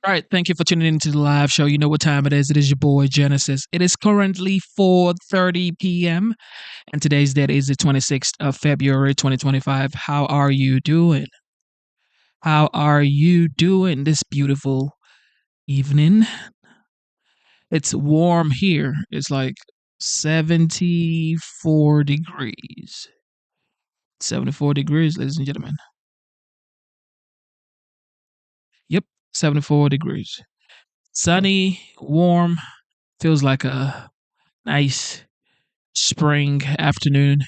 All right, thank you for tuning into the live show. You know what time it is. It is your boy Genesis. It is currently 4:30 p.m. and today's date is the 26th of February 2025. How are you doing? How are you doing this beautiful evening? It's warm here. It's like 74 degrees. 74 degrees, ladies and gentlemen. Yep, 74 degrees. Sunny, warm, feels like a nice spring afternoon.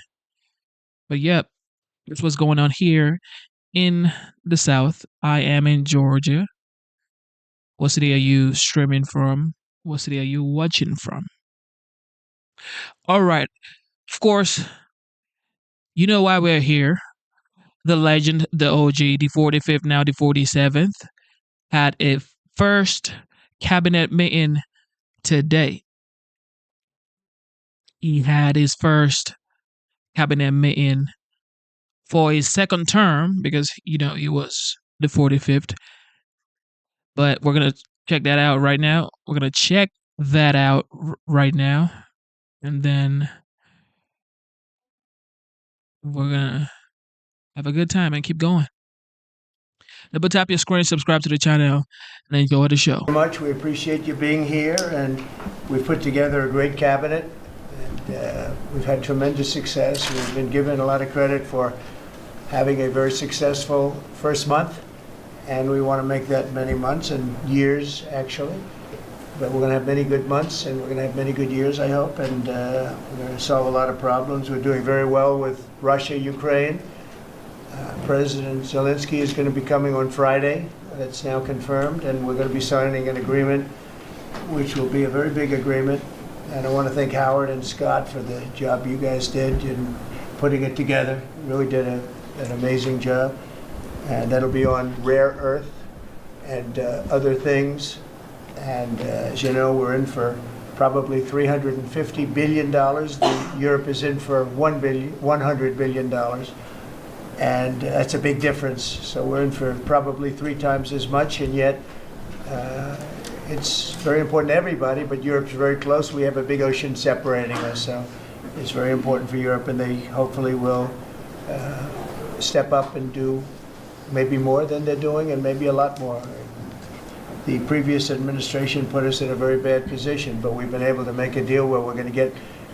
But yep, that's what's going on here in the South. I am in Georgia. What city are you streaming from? What city are you watching from? All right. Of course, you know why we're here. The legend, the OG, the 45th, now the 47th, had a first cabinet meeting today. He had his first cabinet meeting for his second term because, he was the 45th. But we're going to check that out right now. We're going to check that out right now. And then we're going to have a good time and keep going. Double tap your screen, subscribe to the channel, and enjoy the show. Much. We appreciate you being here, and we've put together a great cabinet, and we've had tremendous success. We've been given a lot of credit for having a very successful first month, and we want to make that many months and years, actually. But we're going to have many good months, and we're going to have many good years, I hope, and we're going to solve a lot of problems. We're doing very well with Russia, Ukraine. President Zelensky is going to be coming on Friday. That's now confirmed, and we're going to be signing an agreement, which will be a very big agreement. And I want to thank Howard and Scott for the job you guys did in putting it together. You really did an amazing job. And that'll be on rare earth and other things. And as you know, we're in for probably $350 billion. Europe is in for $100 billion. And that's a big difference. So we're in for probably 3 times as much, and yet it's very important to everybody, but Europe's very close. We have a big ocean separating us, so it's very important for Europe, and they hopefully will step up and do maybe more than they're doing, and maybe a lot more. The previous administration put us in a very bad position, but we've been able to make a deal where we're going to get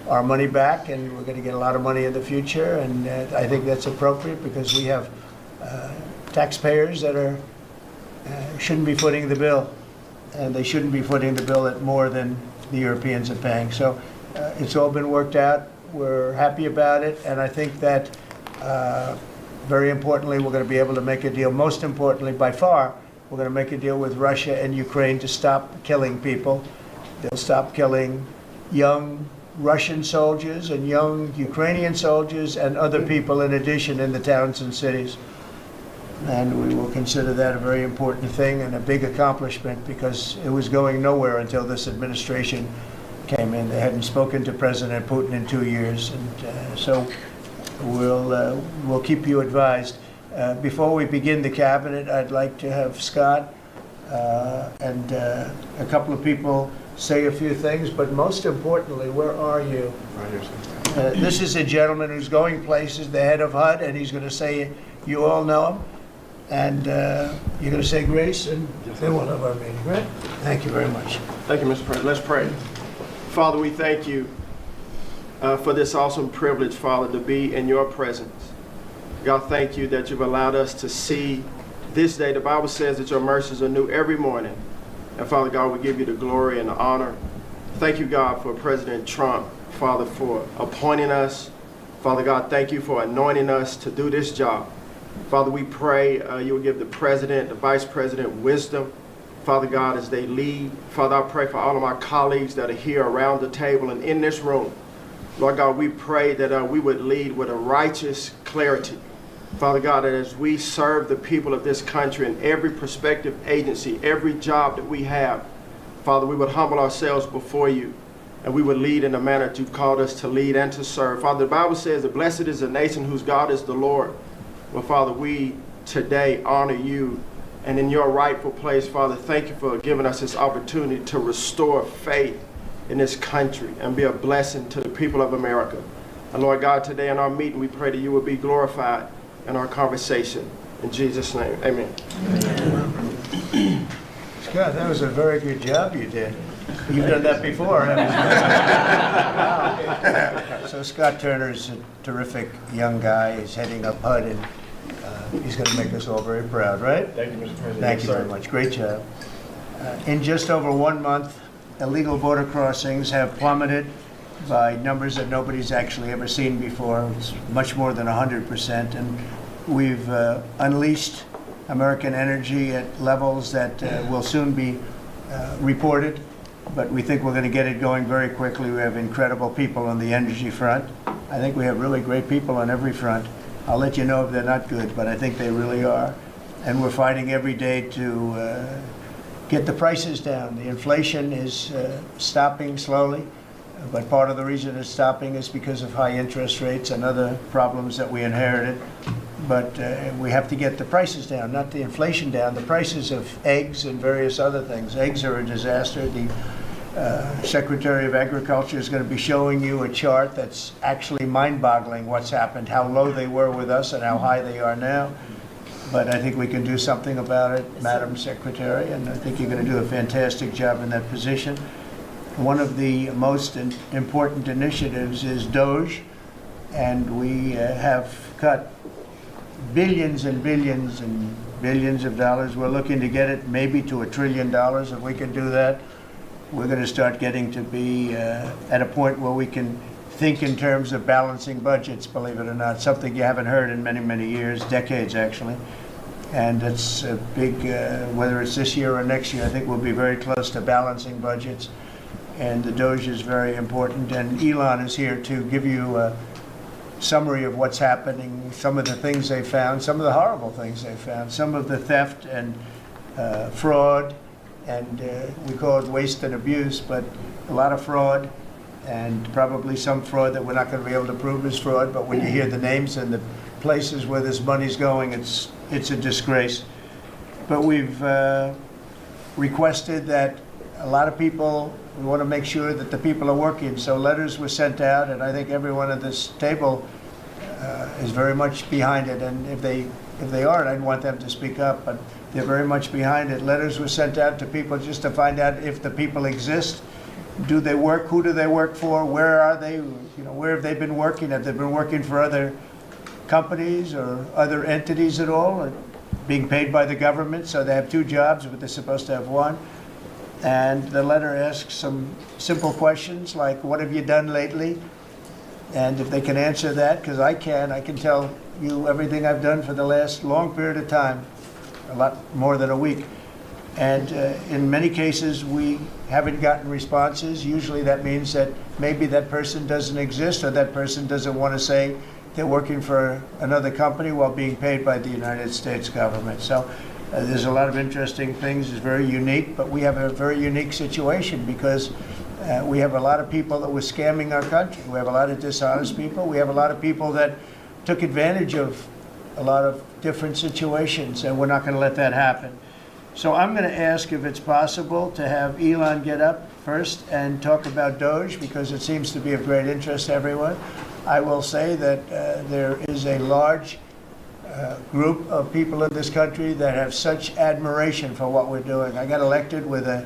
our money back, and we're going to get a lot of money in the future, and I think that's appropriate because we have taxpayers that shouldn't be footing the bill, and they shouldn't be footing the bill at more than the Europeans are paying. So it's all been worked out. We're happy about it, and I think that very importantly, we're going to be able to make a deal. Most importantly, by far, we're going to make a deal with Russia and Ukraine to stop killing people. They'll stop killing young Russian soldiers and young Ukrainian soldiers and other people in addition in the towns and cities. And we will consider that a very important thing and a big accomplishment because it was going nowhere until this administration came in. They hadn't spoken to President Putin in 2 years. And so we'll keep you advised. Before we begin the cabinet, I'd like to have Scott and a couple of people say a few things, but most importantly, where are you? Right here, This is a gentleman who's going places, the head of HUD, and he's going to say, you all know him, and you're going to say grace, and then we'll have our meeting, right? Thank you very much. Thank you, Mr. President. Let's pray. Father, we thank you for this awesome privilege, Father, to be in your presence. God, thank you that you've allowed us to see this day. The Bible says that your mercies are new every morning. And Father God, we give you the glory and the honor. Thank you, God, for President Trump, Father, for appointing us. Father God, thank you for anointing us to do this job. Father, we pray you will give the President, the Vice President wisdom, Father God, as they lead. Father, I pray for all of my colleagues that are here around the table and in this room. Lord God, we pray that we would lead with a righteous clarity. Father God, that as we serve the people of this country in every prospective agency, every job that we have, Father, we would humble ourselves before you and we would lead in the manner that you've called us to lead and to serve. Father, the Bible says that blessed is the nation whose God is the Lord. Well, Father, we today honor you and in your rightful place, Father. Thank you for giving us this opportunity to restore faith in this country and be a blessing to the people of America. And Lord God, today in our meeting, we pray that you will be glorified in our conversation. In Jesus' name, amen. Scott, that was a very good job you did. You've done that before, haven't you? So Scott Turner's a terrific young guy. He's heading up HUD, and he's going to make us all very proud, right? Thank you, Mr. President. Thank you very much. Great job. In just over 1 month, illegal border crossings have plummeted by numbers that nobody's actually ever seen before. It's much more than 100%. And we've unleashed American energy at levels that will soon be reported. But we think we're going to get it going very quickly. We have incredible people on the energy front. I think we have really great people on every front. I'll let you know if they're not good, but I think they really are. And we're fighting every day to get the prices down. The inflation is stopping slowly, but part of the reason it's stopping is because of high interest rates and other problems that we inherited. But we have to get the prices down, not the inflation down, the prices of eggs and various other things. Eggs are a disaster. The Secretary of Agriculture is going to be showing you a chart that's actually mind-boggling what's happened, how low they were with us and how high they are now. But I think we can do something about it, Madam Secretary, and I think you're going to do a fantastic job in that position. One of the most important initiatives is DOGE, and we have cut billions and billions and billions of dollars. We're looking to get it maybe to $1 trillion. If we can do that, we're going to start getting to be at a point where we can think in terms of balancing budgets, believe it or not, something you haven't heard in many, many years, decades actually. And it's a big, whether it's this year or next year, I think we'll be very close to balancing budgets. And the DOGE is very important. And Elon is here to give you a summary of what's happening, some of the things they found, some of the horrible things they found, some of the theft and fraud, and we call it waste and abuse, but a lot of fraud, and probably some fraud that we're not going to be able to prove is fraud, but when you hear the names and the places where this money's going, it's a disgrace. But we've requested that a lot of people, we want to make sure that the people are working, so letters were sent out, and I think everyone at this table is very much behind it, and if they aren't, I'd want them to speak up, but they're very much behind it. Letters were sent out to people just to find out if the people exist. Do they work? Who do they work for? Where are they? Where have they been working? Have they been working for other companies or other entities at all? Or being paid by the government, so they have 2 jobs, but they're supposed to have 1. And the letter asks some simple questions like, what have you done lately? And if they can answer that, because I can tell you everything I've done for the last long period of time, a lot more than a week. And in many cases, we haven't gotten responses. Usually that means that maybe that person doesn't exist, or that person doesn't want to say they're working for another company while being paid by the United States government. So there's a lot of interesting things. It's very unique, but we have a very unique situation because we have a lot of people that were scamming our country. We have a lot of dishonest people. We have a lot of people that took advantage of a lot of different situations, and we're not going to let that happen. So I'm going to ask if it's possible to have Elon get up first and talk about DOGE, because it seems to be of great interest to everyone. I will say that there is a large group of people in this country that have such admiration for what we're doing. I got elected with a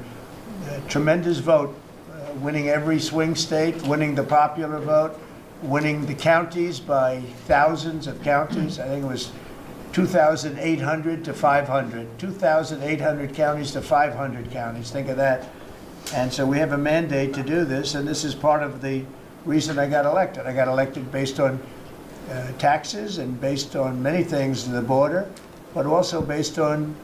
tremendous vote, winning every swing state, winning the popular vote, winning the counties by thousands of counties. I think it was 2,800 to 500. 2,800 counties to 500 counties. Think of that. And so we have a mandate to do this, and this is part of the reason I got elected. I got elected based on taxes and based on many things, the border, but also based on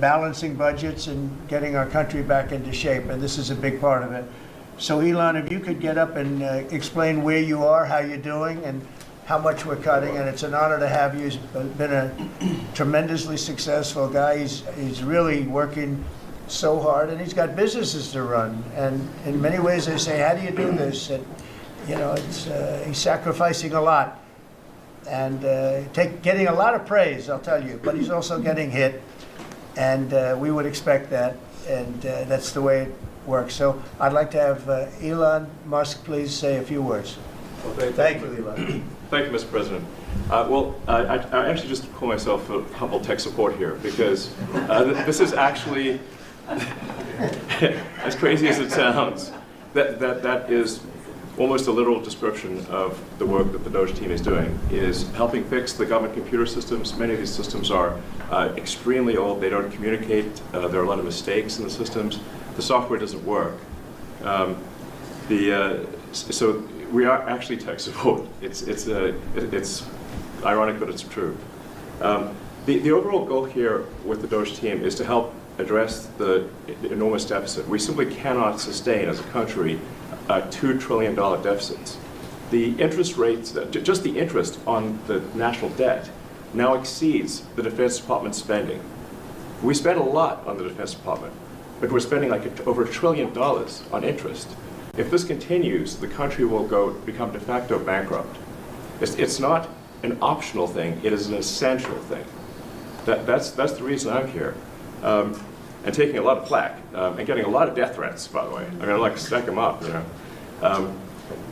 balancing budgets and getting our country back into shape, and this is a big part of it. So Elon, if you could get up and explain where you are, how you're doing, and how much we're cutting, and it's an honor to have you. He's been a tremendously successful guy. He's really working so hard, and he's got businesses to run. And in many ways, they say, "How do you do this?" And he's sacrificing a lot and getting a lot of praise, I'll tell you. But he's also getting hit, and we would expect that, and that's the way it works. So I'd like to have Elon Musk please say a few words. Well, Thank you, Elon. Thank you, Mr. President. I actually just call myself a humble tech support here because this is actually, as crazy as it sounds, that is almost a literal description of the work that the Doge team is doing, is helping fix the government computer systems. Many of these systems are extremely old. They don't communicate. There are a lot of mistakes in the systems. The software doesn't work. So we are actually tech support. It's ironic, but it's true. The overall goal here with the Doge team is to help address the enormous deficit. We simply cannot sustain as a country $2 trillion deficits. The interest rates, just the interest on the national debt now exceeds the Defense Department spending. We spend a lot on the Defense Department, but we're spending like over $1 trillion on interest. If this continues, the country will become de facto bankrupt. It's not an optional thing, it is an essential thing. That's the reason I'm here. And taking a lot of flack, and getting a lot of death threats, by the way. I'm gonna like stack them up, you know.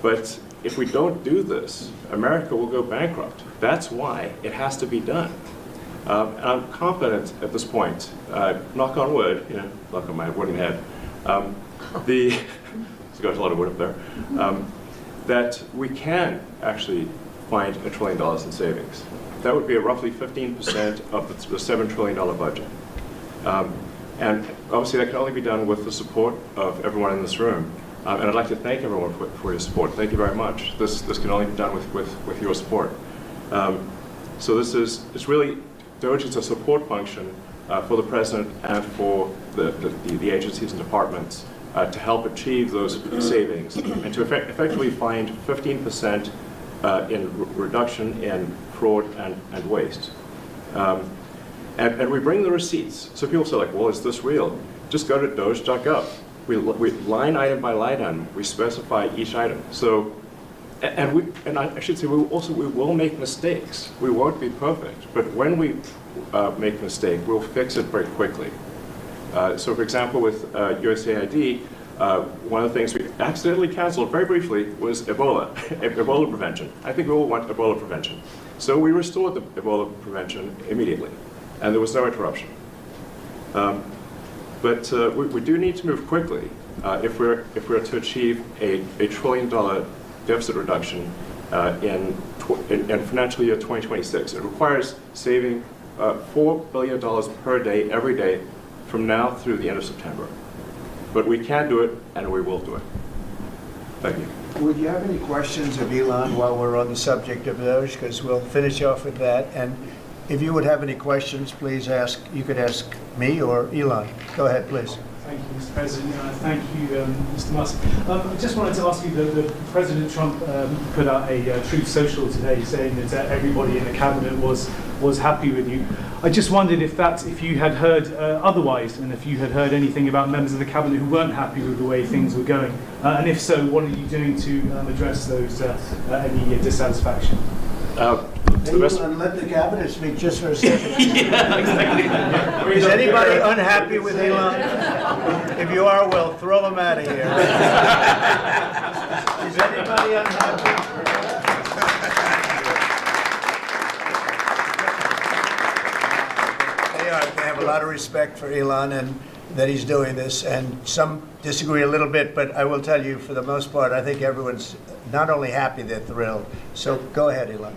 But if we don't do this, America will go bankrupt. That's why it has to be done. And I'm confident at this point, knock on wood, you know, knock on my wooden head, there's got a lot of wood up there, that we can actually find $1 trillion in savings. That would be roughly 15% of the $7 trillion budget. And obviously that can only be done with the support of everyone in this room. And I'd like to thank everyone for your support. Thank you very much. This can only be done with your support. So it's really, Doge is a support function for the President and for the agencies and departments to help achieve those savings and to effectively find 15% in reduction in fraud and waste. And we bring the receipts. So people say like, well, is this real? Just go to doge.gov. We line item by line item, we specify each item. So, and I should say, we will make mistakes. We won't be perfect, but when we make a mistake, we'll fix it very quickly. So for example, with USAID, one of the things we accidentally canceled very briefly was Ebola, Ebola prevention. I think we all want Ebola prevention. So we restored the Ebola prevention immediately, and there was no interruption. But we do need to move quickly if we're to achieve a $1 trillion deficit reduction in financial year 2026. It requires saving $4 billion per day, every day, from now through the end of September. But we can do it, and we will do it. Thank you. Would you have any questions of Elon while we're on the subject of those? Because we'll finish off with that. And if you would have any questions, please ask. You could ask me or Elon. Go ahead, please. Thank you, Mr. President. Thank you, Mr. Musk. I just wanted to ask you, that President Trump put out a Truth Social today saying that everybody in the cabinet was happy with you. I just wondered if you had heard otherwise, and if you had heard anything about members of the cabinet who weren't happy with the way things were going, and if so, what are you doing to address those any dissatisfaction? Elon, let the cabinet speak just for a second. Yeah, exactly. Is anybody unhappy with Elon? If you are, well, throw them out of here. Is anybody unhappy? They have a lot of respect for Elon and that he's doing this, and some disagree a little bit, but I will tell you, for the most part, I think everyone's not only happy, they're thrilled. So go ahead, Elon.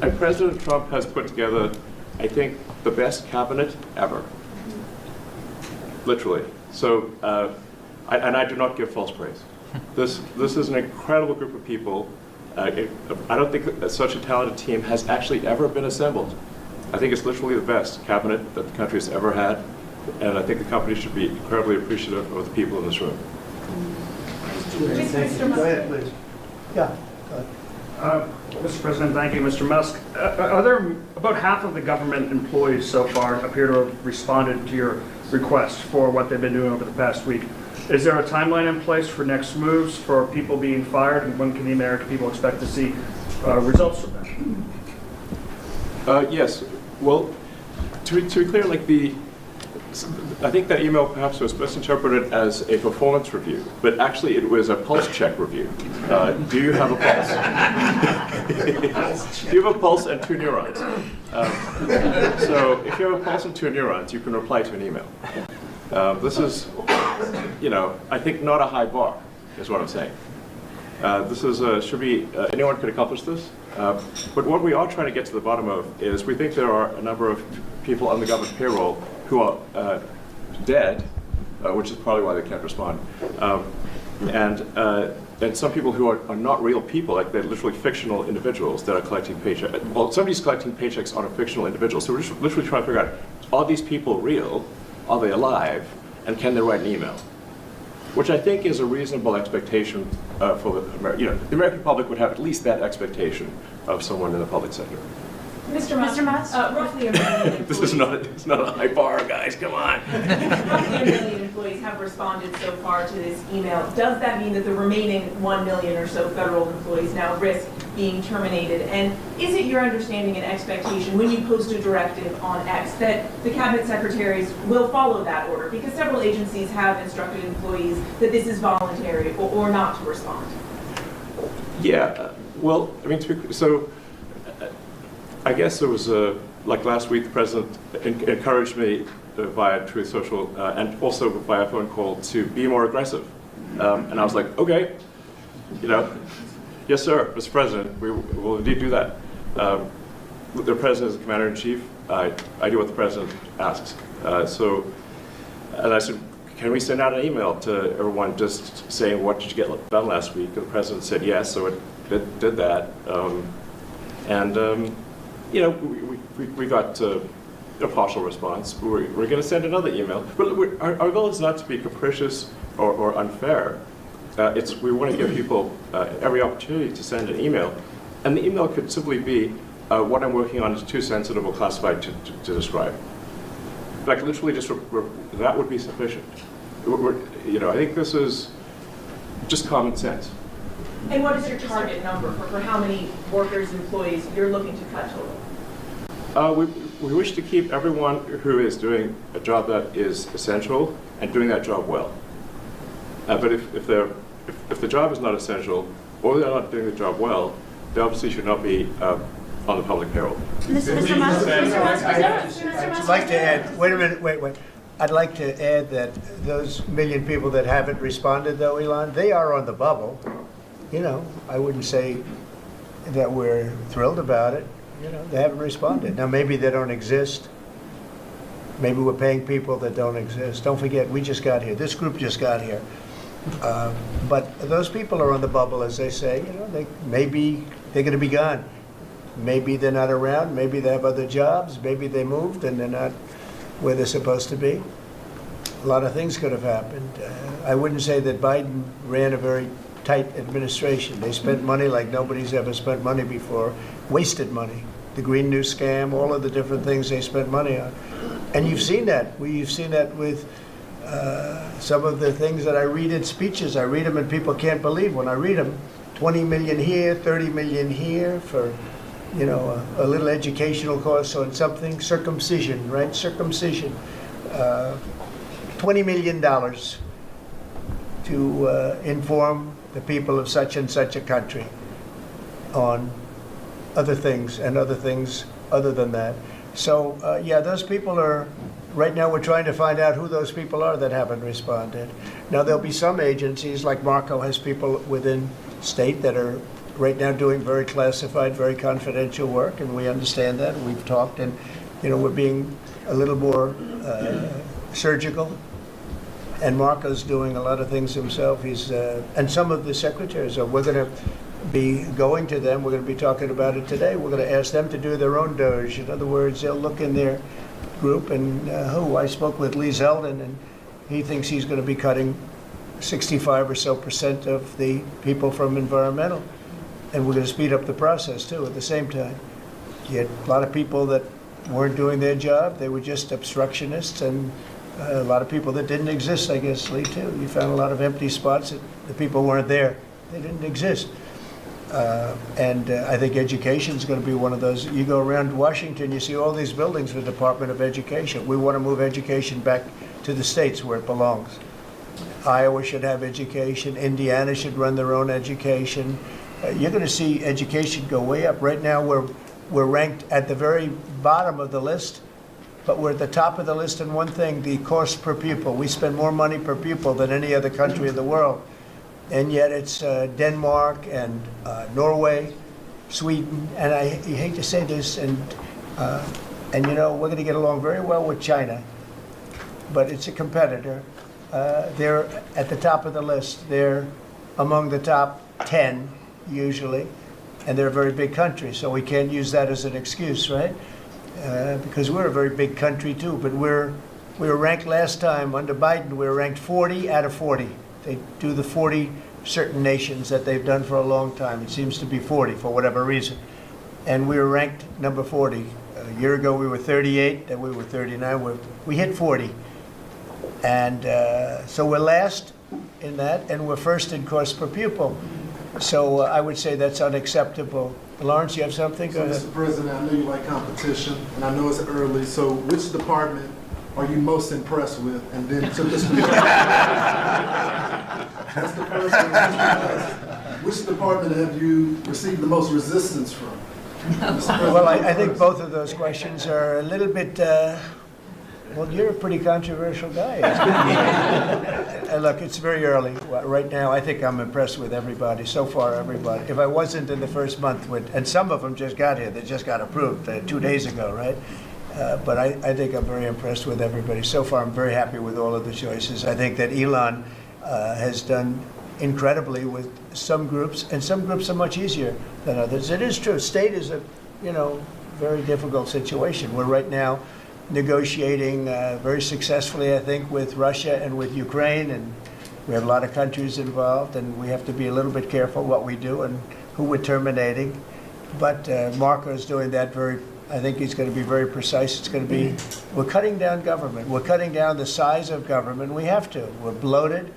And President Trump has put together, I think, the best cabinet ever. Literally. So, I do not give false praise. This is an incredible group of people. I don't think that such a talented team has actually ever been assembled. I think it's literally the best cabinet that the country has ever had, and I think the company should be incredibly appreciative of the people in this room. Go ahead, please. Yeah. Go ahead. Mr. President, thank you. Mr. Musk, are there about half of the government employees so far appear to have responded to your request for what they've been doing over the past week? Is there a timeline in place for next moves for people being fired, and when can the American people expect to see results from that? Yes. Well, to be clear, like I think that email perhaps was misinterpreted as a performance review, but actually it was a pulse check review. Do you have a pulse? Do you have a pulse and 2 neurons? So if you have a pulse and 2 neurons, you can reply to an email. This is, I think not a high bar, is what I'm saying. This is, anyone could accomplish this. But what we are trying to get to the bottom of is we think there are a number of people on the government payroll who are dead, which is probably why they can't respond. And some people who are not real people, like they're literally fictional individuals that are collecting paychecks. Well, somebody's collecting paychecks on a fictional individual. So we're just literally trying to figure out, are these people real? Are they alive? And can they write an email? Which I think is a reasonable expectation for the American public would have at least that expectation of someone in the public sector. Mr. Mutz, roughly 1 million This is it's not a high bar, guys, come on. roughly 1 million employees have responded so far to this email. Does that mean that the remaining 1 million or so federal employees now risk being terminated? And is it your understanding and expectation when you post a directive on X that the cabinet secretaries will follow that order? Because several agencies have instructed employees that this is voluntary or not to respond. Yeah, well, I mean, I guess it was like last week, the president encouraged me via Truth Social and also via phone call to be more aggressive. And I was like, okay, yes, sir, Mr. President, we will indeed do that. The president is the commander-in-chief. I do what the president asks. And I said, can we send out an email to everyone just saying, what did you get done last week? And the president said yes, so it did that. We got a partial response. We're going to send another email. But our goal is not to be capricious or unfair. We want to give people every opportunity to send an email. And the email could simply be, what I'm working on is too sensitive or classified to describe. Like literally just, that would be sufficient. I think this is just common sense. And what is your target number for how many workers, employees you're looking to cut total? We wish to keep everyone who is doing a job that is essential and doing that job well. But if the job is not essential or they're not doing the job well, they obviously should not be on the public payroll. I'd like to add, wait. I'd like to add that those million people that haven't responded, though, Elon, they are on the bubble. I wouldn't say that we're thrilled about it. They haven't responded. Now, maybe they don't exist. Maybe we're paying people that don't exist. Don't forget, we just got here. This group just got here. But those people are on the bubble, as they say. Maybe they're going to be gone. Maybe they're not around. Maybe they have other jobs. Maybe they moved and they're not where they're supposed to be. A lot of things could have happened. I wouldn't say that Biden ran a very tight administration. They spent money like nobody's ever spent money before, wasted money. The Green New Scam, all of the different things they spent money on. And you've seen that. We've seen that with some of the things that I read in speeches. I read them and people can't believe when I read them. 20 million here, 30 million here for, a little educational course on something. Circumcision, right? Circumcision. $20 million to inform the people of such and such a country on other things and other things other than that. So, those people are, right now we're trying to find out who those people are that haven't responded. Now, there'll be some agencies, like Marco has people within state that are right now doing very classified, very confidential work, and we understand that, and we've talked, and, we're being a little more surgical. And Marco's doing a lot of things himself. And some of the secretaries we're going to be going to them. We're going to be talking about it today. We're going to ask them to do their own Doge. In other words, they'll look in their group and I spoke with Lee Zeldin, and he thinks he's going to be cutting 65% or so of the people from environmental. And we're going to speed up the process too at the same time. You had a lot of people that weren't doing their job. They were just obstructionists, and a lot of people that didn't exist, I guess, Lee, too. You found a lot of empty spots that the people weren't there. They didn't exist. I think education is going to be one of those. You go around Washington, you see all these buildings for the Department of Education. We want to move education back to the states where it belongs. Iowa should have education. Indiana should run their own education. You're going to see education go way up. Right now, we're ranked at the very bottom of the list, but we're at the top of the list in one thing, the cost per pupil. We spend more money per pupil than any other country in the world. And yet it's Denmark and Norway, Sweden, and I hate to say this, and you know, we're going to get along very well with China, but it's a competitor. They're at the top of the list. They're among the top 10 usually, and they're a very big country, so we can't use that as an excuse, right? Because we're a very big country too, but we were ranked last time under Biden. We were ranked 40 out of 40. They do the 40 certain nations that they've done for a long time. It seems to be 40 for whatever reason. And we were ranked number 40. A year ago we were 38, then we were 39. We hit 40. And so we're last in that, and we're first in cost per pupil. So I would say that's unacceptable. Lawrence, you have something? Go ahead. Mr. President, I know you like competition, and I know it's early, so which department are you most impressed with? And then to this that's the first one. Which department have you received the most resistance from? Well, I think both of those questions are a little bit, well, you're a pretty controversial guy. Look, it's very early. Right now, I think I'm impressed with everybody. So far, everybody. If I wasn't in the first month, and some of them just got here, they just got approved 2 days ago, right? But I think I'm very impressed with everybody. So far, I'm very happy with all of the choices. I think that Elon has done incredibly with some groups, and some groups are much easier than others. It is true. State is a, very difficult situation. We're right now negotiating very successfully, I think, with Russia and with Ukraine, and we have a lot of countries involved, and we have to be a little bit careful what we do and who we're terminating. But Marco is doing that I think he's going to be very precise. It's going to be, we're cutting down government. We're cutting down the size of government. We have to. We're bloated.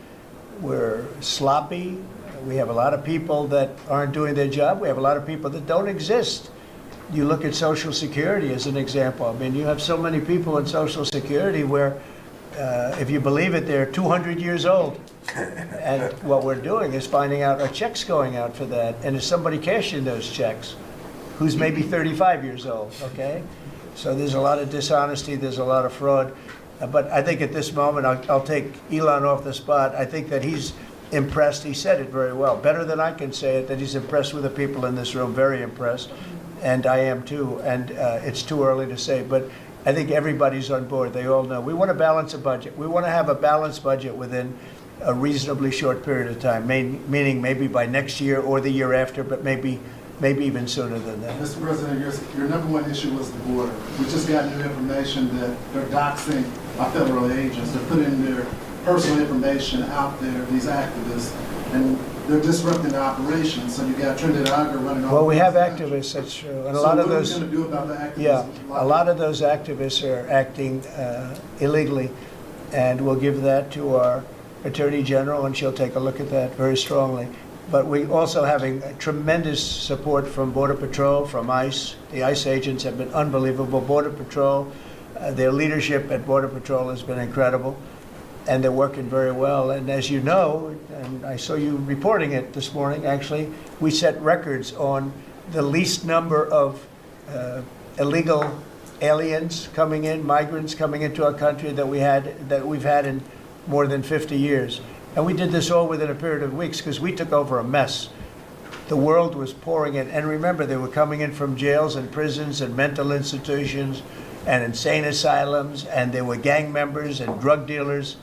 We're sloppy. We have a lot of people that aren't doing their job. We have a lot of people that don't exist. You look at Social Security as an example. I mean, you have so many people in Social Security where, if you believe it, they're 200 years old. And what we're doing is finding out, are checks going out for that? And is somebody cashing those checks who's maybe 35 years old, okay? So there's a lot of dishonesty, there's a lot of fraud. But I think at this moment, I'll take Elon off the spot. I think that he's impressed. He said it very well, better than I can say it, that he's impressed with the people in this room, very impressed. And I am too, and it's too early to say, but I think everybody's on board. They all know. We want to balance a budget. We want to have a balanced budget within a reasonably short period of time, meaning maybe by next year or the year after, but maybe even sooner than that. Mr. President, your number one issue was the border. We just got new information that they're doxing our federal agents. They're putting their personal information out there, these activists, and they're disrupting the operation. So you got Trinidad Aga running all. Well, we have activists, that's true. And a lot of those. So what are we going to do about the activists? Yeah, a lot of those activists are acting illegally, and we'll give that to our Attorney General, and she'll take a look at that very strongly. But we also having tremendous support from Border Patrol, from ICE. The ICE agents have been unbelievable. Border Patrol, their leadership at Border Patrol has been incredible, and they're working very well. And as you know, and I saw you reporting it this morning, actually, we set records on the least number of illegal aliens coming in, migrants coming into our country that we've had in more than 50 years. And we did this all within a period of weeks because we took over a mess. The world was pouring in. And remember, they were coming in from jails and prisons and mental institutions and insane asylums, and they were gang members and drug dealers.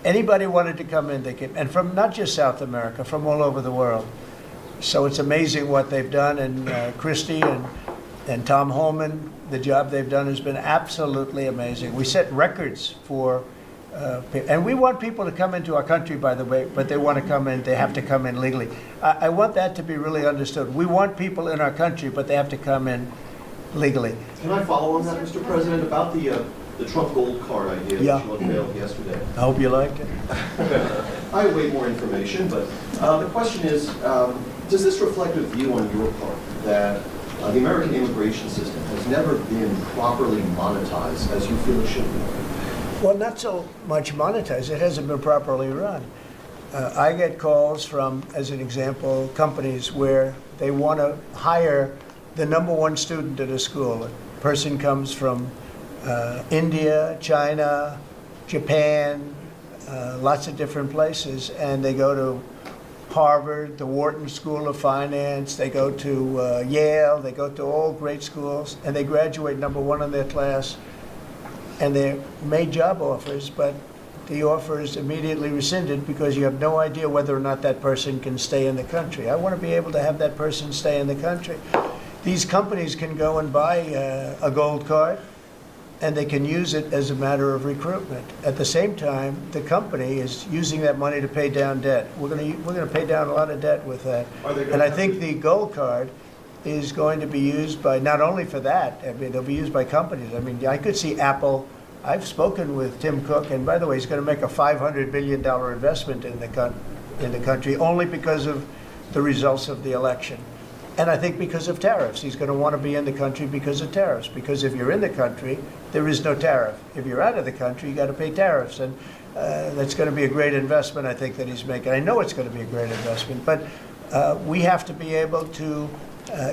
Anybody wanted to come in, they came. And from not just South America, from all over the world. So it's amazing what they've done. And Christie and Tom Holman, the job they've done has been absolutely amazing. We set records for and we want people to come into our country, by the way, but they want to come in, they have to come in legally. I want that to be really understood. We want people in our country, but they have to come in legally. Can I follow on that, Mr. President, about the Trump Gold Card idea that you unveiled yesterday? I hope you like it. I await more information, but the question is, Does this reflect a view on your part that the American immigration system has never been properly monetized as you feel it should be? Well, not so much monetized. It hasn't been properly run. I get calls from, as an example, companies where they want to hire the number one student at a school. A person comes from India, China, Japan, lots of different places, and they go to Harvard, the Wharton School of Finance, they go to Yale, they go to all great schools, and they graduate number one in their class, and they're made job offers, but the offer is immediately rescinded because you have no idea whether or not that person can stay in the country. I want to be able to have that person stay in the country. These companies can go and buy a gold card, and they can use it as a matter of recruitment. At the same time, the company is using that money to pay down debt. We're going to pay down a lot of debt with that. And I think the gold card is going to be used by, not only for that, I mean, it'll be used by companies. I mean, I could see Apple. I've spoken with Tim Cook, and by the way, he's going to make a $500 billion investment in the country only because of the results of the election. And I think because of tariffs. He's going to want to be in the country because of tariffs. Because if you're in the country, there is no tariff. If you're out of the country, you got to pay tariffs. And that's going to be a great investment, I think, that he's making. I know it's going to be a great investment. But we have to be able to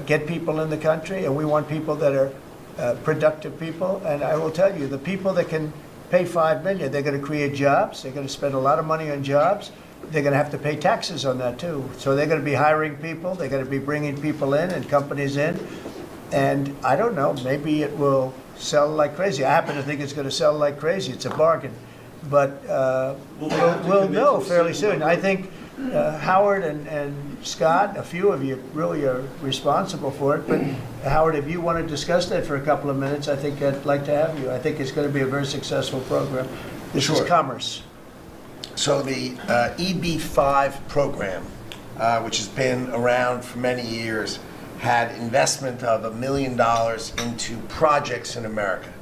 get people in the country, and we want people that are productive people. And I will tell you, the people that can pay $5 million, they're going to create jobs. They're going to spend a lot of money on jobs. They're going to have to pay taxes on that too. So they're going to be hiring people. They're going to be bringing people in and companies in. And I don't know, maybe it will sell like crazy. I happen to think it's going to sell like crazy. It's a bargain. But we'll know fairly soon. I think Howard and Scott, a few of you really are responsible for it. But Howard, if you want to discuss that for a couple of minutes, I think I'd like to have you. I think it's going to be a very successful program. This is commerce. So the EB-5 program, which has been around for many years, had investment of $1 million into projects in America.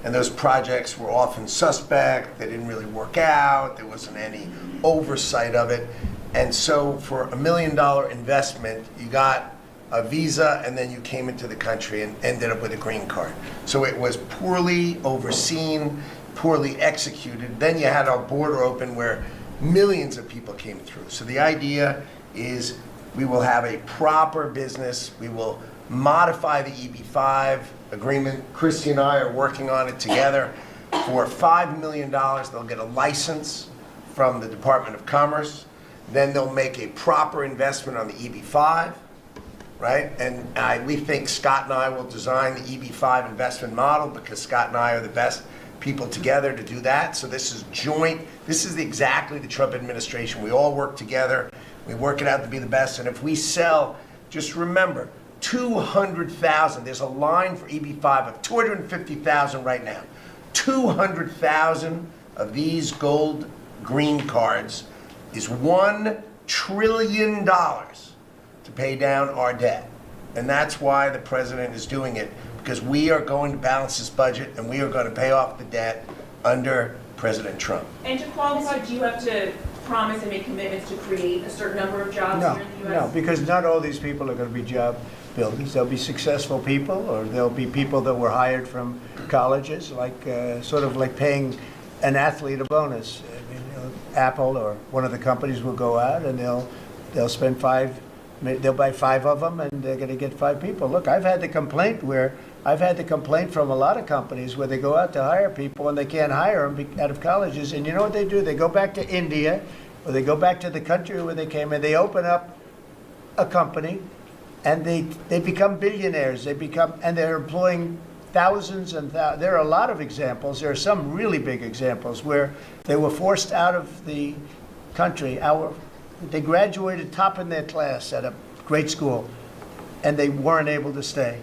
And those projects were often suspect, they didn't really work out, there wasn't any oversight of it. And so for a $1 million investment, you got a visa and then you came into the country and ended up with a green card. So it was poorly overseen, poorly executed. Then you had our border open where millions of people came through. So the idea is we will have a proper business. We will modify the EB-5 agreement. Christy and I are working on it together. For $5 million, they'll get a license from the Department of Commerce. Then they'll make a proper investment on the EB-5, right? And we think Scott and I will design the EB-5 investment model because Scott and I are the best people together to do that. So this is joint. This is exactly the Trump administration. We all work together. We work it out to be the best. And if we sell, just remember, 200,000. There's a line for EB-5 of 250,000 right now. 200,000 of these gold green cards is $1 trillion to pay down our debt. And that's why the president is doing it, because we are going to balance this budget and we are going to pay off the debt under President Trump. And to qualify, do you have to promise and make commitments to create a certain number of jobs here in the U.S.? No, because not all these people are going to be job builders. There'll be successful people, or there'll be people that were hired from colleges, like sort of like paying an athlete a bonus. I mean, Apple or one of the companies will go out and they'll spend they'll buy 5 of them and they're going to get 5 people. Look, I've had the complaint from a lot of companies where they go out to hire people and they can't hire them out of colleges. And you know what they do? They go back to India or they go back to the country where they came and they open up a company and they become billionaires. And they're employing thousands and thousands. There are a lot of examples. There are some really big examples where they were forced out of the country. They graduated top in their class at a great school, and they weren't able to stay.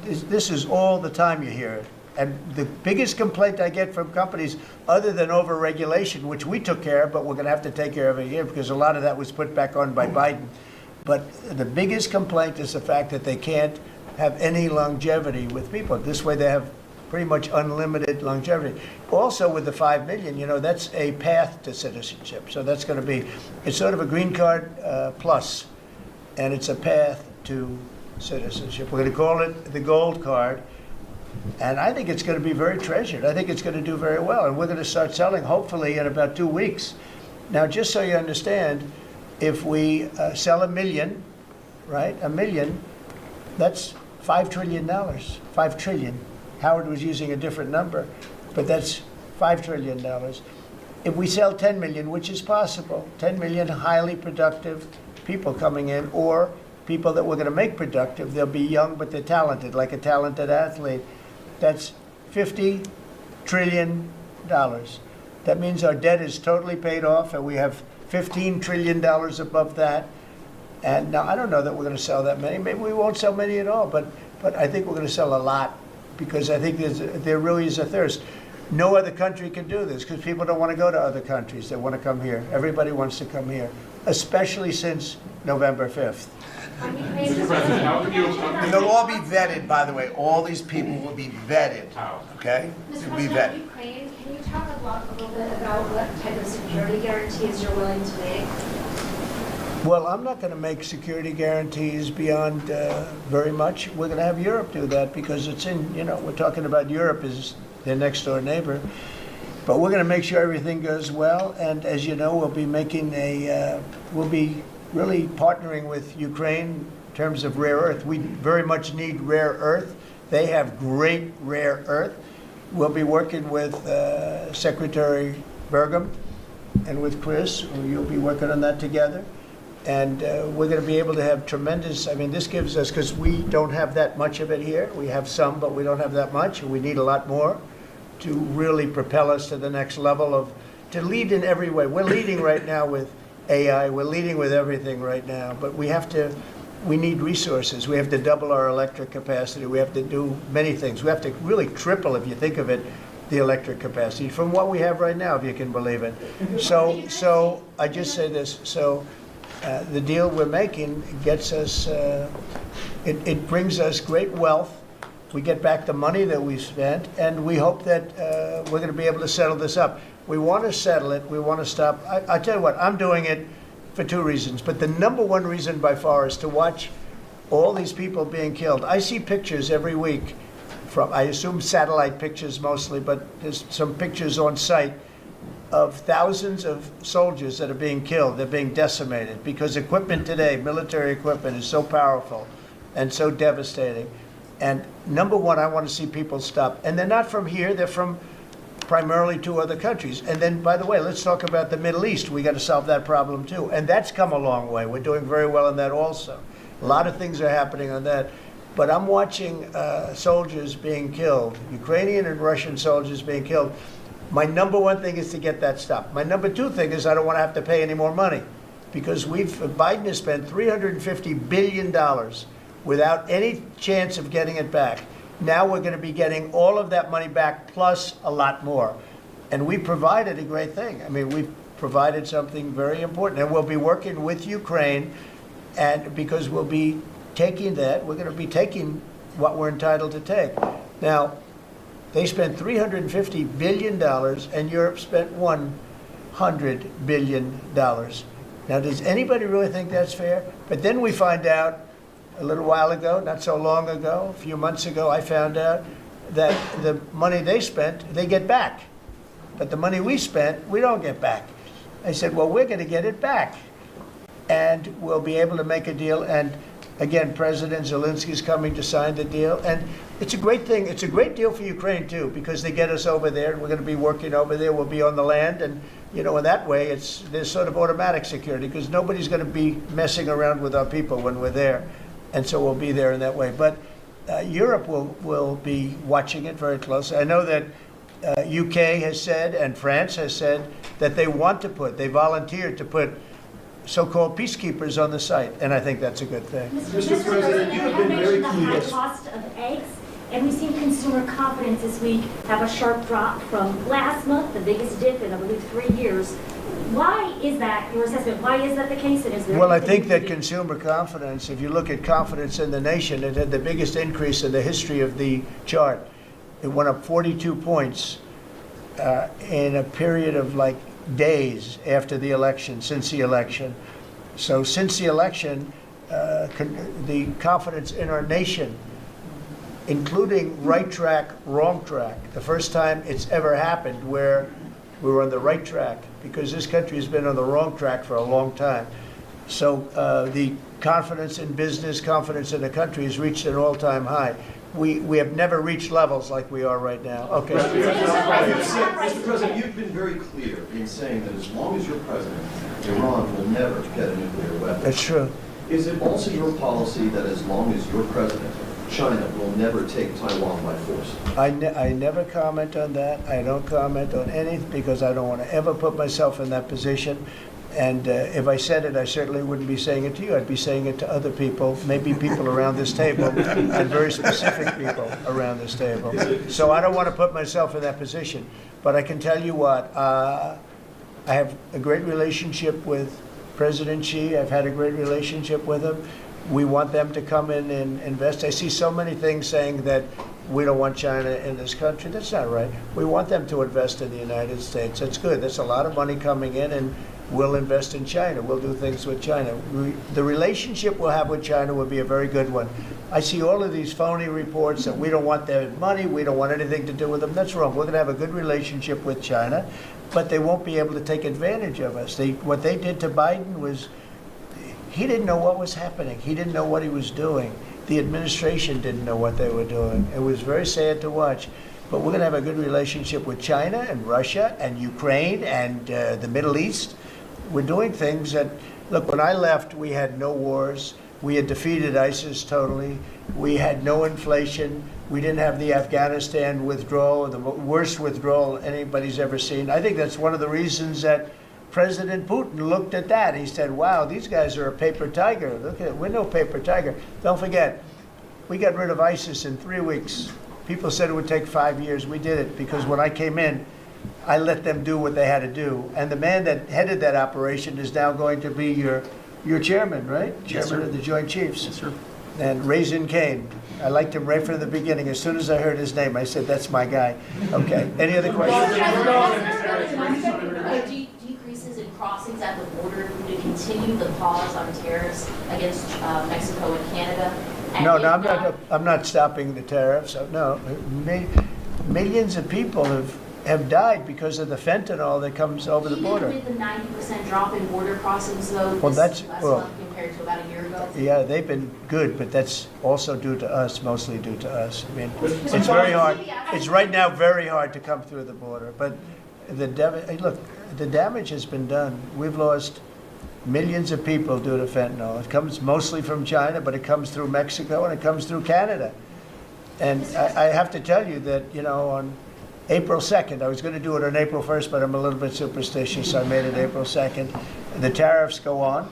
This is all the time you hear it. And the biggest complaint I get from companies, other than over-regulation, which we took care of, but we're going to have to take care of it here because a lot of that was put back on by Biden. But the biggest complaint is the fact that they can't have any longevity with people. This way they have pretty much unlimited longevity. Also with the $5 million, that's a path to citizenship. So that's going to be, it's sort of a green card plus. and it's a path to citizenship. We're going to call it the Gold Card, and I think it's going to be very treasured. I think it's going to do very well, and we're going to start selling hopefully in about 2 weeks. Now, just so you understand, if we sell 1 million, right, 1 million, that's $5 trillion. 5 trillion. Howard was using a different number, but that's $5 trillion. If we sell 10 million, which is possible, 10 million highly productive people coming in, or people that we're going to make productive, they'll be young but they're talented, like a talented athlete, that's $50 trillion. That means our debt is totally paid off, and we have $15 trillion above that. And now, I don't know that we're going to sell that many. Maybe we won't sell many at all, but I think we're going to sell a lot, because I think there really is a thirst. No other country can do this, because people don't want to go to other countries. They want to come here. Everybody wants to come here, especially since November 5th. And they'll all be vetted, by the way. All these people will be vetted, okay? Mr. They'll be President, vetted. Ukraine, can you talk a little bit about what type of security guarantees you're willing to make? Well, I'm not going to make security guarantees beyond very much. We're going to have Europe do that, because it's in, we're talking about Europe as their next door neighbor. But we're going to make sure everything goes well. And as you know, we'll be making we'll be really partnering with Ukraine in terms of rare earth. We very much need rare earth. They have great rare earth. We'll be working with Secretary Burgum and with Chris. You'll be working on that together. And we're going to be able to have tremendous, this gives us, because we don't have that much of it here. We have some, but we don't have that much. And we need a lot more to really propel us to the next level to lead in every way. We're leading right now with AI. We're leading with everything right now. But we need resources. We have to double our electric capacity. We have to do many things. We have to really triple, if you think of it, the electric capacity from what we have right now, if you can believe it. So I just say this. The deal we're making gets us, it brings us great wealth. We get back the money that we spent, and we hope that we're going to be able to settle this up. We want to settle it. We want to stop. I tell you what, I'm doing it for 2 reasons, but the number one reason by far is to watch all these people being killed. I see pictures every week from, I assume satellite pictures mostly, but there's some pictures on site of thousands of soldiers that are being killed. They're being decimated because equipment today, military equipment, is so powerful and so devastating. And number one, I want to see people stop. And they're not from here, they're from primarily 2 other countries. And then, by the way, let's talk about the Middle East. We got to solve that problem too. And that's come a long way. We're doing very well on that also. A lot of things are happening on that. But I'm watching soldiers being killed, Ukrainian and Russian soldiers being killed. My number one thing is to get that stopped. My number 2 thing is I don't want to have to pay any more money, because Biden has spent $350 billion without any chance of getting it back. Now we're going to be getting all of that money back plus a lot more. And we provided a great thing. We've provided something very important. And we'll be working with Ukraine, and because we'll be taking that, we're going to be taking what we're entitled to take. Now, they spent $350 billion, and Europe spent $100 billion. Now, does anybody really think that's fair? But then we find out, a little while ago, not so long ago, a few months ago, I found out that the money they spent, they get back. But the money we spent, we don't get back. I said, well, we're going to get it back. And we'll be able to make a deal. And again, President Zelensky is coming to sign the deal. And it's a great thing. It's a great deal for Ukraine, too, because they get us over there, and we're going to be working over there. We'll be on the land. And, in that way, there's sort of automatic security, because nobody's going to be messing around with our people when we're there. And so we'll be there in that way. But Europe will be watching it very closely. I know that UK has said, and France has said, that they volunteered to put so-called peacekeepers on the site. And I think that's a good thing. Mr. President, you have been very clear. The cost of eggs, and we've seen consumer confidence this week have a sharp drop from last month, the biggest dip in, I believe, 3 years. Why is that, your assessment, why is that the case? And is there Well, I think that consumer confidence, if you look at confidence in the nation, it had the biggest increase in the history of the chart. It went up 42 points in a period of days after the election, since the election. So since the election, the confidence in our nation, including right track, wrong track. The first time it's ever happened where we were on the right track, because this country has been on the wrong track for a long time. So the confidence in business, confidence in the country has reached an all-time high. We have never reached levels like we are right now. Okay. Mr. President, you've been very clear in saying that as long as you're president, Iran will never get a nuclear weapon. That's true. Is it also your policy that as long as you're president, China will never take Taiwan by force? I never comment on that. I don't comment on anything because I don't want to ever put myself in that position. And if I said it, I certainly wouldn't be saying it to you. I'd be saying it to other people, maybe people around this table, and very specific people around this table. So I don't want to put myself in that position. But I can tell you what, I have a great relationship with President Xi. I've had a great relationship with him. We want them to come in and invest. I see so many things saying that we don't want China in this country. That's not right. We want them to invest in the United States. That's good. That's a lot of money coming in, and we'll invest in China. We'll do things with China. The relationship we'll have with China will be a very good one. I see all of these phony reports that we don't want their money, we don't want anything to do with them. That's wrong. We're going to have a good relationship with China, but they won't be able to take advantage of us. What they did to Biden was, he didn't know what was happening. He didn't know what he was doing. The administration didn't know what they were doing. It was very sad to watch. But we're going to have a good relationship with China and Russia and Ukraine and the Middle East. We're doing things that, look, when I left, we had no wars. We had defeated ISIS totally. We had no inflation. We didn't have the Afghanistan withdrawal, the worst withdrawal anybody's ever seen. I think that's one of the reasons that President Putin looked at that. He said, wow, these guys are a paper tiger. Look at it. We're no paper tiger. Don't forget, we got rid of ISIS in 3 weeks. People said it would take 5 years. We did it because when I came in, I let them do what they had to do. And the man that headed that operation is now going to be your chairman, right? Yes, Chairman sir. of the Joint Chiefs. Yes, sir. And Raisin Kane. I liked him right from the beginning. As soon as I heard his name, I said, that's my guy. Okay. Any other questions? Decreases in crossings at the border to continue the pause on tariffs against Mexico and Canada? And No, if no, I'm not stopping the tariffs. No, millions of people have died because of the fentanyl that comes over the border. Even with the 90% drop in border crossings, though, Well, this that's- last well- month compared to about a year ago? Yeah, they've been good, but that's also due to us, mostly due to us. I mean, it's very hard. It's right now very hard to come through the border, but look, the damage has been done. We've lost millions of people due to fentanyl. It comes mostly from China, but it comes through Mexico and it comes through Canada. And I have to tell you that, on April 2nd, I was going to do it on April 1st, but I'm a little bit superstitious, so I made it April 2nd. The tariffs go on.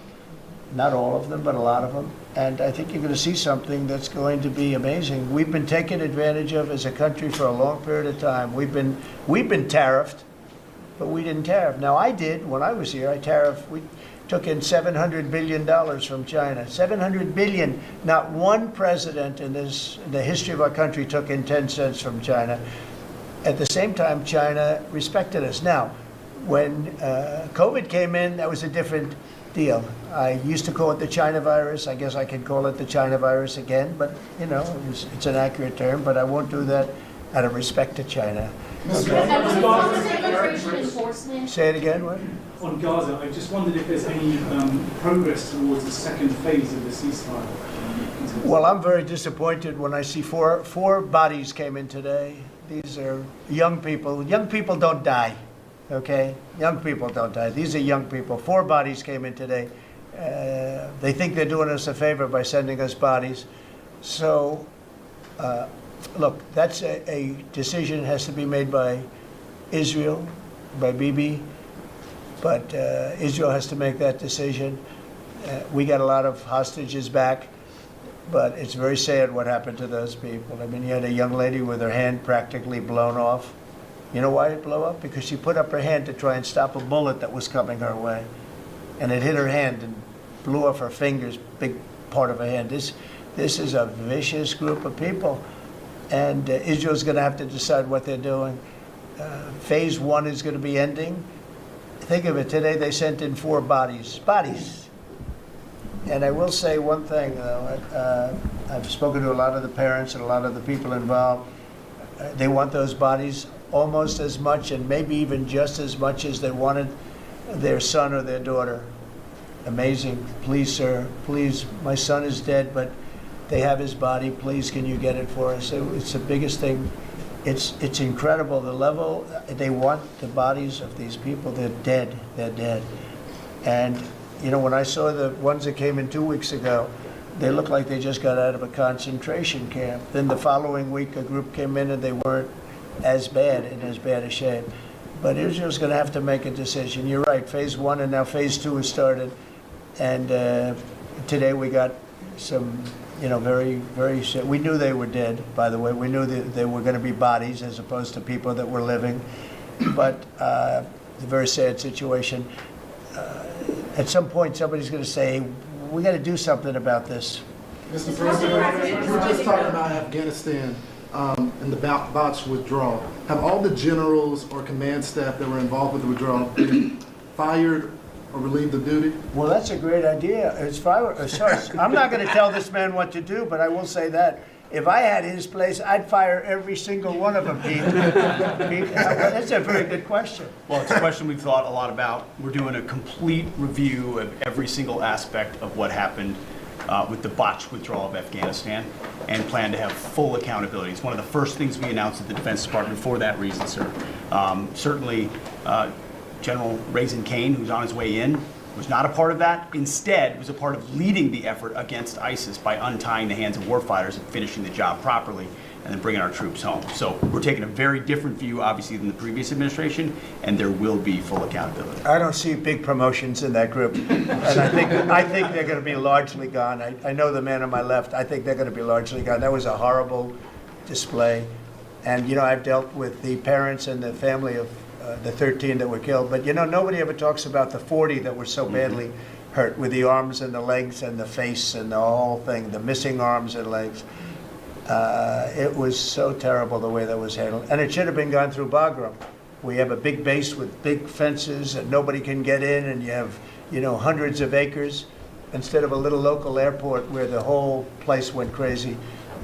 Not all of them, but a lot of them. And I think you're going to see something that's going to be amazing. We've been taken advantage of as a country for a long period of time. We've been tariffed, but we didn't tariff. Now, I did, when I was here, we took in $700 billion from China. $700 billion. Not one president in the history of our country took in 10 cents from China. At the same time, China respected us. Now, when COVID came in, that was a different deal. I used to call it the China virus. I guess I can call it the China virus again, but it's an accurate term, but I won't do that out of respect to China. And was it also immigration enforcement? Say it again, what? On Gaza, I just wondered if there's any progress towards the second phase of the ceasefire. Well, I'm very disappointed when I see four bodies came in today. These are young people. Young people don't die, okay? Young people don't die. These are young people. 4 bodies came in today. They think they're doing us a favor by sending us bodies. So, look, that's a decision that has to be made by Israel, by Bibi. But Israel has to make that decision. We got a lot of hostages back. But it's very sad what happened to those people. I mean, you had a young lady with her hand practically blown off. You know why it blew up? Because she put up her hand to try and stop a bullet that was coming her way. And it hit her hand and blew off her fingers, big part of her hand. This is a vicious group of people. And Israel's going to have to decide what they're doing. Phase 1 is going to be ending. Think of it, today they sent in 4 bodies. Bodies. And I will say one thing, though. I've spoken to a lot of the parents and a lot of the people involved. They want those bodies almost as much and maybe even just as much as they wanted their son or their daughter. Amazing. Please, sir, please, my son is dead, but they have his body. Please, can you get it for us? It's the biggest thing. It's incredible, the level. They want the bodies of these people. They're dead. They're dead. And, you know, when I saw the ones that came in 2 weeks ago, they looked like they just got out of a concentration camp. Then the following week, a group came in and they weren't as bad, in as bad a shape. But Israel's going to have to make a decision. You're right, phase 1 and now phase 2 has started. And today we got some, you know, very, very, we knew they were dead, by the way. We knew that they were going to be bodies as opposed to people that were living. But it's a very sad situation. At some point, somebody's going to say, we got to do something about this. Mr. President, you were just talking about Afghanistan and the botched withdrawal. Have all the generals or command staff that were involved with the withdrawal been fired or relieved of duty? Well, that's a great idea. I'm not going to tell this man what to do, but I will say that. If I had his place, I'd fire every single one of them, Pete. Pete, that's a very good question. Well, it's a question we've thought a lot about. We're doing a complete review of every single aspect of what happened with the botched withdrawal of Afghanistan and plan to have full accountability. It's one of the first things we announced at the Defense Department for that reason, sir. Certainly, General Raisin Kane, who's on his way in, was not a part of that. Instead, was a part of leading the effort against ISIS by untying the hands of warfighters and finishing the job properly and then bringing our troops home. So we're taking a very different view, obviously, than the previous administration, and there will be full accountability. I don't see big promotions in that group. And I think they're going to be largely gone. I know the man on my left. I think they're going to be largely gone. That was a horrible display. And, you know, I've dealt with the parents and the family of the 13 that were killed. But, you know, nobody ever talks about the 40 that were so badly hurt with the arms and the legs and the face and the whole thing, the missing arms and legs. It was so terrible the way that was handled. And it should have been gone through Bagram. We have a big base with big fences and nobody can get in, and you have, you know, hundreds of acres instead of a little local airport where the whole place went crazy.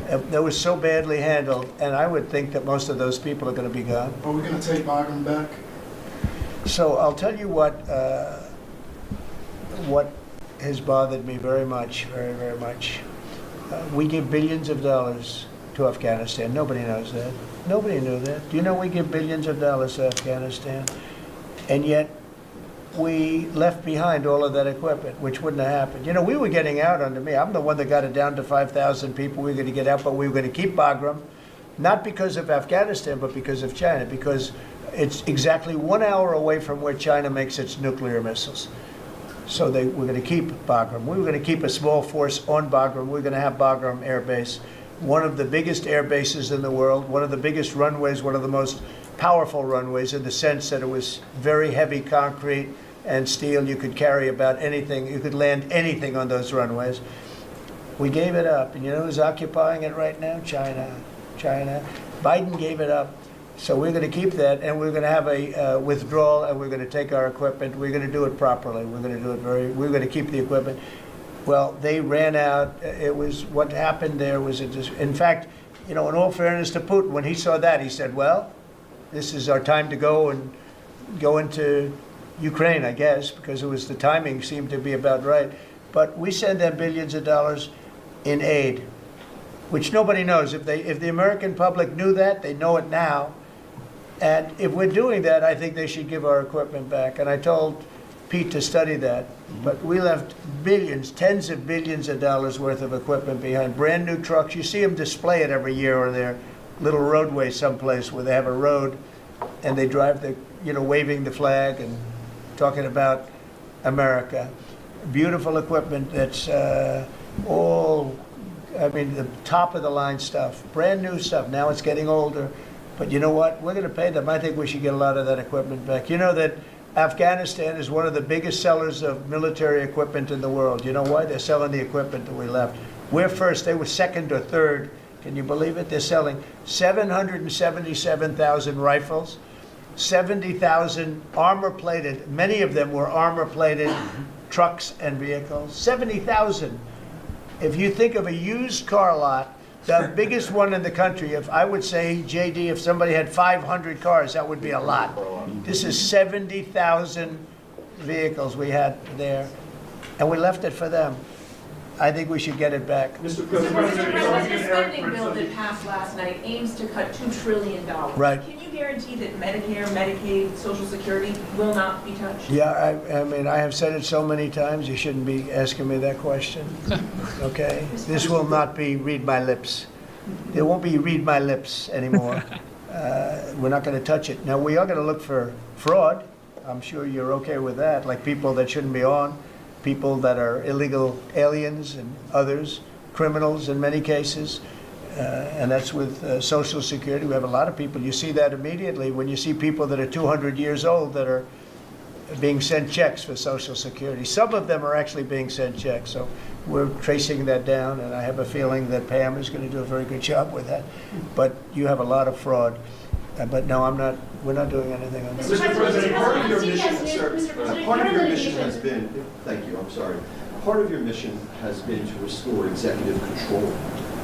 That was so badly handled, and I would think that most of those people are going to be gone. Are we going to take Bagram back? So I'll tell you what has bothered me very much, very, very much. We give billions of dollars to Afghanistan. Nobody knows that. Nobody knew that. Do you know we give billions of dollars to Afghanistan? And yet we left behind all of that equipment, which wouldn't have happened. You know, we were getting out under me. I'm the one that got it down to 5,000 people. We were going to get out, but we were going to keep Bagram, not because of Afghanistan, but because of China, because it's exactly 1 hour away from where China makes its nuclear missiles. So we're going to keep Bagram. We were going to keep a small force on Bagram. We're going to have Bagram Air Base, one of the biggest air bases in the world, one of the biggest runways, one of the most powerful runways in the sense that it was very heavy concrete and steel. You could carry about anything. You could land anything on those runways. We gave it up. And you know who's occupying it right now? China. China. Biden gave it up. So we're going to keep that, and we're going to have a withdrawal, and we're going to take our equipment. We're going to do it properly. We're going to do it we're going to keep the equipment. Well, they ran out. It was, what happened there was, in fact, you know, in all fairness to Putin, when he saw that, he said, well, this is our time to go into Ukraine, I guess, because the timing seemed to be about right. But we send them billions of dollars in aid, which nobody knows. If the American public knew that, they know it now. And if we're doing that, I think they should give our equipment back. And I told Pete to study that. But we left billions, tens of billions of dollars worth of equipment behind. Brand new trucks. You see them display it every year on their little roadway someplace where they have a road and they drive waving the flag and talking about America. Beautiful equipment that's all, I mean, the top of the line stuff, brand new stuff. Now it's getting older. But you know what? We're going to pay them. I think we should get a lot of that equipment back. You know that Afghanistan is one of the biggest sellers of military equipment in the world. You know why? They're selling the equipment that we left. We're first. They were second or third. Can you believe it? They're selling 777,000 rifles, 70,000 armor-plated. Many of them were armor-plated trucks and vehicles. 70,000. If you think of a used car lot, the biggest one in the country, if I would say, JD, if somebody had 500 cars, that would be a lot. This is 70,000 vehicles we had there, and we left it for them. I think we should get it back. Mr. Mr. President, President, the spending bill that passed last night aims to cut $2 trillion. Right. Can you guarantee that Medicare, Medicaid, Social Security will not be touched? Yeah, I mean, I have said it so many times, you shouldn't be asking me that question, okay? This will not be read my lips. There won't be read my lips anymore. We're not going to touch it. Now, we are going to look for fraud. I'm sure you're okay with that, like people that shouldn't be on, people that are illegal aliens and others, criminals in many cases. And that's with Social Security. We have a lot of people. You see that immediately when you see people that are 200 years old that are being sent checks for Social Security. Some of them are actually being sent checks. So we're tracing that down, and I have a feeling that Pam is going to do a very good job with that. But you have a lot of fraud. But no, we're not doing anything on that. Mr. President, part of your mission, Mr. sir, President, part of your your mission litigation- has been, thank you, I'm sorry. Part of your mission has been to restore executive control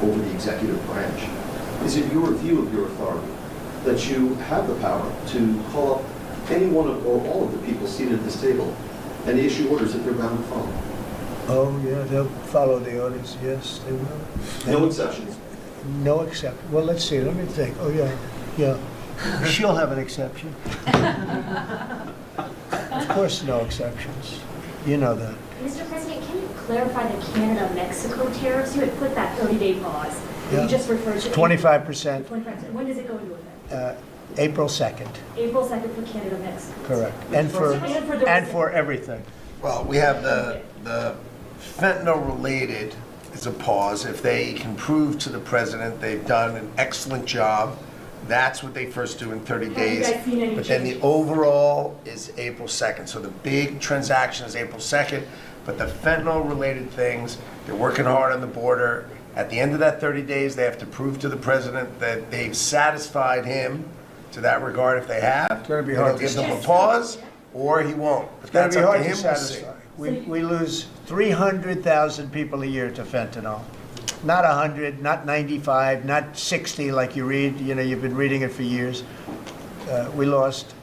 over the executive branch. Is it your view of your authority that you have the power to call up any one of, or all of the people seated at this table and issue orders that they're bound to follow? Oh, yeah, they'll follow the orders. Yes, they will. No exceptions? No exception. Well, let's see. Let me think. Oh, yeah. She'll have an exception. Of course, no exceptions. You know that. Mr. President, can you clarify the Canada-Mexico tariffs? You had put that 30-day pause. Yeah. You just referred to 25%, 25%. When does it go into effect? April 2nd. April 2nd for Canada-Mexico. Correct. And for everything. Well, we have the fentanyl-related is a pause. If they can prove to the president they've done an excellent job, that's what they first do in 30 Have you days. guys seen any But then the changes? overall is April 2nd. So the big transaction is April 2nd, but the fentanyl-related things, they're working hard on the border. At the end of that 30 days, they have to prove to the president that they've satisfied him to that regard. If they have, It's gonna be then hard he'll to give them a pause, or he won't. But It's going that's to be up hard to to him. We'll see. satisfy. We lose 300,000 people a year to fentanyl. Not 100, not 95, not 60 like you read. You know, you've been reading it for years. We lost,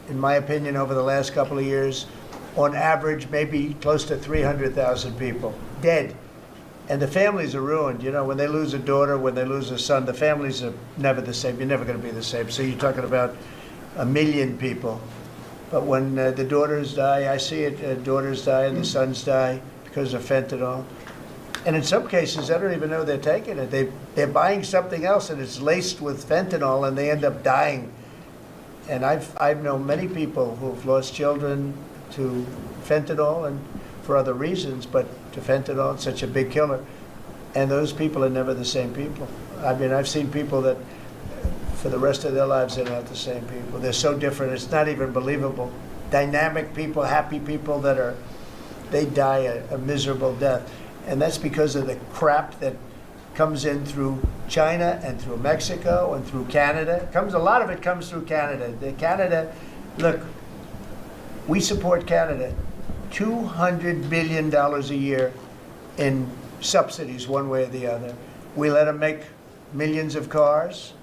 in my opinion, over the last couple of years, on average, maybe close to 300,000 people dead. And the families are ruined. You know, when they lose a daughter, when they lose a son, the families are never the same. You're never going to be the same. So you're talking about 1 million people. But when the daughters die, I see it, daughters die and the sons die because of fentanyl. And in some cases, I don't even know they're taking it. They're buying something else and it's laced with fentanyl and they end up dying. And I've known many people who've lost children to fentanyl and for other reasons, but to fentanyl, it's such a big killer. And those people are never the same people. I mean, I've seen people that for the rest of their lives, they're not the same people. They're so different, it's not even believable. Dynamic people, happy people they die a miserable death. And that's because of the crap that comes in through China and through Mexico and through Canada. A lot of it comes through Canada. Look, we support Canada. $200 billion a year in subsidies, one way or the other. We let them make millions of cars.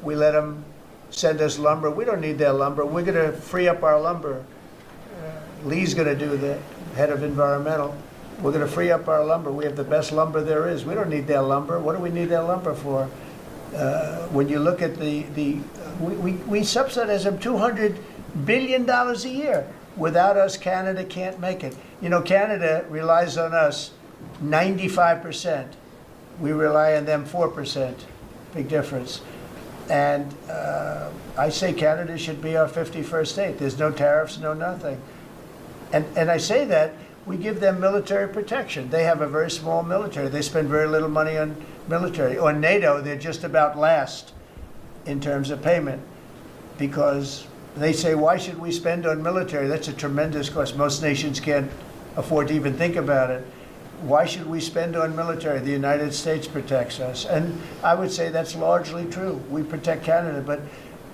We let them send us lumber. We don't need their lumber. We're going to free up our lumber. Lee's going to do the head of environmental. We're going to free up our lumber. We have the best lumber there is. We don't need their lumber. What do we need their lumber for? When you look at we subsidize them $200 billion a year. Without us, Canada can't make it. You know, Canada relies on us 95%. We rely on them 4%. Big difference. And I say Canada should be our 51st state. There's no tariffs, no nothing. And I say that we give them military protection. They have a very small military. They spend very little money on military. On NATO, they're just about last in terms of payment because they say, why should we spend on military? That's a tremendous cost. Most nations can't afford to even think about it. Why should we spend on military? The United States protects us. And I would say that's largely true. We protect Canada, but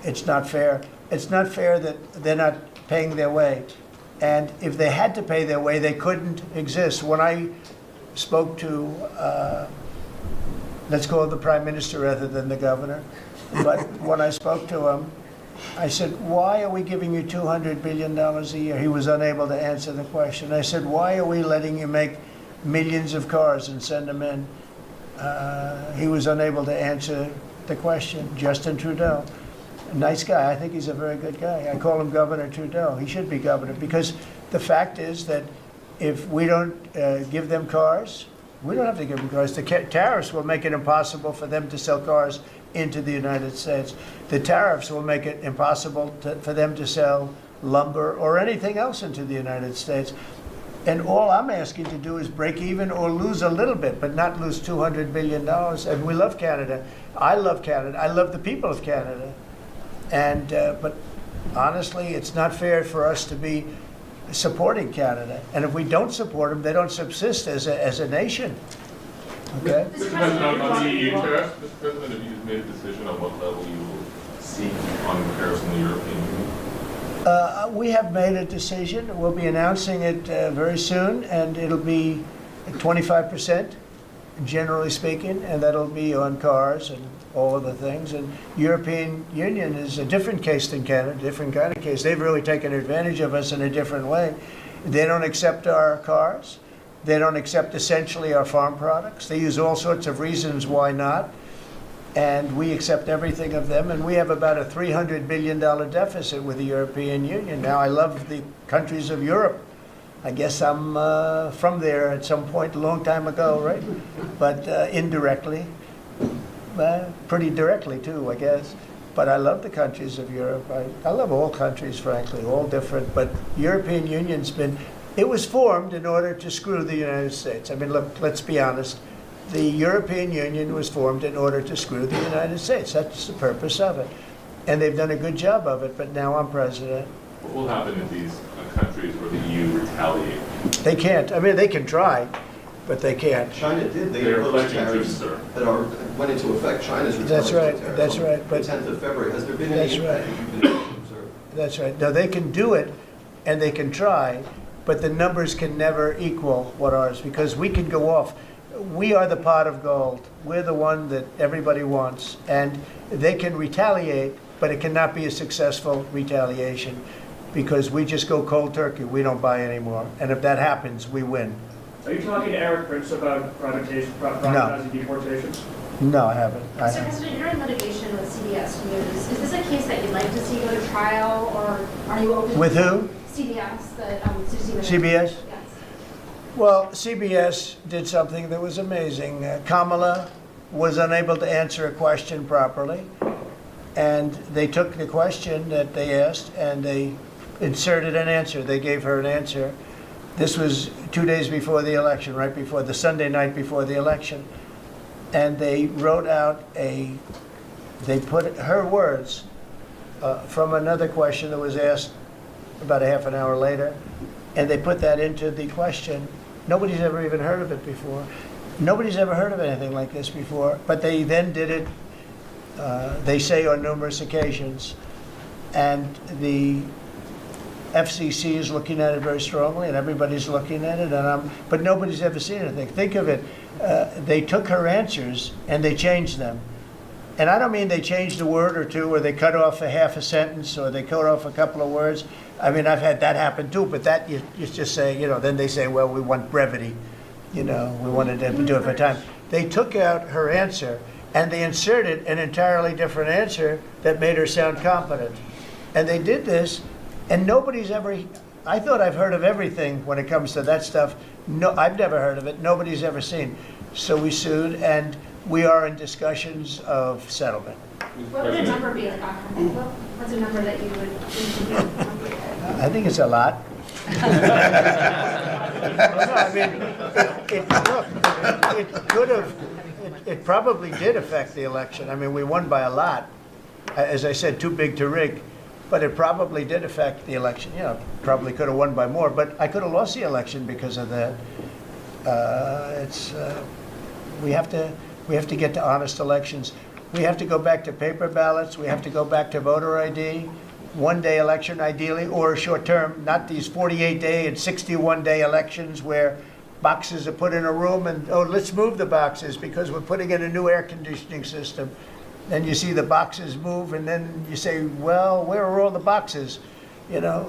it's not fair. It's not fair that they're not paying their way. And if they had to pay their way, they couldn't exist. When I spoke to, let's call it the Prime Minister rather than the governor, but when I spoke to him, I said, why are we giving you $200 billion a year? He was unable to answer the question. I said, why are we letting you make millions of cars and send them in? He was unable to answer the question. Justin Trudeau, a nice guy. I think he's a very good guy. I call him Governor Trudeau. He should be governor, because the fact is that if we don't give them cars, we don't have to give them cars. The tariffs will make it impossible for them to sell cars into the United States. The tariffs will make it impossible for them to sell lumber or anything else into the United States. And all I'm asking to do is break even or lose a little bit, but not lose $200 billion. And we love Canada. I love Canada. I love the people of Canada. And but honestly, it's not fair for us to be supporting Canada. And if we don't support them, they don't subsist as a nation. Okay? Mr. President, on the EU tariffs, Mr. President, have you made a decision on what level you will seek on tariffs in the European Union? We have made a decision. We'll be announcing it very soon, and it'll be 25%, generally speaking, and that'll be on cars and all of the things. And European Union is a different case than Canada, different kind of case. They've really taken advantage of us in a different way. They don't accept our cars. They don't accept essentially our farm products. They use all sorts of reasons why not. And we accept everything of them, and we have about a $300 billion deficit with the European Union. Now, I love the countries of Europe. I guess I'm from there at some point a long time ago, right? But indirectly, pretty directly too, I guess. But I love the countries of Europe. I love all countries, frankly, all different. But European Union's been, it was formed in order to screw the United States. I mean, look, let's be honest. The European Union was formed in order to screw the United States. That's the purpose of it. And they've done a good job of it, but now I'm president. What will happen in these countries where the EU retaliate? They can't. I mean, they can try, but they can't. China did. They They're imposed pledging tariffs troops, that went into effect. China's That's right. retaliatory That's tariffs right. But on the 10th of February. Has there been That's any right. impact you've been able to observe? That's right. Now, they can do it, and they can try, but the numbers can never equal what ours, because we can go off. We are the pot of gold. We're the one that everybody wants. And they can retaliate, but it cannot be a successful retaliation, because we just go cold turkey. We don't buy anymore. And if that happens, we win. Are you talking to Eric Prince about privatizing deportations? No, I haven't. Mr. President, you're in litigation with CBS News. Is this a case that you'd like to see go to trial, or are you open With who? CBS, the CBS? Yes. Well, CBS did something that was amazing. Kamala was unable to answer a question properly, and they took the question that they asked and they inserted an answer. They gave her an answer. This was 2 days before the election, right before the Sunday night before the election. And they wrote out they put her words from another question that was asked about a half an hour later, and they put that into the question. Nobody's ever even heard of it before. Nobody's ever heard of anything like this before, but they then did it, they say, on numerous occasions. And the FCC is looking at it very strongly, and everybody's looking at it, but nobody's ever seen anything. Think of it, they took her answers and they changed them. And I don't mean they changed a word or two, or they cut off a half a sentence, or they cut off a couple of words. I mean, I've had that happen too, but that you just say, then they say, well, we want brevity. We wanted to do it for time. They took out her answer and they inserted an entirely different answer that made her sound competent. And they did this, and nobody's ever, I thought I've heard of everything when it comes to that stuff. No, I've never heard of it. Nobody's ever seen. So we sued, and we are in discussions of settlement. What would a number be, like, what's a number that you would think would be appropriate? I think it's a lot. I mean, it could have, it probably did affect the election. I mean, we won by a lot. As I said, too big to rig, but it probably did affect the election. Probably could have won by more, but I could have lost the election because of that. We have to get to honest elections. We have to go back to paper ballots. We have to go back to voter ID. one-day election ideally, or a short-term, not these 48-day and 61-day elections where boxes are put in a room and, oh, let's move the boxes because we're putting in a new air conditioning system. Then you see the boxes move and then you say, well, where are all the boxes? You know,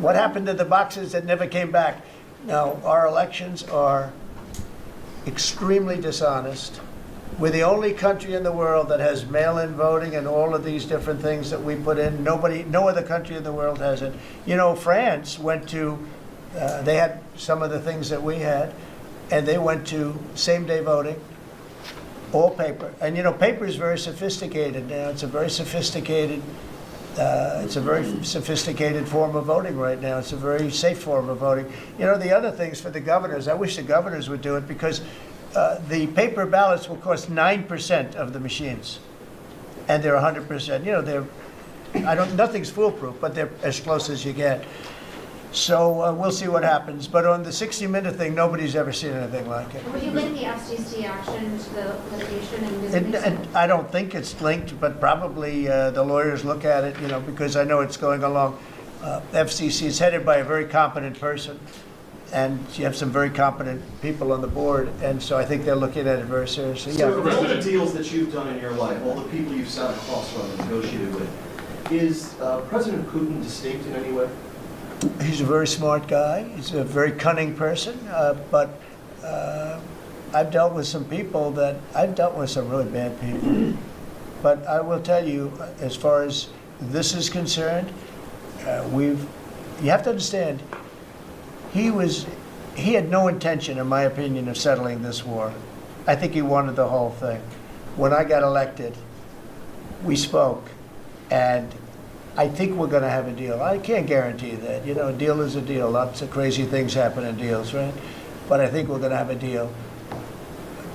what happened to the boxes that never came back? Now, our elections are extremely dishonest. We're the only country in the world that has mail-in voting and all of these different things that we put in. No other country in the world has it. You know, France went to, they had some of the things that we had, and they went to same-day voting, all paper. And you know, paper is very sophisticated now. It's a very sophisticated form of voting right now. It's a very safe form of voting. You know, the other things for the governors, I wish the governors would do it because the paper ballots will cost 9% of the machines, and they're 100%. You know, nothing's foolproof, but they're as close as you get. So we'll see what happens. But on the 60-minute thing, nobody's ever seen anything like it. Would you link the FCC action to the litigation and visiting? And I don't think it's linked, but probably the lawyers look at it, you know, because I know it's going along. FCC is headed by a very competent person, and you have some very competent people on the board, and so I think they're looking at it very seriously. So of all the deals that you've done in your life, all the people you've sat across from and negotiated with, is President Putin distinct in any way? He's a very smart guy. He's a very cunning person, but I've dealt with some people that, I've dealt with some really bad people. But I will tell you, as far as this is concerned, you have to understand, he had no intention, in my opinion, of settling this war. I think he wanted the whole thing. When I got elected, we spoke, and I think we're going to have a deal. I can't guarantee that. You know, a deal is a deal. Lots of crazy things happen in deals, right? But I think we're going to have a deal.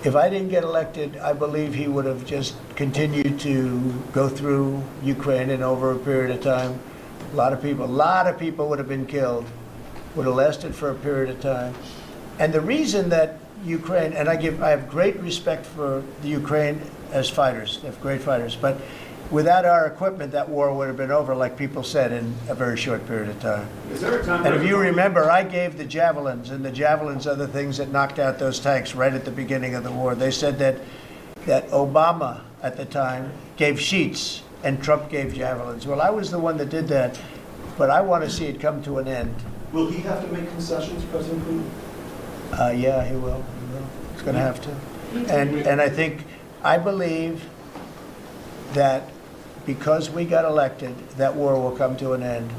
If I didn't get elected, I believe he would have just continued to go through Ukraine, and over a period of time, a lot of people would have been killed, would have lasted for a period of time. And the reason that Ukraine, and I have great respect for the Ukraine as fighters, they have great fighters, but without our equipment, that war would have been over, like people said, in a very short period of time. Is there a time? And if you remember, I gave the javelins, and the javelins are the things that knocked out those tanks right at the beginning of the war. They said that Obama at the time gave sheets and Trump gave javelins. Well, I was the one that did that, but I want to see it come to an end. Will he have to make concessions, President Putin? Yeah, he will. He's going to have to. And I believe that because we got elected, that war will come to an end.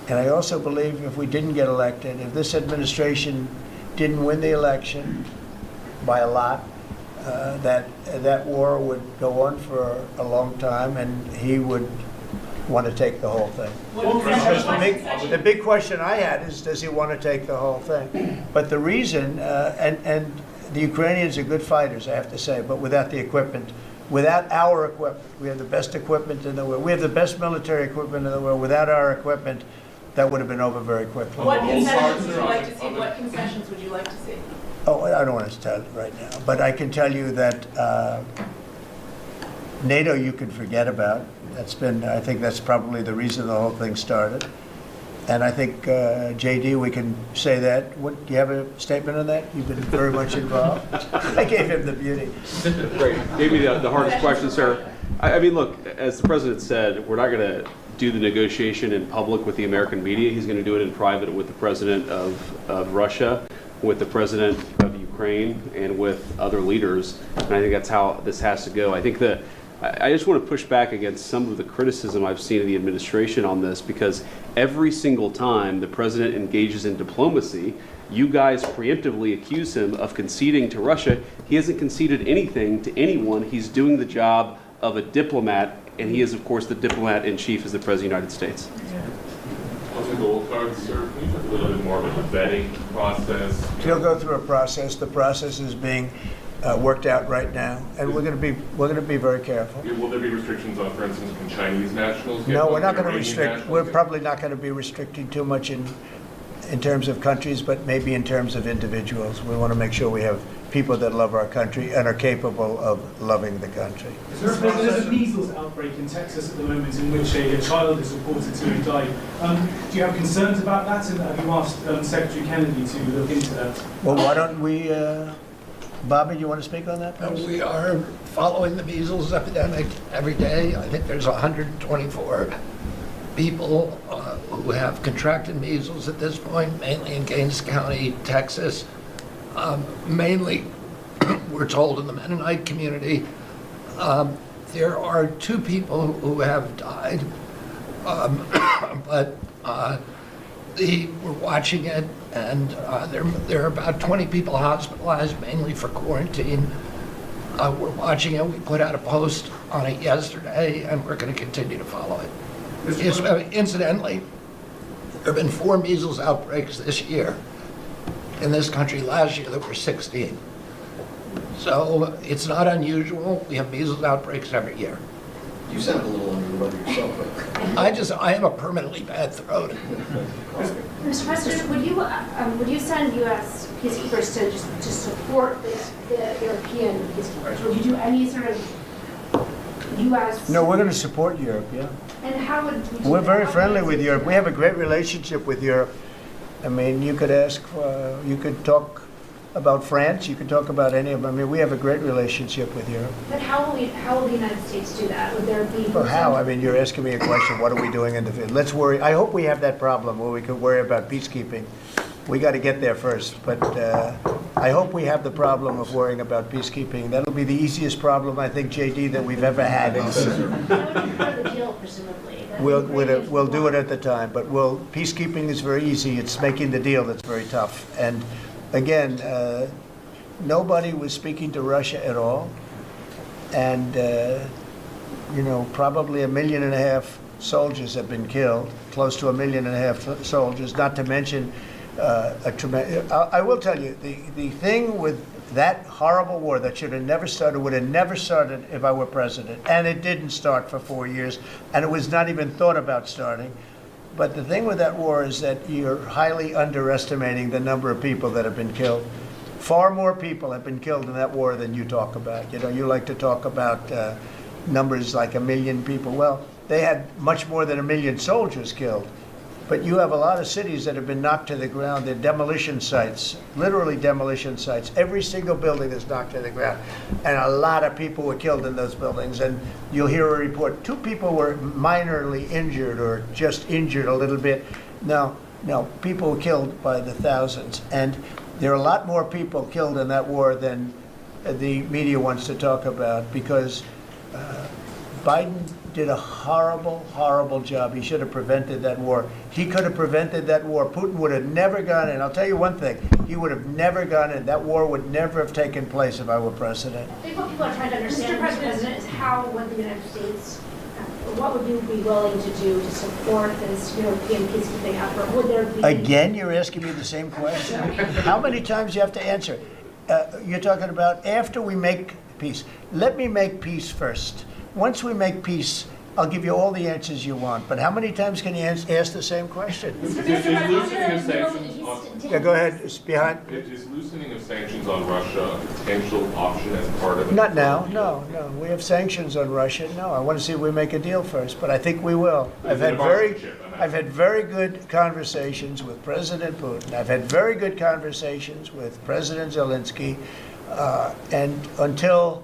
And I also believe if we didn't get elected, if this administration didn't win the election by a lot, that war would go on for a long time, and he would want to take the whole thing. The big question I had is, does he want to take the whole thing? But the reason, and the Ukrainians are good fighters, I have to say, but without the equipment, without our equipment, we have the best equipment in the world. We have the best military equipment in the world. Without our equipment, that would have been over very quickly. What concessions would you like to see? What concessions would you like to see? Oh, I don't want to tell you right now, but I can tell you that NATO you can forget about. I think that's probably the reason the whole thing started. And I think, JD, we can say that. Do you have a statement on that? You've been very much involved. I gave him the beauty. Great. Gave me the hardest question, sir. I mean, look, as the president said, we're not going to do the negotiation in public with the American media. He's going to do it in private with the president of Russia, with the president of Ukraine, and with other leaders. And I think that's how this has to go. I think I just want to push back against some of the criticism I've seen of the administration on this, because every single time the president engages in diplomacy, you guys preemptively accuse him of conceding to Russia. He hasn't conceded anything to anyone. He's doing the job of a diplomat, and he is, of course, the diplomat in chief as the President of the United States. On the gold card, sir, can you talk a little bit more about the vetting process? He'll go through a process. The process is being worked out right now, and we're going to be very careful. Will there be restrictions on, for instance, can Chinese nationals get No, votes? we're not going to Iranian restrict. nationals We're get probably not going to be restricting too much in terms of countries, but maybe in terms of individuals. We want to make sure we have people that love our country and are capable of loving the country. There's a measles outbreak in Texas at the moment in which a child is reported to have died. Do you have concerns about that, and have you asked Secretary Kennedy to look into that? Well, why don't we, Bobby, you want to speak on that? We are following the measles epidemic every day. I think there's 124 people who have contracted measles at this point, mainly in Gaines County, Texas. Mainly, we're told, in the Mennonite community. There are 2 people who have died, but we're watching it, and there are about 20 people hospitalized, mainly for quarantine. We're watching it. We put out a post on it yesterday, and we're going to continue to follow it. Incidentally, there have been 4 measles outbreaks this year. In this country last year, there were 16. So it's not unusual. We have measles outbreaks every year. You sound a little under the weather yourself, but... I have a permanently bad throat. Mr. President, would you send U.S. peacekeepers to support the European peacekeepers? Would you do any sort of U.S.? No, we're going to support Europe, yeah. And how would we do We're that? very How friendly would with we- Europe. We have a great relationship with Europe. I mean, you could ask, you could talk about France, you could talk about any of them. I mean, we have a great relationship with Europe. But how will the United States do that? Would there be? Well, how? I mean, you're asking me a question, what are we doing in the field? Let's worry, I hope we have that problem where we could worry about peacekeeping. We got to get there first, but I hope we have the problem of worrying about peacekeeping. That'll be the easiest problem, I think, JD, that we've ever had. That would be part of the deal, presumably. We'll do it at the time, but peacekeeping is very easy. It's making the deal that's very tough. And again, nobody was speaking to Russia at all. And, probably 1.5 million soldiers have been killed, close to 1.5 million soldiers, not to mention I will tell you, the thing with that horrible war that should have never started, would have never started if I were president. And it didn't start for 4 years, and it was not even thought about starting. But the thing with that war is that you're highly underestimating the number of people that have been killed. Far more people have been killed in that war than you talk about. You like to talk about numbers like 1 million people. Well, they had much more than 1 million soldiers killed. But you have a lot of cities that have been knocked to the ground. They're demolition sites, literally demolition sites. Every single building is knocked to the ground. And a lot of people were killed in those buildings. And you'll hear a report, 2 people were minorly injured or just injured a little bit. No, people were killed by the thousands. And there are a lot more people killed in that war than the media wants to talk about, because Biden did a horrible, horrible job. He should have prevented that war. He could have prevented that war. Putin would have never gone in. I'll tell you one thing. He would have never gone in. That war would never have taken place if I were president. I think what people are trying to understand, Mr. President, is how would the United States, what would you be willing to do to support this European peacekeeping effort? Would there be... Again, you're asking me the same question. How many times do you have to answer? You're talking about after we make peace. Let me make peace first. Once we make peace, I'll give you all the answers you want. But how many times can you ask the same question? Is loosening of sanctions on... Yeah, go ahead. It's behind. Is loosening of sanctions on Russia a potential option as part of it? Not now. No. We have sanctions on Russia. No, I want to see if we make a deal first, but I think we will. I've had very good conversations with President Putin. I've had very good conversations with President Zelensky, and until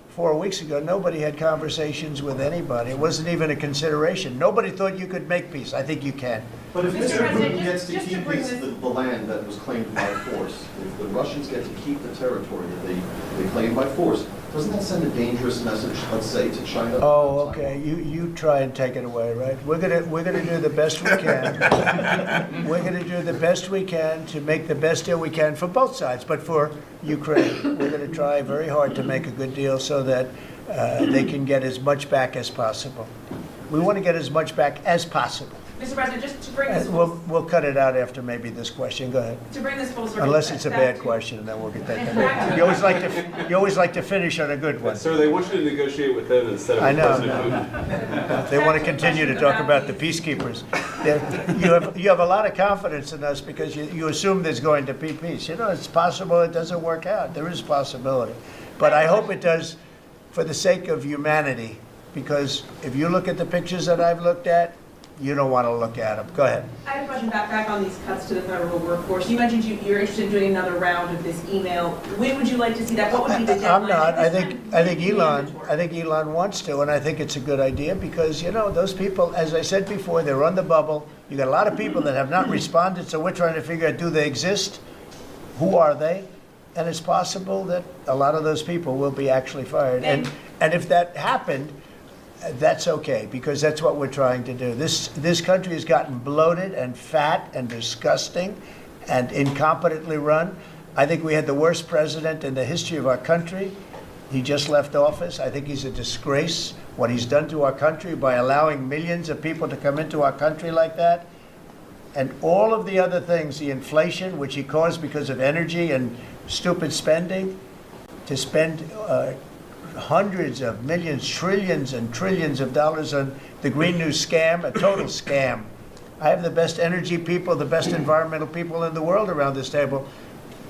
4 weeks ago, nobody had conversations with anybody. It wasn't even a consideration. Nobody thought you could make peace. I think you can. But if Mr. Mr. President, Putin gets to just to keep bring the land that was claimed by force, if the Russians get to keep the territory that they claimed by force, doesn't that send a dangerous message, let's say, to China? Oh, okay. You try and take it away, right? We're gonna do the best we can. We're gonna do the best we can to make the best deal we can for both sides, but for Ukraine, we're gonna try very hard to make a good deal so that they can get as much back as possible. We want to get as much back as possible. Mr. President, just to bring this We'll cut it out after maybe this question. Go ahead. to bring this full circle. Unless it's a back bad to- question, and then we'll get that done. You always like to finish on a good one. Sir, they want you to negotiate with them instead of I know. President Putin. They want to continue to talk about the peacekeepers. You have a lot of confidence in us because you assume there's going to be peace. You know, it's possible it doesn't work out. There is possibility. But I hope it does for the sake of humanity, because if you look at the pictures that I've looked at, you don't want to look at them. Go ahead. I have a question back on these cuts to the federal workforce. You mentioned you're interested in doing another round of this email. When would you like to see that? What would be the deadline? I'm not. I think Elon wants to, and I think it's a good idea because, you know, those people, as I said before, they're on the bubble. You got a lot of people that have not responded, so we're trying to figure out, do they exist? Who are they? And it's possible that a lot of those people will be actually fired. And if that happened, that's okay, because that's what we're trying to do. This country has gotten bloated and fat and disgusting and incompetently run. I think we had the worst president in the history of our country. He just left office. I think he's a disgrace, what he's done to our country by allowing millions of people to come into our country like that. And all of the other things, the inflation, which he caused because of energy and stupid spending, to spend hundreds of millions, trillions and trillions of dollars on the Green New scam, a total scam. I have the best energy people, the best environmental people in the world around this table,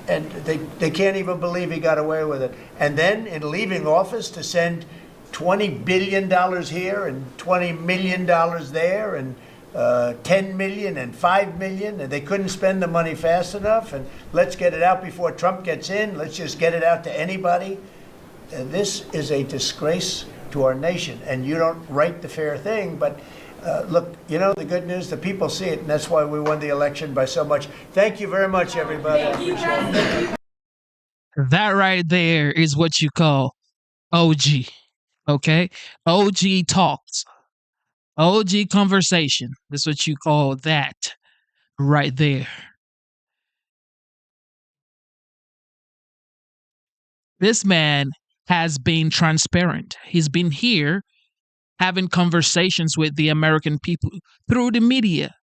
and they can't even believe he got away with it. And then in leaving office to send $20 billion here and $20 million there and 10 million and 5 million, and they couldn't spend the money fast enough, and let's get it out before Trump gets in, let's just get it out to anybody. And this is a disgrace to our nation, and you don't write the fair thing, but look, you know, the good news, the people see it, and that's why we won the election by so much. Thank you very much, everybody. That right there is what you call OG, okay? OG talks, OG conversation. That's what you call that right there. This man has been transparent. He's been here having conversations with the American people through the media,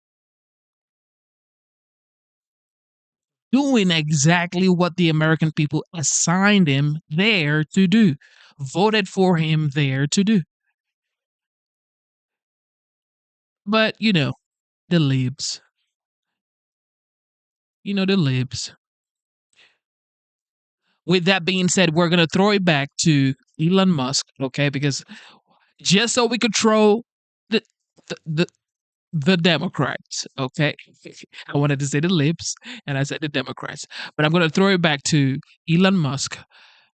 doing exactly what the American people assigned him there to do, voted for him there to do. But, you know, the libs. You know, the libs. With that being said, we're going to throw it back to Elon Musk, okay? Because just so we control the Democrats, okay? I wanted to say the libs, and I said the Democrats. But I'm going to throw it back to Elon Musk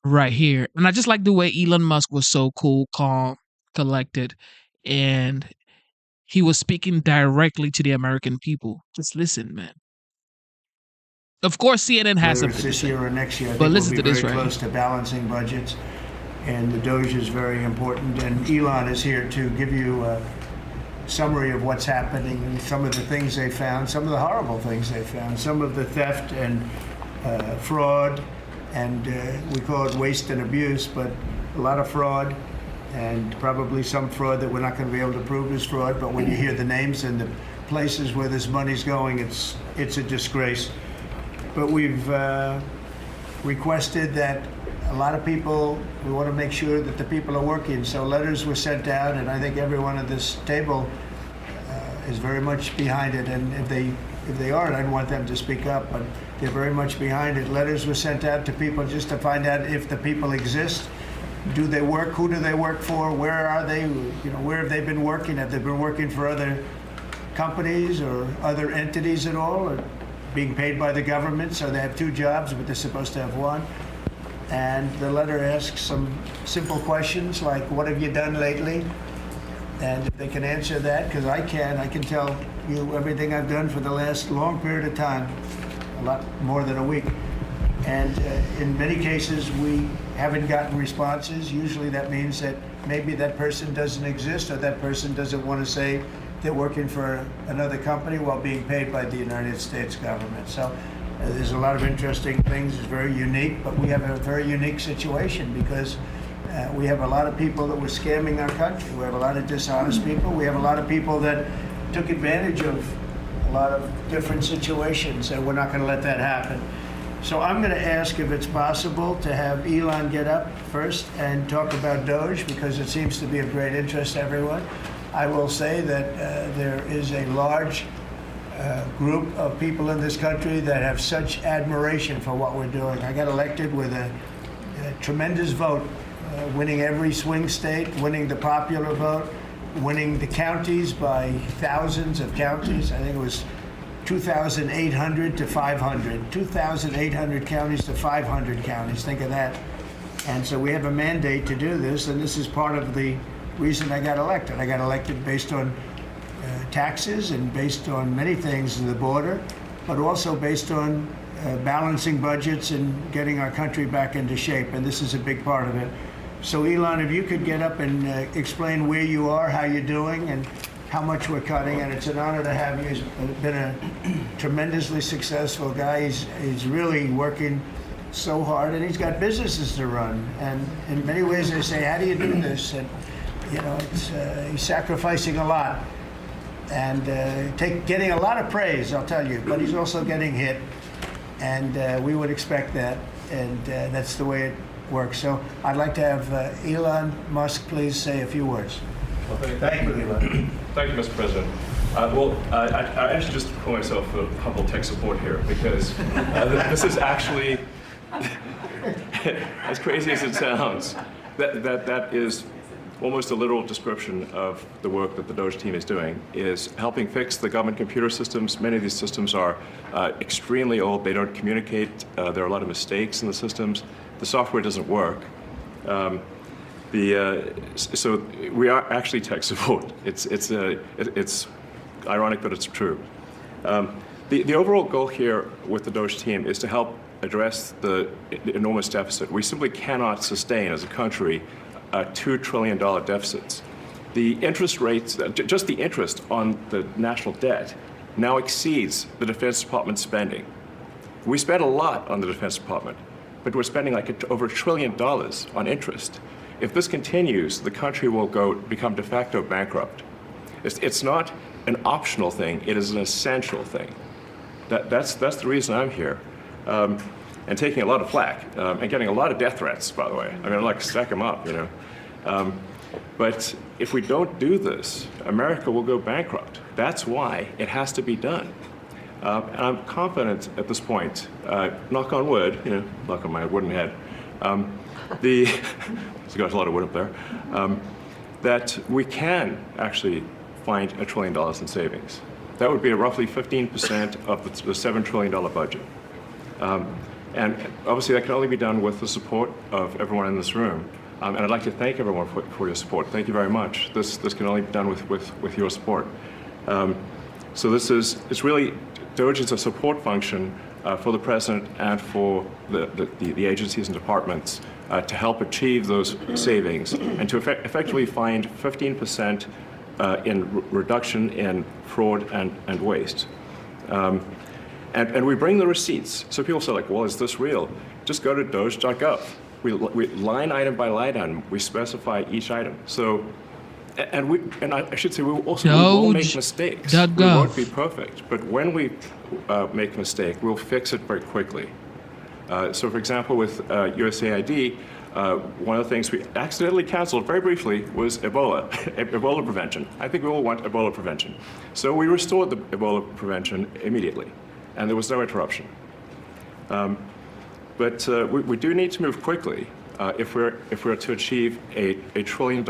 right here. And I just like the way Elon Musk was so cool, calm, collected, and he was speaking directly to the American people. Just listen, man. Of course, CNN has Whether it's something this year or next year, I but think listen we'll to be this very right close to balancing budgets, and the Doge is very important. And Elon is here to give you a summary of what's happening, some of the things they found, some of the horrible things they found, some of the theft and fraud, and we call it waste and abuse, but a lot of fraud, and probably some fraud that we're not going to be able to prove is fraud. But when you hear the names and the places where this money's going, it's a disgrace. But we've requested that a lot of people, we want to make sure that the people are working. So letters were sent out, and I think everyone at this table is very much behind it. And if they aren't, I'd want them to speak up, but they're very much behind it. Letters were sent out to people just to find out if the people exist. Do they work? Who do they work for? Where are they? You know, where have they been working? Have they been working for other companies or other entities at all? Or being paid by the government, so they have two jobs, but they're supposed to have one. And the letter asks some simple questions like, what have you done lately? And if they can answer that, because I can tell you everything I've done for the last long period of time, a lot more than a week. And in many cases, we haven't gotten responses. Usually that means that maybe that person doesn't exist, or that person doesn't want to say they're working for another company while being paid by the United States government. So there's a lot of interesting things. It's very unique, but we have a very unique situation because we have a lot of people that were scamming our country. We have a lot of dishonest people. We have a lot of people that took advantage of a lot of different situations, and we're not going to let that happen. So I'm going to ask if it's possible to have Elon get up first and talk about DOGE, because it seems to be of great interest to everyone. I will say that there is a large group of people in this country that have such admiration for what we're doing. I got elected with a tremendous vote, winning every swing state, winning the popular vote, winning the counties by thousands of counties. I think it was 2,800 to 500. 2,800 counties to 500 counties. Think of that. And so we have a mandate to do this, and this is part of the reason I got elected. I got elected based on taxes and based on many things in the border, but also based on balancing budgets and getting our country back into shape, and this is a big part of it. So Elon, if you could get up and explain where you are, how you're doing, and how much we're cutting, and it's an honor to have you. He's been a tremendously successful guy. He's really working so hard, and he's got businesses to run, and in many ways they say, how do you do this? And you know, he's sacrificing a lot and getting a lot of praise, I'll tell you, but he's also getting hit, and we would expect that, and that's the way it works. So I'd like to have Elon Musk please say a few words. Well, thank you, Elon. Thank you, Mr. President. I actually just call myself a humble tech support here, because this is actually, as crazy as it sounds, that is almost a literal description of the work that the DOGE team is doing, is helping fix the government computer systems. Many of these systems are extremely old. They don't communicate. There are a lot of mistakes in the systems. The software doesn't work. So we are actually tech support. It's ironic, but it's true. The overall goal here with the DOGE team is to help address the enormous deficit. We simply cannot sustain as a country $2 trillion deficits. The interest rates, just the interest on the national debt, now exceeds the Defense Department spending. We spend a lot on the Defense Department, but we're spending like over $1 trillion on interest. If this continues, the country will become de facto bankrupt. It's not an optional thing, it is an essential thing. That's the reason I'm here. And taking a lot of flack, and getting a lot of death threats, by the way. I mean, I'd like to stack them up, you know. But if we don't do this, America will go bankrupt. That's why it has to be done. And I'm confident at this point, knock on wood, you know, knock on my wooden head, there's got a lot of wood up there, that we can actually find $1 trillion in savings. That would be roughly 15% of the $7 trillion budget. And obviously that can only be done with the support of everyone in this room. And I'd like to thank everyone for your support. Thank you very much. This can only be done with your support. So it's really, DOGE is a support function for the president and for the agencies and departments to help achieve those savings and to effectively find 15% in reduction in fraud and waste. And we bring the receipts. So people say, like, well, is this real? Just go to doge.gov. We line item by line item, we specify each item. So, and I should say, we will make mistakes. We won't be perfect, but when we make a mistake, we'll fix it very quickly. So, for example, with USAID, one of the things we accidentally canceled very briefly was Ebola, Ebola prevention. I think we all want Ebola prevention. So we restored the Ebola prevention immediately, and there was no interruption. But we do need to move quickly if we're to achieve a $1 trillion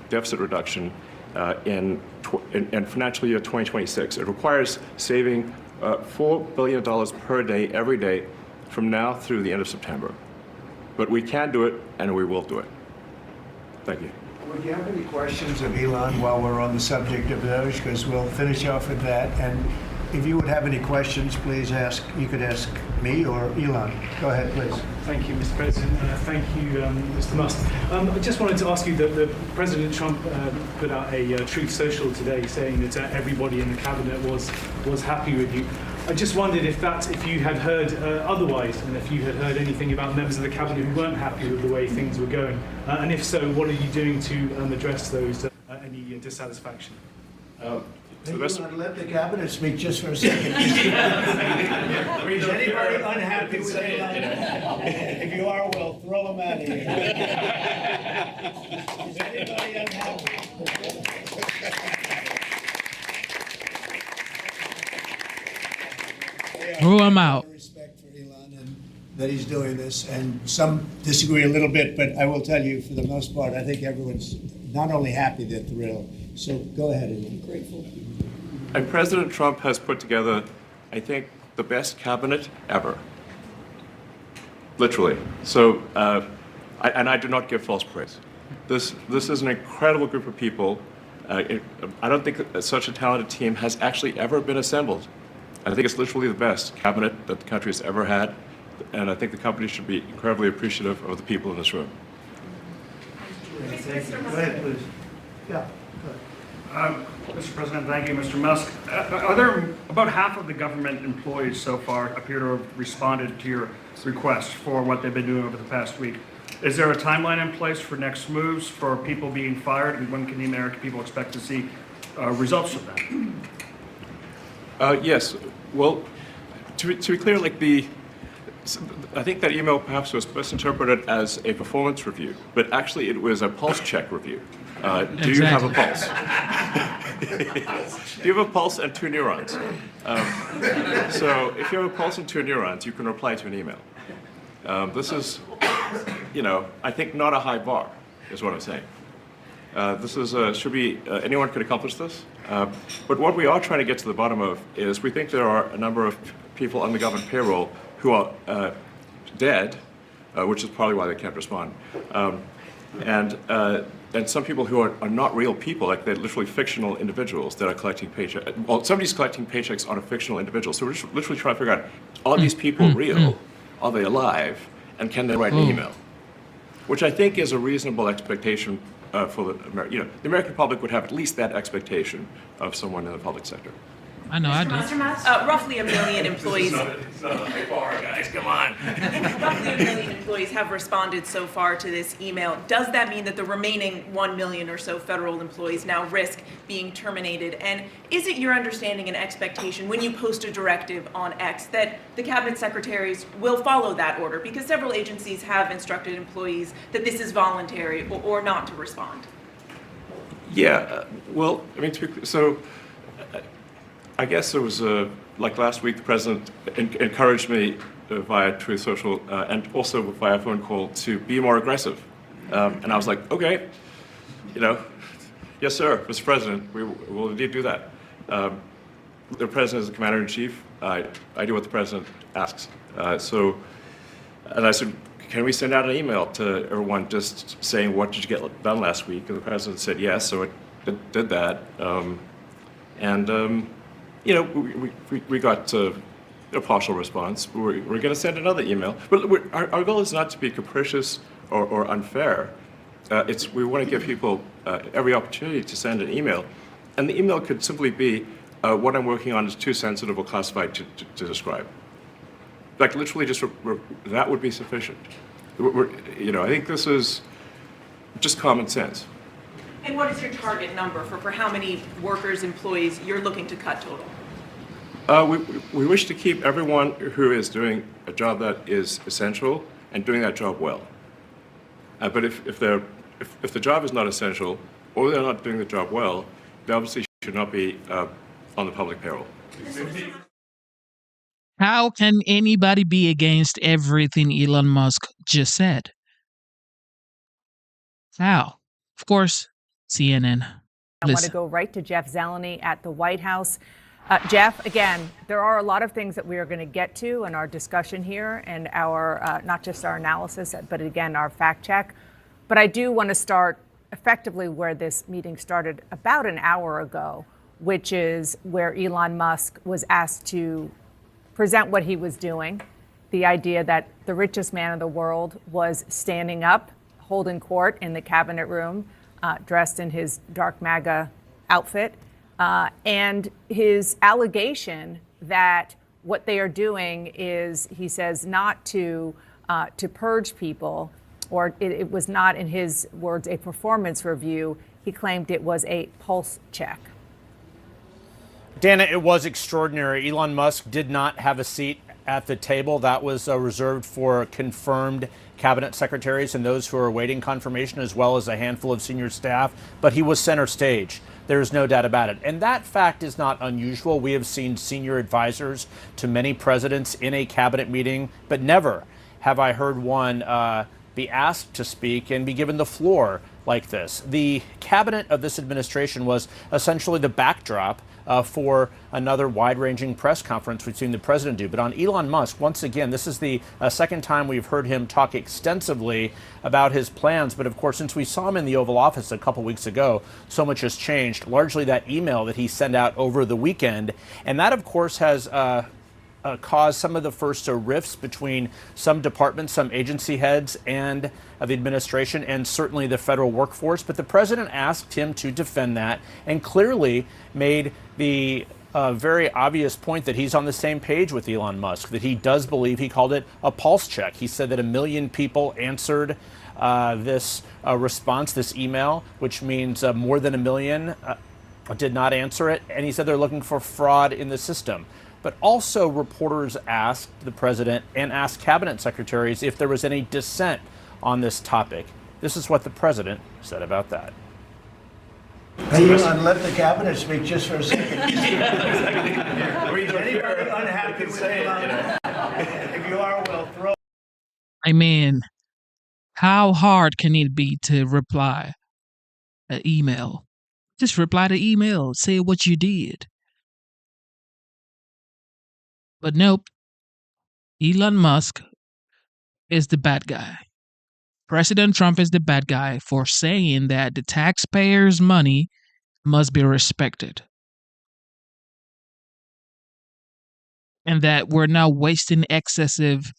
deficit reduction in financial year 2026. It requires saving $4 billion per day, every day, from now through the end of September. But we can do it, and we will do it. Thank you. Would you have any questions of Elon while we're on the subject of DOGE? Because we'll finish off with that. And if you would have any questions, please ask. You could ask me or Elon. Go ahead, please. Thank you, Mr. President. Thank you, Mr. Musk. I just wanted to ask you that President Trump put out a Truth Social today saying that everybody in the cabinet was happy with you. I just wondered if you had heard otherwise, and if you had heard anything about members of the cabinet who weren't happy with the way things were going, and if so, what are you doing to address those any dissatisfaction? Maybe you want to let the cabinet speak just for a second. Is anybody unhappy with Elon? If you are, we'll throw him out of here. Is anybody unhappy? Throw him out. Respect for Elon and that he's doing this, and some disagree a little bit, but I will tell you, for the most part, I think everyone's not only happy, they're thrilled. So go ahead, Elon. Grateful. And President Trump has put together, I think, the best cabinet ever. Literally. So, I do not give false praise. This is an incredible group of people. I don't think that such a talented team has actually ever been assembled. I think it's literally the best cabinet that the country has ever had, and I think the company should be incredibly appreciative of the people in this room. Go ahead, please. Yeah. Mr. President, thank you, Mr. Musk. Are there about half of the government employees so far appear to have responded to your request for what they've been doing over the past week? Is there a timeline in place for next moves for people being fired, and when can the American people expect to see results of that? Yes. Well, to be clear, I think that email perhaps was misinterpreted as a performance review, but actually it was a pulse check review. Do you have a pulse? Do you have a pulse and 2 neurons? So if you have a pulse and 2 neurons, you can reply to an email. This is, I think not a high bar, is what I'm saying. This is anyone could accomplish this. But what we are trying to get to the bottom of is we think there are a number of people on the government payroll who are dead, which is probably why they can't respond. And some people who are not real people, like they're literally fictional individuals that are collecting paychecks. Well, somebody's collecting paychecks on a fictional individual. So we're just literally trying to figure out, are these people real? Are they alive? And can they write an email? Which I think is a reasonable expectation for the American public would have at least that expectation of someone in the public sector. I know, I do. Roughly 1 million employees. It's not a high bar, guys, come on. Roughly 1 million employees have responded so far to this email. Does that mean that the remaining 1 million or so federal employees now risk being terminated? And is it your understanding and expectation when you post a directive on X that the cabinet secretaries will follow that order? Because several agencies have instructed employees that this is voluntary or not to respond. Yeah, well, I mean, I guess it was like last week, the president encouraged me via Truth Social and also via phone call to be more aggressive. And I was like, okay, yes, sir, Mr. President, we will indeed do that. The president is the commander in chief. I do what the president asks. And I said, can we send out an email to everyone just saying, what did you get done last week? And the president said yes, so it did that. We got a partial response. We're going to send another email. But our goal is not to be capricious or unfair. We want to give people every opportunity to send an email. And the email could simply be, what I'm working on is too sensitive or classified to describe. Like literally just, that would be sufficient. I think this is just common sense. And what is your target number for how many workers, employees you're looking to cut total? We wish to keep everyone who is doing a job that is essential and doing that job well. But if the job is not essential or they're not doing the job well, they obviously should not be on the public payroll. How can anybody be against everything Elon Musk just said? How? Of course, CNN. I want to go right to Jeff Zeleny at the White House. Jeff, again, there are a lot of things that we are going to get to in our discussion here and our, not just our analysis, but again, our fact check. But I do want to start effectively where this meeting started about an hour ago, which is where Elon Musk was asked to present what he was doing, the idea that the richest man in the world was standing up, holding court in the cabinet room, dressed in his dark MAGA outfit, and his allegation that what they are doing is, he says, not to purge people, or it was not, in his words, a performance review. He claimed it was a pulse check. Dana, it was extraordinary. Elon Musk did not have a seat at the table. That was reserved for confirmed cabinet secretaries and those who are awaiting confirmation, as well as a handful of senior staff. But he was center stage. There's no doubt about it. And that fact is not unusual. We have seen senior advisors to many presidents in a cabinet meeting, but never have I heard one be asked to speak and be given the floor like this. The cabinet of this administration was essentially the backdrop for another wide-ranging press conference we've seen the president do. But on Elon Musk, once again, this is the second time we've heard him talk extensively about his plans. But of course, since we saw him in the Oval Office a couple weeks ago, so much has changed. Largely that email that he sent out over the weekend. And that, of course, has caused some of the first rifts between some departments, some agency heads, and the administration, and certainly the federal workforce. But the president asked him to defend that and clearly made the very obvious point that he's on the same page with Elon Musk, that he does believe, he called it a pulse check. He said that 1 million people answered this response, this email, which means more than 1 million did not answer it. And he said they're looking for fraud in the system. But also reporters asked the president and asked cabinet secretaries if there was any dissent on this topic. This is what the president said about that. Hey, Elon, let the cabinet speak just for a second. Anybody unhappy with Elon? If you are, we'll throw. I mean, how hard can it be to reply an email? Just reply to email, say what you did. But nope, Elon Musk is the bad guy. President Trump is the bad guy for saying that the taxpayers' money must be respected. And that we're now wasting excessive,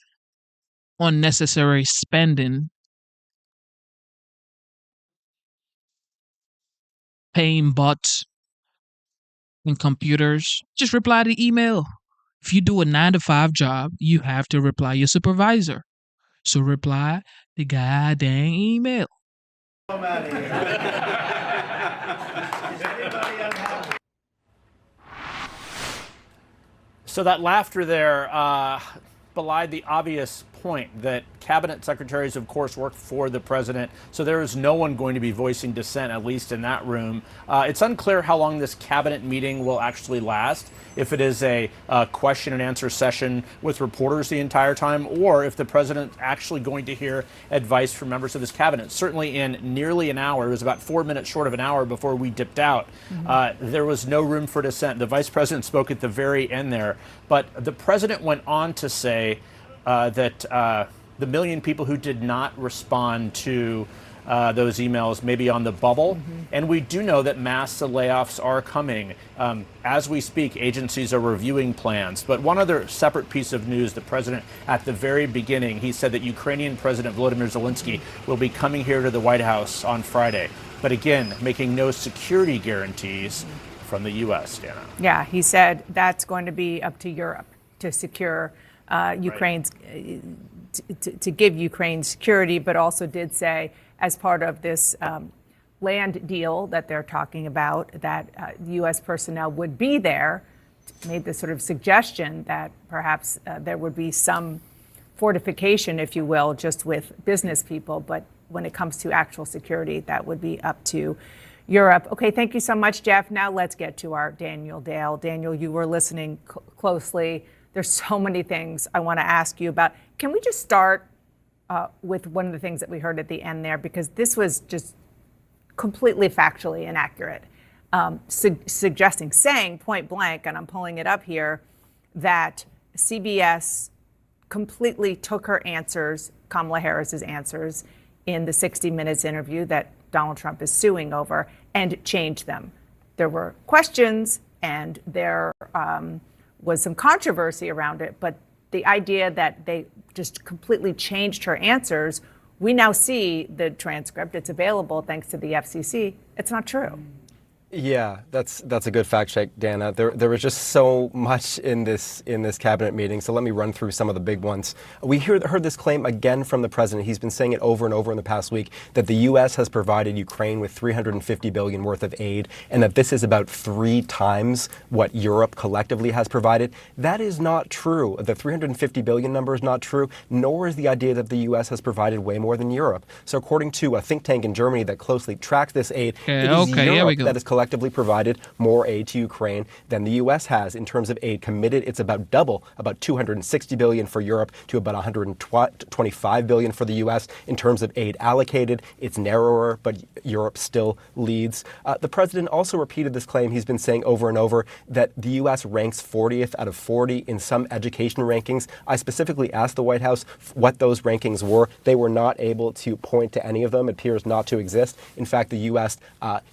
unnecessary spending, paying bots and computers. Just reply to email. If you do a 9-to-5 job, you have to reply your supervisor. So reply the goddamn email. So that laughter there belied the obvious point that cabinet secretaries, of course, work for the president. So there is no one going to be voicing dissent, at least in that room. It's unclear how long this cabinet meeting will actually last, if it is a question and answer session with reporters the entire time, or if the president's actually going to hear advice from members of his cabinet. Certainly in nearly an hour, it was about 4 minutes short of an hour before we dipped out, there was no room for dissent. The vice president spoke at the very end there, but the president went on to say that the 1 million people who did not respond to those emails may be on the bubble. And we do know that mass layoffs are coming. As we speak, agencies are reviewing plans. But one other separate piece of news, the president, at the very beginning, he said that Ukrainian President Volodymyr Zelensky will be coming here to the White House on Friday. But again, making no security guarantees from the U.S., Dana. Yeah, he said that's going to be up to Europe to secure Ukraine's, to give Ukraine security, but also did say, as part of this land deal that they're talking about, that U.S. personnel would be there, made this sort of suggestion that perhaps there would be some fortification, if you will, just with business people. But when it comes to actual security, that would be up to Europe. Okay, thank you so much, Jeff. Now let's get to our Daniel Dale. Daniel, you were listening closely. There's so many things I want to ask you about. Can we just start with one of the things that we heard at the end there, because this was just completely factually inaccurate, saying point blank, and I'm pulling it up here, that CBS completely took her answers, Kamala Harris's answers, in the 60 Minutes interview that Donald Trump is suing over, and changed them. There were questions and there was some controversy around it, but the idea that they just completely changed her answers, we now see the transcript. It's available thanks to the FCC. It's not true. Yeah, that's a good fact check, Dana. There was just so much in this cabinet meeting, so let me run through some of the big ones. We heard this claim again from the president. He's been saying it over and over in the past week that the U.S. has provided Ukraine with $350 billion worth of aid, and that this is about 3 times what Europe collectively has provided. That is not true. The $350 billion number is not true, nor is the idea that the U.S. has provided way more than Europe. So according to a think tank in Germany that closely tracks this aid, it is Europe that is collectively provided more aid to Ukraine than the U.S. has in terms of aid committed. It's about double, about $260 billion for Europe to about $125 billion for the U.S. in terms of aid allocated. It's narrower, but Europe still leads. The president also repeated this claim he's been saying over and over that the U.S. ranks 40th out of 40 in some education rankings. I specifically asked the White House what those rankings were. They were not able to point to any of them. It appears not to exist. In fact, the U.S.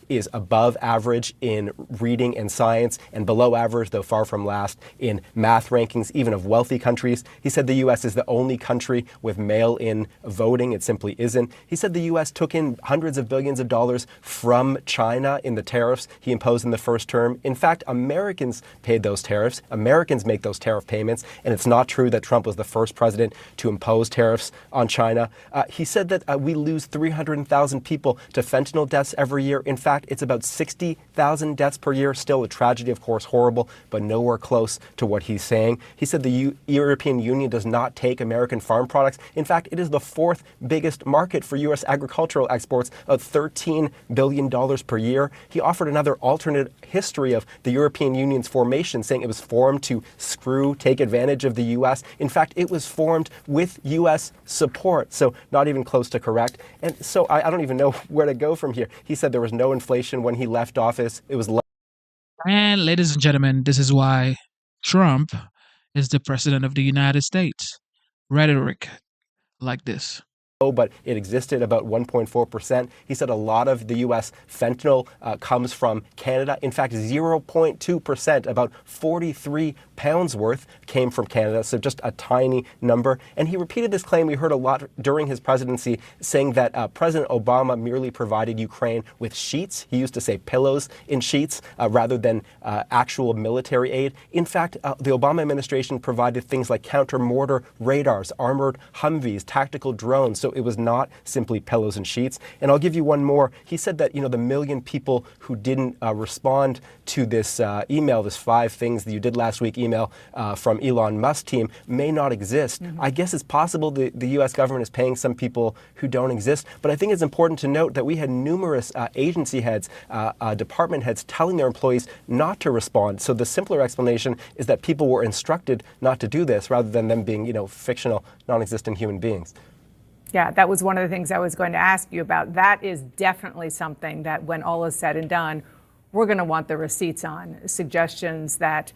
Is above average in reading and science and below average, though far from last, in math rankings, even of wealthy countries. He said the U.S. is the only country with mail-in voting. It simply isn't. He said the U.S. took in hundreds of billions of dollars from China in the tariffs he imposed in the first term. In fact, Americans paid those tariffs. Americans make those tariff payments, and it's not true that Trump was the first president to impose tariffs on China. He said that we lose 300,000 people to fentanyl deaths every year. In fact, it's about 60,000 deaths per year. Still a tragedy, of course, horrible, but nowhere close to what he's saying. He said the European Union does not take American farm products. In fact, it is the 4th biggest market for U.S. agricultural exports of $13 billion per year. He offered another alternate history of the European Union's formation, saying it was formed to take advantage of the U.S. In fact, it was formed with U.S. support, so not even close to correct. And so I don't even know where to go from here. He said there was no inflation when he left office. It was. And ladies and gentlemen, this is why Trump is the president of the United States. Rhetoric like this. But it existed about 1.4%. He said a lot of the U.S. fentanyl comes from Canada. In fact, 0.2%, about 43 pounds worth, came from Canada, so just a tiny number. And he repeated this claim we heard a lot during his presidency, saying that President Obama merely provided Ukraine with sheets. He used to say pillows in sheets rather than actual military aid. In fact, the Obama administration provided things like counter-mortar radars, armored Humvees, tactical drones. So it was not simply pillows and sheets. And I'll give you one more. He said that, the million people who didn't respond to this email, this 5 things that you did last week email from Elon Musk team may not exist. I guess it's possible the U.S. government is paying some people who don't exist. But I think it's important to note that we had numerous agency heads, department heads telling their employees not to respond. So the simpler explanation is that people were instructed not to do this rather than them being, fictional, non-existent human beings. Yeah, that was one of the things I was going to ask you about. That is definitely something that when all is said and done, we're going to want the receipts on. Suggestions that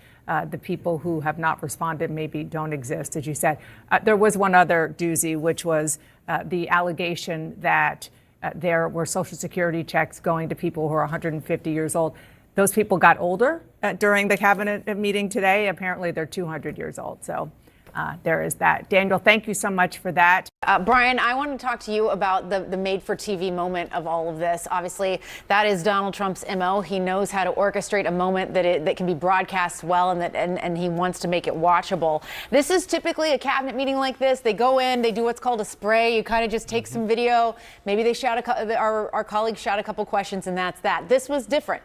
the people who have not responded maybe don't exist, as you said. There was one other doozy, which was the allegation that there were Social Security checks going to people who are 150 years old. Those people got older during the cabinet meeting today. Apparently, they're 200 years old. So there is that. Daniel, thank you so much for that. Brian, I want to talk to you about the made-for-TV moment of all of this. Obviously, that is Donald Trump's MO. He knows how to orchestrate a moment that can be broadcast well, and he wants to make it watchable. This is typically a cabinet meeting like this. They go in, they do what's called a spray. You kind of just take some video. Maybe they shout our colleagues shout a couple questions, and that's that. This was different.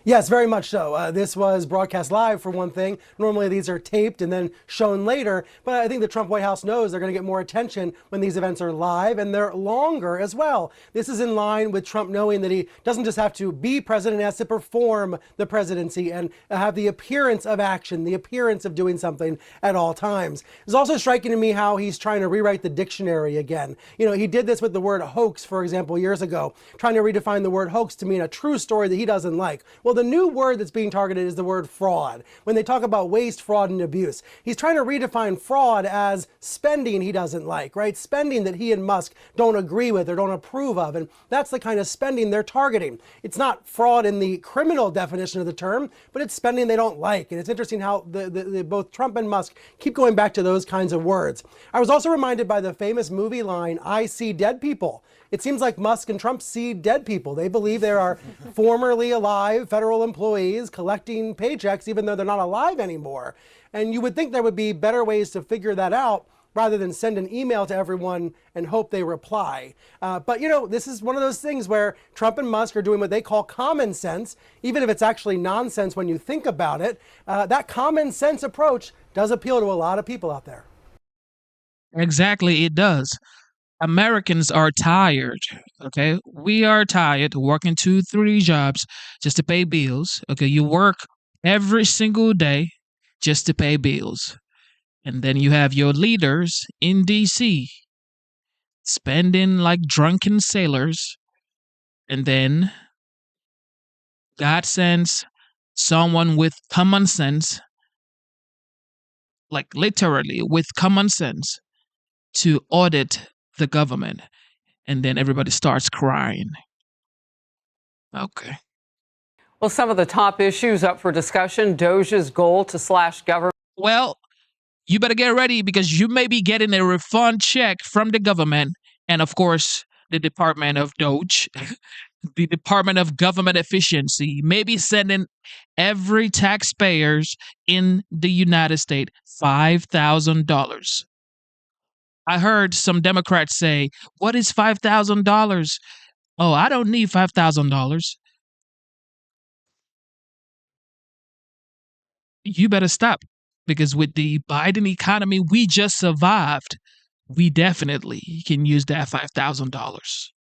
Yes, very much so. This was broadcast live, for one thing. Normally these are taped and then shown later, but I think the Trump White House knows they're going to get more attention when these events are live, and they're longer as well. This is in line with Trump knowing that he doesn't just have to be president, he has to perform the presidency and have the appearance of action, the appearance of doing something at all times. It's also striking to me how he's trying to rewrite the dictionary again. He did this with the word hoax, for example, years ago, trying to redefine the word hoax to mean a true story that he doesn't like. Well, the new word that's being targeted is the word fraud. When they talk about waste, fraud, and abuse, he's trying to redefine fraud as spending he doesn't like, right? Spending that he and Musk don't agree with or don't approve of. And that's the kind of spending they're targeting. It's not fraud in the criminal definition of the term, but it's spending they don't like. And it's interesting how both Trump and Musk keep going back to those kinds of words. I was also reminded by the famous movie line, "I see dead people." it seems like Musk and Trump see dead people. They believe there are formerly alive federal employees collecting paychecks even though they're not alive anymore. And you would think there would be better ways to figure that out rather than send an email to everyone and hope they reply. But this is one of those things where Trump and Musk are doing what they call common sense, even if it's actually nonsense when you think about it. That common sense approach does appeal to a lot of people out there. Exactly, it does. Americans are tired, okay? We are tired working 2-3 jobs just to pay bills, okay? You work every single day just to pay bills. And then you have your leaders in D.C. spending like drunken sailors. And then God sends someone with common sense, like literally with common sense, to audit the government. And then everybody starts crying. Okay. Well, some of the top issues up for discussion: Doge's goal to slash government. Well, you better get ready because you may be getting a refund check from the government and, of course, the Department of Doge, the Department of Government Efficiency, may be sending every taxpayers in the United States $5,000. I heard some Democrats say, "What is $5,000? Oh, I don't need $5,000. You better stop. Because with the Biden economy we just survived, we definitely can use that $5,000.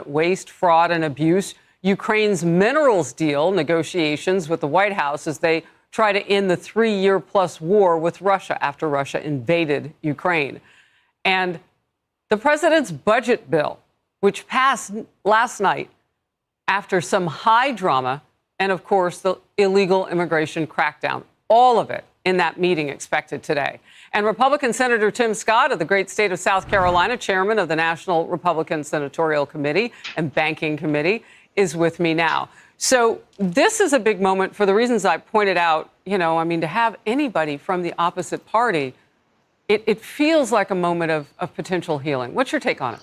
Waste, fraud, and abuse. Ukraine's minerals deal negotiations with the White House as they try to end the 3-year-plus war with Russia after Russia invaded Ukraine. And the president's budget bill, which passed last night after some high drama, and of course the illegal immigration crackdown, all of it in that meeting expected today. And Republican Senator Tim Scott of the great state of South Carolina, chairman of the National Republican Senatorial Committee and Banking Committee, is with me now. So this is a big moment for the reasons I pointed out. To have anybody from the opposite party, it feels like a moment of potential healing. What's your take on it?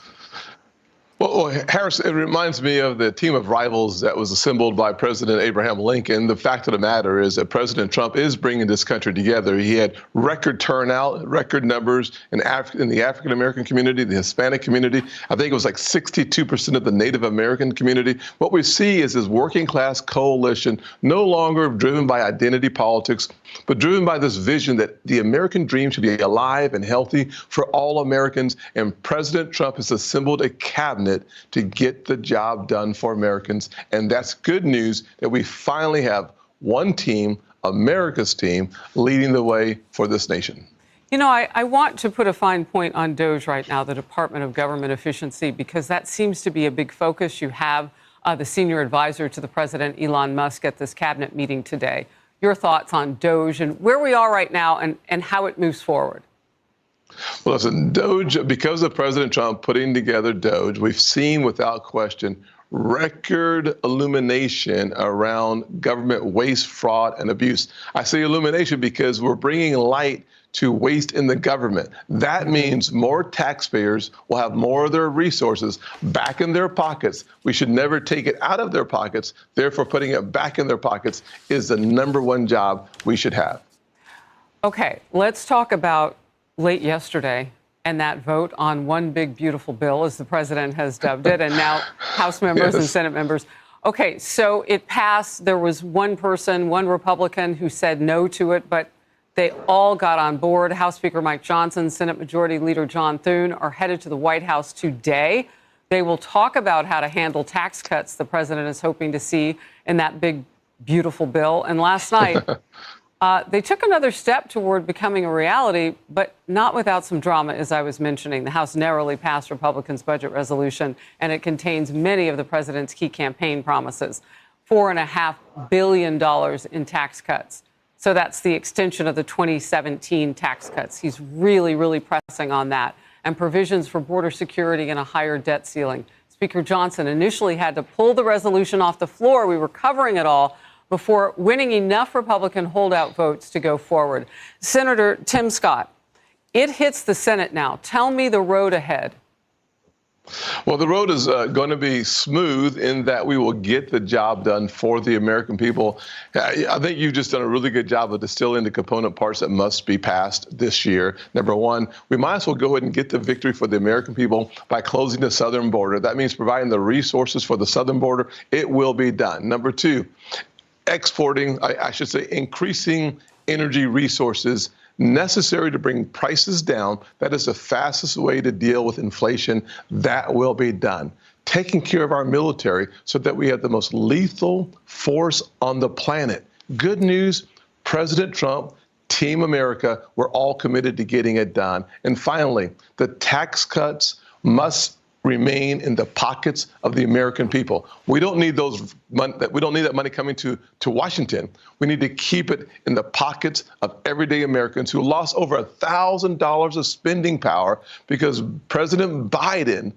Well, Harris, it reminds me of the team of rivals that was assembled by President Abraham Lincoln. The fact of the matter is that President Trump is bringing this country together. He had record turnout, record numbers in the African-American community, the Hispanic community. I think it was like 62% of the Native American community. What we see is this working class coalition no longer driven by identity politics, but driven by this vision that the American dream should be alive and healthy for all Americans. And President Trump has assembled a cabinet to get the job done for Americans. And that's good news that we finally have one team, America's team, leading the way for this nation. I want to put a fine point on Doge right now, the Department of Government Efficiency, because that seems to be a big focus. You have the senior advisor to the president, Elon Musk, at this cabinet meeting today. Your thoughts on Doge and where we are right now and how it moves forward? Well, listen, Doge, because of President Trump putting together Doge, we've seen without question record illumination around government waste, fraud, and abuse. I say illumination because we're bringing light to waste in the government. That means more taxpayers will have more of their resources back in their pockets. We should never take it out of their pockets. Therefore, putting it back in their pockets is the #1 job we should have. Okay, let's talk about late yesterday and that vote on one big beautiful bill, as the president has dubbed it, and now House members and Senate members. Okay, so it passed. There was one person, one Republican, who said no to it, but they all got on board. House Speaker Mike Johnson, Senate Majority Leader John Thune are headed to the White House today. They will talk about how to handle tax cuts the president is hoping to see in that big, beautiful bill. And last night, they took another step toward becoming a reality, but not without some drama, as I was mentioning. The House narrowly passed Republicans' budget resolution, and it contains many of the president's key campaign promises. $4.5 billion in tax cuts. So that's the extension of the 2017 tax cuts. He's really, really pressing on that. And provisions for border security and a higher debt ceiling. Speaker Johnson initially had to pull the resolution off the floor. We were covering it all before winning enough Republican holdout votes to go forward. Senator Tim Scott, it hits the Senate now. Tell me the road ahead. Well, the road is going to be smooth in that we will get the job done for the American people. I think you've just done a really good job of distilling the component parts that must be passed this year. Number one, we might as well go ahead and get the victory for the American people by closing the southern border. That means providing the resources for the southern border. It will be done. Number two, exporting, I should say, increasing energy resources necessary to bring prices down. That is the fastest way to deal with inflation. That will be done. Taking care of our military so that we have the most lethal force on the planet. Good news, President Trump, Team America, we're all committed to getting it done. And finally, the tax cuts must remain in the pockets of the American people. We don't need that money coming to Washington. We need to keep it in the pockets of everyday Americans who lost over $1,000 of spending power because President Biden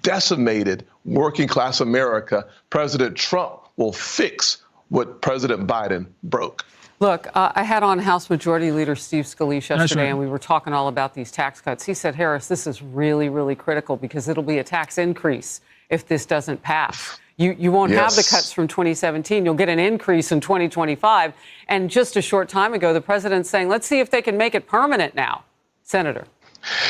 decimated working class America. President Trump will fix what President Biden broke. Look, I had on House Majority Leader Steve Scalise yesterday, right. and we were talking all about these tax cuts. He said, Harris, this is really, really critical because it'll be a tax increase if this doesn't pass. You won't have the cuts from 2017. You'll get an increase in 2025. And just a short time ago, the president's saying, let's see if they can make it permanent now. Senator.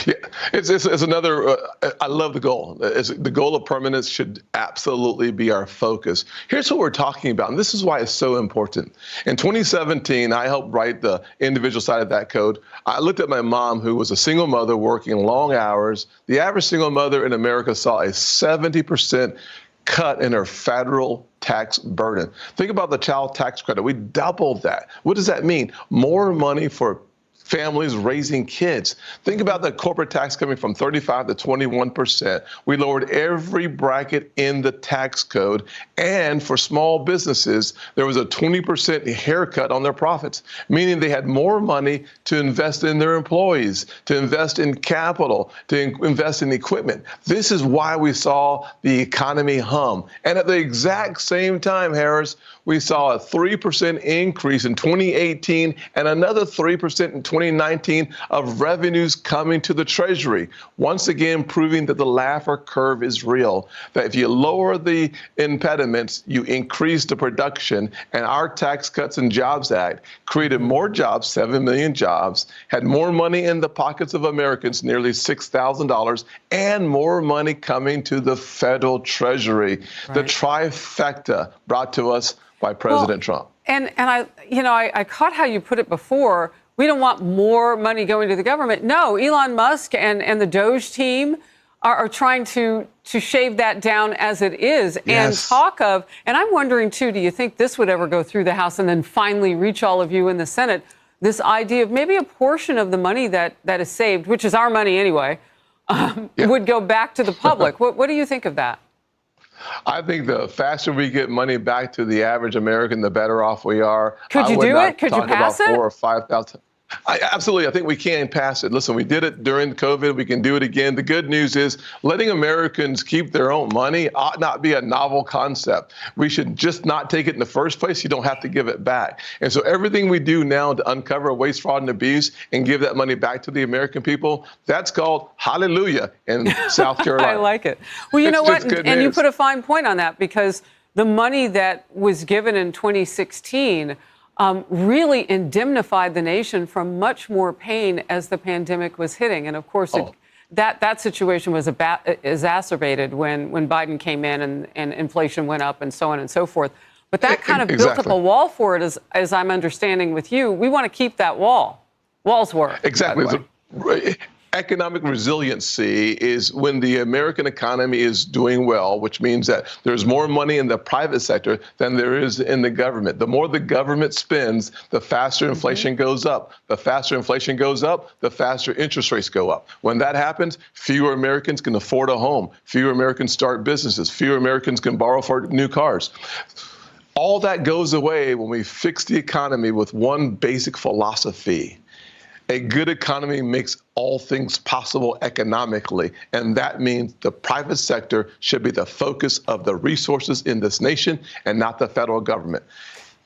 Yeah, it's another, I love the goal. The goal of permanence should absolutely be our focus. Here's what we're talking about, and this is why it's so important. In 2017, I helped write the individual side of that code. I looked at my mom, who was a single mother working long hours. The average single mother in America saw a 70% cut in her federal tax burden. Think about the child tax credit. We doubled that. What does that mean? More money for families raising kids. Think about the corporate tax coming from 35 to 21%. We lowered every bracket in the tax code. And for small businesses, there was a 20% haircut on their profits, meaning they had more money to invest in their employees, to invest in capital, to invest in equipment. This is why we saw the economy hum. And at the exact same time, Harris, we saw a 3% increase in 2018 and another 3% in 2019 of revenues coming to the Treasury. Once again, proving that the Laffer curve is real, that if you lower the impediments, you increase the production. And our Tax Cuts and Jobs Act created more jobs, 7 million jobs, had more money in the pockets of Americans, nearly $6,000, and more money coming to the federal Treasury. Right. The trifecta brought to us by President Trump. And I caught how you put it before. We don't want more money going to the government. No, Elon Musk and the Doge team are trying to shave that down as it is. Yes. And I'm wondering, too, do you think this would ever go through the House and then finally reach all of you in the Senate? This idea of maybe a portion of the money that is saved, which is our money anyway, would go back to the public. What do you think of that? I think the faster we get money back to the average American, the better off we are. Could you do it? Could you pass it? 4,000 or 5,000. Absolutely. I think we can pass it. Listen, we did it during COVID. We can do it again. The good news is letting Americans keep their own money ought not be a novel concept. We should just not take it in the first place. You don't have to give it back. And so everything we do now to uncover waste, fraud, and abuse and give that money back to the American people, that's called hallelujah in South Carolina. I like it. Well, you know what? And you put a fine point on that, because the money that was given in 2016 really indemnified the nation from much more pain as the pandemic was hitting. And of course, that situation was exacerbated when Biden came in and inflation went up and so on and so forth. But that kind of built up a wall for it, as I'm understanding with you. We want to keep that wall. Walls work. Exactly. Economic resiliency is when the American economy is doing well, which means that there's more money in the private sector than there is in the government. The more the government spends, the faster inflation goes up. The faster inflation goes up, the faster interest rates go up. When that happens, fewer Americans can afford a home. Fewer Americans start businesses. Fewer Americans can borrow for new cars. All that goes away when we fix the economy with one basic philosophy. A good economy makes all things possible economically, and that means the private sector should be the focus of the resources in this nation and not the federal government.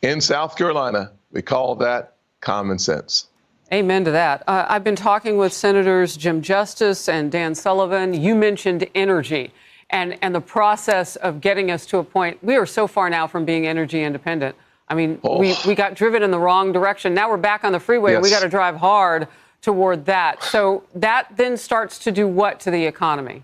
In South Carolina, we call that common sense. Amen to that. I've been talking with Senators Jim Justice and Dan Sullivan. You mentioned energy and the process of getting us to a point. We are so far now from being energy independent. I mean, we got driven in the wrong direction. Now we're back on the freeway. Yes. We got to drive hard toward that. So that then starts to do what to the economy?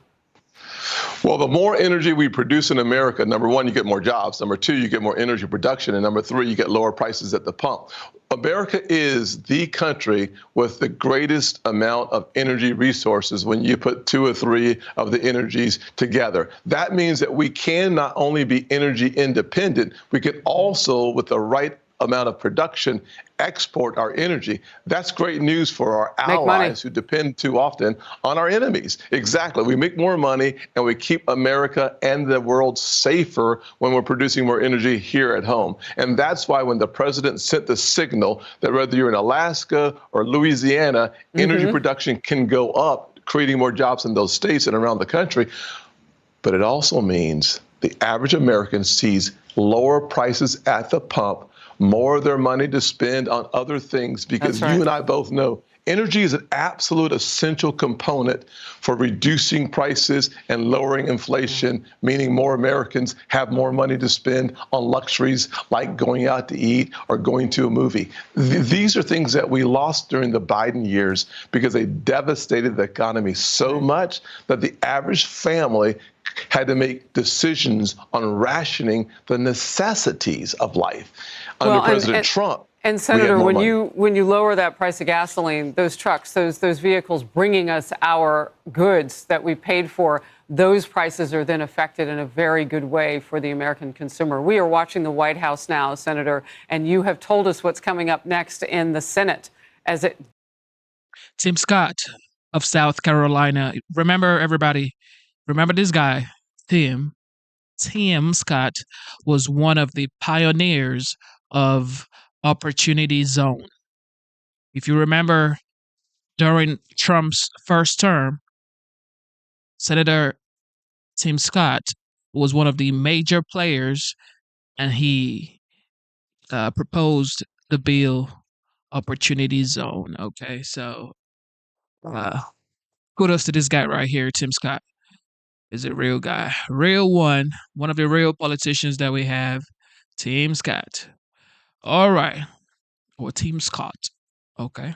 Well, the more energy we produce in America, number one, you get more jobs. Number two, you get more energy production. And number three, you get lower prices at the pump. America is the country with the greatest amount of energy resources when you put two or three of the energies together. That means that we can not only be energy independent, we can also, with the right amount of production, export our energy. That's great news for our allies who depend too often on our enemies. Exactly. We make more money and we keep America and the world safer when we're producing more energy here at home. And that's why when the president sent the signal that whether you're in Alaska or Louisiana, energy production can go up, creating more jobs in those states and around the country. But it also means the average American sees lower prices at the pump, more of their money to spend on other things, because you and I both know energy is an absolute essential component for reducing prices and lowering inflation, meaning more Americans have more money to spend on luxuries like going out to eat or going to a movie. These are things that we lost during the Biden years because they devastated the economy so much that the average family had to make decisions on rationing the necessities of life. Under President Trump. And Senator, when you lower that price of gasoline, those trucks, those vehicles bringing us our goods that we paid for, those prices are then affected in a very good way for the American consumer. We are watching the White House now, Senator, and you have told us what's coming up next in the Senate. Tim Scott of South Carolina. Remember, everybody, remember this guy, Tim. Tim Scott was one of the pioneers of Opportunity Zone. If you remember, during Trump's first term, Senator Tim Scott was one of the major players, and he proposed the bill Opportunity Zone. Okay, so kudos to this guy right here, Tim Scott. Is a real guy, real one of the real politicians that we have, Tim Scott. All right, or Tim Scott. Okay.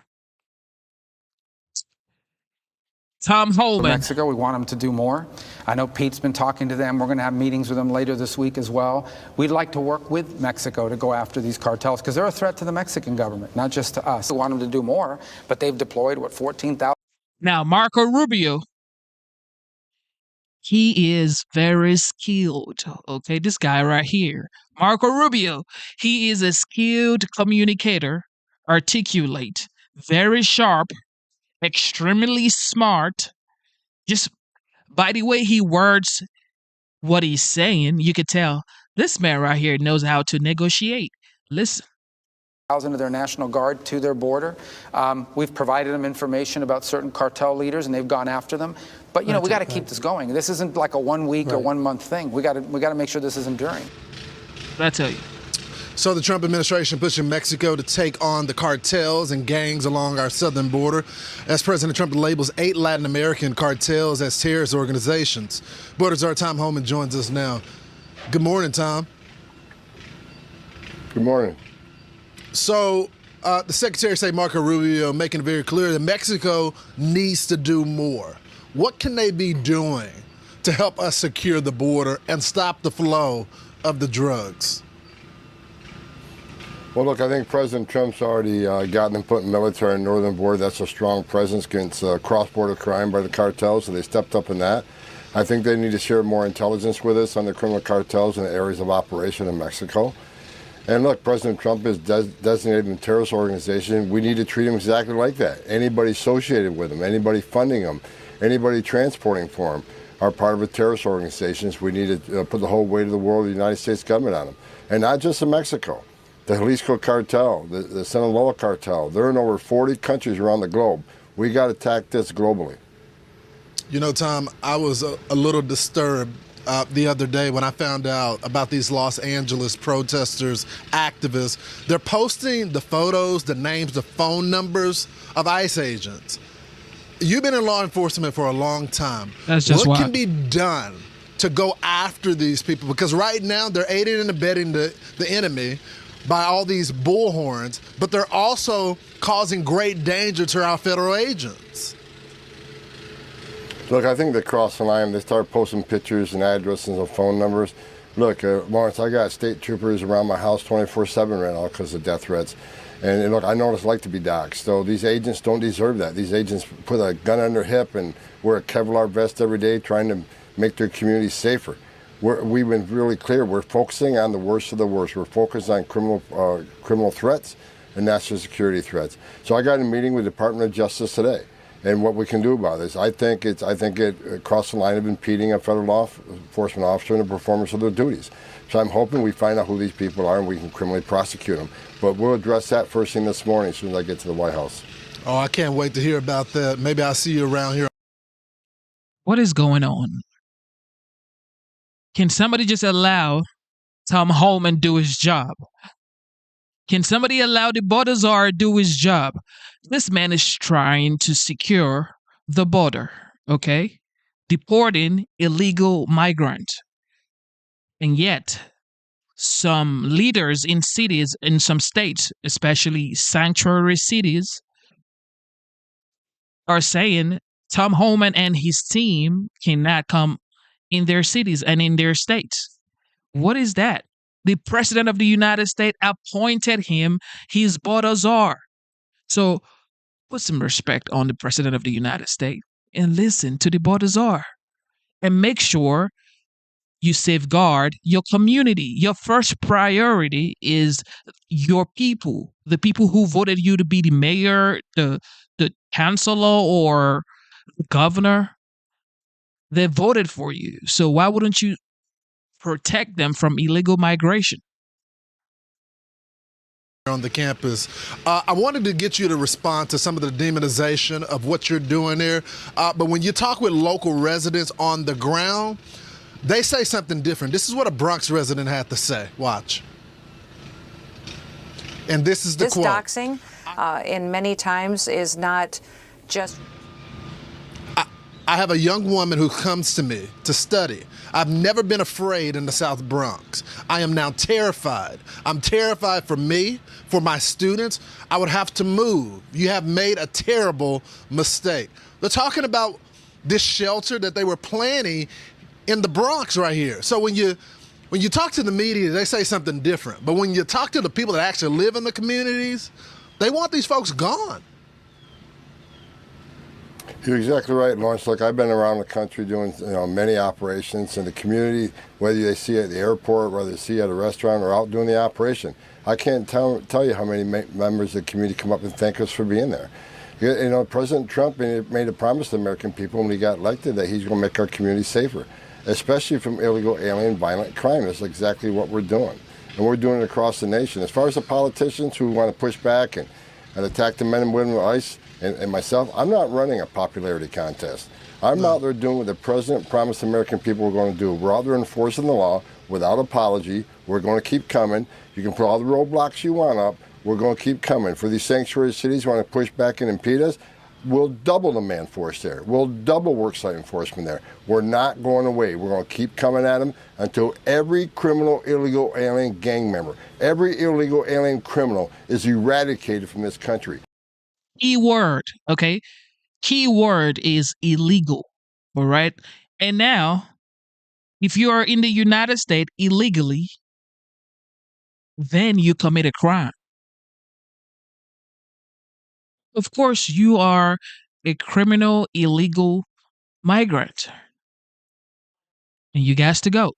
Tom Homan. Mexico, we want them to do more. I know Pete's been talking to them. We're going to have meetings with them later this week as well. We'd like to work with Mexico to go after these cartels because they're a threat to the Mexican government, not just to us. We want them to do more, but they've deployed, 14,000. Now, Marco Rubio, he is very skilled. Okay, this guy right here, Marco Rubio, he is a skilled communicator, articulate, very sharp, extremely smart. Just by the way he words what he's saying, you could tell this man right here knows how to negotiate. Listen. Of their National Guard to their border. We've provided them information about certain cartel leaders, and they've gone after them. But we got to keep this going. This isn't like a 1 week or 1 month thing. We got to make sure this is enduring. I tell you. So the Trump administration pushing Mexico to take on the cartels and gangs along our southern border, as President Trump labels 8 Latin American cartels as terrorist organizations. Borders Czar Tom Homan joins us now. Good morning, Tom. Good morning. So the Secretary of State, Marco Rubio, making it very clear that Mexico needs to do more. What can they be doing to help us secure the border and stop the flow of the drugs? Well, look, I think President Trump's already gotten them put in military on the northern border. That's a strong presence against cross-border crime by the cartels, so they stepped up in that. I think they need to share more intelligence with us on the criminal cartels and the areas of operation in Mexico. And look, President Trump is designated a terrorist organization. We need to treat them exactly like that. Anybody associated with them, anybody funding them, anybody transporting for them are part of a terrorist organization. We need to put the whole weight of the world of the United States government on them. And not just in Mexico. The Jalisco cartel, the Sinaloa cartel, they're in over 40 countries around the globe. We got to attack this globally. You know, Tom, I was a little disturbed the other day when I found out about these Los Angeles protesters, activists. They're posting the photos, the names, the phone numbers of ICE agents. You've been in law enforcement for a long time. That's just what why. can be done to go after these people? Because right now they're aiding and abetting the enemy by all these bullhorns, but they're also causing great danger to our federal agents. Look, I think they cross the line. They start posting pictures and addresses and phone numbers. Look, Lawrence, I got state troopers around my house 24/7 right now because of death threats. And look, I know what it's like to be doxxed. So these agents don't deserve that. These agents put a gun on their hip and wear a Kevlar vest every day trying to make their communities safer. We've been really clear. We're focusing on the worst of the worst. We're focused on criminal threats and national security threats. So I got a meeting with the Department of Justice today. And what we can do about this, I think it crossed the line of impeding a federal law enforcement officer in the performance of their duties. So I'm hoping we find out who these people are and we can criminally prosecute them. But we'll address that first thing this morning as soon as I get to the White House. Oh, I can't wait to hear about that. Maybe I'll see you around here. What is going on? Can somebody just allow Tom Homan do his job? Can somebody allow the Baltazar do his job? This man is trying to secure the border, okay? Deporting illegal migrants. And yet, some leaders in cities, in some states, especially sanctuary cities, are saying Tom Homan and his team cannot come in their cities and in their states. What is that? The president of the United States appointed him his Baltazar. So put some respect on the president of the United States and listen to the Baltazar and make sure you safeguard your community. Your first priority is your people, the people who voted you to be the mayor, the chancellor, or the governor. They voted for you. So why wouldn't you protect them from illegal migration? On the campus. I wanted to get you to respond to some of the demonization of what you're doing there. But when you talk with local residents on the ground, they say something different. This is what a Bronx resident had to say. Watch. And this is the quote. This doxing, in many times, is not just... I have a young woman who comes to me to study. I've never been afraid in the South Bronx. I am now terrified. I'm terrified for me, for my students. I would have to move. You have made a terrible mistake. They're talking about this shelter that they were planning in the Bronx right here. So when you talk to the media, they say something different. But when you talk to the people that actually live in the communities, they want these folks gone. You're exactly right, Lawrence. Look, I've been around the country doing many operations in the community, whether they see it at the airport, whether they see it at a restaurant, or out doing the operation. I can't tell you how many members of the community come up and thank us for being there. President Trump made a promise to the American people when he got elected that he's going to make our community safer, especially from illegal alien violent crime. That's exactly what we're doing. And we're doing it across the nation. As far as the politicians who want to push back and attack the men and women of ICE, and myself, I'm not running a popularity contest. I'm out there doing what the president promised the American people we're going to do. We're out there enforcing the law without apology. We're going to keep coming. You can put all the roadblocks you want up. We're going to keep coming. For these sanctuary cities who want to push back and impede us, we'll double the man force there. We'll double worksite enforcement there. We're not going away. We're going to keep coming at them until every criminal illegal alien gang member, every illegal alien criminal is eradicated from this country. Key word, okay? Key word is illegal, all right? And now, if you are in the United States illegally, then you commit a crime. Of course, you are a criminal, illegal migrant. And you got to go.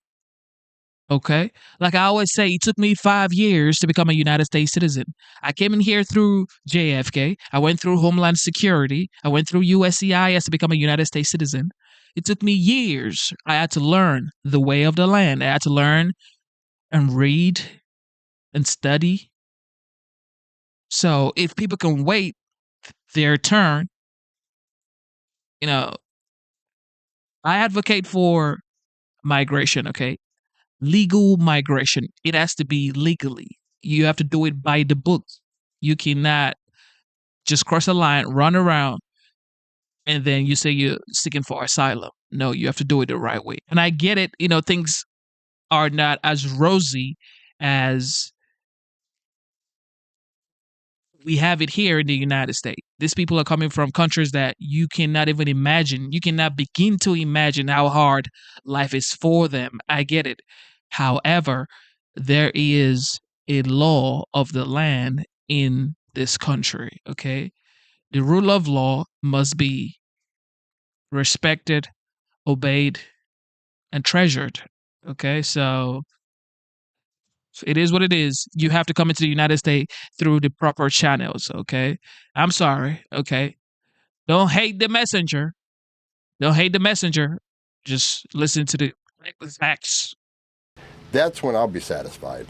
Okay? Like I always say, it took me 5 years to become a United States citizen. I came in here through JFK. I went through Homeland Security. I went through USCIS to become a United States citizen. It took me years. I had to learn the way of the land. I had to learn and read and study. So if people can wait their turn, I advocate for migration, okay? Legal migration. It has to be legally. You have to do it by the book. You cannot just cross a line, run around, and then you say you're seeking for asylum. No, you have to do it the right way. And I get it, things are not as rosy as we have it here in the United States. These people are coming from countries that you cannot even imagine. You cannot begin to imagine how hard life is for them. I get it. However, there is a law of the land in this country, okay? The rule of law must be respected, obeyed, and treasured, okay? So it is what it is. You have to come into the United States through the proper channels, okay? I'm sorry, okay? Don't hate the messenger. Don't hate the messenger. Just listen to the facts. That's when I'll be satisfied.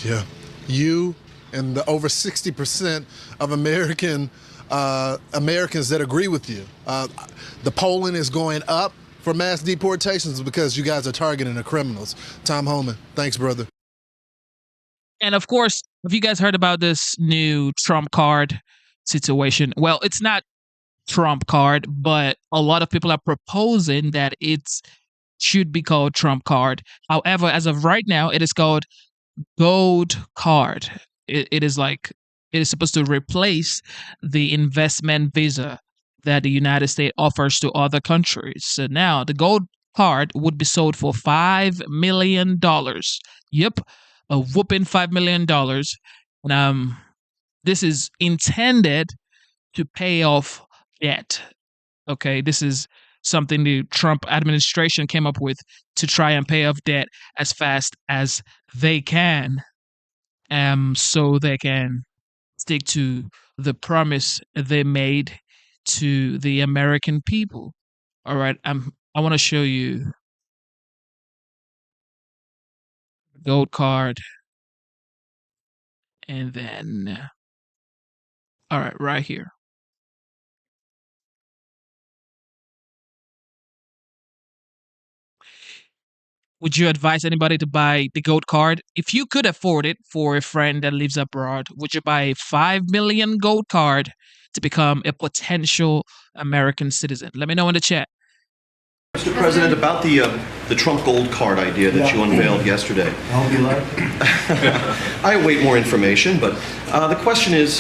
Yeah. You and the over 60% of Americans that agree with you. The polling is going up for mass deportations because you guys are targeting the criminals. Tom Homan, thanks, brother. And of course, have you guys heard about this new Trump card situation? Well, it's not Trump card, but a lot of people are proposing that it should be called Trump card. However, as of right now, it is called Gold card. It is supposed to replace the investment visa that the United States offers to other countries. So now the gold card would be sold for $5 million. Yep. A whooping $5 million. And this is intended to pay off debt. Okay, this is something the Trump administration came up with to try and pay off debt as fast as they can, so they can stick to the promise they made to the American people. All right, I want to show you gold card, and then all right here. Would you advise anybody to buy the gold card? If you could afford it for a friend that lives abroad, would you buy a 5 million gold card to become a potential American citizen? Let me know in the chat. Mr. President, about the Trump gold card idea that you unveiled yesterday. I hope you like it. I await more information, but the question is,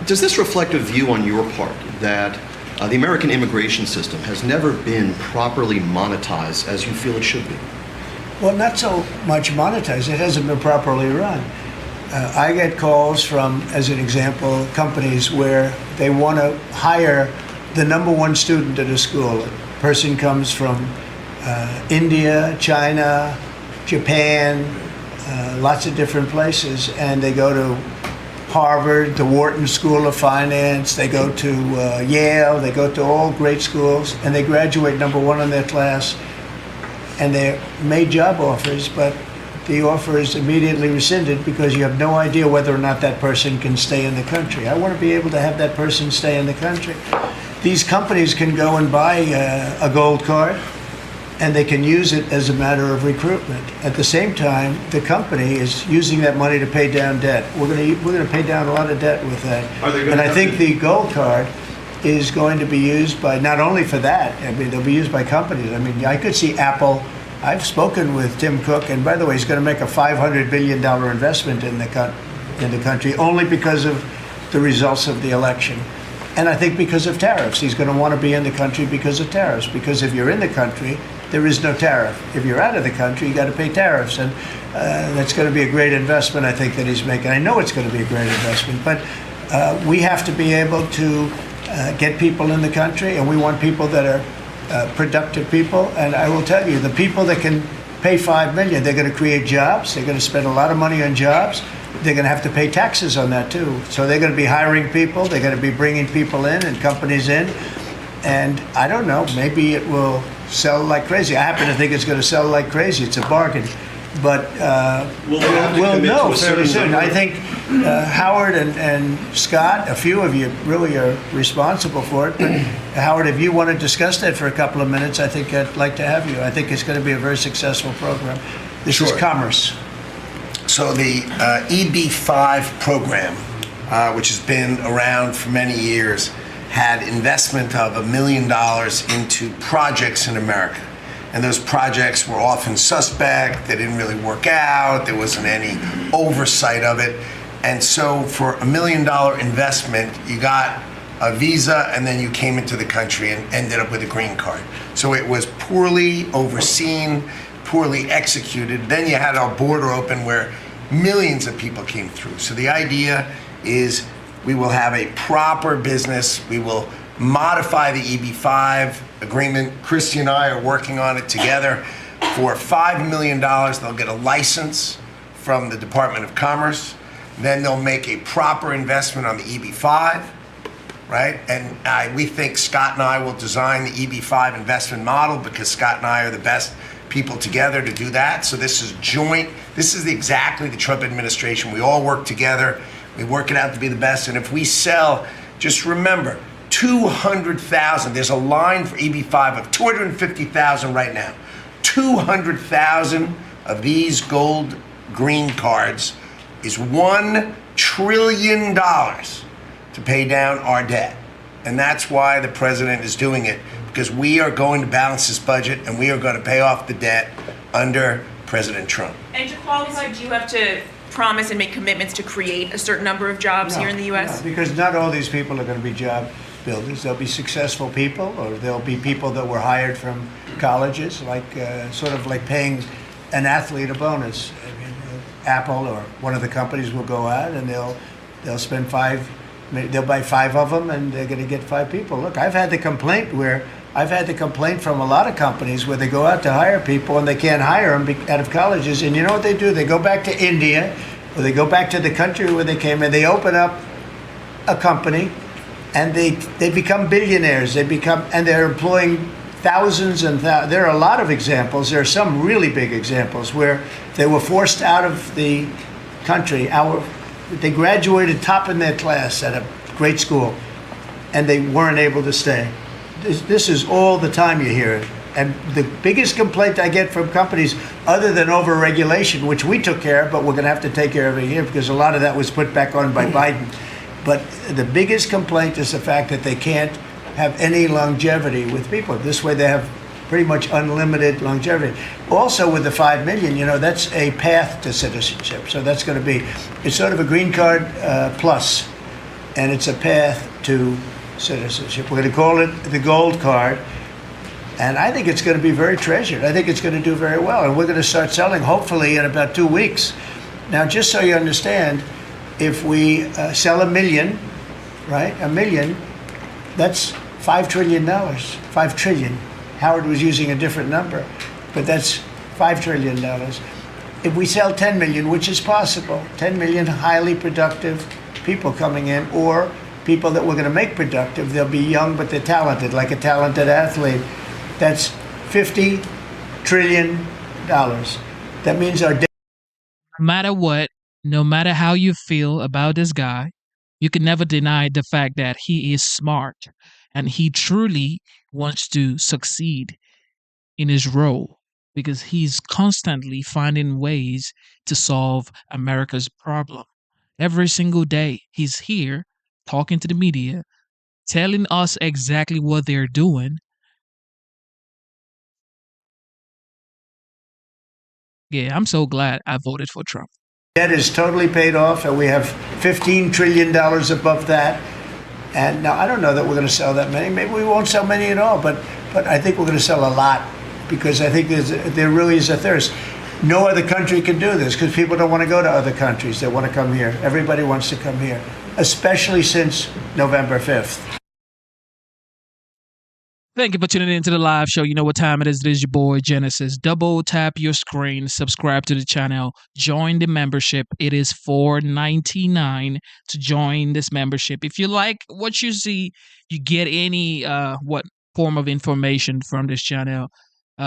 does this reflect a view on your part that the American immigration system has never been properly monetized as you feel it should be? Well, not so much monetized. It hasn't been properly run. I get calls from, as an example, companies where they want to hire the #1 student at a school. A person comes from India, China, Japan, lots of different places, and they go to Harvard, the Wharton School of Finance, they go to Yale, they go to all great schools, and they graduate #1 in their class, and they're made job offers, but the offer is immediately rescinded because you have no idea whether or not that person can stay in the country. I want to be able to have that person stay in the country. These companies can go and buy a gold card, and they can use it as a matter of recruitment. At the same time, the company is using that money to pay down debt. We're going to pay down a lot of debt with that. And I think the gold card is going to be used by, not only for that, I mean, they'll be used by companies. I mean, I could see Apple. I've spoken with Tim Cook, and by the way, he's going to make a $500 billion investment in the country only because of the results of the election. And I think because of tariffs. He's going to want to be in the country because of tariffs. Because if you're in the country, there is no tariff. If you're out of the country, you got to pay tariffs. And that's going to be a great investment, I think, that he's making. I know it's going to be a great investment. But we have to be able to get people in the country, and we want people that are productive people. And I will tell you, the people that can pay $5 million, they're going to create jobs. They're going to spend a lot of money on jobs. They're going to have to pay taxes on that, too. So they're going to be hiring people. They're going to be bringing people in and companies in. And I don't know, maybe it will sell like crazy. I happen to think it's going to sell like crazy. It's a bargain. but Will they have to we'll commit to know a fairly certain soon. number? I think Howard and Scott, a few of you really are responsible for it. But Howard, if you want to discuss that for a couple of minutes, I think I'd like to have you. I think it's going to be a very successful program. This is Sure. commerce. So the EB5 program, which has been around for many years, had investment of $1 million into projects in America. And those projects were often suspect, they didn't really work out, there wasn't any oversight of it. And so for $1 million investment, you got a visa and then you came into the country and ended up with a green card. So it was poorly overseen, poorly executed. Then you had our border open where millions of people came through. So the idea is we will have a proper business. We will modify the EB5 agreement. Christy and I are working on it together. For $5 million, they'll get a license from the Department of Commerce. Then they'll make a proper investment on the EB5, right? And we think Scott and I will design the EB5 investment model because Scott and I are the best people together to do that. So this is joint. This is exactly the Trump administration. We all work together. We work it out to be the best. And if we sell, just remember, 200,000, there's a line for EB5 of 250,000 right now. 200,000 of these gold green cards is $1 trillion to pay down our debt. And that's why the president is doing it, because we are going to balance this budget and we are going to pay off the debt under President Trump. And to qualify, do you have to promise and make commitments to create a certain number of jobs here in the U.S.? No, because not all these people are going to be job builders. There'll be successful people, or there'll be people that were hired from colleges, like sort of like paying an athlete a bonus. I mean, Apple or one of the companies will go out and they'll spend they'll buy 5 of them and they're going to get 5 people. Look, I've had the complaint from a lot of companies where they go out to hire people and they can't hire them out of colleges. And you know what they do? They go back to India or they go back to the country where they came and they open up a company and they become billionaires. And they're employing thousands and there are a lot of examples. There are some really big examples where they were forced out of the country. They graduated top in their class at a great school and they weren't able to stay. This is all the time you hear it. And the biggest complaint I get from companies, other than over-regulation, which we took care of, but we're going to have to take care of it here because a lot of that was put back on by Biden. But the biggest complaint is the fact that they can't have any longevity with people. This way they have pretty much unlimited longevity. Also with the 5 million, that's a path to citizenship. So that's going to be, it's sort of a green card plus, and it's a path to citizenship. We're going to call it the gold card. And I think it's going to be very treasured. I think it's going to do very well. And we're going to start selling, hopefully, in about 2 weeks. Now, just so you understand, if we sell 1 million, right, 1 million, that's $5 trillion. 5 trillion. Howard was using a different number, but that's $5 trillion. If we sell 10 million, which is possible, 10 million highly productive people coming in, or people that we're going to make productive, they'll be young, but they're talented, like a talented athlete. That's $50 trillion. That means our No matter what, no matter how you feel about this guy, you can never deny the fact that he is smart and he truly wants to succeed in his role because he's constantly finding ways to solve America's problem. Every single day, he's here talking to the media, telling us exactly what they're doing. Yeah, I'm so glad I voted for Trump. debt is totally paid off, and we have $15 trillion above that. And now I don't know that we're going to sell that many. Maybe we won't sell many at all, but I think we're going to sell a lot because I think there really is a thirst. No other country can do this because people don't want to go to other countries. They want to come here. Everybody wants to come here, especially since November 5th. Thank you for tuning in to the live show. You know what time it is. It is your boy Genesis. Double tap your screen, subscribe to the channel, join the membership. It is $4.99 to join this membership. If you like what you see, you get any form of information from this channel.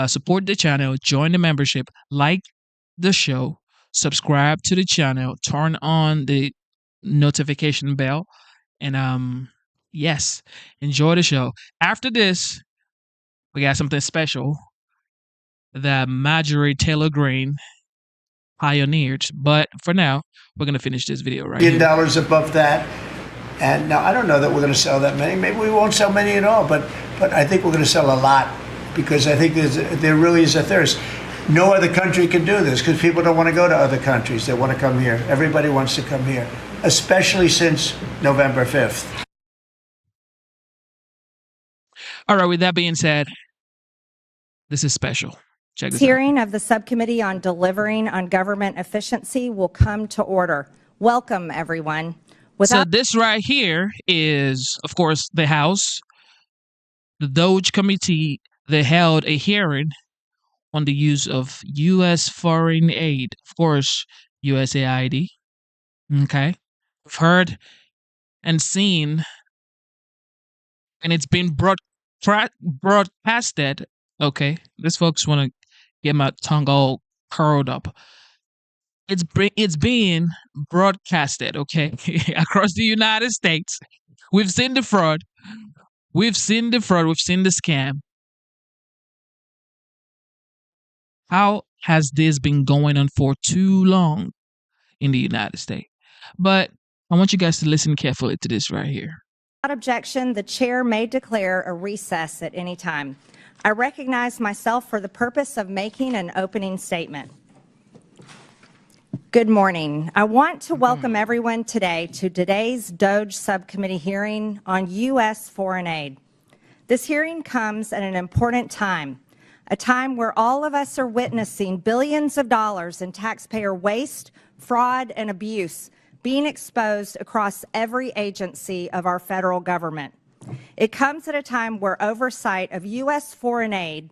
Support the channel, join the membership, like the show, subscribe to the channel, turn on the notification bell, and yes, enjoy the show. After this, we got something special that Marjorie Taylor Greene pioneered. But for now, we're gonna finish this video right $1 here. billion above that. And now I don't know that we're going to sell that many. Maybe we won't sell many at all, but I think we're going to sell a lot because I think there really is a thirst. No other country can do this because people don't want to go to other countries. They want to come here. Everybody wants to come here, especially since November 5th. All right, with that being said, this is special. Check this out. Hearing of the subcommittee on delivering on government efficiency will come to order. Welcome, everyone. So this right here is, of course, the House. The DOGE committee, they held a hearing on the use of U.S. foreign aid. Of course, USAID. Okay. We've heard and seen, and it's been broadcasted. Okay. These folks want to get my tongue all curled up. It's being broadcasted, okay, across the United States. We've seen the fraud. We've seen the scam. How has this been going on for too long in the United States? But I want you guys to listen carefully to this right here. Without objection, the chair may declare a recess at any time. I recognize myself for the purpose of making an opening statement. Good morning. I want to welcome everyone today to today's DOGE subcommittee hearing on U.S. foreign aid. This hearing comes at an important time, a time where all of us are witnessing billions of dollars in taxpayer waste, fraud, and abuse being exposed across every agency of our federal government. It comes at a time where oversight of U.S. foreign aid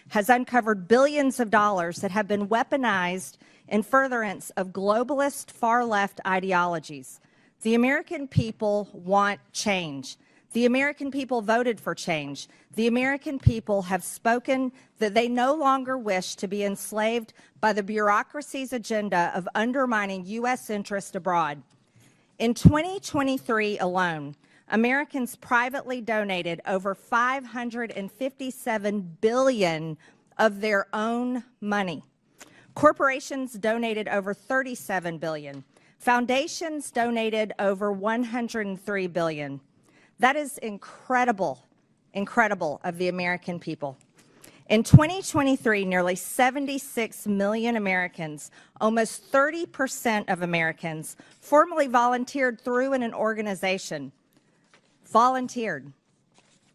has uncovered billions of dollars that have been weaponized in furtherance of globalist far-left ideologies. The American people want change. The American people voted for change. The American people have spoken that they no longer wish to be enslaved by the bureaucracy's agenda of undermining U.S. interest abroad. In 2023 alone, Americans privately donated over $557 billion of their own money. Corporations donated over $37 billion. Foundations donated over $103 billion. That is incredible of the American people. In 2023, nearly 76 million Americans, almost 30% of Americans, formally volunteered through an organization. Volunteered.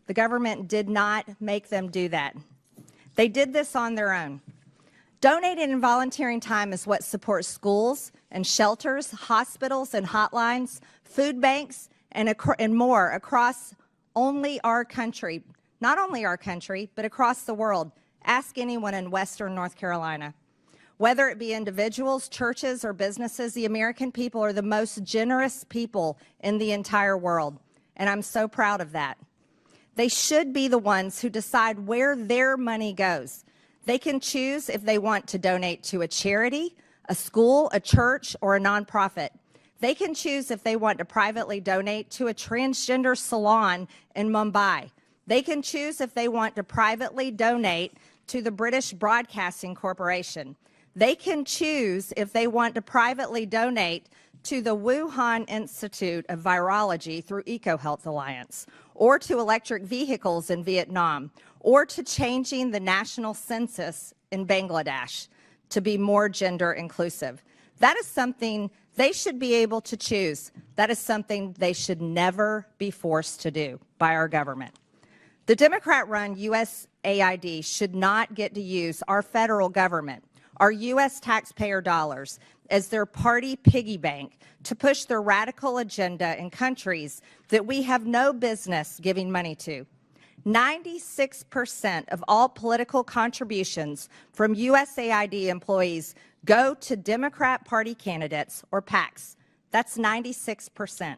The government did not make them do that. They did this on their own. Donating and volunteering time is what supports schools and shelters, hospitals and hotlines, food banks, and more across only our country. Not only our country, but across the world. Ask anyone in Western North Carolina. Whether it be individuals, churches, or businesses, the American people are the most generous people in the entire world. And I'm so proud of that. They should be the ones who decide where their money goes. They can choose if they want to donate to a charity, a school, a church, or a nonprofit. They can choose if they want to privately donate to a transgender salon in Mumbai. They can choose if they want to privately donate to the British Broadcasting Corporation. They can choose if they want to privately donate to the Wuhan Institute of Virology through EcoHealth Alliance, or to electric vehicles in Vietnam, or to changing the national census in Bangladesh to be more gender inclusive. That is something they should be able to choose. That is something they should never be forced to do by our government. The Democrat-run USAID should not get to use our federal government, our U.S. taxpayer dollars, as their party piggy bank to push their radical agenda in countries that we have no business giving money to. 96% of all political contributions from USAID employees go to Democrat Party candidates or PACs. That's 96%.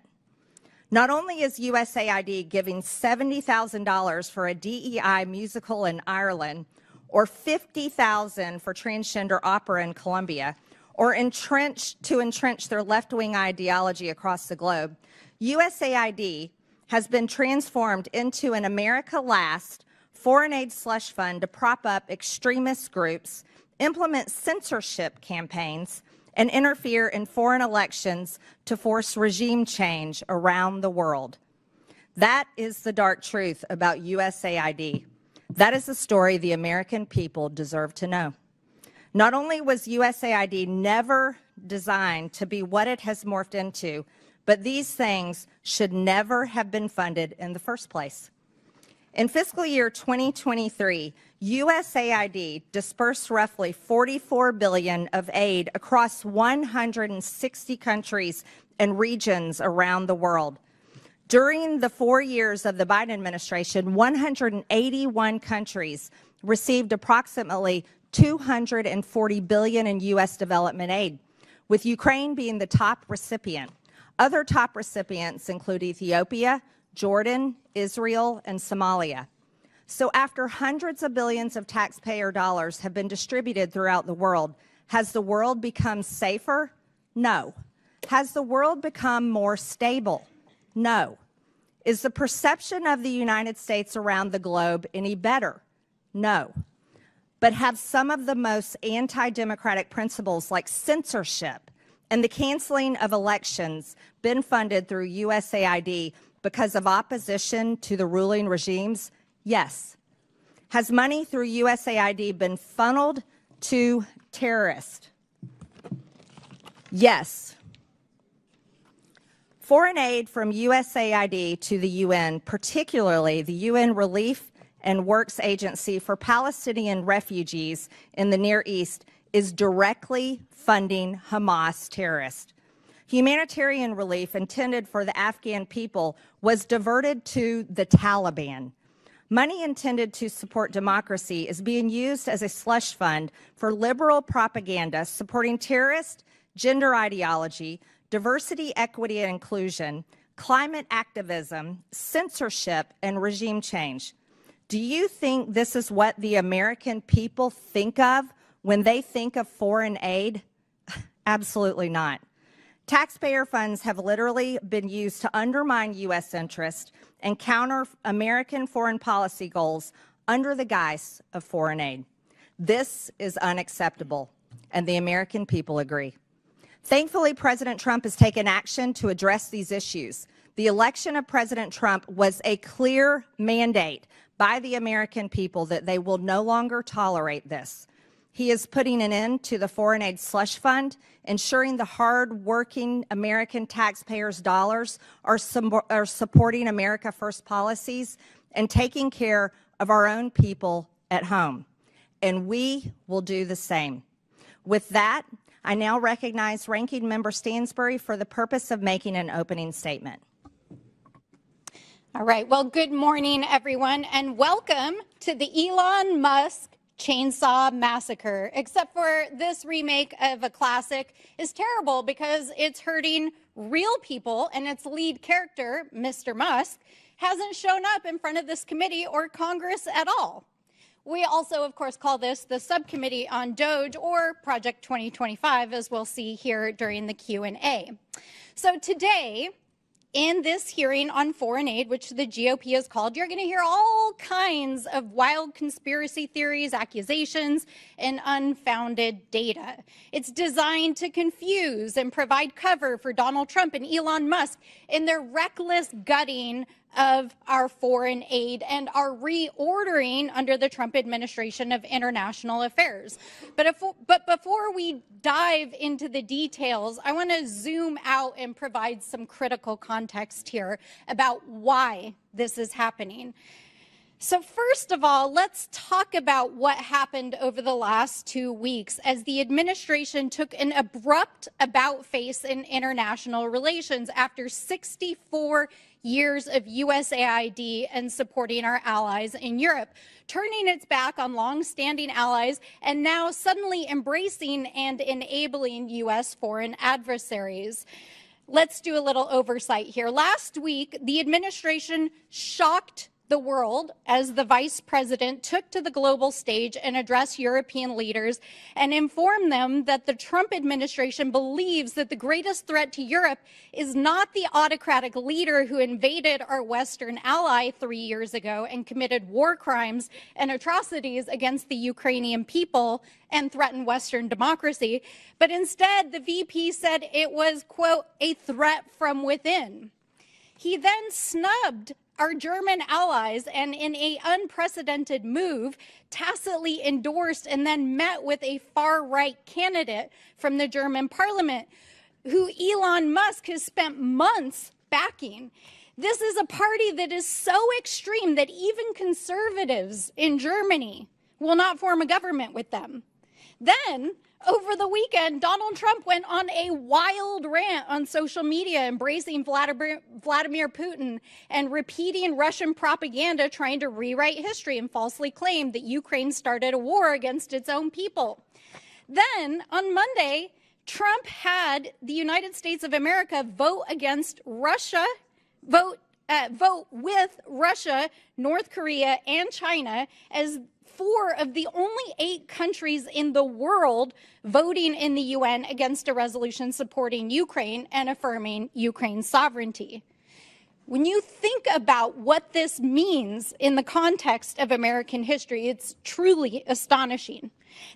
Not only is USAID giving $70,000 for a DEI musical in Ireland or 50,000 for transgender opera in Colombia, or entrench their left-wing ideology across the globe, USAID has been transformed into an America Last foreign aid slush fund to prop up extremist groups, implement censorship campaigns, and interfere in foreign elections to force regime change around the world. That is the dark truth about USAID. That is the story the American people deserve to know. Not only was USAID never designed to be what it has morphed into, but these things should never have been funded in the first place. In fiscal year 2023, USAID dispersed roughly $44 billion of aid across 160 countries and regions around the world. During the 4 years of the Biden administration, 181 countries received approximately $240 billion in U.S. development aid, with Ukraine being the top recipient. Other top recipients include Ethiopia, Jordan, Israel, and Somalia. So after hundreds of billions of taxpayer dollars have been distributed throughout the world, has the world become safer? No. Has the world become more stable? No. Is the perception of the United States around the globe any better? No. But have some of the most anti-democratic principles like censorship and the canceling of elections been funded through USAID because of opposition to the ruling regimes? Yes. Has money through USAID been funneled to terrorists? Yes. Foreign aid from USAID to the UN, particularly the UN Relief and Works Agency for Palestinian Refugees in the Near East, is directly funding Hamas terrorists. Humanitarian relief intended for the Afghan people was diverted to the Taliban. Money intended to support democracy is being used as a slush fund for liberal propaganda supporting terrorist, gender ideology, diversity, equity, and inclusion, climate activism, censorship, and regime change. Do you think this is what the American people think of when they think of foreign aid? Absolutely not. Taxpayer funds have literally been used to undermine U.S. interest and counter American foreign policy goals under the guise of foreign aid. This is unacceptable, and the American people agree. Thankfully, President Trump has taken action to address these issues. The election of President Trump was a clear mandate by the American people that they will no longer tolerate this. He is putting an end to the foreign aid slush fund, ensuring the hard-working American taxpayers' dollars are supporting America First policies and taking care of our own people at home. And we will do the same. With that, I now recognize Ranking Member Stansbury for the purpose of making an opening statement. All right. Well, good morning, everyone, and welcome to the Elon Musk Chainsaw Massacre, except for this remake of a classic is terrible because it's hurting real people, and its lead character, Mr. Musk, hasn't shown up in front of this committee or Congress at all. We also, of course, call this the Subcommittee on DOGE, or Project 2025, as we'll see here during the Q&A. So today, in this hearing on foreign aid, which the GOP has called, you're going to hear all kinds of wild conspiracy theories, accusations, and unfounded data. It's designed to confuse and provide cover for Donald Trump and Elon Musk in their reckless gutting of our foreign aid and our reordering under the Trump administration of international affairs. But before we dive into the details, I want to zoom out and provide some critical context here about why this is happening. So first of all, let's talk about what happened over the last 2 weeks as the administration took an abrupt about-face in international relations after 64 years of USAID and supporting our allies in Europe, turning its back on long-standing allies and now suddenly embracing and enabling U.S. foreign adversaries. Let's do a little oversight here. Last week, the administration shocked the world as the vice president took to the global stage and addressed European leaders and informed them that the Trump administration believes that the greatest threat to Europe is not the autocratic leader who invaded our Western ally 3 years ago and committed war crimes and atrocities against the Ukrainian people and threatened Western democracy, but instead the VP said it was, quote, a threat from within. He then snubbed our German allies and in an unprecedented move, tacitly endorsed and then met with a far-right candidate from the German parliament who Elon Musk has spent months backing. This is a party that is so extreme that even conservatives in Germany will not form a government with them. Then, over the weekend, Donald Trump went on a wild rant on social media, embracing Vladimir Putin and repeating Russian propaganda, trying to rewrite history and falsely claim that Ukraine started a war against its own people. Then, on Monday, Trump had the United States of America vote against Russia, vote with Russia, North Korea, and China as 4 of the only 8 countries in the world voting in the UN against a resolution supporting Ukraine and affirming Ukraine's sovereignty. When you think about what this means in the context of American history, it's truly astonishing.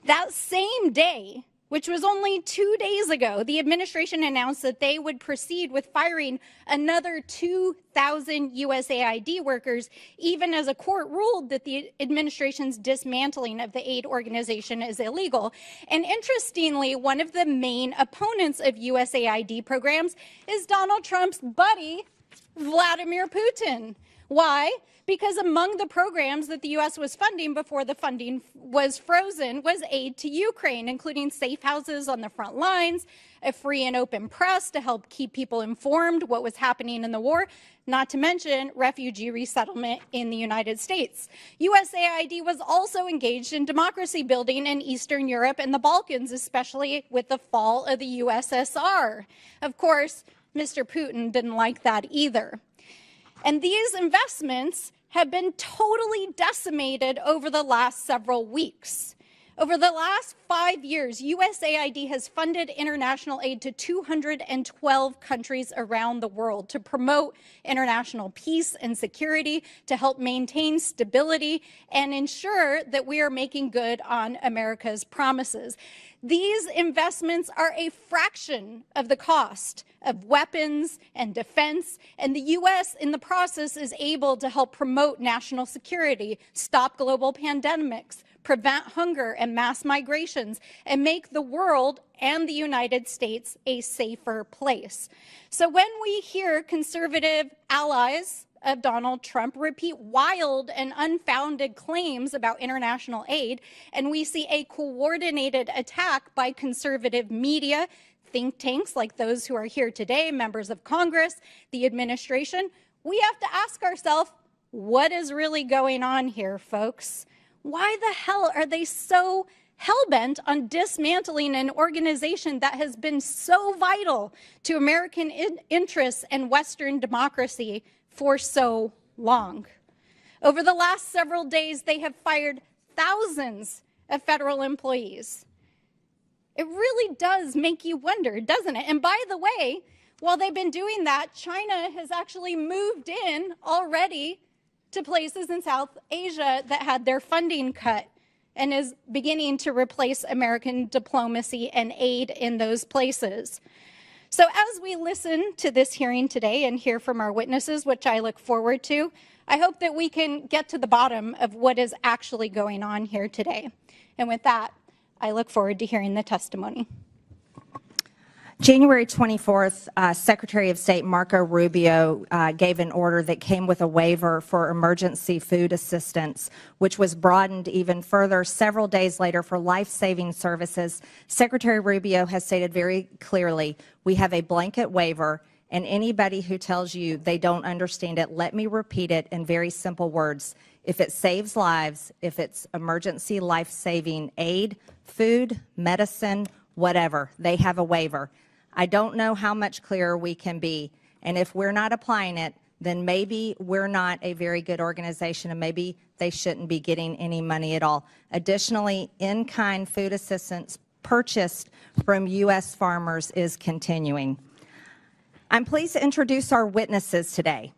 That same day, which was only 2 days ago, the administration announced that they would proceed with firing another 2,000 USAID workers, even as a court ruled that the administration's dismantling of the aid organization is illegal. And interestingly, one of the main opponents of USAID programs is Donald Trump's buddy, Vladimir Putin. Why? Because among the programs that the U.S. was funding before the funding was frozen was aid to Ukraine, including safe houses on the front lines, a free and open press to help keep people informed what was happening in the war, not to mention refugee resettlement in the United States. USAID was also engaged in democracy building in Eastern Europe and the Balkans, especially with the fall of the USSR. Of course, Mr. Putin didn't like that either. And these investments have been totally decimated over the last several weeks. Over the last 5 years, USAID has funded international aid to 212 countries around the world to promote international peace and security, to help maintain stability, and ensure that we are making good on America's promises. These investments are a fraction of the cost of weapons and defense, and the U.S. in the process is able to help promote national security, stop global pandemics, prevent hunger and mass migrations, and make the world and the United States a safer place. So when we hear conservative allies of Donald Trump repeat wild and unfounded claims about international aid, and we see a coordinated attack by conservative media, think tanks like those who are here today, members of Congress, the administration, we have to ask ourselves, what is really going on here, folks? Why the hell are they so hell-bent on dismantling an organization that has been so vital to American interests and Western democracy for so long? Over the last several days, they have fired thousands of federal employees. It really does make you wonder, doesn't it? And by the way, while they've been doing that, China has actually moved in already to places in South Asia that had their funding cut and is beginning to replace American diplomacy and aid in those places. So as we listen to this hearing today and hear from our witnesses, which I look forward to, I hope that we can get to the bottom of what is actually going on here today. And with that, I look forward to hearing the testimony. January 24th, Secretary of State Marco Rubio gave an order that came with a waiver for emergency food assistance, which was broadened even further several days later for life-saving services. Secretary Rubio has stated very clearly, we have a blanket waiver, and anybody who tells you they don't understand it, let me repeat it in very simple words. If it saves lives, if it's emergency life-saving aid, food, medicine, whatever, they have a waiver. I don't know how much clearer we can be, and if we're not applying it, then maybe we're not a very good organization and maybe they shouldn't be getting any money at all. Additionally, in-kind food assistance purchased from U.S. farmers is continuing. I'm pleased to introduce our witnesses today.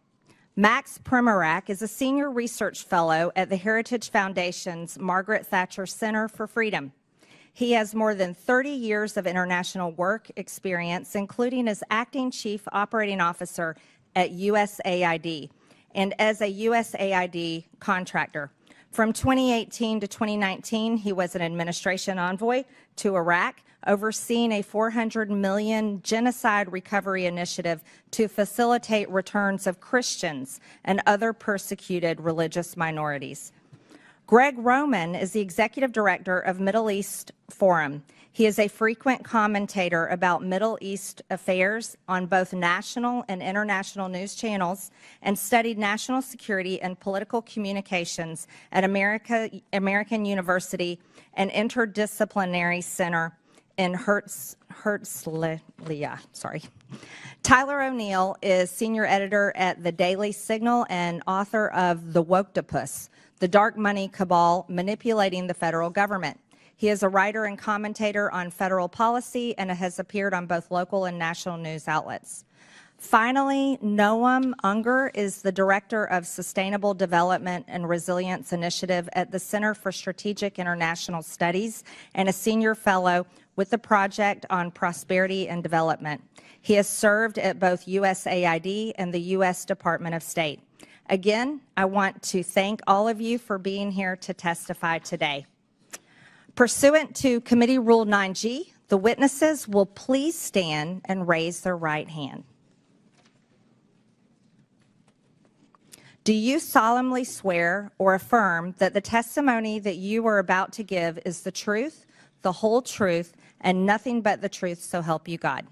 Max Primorak is a senior research fellow at the Heritage Foundation's Margaret Thatcher Center for Freedom. He has more than 30 years of international work experience, including as acting chief operating officer at USAID and as a USAID contractor. From 2018 to 2019, he was an administration envoy to Iraq, overseeing a $400 million genocide recovery initiative to facilitate returns of Christians and other persecuted religious minorities. Greg Roman is the executive director of Middle East Forum. He is a frequent commentator about Middle East affairs on both national and international news channels and studied national security and political communications at American University and Interdisciplinary Center in Herzliya. Tyler O'Neill is senior editor at The Daily Signal and author of The Woktopus, The Dark Money Cabal Manipulating the Federal Government. He is a writer and commentator on federal policy and has appeared on both local and national news outlets. Finally, Noam Unger is the Director of Sustainable Development and Resilience Initiative at the Center for Strategic International Studies and a senior fellow with the Project on Prosperity and Development. He has served at both USAID and the U.S. Department of State. Again, I want to thank all of you for being here to testify today. Pursuant to Committee Rule 9G, the witnesses will please stand and raise their right hand. Do you solemnly swear or affirm that the testimony that you are about to give is the truth, the whole truth, and nothing but the truth, so help you God?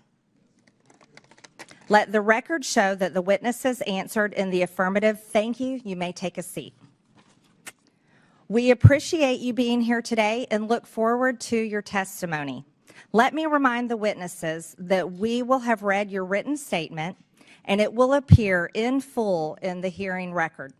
Let the record show that the witnesses answered in the affirmative. Thank you. You may take a seat. We appreciate you being here today and look forward to your testimony. Let me remind the witnesses that we will have read your written statement and it will appear in full in the hearing record.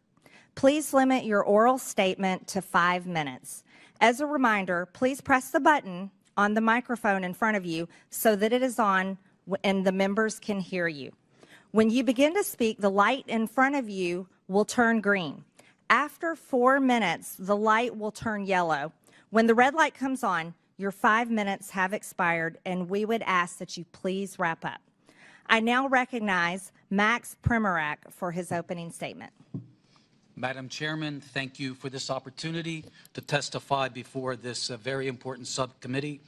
Please limit your oral statement to 5 minutes. As a reminder, please press the button on the microphone in front of you so that it is on and the members can hear you. When you begin to speak, the light in front of you will turn green. After 4 minutes, the light will turn yellow. When the red light comes on, your 5 minutes have expired, and we would ask that you please wrap up. I now recognize Max Primorak for his opening statement. Madam Chairman, thank you for this opportunity to testify before this very important subcommittee.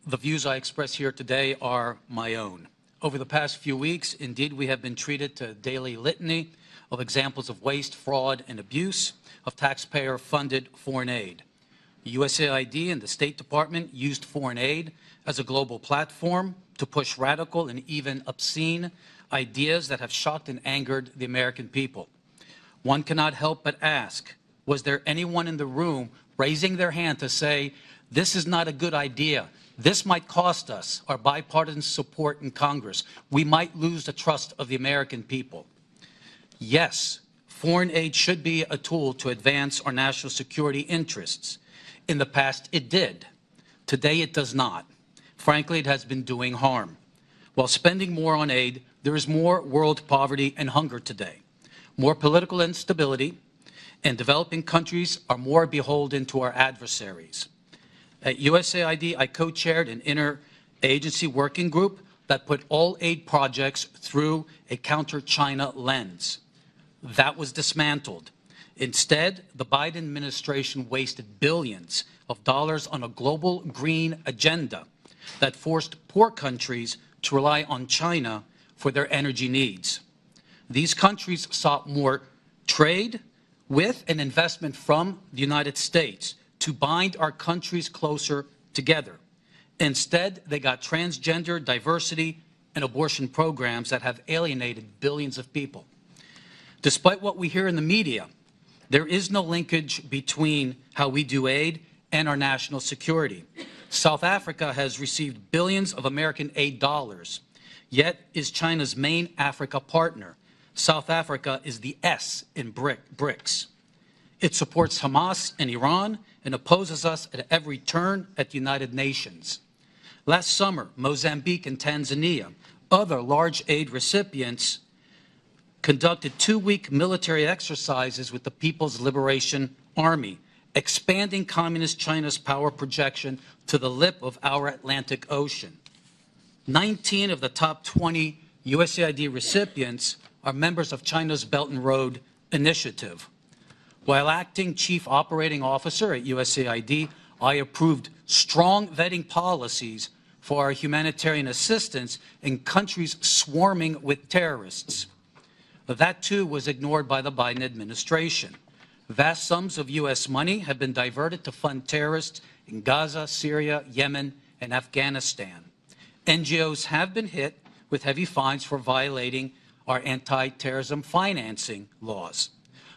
The views I express here today are my own. Over the past few weeks, indeed, we have been treated to a daily litany of examples of waste, fraud, and abuse of taxpayer-funded foreign aid. The USAID and the State Department used foreign aid as a global platform to push radical and even obscene ideas that have shocked and angered the American people. One cannot help but ask, was there anyone in the room raising their hand to say, this is not a good idea, this might cost us our bipartisan support in Congress, we might lose the trust of the American people? Yes, foreign aid should be a tool to advance our national security interests. In the past, it did. Today, it does not. Frankly, it has been doing harm. While spending more on aid, there is more world poverty and hunger today, more political instability, and developing countries are more beholden to our adversaries. At USAID, I co-chaired an interagency working group that put all aid projects through a counter-China lens. That was dismantled. Instead, the Biden administration wasted billions of dollars on a global green agenda that forced poor countries to rely on China for their energy needs. These countries sought more trade with and investment from the United States to bind our countries closer together. Instead, they got transgender, diversity, and abortion programs that have alienated billions of people. Despite what we hear in the media, there is no linkage between how we do aid and our national security. South Africa has received billions of American aid dollars, yet is China's main Africa partner, South Africa is the S in BRICS. It supports Hamas and Iran and opposes us at every turn at the United Nations. Last summer, Mozambique and Tanzania, other large aid recipients, conducted 2-week military exercises with the People's Liberation Army, expanding Communist China's power projection to the lip of our Atlantic Ocean. 19 of the top 20 USAID recipients are members of China's Belt and Road Initiative. While acting Chief Operating Officer at USAID, I approved strong vetting policies for our humanitarian assistance in countries swarming with terrorists. That, too, was ignored by the Biden administration. Vast sums of U.S. money have been diverted to fund terrorists in Gaza, Syria, Yemen, and Afghanistan. NGOs have been hit with heavy fines for violating our anti-terrorism financing laws.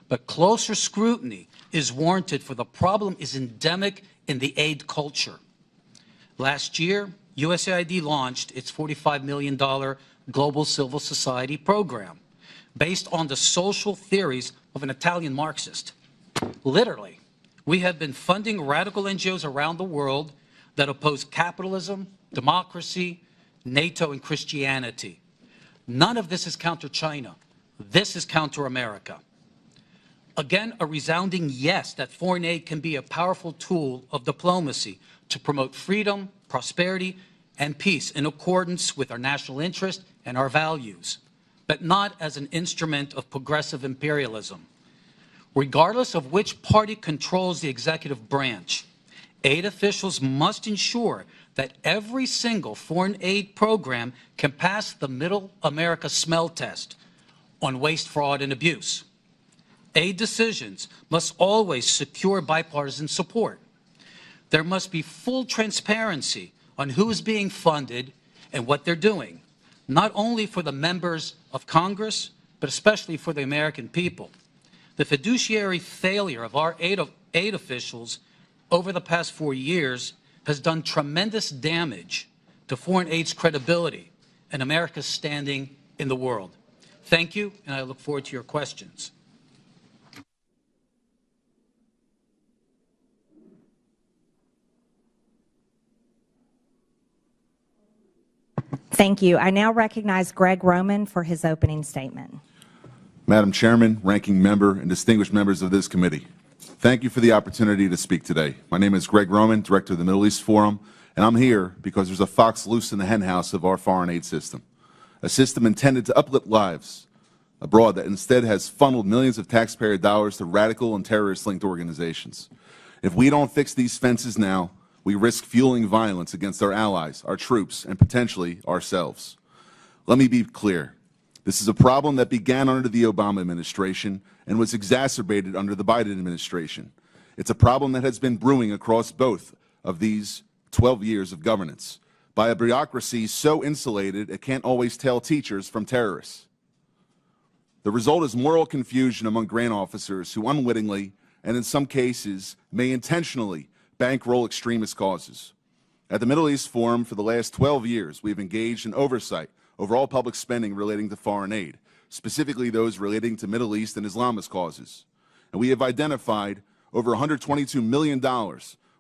But closer scrutiny is warranted, for the problem is endemic in the aid culture. Last year, USAID launched its $45 million Global Civil Society program based on the social theories of an Italian Marxist. Literally, we have been funding radical NGOs around the world that oppose capitalism, democracy, NATO, and Christianity. None of this is counter-China. This is counter-America. Again, a resounding yes that foreign aid can be a powerful tool of diplomacy to promote freedom, prosperity, and peace in accordance with our national interest and our values, but not as an instrument of progressive imperialism. Regardless of which party controls the executive branch, aid officials must ensure that every single foreign aid program can pass the Middle America smell test on waste, fraud, and abuse. Aid decisions must always secure bipartisan support. There must be full transparency on who is being funded and what they're doing, not only for the members of Congress, but especially for the American people. The fiduciary failure of our aid officials over the past 4 years has done tremendous damage to foreign aid's credibility and America's standing in the world. Thank you, and I look forward to your questions. Thank you. I now recognize Greg Roman for his opening statement. Madam Chairman, ranking member, and distinguished members of this committee, thank you for the opportunity to speak today. My name is Greg Roman, Director of the Middle East Forum, and I'm here because there's a fox loose in the henhouse of our foreign aid system, a system intended to uplift lives abroad that instead has funneled millions of taxpayer dollars to radical and terrorist-linked organizations. If we don't fix these fences now, we risk fueling violence against our allies, our troops, and potentially ourselves. Let me be clear. This is a problem that began under the Obama administration and was exacerbated under the Biden administration. It's a problem that has been brewing across both of these 12 years of governance by a bureaucracy so insulated it can't always tell teachers from terrorists. The result is moral confusion among grant officers who unwittingly, and in some cases, may intentionally bankroll extremist causes. At the Middle East Forum, for the last 12 years, we've engaged in oversight over all public spending relating to foreign aid, specifically those relating to Middle East and Islamist causes. And we have identified over $122 million,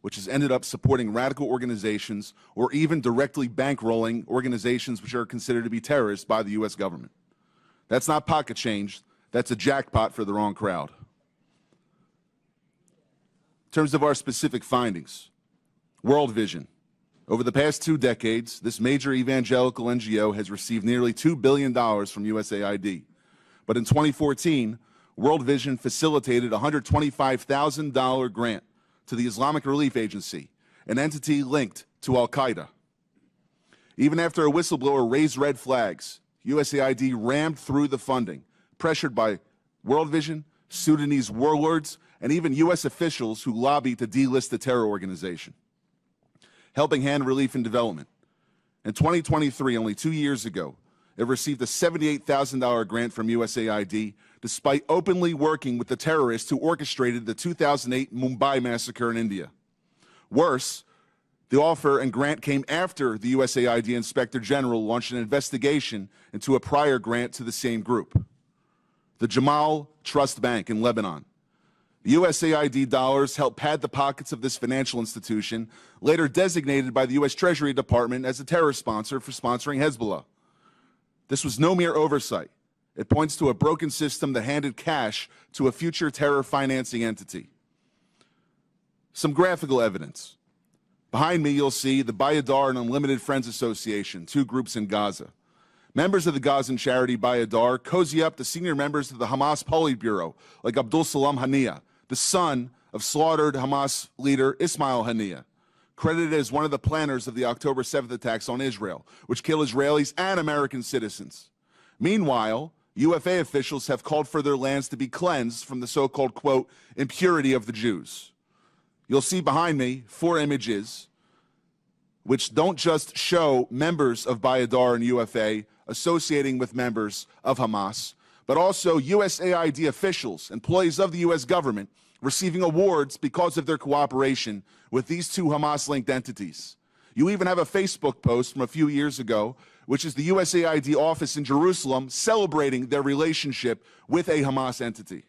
which has ended up supporting radical organizations or even directly bankrolling organizations which are considered to be terrorists by the U.S. government. That's not pocket change. That's a jackpot for the wrong crowd. In terms of our specific findings, World Vision. Over the past 2 decades, this major evangelical NGO has received nearly $2 billion from USAID. But in 2014, World Vision facilitated a $125,000 grant to the Islamic Relief Agency, an entity linked to al-Qaeda. Even after a whistleblower raised red flags, USAID rammed through the funding, pressured by World Vision, Sudanese warlords, and even U.S. officials who lobbied to delist the terror organization. Helping Hand Relief and Development. In 2023, only 2 years ago, it received a $78,000 grant from USAID, despite openly working with the terrorists who orchestrated the 2008 Mumbai massacre in India. Worse, the offer and grant came after the USAID Inspector General launched an investigation into a prior grant to the same group. the Jamal Trust Bank in Lebanon. USAID dollars helped pad the pockets of this financial institution, later designated by the U.S. Treasury Department as a terror sponsor for sponsoring Hezbollah. This was no mere oversight. It points to a broken system that handed cash to a future terror financing entity. Some graphical evidence. Behind me, you'll see the Bayadar and Unlimited Friends Association, two groups in Gaza. Members of the Gazan charity Bayadar cozy up to senior members of the Hamas Politburo, like Abdul Salam Haniyeh, the son of slaughtered Hamas leader Ismail Haniyeh, credited as one of the planners of the October 7th attacks on Israel, which kill Israelis and American citizens. Meanwhile, UFA officials have called for their lands to be cleansed from the so-called, quote, impurity of the Jews. You'll see behind me 4 images which don't just show members of Bayadar and UFA associating with members of Hamas, but also USAID officials, employees of the U.S. government, receiving awards because of their cooperation with these two Hamas-linked entities. You even have a Facebook post from a few years ago, which is the USAID office in Jerusalem celebrating their relationship with a Hamas entity.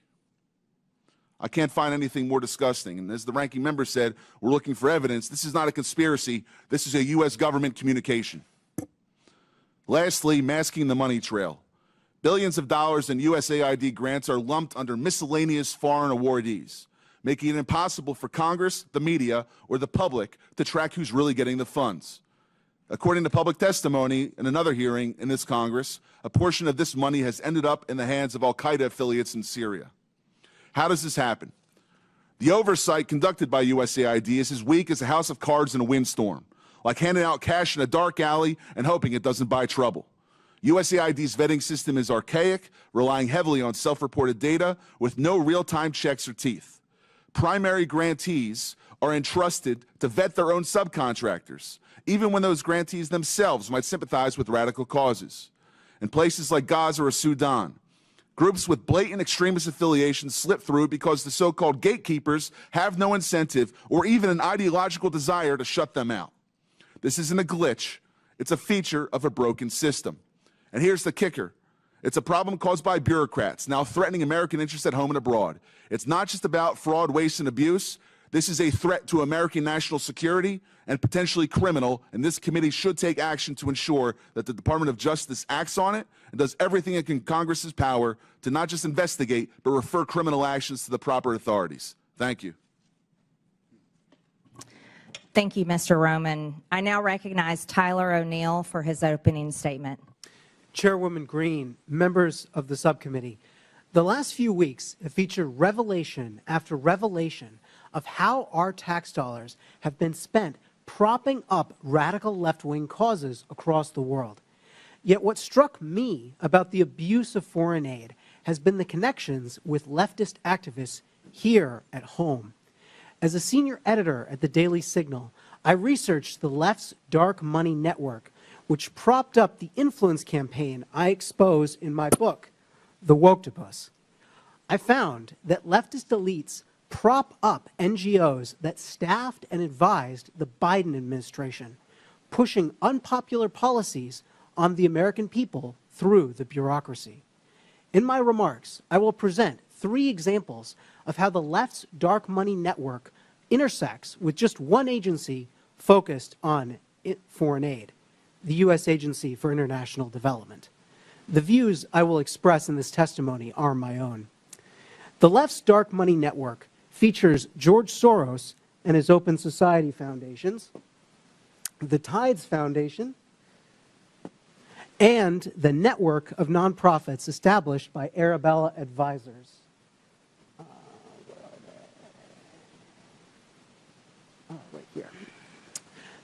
I can't find anything more disgusting. And as the ranking member said, we're looking for evidence. This is not a conspiracy. This is a U.S. government communication. Lastly, masking the money trail. Billions of dollars in USAID grants are lumped under miscellaneous foreign awardees, making it impossible for Congress, the media, or the public to track who's really getting the funds. According to public testimony in another hearing in this Congress, a portion of this money has ended up in the hands of al-Qaeda affiliates in Syria. How does this happen? The oversight conducted by USAID is as weak as a house of cards in a windstorm, like handing out cash in a dark alley and hoping it doesn't buy trouble. USAID's vetting system is archaic, relying heavily on self-reported data with no real-time checks or teeth. Primary grantees are entrusted to vet their own subcontractors, even when those grantees themselves might sympathize with radical causes. In places like Gaza or Sudan, groups with blatant extremist affiliations slip through because the so-called gatekeepers have no incentive or even an ideological desire to shut them out. This isn't a glitch. It's a feature of a broken system. And here's the kicker. It's a problem caused by bureaucrats, now threatening American interests at home and abroad. It's not just about fraud, waste, and abuse. This is a threat to American national security and potentially criminal, and this committee should take action to ensure that the Department of Justice acts on it and does everything in Congress's power to not just investigate, but refer criminal actions to the proper authorities. Thank you. Thank you, Mr. Roman. I now recognize Tyler O'Neill for his opening statement. Chairwoman Green, members of the subcommittee, the last few weeks have featured revelation after revelation of how our tax dollars have been spent propping up radical left-wing causes across the world. Yet what struck me about the abuse of foreign aid has been the connections with leftist activists here at home. As a senior editor at the Daily Signal, I researched the left's dark money network, which propped up the influence campaign I expose in my book, The Woktopus. I found that leftist elites prop up NGOs that staffed and advised the Biden administration, pushing unpopular policies on the American people through the bureaucracy. In my remarks, I will present 3 examples of how the left's dark money network intersects with just one agency focused on foreign aid, the U.S. Agency for International Development. The views I will express in this testimony are my own. The left's dark money network features George Soros and his Open Society Foundations, the Tides Foundation, and the network of nonprofits established by Arabella Advisors. Right here.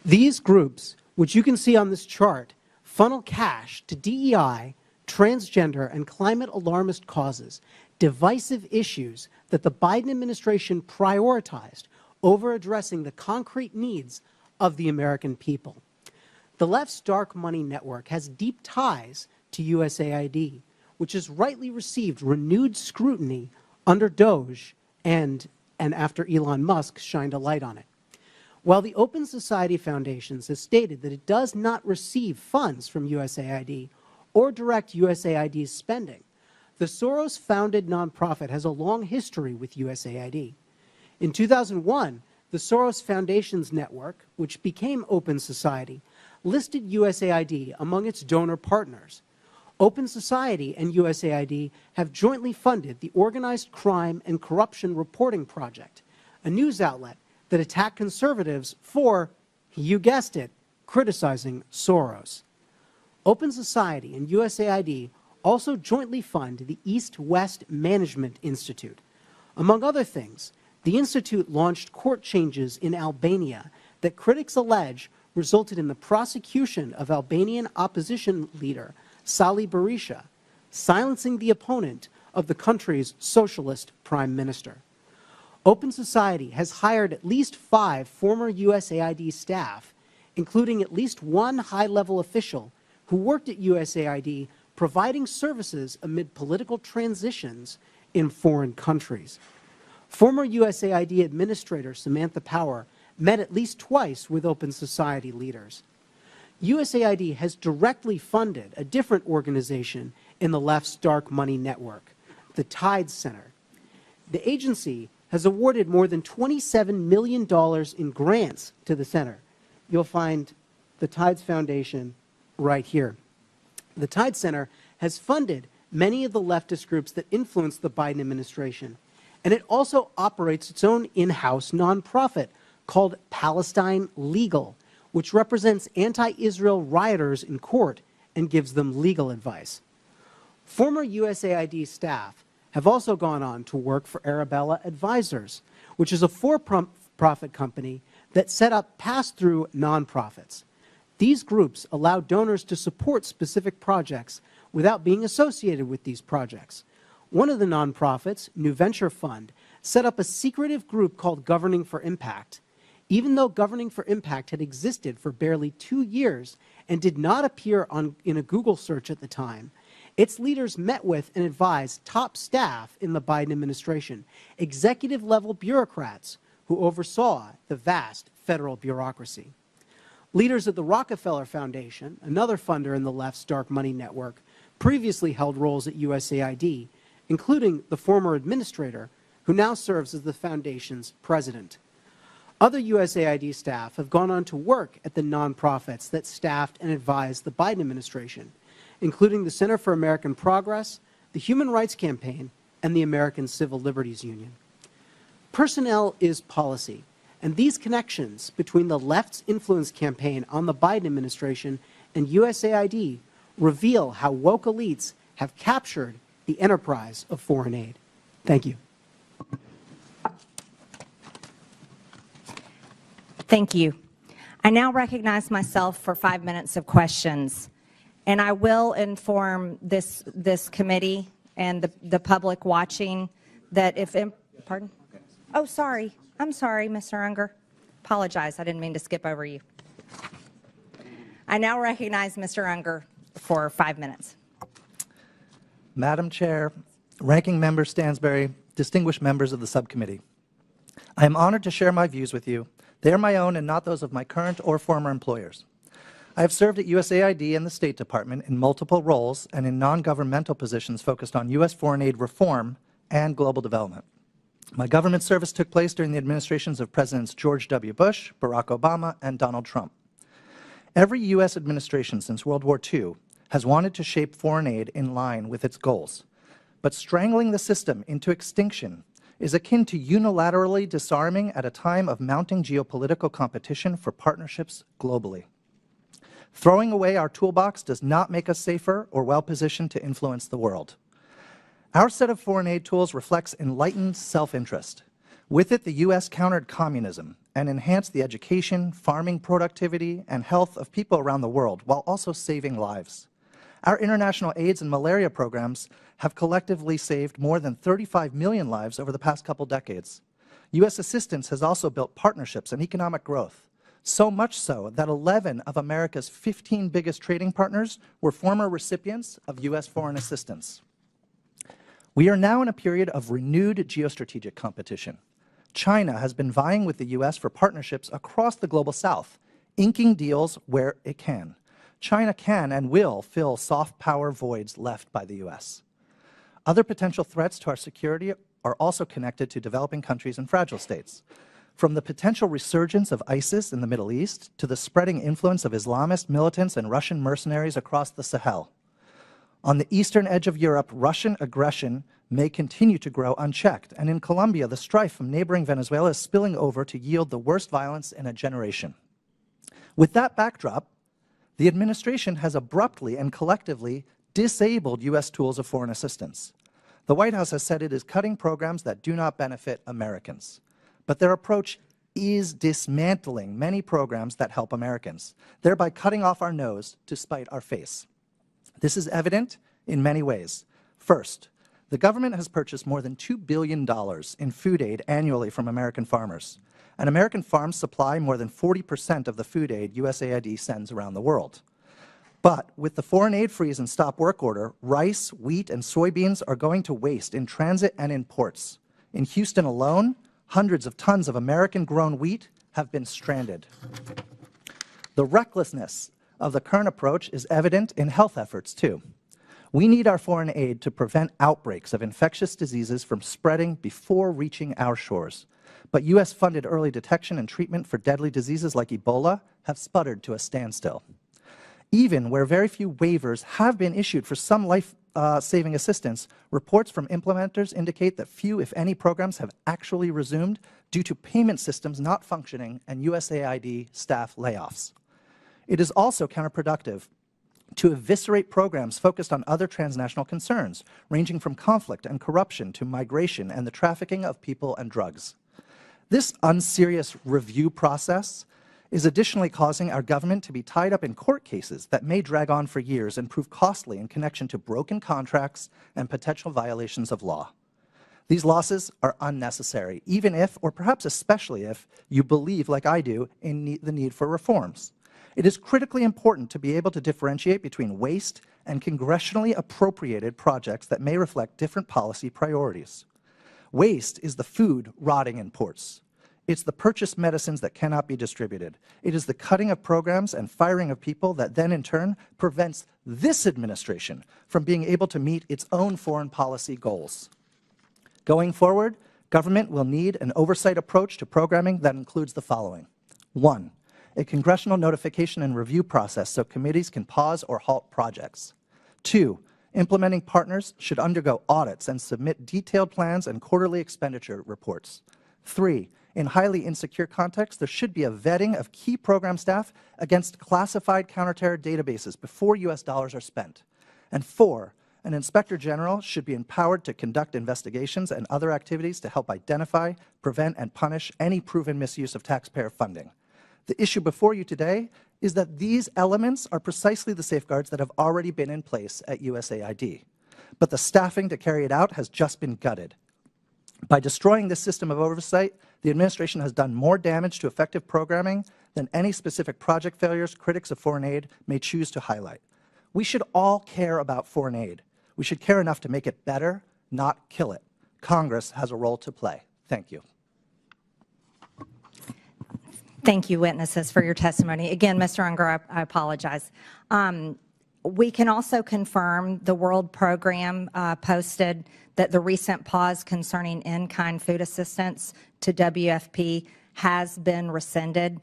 These groups, which you can see on this chart, funnel cash to DEI, transgender, and climate alarmist causes, divisive issues that the Biden administration prioritized over addressing the concrete needs of the American people. The left's dark money network has deep ties to USAID, which has rightly received renewed scrutiny under DOGE and after Elon Musk shined a light on it. While the Open Society Foundations has stated that it does not receive funds from USAID or direct USAID's spending, The Soros-founded nonprofit has a long history with USAID. In 2001, the Soros Foundations Network, which became Open Society, listed USAID among its donor partners. Open Society and USAID have jointly funded the Organized Crime and Corruption Reporting Project, a news outlet that attacked conservatives for, you guessed it, criticizing Soros. Open Society and USAID also jointly fund the East-West Management Institute. Among other things, the institute launched court changes in Albania that critics allege resulted in the prosecution of Albanian opposition leader Sali Berisha, silencing the opponent of the country's socialist prime minister. Open Society has hired at least 5 former USAID staff, including at least one high-level official who worked at USAID providing services amid political transitions in foreign countries. Former USAID Administrator Samantha Power met at least twice with Open Society leaders. USAID has directly funded a different organization in the left's dark money network, the Tides Center. The agency has awarded more than $27 million in grants to the center. You'll find the Tides Foundation right here. The Tides Center has funded many of the leftist groups that influence the Biden administration, and it also operates its own in-house nonprofit called Palestine Legal, which represents anti-Israel rioters in court and gives them legal advice. Former USAID staff have also gone on to work for Arabella Advisors, which is a for-profit company that set up pass-through nonprofits. These groups allow donors to support specific projects without being associated with these projects. One of the nonprofits, New Venture Fund, set up a secretive group called Governing for Impact. Even though Governing for Impact had existed for barely 2 years and did not appear in a Google search at the time, its leaders met with and advised top staff in the Biden administration, executive-level bureaucrats who oversaw the vast federal bureaucracy. Leaders at the Rockefeller Foundation, another funder in the left's dark money network, previously held roles at USAID, including the former administrator, who now serves as the foundation's president. Other USAID staff have gone on to work at the nonprofits that staffed and advised the Biden administration, including the Center for American Progress, the Human Rights Campaign, and the American Civil Liberties Union. Personnel is policy, and these connections between the left's influence campaign on the Biden administration and USAID reveal how woke elites have captured the enterprise of foreign aid. Thank you. Thank you. I now recognize myself for 5 minutes of questions, and I will inform this committee and the public watching that if, pardon? Oh, sorry. I'm sorry, Mr. Unger. Apologize. I didn't mean to skip over you. I now recognize Mr. Unger for 5 minutes. Madam Chair, Ranking Member Stansbury, distinguished members of the subcommittee, I am honored to share my views with you. They are my own and not those of my current or former employers. I have served at USAID and the State Department in multiple roles and in non-governmental positions focused on U.S. foreign aid reform and global development. My government service took place during the administrations of Presidents George W. Bush, Barack Obama, and Donald Trump. Every U.S. administration since World War II has wanted to shape foreign aid in line with its goals. But strangling the system into extinction is akin to unilaterally disarming at a time of mounting geopolitical competition for partnerships globally. Throwing away our toolbox does not make us safer or well-positioned to influence the world. Our set of foreign aid tools reflects enlightened self-interest. With it, the U.S. countered communism and enhanced the education, farming productivity, and health of people around the world, while also saving lives. Our international AIDS and malaria programs have collectively saved more than 35 million lives over the past couple decades. U.S. assistance has also built partnerships and economic growth, so much so that 11 of America's 15 biggest trading partners were former recipients of U.S. foreign assistance. We are now in a period of renewed geostrategic competition. China has been vying with the U.S. for partnerships across the global south, inking deals where it can. China can and will fill soft power voids left by the U.S. Other potential threats to our security are also connected to developing countries and fragile states. From the potential resurgence of ISIS in the Middle East to the spreading influence of Islamist militants and Russian mercenaries across the Sahel. On the eastern edge of Europe, Russian aggression may continue to grow unchecked, and in Colombia, the strife from neighboring Venezuela is spilling over to yield the worst violence in a generation. With that backdrop, the administration has abruptly and collectively disabled U.S. tools of foreign assistance. The White House has said it is cutting programs that do not benefit Americans. But their approach is dismantling many programs that help Americans, thereby cutting off our nose to spite our face. This is evident in many ways. First, the government has purchased more than $2 billion in food aid annually from American farmers, and American farms supply more than 40% of the food aid USAID sends around the world. But with the foreign aid freeze and stop work order, rice, wheat, and soybeans are going to waste in transit and in ports. In Houston alone, hundreds of tons of American-grown wheat have been stranded. The recklessness of the current approach is evident in health efforts, too. We need our foreign aid to prevent outbreaks of infectious diseases from spreading before reaching our shores. But U.S.-funded early detection and treatment for deadly diseases like Ebola have sputtered to a standstill. Even where very few waivers have been issued for some life-saving assistance, reports from implementers indicate that few, if any, programs have actually resumed due to payment systems not functioning and USAID staff layoffs. It is also counterproductive to eviscerate programs focused on other transnational concerns, ranging from conflict and corruption to migration and the trafficking of people and drugs. This unserious review process is additionally causing our government to be tied up in court cases that may drag on for years and prove costly in connection to broken contracts and potential violations of law. These losses are unnecessary, even if, or perhaps especially if, you believe, like I do, in the need for reforms. It is critically important to be able to differentiate between waste and congressionally appropriated projects that may reflect different policy priorities. Waste is the food rotting in ports. It's the purchased medicines that cannot be distributed. It is the cutting of programs and firing of people that then, in turn, prevents this administration from being able to meet its own foreign policy goals. Going forward, government will need an oversight approach to programming that includes the following. 1, a congressional notification and review process so committees can pause or halt projects. 2, implementing partners should undergo audits and submit detailed plans and quarterly expenditure reports. 3, in highly insecure contexts, there should be a vetting of key program staff against classified counterterror databases before U.S. dollars are spent. And 4, an inspector general should be empowered to conduct investigations and other activities to help identify, prevent, and punish any proven misuse of taxpayer funding. The issue before you today is that these elements are precisely the safeguards that have already been in place at USAID. But the staffing to carry it out has just been gutted. By destroying this system of oversight, the administration has done more damage to effective programming than any specific project failures critics of foreign aid may choose to highlight. We should all care about foreign aid. We should care enough to make it better, not kill it. Congress has a role to play. Thank you. Thank you, witnesses, for your testimony. Again, Mr. Unger, I apologize. We can also confirm the World Program posted that the recent pause concerning in-kind food assistance to WFP has been rescinded.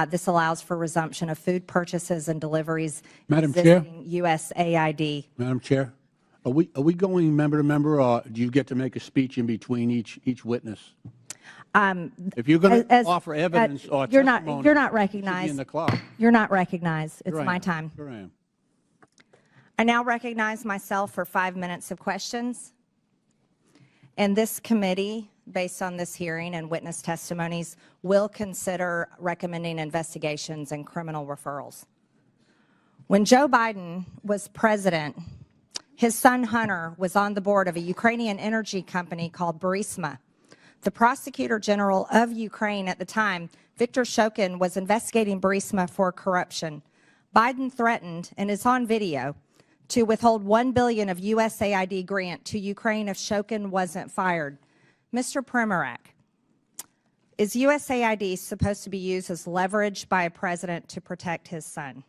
This allows for resumption of food purchases and deliveries. Madam Chair? USAID. Madam Chair, are we going member to member, or do you get to make a speech in between each witness? If you're going to offer evidence or testimony, you're not recognized. In the clock. You're not recognized. It's Sure my time. Sure I am. I now recognize myself for 5 minutes of questions. And this committee, based on this hearing and witness testimonies, will consider recommending investigations and criminal referrals. When Joe Biden was president, his son Hunter was on the board of a Ukrainian energy company called Burisma. The prosecutor general of Ukraine at the time, Viktor Shokin, was investigating Burisma for corruption. Biden threatened, and it's on video, to withhold $1 billion of USAID grant to Ukraine if Shokin wasn't fired. Mr. Primorak, is USAID supposed to be used as leverage by a president to protect his son?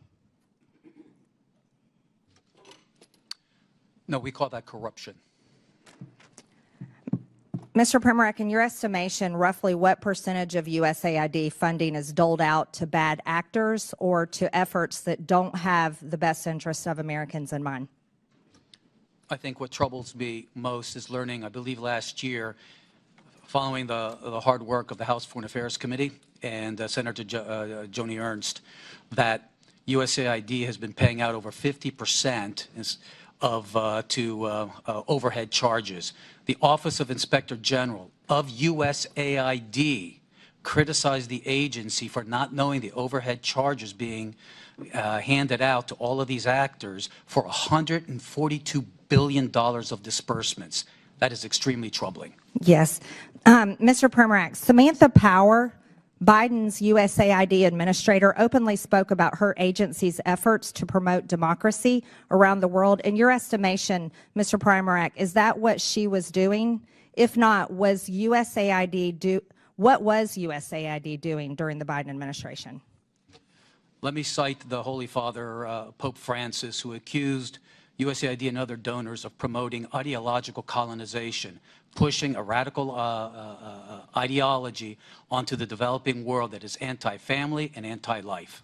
No, we call that corruption. Mr. Primorak, in your estimation, roughly what percentage of USAID funding is doled out to bad actors or to efforts that don't have the best interests of Americans in mind? I think what troubles me most is learning, I believe last year, following the hard work of the House Foreign Affairs Committee and Senator Joni Ernst, that USAID has been paying out over 50% to overhead charges. The Office of Inspector General of USAID criticized the agency for not knowing the overhead charges being handed out to all of these actors for $142 billion of disbursements. That is extremely troubling. Yes. Mr. Primorak, Samantha Power, Biden's USAID administrator, openly spoke about her agency's efforts to promote democracy around the world. In your estimation, Mr. Primorak, is that what she was doing? If not, what was USAID doing during the Biden administration? Let me cite the Holy Father, Pope Francis, who accused USAID and other donors of promoting ideological colonization, pushing a radical ideology onto the developing world that is anti-family and anti-life.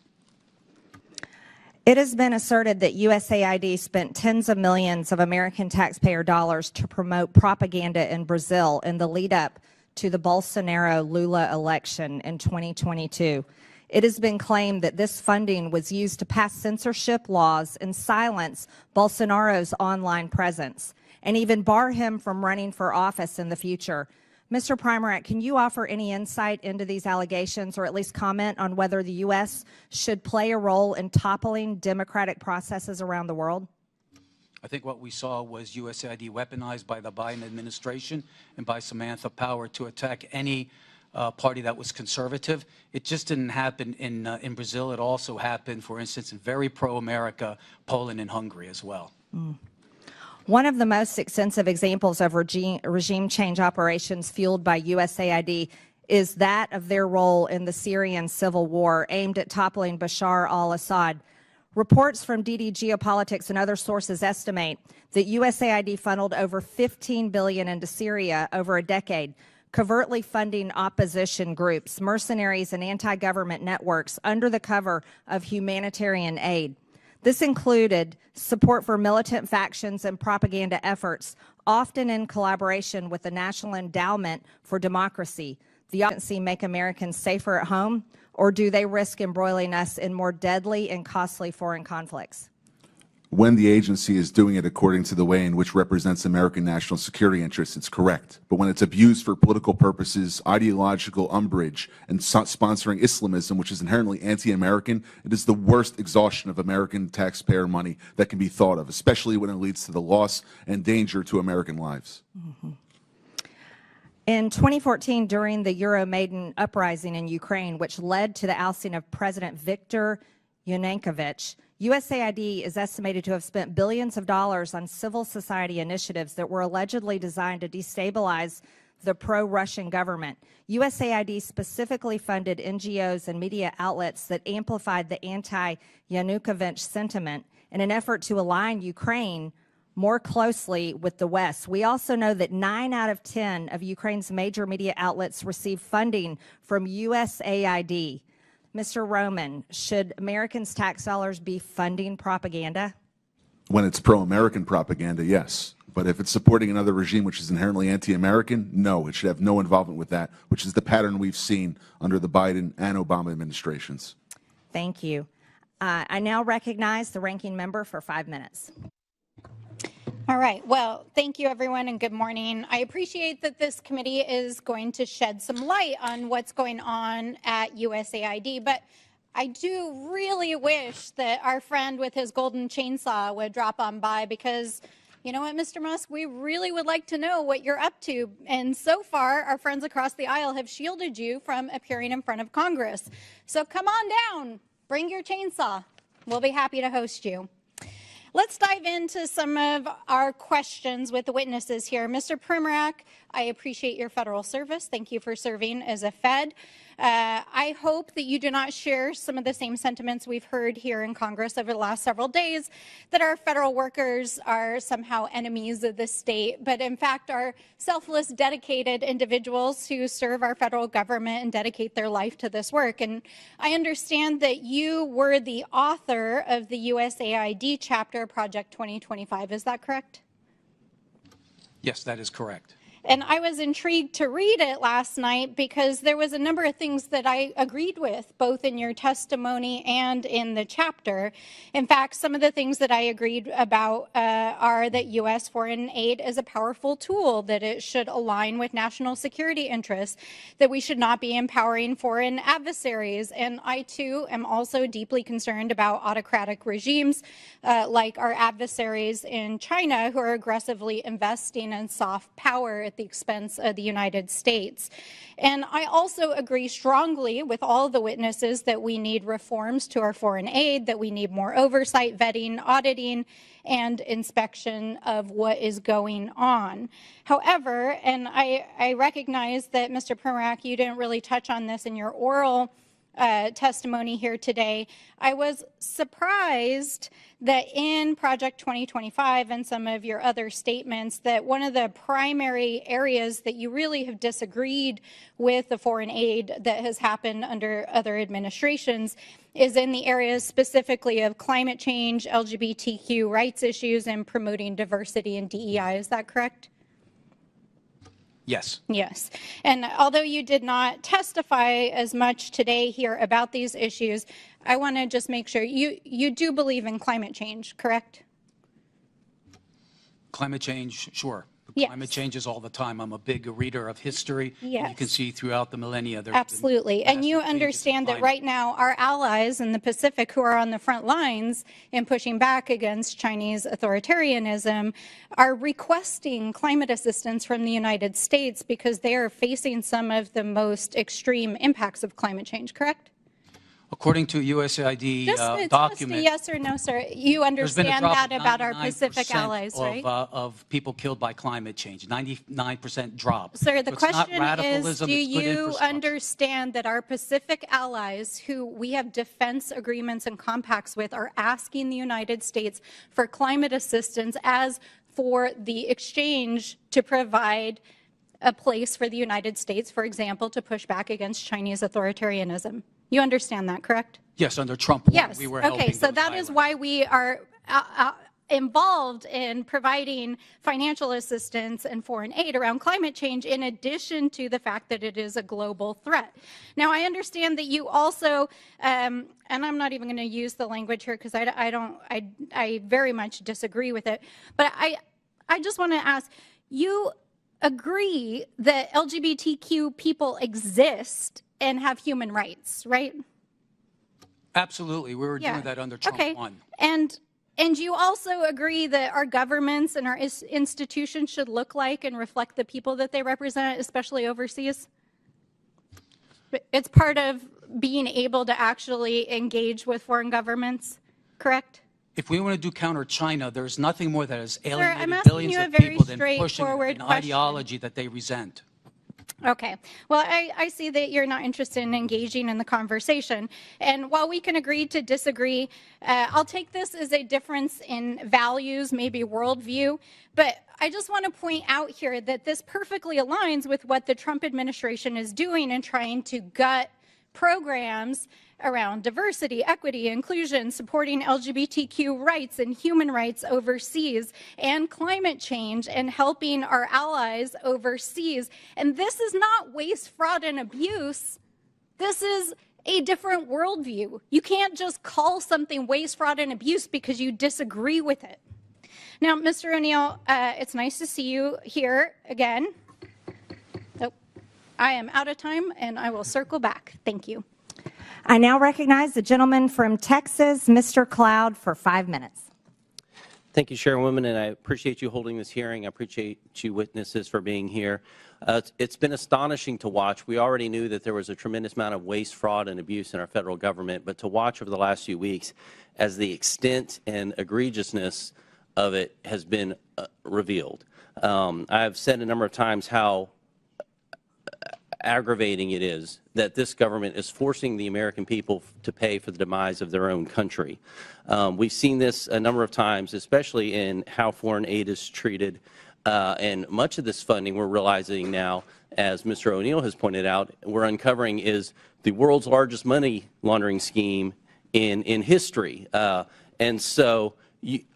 It has been asserted that USAID spent tens of millions of American taxpayer dollars to promote propaganda in Brazil in the lead up to the Bolsonaro-Lula election in 2022. It has been claimed that this funding was used to pass censorship laws and silence Bolsonaro's online presence, and even bar him from running for office in the future. Mr. Primorak, can you offer any insight into these allegations, or at least comment on whether the U.S. should play a role in toppling democratic processes around the world? I think what we saw was USAID weaponized by the Biden administration and by Samantha Power to attack any party that was conservative. It just didn't happen in Brazil. It also happened, for instance, in very pro-America, Poland and Hungary as well. One of the most extensive examples of regime change operations fueled by USAID is that of their role in the Syrian civil war aimed at toppling Bashar al-Assad. Reports from DD Geopolitics and other sources estimate that USAID funneled over $15 billion into Syria over a decade, covertly funding opposition groups, mercenaries, and anti-government networks under the cover of humanitarian aid. This included support for militant factions and propaganda efforts, often in collaboration with the National Endowment for Democracy. The agency make Americans safer at home, or do they risk embroiling us in more deadly and costly foreign conflicts? When the agency is doing it according to the way in which represents American national security interests, it's correct. But when it's abused for political purposes, ideological umbrage, and sponsoring Islamism, which is inherently anti-American, it is the worst exhaustion of American taxpayer money that can be thought of, especially when it leads to the loss and danger to American lives. In 2014, during the Euromaidan uprising in Ukraine, which led to the ousting of President Viktor Yanukovych, USAID is estimated to have spent billions of dollars on civil society initiatives that were allegedly designed to destabilize the pro-Russian government. USAID specifically funded NGOs and media outlets that amplified the anti-Yanukovych sentiment in an effort to align Ukraine more closely with the West. We also know that 9 out of 10 of Ukraine's major media outlets receive funding from USAID. Mr. Roman, should Americans' tax dollars be funding propaganda? When it's pro-American propaganda, yes. But if it's supporting another regime which is inherently anti-American, no, it should have no involvement with that, which is the pattern we've seen under the Biden and Obama administrations. Thank you. I now recognize the ranking member for 5 minutes. All right. Well, thank you, everyone, and good morning. I appreciate that this committee is going to shed some light on what's going on at USAID, but I do really wish that our friend with his golden chainsaw would drop on by, because you know what, Mr. Musk, we really would like to know what you're up to. And so far, our friends across the aisle have shielded you from appearing in front of Congress. So come on down, bring your chainsaw. We'll be happy to host you. Let's dive into some of our questions with the witnesses here. Mr. Primorak, I appreciate your federal service. Thank you for serving as a Fed. I hope that you do not share some of the same sentiments we've heard here in Congress over the last several days, that our federal workers are somehow enemies of the state, but in fact are selfless, dedicated individuals who serve our federal government and dedicate their life to this work. And I understand that you were the author of the USAID chapter, Project 2025. Is that correct? Yes, that is correct. And I was intrigued to read it last night because there was a number of things that I agreed with, both in your testimony and in the chapter. In fact, some of the things that I agreed about are that U.S. foreign aid is a powerful tool, that it should align with national security interests, that we should not be empowering foreign adversaries. And I, too, am also deeply concerned about autocratic regimes like our adversaries in China, who are aggressively investing in soft power at the expense of the United States. And I also agree strongly with all the witnesses that we need reforms to our foreign aid, that we need more oversight, vetting, auditing, and inspection of what is going on. However, and I recognize that, Mr. Primorac, you didn't really touch on this in your oral testimony here today. I was surprised that in Project 2025 and some of your other statements that one of the primary areas that you really have disagreed with the foreign aid that has happened under other administrations is in the areas specifically of climate change, LGBTQ rights issues, and promoting diversity and DEI. Is that correct? Yes. Yes. And although you did not testify as much today here about these issues, I want to just make sure you do believe in climate change, correct? Climate change, sure. Yes. Climate changes all the time. I'm a big reader of history. Yes. And you can see throughout the millennia. Absolutely. And you understand that right now our allies in the Pacific who are on the front lines in pushing back against Chinese authoritarianism are requesting climate assistance from the United States because they are facing some of the most extreme impacts of climate change, correct? According to USAID Just document, a yes or no, sir. You understand that about our Pacific allies, right? Of people killed by climate change, 99% drop. Sir, the So it's not question is, radicalism, do it's good you infrastructure. understand that our Pacific allies, who we have defense agreements and compacts with, are asking the United States for climate assistance as for the exchange to provide a place for the United States, for example, to push back against Chinese authoritarianism? You understand that, correct? Yes, under Trump, Yes. we were okay, helping so those that is why we are involved in providing financial assistance and foreign aid around climate change, in addition to the fact that it is a global threat. Now, I understand that you also, and I'm not even going to use the language here because I very much disagree with it, but I just want to ask, you agree that LGBTQ people exist and have human rights, right? Absolutely. We were doing that under Trump 1. And you also agree that our governments and our institutions should look like and reflect the people that they represent, especially overseas? It's part of being able to actually engage with foreign governments, correct? If we want to do counter China, there's nothing more that has I'm alienated asking billions you a of very people than pushing straightforward an question. ideology that they resent. Okay. Well, I see that you're not interested in engaging in the conversation. And while we can agree to disagree, I'll take this as a difference in values, maybe worldview. But I just want to point out here that this perfectly aligns with what the Trump administration is doing in trying to gut programs around diversity, equity, inclusion, supporting LGBTQ rights and human rights overseas, and climate change, and helping our allies overseas. And this is not waste, fraud, and abuse. This is a different worldview. You can't just call something waste, fraud, and abuse because you disagree with it. Now, Mr. O'Neill, it's nice to see you here again. Oh, I am out of time, and I will circle back. Thank you. I now recognize the gentleman from Texas, Mr. Cloud, for 5 minutes. Thank you, Chairwoman, and I appreciate you holding this hearing. I appreciate you witnesses for being here. It's been astonishing to watch. We already knew that there was a tremendous amount of waste, fraud, and abuse in our federal government, but to watch over the last few weeks as the extent and egregiousness of it has been revealed. I've said a number of times how aggravating it is that this government is forcing the American people to pay for the demise of their own country. We've seen this a number of times, especially in how foreign aid is treated. And much of this funding, we're realizing now, as Mr. O'Neill has pointed out, we're uncovering is the world's largest money laundering scheme in history. And so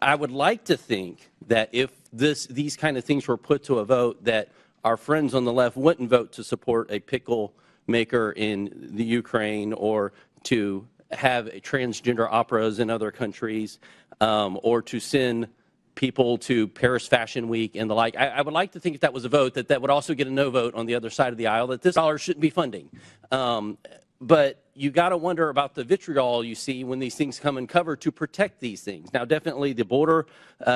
I would like to think that if these kind of things were put to a vote, that our friends on the left wouldn't vote to support a pickle maker in the Ukraine or to have transgender operas in other countries or to send people to Paris Fashion Week and the like. I would like to think if that was a vote, that would also get a no vote on the other side of the aisle, that this dollar shouldn't be funding. But you got to wonder about the vitriol you see when these things come uncovered to protect these things. Now, definitely the border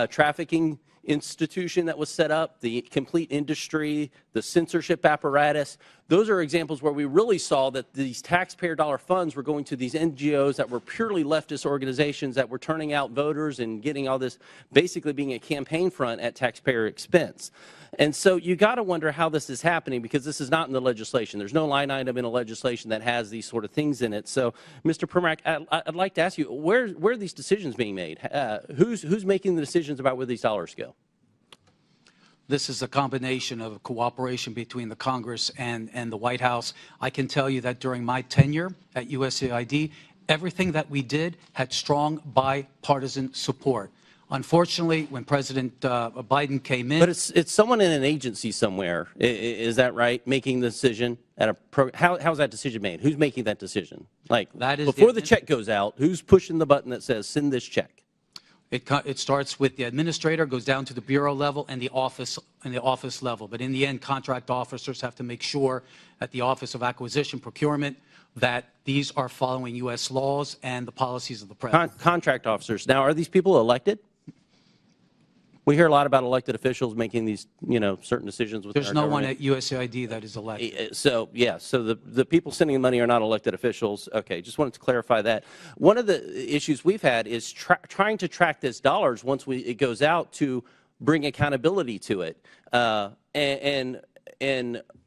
trafficking institution that was set up, the complete industry, the censorship apparatus, those are examples where we really saw that these taxpayer dollar funds were going to these NGOs that were purely leftist organizations that were turning out voters and getting all this, basically being a campaign front at taxpayer expense. And so you got to wonder how this is happening, because this is not in the legislation. There's no line item in a legislation that has these sort of things in it. So, Mr. Primack, I'd like to ask you, where are these decisions being made? Who's making the decisions about where these dollars go? This is a combination of cooperation between the Congress and the White House. I can tell you that during my tenure at USAID, everything that we did had strong bipartisan support. Unfortunately, when President Biden came in, but it's someone in an agency somewhere, is that right? Making the decision at how's that decision made? Who's making that decision? Like that is before the check goes out, who's pushing the button that says send this check? It starts with the administrator, goes down to the bureau level and the office level. But in the end, contract officers have to make sure at the Office of Acquisition Procurement that these are following U.S. laws and the policies of the president. Contract officers. Now, are these people elected? We hear a lot about elected officials making these, certain decisions. There's no one at USAID that is elected. So, yeah, so the people sending the money are not elected officials. Okay, just wanted to clarify that. One of the issues we've had is trying to track this dollars once it goes out to bring accountability to it. And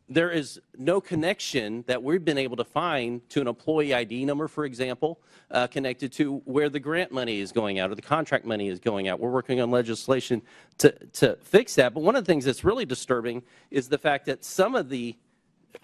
there is no connection that we've been able to find to an employee ID number, for example, connected to where the grant money is going out or the contract money is going out. We're working on legislation to fix that. But one of the things that's really disturbing is the fact that some of the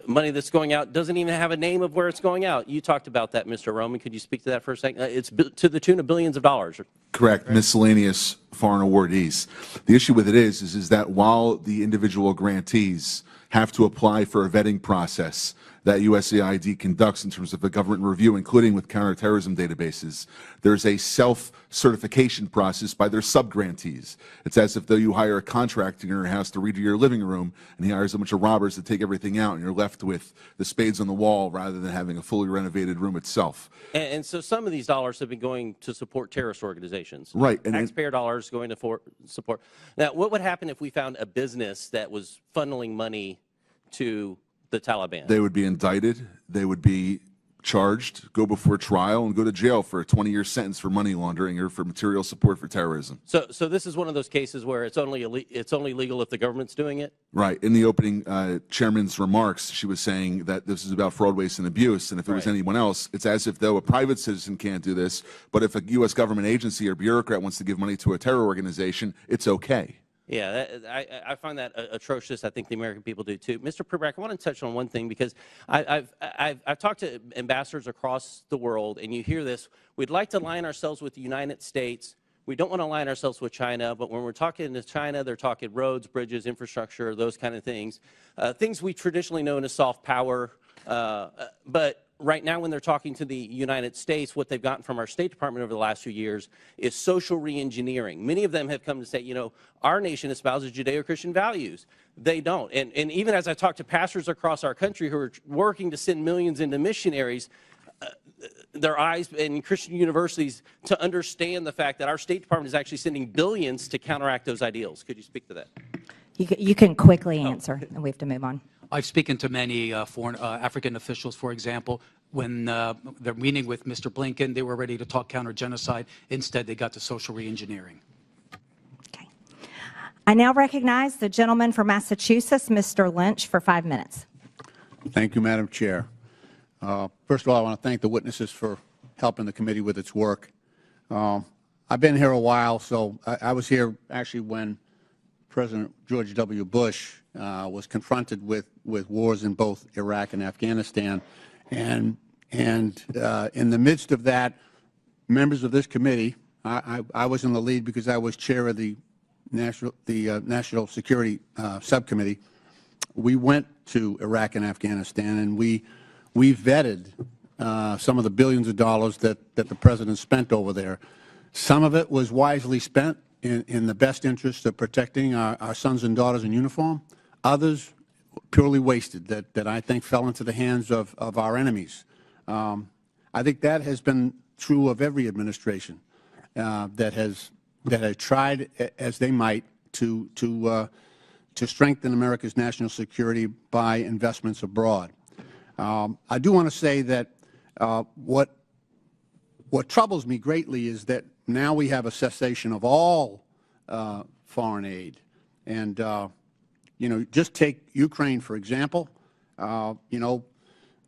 money that's going out doesn't even have a name of where it's going out. You talked about that, Mr. Roman. Could you speak to that for a second? It's to the tune of billions of dollars. Correct. Miscellaneous foreign awardees. The issue with it is that while the individual grantees have to apply for a vetting process that USAID conducts in terms of a government review, including with counterterrorism databases, there's a self-certification process by their sub-grantees. It's as if though you hire a contractor in your house to redo your living room, and he hires a bunch of robbers to take everything out, and you're left with the spades on the wall rather than having a fully renovated room itself. And so some of these dollars have been going to support terrorist organizations. Right. And taxpayer dollars going to support. Now, what would happen if we found a business that was funneling money to the Taliban? They would be indicted. They would be charged, go before trial, and go to jail for a 20-year sentence for money laundering or for material support for terrorism. So this is one of those cases where it's only legal if the government's doing it? Right. In the opening chairman's remarks, she was saying that this is about fraud, waste, and abuse, and if it was anyone else, it's as if though a private citizen can't do this, but if a U.S. government agency or bureaucrat wants to give money to a terror organization, it's okay. Yeah, I find that atrocious. I think the American people do too. Mr. Pribrack, I want to touch on one thing because I've talked to ambassadors across the world, and you hear this. We'd like to align ourselves with the United States. We don't want to align ourselves with China, but when we're talking to China, they're talking roads, bridges, infrastructure, those kind of things. Things we traditionally know as soft power, but right now when they're talking to the United States, what they've gotten from our State Department over the last few years is social reengineering. Many of them have come to say, our nation espouses Judeo-Christian values. They don't. And even as I talk to pastors across our country who are working to send millions into missionaries, their eyes in Christian universities to understand the fact that our State Department is actually sending billions to counteract those ideals. Could you speak to that? You can quickly answer, and we have to move on. I've spoken to many foreign African officials, for example. When they're meeting with Mr. Blinken, they were ready to talk counter-genocide. Instead, they got to social reengineering. I now recognize the gentleman from Massachusetts, Mr. Lynch, for 5 minutes. Thank you, Madam Chair. First of all, I want to thank the witnesses for helping the committee with its work. I've been here a while, so I was here actually when President George W. Bush was confronted with wars in both Iraq and Afghanistan. And in the midst of that, members of this committee, I was in the lead because I was chair of the National Security Subcommittee. We went to Iraq and Afghanistan, and we vetted some of the billions of dollars that the President spent over there. Some of it was wisely spent in the best interest of protecting our sons and daughters in uniform. Others purely wasted that I think fell into the hands of our enemies. I think that has been true of every administration that has tried as they might to strengthen America's national security by investments abroad. I do want to say that what troubles me greatly is that now we have a cessation of all foreign aid. And, just take Ukraine, for example. I know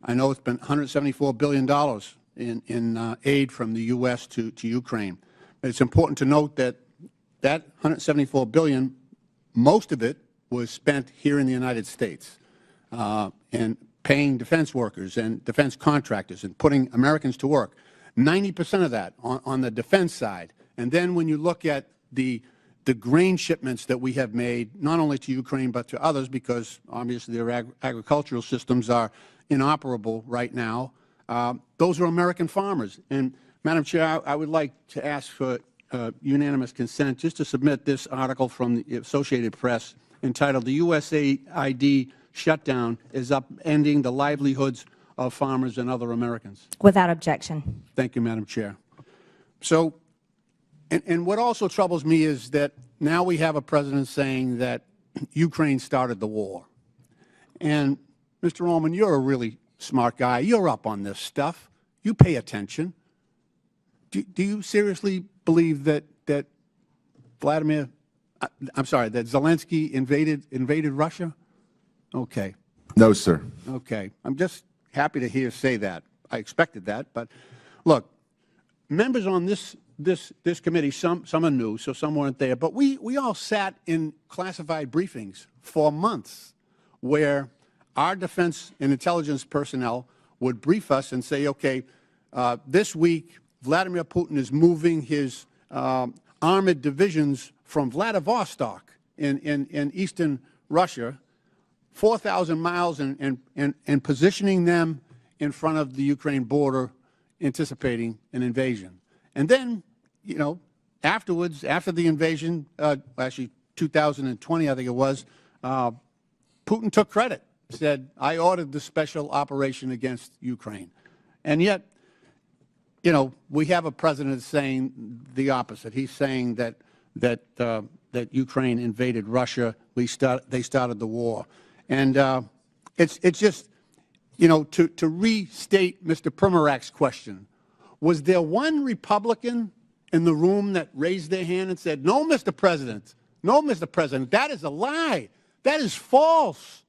it's been $174 billion in aid from the U.S. to Ukraine. But it's important to note that that $174 billion, most of it was spent here in the United States and paying defense workers and defense contractors and putting Americans to work. 90% of that on the defense side. And then when you look at the grain shipments that we have made, not only to Ukraine but to others, because obviously their agricultural systems are inoperable right now, those are American farmers. And, Madam Chair, I would like to ask for unanimous consent just to submit this article from the Associated Press entitled "The USAID Shutdown is Upending the Livelihoods of Farmers and Other Americans." Without objection. Thank you, Madam Chair. So, and what also troubles me is that now we have a president saying that Ukraine started the war. And, Mr. Ullman, you're a really smart guy. You're up on this stuff. You pay attention. Do you seriously believe that Zelensky invaded Russia? Okay. No, sir. Okay. I'm just happy to hear say that. I expected that, but look, members on this committee, some are new, so some weren't there, but we all sat in classified briefings for months where our defense and intelligence personnel would brief us and say, okay, this week Vladimir Putin is moving his armored divisions from Vladivostok in eastern Russia 4,000 miles and positioning them in front of the Ukraine border, anticipating an invasion. And then, afterwards, after the invasion, actually 2020, I think it was, Putin took credit, said, I ordered the special operation against Ukraine. And yet, we have a president saying the opposite. He's saying that Ukraine invaded Russia. They started the war. And it's just, to restate Mr. Primarak's question, was there one Republican in the room that raised their hand and said, no, Mr. President, that is a lie. That is false.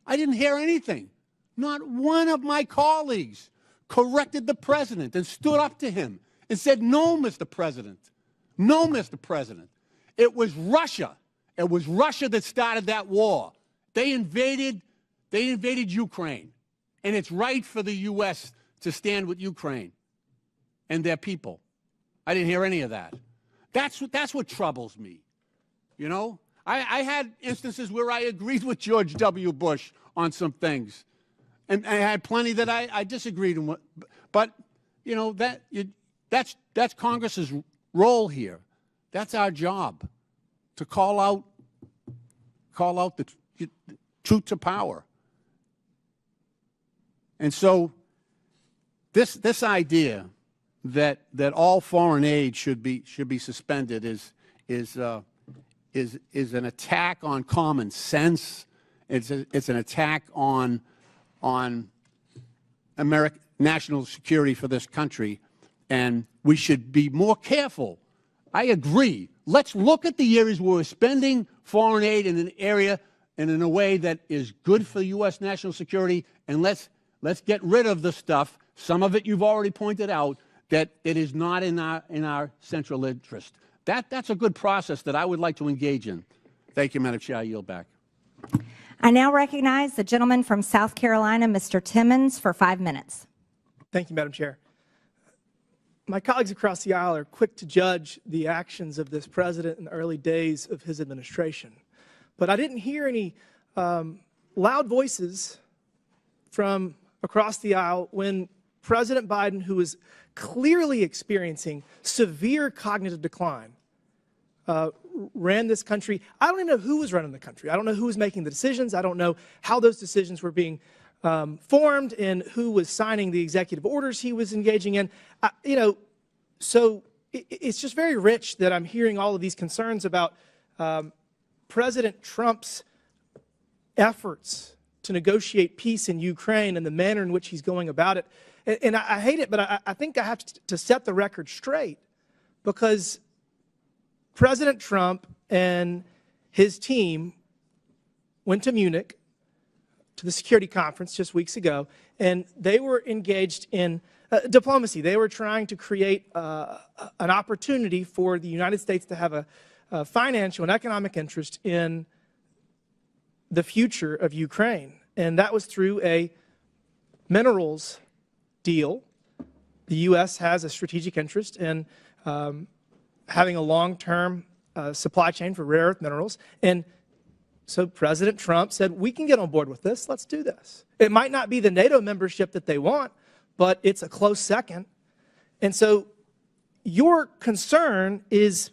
I didn't hear anything. Not one of my colleagues corrected the president and stood up to him and said, no, Mr. President. No, Mr. President. It was Russia. It was Russia that started that war. They invaded Ukraine. And it's right for the U.S. to stand with Ukraine and their people. I didn't hear any of that. That's what troubles me. I had instances where I agreed with George W. Bush on some things. And I had plenty that I disagreed with. But, that's Congress's role here. That's our job, to call out the truth to power. And so this idea that all foreign aid should be suspended is an attack on common sense. It's an attack on American national security for this country, and we should be more careful. I agree. let's look at the areas where we're spending foreign aid in an area and in a way that is good for U.S. national security, and let's get rid of the stuff, some of it you've already pointed out, that is not in our central interest. That's a good process that I would like to engage in. Thank you, Madam Chair. I yield back. I now recognize the gentleman from South Carolina, Mr. Timmons, for 5 minutes. Thank you, Madam Chair. My colleagues across the aisle are quick to judge the actions of this president in the early days of his administration. But I didn't hear any loud voices from across the aisle when President Biden, who was clearly experiencing severe cognitive decline, ran this country. I don't even know who was running the country. I don't know who was making the decisions. I don't know how those decisions were being formed and who was signing the executive orders he was engaging in. So it's just very rich that I'm hearing all of these concerns about President Trump's efforts to negotiate peace in Ukraine and the manner in which he's going about it. And I hate it, but I think I have to set the record straight, because President Trump and his team went to Munich to the security conference just weeks ago, and they were engaged in diplomacy. They were trying to create an opportunity for the United States to have a financial and economic interest in the future of Ukraine. And that was through a minerals deal. The U.S. has a strategic interest in having a long-term supply chain for rare earth minerals. And so President Trump said, we can get on board with this. Let's do this. It might not be the NATO membership that they want, but it's a close second. And so your concern is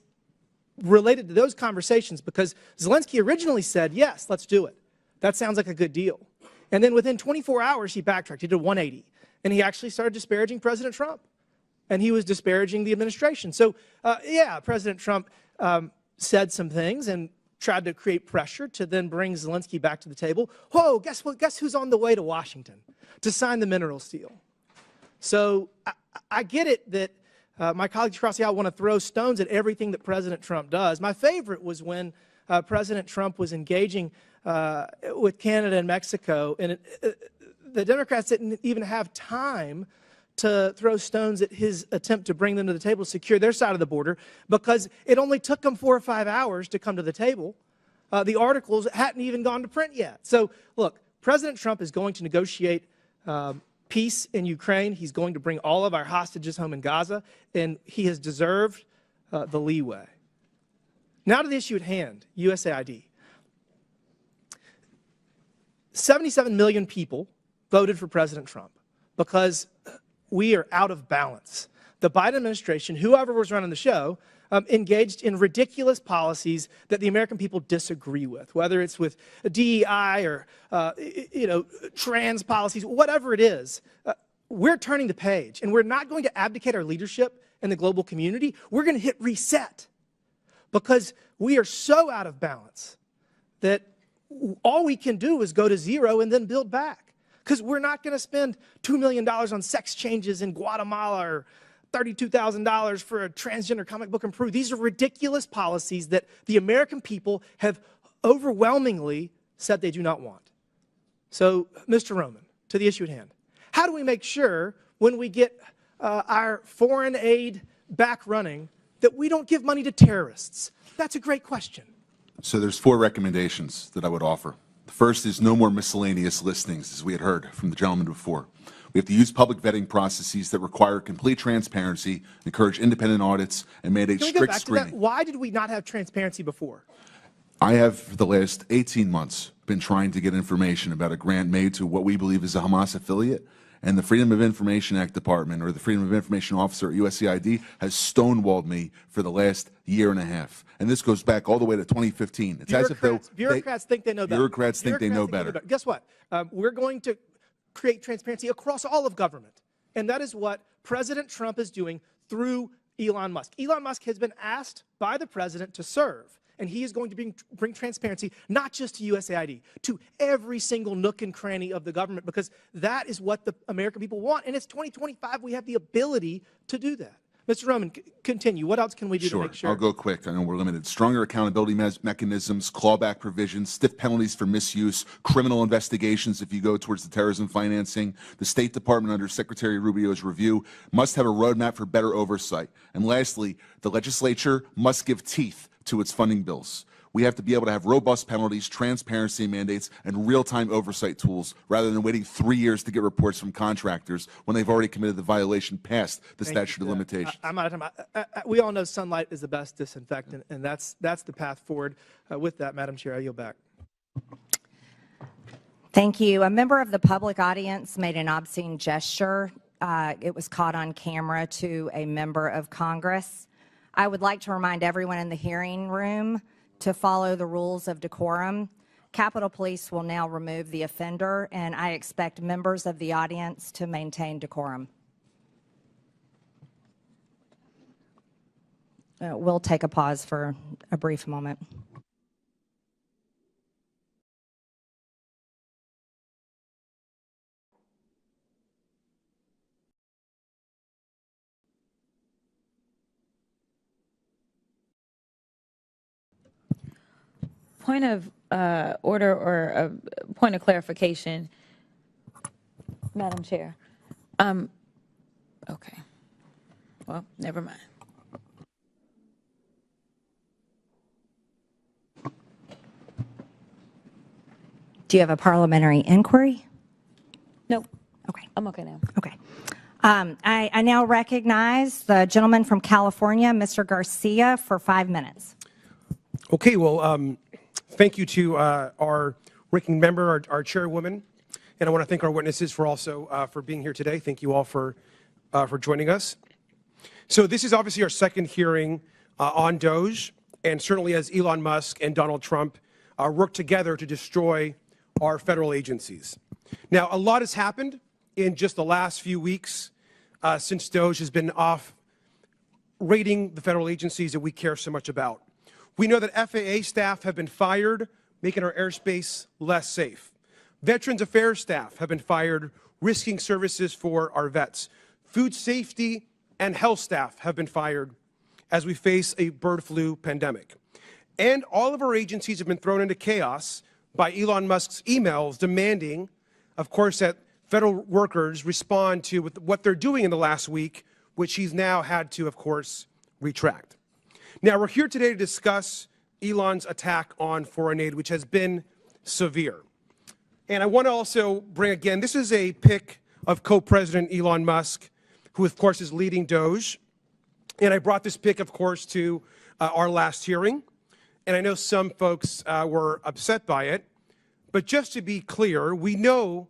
related to those conversations, because Zelensky originally said, yes, let's do it. That sounds like a good deal. And then within 24 hours, he backtracked. He did a 180. And he actually started disparaging President Trump. And he was disparaging the administration. So, yeah, President Trump said some things and tried to create pressure to then bring Zelensky back to the table. Whoa, guess what? Guess who's on the way to Washington to sign the minerals deal? So I get it that my colleagues across the aisle want to throw stones at everything that President Trump does. My favorite was when President Trump was engaging with Canada and Mexico, and the Democrats didn't even have time to throw stones at his attempt to bring them to the table to secure their side of the border, because it only took them 4 or 5 hours to come to the table. The articles hadn't even gone to print yet. So, look, President Trump is going to negotiate peace in Ukraine. He's going to bring all of our hostages home in Gaza, and he has deserved the leeway. Now to the issue at hand, USAID. 77 million people voted for President Trump because we are out of balance. The Biden administration, whoever was running the show, engaged in ridiculous policies that the American people disagree with, whether it's with DEI or, trans policies, whatever it is. We're turning the page, and we're not going to abdicate our leadership in the global community. We're going to hit reset, because we are so out of balance that all we can do is go to zero and then build back. Because we're not going to spend $2 million on sex changes in Guatemala or $32,000 for a transgender comic book in Peru. These are ridiculous policies that the American people have overwhelmingly said they do not want. So, Mr. Roman, to the issue at hand, how do we make sure when we get our foreign aid back running that we don't give money to terrorists? That's a great question. So there's 4 recommendations that I would offer. The first is no more miscellaneous listings, as we had heard from the gentleman before. We have to use public vetting processes that require complete transparency, encourage independent audits, and mandate Can we go strict back screening. to that? Why did we not have transparency before? I have, for the last 18 months, been trying to get information about a grant made to what we believe is a Hamas affiliate, and the Freedom of Information Act Department, or the Freedom of Information Officer at USAID, has stonewalled me for the last year and a half. And this goes back all the way to 2015. It's as if though bureaucrats think they know better. Bureaucrats think they know better. Guess what? We're going to create transparency across all of government. And that is what President Trump is doing through Elon Musk. Elon Musk has been asked by the president to serve, and he is going to bring transparency not just to USAID, to every single nook and cranny of the government, because that is what the American people want. And it's 2025. We have the ability to do that. Mr. Roman, continue. What else can we do to Sure, make sure? I'll go quick. I know we're limited. Stronger accountability mechanisms, clawback provisions, stiff penalties for misuse, criminal investigations if you go towards the terrorism financing. The State Department, under Secretary Rubio's review, must have a roadmap for better oversight. And lastly, the legislature must give teeth to its funding bills. We have to be able to have robust penalties, transparency mandates, and real-time oversight tools rather than waiting 3 years to get reports from contractors when they've already committed the violation past the statute of limitations. I'm out of time. We all know sunlight is the best disinfectant, and that's the path forward. With that, Madam Chair, I yield back. Thank you. A member of the public audience made an obscene gesture. It was caught on camera to a member of Congress. I would like to remind everyone in the hearing room to follow the rules of decorum. Capitol Police will now remove the offender, and I expect members of the audience to maintain decorum. We'll take a pause for a brief moment. Point of order or a point of clarification, Madam Chair. Okay. Well, never mind. Do you have a parliamentary inquiry? Nope. Okay. I'm okay now. Okay. I now recognize the gentleman from California, Mr. Garcia, for 5 minutes. Okay, well, thank you to our ranking member, our chairwoman, and I want to thank our witnesses for also for being here today. Thank you all for joining us. So this is obviously our second hearing on DOGE, and certainly as Elon Musk and Donald Trump work together to destroy our federal agencies. Now, a lot has happened in just the last few weeks since DOGE has been off rating the federal agencies that we care so much about. We know that FAA staff have been fired, making our airspace less safe. Veterans Affairs staff have been fired, risking services for our vets. Food safety and health staff have been fired as we face a bird flu pandemic. And all of our agencies have been thrown into chaos by Elon Musk's emails demanding, of course, that federal workers respond to what they're doing in the last week, which he's now had to, of course, retract. Now, we're here today to discuss Elon's attack on foreign aid, which has been severe. And I want to also bring, again, this is a pic of co-president Elon Musk, who, of course, is leading DOGE. And I brought this pic, of course, to our last hearing. And I know some folks were upset by it. But just to be clear, we know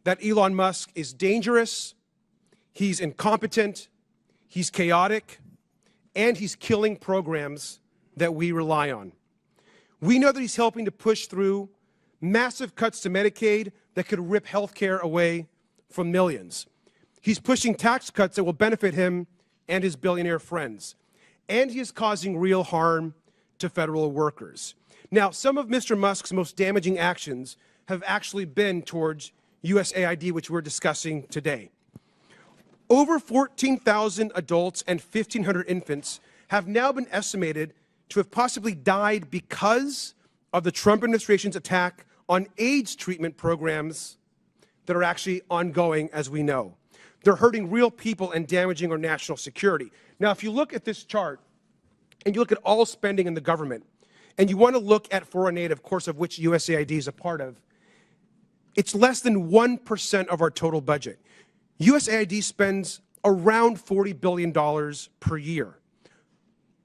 that Elon Musk is dangerous, he's incompetent, he's chaotic, and he's killing programs that we rely on. We know that he's helping to push through massive cuts to Medicaid that could rip health care away from millions. He's pushing tax cuts that will benefit him and his billionaire friends. And he is causing real harm to federal workers. Now, some of Mr. Musk's most damaging actions have actually been towards USAID, which we're discussing today. Over 14,000 adults and 1,500 infants have now been estimated to have possibly died because of the Trump administration's attack on AIDS treatment programs that are actually ongoing, as we know. They're hurting real people and damaging our national security. Now, if you look at this chart, and you look at all spending in the government, and you want to look at foreign aid, of course, of which USAID is a part of, it's less than 1% of our total budget. USAID spends around $40 billion per year.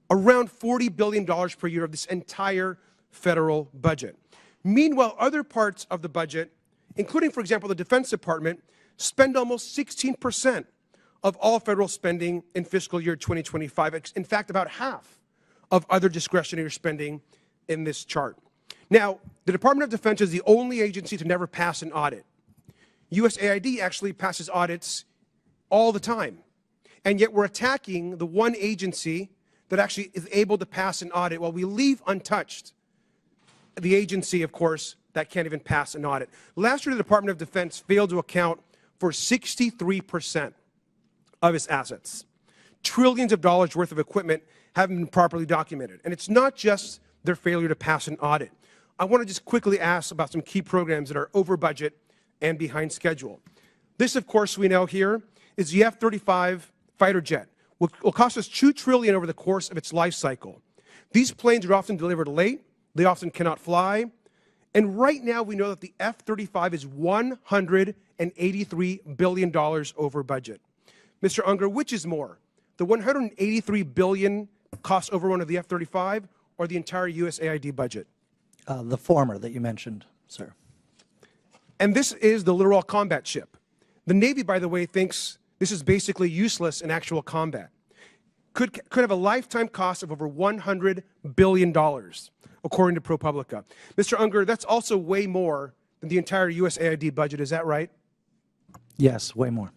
Around $40 billion per year of this entire federal budget. Meanwhile, other parts of the budget, including, for example, the Defense Department, spend almost 16% of all federal spending in fiscal year 2025. In fact, about half of other discretionary spending in this chart. Now, the Department of Defense is the only agency to never pass an audit. USAID actually passes audits all the time. And yet we're attacking the one agency that actually is able to pass an audit while we leave untouched the agency, of course, that can't even pass an audit. Last year, the Department of Defense failed to account for 63% of its assets. trillions of dollars worth of equipment haven't been properly documented. And it's not just their failure to pass an audit. I want to just quickly ask about some key programs that are over budget and behind schedule. This, of course, we know here is the F-35 fighter jet, which will cost us $2 trillion over the course of its life cycle. These planes are often delivered late. They often cannot fly. And right now, we know that the F-35 is $183 billion over budget. Mr. Unger, which is more, the $183 billion cost overrun of the F-35 or the entire USAID budget? The former that you mentioned, sir. And this is the Littoral Combat Ship. The Navy, by the way, thinks this is basically useless in actual combat. Could have a lifetime cost of over $100 billion, according to ProPublica. Mr. Unger, that's also way more than the entire USAID budget. Is that right? Yes, way more.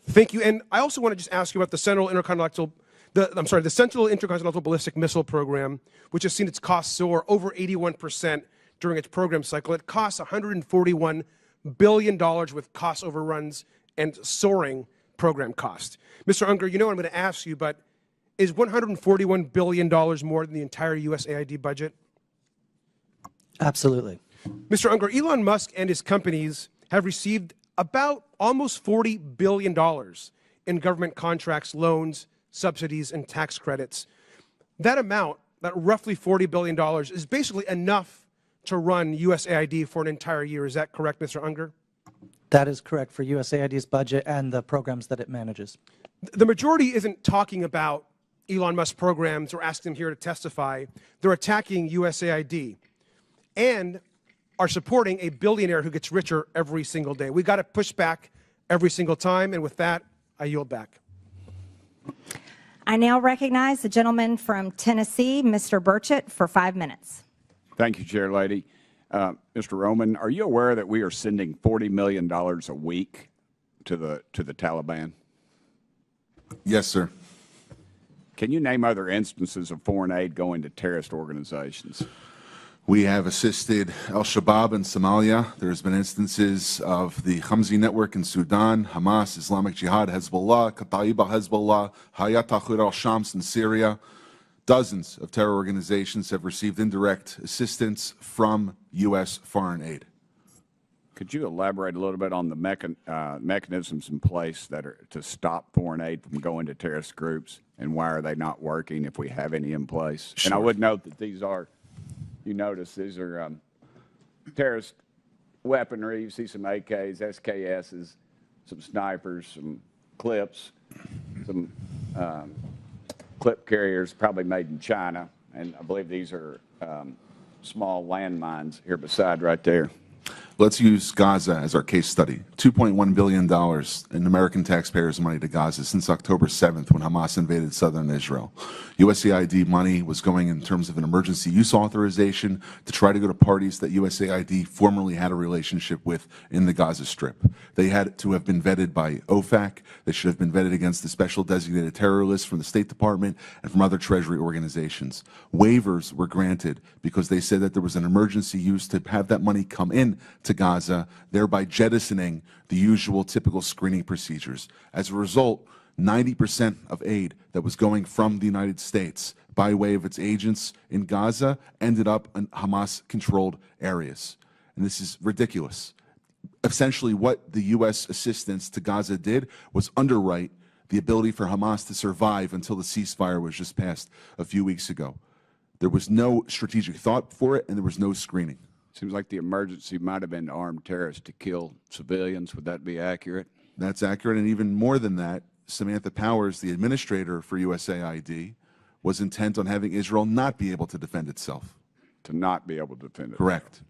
Thank you. And I also want to just ask you about the Central Intercontinental Ballistic Missile Program, which has seen its costs soar over 81% during its program cycle. It costs $141 billion with cost overruns and soaring program cost. Mr. Unger, you know what I'm going to ask you, but is $141 billion more than the entire USAID budget? Absolutely. Mr. Unger, Elon Musk and his companies have received about almost $40 billion in government contracts, loans, subsidies, and tax credits. That amount, that roughly $40 billion, is basically enough to run USAID for an entire year. Is that correct, Mr. Unger? That is correct for USAID's budget and the programs that it manages. The majority isn't talking about Elon Musk programs or asking them here to testify. They're attacking USAID and are supporting a billionaire who gets richer every single day. We got to push back every single time, and with that, I yield back. I now recognize the gentleman from Tennessee, Mr. Burchett, for 5 minutes. Thank you, Chair Lady. Mr. Roman, are you aware that we are sending $40 million a week to the Taliban? Yes, sir. Can you name other instances of foreign aid going to terrorist organizations? We have assisted al-Shabaab in Somalia. There's been instances of the Khamsi network in Sudan, Hamas, Islamic Jihad, Hezbollah, Kata'iba Hezbollah, Hayat Tahrir al-Shams in Syria. Dozens of terror organizations have received indirect assistance from U.S. foreign aid. Could you elaborate a little bit on the mechanisms in place that are to stop foreign aid from going to terrorist groups, and why are they not working if we have any in place? Sure. And I would note that these are, you notice, these are terrorist weaponry. You see some AKs, SKSs, some snipers, some clips, some clip carriers probably made in China, and I believe these are small landmines here beside right there. Let's use Gaza as our case study. $2.1 billion in American taxpayers' money to Gaza since October 7th when Hamas invaded southern Israel. USAID money was going in terms of an emergency use authorization to try to go to parties that USAID formerly had a relationship with in the Gaza Strip. They had to have been vetted by OFAC. They should have been vetted against the special designated terror list from the State Department and from other Treasury organizations. Waivers were granted because they said that there was an emergency use to have that money come in to Gaza, thereby jettisoning the usual typical screening procedures. As a result, 90% of aid that was going from the United States by way of its agents in Gaza ended up in Hamas-controlled areas. And this is ridiculous. Essentially, what the U.S. assistance to Gaza did was underwrite the ability for Hamas to survive until the ceasefire was just passed a few weeks ago. There was no strategic thought for it, and there was no screening. Seems like the emergency might have been armed terrorists to kill civilians. Would that be accurate? That's accurate, and even more than that, Samantha Powers, the administrator for USAID, was intent on having Israel not be able to defend itself. To not be able to defend it. Correct.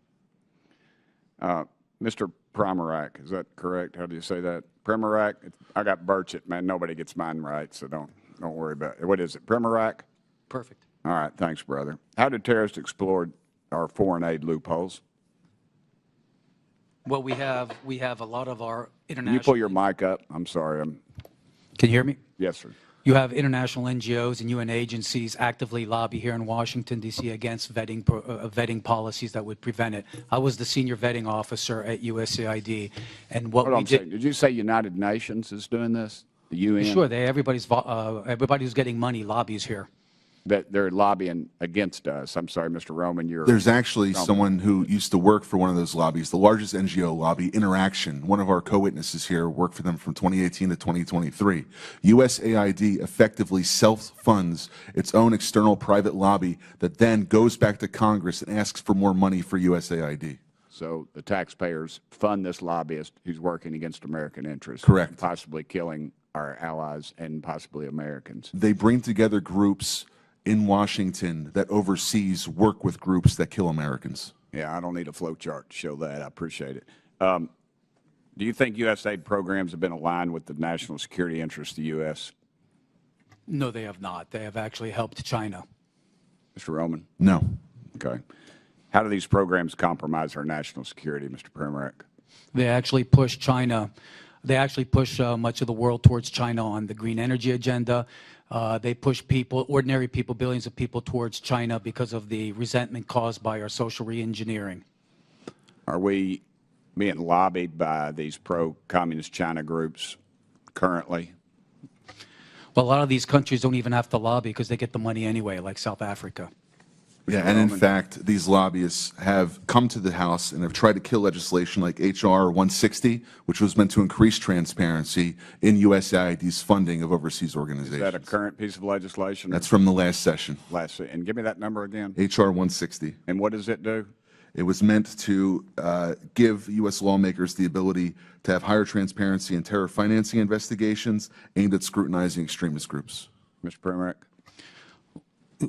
Mr. Primorak, is that correct? How do you say that? Primorak? I got Burchett, man. Nobody gets mine right, so don't worry about it. What is it, Primorak? Perfect. All right, thanks, brother. How did terrorists exploit our foreign aid loopholes? Well, we have a lot of our international. Can you pull your mic up? I'm sorry. Can you hear me? Yes, sir. You have international NGOs and UN agencies actively lobby here in Washington, D.C. against vetting policies that would prevent it. I was the senior vetting officer at USAID, and what Hold on we a second. Did you say United Nations is doing this? The UN? Sure, everybody who's getting money lobbies here. That they're lobbying against us. I'm sorry, Mr. Roman, you're... There's actually someone who used to work for one of those lobbies, the largest NGO lobby, Interaction. One of our co-witnesses here worked for them from 2018 to 2023. USAID effectively self-funds its own external private lobby that then goes back to Congress and asks for more money for USAID. So the taxpayers fund this lobbyist who's working against American interests. Correct. And possibly killing our allies and possibly Americans. They bring together groups in Washington that overseas work with groups that kill Americans. Yeah, I don't need a flow chart to show that. I appreciate it. Do you think USAID programs have been aligned with the national security interests of the U.S.? No, they have not. They have actually helped China. Mr. Roman? No. Okay. How do these programs compromise our national security, Mr. Premack? They actually push China. They actually push much of the world towards China on the green energy agenda. They push people, ordinary people, billions of people towards China because of the resentment caused by our social re-engineering. Are we being lobbied by these pro-communist China groups currently? Well, a lot of these countries don't even have to lobby because they get the money anyway, like South Africa. Yeah, and in fact, these lobbyists have come to the House and have tried to kill legislation like H.R. 160, which was meant to increase transparency in USAID's funding of overseas organizations. Is that a current piece of legislation? That's from the last session. And give me that number again. H.R. 160. And what does it do? It was meant to give U.S. lawmakers the ability to have higher transparency in terror financing investigations aimed at scrutinizing extremist groups. Mr. Premack?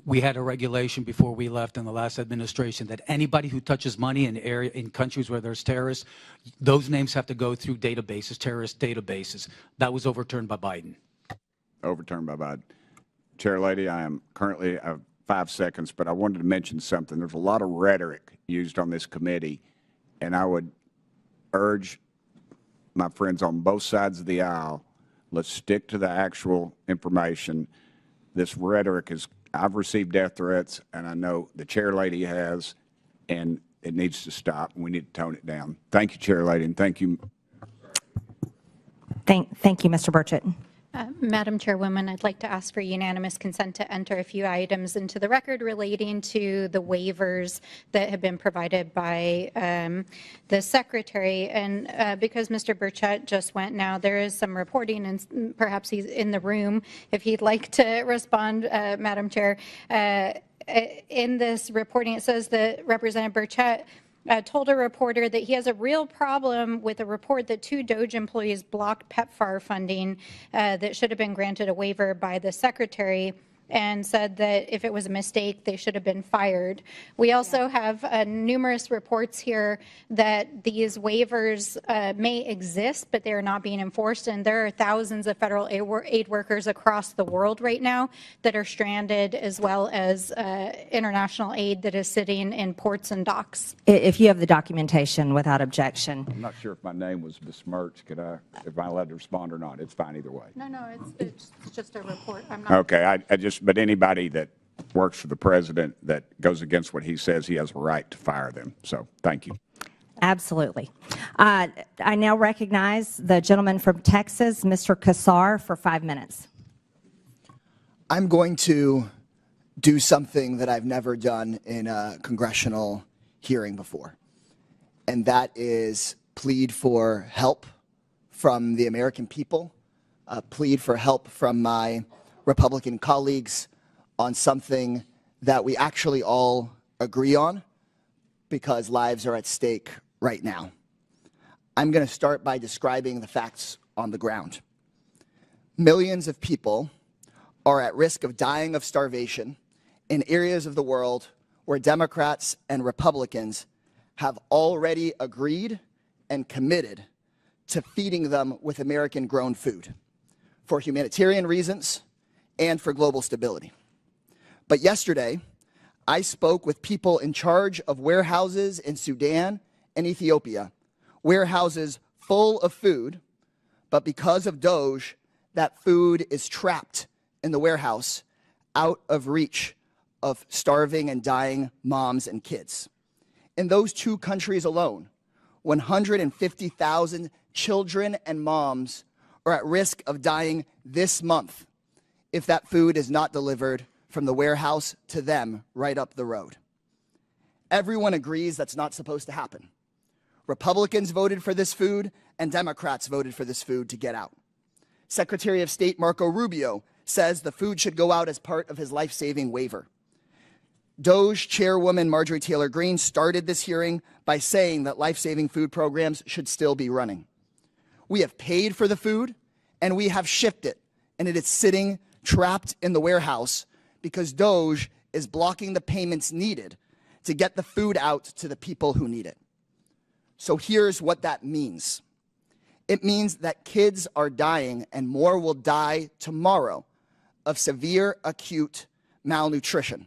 We had a regulation before we left in the last administration that anybody who touches money in countries where there's terrorists, those names have to go through databases, terrorist databases. That was overturned by Biden. Overturned by Biden. Chair Lady, I am currently 5 seconds, but I wanted to mention something. There's a lot of rhetoric used on this committee, and I would urge my friends on both sides of the aisle, let's stick to the actual information. This rhetoric is, I've received death threats, and I know the Chair Lady has, and it needs to stop. We need to tone it down. Thank you, Chair Lady, and thank you. Thank you, Mr. Burchett. Madam Chairwoman, I'd like to ask for unanimous consent to enter a few items into the record relating to the waivers that have been provided by the Secretary. And because Mr. Burchett just went now, there is some reporting, and perhaps he's in the room if he'd like to respond, Madam Chair. In this reporting, it says that Representative Burchett told a reporter that he has a real problem with a report that 2 DOGE employees blocked PEPFAR funding that should have been granted a waiver by the Secretary, and said that if it was a mistake, they should have been fired. We also have numerous reports here that these waivers may exist, but they are not being enforced, and there are thousands of federal aid workers across the world right now that are stranded, as well as international aid that is sitting in ports and docks. If you have the documentation without objection. I'm not sure if my name was besmirched. If I'm allowed to respond or not? It's fine either way. No, it's just a report. I'm not. Okay, but anybody that works for the president that goes against what he says, he has a right to fire them. So thank you. Absolutely. I now recognize the gentleman from Texas, Mr. Kassar, for 5 minutes. I'm going to do something that I've never done in a congressional hearing before, and that is plead for help from the American people, plead for help from my Republican colleagues on something that we actually all agree on, because lives are at stake right now. I'm going to start by describing the facts on the ground. Millions of people are at risk of dying of starvation in areas of the world where Democrats and Republicans have already agreed and committed to feeding them with American-grown food for humanitarian reasons and for global stability. But yesterday, I spoke with people in charge of warehouses in Sudan and Ethiopia, warehouses full of food, but because of DOGE, that food is trapped in the warehouse, out of reach of starving and dying moms and kids. In those 2 countries alone, 150,000 children and moms are at risk of dying this month if that food is not delivered from the warehouse to them right up the road. Everyone agrees that's not supposed to happen. Republicans voted for this food, and Democrats voted for this food to get out. Secretary of State Marco Rubio says the food should go out as part of his life-saving waiver. DOGE Chairwoman Marjorie Taylor Greene started this hearing by saying that life-saving food programs should still be running. We have paid for the food, and we have shipped it, and it is sitting trapped in the warehouse because DOGE is blocking the payments needed to get the food out to the people who need it. So here's what that means. It means that kids are dying, and more will die tomorrow, of severe acute malnutrition.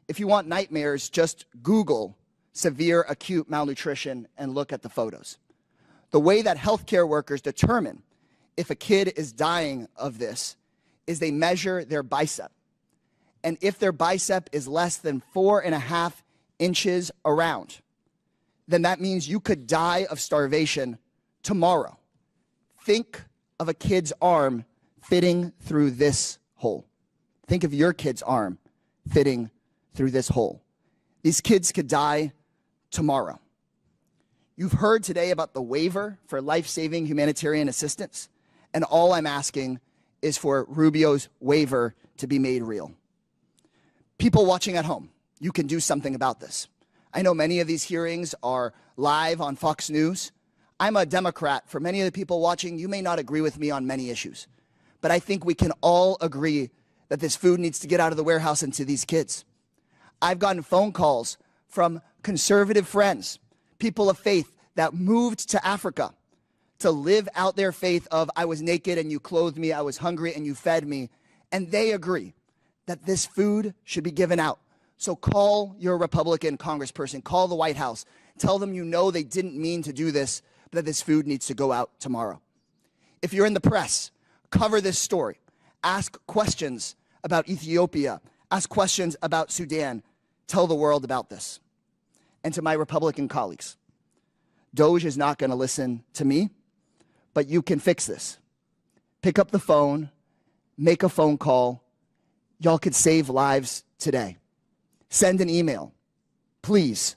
If you want nightmares, just Google severe acute malnutrition and look at the photos. The way that healthcare workers determine if a kid is dying of this is they measure their bicep. And if their bicep is less than 4.5 inches around, then that means you could die of starvation tomorrow. Think of a kid's arm fitting through this hole. Think of your kid's arm fitting through this hole. These kids could die tomorrow. You've heard today about the waiver for life-saving humanitarian assistance, and all I'm asking is for Rubio's waiver to be made real. People watching at home, you can do something about this. I know many of these hearings are live on Fox News. I'm a Democrat. For many of the people watching, you may not agree with me on many issues, but I think we can all agree that this food needs to get out of the warehouse and to these kids. I've gotten phone calls from conservative friends, people of faith that moved to Africa to live out their faith of I was naked and you clothed me, I was hungry and you fed me, and they agree that this food should be given out. So call your Republican congressperson, call the White House, tell them you know they didn't mean to do this, but that this food needs to go out tomorrow. If you're in the press, cover this story. Ask questions about Ethiopia. Ask questions about Sudan. Tell the world about this. And to my Republican colleagues, DOGE is not going to listen to me, but you can fix this. Pick up the phone, make a phone call. Y'all could save lives today. Send an email. Please,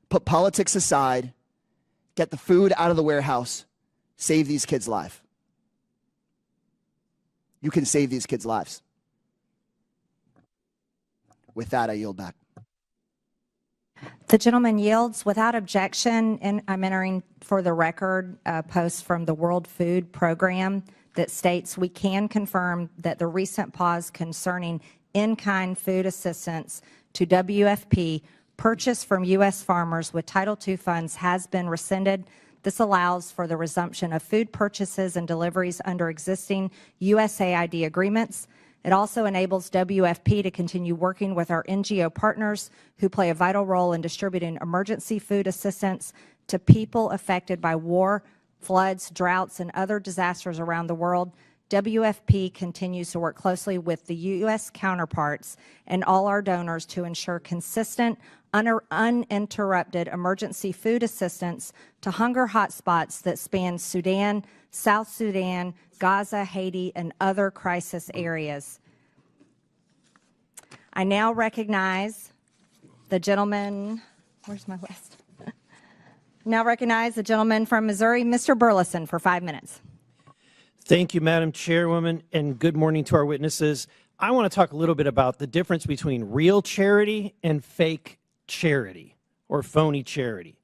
put politics aside, get the food out of the warehouse, save these kids' lives. You can save these kids' lives. With that, I yield back. The gentleman yields without objection, and I'm entering for the record a post from the World Food Program that states we can confirm that the recent pause concerning in-kind food assistance to WFP purchased from U.S. farmers with Title II funds has been rescinded. This allows for the resumption of food purchases and deliveries under existing USAID agreements. It also enables WFP to continue working with our NGO partners who play a vital role in distributing emergency food assistance to people affected by war, floods, droughts, and other disasters around the world. WFP continues to work closely with the U.S. counterparts and all our donors to ensure consistent, uninterrupted emergency food assistance to hunger hotspots that span Sudan, South Sudan, Gaza, Haiti, and other crisis areas. I now recognize the gentleman, where's my list? Now recognize the gentleman from Missouri, Mr. Burleson, for 5 minutes. Thank you, Madam Chairwoman, and good morning to our witnesses. I want to talk a little bit about the difference between real charity and fake charity or phony charity.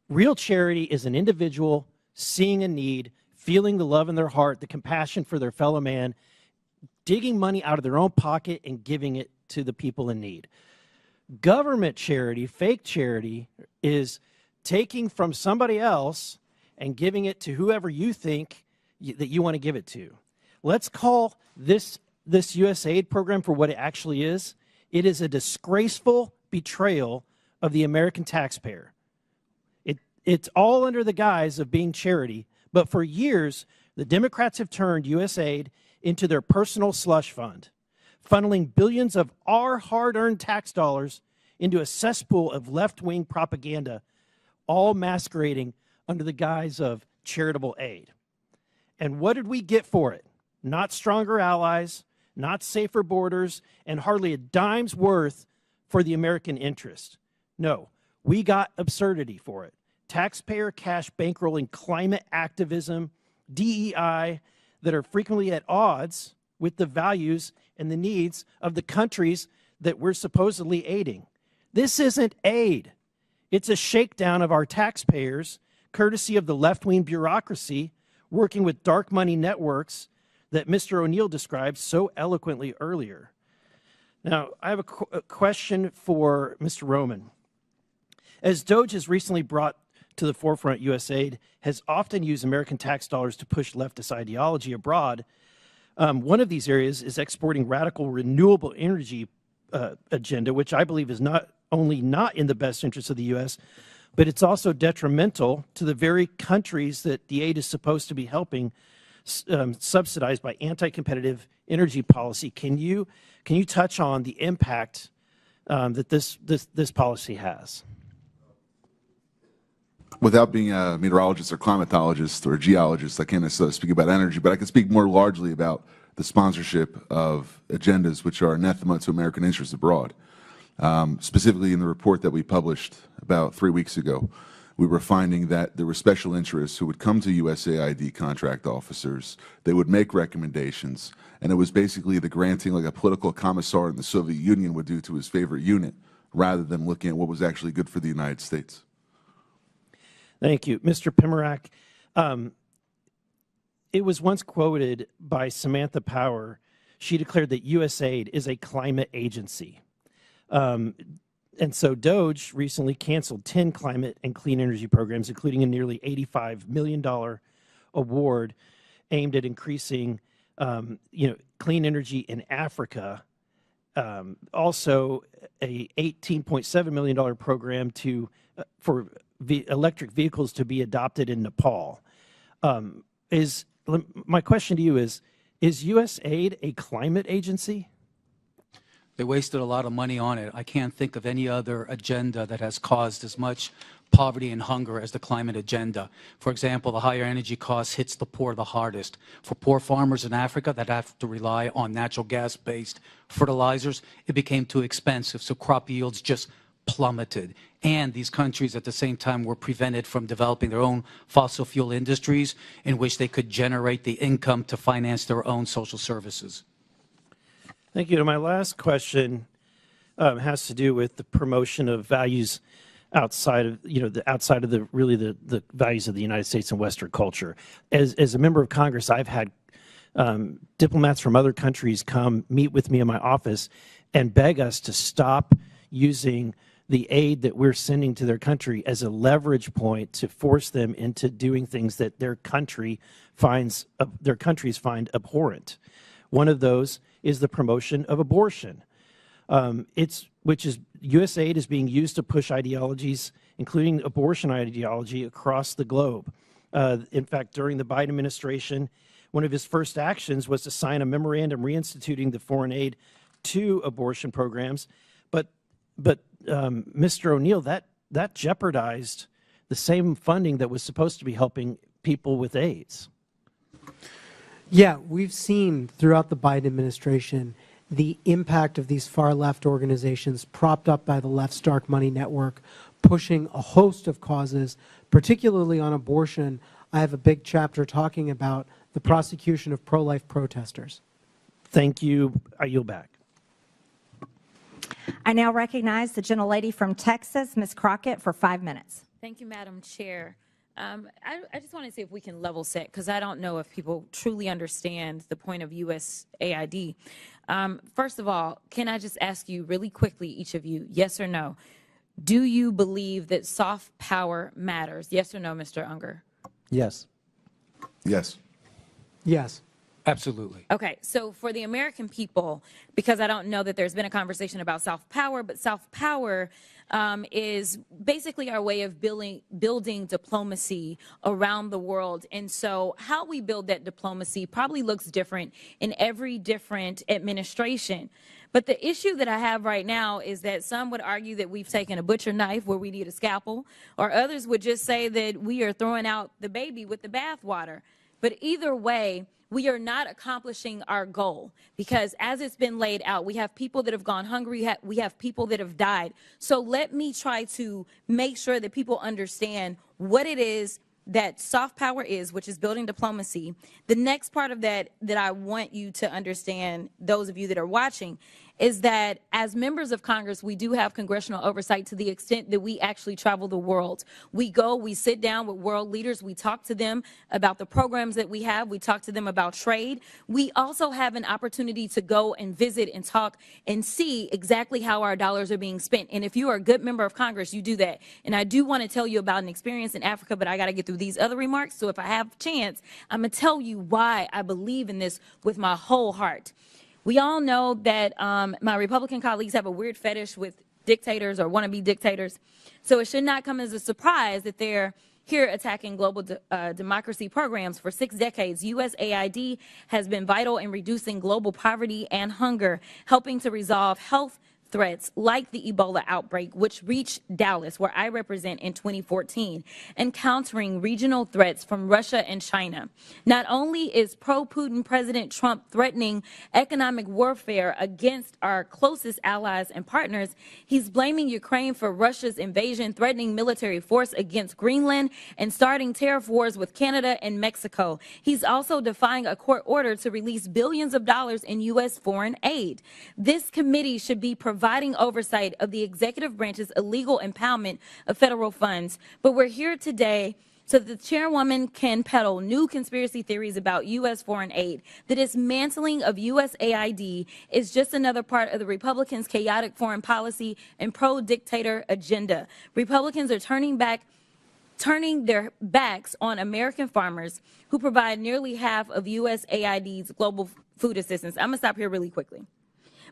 Real charity is an individual seeing a need, feeling the love in their heart, the compassion for their fellow man, digging money out of their own pocket and giving it to the people in need. Government charity, fake charity, is taking from somebody else and giving it to whoever you think that you want to give it to. Let's call this USAID program for what it actually is. It is a disgraceful betrayal of the American taxpayer. It's all under the guise of being charity, but for years, the Democrats have turned USAID into their personal slush fund, funneling billions of our hard-earned tax dollars into a cesspool of left-wing propaganda, all masquerading under the guise of charitable aid. And what did we get for it? Not stronger allies, not safer borders, and hardly a dime's worth for the American interest. No, we got absurdity for it. Taxpayer cash bankrolling climate activism, DEI, that are frequently at odds with the values and the needs of the countries that we're supposedly aiding. This isn't aid. It's a shakedown of our taxpayers, courtesy of the left-wing bureaucracy working with dark money networks that Mr. O'Neill described so eloquently earlier. Now, I have a question for Mr. Roman. As DOGE has recently brought to the forefront, USAID has often used American tax dollars to push leftist ideology abroad. One of these areas is exporting radical renewable energy agenda, which I believe is not only not in the best interest of the U.S., but it's also detrimental to the very countries that the aid is supposed to be helping, subsidized by anti-competitive energy policy. Can you touch on the impact that this policy has? Without being a meteorologist or climatologist or a geologist, I can't necessarily speak about energy, but I can speak more largely about the sponsorship of agendas which are anathema to American interests abroad. Specifically in the report that we published about 3 weeks ago, we were finding that there were special interests who would come to USAID contract officers, they would make recommendations, and it was basically the granting like a political commissar in the Soviet Union would do to his favorite unit, rather than looking at what was actually good for the United States. Thank you. Mr. Pimrak, it was once quoted by Samantha Power. She declared that USAID is a climate agency. And so DOGE recently canceled 10 climate and clean energy programs, including a nearly $85 million award aimed at increasing clean energy in Africa. Also, a $18.7 million program for electric vehicles to be adopted in Nepal. My question to you is USAID a climate agency? They wasted a lot of money on it. I can't think of any other agenda that has caused as much poverty and hunger as the climate agenda. For example, the higher energy costs hits the poor the hardest. For poor farmers in Africa that have to rely on natural gas-based fertilizers, it became too expensive, so crop yields just plummeted. And these countries at the same time were prevented from developing their own fossil fuel industries in which they could generate the income to finance their own social services. Thank you. And my last question has to do with the promotion of values outside of the values of the United States and Western culture. As a member of Congress, I've had diplomats from other countries come meet with me in my office and beg us to stop using the aid that we're sending to their country as a leverage point to force them into doing things that their countries find abhorrent. One of those is the promotion of abortion. USAID is being used to push ideologies, including abortion ideology, across the globe. In fact, during the Biden administration, one of his first actions was to sign a memorandum reinstituting the foreign aid to abortion programs. But Mr. O'Neill, that jeopardized the same funding that was supposed to be helping people with AIDS. Yeah, we've seen throughout the Biden administration the impact of these far-left organizations propped up by the left's dark money network, pushing a host of causes, particularly on abortion. I have a big chapter talking about the prosecution of pro-life protesters. Thank you. I yield back. I now recognize the gentlelady from Texas, Ms. Crockett, for 5 minutes. Thank you, Madam Chair. I just want to see if we can level set, because I don't know if people truly understand the point of USAID. First of all, can I just ask you really quickly, each of you, yes or no, do you believe that soft power matters? Yes or no, Mr. Unger? Yes. Yes. Yes. Absolutely. Okay, so for the American people, because I don't know that there's been a conversation about soft power, but soft power is basically our way of building diplomacy around the world. And so how we build that diplomacy probably looks different in every different administration. But the issue that I have right now is that some would argue that we've taken a butcher knife where we need a scalpel, or others would just say that we are throwing out the baby with the bathwater. But either way, we are not accomplishing our goal because as it's been laid out, we have people that have gone hungry, we have people that have died. So let me try to make sure that people understand what it is that soft power is, which is building diplomacy. The next part of that I want you to understand, those of you that are watching, is that as members of Congress, we do have congressional oversight to the extent that we actually travel the world. We go, we sit down with world leaders, we talk to them about the programs that we have, we talk to them about trade. We also have an opportunity to go and visit and talk and see exactly how our dollars are being spent. And if you are a good member of Congress, you do that. And I do want to tell you about an experience in Africa, but I got to get through these other remarks. So if I have a chance, I'm going to tell you why I believe in this with my whole heart. We all know that my Republican colleagues have a weird fetish with dictators or wannabe dictators. So it should not come as a surprise that they're here attacking global democracy programs. For 6 decades, USAID has been vital in reducing global poverty and hunger, helping to resolve health threats like the Ebola outbreak, which reached Dallas, where I represent, in 2014, and countering regional threats from Russia and China. Not only is pro-Putin President Trump threatening economic warfare against our closest allies and partners, he's blaming Ukraine for Russia's invasion, threatening military force against Greenland, and starting tariff wars with Canada and Mexico. He's also defying a court order to release billions of dollars in U.S. foreign aid. This committee should be providing oversight of the executive branch's illegal impoundment of federal funds. But we're here today so that the chairwoman can peddle new conspiracy theories about U.S. foreign aid. The dismantling of USAID is just another part of the Republicans' chaotic foreign policy and pro-dictator agenda. Republicans are turning their backs on American farmers who provide nearly half of USAID's global food assistance. I'm going to stop here really quickly.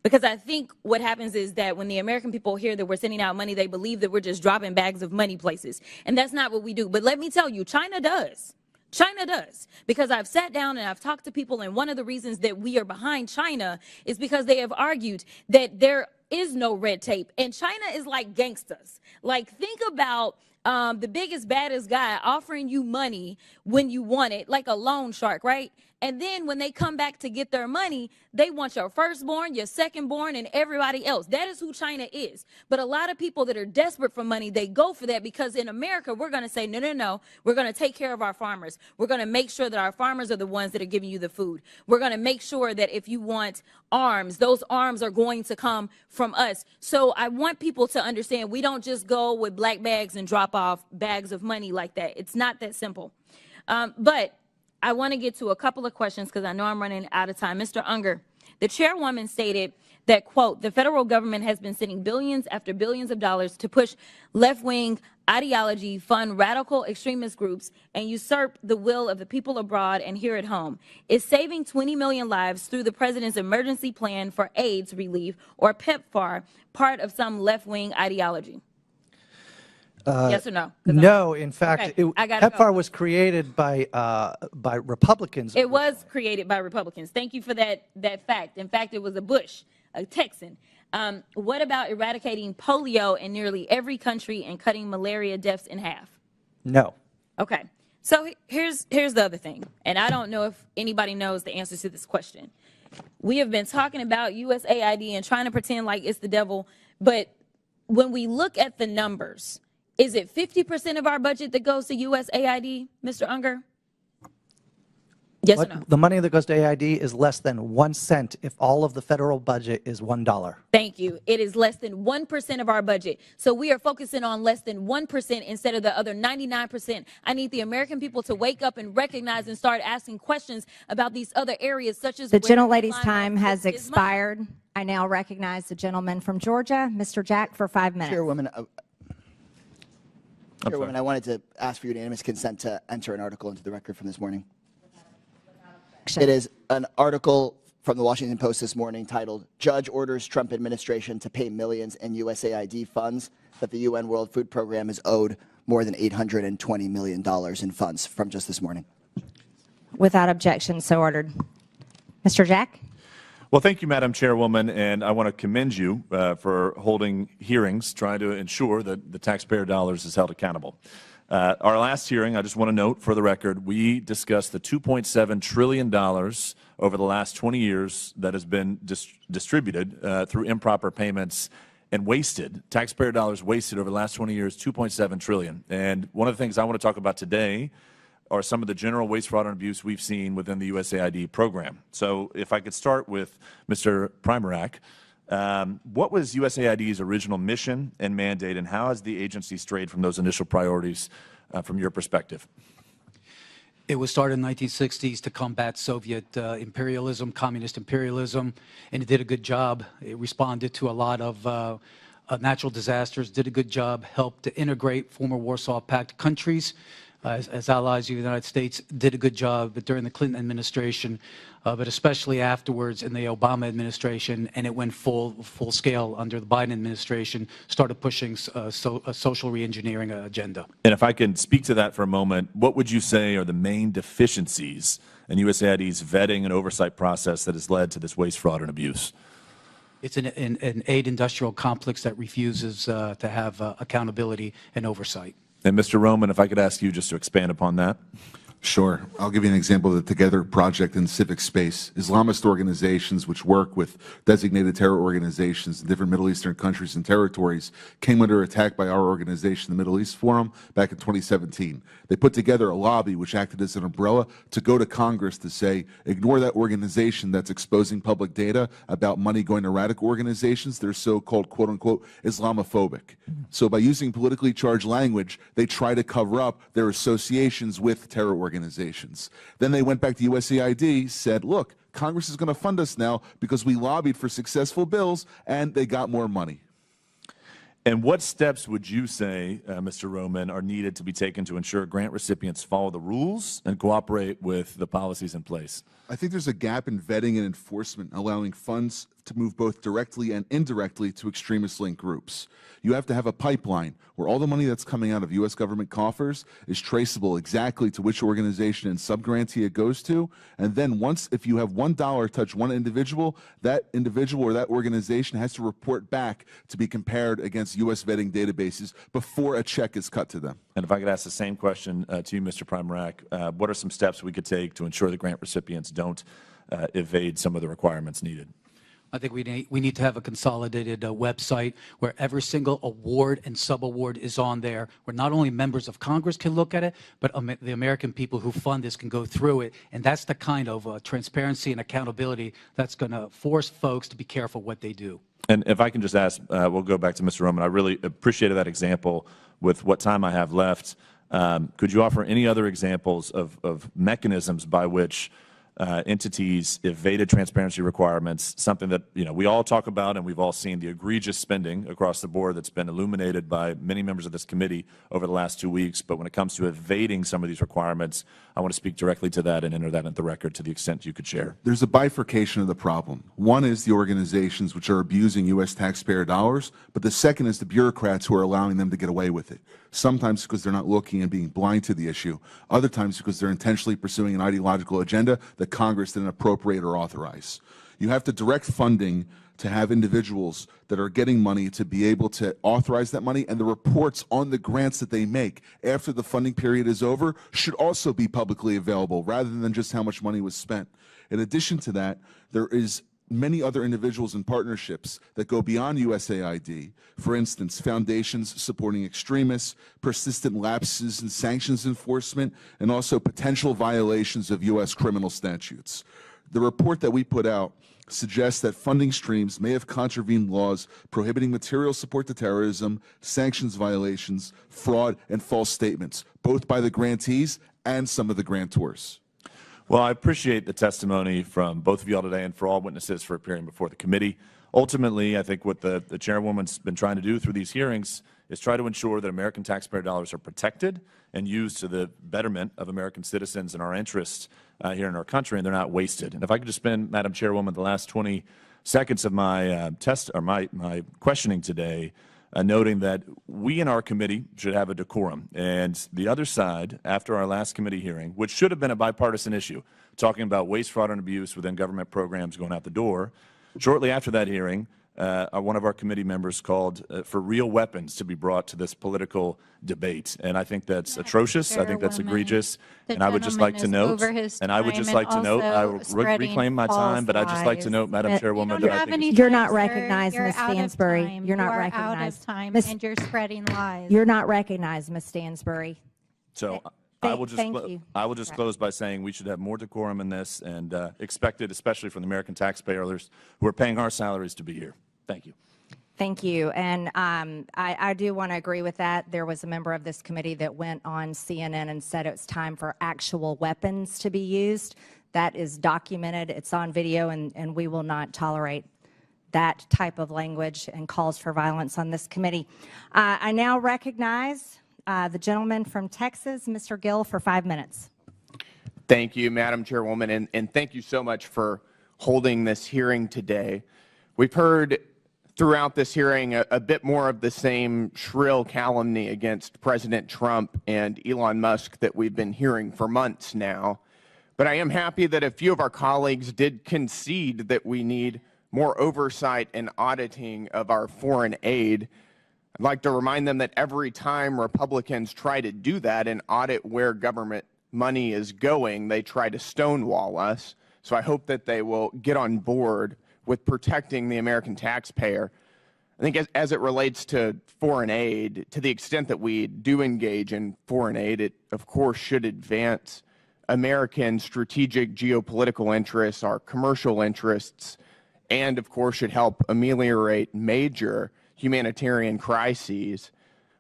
Because I think what happens is that when the American people hear that we're sending out money, they believe that we're just dropping bags of money places. And that's not what we do. But let me tell you, China does. China does. Because I've sat down and I've talked to people, and one of the reasons that we are behind China is because they have argued that there is no red tape. And China is like gangsters. Like, think about the biggest, baddest guy offering you money when you want it, like a loan shark, right? And then when they come back to get their money, they want your firstborn, your secondborn, and everybody else. That is who China is. But a lot of people that are desperate for money, they go for that because in America, we're going to say, no, no, no. We're going to take care of our farmers. We're going to make sure that our farmers are the ones that are giving you the food. We're going to make sure that if you want arms, those arms are going to come from us. So I want people to understand we don't just go with black bags and drop off bags of money like that. It's not that simple. But I want to get to a couple of questions because I know I'm running out of time. Mr. Unger, the chairwoman stated that, quote, the federal government has been sending billions after billions of dollars to push left-wing ideology, fund radical extremist groups, and usurp the will of the people abroad and here at home. Is saving 20 million lives through the president's emergency plan for AIDS relief, or PEPFAR, part of some left-wing ideology? Yes or no? No, in fact, Okay, PEPFAR was created by Republicans. It was created by Republicans. Thank you for that fact. In fact, it was a Bush, a Texan. What about eradicating polio in nearly every country and cutting malaria deaths in half? No. Okay. So here's the other thing, and I don't know if anybody knows the answer to this question. We have been talking about USAID and trying to pretend like it's the devil, but when we look at the numbers, is it 50% of our budget that goes to USAID, Mr. Unger? Yes or no? The money that goes to AID is less than 1 cent if all of the federal budget is $1. Thank you. It is less than 1% of our budget. So we are focusing on less than 1% instead of the other 99%. I need the American people to wake up and recognize and start asking questions about these other areas, such as the gentlelady's time has expired. I now recognize the gentleman from Georgia, Mr. Jack, for 5 minutes. Chairwoman, I wanted to ask for unanimous consent to enter an article into the record from this morning. It is an article from the Washington Post this morning titled, Judge Orders Trump Administration to Pay Millions in USAID Funds that the UN World Food Program is owed more than $820 million in funds, from just this morning. Without objection, so ordered. Mr. Jack? Well, thank you, Madam Chairwoman, and I want to commend you for holding hearings, trying to ensure that the taxpayer dollars is held accountable. Our last hearing, I just want to note for the record, we discussed the $2.7 trillion over the last 20 years that has been distributed through improper payments and wasted, taxpayer dollars wasted over the last 20 years, $2.7 trillion. And one of the things I want to talk about today are some of the general waste, fraud, and abuse we've seen within the USAID program. So if I could start with Mr. Primorak, what was USAID's original mission and mandate, and how has the agency strayed from those initial priorities from your perspective? It was started in the 1960s to combat Soviet imperialism, communist imperialism, and it did a good job. It responded to a lot of natural disasters, did a good job, helped to integrate former Warsaw Pact countries as allies of the United States, did a good job during the Clinton administration, but especially afterwards in the Obama administration, and it went full scale under the Biden administration, started pushing a social reengineering agenda. And if I can speak to that for a moment, what would you say are the main deficiencies in USAID's vetting and oversight process that has led to this waste, fraud, and abuse? It's an aid industrial complex that refuses to have accountability and oversight. And Mr. Roman, if I could ask you just to expand upon that. Sure. I'll give you an example of the Together Project in civic space. Islamist organizations which work with designated terror organizations in different Middle Eastern countries and territories came under attack by our organization, the Middle East Forum, back in 2017. They put together a lobby which acted as an umbrella to go to Congress to say, ignore that organization that's exposing public data about money going to radical organizations. They're so-called, quote-unquote, Islamophobic. So by using politically charged language, they try to cover up their associations with terror organizations. Then they went back to USAID, said, look, Congress is going to fund us now because we lobbied for successful bills, and they got more money. And what steps would you say, Mr. Roman, are needed to be taken to ensure grant recipients follow the rules and cooperate with the policies in place? I think there's a gap in vetting and enforcement, allowing funds to move both directly and indirectly to extremist-linked groups. You have to have a pipeline where all the money that's coming out of U.S. government coffers is traceable exactly to which organization and subgrantee it goes to. And then once, if you have $1 touch one individual, that individual or that organization has to report back to be compared against U.S. vetting databases before a check is cut to them. And if I could ask the same question to you, Mr. Primorak, what are some steps we could take to ensure the grant recipients don't evade some of the requirements needed? I think we need to have a consolidated website where every single award and subaward is on there, where not only members of Congress can look at it, but the American people who fund this can go through it. And that's the kind of transparency and accountability that's going to force folks to be careful what they do. And if I can just ask, we'll go back to Mr. Roman. I really appreciated that example. With what time I have left, could you offer any other examples of mechanisms by which entities evaded transparency requirements, something that we all talk about, and we've all seen the egregious spending across the board that's been illuminated by many members of this committee over the last 2 weeks. But when it comes to evading some of these requirements, I want to speak directly to that and enter that into the record to the extent you could share. There's a bifurcation of the problem. One is the organizations which are abusing U.S. taxpayer dollars, but the second is the bureaucrats who are allowing them to get away with it. Sometimes because they're not looking and being blind to the issue, other times because they're intentionally pursuing an ideological agenda that Congress didn't appropriate or authorize. You have to direct funding to have individuals that are getting money to be able to authorize that money, and the reports on the grants that they make after the funding period is over should also be publicly available rather than just how much money was spent. In addition to that, there is many other individuals and partnerships that go beyond USAID. For instance, foundations supporting extremists, persistent lapses in sanctions enforcement, and also potential violations of U.S. criminal statutes. The report that we put out suggests that funding streams may have contravened laws prohibiting material support to terrorism, sanctions violations, fraud, and false statements, both by the grantees and some of the grantors. Well, I appreciate the testimony from both of you all today and for all witnesses for appearing before the committee. Ultimately, I think what the chairwoman's been trying to do through these hearings is try to ensure that American taxpayer dollars are protected and used to the betterment of American citizens and our interests here in our country, and they're not wasted. And if I could just spend, Madam Chairwoman, the last 20 seconds of my my questioning today noting that we in our committee should have a decorum. And the other side, after our last committee hearing, which should have been a bipartisan issue, talking about waste, fraud, and abuse within government programs going out the door, shortly after that hearing, one of our committee members called for real weapons to be brought to this political debate. And I think that's atrocious. I think that's egregious. And I would just like to note, I will reclaim my time, but I'd just like to note, Madam Chairwoman, that I think You're not recognized, Ms. Stansbury. You're not recognized. And you're spreading lies. You're not recognized, Ms. Stansbury. so. Thank you. I will just close by saying we should have more decorum in this and expect it, especially from the American taxpayers who are paying our salaries to be here. Thank you. Thank you. And I do want to agree with that. There was a member of this committee that went on CNN and said it's time for actual weapons to be used. That is documented. It's on video, and we will not tolerate that type of language and calls for violence on this committee. I now recognize the gentleman from Texas, Mr. Gill, for 5 minutes. Thank you, Madam Chairwoman, and thank you so much for holding this hearing today. We've heard throughout this hearing a bit more of the same shrill calumny against President Trump and Elon Musk that we've been hearing for months now. But I am happy that a few of our colleagues did concede that we need more oversight and auditing of our foreign aid. I'd like to remind them that every time Republicans try to do that and audit where government money is going, they try to stonewall us. So I hope that they will get on board with protecting the American taxpayer. I think as it relates to foreign aid, to the extent that we do engage in foreign aid, it of course should advance American strategic geopolitical interests, our commercial interests, and of course should help ameliorate major humanitarian crises,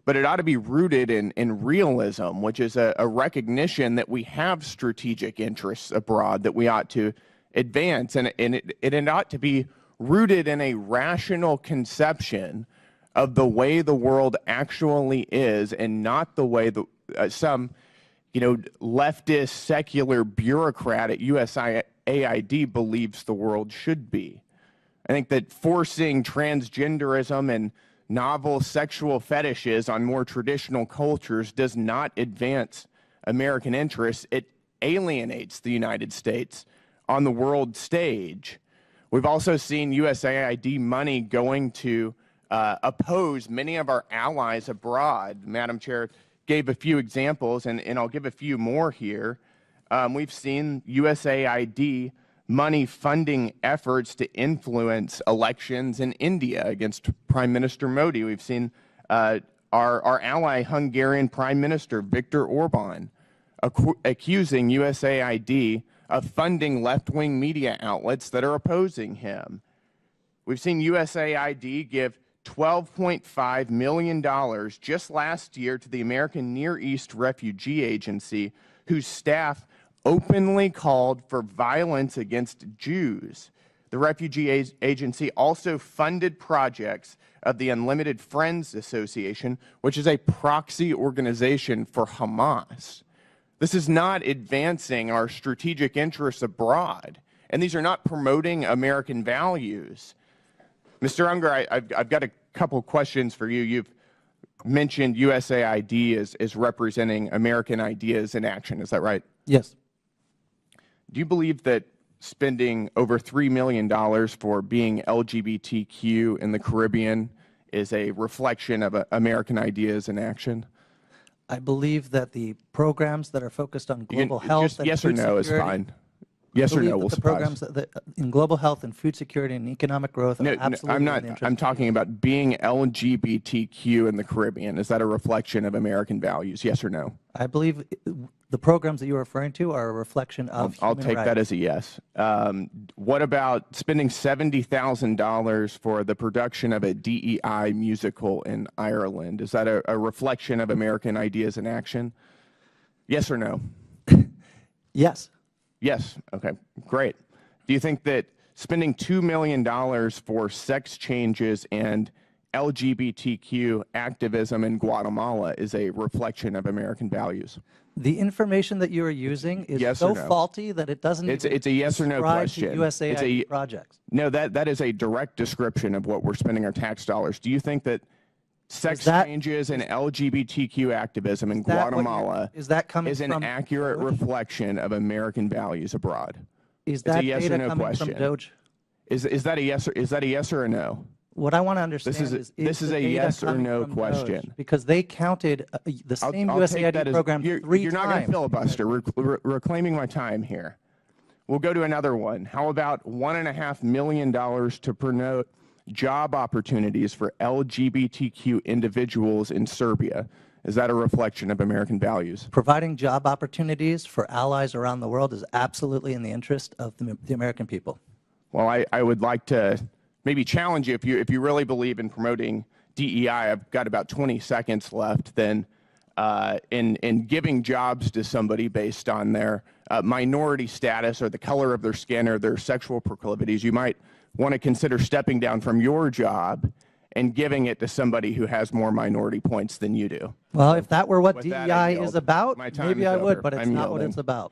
but it ought to be rooted in realism, which is a recognition that we have strategic interests abroad that we ought to advance, and it ought to be rooted in a rational conception of the way the world actually is, and not the way some leftist secular bureaucrat at USAID believes the world should be. I think that forcing transgenderism and novel sexual fetishes on more traditional cultures does not advance American interests. It alienates the United States on the world stage. We've also seen USAID money going to oppose many of our allies abroad. Madam Chair gave a few examples, and I'll give a few more here. We've seen USAID money funding efforts to influence elections in India against Prime Minister Modi. We've seen our ally Hungarian Prime Minister Viktor Orban accusing USAID of funding left-wing media outlets that are opposing him. We've seen USAID give $12.5 million just last year to the American Near East Refugee Agency, whose staff openly called for violence against Jews. The Refugee Agency also funded projects of the Unlimited Friends Association, which is a proxy organization for Hamas. This is not advancing our strategic interests abroad, and these are not promoting American values. Mr. Unger, I've got a couple questions for you. You've mentioned USAID as representing American ideas in action. Is that right? Yes. Do you believe that spending over $3 million for being LGBTQ in the Caribbean is a reflection of American ideas in action? I believe that the programs that are focused on global health just and yes or food no is security, fine. Yes or no will the suffice. programs that in global health and food security and economic growth are absolutely I'm not. in the interest I'm talking about being LGBTQ in the Caribbean. Is that a reflection of American values? Yes or no? I believe the programs that you're referring to are a reflection of I'll human take rights. that as a yes. What about spending $70,000 for the production of a DEI musical in Ireland? Is that a reflection of American ideas in action? Yes or no? Yes. Yes. Okay, great. Do you think that spending $2 million for sex changes and LGBTQ activism in Guatemala is a reflection of American values? The information that you are using is Yes so or no? faulty that it doesn't It's even a yes or no describe question. the It's USAID projects. No, that is a direct description of what we're spending our tax dollars. Do you think that sex changes and LGBTQ activism in Guatemala is that coming is an from accurate reflection of American values abroad? Is It's that a yes data or no coming question. from Doge? Is that a yes or a no? What I want to understand this is the a data yes or coming no from question. DOGE? Because they counted the same I'll take that USAID as- program you're, 3 You're not going to times. filibuster. We're reclaiming my time here. We'll go to another one. How about $1.5 million to promote job opportunities for LGBTQ individuals in Serbia? Is that a reflection of American values? Providing job opportunities for allies around the world is absolutely in the interest of the American people. Well, I would like to maybe challenge you if you really believe in promoting DEI. I've got about 20 seconds left. Then, in giving jobs to somebody based on their minority status or the color of their skin or their sexual proclivities, you might want to consider stepping down from your job and giving it to somebody who has more minority points than you do. Well, if that were what With that, I DEI is yield. about, My time maybe is I would, over. but it's I'm not what yielding. it's about.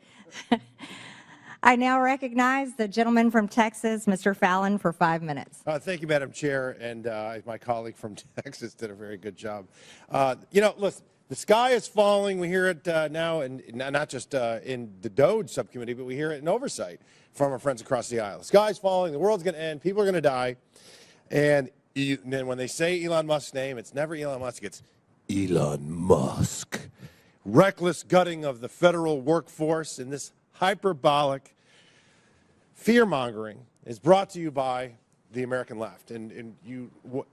I now recognize the gentleman from Texas, Mr. Fallon, for 5 minutes. Thank you, Madam Chair, and my colleague from Texas did a very good job. Listen, the sky is falling. We hear it now, and not just in the DOGE subcommittee, but we hear it in oversight from our friends across the aisle. The sky's falling. The world's going to end. People are going to die. And then when they say Elon Musk's name, it's never Elon Musk. It's Elon Musk. Reckless gutting of the federal workforce and this hyperbolic fear-mongering is brought to you by the American left. And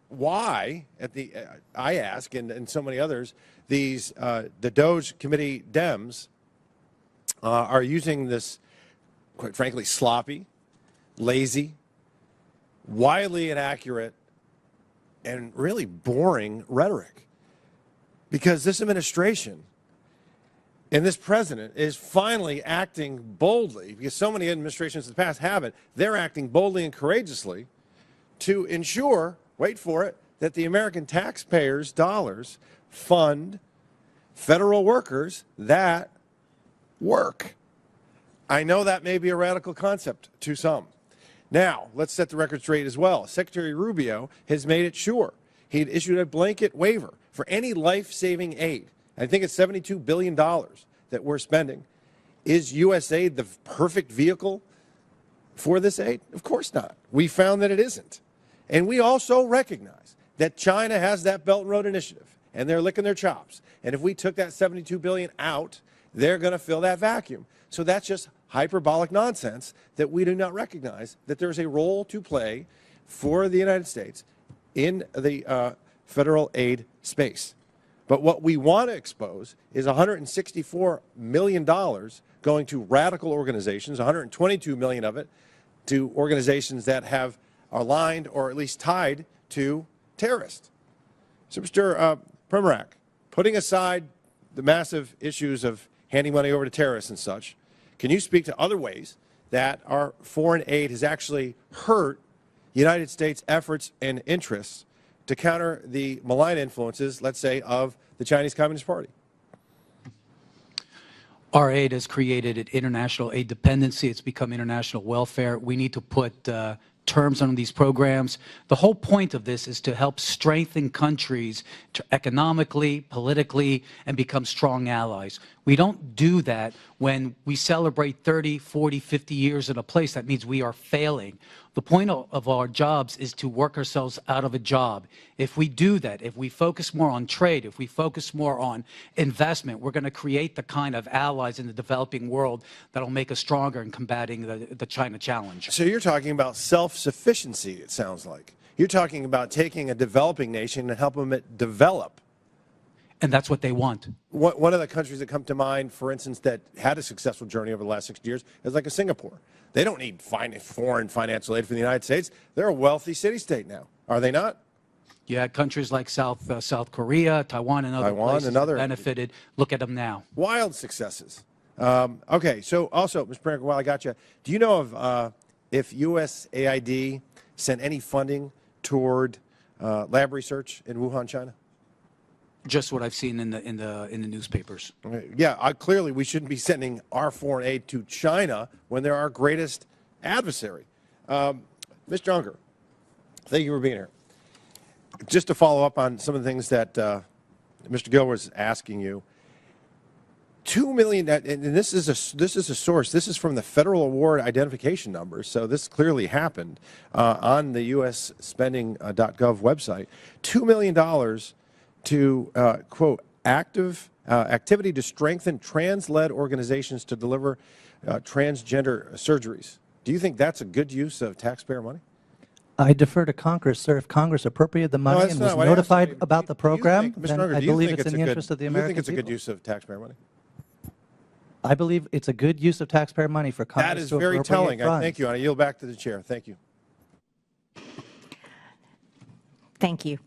why, I ask, and so many others, the DOGE committee Dems are using this, quite frankly, sloppy, lazy, wildly inaccurate, and really boring rhetoric. Because this administration and this president is finally acting boldly, because so many administrations in the past haven't. They're acting boldly and courageously to ensure, wait for it, that the American taxpayers' dollars fund federal workers that work. I know that may be a radical concept to some. Now, let's set the record straight as well. Secretary Rubio has made it sure. He had issued a blanket waiver for any life-saving aid. I think it's $72 billion that we're spending. Is USAID the perfect vehicle for this aid? Of course not. We found that it isn't. And we also recognize that China has that Belt and Road Initiative, and they're licking their chops. And if we took that $72 billion out, they're going to fill that vacuum. So that's just hyperbolic nonsense that we do not recognize that there's a role to play for the United States in the federal aid space. But what we want to expose is $164 million going to radical organizations, $122 million of it to organizations that have aligned or at least tied to terrorists. So, Mr. Primorak, putting aside the massive issues of handing money over to terrorists and such, can you speak to other ways that our foreign aid has actually hurt United States efforts and interests to counter the malign influences, let's say, of the Chinese Communist Party? Our aid has created an international aid dependency. It's become international welfare. We need to put terms on these programs. The whole point of this is to help strengthen countries economically, politically, and become strong allies. We don't do that when we celebrate 30, 40, 50 years in a place. That means we are failing. The point of our jobs is to work ourselves out of a job. If we do that, if we focus more on trade, if we focus more on investment, we're going to create the kind of allies in the developing world that will make us stronger in combating the China challenge. So you're talking about self-sufficiency, it sounds like. You're talking about taking a developing nation and helping them develop. And that's what they want. One of the countries that come to mind, for instance, that had a successful journey over the last 60 years is like a Singapore. They don't need foreign financial aid from the United States. They're a wealthy city-state now, are they not? You had countries like South Korea, Taiwan, and other places that benefited. Look at them now. Wild successes. Okay, so also, Mr. Premier, while I got you, do you know of if USAID sent any funding toward lab research in Wuhan, China? Just what I've seen in the newspapers. Yeah, clearly we shouldn't be sending our foreign aid to China when they're our greatest adversary. Mr. Unger, thank you for being here. Just to follow up on some of the things that Mr. Gill was asking you, $2 million, and this is a source. This is from the Federal Award Identification Number, so this clearly happened on the USspending.gov website. $2 million to quote activity to strengthen trans-led organizations to deliver transgender surgeries. Do you think that's a good use of taxpayer money? I defer to Congress, sir. If Congress appropriated the money and was notified about the program, then I believe it's in the interest of the American people. Do you think it's a good use of taxpayer money? I believe it's a good use of taxpayer money for Congress That is to very appropriate telling. funds. Thank you. I yield back to the chair. Thank you. Thank you.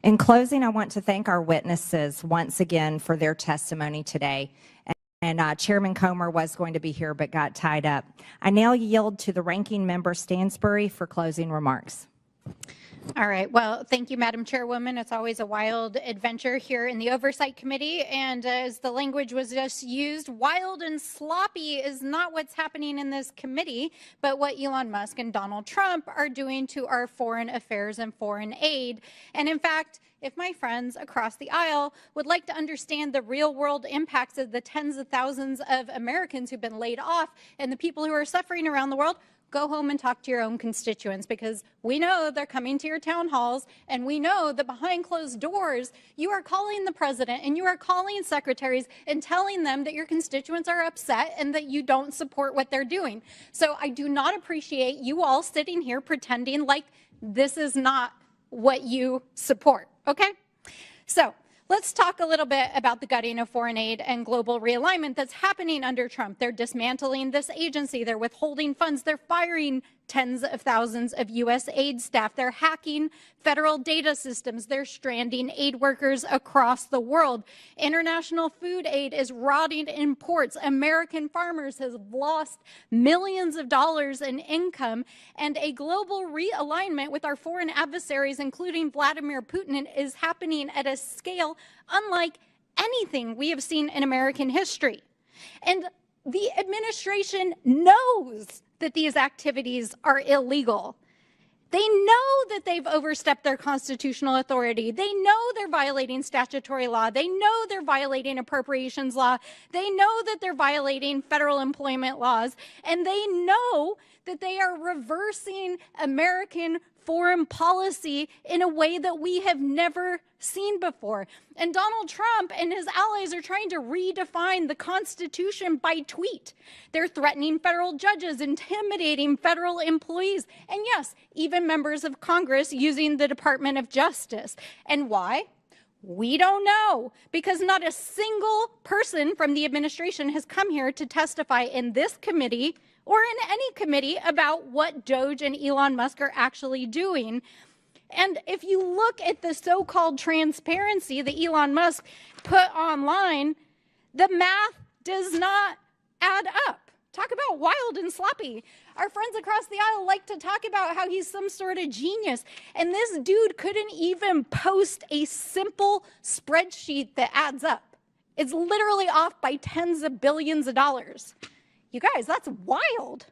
In closing, I want to thank our witnesses once again for their testimony today. And Chairman Comer was going to be here but got tied up. I now yield to the ranking member Stansbury for closing remarks. All right. Well, thank you, Madam Chairwoman. It's always a wild adventure here in the Oversight Committee. And as the language was just used, wild and sloppy is not what's happening in this committee, but what Elon Musk and Donald Trump are doing to our foreign affairs and foreign aid. And in fact, if my friends across the aisle would like to understand the real world impacts of the tens of thousands of Americans who've been laid off and the people who are suffering around the world, go home and talk to your own constituents, because we know they're coming to your town halls, and we know that behind closed doors, you are calling the president and you are calling secretaries and telling them that your constituents are upset and that you don't support what they're doing. So I do not appreciate you all sitting here pretending like this is not what you support, okay? So let's talk a little bit about the gutting of foreign aid and global realignment that's happening under Trump. They're dismantling this agency. They're withholding funds. They're firing tens of thousands of U.S. aid staff. They're hacking federal data systems. They're stranding aid workers across the world. International food aid is rotting in ports. American farmers have lost millions of dollars in income. And a global realignment with our foreign adversaries, including Vladimir Putin, is happening at a scale unlike anything we have seen in American history. And the administration knows that these activities are illegal. They know that they've overstepped their constitutional authority. They know they're violating statutory law. They know they're violating appropriations law. They know that they're violating federal employment laws. And they know that they are reversing American foreign policy in a way that we have never seen before. And Donald Trump and his allies are trying to redefine the Constitution by tweet. They're threatening federal judges, intimidating federal employees, and yes, even members of Congress using the Department of Justice. And why? We don't know, because not a single person from the administration has come here to testify in this committee or in any committee about what Doge and Elon Musk are actually doing. And if you look at the so-called transparency that Elon Musk put online, the math does not add up. Talk about wild and sloppy. Our friends across the aisle like to talk about how he's some sort of genius. And this dude couldn't even post a simple spreadsheet that adds up. It's literally off by tens of billions of dollars. You guys, that's wild.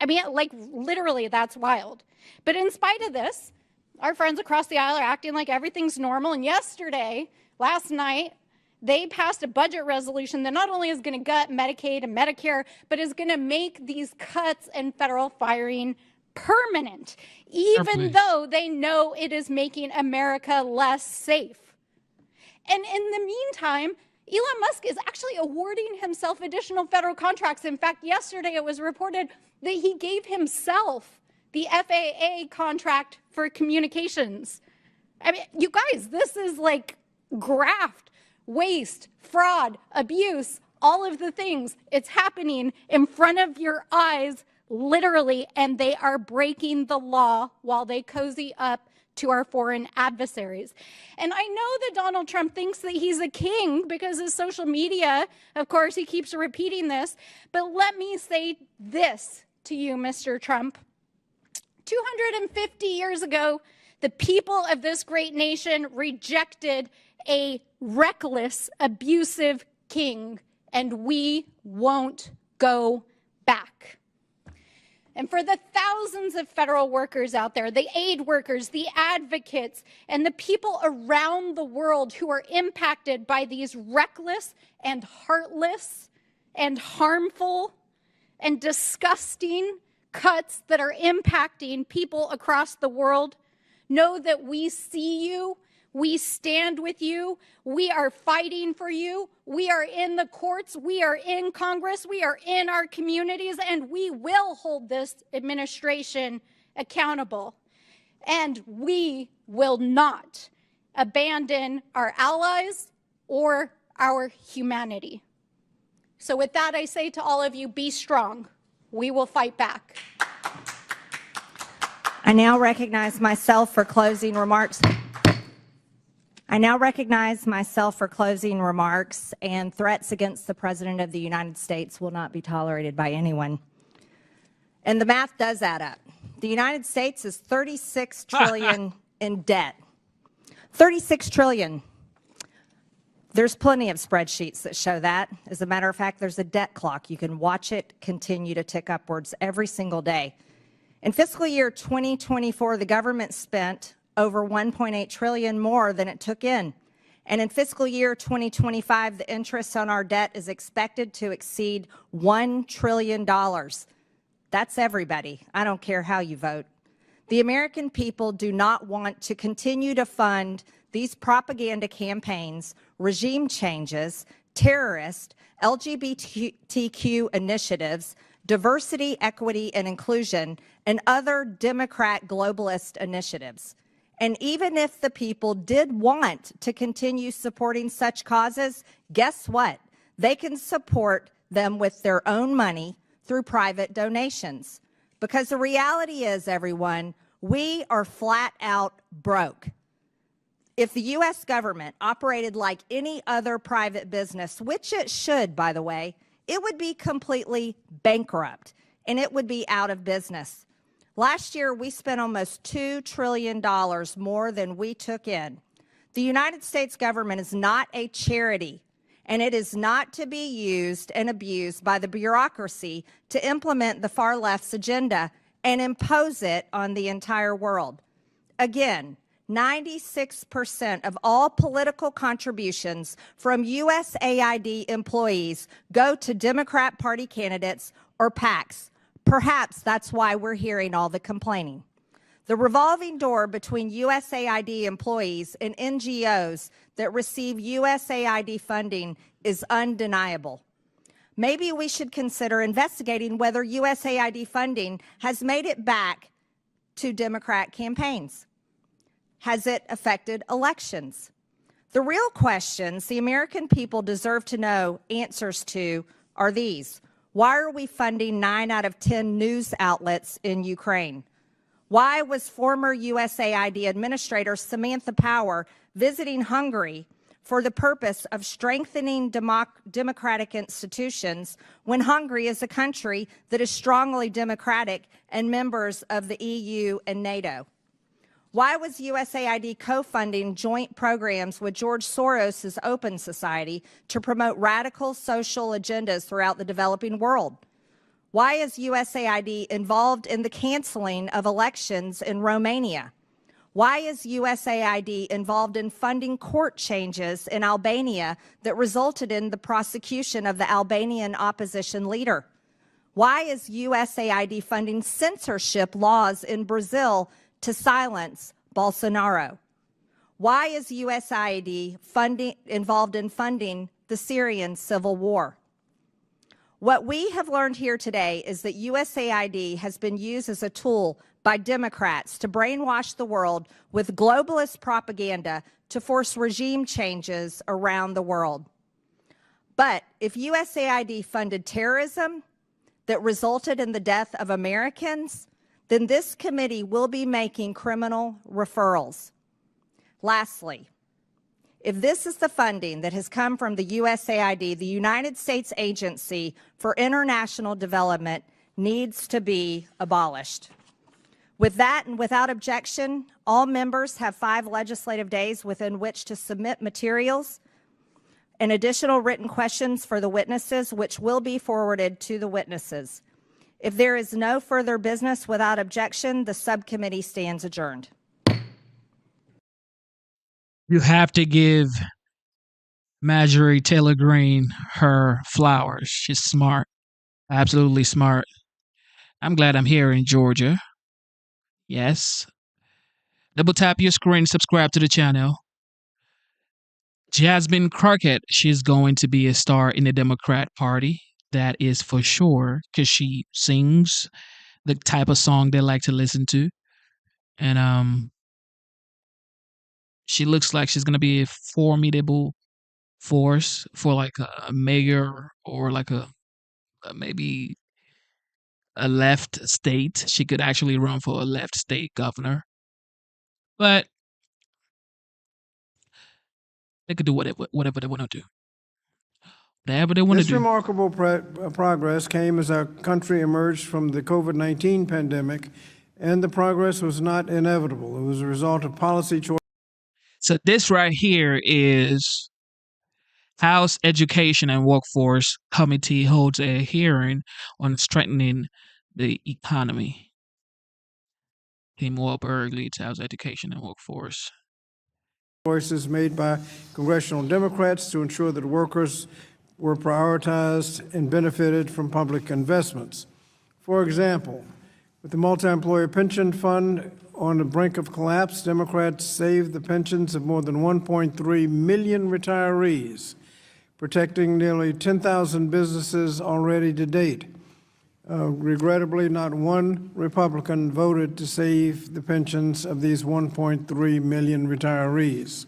I mean, like, literally, that's wild. But in spite of this, our friends across the aisle are acting like everything's normal. And last night, they passed a budget resolution that not only is going to gut Medicaid and Medicare, but is going to make these cuts and federal firing permanent, even though they know it is making America less safe. And in the meantime, Elon Musk is actually awarding himself additional federal contracts. In fact, yesterday it was reported that he gave himself the FAA contract for communications. I mean, you guys, this is like graft, waste, fraud, abuse, all of the things. It's happening in front of your eyes, literally, and they are breaking the law while they cozy up to our foreign adversaries. And I know that Donald Trump thinks that he's a king because his social media, of course, he keeps repeating this. But let me say this to you, Mr. Trump. 250 years ago, the people of this great nation rejected a reckless, abusive king, and we won't go back. and for the thousands of federal workers out there, the aid workers, the advocates, and the people around the world who are impacted by these reckless and heartless and harmful and disgusting cuts that are impacting people across the world, know that we see you, we stand with you, we are fighting for you, we are in the courts, we are in Congress, we are in our communities, and we will hold this administration accountable. And we will not abandon our allies or our humanity. So with that, I say to all of you, be strong. We will fight back. I now recognize myself for closing remarks. And threats against the President of the United States will not be tolerated by anyone. And the math does add up. The United States is $36 trillion in debt. $36 trillion. There's plenty of spreadsheets that show that. As a matter of fact, there's a debt clock. You can watch it continue to tick upwards every single day. In fiscal year 2024, the government spent over $1.8 trillion more than it took in. And in fiscal year 2025, the interest on our debt is expected to exceed $1 trillion. That's everybody. I don't care how you vote. The American people do not want to continue to fund these propaganda campaigns, regime changes, terrorist, LGBTQ initiatives, diversity, equity, and inclusion, and other Democrat globalist initiatives. And even if the people did want to continue supporting such causes, guess what? They can support them with their own money through private donations. Because the reality is, everyone, we are flat out broke. If the U.S. government operated like any other private business, which it should, by the way, it would be completely bankrupt and it would be out of business. Last year, we spent almost $2 trillion more than we took in. The United States government is not a charity, and it is not to be used and abused by the bureaucracy to implement the far left's agenda and impose it on the entire world. Again, 96% of all political contributions from USAID employees go to Democrat Party candidates or PACs. Perhaps that's why we're hearing all the complaining. The revolving door between USAID employees and NGOs that receive USAID funding is undeniable. Maybe we should consider investigating whether USAID funding has made it back to Democrat campaigns. Has it affected elections? The real questions the American people deserve to know answers to are these. Why are we funding 9 out of 10 news outlets in Ukraine? Why was former USAID Administrator Samantha Power visiting Hungary for the purpose of strengthening democratic institutions when Hungary is a country that is strongly democratic and members of the EU and NATO? Why was USAID co-funding joint programs with George Soros' Open Society to promote radical social agendas throughout the developing world? Why is USAID involved in the canceling of elections in Romania? Why is USAID involved in funding court changes in Albania that resulted in the prosecution of the Albanian opposition leader? Why is USAID funding censorship laws in Brazil to silence Bolsonaro? Why is USAID involved in funding the Syrian civil war? What we have learned here today is that USAID has been used as a tool by Democrats to brainwash the world with globalist propaganda to force regime changes around the world. But if USAID funded terrorism that resulted in the death of Americans, then this committee will be making criminal referrals. Lastly, if this is the funding that has come from the USAID, the United States Agency for International Development needs to be abolished. With that and without objection, all members have 5 legislative days within which to submit materials and additional written questions for the witnesses, which will be forwarded to the witnesses. If there is no further business without objection, the subcommittee stands adjourned. You have to give Marjorie Taylor Greene her flowers. She's smart, absolutely smart. I'm glad I'm here in Georgia. Yes. Double tap your screen, subscribe to the channel. Jasmine Crockett, she's going to be a star in the Democrat Party. That is for sure, because she sings the type of song they like to listen to. And she looks like she's going to be a formidable force for like a mayor or like a maybe a left state. She could actually run for a left state governor. But they could do whatever they want to do. Whatever they want to This do. remarkable progress came as our country emerged from the COVID-19 pandemic, and the progress was not inevitable. It was a result of policy choices. So this right here is House Education and Workforce Committee holds a hearing on strengthening the economy. Tim Walberg leads House Education and Workforce. Choices made by congressional Democrats to ensure that workers were prioritized and benefited from public investments. For example, with the multi-employer pension fund on the brink of collapse, Democrats saved the pensions of more than 1.3 million retirees, protecting nearly 10,000 businesses already to date. Regrettably, not one Republican voted to save the pensions of these 1.3 million retirees.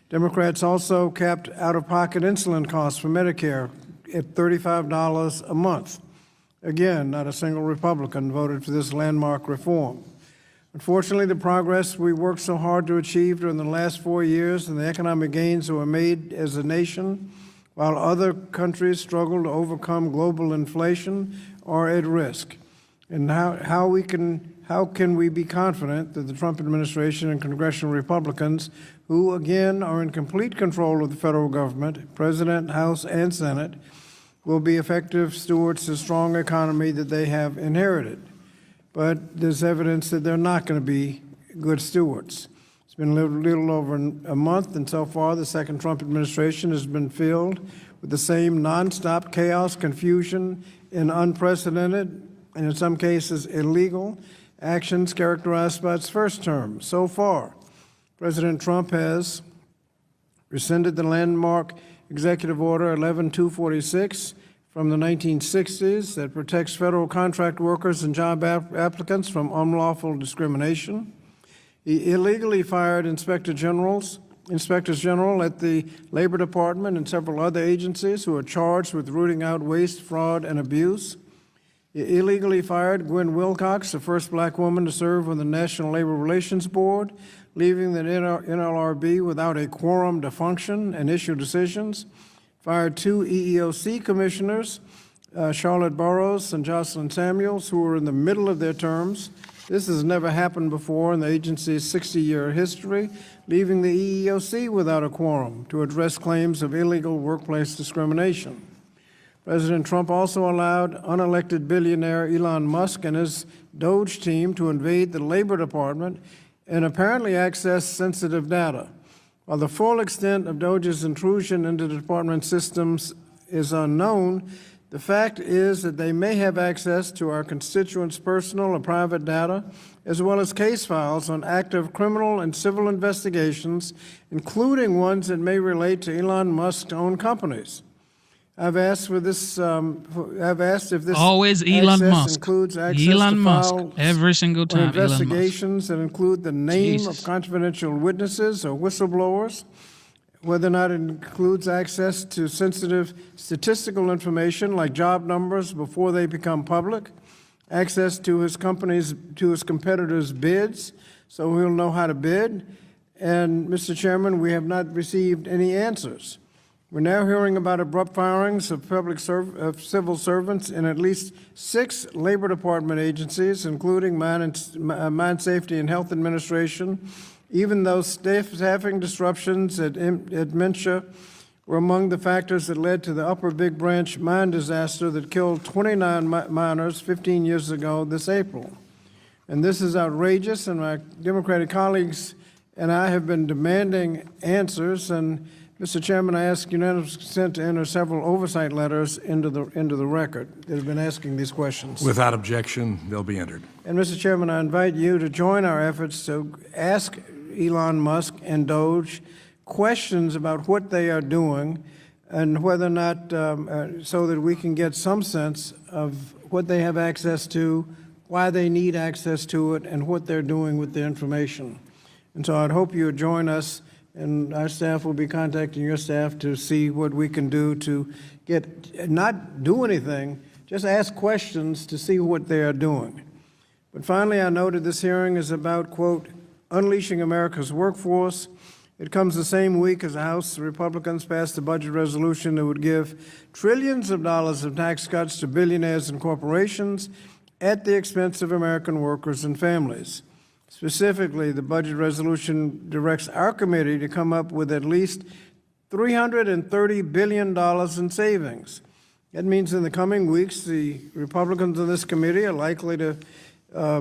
Democrats also capped out-of-pocket insulin costs for Medicare at $35 a month. Again, not a single Republican voted for this landmark reform. Unfortunately, the progress we worked so hard to achieve during the last 4 years and the economic gains that were made as a nation, while other countries struggle to overcome global inflation, are at risk. And how can we be confident that the Trump administration and congressional Republicans, who again are in complete control of the federal government, President, House, and Senate, will be effective stewards of the strong economy that they have inherited? But there's evidence that they're not going to be good stewards. It's been a little over a month, and so far the second Trump administration has been filled with the same nonstop chaos, confusion, and unprecedented, and in some cases illegal, actions characterized by its first term. So far, President Trump has rescinded the landmark Executive Order 11246 from the 1960s that protects federal contract workers and job applicants from unlawful discrimination. He illegally fired inspectors general at the Labor Department and several other agencies who are charged with rooting out waste, fraud, and abuse. He illegally fired Gwen Wilcox, the first black woman to serve on the National Labor Relations Board, leaving the NLRB without a quorum to function and issue decisions. Fired 2 EEOC commissioners, Charlotte Burrows and Jocelyn Samuels, who were in the middle of their terms. This has never happened before in the agency's 60-year history, leaving the EEOC without a quorum to address claims of illegal workplace discrimination. President Trump also allowed unelected billionaire Elon Musk and his DOGE team to invade the Labor Department and apparently access sensitive data. While the full extent of DOGE's intrusion into the department's systems is unknown, the fact is that they may have access to our constituents' personal or private data, as well as case files on active criminal and civil investigations, including ones that may relate to Elon Musk's own companies. I've asked if this always Elon access Musk. includes access Elon to Musk files every single or time. Elon Musk. investigations that include the name Jesus. of confidential witnesses or whistleblowers, whether or not it includes access to sensitive statistical information like job numbers before they become public, access to his competitors' bids, so he'll know how to bid. And, Mr. Chairman, we have not received any answers. We're now hearing about abrupt firings of civil servants in at least 6 Labor Department agencies, including Mine Safety and Health Administration, even though staffing disruptions at MNSHA were among the factors that led to the Upper Big Branch mine disaster that killed 29 miners 15 years ago this April. And this is outrageous, and my Democratic colleagues and I have been demanding answers. And Mr. Chairman, I ask unanimous consent to enter several oversight letters into the record that have been asking these questions. Without objection, they'll be entered. And Mr. Chairman, I invite you to join our efforts to ask Elon Musk and Doge questions about what they are doing and whether or not, so that we can get some sense of what they have access to, why they need access to it, and what they're doing with the information. And so I'd hope you would join us, and our staff will be contacting your staff to see what we can do to not do anything, just ask questions to see what they are doing. But finally, I noted this hearing is about, quote, unleashing America's workforce. It comes the same week as the House Republicans passed a budget resolution that would give trillions of dollars of tax cuts to billionaires and corporations at the expense of American workers and families. Specifically, the budget resolution directs our committee to come up with at least $330 billion in savings. That means in the coming weeks, the Republicans in this committee are likely to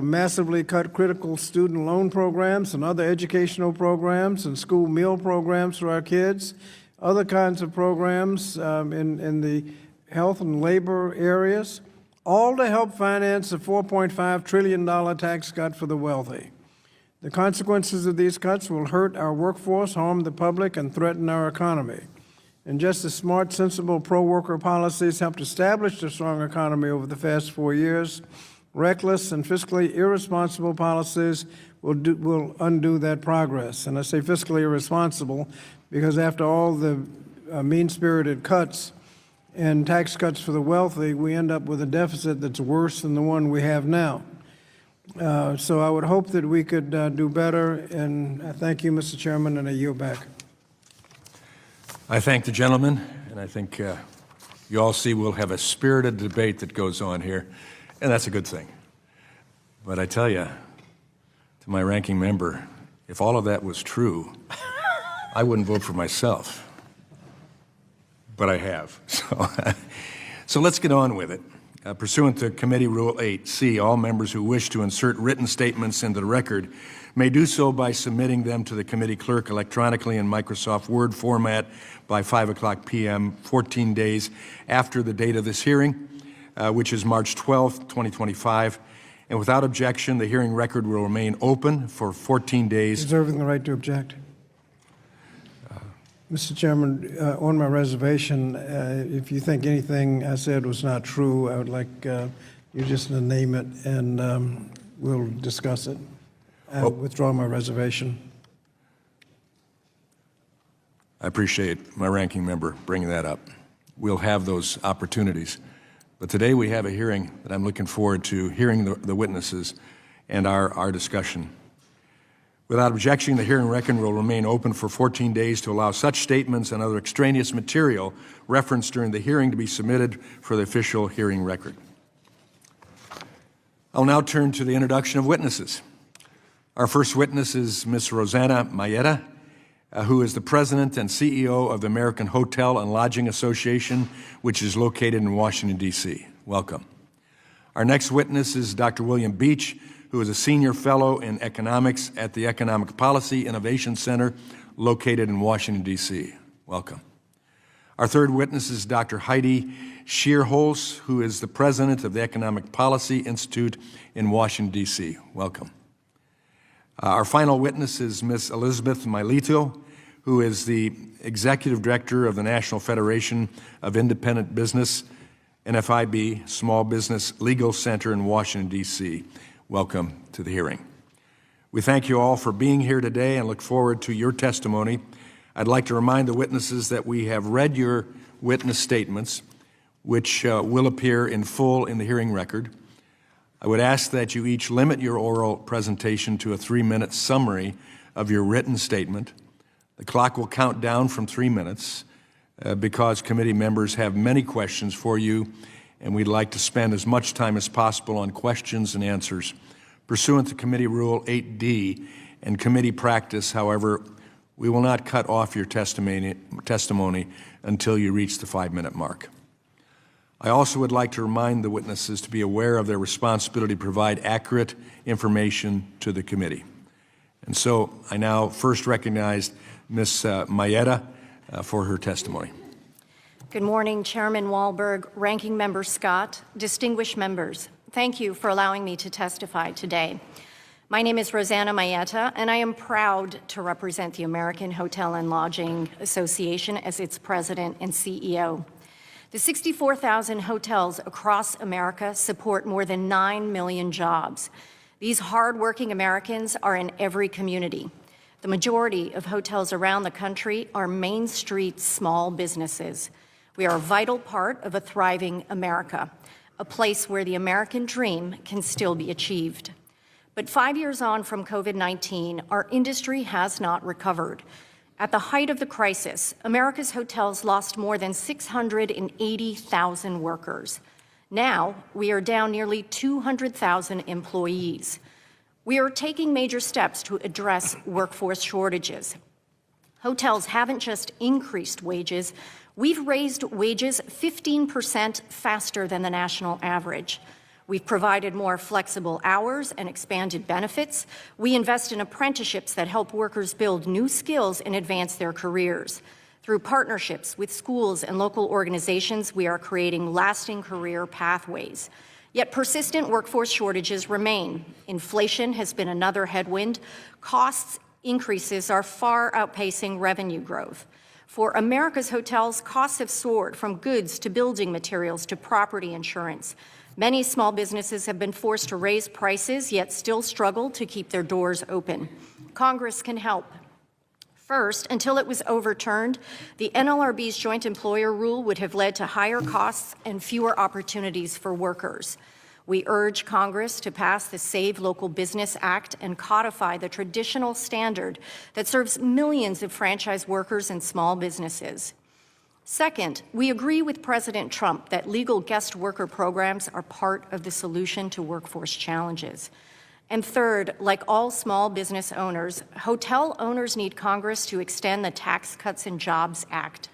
massively cut critical student loan programs and other educational programs and school meal programs for our kids, other kinds of programs in the health and labor areas, all to help finance a $4.5 trillion tax cut for the wealthy. The consequences of these cuts will hurt our workforce, harm the public, and threaten our economy. And just as smart, sensible pro-worker policies helped establish a strong economy over the past 4 years, reckless and fiscally irresponsible policies will undo that progress. And I say fiscally irresponsible because after all the mean-spirited cuts and tax cuts for the wealthy, we end up with a deficit that's worse than the one we have now. So I would hope that we could do better, and I thank you, Mr. Chairman, and I yield back. I thank the gentleman, and I think you all see we'll have a spirited debate that goes on here, and that's a good thing. But I tell you, to my ranking member, if all of that was true, I wouldn't vote for myself. But I have. So let's get on with it. Pursuant to Committee Rule 8C, all members who wish to insert written statements into the record may do so by submitting them to the committee clerk electronically in Microsoft Word format by 5:00 p.m., 14 days after the date of this hearing, which is March 12th, 2025. And without objection, the hearing record will remain open for 14 days. Reserving the right to object. Mr. Chairman, on my reservation, if you think anything I said was not true, I would like you just to name it, and we'll discuss it. I withdraw my reservation. I appreciate my ranking member bringing that up. We'll have those opportunities. But today we have a hearing that I'm looking forward to hearing the witnesses and our discussion. Without objection, the hearing record will remain open for 14 days to allow such statements and other extraneous material referenced during the hearing to be submitted for the official hearing record. I'll now turn to the introduction of witnesses. Our first witness is Ms. Rosanna Mayetta, who is the President and CEO of the American Hotel and Lodging Association, which is located in Washington, D.C. Welcome. Our next witness is Dr. William Beach, who is a Senior Fellow in Economics at the Economic Policy Innovation Center located in Washington, D.C. Welcome. Our third witness is Dr. Heidi Shearholz, who is the President of the Economic Policy Institute in Washington, D.C. Welcome. Our final witness is Ms. Elizabeth Milito, who is the Executive Director of the National Federation of Independent Business, NFIB, Small Business Legal Center in Washington, D.C. Welcome to the hearing. We thank you all for being here today and look forward to your testimony. I'd like to remind the witnesses that we have read your witness statements, which will appear in full in the hearing record. I would ask that you each limit your oral presentation to a 3-minute summary of your written statement. The clock will count down from 3 minutes because committee members have many questions for you, and we'd like to spend as much time as possible on questions and answers. Pursuant to Committee Rule 8D and committee practice, however, we will not cut off your testimony until you reach the 5-minute mark. I also would like to remind the witnesses to be aware of their responsibility to provide accurate information to the committee. And so I now first recognize Ms. Mayetta for her testimony. Good morning, Chairman Walberg, Ranking Member Scott, distinguished members. Thank you for allowing me to testify today. My name is Rosanna Mayetta, and I am proud to represent the American Hotel and Lodging Association as its president and CEO. The 64,000 hotels across America support more than 9 million jobs. These hardworking Americans are in every community. The majority of hotels around the country are Main Street small businesses. We are a vital part of a thriving America, a place where the American dream can still be achieved. But 5 years on from COVID-19, our industry has not recovered. At the height of the crisis, America's hotels lost more than 680,000 workers. Now, we are down nearly 200,000 employees. We are taking major steps to address workforce shortages. Hotels haven't just increased wages, we've raised wages 15% faster than the national average. We've provided more flexible hours and expanded benefits. We invest in apprenticeships that help workers build new skills and advance their careers. Through partnerships with schools and local organizations, we are creating lasting career pathways. Yet persistent workforce shortages remain. Inflation has been another headwind. Costs increases are far outpacing revenue growth. For America's hotels, costs have soared from goods to building materials to property insurance. Many small businesses have been forced to raise prices, yet still struggle to keep their doors open. Congress can help. First, until it was overturned, the NLRB's joint employer rule would have led to higher costs and fewer opportunities for workers. We urge Congress to pass the Save Local Business Act and codify the traditional standard that serves millions of franchise workers and small businesses. Second, we agree with President Trump that legal guest worker programs are part of the solution to workforce challenges. And third, like all small business owners, hotel owners need Congress to extend the Tax Cuts and Jobs Act.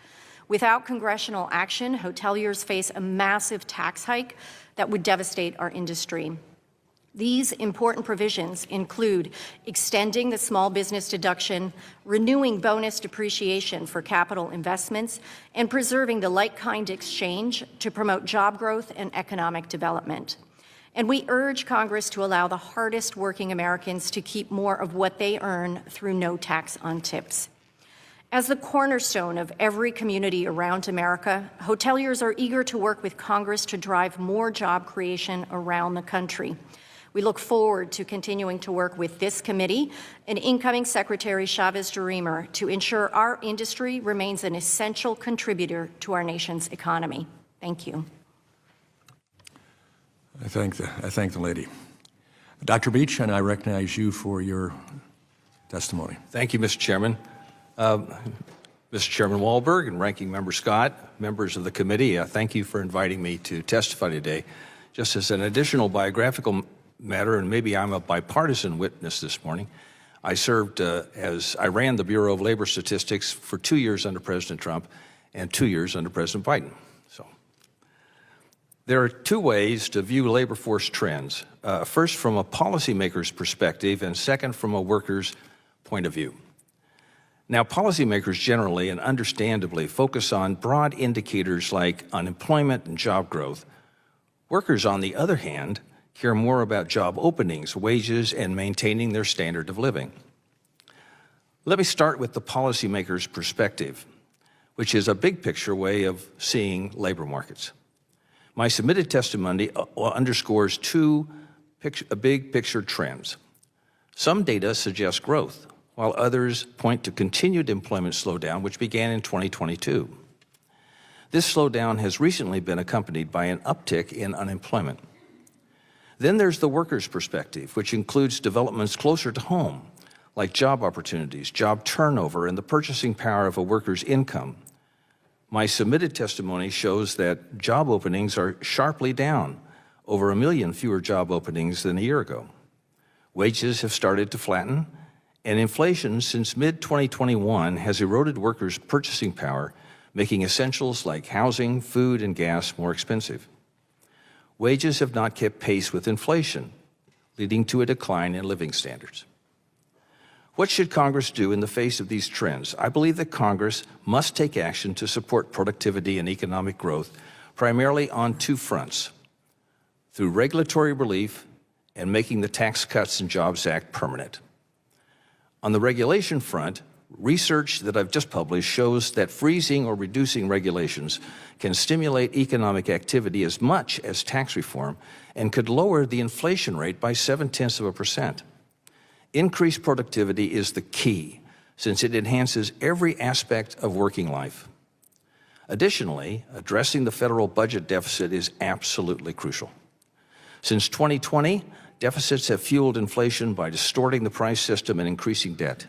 Without congressional action, hoteliers face a massive tax hike that would devastate our industry. These important provisions include extending the small business deduction, renewing bonus depreciation for capital investments, and preserving the like-kind exchange to promote job growth and economic development. And we urge Congress to allow the hardest working Americans to keep more of what they earn through no tax on tips. As the cornerstone of every community around America, hoteliers are eager to work with Congress to drive more job creation around the country. We look forward to continuing to work with this committee and incoming Secretary Chavez-DeRemer to ensure our industry remains an essential contributor to our nation's economy. Thank you. I thank the lady. Dr. Beach, and I recognize you for your testimony. Thank you, Mr. Chairman. Mr. Chairman Walberg and Ranking Member Scott, members of the committee, thank you for inviting me to testify today. Just as an additional biographical matter, and maybe I'm a bipartisan witness this morning, I ran the Bureau of Labor Statistics for 2 years under President Trump and 2 years under President Biden. So there are two ways to view labor force trends. First, from a policymaker's perspective, and second, from a worker's point of view. Now, policymakers generally and understandably focus on broad indicators like unemployment and job growth. Workers, on the other hand, care more about job openings, wages, and maintaining their standard of living. Let me start with the policymaker's perspective, which is a big picture way of seeing labor markets. My submitted testimony underscores two big picture trends. Some data suggest growth, while others point to continued employment slowdown, which began in 2022. This slowdown has recently been accompanied by an uptick in unemployment. Then there's the worker's perspective, which includes developments closer to home, like job opportunities, job turnover, and the purchasing power of a worker's income. My submitted testimony shows that job openings are sharply down, over 1 million fewer job openings than a year ago. Wages have started to flatten, and inflation since mid-2021 has eroded workers' purchasing power making essentials like housing, food, and gas more expensive. Wages have not kept pace with inflation, leading to a decline in living standards. What should Congress do in the face of these trends? I believe that Congress must take action to support productivity and economic growth, primarily on two fronts: through regulatory relief and making the Tax Cuts and Jobs Act permanent. On the regulation front, research that I've just published shows that freezing or reducing regulations can stimulate economic activity as much as tax reform and could lower the inflation rate by 0.7%. Increased productivity is the key, since it enhances every aspect of working life. Additionally, addressing the federal budget deficit is absolutely crucial. Since 2020, deficits have fueled inflation by distorting the price system and increasing debt.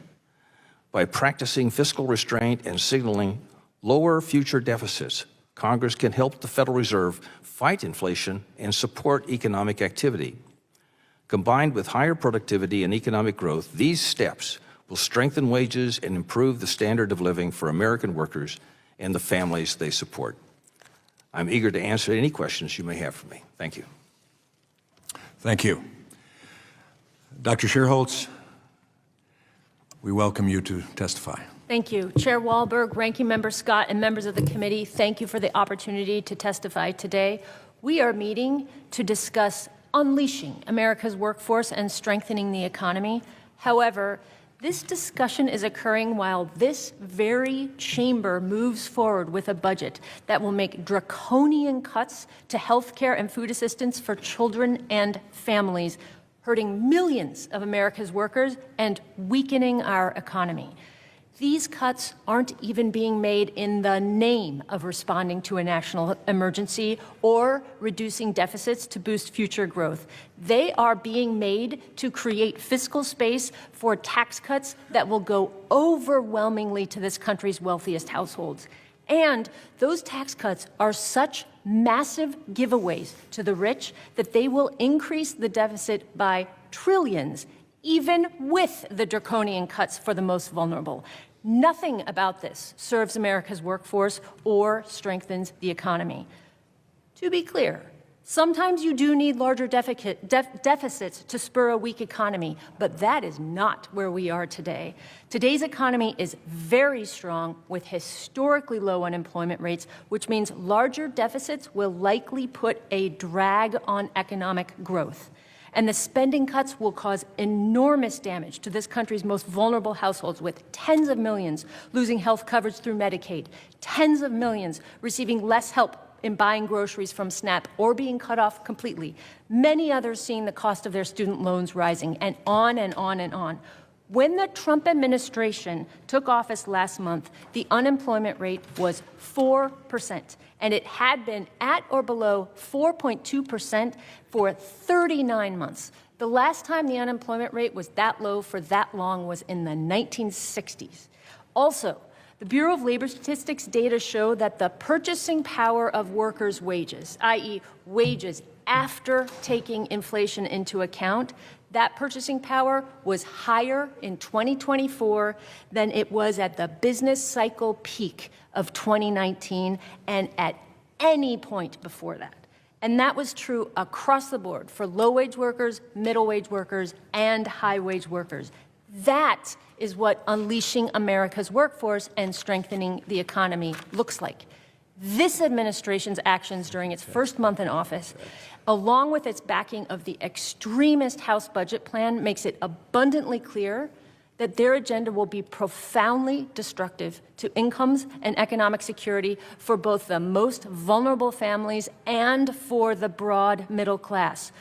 By practicing fiscal restraint and signaling lower future deficits, Congress can help the Federal Reserve fight inflation and support economic activity. Combined with higher productivity and economic growth, these steps will strengthen wages and improve the standard of living for American workers and the families they support. I'm eager to answer any questions you may have for me. Thank you. Thank you. Dr. Sherholtz, we welcome you to testify. Thank you. Chair Walberg, Ranking Member Scott, and members of the committee, thank you for the opportunity to testify today. We are meeting to discuss unleashing America's workforce and strengthening the economy. However, this discussion is occurring while this very chamber moves forward with a budget that will make draconian cuts to health care and food assistance for children and families, hurting millions of America's workers and weakening our economy. These cuts aren't even being made in the name of responding to a national emergency or reducing deficits to boost future growth. They are being made to create fiscal space for tax cuts that will go overwhelmingly to this country's wealthiest households. And those tax cuts are such massive giveaways to the rich that they will increase the deficit by trillions, even with the draconian cuts for the most vulnerable. Nothing about this serves America's workforce or strengthens the economy. To be clear, sometimes you do need larger deficits to spur a weak economy, but that is not where we are today. Today's economy is very strong with historically low unemployment rates, which means larger deficits will likely put a drag on economic growth. And the spending cuts will cause enormous damage to this country's most vulnerable households, with tens of millions losing health coverage through Medicaid, tens of millions receiving less help in buying groceries from SNAP or being cut off completely, many others seeing the cost of their student loans rising, and on and on and on. When the Trump administration took office last month, the unemployment rate was 4%, and it had been at or below 4.2% for 39 months. The last time the unemployment rate was that low for that long was in the 1960s. Also, the Bureau of Labor Statistics data show that the purchasing power of workers' wages, i.e. wages after taking inflation into account, that purchasing power was higher in 2024 than it was at the business cycle peak of 2019 and at any point before that. And that was true across the board for low-wage workers, middle-wage workers, and high-wage workers. That is what unleashing America's workforce and strengthening the economy looks like. This administration's actions during its first month in office, along with its backing of the extremist House budget plan, makes it abundantly clear that their agenda will be profoundly destructive to incomes and economic security for both the most vulnerable families and for the broad middle class.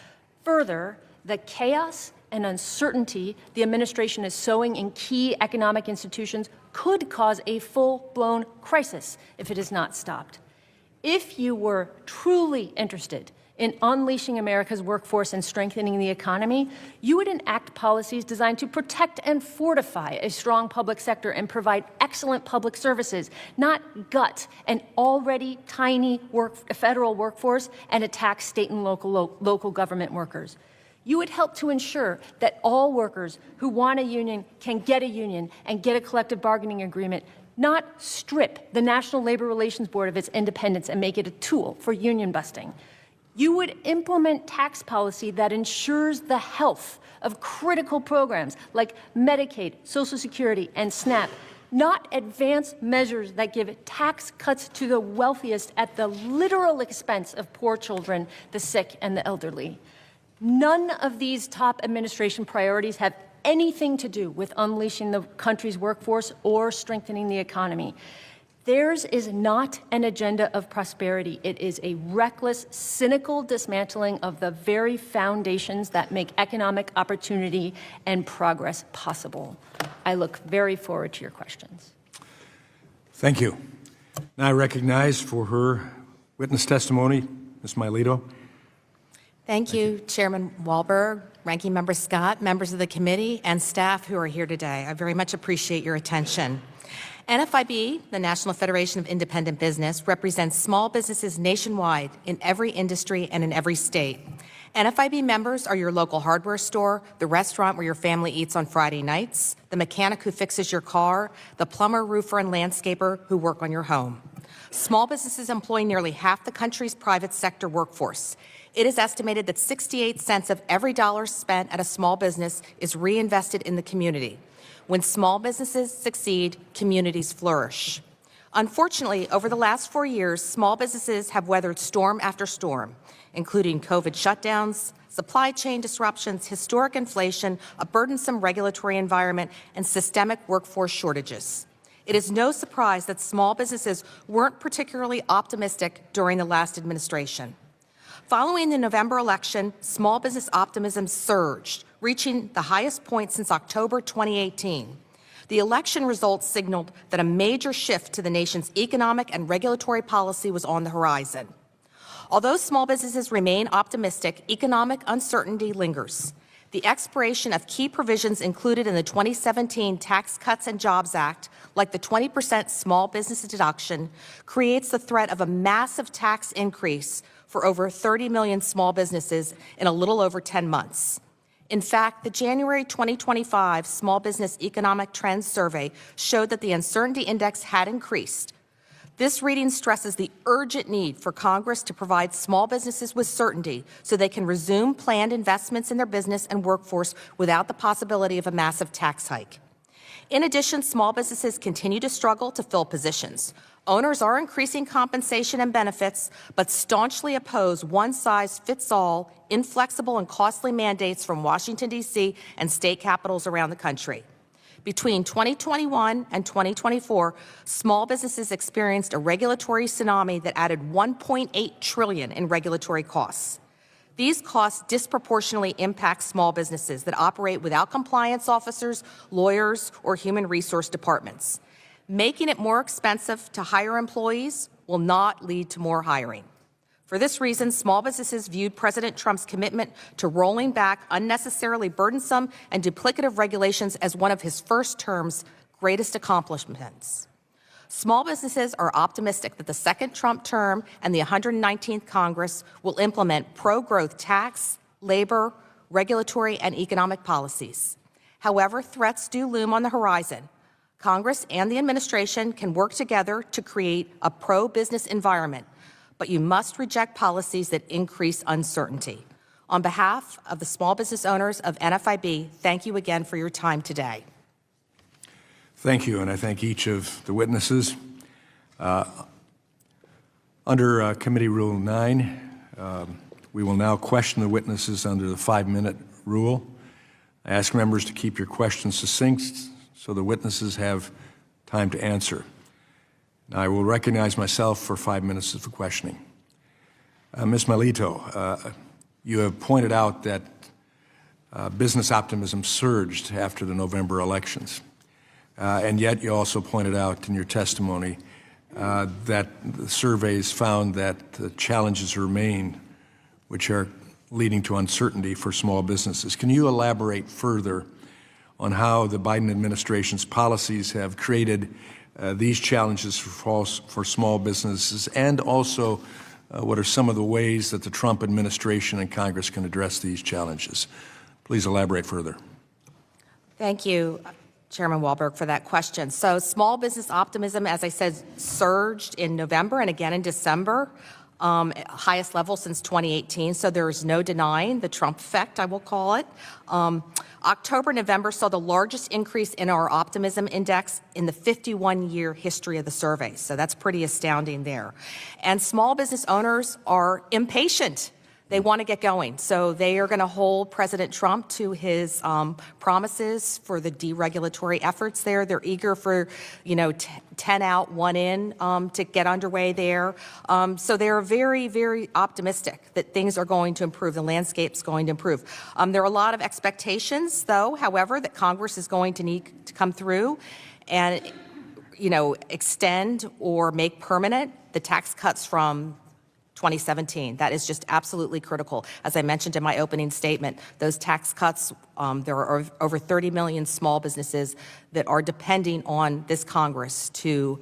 Further, the chaos and uncertainty the administration is sowing in key economic institutions could cause a full-blown crisis if it is not stopped. If you were truly interested in unleashing America's workforce and strengthening the economy, you would enact policies designed to protect and fortify a strong public sector and provide excellent public services, not gut an already tiny federal workforce and attack state and local government workers. You would help to ensure that all workers who want a union can get a union and get a collective bargaining agreement, not strip the National Labor Relations Board of its independence and make it a tool for union busting. You would implement tax policy that ensures the health of critical programs like Medicaid, Social Security, and SNAP, not advance measures that give tax cuts to the wealthiest at the literal expense of poor children, the sick, and the elderly. None of these top administration priorities have anything to do with unleashing the country's workforce or strengthening the economy. Theirs is not an agenda of prosperity. It is a reckless, cynical dismantling of the very foundations that make economic opportunity and progress possible. I look very forward to your questions. Thank you. Now I recognize for her witness testimony, Ms. Mailito. Thank you, Chairman Walberg, Ranking Member Scott, members of the committee, and staff who are here today. I very much appreciate your attention. NFIB, the National Federation of Independent Business, represents small businesses nationwide in every industry and in every state. NFIB members are your local hardware store, the restaurant where your family eats on Friday nights, the mechanic who fixes your car, the plumber, roofer, and landscaper who work on your home. Small businesses employ nearly half the country's private sector workforce. It is estimated that 68 cents of every dollar spent at a small business is reinvested in the community. When small businesses succeed, communities flourish. Unfortunately, over the last 4 years, small businesses have weathered storm after storm, including COVID shutdowns, supply chain disruptions, historic inflation, a burdensome regulatory environment, and systemic workforce shortages. It is no surprise that small businesses weren't particularly optimistic during the last administration. Following the November election, small business optimism surged, reaching the highest point since October 2018. The election results signaled that a major shift to the nation's economic and regulatory policy was on the horizon. Although small businesses remain optimistic, economic uncertainty lingers. The expiration of key provisions included in the 2017 Tax Cuts and Jobs Act, like the 20% small business deduction, creates the threat of a massive tax increase for over 30 million small businesses in a little over 10 months. In fact, the January 2025 Small Business Economic Trends Survey showed that the uncertainty index had increased. This reading stresses the urgent need for Congress to provide small businesses with certainty so they can resume planned investments in their business and workforce without the possibility of a massive tax hike. In addition, small businesses continue to struggle to fill positions. Owners are increasing compensation and benefits, but staunchly oppose one-size-fits-all, inflexible and costly mandates from Washington, D.C. and state capitals around the country. Between 2021 and 2024, small businesses experienced a regulatory tsunami that added $1.8 trillion in regulatory costs. These costs disproportionately impact small businesses that operate without compliance officers, lawyers, or human resource departments. Making it more expensive to hire employees will not lead to more hiring. For this reason, small businesses viewed President Trump's commitment to rolling back unnecessarily burdensome and duplicative regulations as one of his first term's greatest accomplishments. Small businesses are optimistic that the second Trump term and the 119th Congress will implement pro-growth tax, labor, regulatory, and economic policies. However, threats do loom on the horizon. Congress and the administration can work together to create a pro-business environment, but you must reject policies that increase uncertainty. On behalf of the small business owners of NFIB, thank you again for your time today. Thank you, and I thank each of the witnesses. Under Committee Rule 9, we will now question the witnesses under the 5-minute rule. I ask members to keep your questions succinct so the witnesses have time to answer. Now, I will recognize myself for 5 minutes of questioning. Ms. Mailito, you have pointed out that business optimism surged after the November elections. And yet you also pointed out in your testimony that the surveys found that the challenges remain, which are leading to uncertainty for small businesses. Can you elaborate further on how the Biden administration's policies have created these challenges for small businesses, and also what are some of the ways that the Trump administration and Congress can address these challenges? Please elaborate further. Thank you. Chairman Walberg, for that question. So small business optimism, as I said, surged in November and again in December, highest level since 2018. So there is no denying the Trump effect, I will call it. October, November saw the largest increase in our optimism index in the 51-year history of the survey. So that's pretty astounding there. And small business owners are impatient. They want to get going. So they are going to hold President Trump to his promises for the deregulatory efforts there. They're eager for, 10 out, 1 in to get underway there. So they're very, very optimistic that things are going to improve. The landscape's going to improve. There are a lot of expectations, though, however, that Congress is going to need to come through and, extend or make permanent the tax cuts from 2017. That is just absolutely critical. As I mentioned in my opening statement, those tax cuts, there are over 30 million small businesses that are depending on this Congress to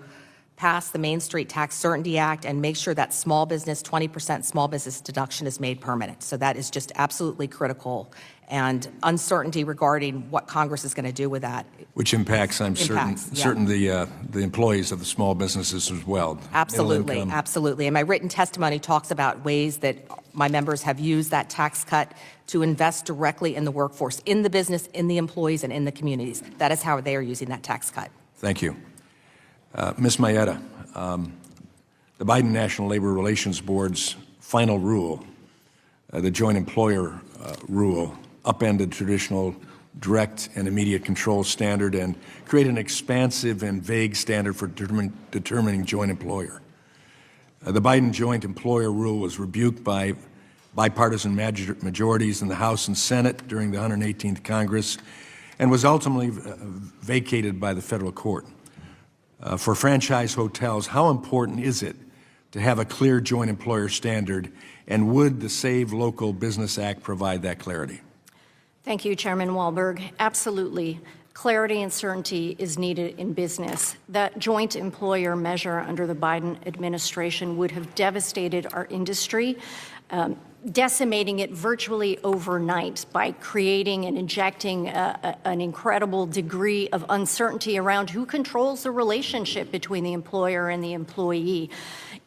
pass the Main Street Tax Certainty Act and make sure that small business, 20% small business deduction is made permanent. So that is just absolutely critical, and uncertainty regarding what Congress is going to do with that. Which impacts, I'm certain the employees of the small businesses as well. Absolutely, absolutely. And my written testimony talks about ways that my members have used that tax cut to invest directly in the workforce, in the business, in the employees, and in the communities. That is how they are using that tax cut. Thank you. Ms. Mayetta, the Biden National Labor Relations Board's final rule, the joint employer rule, upended traditional direct and immediate control standard and created an expansive and vague standard for determining joint employer. The Biden joint employer rule was rebuked by bipartisan majorities in the House and Senate during the 118th Congress and was ultimately vacated by the federal court. For franchise hotels, how important is it to have a clear joint employer standard, and would the Save Local Business Act provide that clarity? Thank you, Chairman Walberg. Absolutely. Clarity and certainty is needed in business. That joint employer measure under the Biden administration would have devastated our industry, decimating it virtually overnight by creating and injecting an incredible degree of uncertainty around who controls the relationship between the employer and the employee,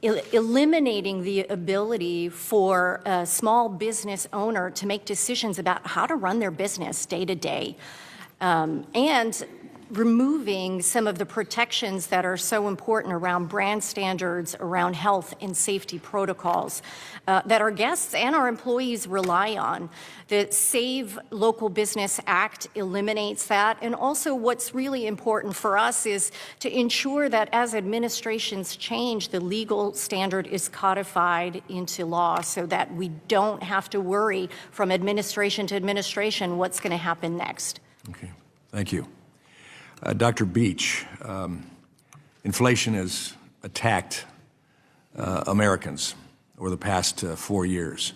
eliminating the ability for a small business owner to make decisions about how to run their business day to day, and removing some of the protections that are so important around brand standards, around health and safety protocols that our guests and our employees rely on. The Save Local Business Act eliminates that. And also what's really important for us is to ensure that as administrations change, the legal standard is codified into law so that we don't have to worry from administration to administration what's going to happen next. Okay, thank you. Dr. Beach, inflation has attacked Americans over the past 4 years,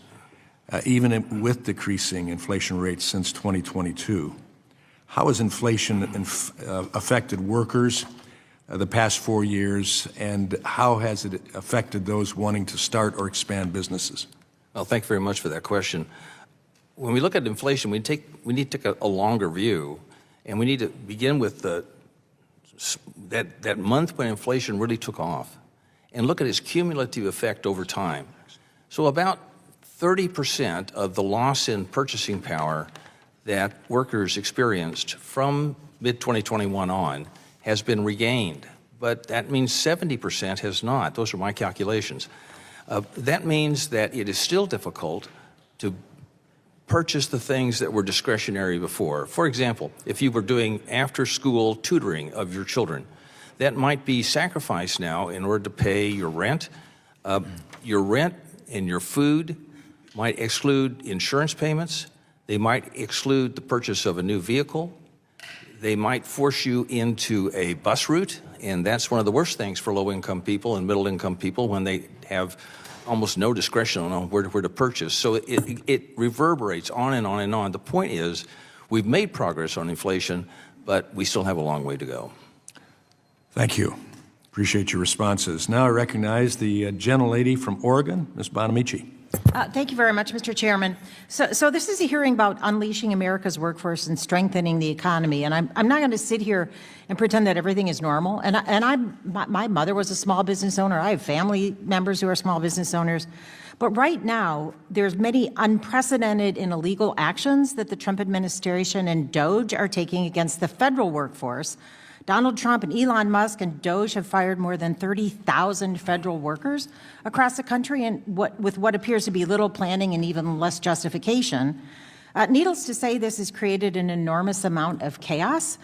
even with decreasing inflation rates since 2022. How has inflation affected workers the past 4 years, and how has it affected those wanting to start or expand businesses? Well, thank you very much for that question. When we look at inflation, we need to take a longer view. And we need to begin with that month when inflation really took off and look at its cumulative effect over time. So about 30% of the loss in purchasing power that workers experienced from mid-2021 on has been regained. But that means 70% has not. Those are my calculations. That means that it is still difficult to purchase the things that were discretionary before. For example, if you were doing after-school tutoring of your children, that might be sacrificed now in order to pay your rent. Your rent and your food might exclude insurance payments. They might exclude the purchase of a new vehicle. They might force you into a bus route, and that's one of the worst things for low-income people and middle-income people when they have almost no discretion on where to purchase. So it reverberates on and on and on. The point is, we've made progress on inflation, but we still have a long way to go. Thank you. Appreciate your responses. Now I recognize the gentlelady from Oregon, Ms. Bonamici. Thank you very much, Mr. Chairman. So this is a hearing about unleashing America's workforce and strengthening the economy. And I'm not going to sit here and pretend that everything is normal. My mother was a small business owner. I have family members who are small business owners. But right now, there's many unprecedented and illegal actions that the Trump administration and DOGE are taking against the federal workforce. Donald Trump and Elon Musk and DOGE have fired more than 30,000 federal workers across the country, and with what appears to be little planning and even less justification. Needless to say, this has created an enormous amount of chaos,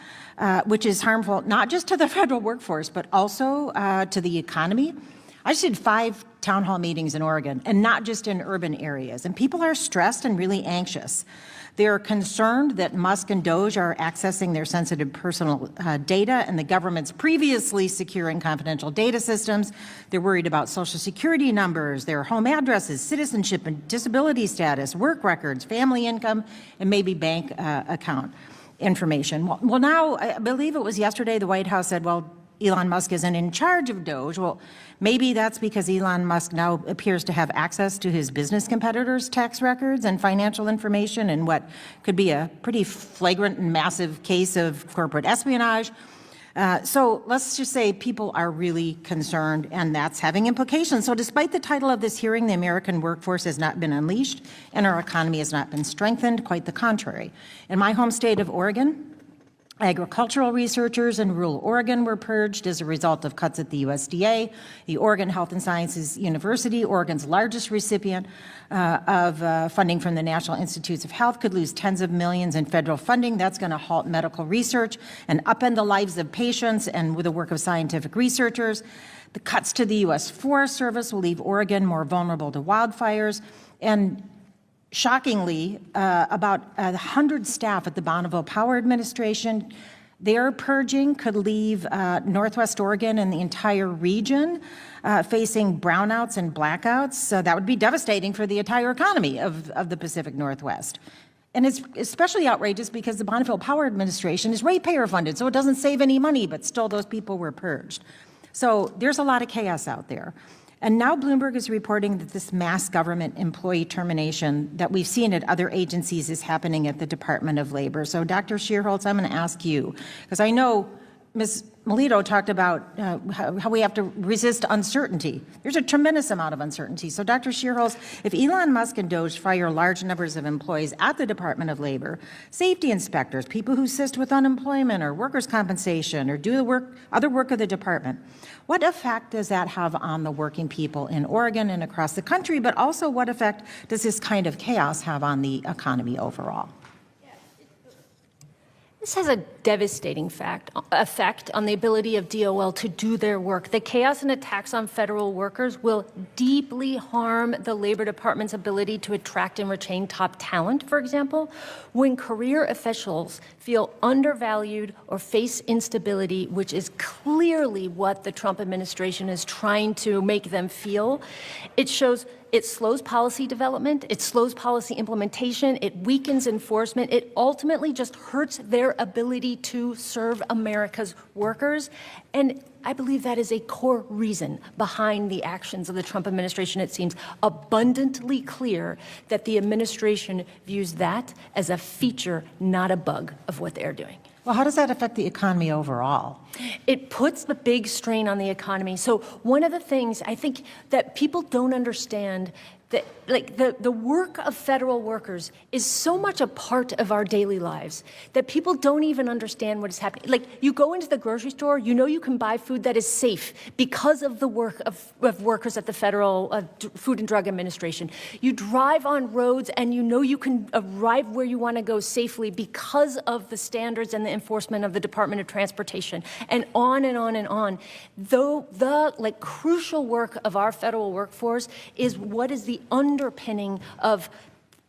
which is harmful not just to the federal workforce, but also to the economy. I just did 5 town hall meetings in Oregon, and not just in urban areas, and people are stressed and really anxious. They're concerned that Musk and DOGE are accessing their sensitive personal data and the government's previously secure and confidential data systems. They're worried about Social Security numbers, their home addresses, citizenship and disability status, work records, family income, and maybe bank account information. Well, now, I believe it was yesterday, the White House said, well, Elon Musk isn't in charge of DOGE. Well, maybe that's because Elon Musk now appears to have access to his business competitors' tax records and financial information in what could be a pretty flagrant and massive case of corporate espionage. So let's just say people are really concerned, and that's having implications. So despite the title of this hearing, the American workforce has not been unleashed, and our economy has not been strengthened. Quite the contrary. In my home state of Oregon, agricultural researchers in rural Oregon were purged as a result of cuts at the USDA. The Oregon Health and Sciences University, Oregon's largest recipient of funding from the National Institutes of Health, could lose tens of millions in federal funding. That's going to halt medical research and upend the lives of patients and with the work of scientific researchers. The cuts to the U.S. Forest Service will leave Oregon more vulnerable to wildfires. And shockingly, about 100 staff at the Bonneville Power Administration, their purging could leave Northwest Oregon and the entire region facing brownouts and blackouts. That would be devastating for the entire economy of the Pacific Northwest. And it's especially outrageous because the Bonneville Power Administration is ratepayer funded, so it doesn't save any money, but still those people were purged. So there's a lot of chaos out there. And now Bloomberg is reporting that this mass government employee termination that we've seen at other agencies is happening at the Department of Labor. So Dr. Shearholtz, I'm going to ask you, because I know Ms. Melito talked about how we have to resist uncertainty. There's a tremendous amount of uncertainty. So Dr. Shearholtz, if Elon Musk and DOGE fire large numbers of employees at the Department of Labor, safety inspectors, people who assist with unemployment or workers' compensation or do the other work of the department, what effect does that have on the working people in Oregon and across the country, but also what effect does this kind of chaos have on the economy overall? This has a devastating effect on the ability of DOL to do their work. The chaos and attacks on federal workers will deeply harm the Labor Department's ability to attract and retain top talent, for example. When career officials feel undervalued or face instability, which is clearly what the Trump administration is trying to make them feel, it slows policy development, it slows policy implementation, it weakens enforcement, it ultimately just hurts their ability to serve America's workers. And I believe that is a core reason behind the actions of the Trump administration. It seems abundantly clear that the administration views that as a feature, not a bug of what they're doing. Well, how does that affect the economy overall? It puts the big strain on the economy. So one of the things I think that people don't understand, that like the work of federal workers is so much a part of our daily lives that people don't even understand what is happening. Like you go into the grocery store, you know you can buy food that is safe because of the work of workers at the Federal Food and Drug Administration. You drive on roads and you know you can arrive where you want to go safely because of the standards and the enforcement of the Department of Transportation, and on and on and on. Though the crucial work of our federal workforce is what is the underpinning of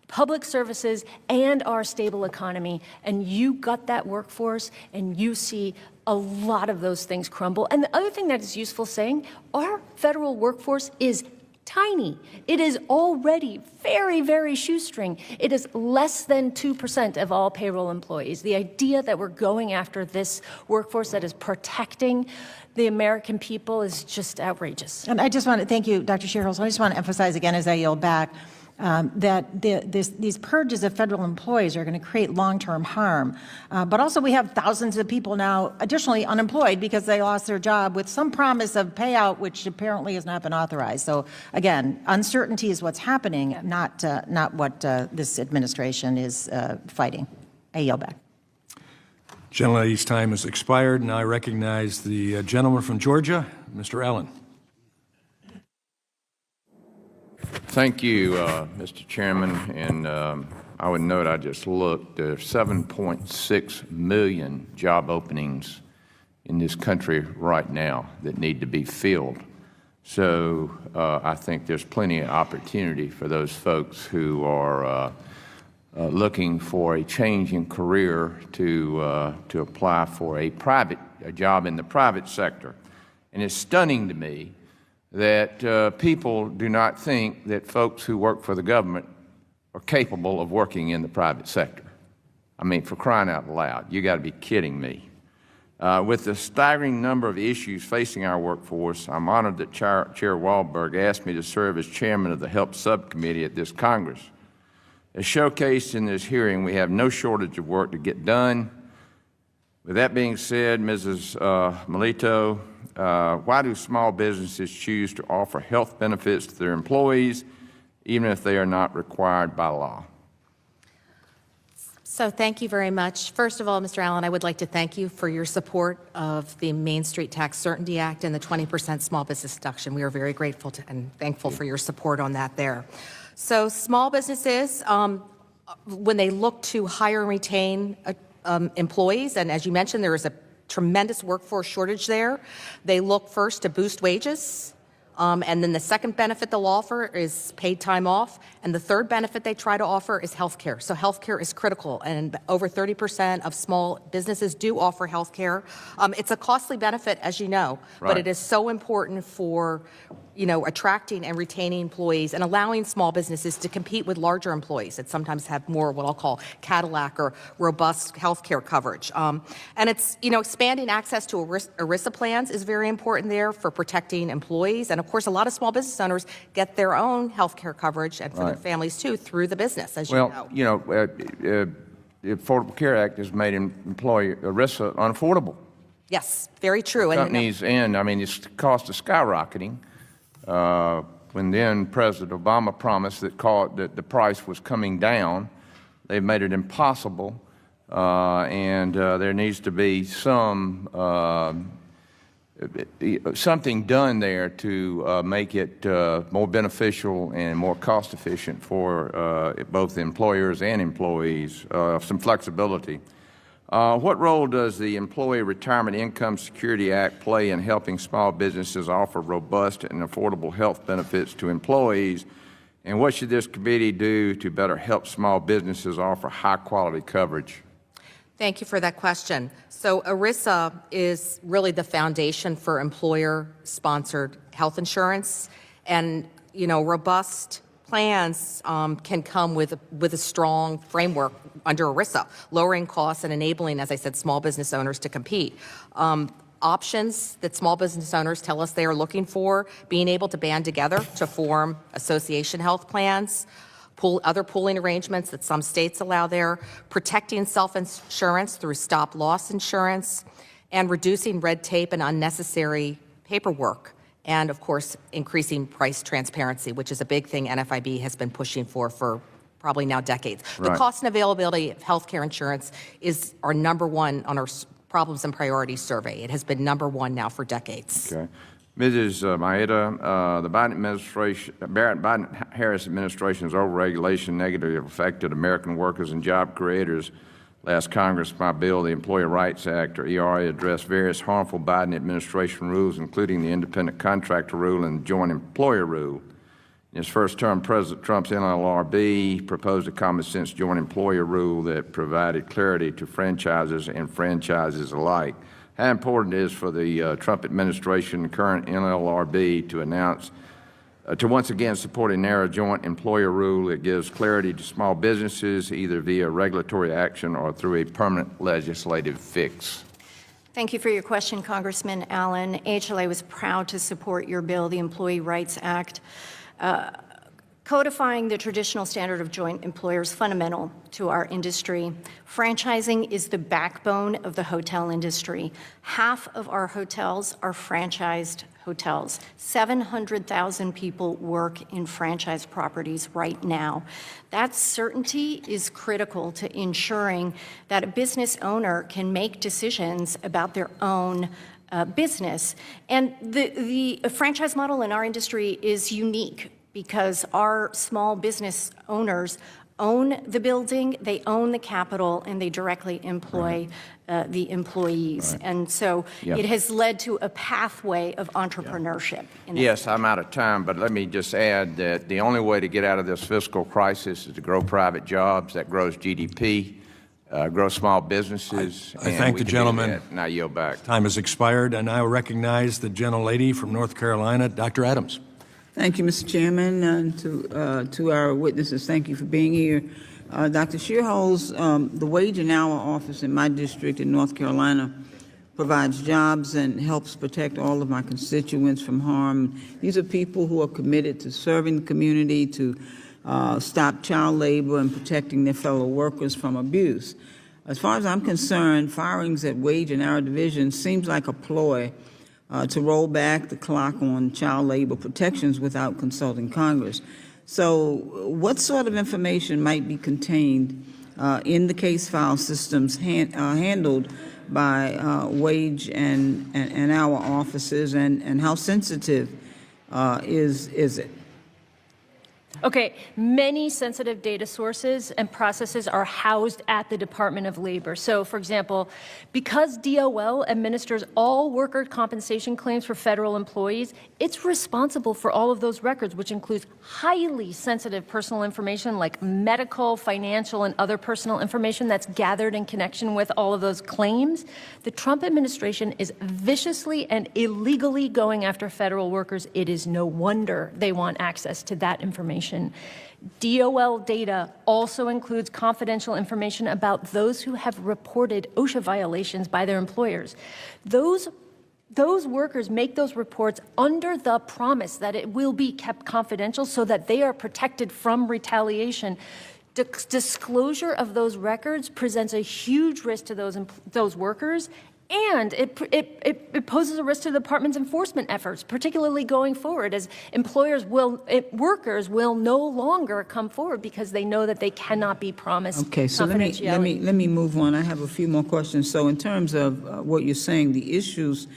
public services and our stable economy. And you got that workforce and you see a lot of those things crumble. And the other thing that is useful saying, our federal workforce is tiny. It is already very, very shoestring. It is less than 2% of all payroll employees. The idea that we're going after this workforce that is protecting the American people is just outrageous. And I just want to thank you, Dr. Shearholz. I just want to emphasize again as I yield back that these purges of federal employees are going to create long-term harm. But also we have thousands of people now additionally unemployed because they lost their job with some promise of payout, which apparently has not been authorized. So again, uncertainty is what's happening, not what this administration is fighting. I yield back. Gentlelady's time has expired, and I recognize the gentleman from Georgia, Mr. Allen. Thank you, Mr. Chairman. And I would note, I just looked, there are 7.6 million job openings in this country right now that need to be filled. So I think there's plenty of opportunity for those folks who are looking for a change in career to apply for a job in the private sector. And it's stunning to me that people do not think that folks who work for the government are capable of working in the private sector. I mean, for crying out loud, you got to be kidding me. With the staggering number of issues facing our workforce, I'm honored that Chair Walberg asked me to serve as chairman of the HELP subcommittee at this Congress. As showcased in this hearing, we have no shortage of work to get done. With that being said, Mrs. Melito, why do small businesses choose to offer health benefits to their employees, even if they are not required by law? So thank you very much. First of all, Mr. Allen, I would like to thank you for your support of the Main Street Tax Certainty Act and the 20% small business deduction. We are very grateful and thankful for your support on that there. So small businesses, when they look to hire and retain employees, and as you mentioned, there is a tremendous workforce shortage there, they look first to boost wages. And then the second benefit they'll offer is paid time off. And the third benefit they try to offer is health care. So health care is critical. And over 30% of small businesses do offer health care. It's a costly benefit, as you know, but it is so important for attracting and retaining employees and allowing small businesses to compete with larger employees that sometimes have more what I'll call Cadillac or robust healthcare coverage. And it's, expanding access to ERISA plans is very important there for protecting employees. And of course, a lot of small business owners get their own healthcare coverage and for their families too through the business, as you know. The Affordable Care Act has made employee ERISA unaffordable. Yes, very true. Companies its cost is skyrocketing. When then President Obama promised that the price was coming down, they've made it impossible, and there needs to be something done there to make it more beneficial and more cost efficient for both employers and employees, some flexibility. What role does the Employee Retirement Income Security Act play in helping small businesses offer robust and affordable health benefits to employees? And what should this committee do to better help small businesses offer high-quality coverage? Thank you for that question. So ERISA is really the foundation for employer-sponsored health insurance, and robust plans can come with a strong framework under ERISA, lowering costs and enabling, as I said, small business owners to compete. Options that small business owners tell us they are looking for, being able to band together to form association health plans, other pooling arrangements that some states allow there, protecting self-insurance through stop-loss insurance, and reducing red tape and unnecessary paperwork. And, of course, increasing price transparency, which is a big thing NFIB has been pushing for probably now decades. The cost and availability of health care insurance is our #1 on our problems and priorities survey. It has been #1 now for decades. Okay. Mrs. Maeda, the Biden-Harris administration's overregulation negatively affected American workers and job creators. Last Congress, my bill, the Employee Rights Act, or ERA, addressed various harmful Biden administration rules, including the independent contractor rule and joint employer rule. In his first term, President Trump's NLRB proposed a common-sense joint employer rule that provided clarity to franchises and franchises alike. How important it is for the Trump administration and current NLRB to announce to once again support a narrow joint employer rule that gives clarity to small businesses either via regulatory action or through a permanent legislative fix. Thank you for your question, Congressman Allen. AHLA was proud to support your bill, the Employee Rights Act. Codifying the traditional standard of joint employer is fundamental to our industry. Franchising is the backbone of the hotel industry. Half of our hotels are franchised hotels. 700,000 people work in franchise properties right now. That certainty is critical to ensuring that a business owner can make decisions about their own business. And the franchise model in our industry is unique, because our small business owners own the building, they own the capital, and they directly employ the employees. And so it has led to a pathway of entrepreneurship. Yes, I'm out of time, but let me just add that the only way to get out of this fiscal crisis is to grow private jobs. That grows GDP, grow small businesses. I thank the gentleman. And I yield back. Time has expired, and I recognize the gentlelady from North Carolina, Dr. Adams. Thank you, Mr. Chairman, and to our witnesses, thank you for being here. Dr. Shearholz, the Wage and Hour Office in my district in North Carolina provides jobs and helps protect all of my constituents from harm. These are people who are committed to serving the community, to stop child labor and protecting their fellow workers from abuse. As far as I'm concerned, firings at Wage and Hour Division seems like a ploy to roll back the clock on child labor protections without consulting Congress. So what sort of information might be contained in the case file systems handled by wage and hour offices, and how sensitive is it? Okay, many sensitive data sources and processes are housed at the Department of Labor. So, for example, because DOL administers all worker compensation claims for federal employees, it's responsible for all of those records, which includes highly sensitive personal information like medical, financial, and other personal information that's gathered in connection with all of those claims. The Trump administration is viciously and illegally going after federal workers. It is no wonder they want access to that information. DOL data also includes confidential information about those who have reported OSHA violations by their employers. Those workers make those reports under the promise that it will be kept confidential so that they are protected from retaliation. Disclosure of those records presents a huge risk to those workers, and it poses a risk to the department's enforcement efforts, particularly going forward, as workers will no longer come forward because they know that they cannot be promised Okay, so let me move on. I have a few more questions. So in terms of what you're saying, the issues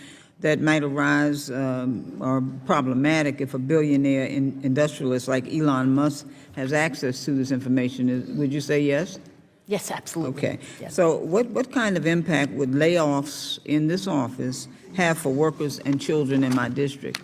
that might arise are problematic if a billionaire industrialist like Elon Musk has access to this information. Would you say yes? Yes, absolutely. Okay. Yes. So what kind of impact would layoffs in this office have for workers and children in my district?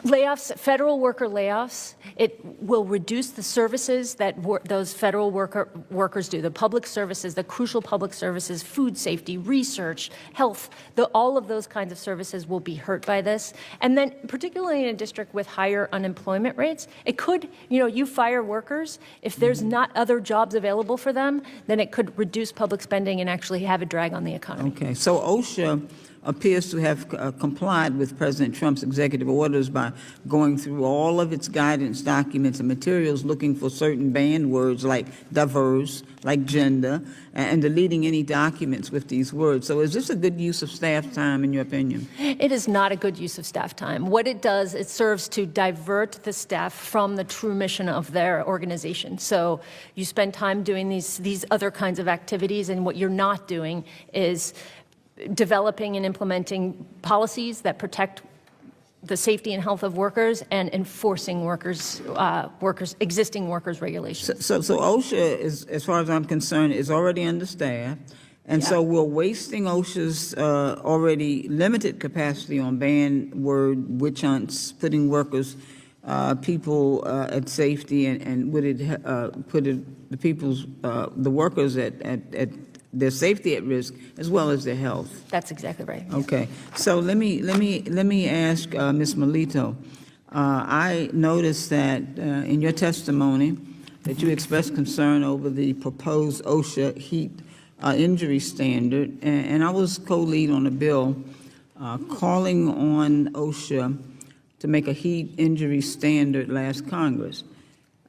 Layoffs, federal worker layoffs, it will reduce the services that those federal workers do, the public services, the crucial public services, food safety, research, health, all of those kinds of services will be hurt by this. And then particularly in a district with higher unemployment rates, it could, you fire workers, if there's not other jobs available for them, then it could reduce public spending and actually have a drag on the economy. Okay, so OSHA appears to have complied with President Trump's executive orders by going through all of its guidance documents and materials looking for certain banned words like diverse, like gender, and deleting any documents with these words. So is this a good use of staff time, in your opinion? It is not a good use of staff time. What it does, it serves to divert the staff from the true mission of their organization. So you spend time doing these other kinds of activities, and what you're not doing is developing and implementing policies that protect the safety and health of workers and enforcing existing workers' regulations. So OSHA, is, as far as I'm concerned, is already understaffed, and so we're wasting OSHA's already limited capacity on banned word witch hunts, putting workers, people at safety, and would it put the workers at their safety at risk as well as their health? That's exactly right. Okay. So let me ask Ms. Melito. I noticed that in your testimony that you expressed concern over the proposed OSHA heat injury standard, and I was co-lead on a bill calling on OSHA to make a heat injury standard last Congress.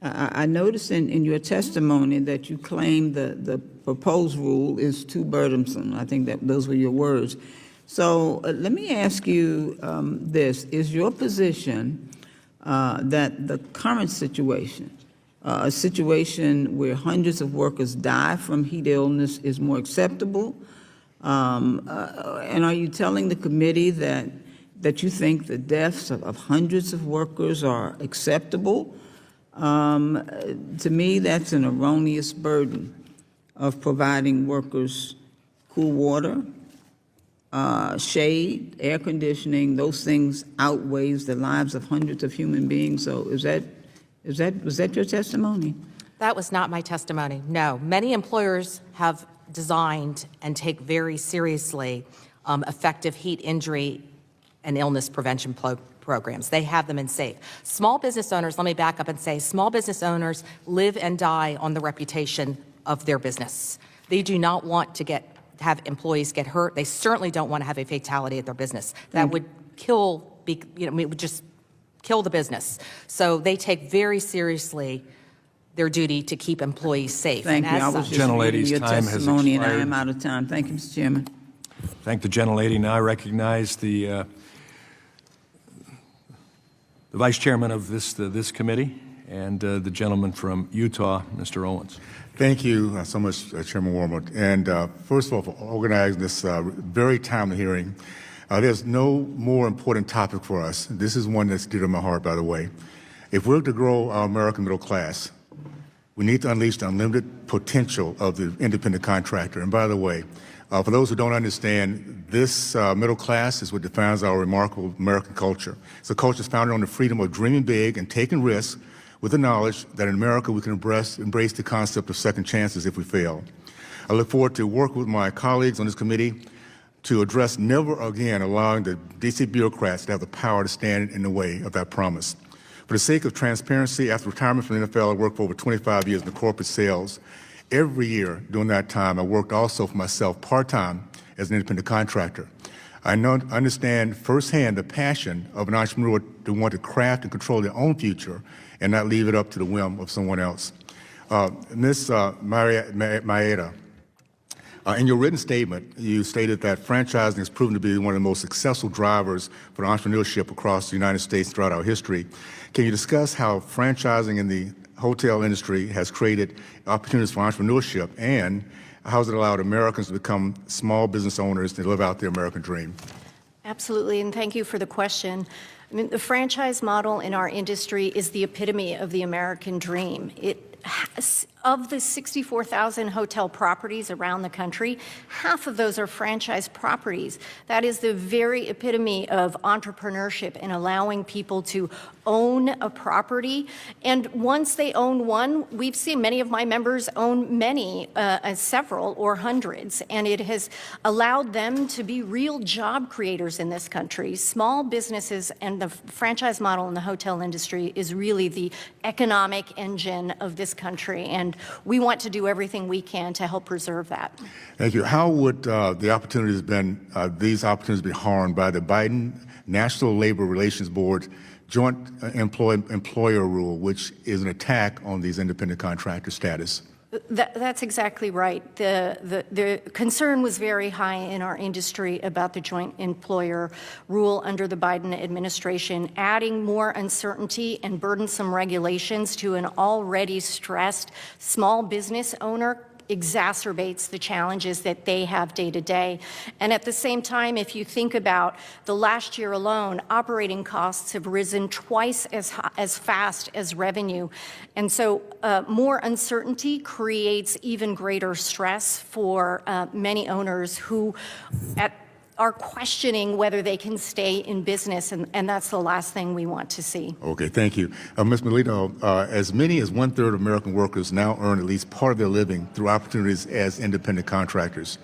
I noticed in your testimony that you claimed the proposed rule is too burdensome. I think that those were your words. So let me ask you this. Is your position that the current situation, a situation where hundreds of workers die from heat illness, is more acceptable? And are you telling the committee that you think the deaths of hundreds of workers are acceptable? To me, that's an erroneous burden of providing workers cool water, shade, air conditioning. Those things outweighs the lives of hundreds of human beings. So was that your testimony? That was not my testimony, no. Many employers have designed and take very seriously effective heat injury and illness prevention programs. They have them in SAFE. Small business owners, let me back up and say, small business owners live and die on the reputation of their business. They do not want to have employees get hurt. They certainly don't want to have a fatality at their business. That would kill, it would just kill the business. So they take very seriously their duty to keep employees safe. Thank you. I was just reading your testimony, and I am out of time. Thank you, Mr. Chairman. Thank the gentlelady. Now I recognize the vice chairman of this committee and the gentleman from Utah, Mr. Owens. Thank you so much, Chairman Warmer. And first of all, for organizing this very timely hearing. There's no more important topic for us. This is one that's dear to my heart, by the way. If we're to grow our American middle class, we need to unleash the unlimited potential of the independent contractor. And by the way, for those who don't understand, this middle class is what defines our remarkable American culture. It's a culture founded on the freedom of dreaming big and taking risks with the knowledge that in America we can embrace the concept of second chances if we fail. I look forward to working with my colleagues on this committee to address never again allowing the D.C. bureaucrats to have the power to stand in the way of that promise. For the sake of transparency, after retirement from the NFL, I worked for over 25 years in the corporate sales. Every year during that time, I worked also for myself part-time as an independent contractor. I understand firsthand the passion of an entrepreneur to want to craft and control their own future and not leave it up to the whim of someone else. Ms. Maeda, in your written statement, you stated that franchising has proven to be one of the most successful drivers for entrepreneurship across the United States throughout our history. Can you discuss how franchising in the hotel industry has created opportunities for entrepreneurship, and how has it allowed Americans to become small business owners to live out their American dream? Absolutely, and thank you for the question. I mean, the franchise model in our industry is the epitome of the American dream. Of the 64,000 hotel properties around the country, half of those are franchise properties. That is the very epitome of entrepreneurship and allowing people to own a property. And once they own one, we've seen many of my members own many, several or hundreds, and it has allowed them to be real job creators in this country. Small businesses and the franchise model in the hotel industry is really the economic engine of this country, and we want to do everything we can to help preserve that. Thank you. How would these opportunities be harmed by the Biden National Labor Relations Board joint employer rule, which is an attack on these independent contractor status? That's exactly right. The concern was very high in our industry about the joint employer rule under the Biden administration, adding more uncertainty and burdensome regulations to an already stressed small business owner exacerbates the challenges that they have day to day. And at the same time, if you think about the last year alone, operating costs have risen twice as fast as revenue. And so more uncertainty creates even greater stress for many owners who are questioning whether they can stay in business, and that's the last thing we want to see. Okay, thank you. Ms. Melito, as many as 1/3 of American workers now earn at least part of their living through opportunities as independent contractors,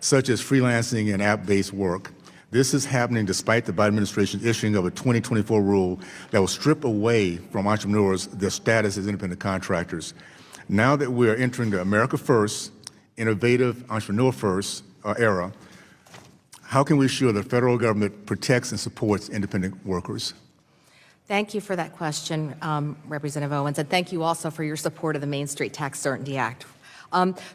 such as freelancing and app-based work. This is happening despite the Biden administration's issuing of a 2024 rule that will strip away from entrepreneurs their status as independent contractors. Now that we are entering the America First, innovative, entrepreneur first era, how can we ensure the federal government protects and supports independent workers? Thank you for that question, Representative Owens, and thank you also for your support of the Main Street Tax Certainty Act.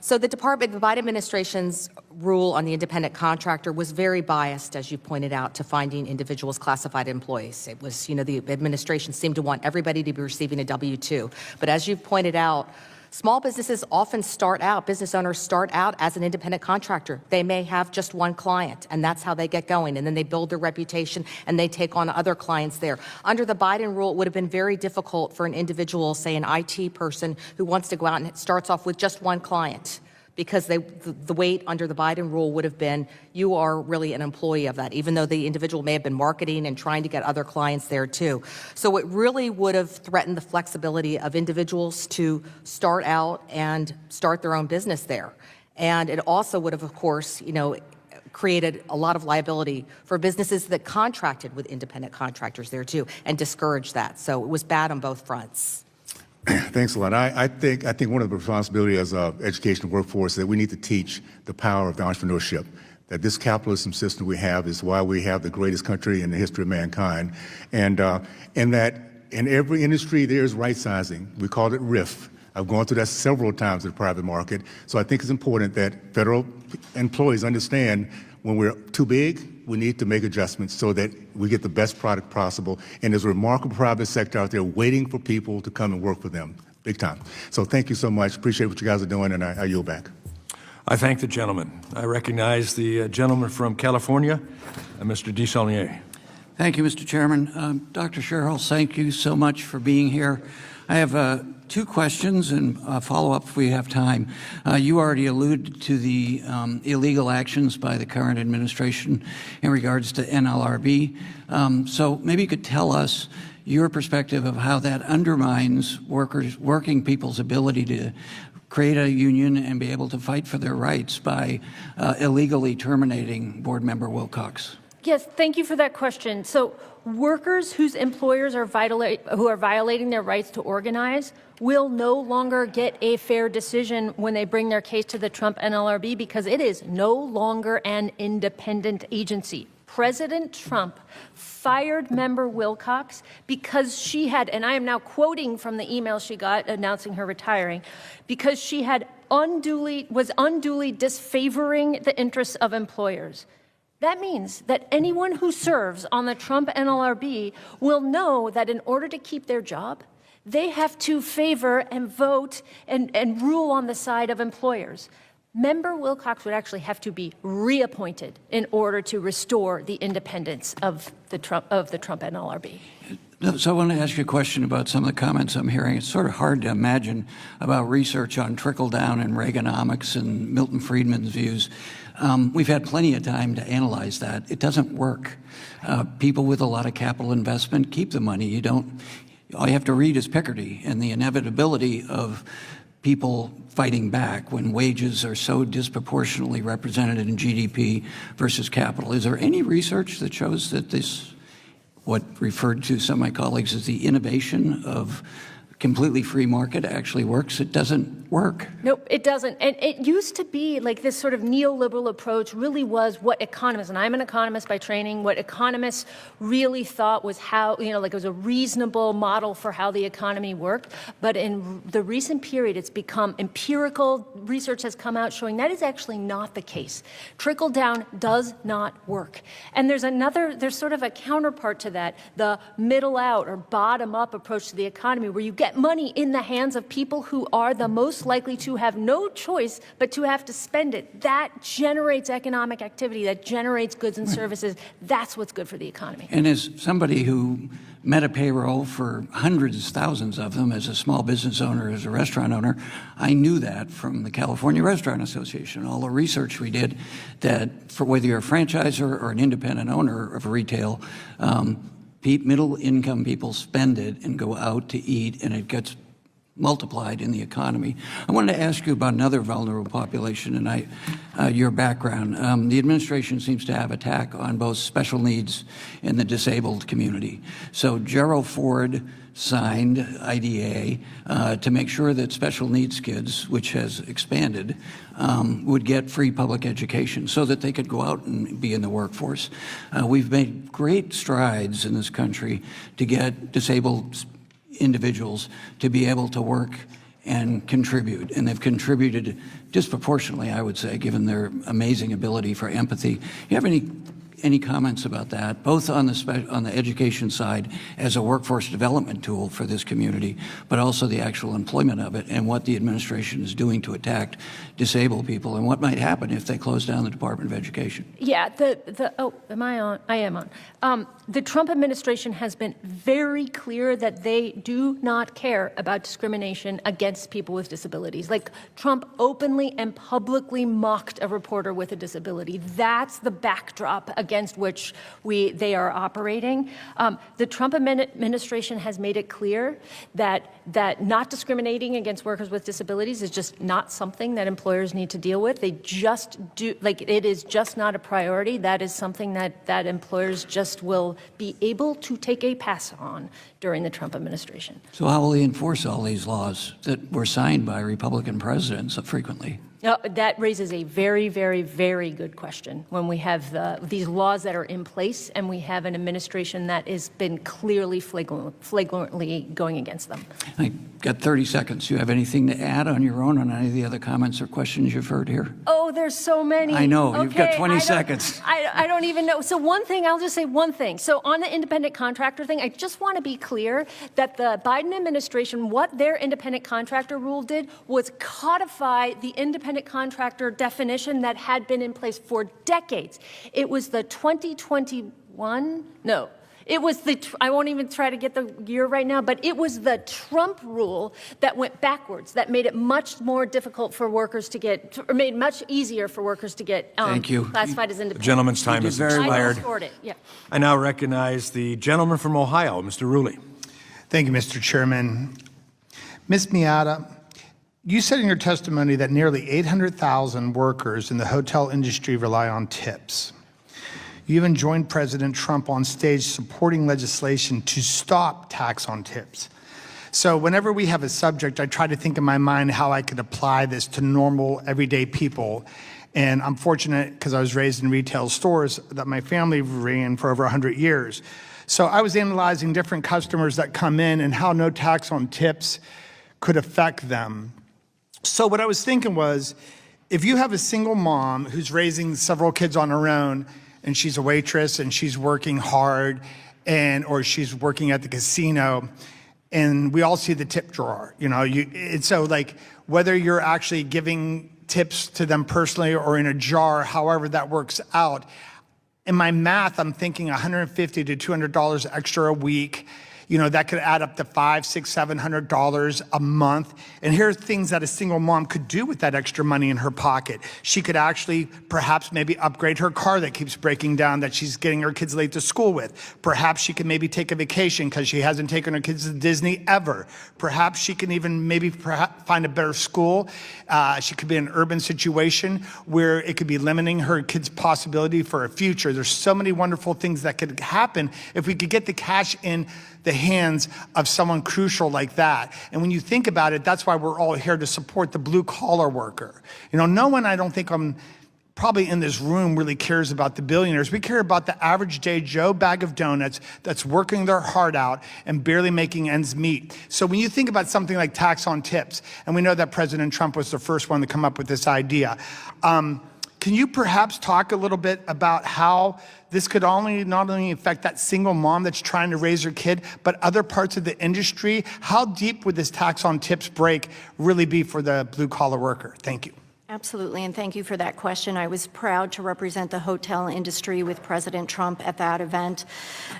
So the Biden administration's rule on the independent contractor was very biased, as you pointed out, to finding individuals classified employees. It was, the administration seemed to want everybody to be receiving a W-2. But as you've pointed out, small businesses often business owners start out as an independent contractor. They may have just one client, and that's how they get going. And then they build their reputation, and they take on other clients there. Under the Biden rule, it would have been very difficult for an individual, say an IT person, who wants to go out and starts off with just one client, because the weight under the Biden rule would have been, you are really an employee of that, even though the individual may have been marketing and trying to get other clients there too. So it really would have threatened the flexibility of individuals to start out and start their own business there. And it also would have, of course, created a lot of liability for businesses that contracted with independent contractors there too, and discouraged that. So it was bad on both fronts. Thanks a lot. I think one of the responsibilities as an educational workforce is that we need to teach the power of the entrepreneurship, that this capitalism system we have is why we have the greatest country in the history of mankind, and that in every industry there's right sizing. We call it RIF. I've gone through that several times in the private market. So I think it's important that federal employees understand when we're too big, we need to make adjustments so that we get the best product possible. And there's a remarkable private sector out there waiting for people to come and work for them, big time. So thank you so much. Appreciate what you guys are doing, and I yield back. I thank the gentleman. I recognize the gentleman from California, Mr. DeSaulnier. Thank you, Mr. Chairman. Dr. Sherholz, thank you so much for being here. I have two questions and a follow-up if we have time. You already alluded to the illegal actions by the current administration in regards to NLRB. So maybe you could tell us your perspective of how that undermines working people's ability to create a union and be able to fight for their rights by illegally terminating Board Member Wilcox. Yes, thank you for that question. So workers whose employers are who are violating their rights to organize will no longer get a fair decision when they bring their case to the Trump NLRB, because it is no longer an independent agency. President Trump fired Member Wilcox because she had, and I am now quoting from the email she got announcing her retiring, because she had was unduly disfavoring the interests of employers. That means that anyone who serves on the Trump NLRB will know that in order to keep their job, they have to favor and vote and rule on the side of employers. Member Wilcox would actually have to be reappointed in order to restore the independence of the Trump NLRB. So I want to ask you a question about some of the comments I'm hearing. It's sort of hard to imagine about research on trickle-down and Reaganomics and Milton Friedman's views. We've had plenty of time to analyze that. It doesn't work. People with a lot of capital investment keep the money. All you have to read is Piketty and the inevitability of people fighting back when wages are so disproportionately represented in GDP versus capital. Is there any research that shows that this, what referred to some of my colleagues as the innovation of completely free market, actually works? It doesn't work. Nope, it doesn't. And it used to be like this sort of neoliberal approach really was what economists, and I'm an economist by training, what economists really thought was how, like it was a reasonable model for how the economy worked. But in the recent period, it's become empirical. Research has come out showing that is actually not the case. Trickle down does not work. And there's sort of a counterpart to that, the middle out or bottom up approach to the economy, where you get money in the hands of people who are the most likely to have no choice but to have to spend it. That generates economic activity, that generates goods and services. That's what's good for the economy. And as somebody who met a payroll for hundreds, thousands of them as a small business owner, as a restaurant owner, I knew that from the California Restaurant Association, all the research we did, that for whether you're a franchisor or an independent owner of retail, middle income people spend it and go out to eat, and it gets multiplied in the economy. I wanted to ask you about another vulnerable population and your background. The administration seems to have attack on both special needs and the disabled community. So Gerald Ford signed IDA to make sure that special needs kids, which has expanded, would get free public education so that they could go out and be in the workforce. We've made great strides in this country to get disabled individuals to be able to work and contribute, and they've contributed disproportionately, I would say, given their amazing ability for empathy. You have any comments about that, both on the education side as a workforce development tool for this community, but also the actual employment of it and what the administration is doing to attack disabled people and what might happen if they close down the Department of Education? Yeah, am I on? I am on. The Trump administration has been very clear that they do not care about discrimination against people with disabilities. Like, Trump openly and publicly mocked a reporter with a disability. That's the backdrop against which they are operating. The Trump administration has made it clear that not discriminating against workers with disabilities is just not something that employers need to deal with. They just do, like, it is just not a priority. That is something that employers just will be able to take a pass on during the Trump administration. So how will he enforce all these laws that were signed by Republican presidents frequently? That raises a very, very, very good question when we have these laws that are in place and we have an administration that has been clearly flagrantly going against them. I got 30 seconds. Do you have anything to add on your own on any of the other comments or questions you've heard here? Oh, there's so many. I know. You've got 20 I seconds. I don't even know. So one thing, I'll just say one thing. So on the independent contractor thing, I just want to be clear that the Biden administration, what their independent contractor rule did was codify the independent contractor definition that had been in place for decades. It was the 2021, no. It was I won't even try to get the year right now, but it was the Trump rule that went backwards, that made it much more difficult for workers to get, or made much easier for workers to get classified as independent. The gentleman's time has expired. I now recognize the gentleman from Ohio, Mr. Rulli. Thank you, Mr. Chairman. Ms. Miata, you said in your testimony that nearly 800,000 workers in the hotel industry rely on tips. You even joined President Trump on stage supporting legislation to stop tax on tips. So whenever we have a subject, I try to think in my mind how I could apply this to normal, everyday people. And I'm fortunate, because I was raised in retail stores, that my family ran for over 100 years. So I was analyzing different customers that come in and how no tax on tips could affect them. So what I was thinking was, if you have a single mom who's raising several kids on her own, and she's a waitress and she's working hard, or she's working at the casino, and we all see the tip drawer, so like, whether you're actually giving tips to them personally or in a jar, however that works out, in my math, I'm thinking $150 to $200 extra a week. That could add up to $500, $600, $700 a month. And here are things that a single mom could do with that extra money in her pocket. She could actually perhaps maybe upgrade her car that keeps breaking down that she's getting her kids late to school with. Perhaps she could maybe take a vacation because she hasn't taken her kids to Disney ever. Perhaps she can even maybe find a better school. She could be in an urban situation where it could be limiting her kids' possibility for a future. There's so many wonderful things that could happen if we could get the cash in the hands of someone crucial like that. And when you think about it, that's why we're all here to support the blue collar worker. No one, I don't think probably in this room really cares about the billionaires. We care about the average day Joe bag of donuts that's working their heart out and barely making ends meet. So when you think about something like tax on tips, and we know that President Trump was the first one to come up with this idea, can you perhaps talk a little bit about how this could not only affect that single mom that's trying to raise her kid, but other parts of the industry? How deep would this tax on tips break really be for the blue collar worker? Thank you. Absolutely, and thank you for that question. I was proud to represent the hotel industry with President Trump at that event.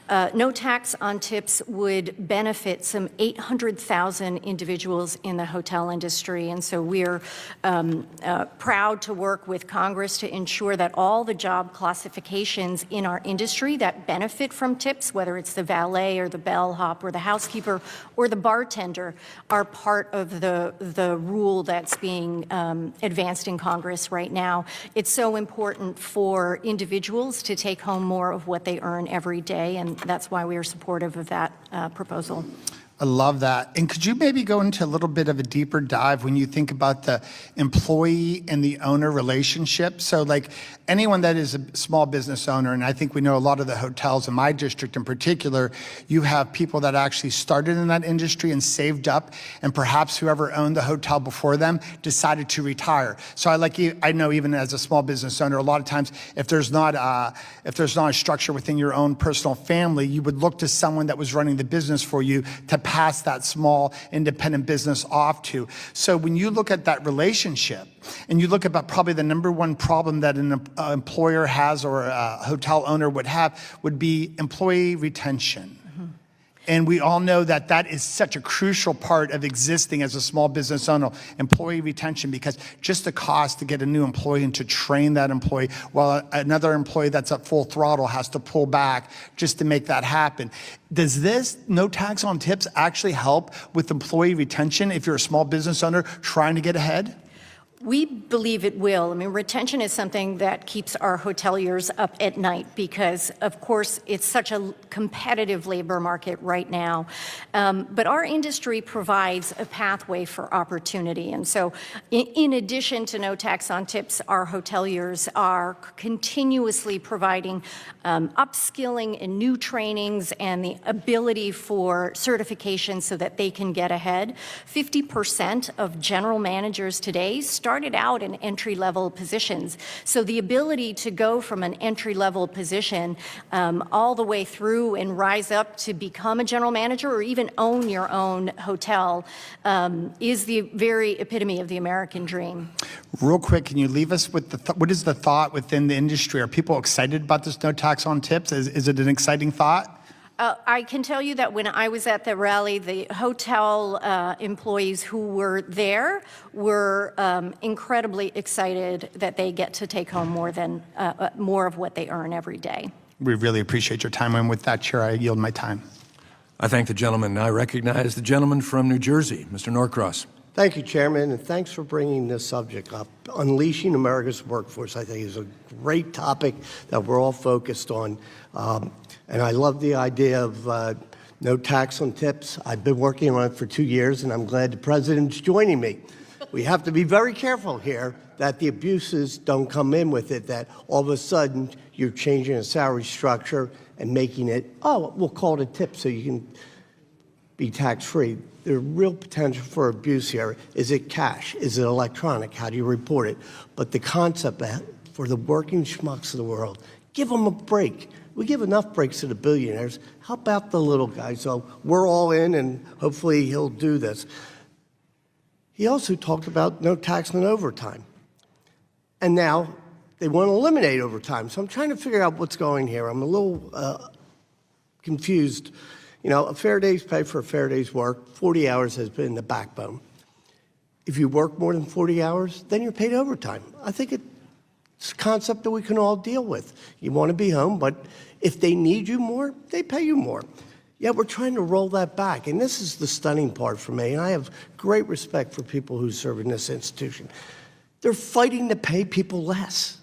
No tax on tips would benefit some 800,000 individuals in the hotel industry, and so we're proud to work with Congress to ensure that all the job classifications in our industry that benefit from tips, whether it's the valet or the bellhop or the housekeeper or the bartender, are part of the rule that's being advanced in Congress right now. It's so important for individuals to take home more of what they earn every day, and that's why we are supportive of that proposal. I love that. And could you maybe go into a little bit of a deeper dive when you think about the employee and the owner relationship? So like anyone that is a small business owner, and I think we know a lot of the hotels in my district in particular, you have people that actually started in that industry and saved up, and perhaps whoever owned the hotel before them decided to retire. So I know even as a small business owner, a lot of times if there's not a structure within your own personal family, you would look to someone that was running the business for you to pass that small independent business off to. So when you look at that relationship and you look at probably the number one problem that an employer has or a hotel owner would have would be employee retention. And we all know that that is such a crucial part of existing as a small business owner, employee retention, because just the cost to get a new employee and to train that employee, while another employee that's at full throttle has to pull back just to make that happen. Does this no tax on tips actually help with employee retention if you're a small business owner trying to get ahead? We believe it will. I mean, retention is something that keeps our hoteliers up at night because, of course, it's such a competitive labor market right now. But our industry provides a pathway for opportunity. And so in addition to no tax on tips, our hoteliers are continuously providing upskilling and new trainings and the ability for certification so that they can get ahead. 50% of general managers today started out in entry-level positions. So the ability to go from an entry-level position all the way through and rise up to become a general manager or even own your own hotel is the very epitome of the American dream. Real quick, can you leave us with what is the thought within the industry? Are people excited about this no tax on tips? Is it an exciting thought? I can tell you that when I was at the rally, the hotel employees who were there were incredibly excited that they get to take home more of what they earn every day. We really appreciate your time. And with that, Chair, I yield my time. I thank the gentleman. I recognize the gentleman from New Jersey, Mr. Norcross. Thank you, Chairman, and thanks for bringing this subject up. Unleashing America's workforce, I think, is a great topic that we're all focused on. And I love the idea of no tax on tips. I've been working on it for 2 years, and I'm glad the President's joining me. We have to be very careful here that the abuses don't come in with it, that all of a sudden you're changing a salary structure and making it, oh, we'll call it a tip so you can be tax-free. The real potential for abuse here, is it cash? Is it electronic? How do you report it? But the concept for the working schmucks of the world, give them a break. We give enough breaks to the billionaires. How about the little guys? So we're all in, and hopefully he'll do this. He also talked about no tax on overtime. And now they want to eliminate overtime. So I'm trying to figure out what's going here. I'm a little confused. You know, a fair day's pay for a fair day's work. 40 hours has been the backbone. If you work more than 40 hours, then you're paid overtime. I think it's a concept that we can all deal with. You want to be home, but if they need you more, they pay you more. Yet we're trying to roll that back, and this is the stunning part for me, and I have great respect for people who serve in this institution. They're fighting to pay people less.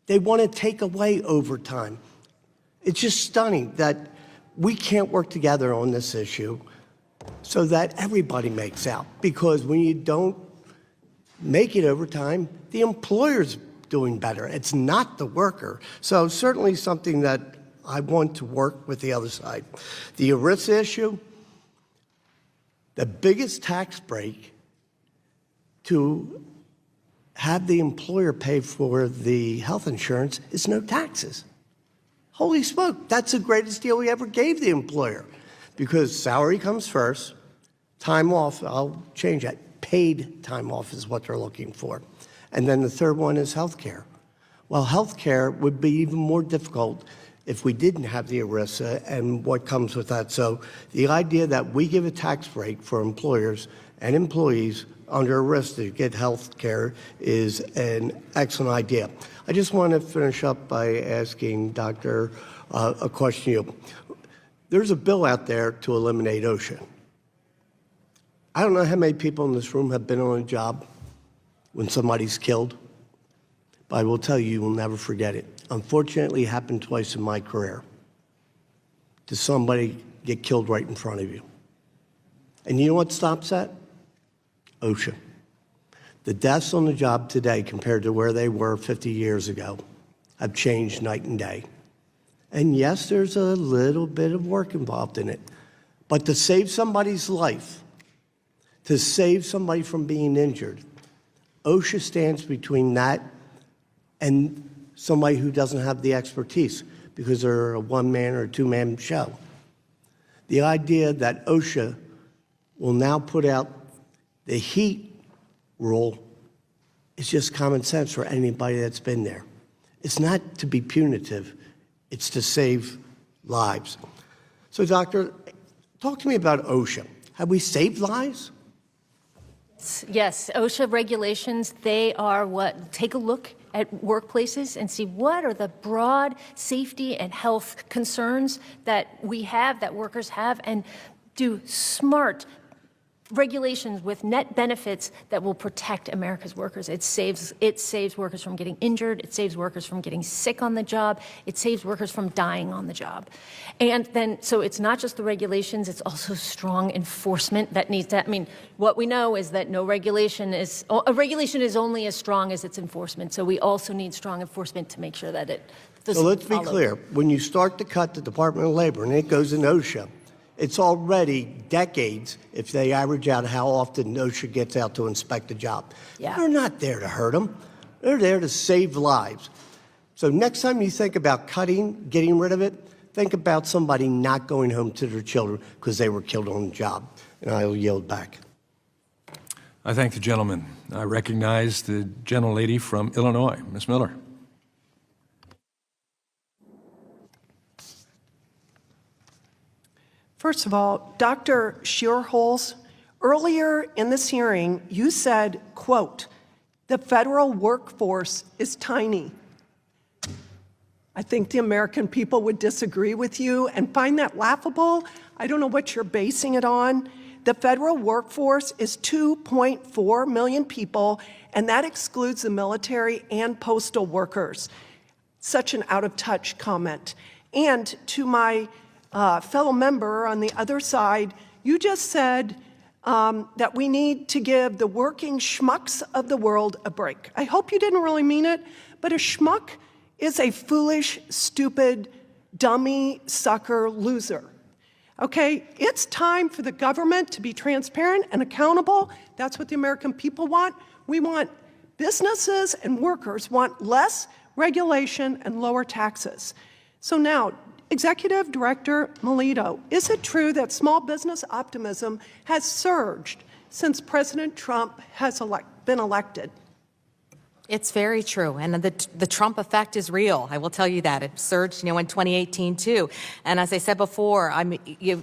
They want to take away overtime. It's just stunning that we can't work together on this issue so that everybody makes out, because when you don't make it overtime, the employer's doing better. It's not the worker. So certainly something that I want to work with the other side. The ERISA issue, the biggest tax break to have the employer pay for the health insurance is no taxes. Holy smoke, that's the greatest deal we ever gave the employer, because salary comes first, time off, I'll change that, paid time off is what they're looking for. And then the third one is healthcare. Well, healthcare would be even more difficult if we didn't have the ERISA and what comes with that. So the idea that we give a tax break for employers and employees under ERISA to get health care is an excellent idea. I just want to finish up by asking Dr. A question to you. There's a bill out there to eliminate OSHA. I don't know how many people in this room have been on a job when somebody's killed, but I will tell you, you will never forget it. Unfortunately, it happened twice in my career. Did somebody get killed right in front of you? And you know what stops that? OSHA. The deaths on the job today compared to where they were 50 years ago have changed night and day. And yes, there's a little bit of work involved in it. But to save somebody's life, to save somebody from being injured, OSHA stands between that and somebody who doesn't have the expertise because they're a one-man or a two-man show. The idea that OSHA will now put out the heat rule is just common sense for anybody that's been there. It's not to be punitive, it's to save lives. So, Doctor, talk to me about OSHA. Have we saved lives? Yes, OSHA regulations, they are what? Take a look at workplaces and see what are the broad safety and health concerns that we have, that workers have, and do smart regulations with net benefits that will protect America's workers. It saves workers from getting injured. It saves workers from getting sick on the job. It saves workers from dying on the job. And then, so it's not just the regulations, it's also strong enforcement that needs to, I mean, what we know is that a regulation is only as strong as its enforcement. So we also need strong enforcement to make sure that it doesn't So let's be follow. clear. When you start to cut the Department of Labor and it goes in OSHA, it's already decades if they average out how often OSHA gets out to inspect a job. Yeah. They're not there to hurt them. They're there to save lives. So next time you think about cutting, getting rid of it, think about somebody not going home to their children because they were killed on the job. And I'll yield back. I thank the gentleman. I recognize the gentlelady from Illinois, Ms. Miller. First of all, Dr. Schierholz, earlier in this hearing, you said, quote, the federal workforce is tiny. I think the American people would disagree with you and find that laughable. I don't know what you're basing it on. The federal workforce is 2.4 million people, and that excludes the military and postal workers. Such an out-of-touch comment. And to my fellow member on the other side, you just said that we need to give the working schmucks of the world a break. I hope you didn't really mean it, but a schmuck is a foolish, stupid, dummy, sucker, loser. Okay, it's time for the government to be transparent and accountable. That's what the American people want. We want businesses and workers want less regulation and lower taxes. So now, Executive Director Melito, is it true that small business optimism has surged since President Trump has been elected? It's very true, and the Trump effect is real. I will tell you that. It surged, in 2018 too. And as I said before,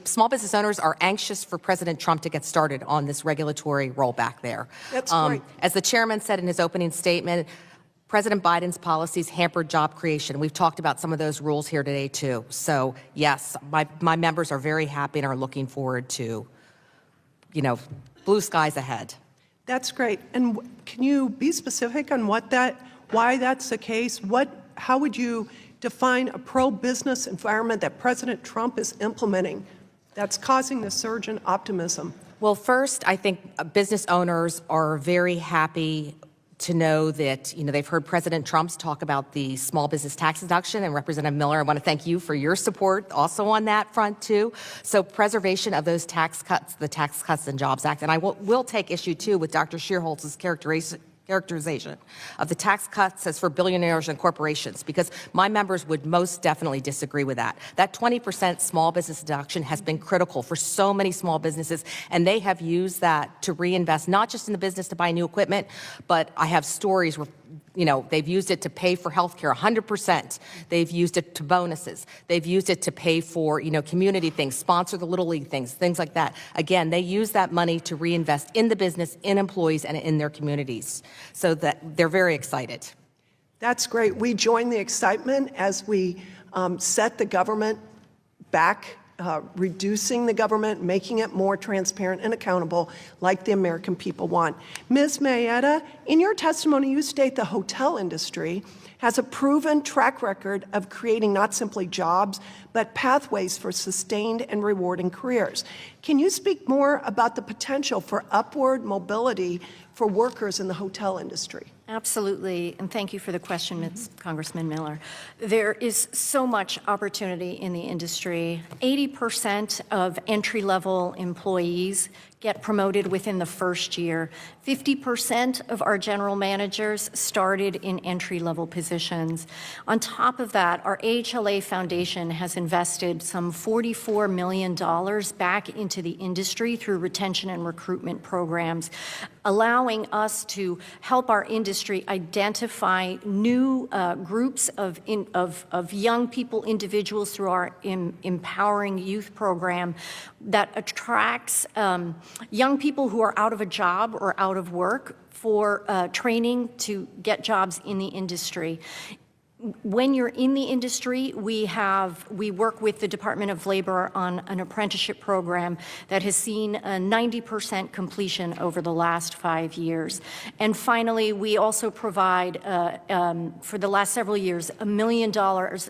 small business owners are anxious for President Trump to get started on this regulatory rollback there. That's right. As the chairman said in his opening statement, President Biden's policies hampered job creation. We've talked about some of those rules here today too. So yes, my members are very happy and are looking forward to, blue skies ahead. That's great. And can you be specific on why that's the case? How would you define a pro-business environment that President Trump is implementing that's causing the surge in optimism? Well, first, I think business owners are very happy to know that, they've heard President Trump's talk about the small business tax deduction, and Representative Miller, I want to thank you for your support also on that front too. So preservation of those tax cuts, the Tax Cuts and Jobs Act, and I will take issue too with Dr. Schierholz's characterization of the tax cuts as for billionaires and corporations, because my members would most definitely disagree with that. That 20% small business deduction has been critical for so many small businesses, and they have used that to reinvest, not just in the business to buy new equipment, but I have stories where they've used it to pay for health care, 100%. They've used it to bonuses. They've used it to pay for, community things, sponsor the Little League things like that. Again, they use that money to reinvest in the business, in employees, and in their communities. So that they're very excited. That's great. We join the excitement as we set the government back, reducing the government, making it more transparent and accountable like the American people want. Ms. Mayetta, in your testimony, you state the hotel industry has a proven track record of creating not simply jobs, but pathways for sustained and rewarding careers. Can you speak more about the potential for upward mobility for workers in the hotel industry? Absolutely, and thank you for the question, Ms. Congressman Miller. There is so much opportunity in the industry. 80% of entry-level employees get promoted within the first year. 50% of our general managers started in entry-level positions. On top of that, our AHLA Foundation has invested some $44 million back into the industry through retention and recruitment programs, allowing us to help our industry identify new groups of young people, individuals through our Empowering Youth program that attracts young people who are out of a job or out of work for training to get jobs in the industry. When you're in the industry, we work with the Department of Labor on an apprenticeship program that has seen a 90% completion over the last 5 years. And finally, we also provide, for the last several years, $1 million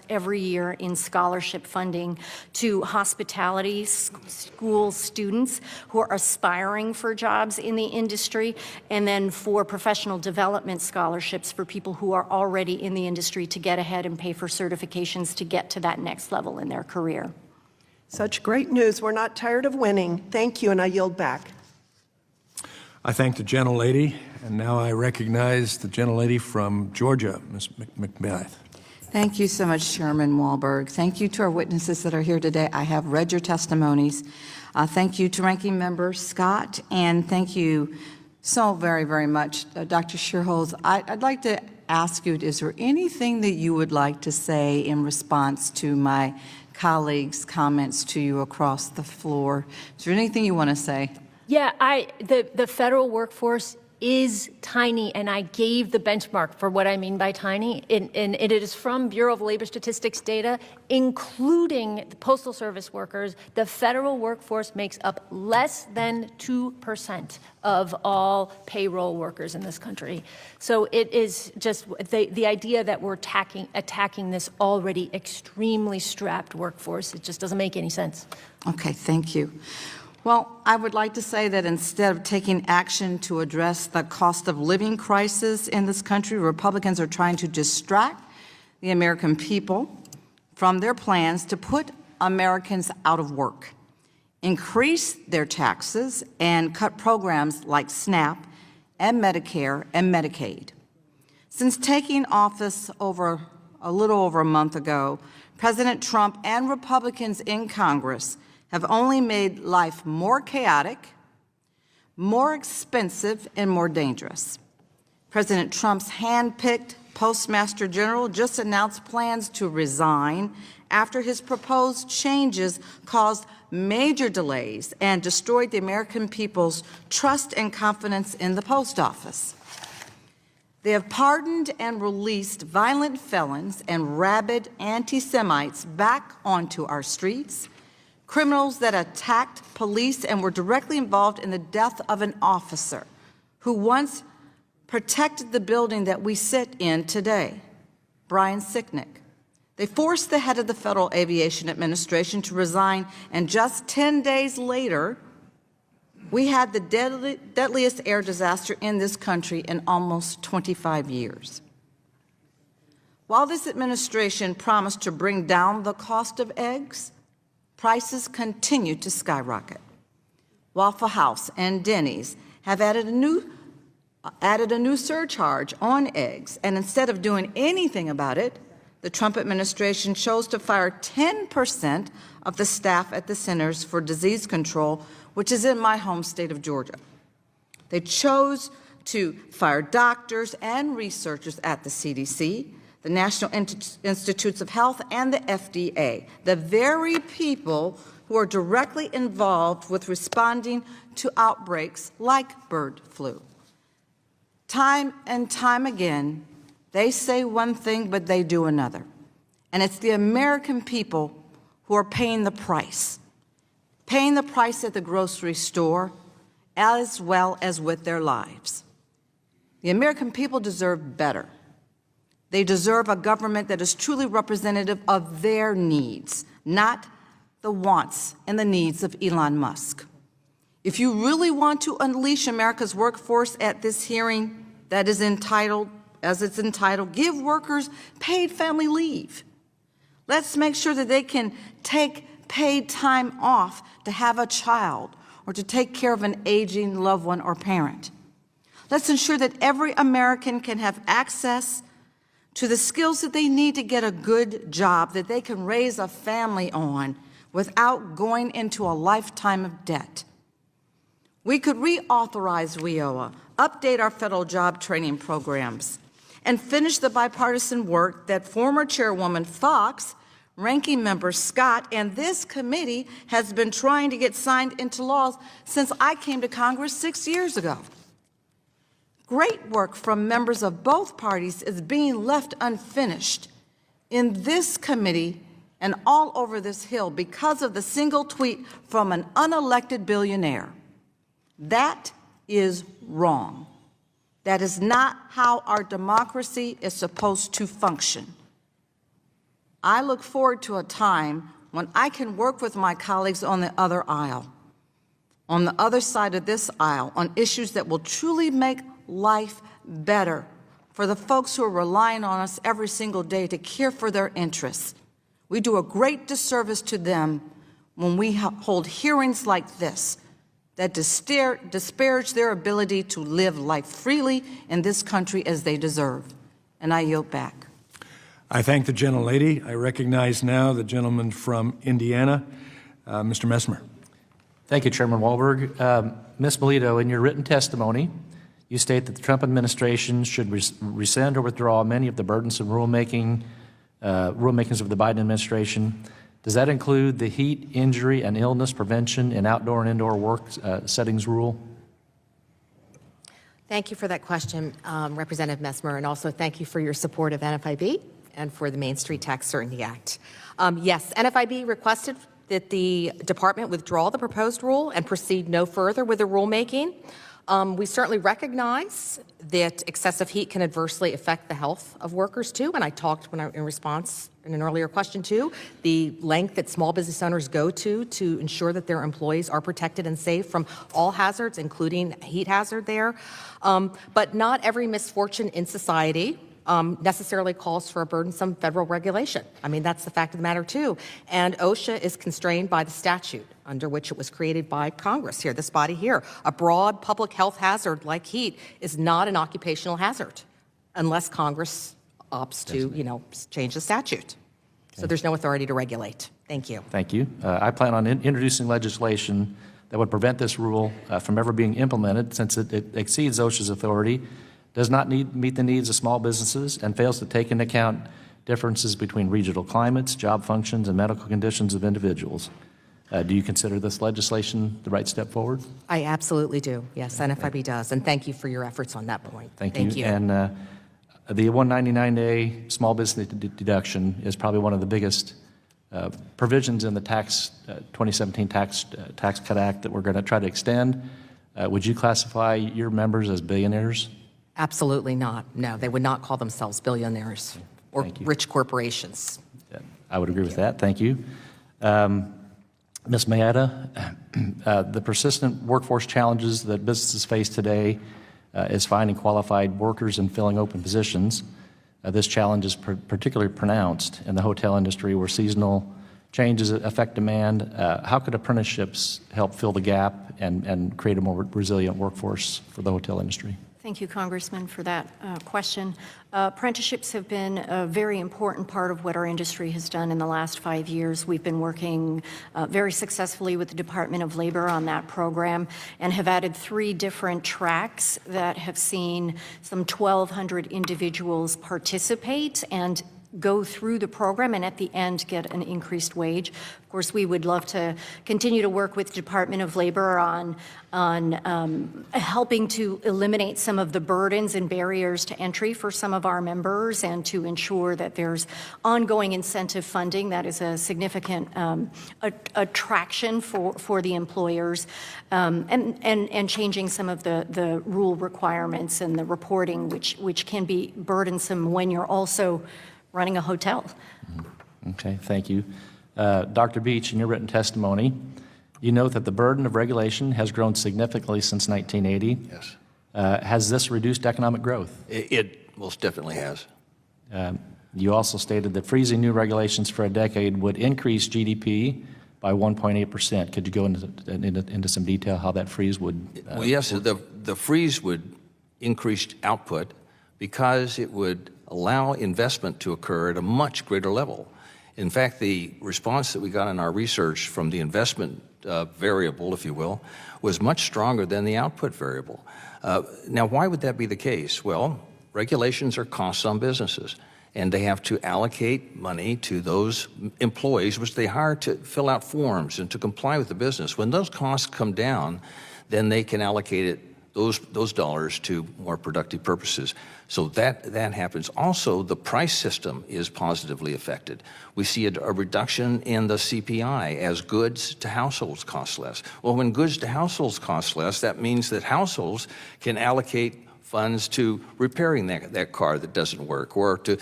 every year in scholarship funding to hospitality school students who are aspiring for jobs in the industry, and then for professional development scholarships for people who are already in the industry to get ahead and pay for certifications to get to that next level in their career. Such great news. We're not tired of winning. Thank you, and I yield back. I thank the gentlelady, and now I recognize the gentlelady from Georgia, Ms. McBeth. Thank you so much, Chairman Wahlberg. Thank you to our witnesses that are here today. I have read your testimonies. Thank you to Ranking Member Scott, and thank you so very, very much, Dr. Schierholz. I'd like to ask you, is there anything that you would like to say in response to my colleagues' comments to you across the floor? Is there anything you want to say? Yeah, the federal workforce is tiny, and I gave the benchmark for what I mean by tiny, and it is from Bureau of Labor Statistics data, including the Postal Service workers. The federal workforce makes up less than 2% of all payroll workers in this country. So it is just the idea that we're attacking this already extremely strapped workforce. It just doesn't make any sense. Okay, thank you. Well, I would like to say that instead of taking action to address the cost of living crisis in this country, Republicans are trying to distract the American people from their plans to put Americans out of work, increase their taxes, and cut programs like SNAP and Medicare and Medicaid. Since taking office a little over a month ago, President Trump and Republicans in Congress have only made life more chaotic, more expensive, and more dangerous. President Trump's hand-picked Postmaster General just announced plans to resign after his proposed changes caused major delays and destroyed the American people's trust and confidence in the post office. They have pardoned and released violent felons and rabid anti-Semites back onto our streets, criminals that attacked police and were directly involved in the death of an officer who once protected the building that we sit in today, Brian Sicknick. They forced the head of the Federal Aviation Administration to resign, and just 10 days later, we had the deadliest air disaster in this country in almost 25 years. While this administration promised to bring down the cost of eggs, prices continue to skyrocket. Waffle House and Denny's have added a new added a new surcharge on eggs, and instead of doing anything about it, the Trump administration chose to fire 10% of the staff at the Centers for Disease Control, which is in my home state of Georgia. They chose to fire doctors and researchers at the CDC, the National Institutes of Health, and the FDA, the very people who are directly involved with responding to outbreaks like bird flu. Time and time again, they say one thing, but they do another. And it's the American people who are paying the price at the grocery store, as well as with their lives. The American people deserve better. They deserve a government that is truly representative of their needs, not the wants and the needs of Elon Musk. If you really want to unleash America's workforce at this hearing that is entitled, give workers paid family leave. Let's make sure that they can take paid time off to have a child or to take care of an aging loved one or parent. Let's ensure that every American can have access to the skills that they need to get a good job that they can raise a family on without going into a lifetime of debt. We could reauthorize WIOA, update our federal job training programs, and finish the bipartisan work that former Chairwoman Fox, Ranking Member Scott, and this committee has been trying to get signed into laws since I came to Congress 6 years ago. Great work from members of both parties is being left unfinished in this committee and all over this Hill because of the single tweet from an unelected billionaire. That is wrong. That is not how our democracy is supposed to function. I look forward to a time when I can work with my colleagues on the other aisle, on the other side of this aisle, on issues that will truly make life better for the folks who are relying on us every single day to care for their interests. We do a great disservice to them when we hold hearings like this that disparage their ability to live life freely in this country as they deserve. And I yield back. I thank the gentlelady. I recognize now the gentleman from Indiana, Mr. Messmer. Thank you, Chairman Walberg. Ms. Melito, in your written testimony, you state that the Trump administration should rescind or withdraw many of the burdensome rulemakings of the Biden administration. Does that include the heat, injury, and illness prevention in outdoor and indoor work settings rule? Thank you for that question, Representative Messmer, and also thank you for your support of NFIB and for the Main Street Tax Certainty Act. Yes, NFIB requested that the department withdraw the proposed rule and proceed no further with the rulemaking. We certainly recognize that excessive heat can adversely affect the health of workers too, and I talked in response in an earlier question too, the length that small business owners go to ensure that their employees are protected and safe from all hazards, including heat hazard there. But not every misfortune in society necessarily calls for a burdensome federal regulation. I mean, that's the fact of the matter too. And OSHA is constrained by the statute under which it was created by Congress here, this body here. A broad public health hazard like heat is not an occupational hazard unless Congress opts to, change the statute. So there's no authority to regulate. Thank you. Thank you. I plan on introducing legislation that would prevent this rule from ever being implemented since it exceeds OSHA's authority, does not meet the needs of small businesses, and fails to take into account differences between regional climates, job functions, and medical conditions of individuals. Do you consider this legislation the right step forward? I absolutely do. Yes, NFIB does. And thank you for your efforts on that point. Thank you. And the 199-day small business deduction is probably one of the biggest provisions in the 2017 Tax Cut Act that we're going to try to extend. Would you classify your members as billionaires? Absolutely not. No, they would not call themselves billionaires or rich corporations. I would agree with that. Thank you. Ms. Mayetta, the persistent workforce challenges that businesses face today is finding qualified workers and filling open positions. This challenge is particularly pronounced in the hotel industry where seasonal changes affect demand. How could apprenticeships help fill the gap and create a more resilient workforce for the hotel industry? Thank you, Congressman, for that question. Apprenticeships have been a very important part of what our industry has done in the last 5 years. We've been working very successfully with the Department of Labor on that program and have added 3 different tracks that have seen some 1,200 individuals participate and go through the program and at the end get an increased wage. Of course, we would love to continue to work with Department of Labor on helping to eliminate some of the burdens and barriers to entry for some of our members and to ensure that there's ongoing incentive funding that is a significant attraction for the employers, and changing some of the rule requirements and the reporting, which can be burdensome when you're also running a hotel. Okay, thank you. Dr. Beach, in your written testimony, you note that the burden of regulation has grown significantly since 1980. Yes. Has this reduced economic growth? It most definitely has. You also stated that freezing new regulations for a decade would increase GDP by 1.8%. Could you go into some detail how that freeze would? Well, yes, the freeze would increase output because it would allow investment to occur at a much greater level. In fact, the response that we got in our research from the investment variable, if you will, was much stronger than the output variable. Now, why would that be the case? Well, regulations are costs on businesses, and they have to allocate money to those employees which they hire to fill out forms and to comply with the business. When those costs come down, then they can allocate it those dollars to more productive purposes. So that happens. Also, the price system is positively affected. We see a reduction in the CPI as goods to households cost less. Well, when goods to households cost less, that means that households can allocate funds to repairing that car that doesn't work, or to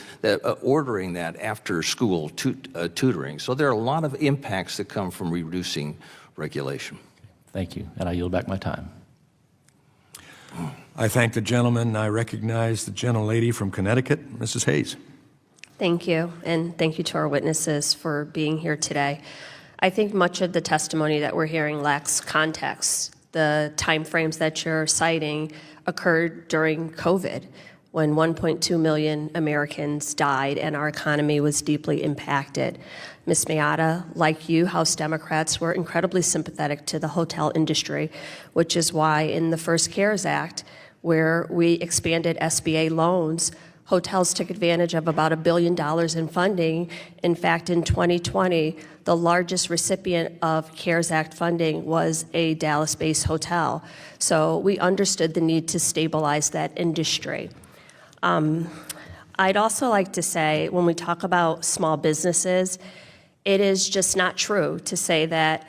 ordering that after school tutoring. So there are a lot of impacts that come from reducing regulation. Thank you, and I yield back my time. I thank the gentleman. I recognize the gentlelady from Connecticut, Mrs. Hayes. Thank you, and thank you to our witnesses for being here today. I think much of the testimony that we're hearing lacks context. The timeframes that you're citing occurred during COVID, when 1.2 million Americans died and our economy was deeply impacted. Ms. Miata, like you, House Democrats were incredibly sympathetic to the hotel industry, which is why in the first CARES Act, where we expanded SBA loans, hotels took advantage of about $1 billion in funding. In fact, in 2020, the largest recipient of CARES Act funding was a Dallas-based hotel. So we understood the need to stabilize that industry. I'd also like to say, when we talk about small businesses, it is just not true to say that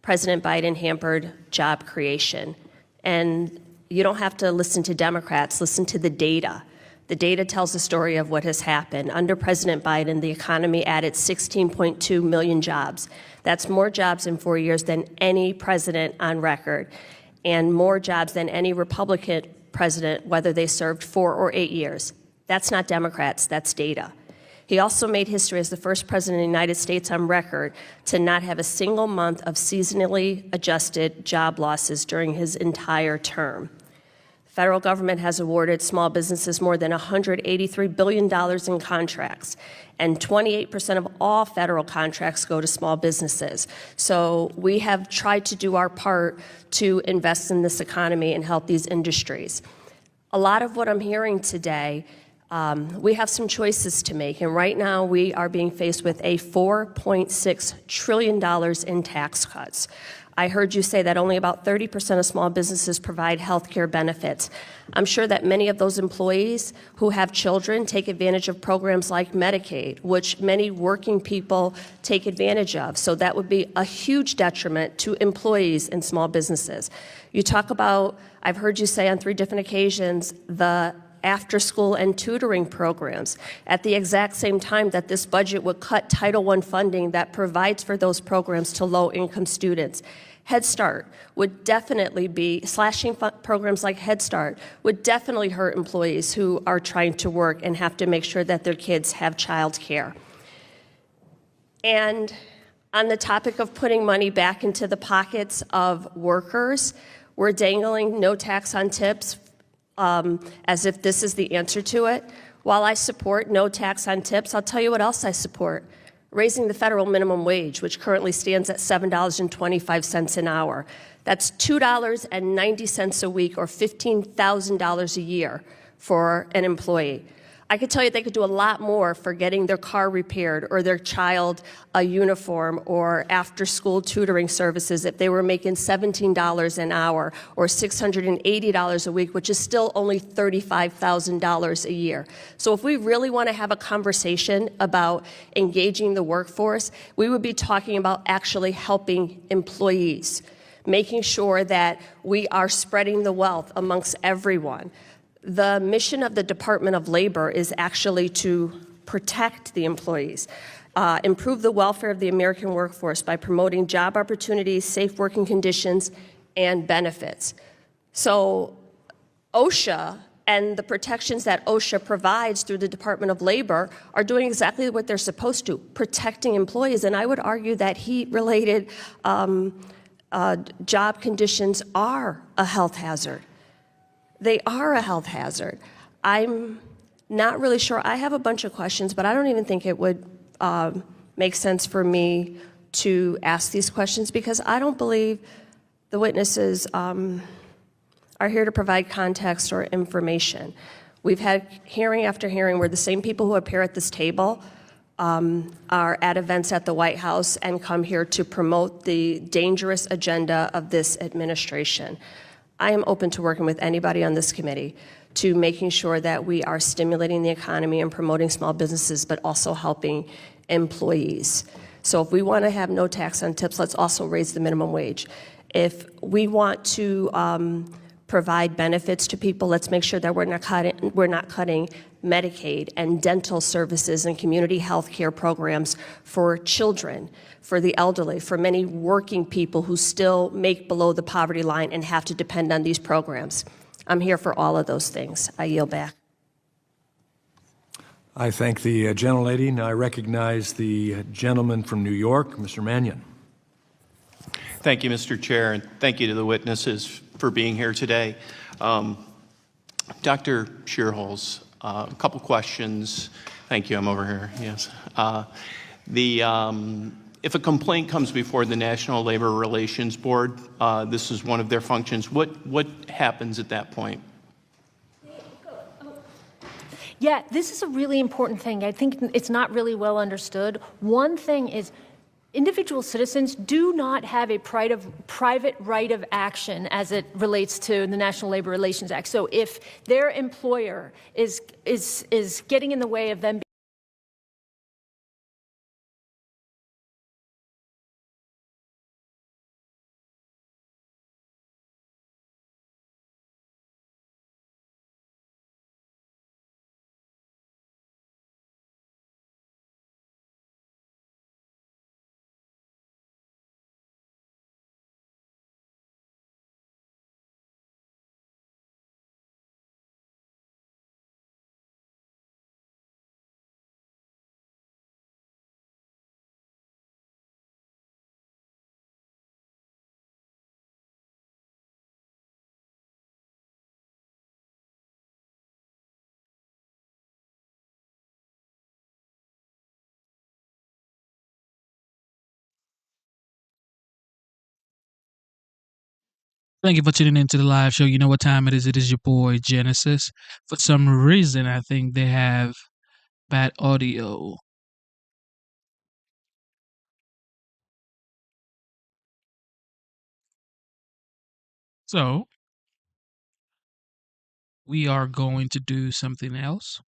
President Biden hampered job creation. And you don't have to listen to Democrats, listen to the data. The data tells the story of what has happened. Under President Biden, the economy added 16.2 million jobs. That's more jobs in 4 years than any president on record, and more jobs than any Republican president, whether they served 4 or 8 years. That's not Democrats, that's data. He also made history as the first president of the United States on record to not have a single month of seasonally adjusted job losses during his entire term. The federal government has awarded small businesses more than $183 billion in contracts, and 28% of all federal contracts go to small businesses. So we have tried to do our part to invest in this economy and help these industries. A lot of what I'm hearing today, we have some choices to make, and right now we are being faced with a $4.6 trillion in tax cuts. I heard you say that only about 30% of small businesses provide health care benefits. I'm sure that many of those employees who have children take advantage of programs like Medicaid, which many working people take advantage of. So that would be a huge detriment to employees in small businesses. You talk about, I've heard you say on 3 different occasions, the after-school and tutoring programs at the exact same time that this budget would cut Title I funding that provides for those programs to low-income students. Head Start would definitely be, slashing programs like Head Start would definitely hurt employees who are trying to work and have to make sure that their kids have child care. And on the topic of putting money back into the pockets of workers, we're dangling no tax on tips as if this is the answer to it. While I support no tax on tips, I'll tell you what else I support. Raising the federal minimum wage, which currently stands at $7.25 an hour. That's $2.90 a week, or $15,000 a year for an employee. I could tell you they could do a lot more for getting their car repaired or their child a uniform or after-school tutoring services if they were making $17 an hour or $680 a week, which is still only $35,000 a year. So if we really want to have a conversation about engaging the workforce, we would be talking about actually helping employees, making sure that we are spreading the wealth amongst everyone. The mission of the Department of Labor is actually to protect the employees, improve the welfare of the American workforce by promoting job opportunities, safe working conditions, and benefits. So OSHA and the protections that OSHA provides through the Department of Labor are doing exactly what they're supposed to, protecting employees. And I would argue that heat-related job conditions are a health hazard. They are a health hazard. I'm not really sure. I have a bunch of questions, but I don't even think it would make sense for me to ask these questions because I don't believe the witnesses are here to provide context or information. We've had hearing after hearing where the same people who appear at this table are at events at the White House and come here to promote the dangerous agenda of this administration. I am open to working with anybody on this committee to making sure that we are stimulating the economy and promoting small businesses, but also helping employees. So if we want to have no tax on tips, let's also raise the minimum wage. If we want to provide benefits to people, let's make sure that we're not cutting Medicaid and dental services and community health care programs for children, for the elderly, for many working people who still make below the poverty line and have to depend on these programs. I'm here for all of those things. I yield back. I thank the gentlelady. Now I recognize the gentleman from New York, Mr. Mannion. Thank you, Mr. Chair, and thank you to the witnesses for being here today. Dr. Shearholes, a couple questions. Thank you, I'm over here, yes. If a complaint comes before the National Labor Relations Board, this is one of their functions, what happens at that point? Yeah, this is a really important thing. I think it's not really well understood. One thing is individual citizens do not have a private right of action as it relates to the National Labor Relations Act. So if their employer is getting in the way of them Thank you for tuning into the live show. You know what time it is. It is your boy, Genesis. For some reason, I think they have bad audio. So, we are going to do something else.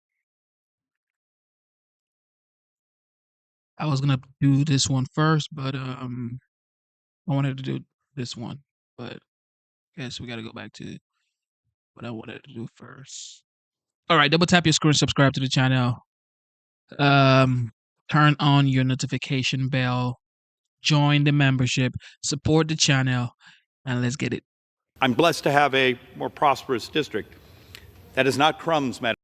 I was going to do this one first, but I wanted to do this one. But I guess we got to go back to what I wanted to do first. All right, double tap your screen, subscribe to the channel. Turn on your notification bell. Join the membership. Support the channel. And let's get it. I'm blessed to have a more prosperous district. That is not crumbs, Madam.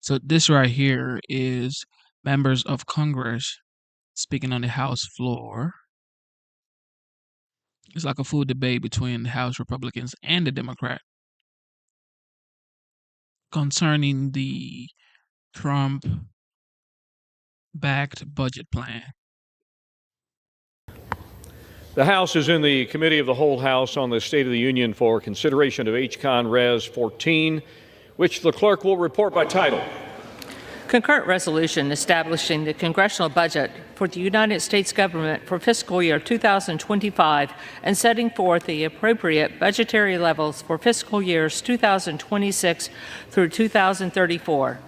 So this right here is members of Congress speaking on the House floor. It's like a full debate between the House Republicans and the Democrat. concerning the Trump-backed budget plan. The House is in the Committee of the Whole House on the State of the Union for consideration of H-Con Res 14, which the clerk will report by title. Concurrent resolution establishing the congressional budget for the United States government for fiscal year 2025 and setting forth the appropriate budgetary levels for fiscal years 2026 through 2034.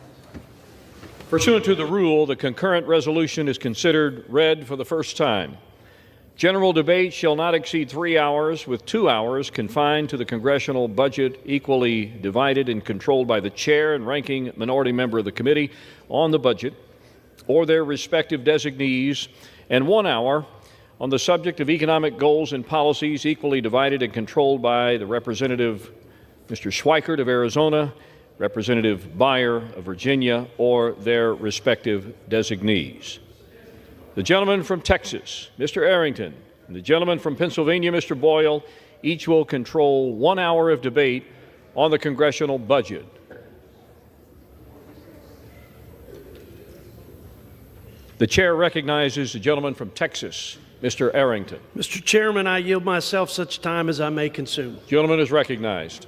Pursuant to the rule, the concurrent resolution is considered read for the first time. General debate shall not exceed 3 hours, with 2 hours confined to the congressional budget, equally divided and controlled by the chair and ranking minority member of the committee on the budget or their respective designees, and 1 hour on the subject of economic goals and policies, equally divided and controlled by the Representative Mr. Schweikert of Arizona, Representative Beyer of Virginia, or their respective designees. The gentleman from Texas, Mr. Arrington, and the gentleman from Pennsylvania, Mr. Boyle, each will control 1 hour of debate on the congressional budget. The chair recognizes the gentleman from Texas, Mr. Arrington. Mr. Chairman, I yield myself such time as I may consume. Gentleman is recognized.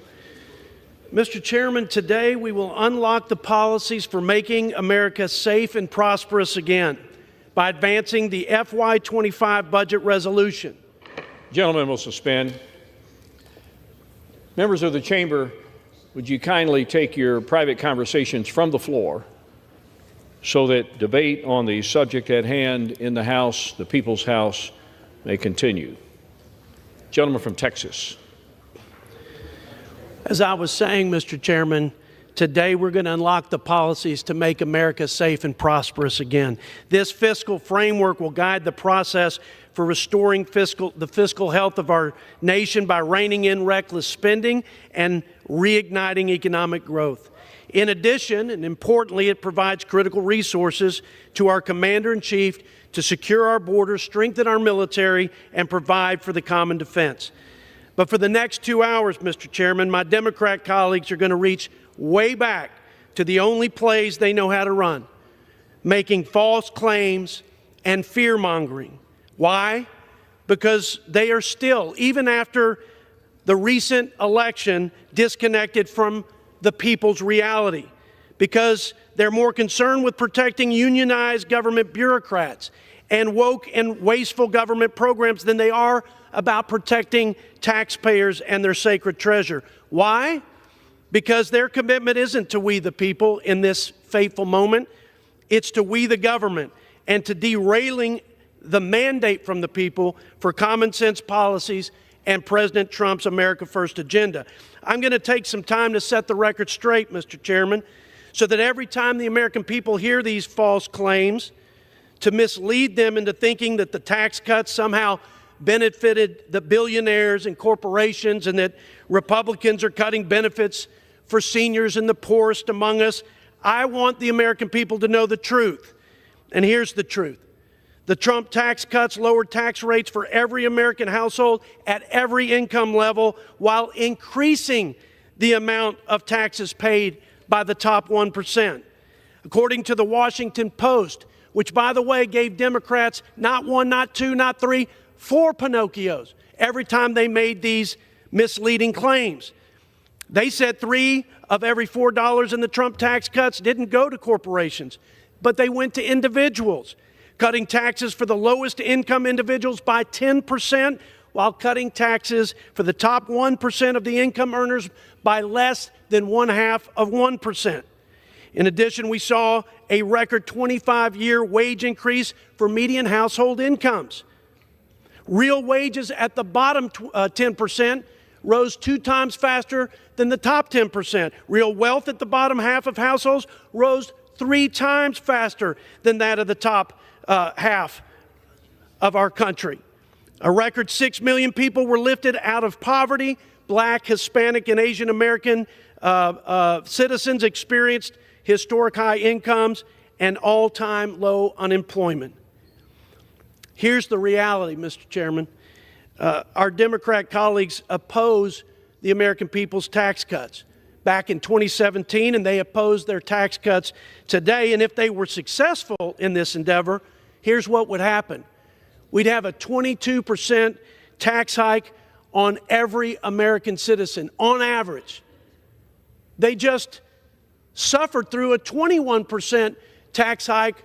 Mr. Chairman, today we will unlock the policies for making America safe and prosperous again by advancing the FY25 budget resolution. Gentlemen will suspend. Members of the chamber, would you kindly take your private conversations from the floor so that debate on the subject at hand in the House, the People's House, may continue. Gentleman from Texas. As I was saying, Mr. Chairman, today we're going to unlock the policies to make America safe and prosperous again. This fiscal framework will guide the process for restoring the fiscal health of our nation by reining in reckless spending and reigniting economic growth. In addition, and importantly, it provides critical resources to our Commander-in-Chief to secure our borders, strengthen our military, and provide for the common defense. But for the next 2 hours, Mr. Chairman, my Democrat colleagues are going to reach way back to the only plays they know how to run, making false claims and fear-mongering. Why? Because they are still, even after the recent election, disconnected from the people's reality, because they're more concerned with protecting unionized government bureaucrats and woke and wasteful government programs than they are about protecting taxpayers and their sacred treasure. Why? Because their commitment isn't to we the people in this fateful moment. It's to we the government and to derailing the mandate from the people for common sense policies and President Trump's America First agenda. I'm going to take some time to set the record straight, Mr. Chairman, so that every time the American people hear these false claims, to mislead them into thinking that the tax cuts somehow benefited the billionaires and corporations and that Republicans are cutting benefits for seniors and the poorest among us. I want the American people to know the truth. And here's the truth. The Trump tax cuts lowered tax rates for every American household at every income level while increasing the amount of taxes paid by the top 1%. According to the Washington Post, which, by the way, gave Democrats not one, not two, not three, 4 Pinocchios every time they made these misleading claims. They said 3 of every $4 in the Trump tax cuts didn't go to corporations, but they went to individuals, cutting taxes for the lowest income individuals by 10%, while cutting taxes for the top 1% of the income earners by less than 0.5%. In addition, we saw a record 25-year wage increase for median household incomes. Real wages at the bottom 10% rose 2 times faster than the top 10%. Real wealth at the bottom half of households rose 3 times faster than that of the top half of our country. A record 6 million people were lifted out of poverty. Black, Hispanic, and Asian American citizens experienced historic high incomes and all-time low unemployment. Here's the reality, Mr. Chairman. Our Democrat colleagues oppose the American people's tax cuts back in 2017, and they opposed their tax cuts today. And if they were successful in this endeavor, here's what would happen. We'd have a 22% tax hike on every American citizen, on average. They just suffered through a 21% tax hike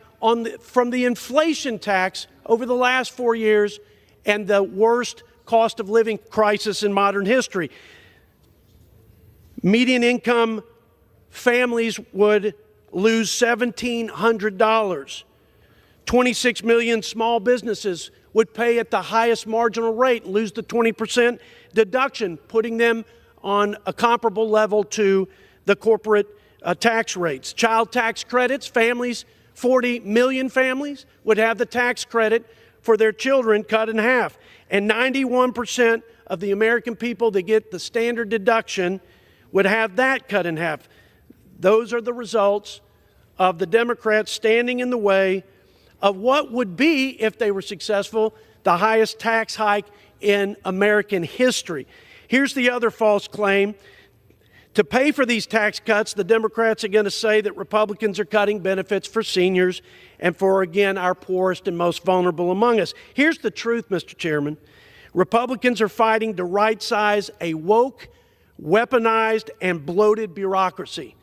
from the inflation tax over the last 4 years and the worst cost of living crisis in modern history. Median income families would lose $1,700. 26 million small businesses would pay at the highest marginal rate and lose the 20% deduction, putting them on a comparable level to the corporate tax rates. Child tax credits, 40 million families would have the tax credit for their children cut in half. And 91% of the American people that get the standard deduction would have that cut in half. Those are the results of the Democrats standing in the way of what would be, if they were successful, the highest tax hike in American history. Here's the other false claim. To pay for these tax cuts, the Democrats are going to say that Republicans are cutting benefits for seniors and for, again, our poorest and most vulnerable among us. Here's the truth, Mr. Chairman. Republicans are fighting to right-size a woke, weaponized, and bloated bureaucracy,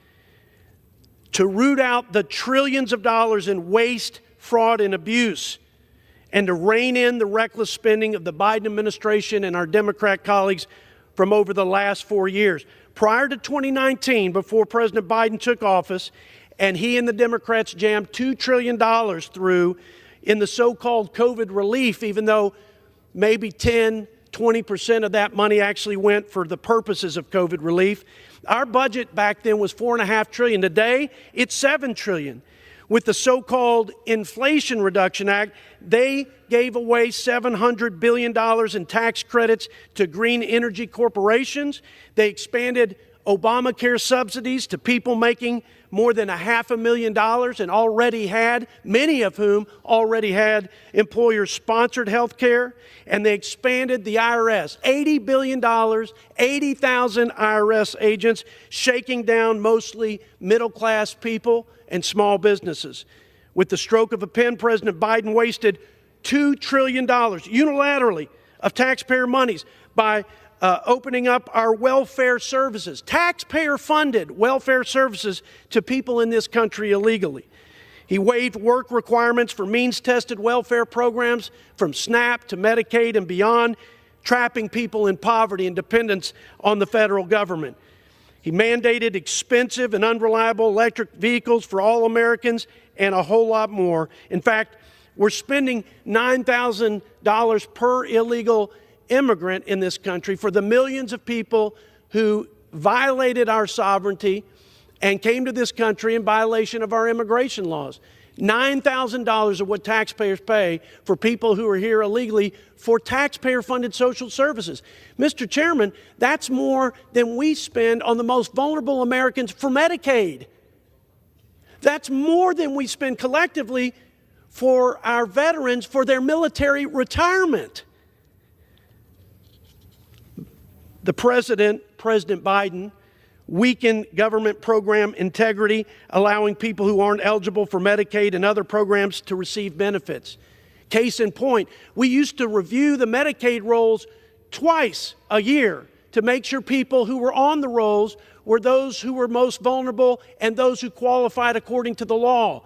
to root out the trillions of dollars in waste, fraud, and abuse, and to rein in the reckless spending of the Biden administration and our Democrat colleagues from over the last 4 years. Prior to 2019, before President Biden took office, and he and the Democrats jammed $2 trillion through in the so-called COVID relief, even though maybe 20% of that money actually went for the purposes of COVID relief. Our budget back then was $4.5 trillion. Today, it's $7 trillion. With the so-called Inflation Reduction Act, they gave away $700 billion in tax credits to green energy corporations. They expanded Obamacare subsidies to people making more than $500,000 and already had, many of whom already had employer-sponsored health care. And they expanded the IRS, $80 billion, 80,000 IRS agents, shaking down mostly middle-class people and small businesses. With the stroke of a pen, President Biden wasted $2 trillion unilaterally of taxpayer monies by opening up our welfare services, taxpayer-funded welfare services to people in this country illegally. He waived work requirements for means-tested welfare programs from SNAP to Medicaid and beyond, trapping people in poverty and dependence on the federal government. He mandated expensive and unreliable electric vehicles for all Americans and a whole lot more. In fact, we're spending $9,000 per illegal immigrant in this country for the millions of people who violated our sovereignty and came to this country in violation of our immigration laws. $9,000 of what taxpayers pay for people who are here illegally for taxpayer-funded social services. Mr. Chairman, that's more than we spend on the most vulnerable Americans for Medicaid. That's more than we spend collectively for our veterans for their military retirement. The President Biden, weakened government program integrity, allowing people who aren't eligible for Medicaid and other programs to receive benefits. Case in point, we used to review the Medicaid rolls twice a year to make sure people who were on the rolls were those who were most vulnerable and those who qualified according to the law.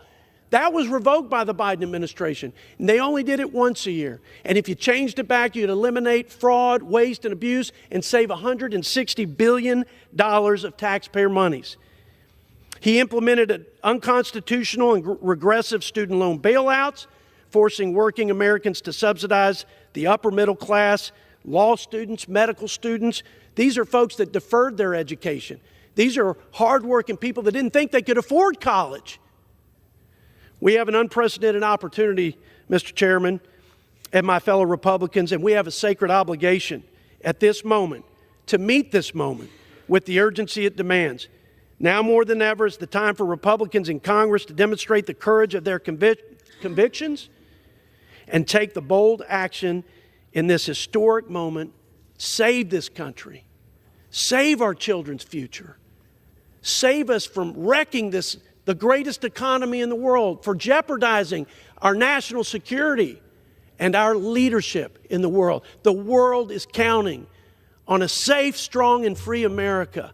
That was revoked by the Biden administration, and they only did it once a year. And if you changed it back, you'd eliminate fraud, waste, and abuse and save $160 billion of taxpayer monies. He implemented unconstitutional and regressive student loan bailouts, forcing working Americans to subsidize the upper middle class, law students, medical students. These are folks that deferred their education. These are hardworking people that didn't think they could afford college. We have an unprecedented opportunity, Mr. Chairman, and my fellow Republicans, and we have a sacred obligation at this moment to meet this moment with the urgency it demands. Now more than ever is the time for Republicans in Congress to demonstrate the courage of their convictions and take the bold action in this historic moment. Save this country. Save our children's future. save us from wrecking the greatest economy in the world, for jeopardizing our national security and our leadership in the world. The world is counting on a safe, strong, and free America.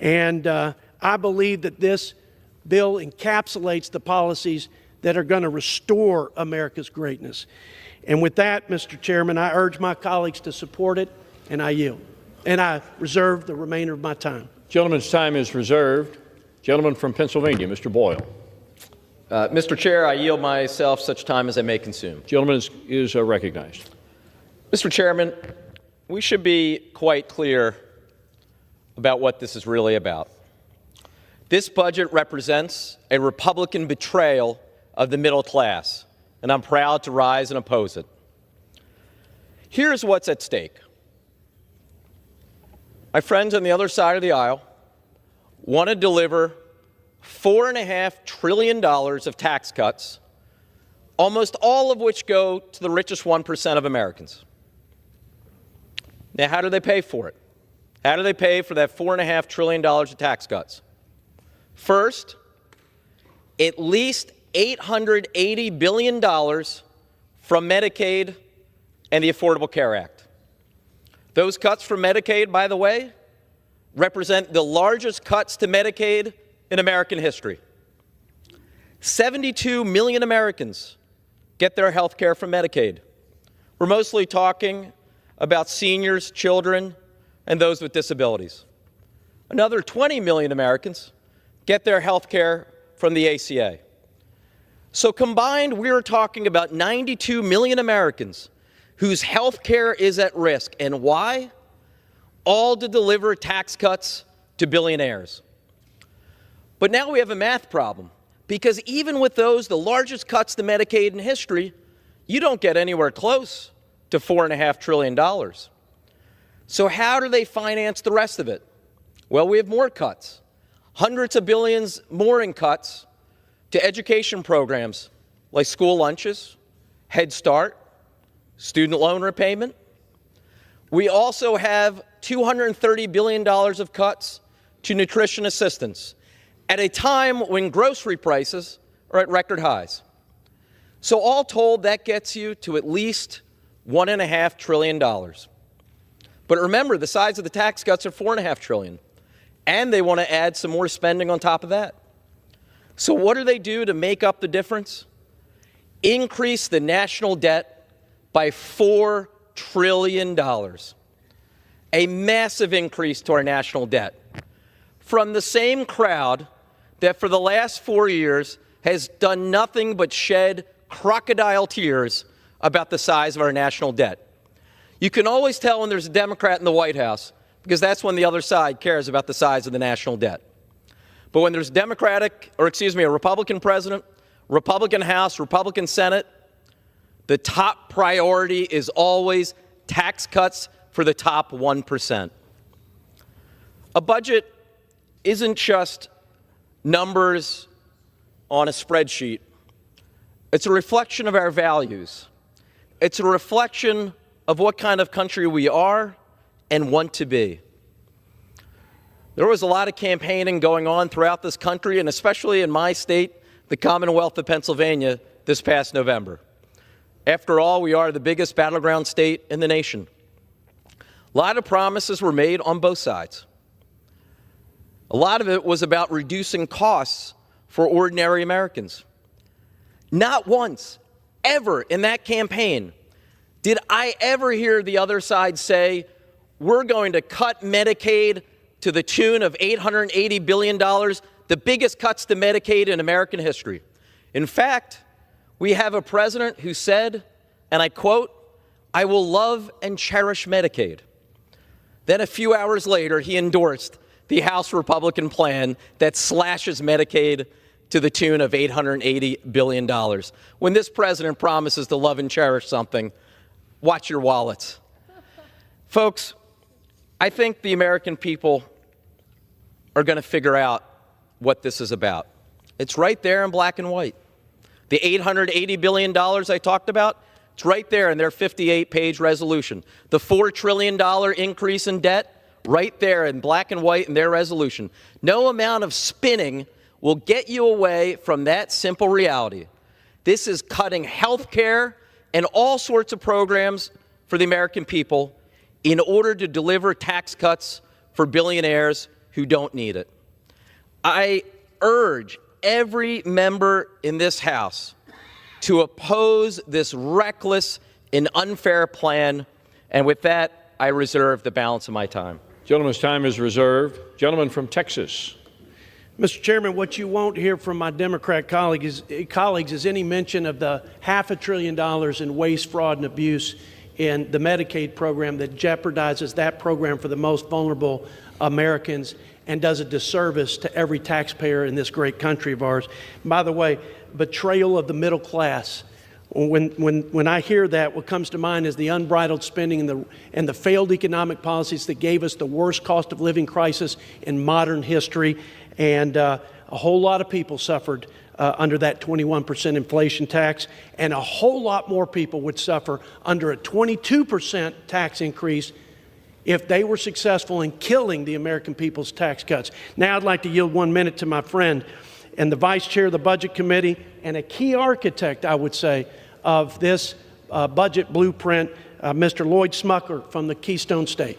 And I believe that this bill encapsulates the policies that are going to restore America's greatness. And with that, Mr. Chairman, I urge my colleagues to support it, and I yield. And I reserve the remainder of my time. Gentleman's time is reserved. Gentleman from Pennsylvania, Mr. Boyle. Mr. Chair, I yield myself such time as I may consume. Gentleman is recognized. Mr. Chairman, we should be quite clear about what this is really about. This budget represents a Republican betrayal of the middle class, and I'm proud to rise and oppose it. Here's what's at stake. My friends on the other side of the aisle want to deliver $4.5 trillion of tax cuts, almost all of which go to the richest 1% of Americans. Now, how do they pay for it? How do they pay for that $4.5 trillion of tax cuts? First, at least $880 billion from Medicaid and the Affordable Care Act. Those cuts from Medicaid, by the way, represent the largest cuts to Medicaid in American history. 72 million Americans get their health care from Medicaid. We're mostly talking about seniors, children, and those with disabilities. Another 20 million Americans get their health care from the ACA. So combined, we're talking about 92 million Americans whose health care is at risk. And why? All to deliver tax cuts to billionaires. But now we have a math problem, because even with those, the largest cuts to Medicaid in history, you don't get anywhere close to $4.5 trillion. So how do they finance the rest of it? Well, we have more cuts, hundreds of billions more in cuts to education programs like school lunches, Head Start, student loan repayment. We also have $230 billion of cuts to nutrition assistance at a time when grocery prices are at record highs. So all told, that gets you to at least $1.5 trillion. But remember, the size of the tax cuts are $4.5 trillion, and they want to add some more spending on top of that. So what do they do to make up the difference? Increase the national debt by $4 trillion. A massive increase to our national debt from the same crowd that for the last 4 years has done nothing but shed crocodile tears about the size of our national debt. You can always tell when there's a Democrat in the White House, because that's when the other side cares about the size of the national debt. But when there's a Republican president, Republican House, Republican Senate, the top priority is always tax cuts for the top 1%. A budget isn't just numbers on a spreadsheet. It's a reflection of our values. It's a reflection of what kind of country we are and want to be. There was a lot of campaigning going on throughout this country, and especially in my state, the Commonwealth of Pennsylvania, this past November. After all, we are the biggest battleground state in the nation. A lot of promises were made on both sides. A lot of it was about reducing costs for ordinary Americans. Not once, ever in that campaign, did I ever hear the other side say, we're going to cut Medicaid to the tune of $880 billion, the biggest cuts to Medicaid in American history. In fact, we have a president who said, and I quote, "I will love and cherish Medicaid." Then a few hours later, he endorsed the House Republican plan that slashes Medicaid to the tune of $880 billion. When this president promises to love and cherish something, watch your wallets. Folks, I think the American people are going to figure out what this is about. It's right there in black and white. The $880 billion I talked about, it's right there in their 58-page resolution. The $4 trillion increase in debt, right there in black and white in their resolution. No amount of spinning will get you away from that simple reality. This is cutting health care and all sorts of programs for the American people in order to deliver tax cuts for billionaires who don't need it. I urge every member in this House to oppose this reckless and unfair plan, and with that, I reserve the balance of my time. Gentleman's time is reserved. Gentleman from Texas. Mr. Chairman, what you won't hear from my Democrat colleagues is any mention of the $500 billion in waste, fraud, and abuse in the Medicaid program that jeopardizes that program for the most vulnerable Americans and does a disservice to every taxpayer in this great country of ours. By the way, betrayal of the middle class. When I hear that, what comes to mind is the unbridled spending and the failed economic policies that gave us the worst cost of living crisis in modern history. And a whole lot of people suffered under that 21% inflation tax, and a whole lot more people would suffer under a 22% tax increase if they were successful in killing the American people's tax cuts. Now I'd like to yield 1 minute to my friend and the Vice Chair of the Budget Committee and a key architect, I would say, of this budget blueprint, Mr. Lloyd Smucker from the Keystone State.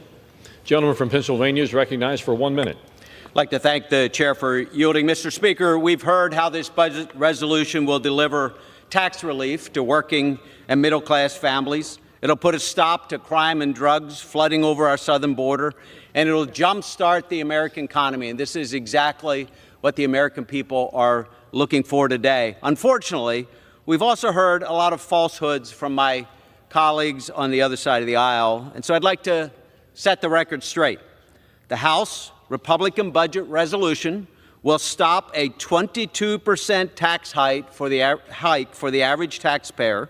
Gentleman from Pennsylvania is recognized for 1 minute. I'd like to thank the chair for yielding. Mr. Speaker, we've heard how this budget resolution will deliver tax relief to working and middle-class families. It'll put a stop to crime and drugs flooding over our southern border, and it'll jumpstart the American economy. And this is exactly what the American people are looking for today. Unfortunately, we've also heard a lot of falsehoods from my colleagues on the other side of the aisle, and so I'd like to set the record straight. The House Republican budget resolution will stop a 22% tax hike for the average taxpayer.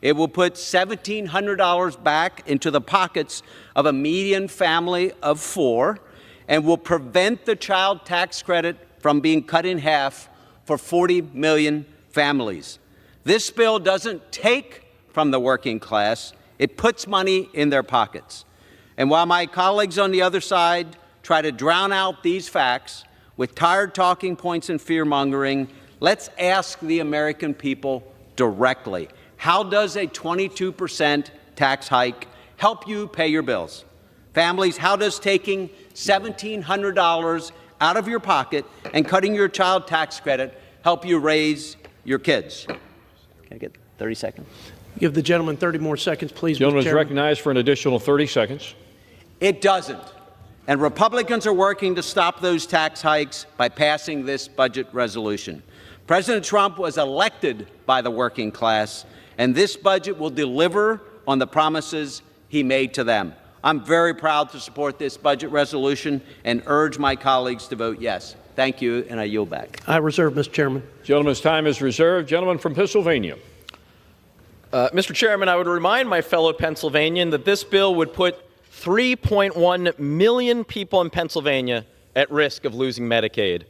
It will put $1,700 back into the pockets of a median family of 4 and will prevent the child tax credit from being cut in half for 40 million families. This bill doesn't take from the working class. It puts money in their pockets. And while my colleagues on the other side try to drown out these facts with tired talking points and fear-mongering, let's ask the American people directly. How does a 22% tax hike help you pay your bills? Families, how does taking $1,700 out of your pocket and cutting your child tax credit help you raise your kids? Can I get 30 seconds? Give the gentleman 30 more seconds, please, Mr. Gentleman is Chairman. recognized for an additional 30 seconds. It doesn't. And Republicans are working to stop those tax hikes by passing this budget resolution. President Trump was elected by the working class, and this budget will deliver on the promises he made to them. I'm very proud to support this budget resolution and urge my colleagues to vote yes. Thank you, and I yield back. I reserve, Mr. Chairman. Gentleman's time is reserved. Gentleman from Pennsylvania. Mr. Chairman, I would remind my fellow Pennsylvanian that this bill would put 3.1 million people in Pennsylvania at risk of losing Medicaid.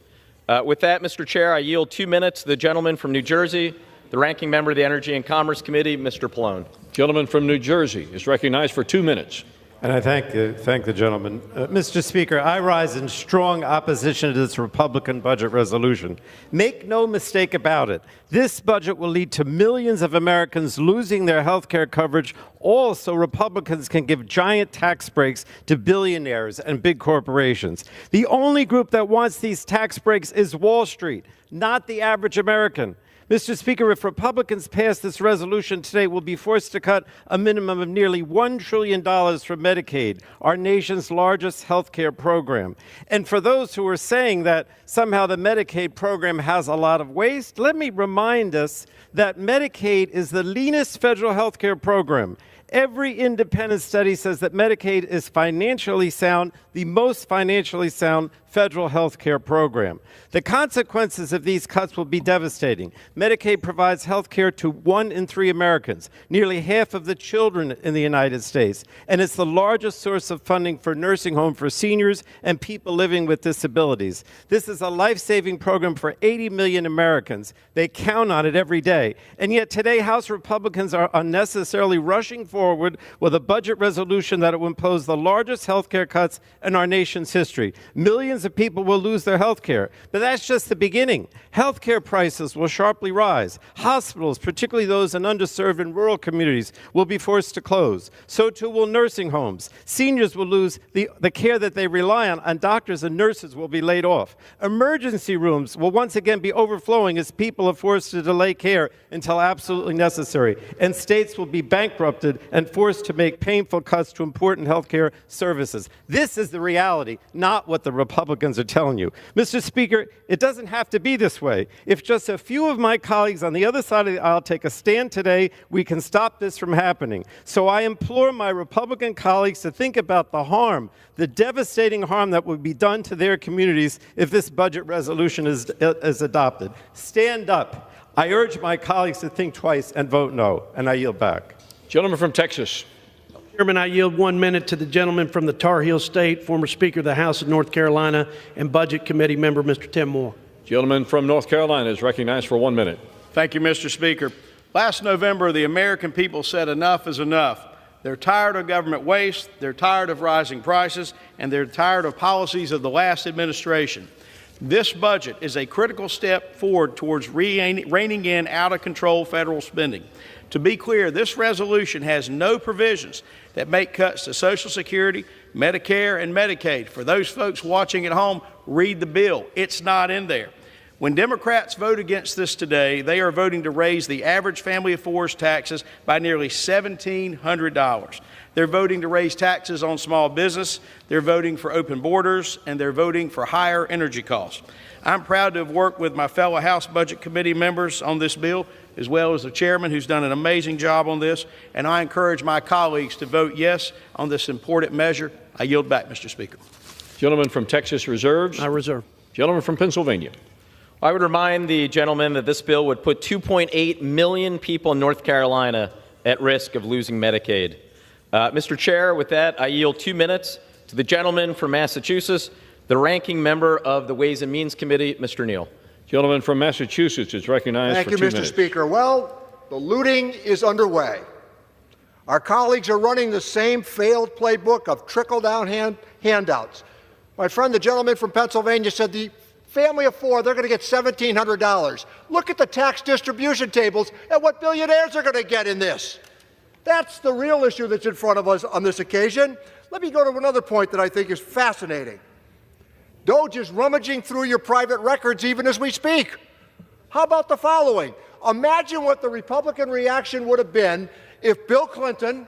With that, Mr. Chair, I yield 2 minutes to the gentleman from New Jersey, the ranking member of the Energy and Commerce Committee, Mr. Pallone. Gentleman from New Jersey is recognized for 2 minutes. And I thank the gentleman. Mr. Speaker, I rise in strong opposition to this Republican budget resolution. Make no mistake about it. This budget will lead to millions of Americans losing their health care coverage, all so Republicans can give giant tax breaks to billionaires and big corporations. The only group that wants these tax breaks is Wall Street, not the average American. Mr. Speaker, if Republicans pass this resolution today, we'll be forced to cut a minimum of nearly $1 trillion from Medicaid, our nation's largest health care program. And for those who are saying that somehow the Medicaid program has a lot of waste, let me remind us that Medicaid is the leanest federal health care program. Every independent study says that Medicaid is financially sound, the most financially sound federal health care program. The consequences of these cuts will be devastating. Medicaid provides health care to 1 in 3 Americans, nearly half of the children in the United States, and it's the largest source of funding for nursing home for seniors and people living with disabilities. This is a life-saving program for 80 million Americans. They count on it every day. And yet today, House Republicans are unnecessarily rushing forward with a budget resolution that will impose the largest health care cuts in our nation's history. Millions of people will lose their health care. But that's just the beginning. Health care prices will sharply rise. Hospitals, particularly those in underserved and rural communities, will be forced to close. So too will nursing homes. Seniors will lose the care that they rely on, and doctors and nurses will be laid off. Emergency rooms will once again be overflowing as people are forced to delay care until absolutely necessary. And states will be bankrupted and forced to make painful cuts to important health care services. This is the reality, not what the Republicans are telling you. Mr. Speaker, it doesn't have to be this way. If just a few of my colleagues on the other side of the aisle take a stand today, we can stop this from happening. So I implore my Republican colleagues to think about the harm, the devastating harm that would be done to their communities if this budget resolution is adopted. Stand up. I urge my colleagues to think twice and vote no, and I yield back. Gentleman from Texas. Chairman, I yield 1 minute to the gentleman from the Tar Heel State, former Speaker of the House of North Carolina and Budget Committee member, Mr. Tim Moore. Gentleman from North Carolina is recognized for 1 minute. Thank you, Mr. Speaker. Last November, the American people said enough is enough. They're tired of government waste, they're tired of rising prices, and they're tired of policies of the last administration. This budget is a critical step forward towards reining in out-of-control federal spending. To be clear, this resolution has no provisions that make cuts to Social Security, Medicare, and Medicaid. For those folks watching at home, read the bill. It's not in there. When Democrats vote against this today, they are voting to raise the average family of four's taxes by nearly $1,700. They're voting to raise taxes on small business, they're voting for open borders, and they're voting for higher energy costs. I'm proud to have worked with my fellow House Budget Committee members on this bill, as well as the chairman, who's done an amazing job on this, and I encourage my colleagues to vote yes on this important measure. I yield back, Mr. Speaker. Gentleman from Texas reserves. I reserve. Gentleman from Pennsylvania. I would remind the gentleman that this bill would put 2.8 million people in North Carolina at risk of losing Medicaid. Mr. Chair, with that, I yield 2 minutes to the gentleman from Massachusetts, the ranking member of the Ways and Means Committee, Mr. Neal. Gentleman from Massachusetts is recognized Thank for you, 2 Mr. minutes. Speaker. Well, the looting is underway. Our colleagues are running the same failed playbook of trickle-down handouts. My friend, the gentleman from Pennsylvania, said the family of four, they're going to get $1,700. Look at the tax distribution tables and what billionaires are going to get in this. That's the real issue that's in front of us on this occasion. Let me go to another point that I think is fascinating. DOGE is rummaging through your private records even as we speak. How about the following? Imagine what the Republican reaction would have been if Bill Clinton,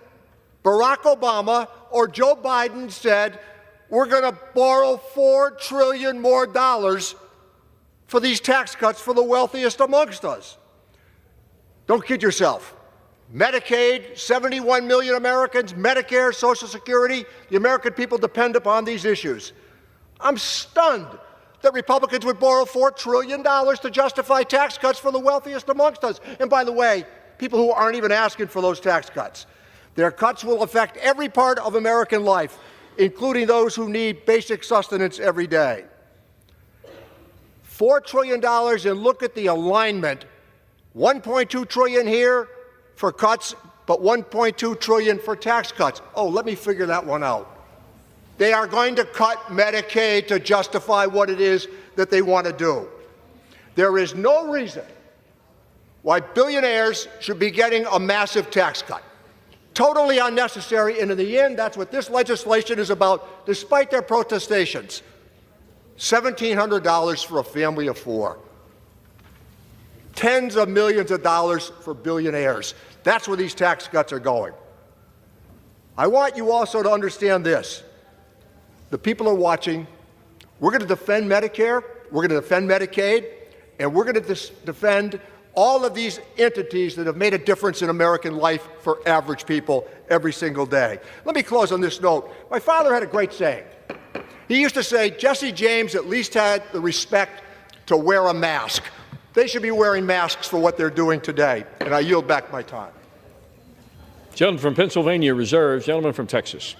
Barack Obama, or Joe Biden said, we're going to borrow $4 trillion more for these tax cuts for the wealthiest amongst us. Don't kid yourself. Medicaid, 71 million Americans, Medicare, Social Security, the American people depend upon these issues. I'm stunned that Republicans would borrow $4 trillion to justify tax cuts for the wealthiest amongst us. And by the way, people who aren't even asking for those tax cuts. Their cuts will affect every part of American life, including those who need basic sustenance every day. $4 trillion, and look at the alignment. $1.2 trillion here for cuts, but $1.2 trillion for tax cuts. Oh, let me figure that one out. They are going to cut Medicaid to justify what it is that they want to do. There is no reason why billionaires should be getting a massive tax cut. Totally unnecessary, and in the end, that's what this legislation is about, despite their protestations. $1,700 for a family of four. Tens of millions of dollars for billionaires. That's where these tax cuts are going. I want you also to understand this. The people are watching. We're going to defend Medicare, we're going to defend Medicaid, and we're going to defend all of these entities that have made a difference in American life for average people every single day. Let me close on this note. My father had a great saying. He used to say Jesse James at least had the respect to wear a mask. They should be wearing masks for what they're doing today. And I yield back my time. Gentleman from Pennsylvania reserves. Gentleman from Texas.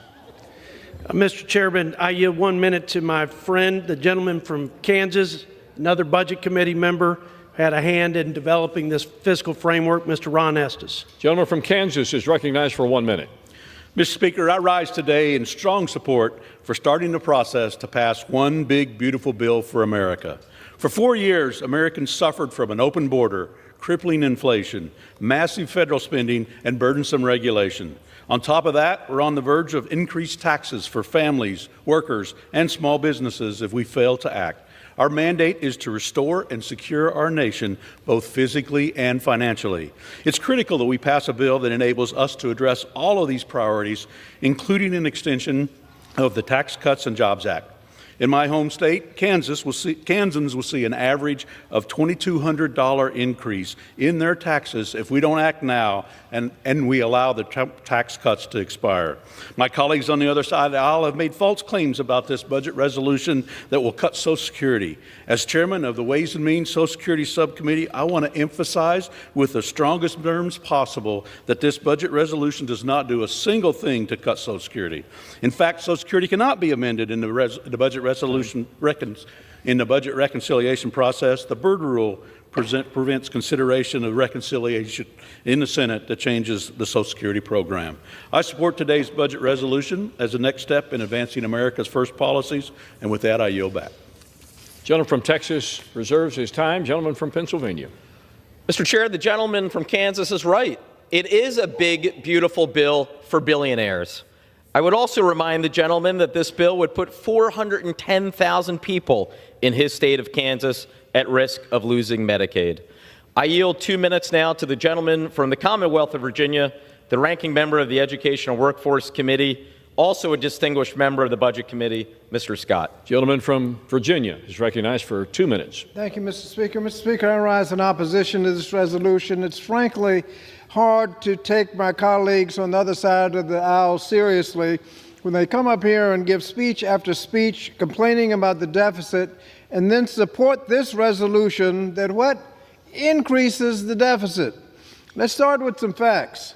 Mr. Chairman, I yield 1 minute to my friend, the gentleman from Kansas, another Budget Committee member, had a hand in developing this fiscal framework, Mr. Ron Estes. Gentleman from Kansas is recognized for 1 minute. Mr. Speaker, I rise today in strong support for starting the process to pass one big, beautiful bill for America. For 4 years, Americans suffered from an open border, crippling inflation, massive federal spending, and burdensome regulation. On top of that, we're on the verge of increased taxes for families, workers, and small businesses if we fail to act. Our mandate is to restore and secure our nation, both physically and financially. It's critical that we pass a bill that enables us to address all of these priorities, including an extension of the Tax Cuts and Jobs Act. In my home state, Kansans will see an average of $2,200 increase in their taxes if we don't act now and we allow the tax cuts to expire. My colleagues on the other side of the aisle have made false claims about this budget resolution that will cut Social Security. As chairman of the Ways and Means Social Security Subcommittee, I want to emphasize with the strongest terms possible that this budget resolution does not do a single thing to cut Social Security. In fact, Social Security cannot be amended in the budget resolution in the budget reconciliation process. The Byrd Rule prevents consideration of reconciliation in the Senate that changes the Social Security program. I support today's budget resolution as a next step in advancing America's first policies, and with that, I yield back. Gentleman from Texas reserves his time. Gentleman from Pennsylvania. Mr. Chair, the gentleman from Kansas is right. It is a big, beautiful bill for billionaires. I would also remind the gentleman that this bill would put 410,000 people in his state of Kansas at risk of losing Medicaid. I yield 2 minutes now to the gentleman from the Commonwealth of Virginia, the ranking member of the Educational Workforce Committee, also a distinguished member of the Budget Committee, Mr. Scott. Gentleman from Virginia is recognized for 2 minutes. Thank you, Mr. Speaker. Mr. Speaker, I rise in opposition to this resolution. It's frankly hard to take my colleagues on the other side of the aisle seriously when they come up here and give speech after speech complaining about the deficit and then support this resolution that increases the deficit. Let's start with some facts.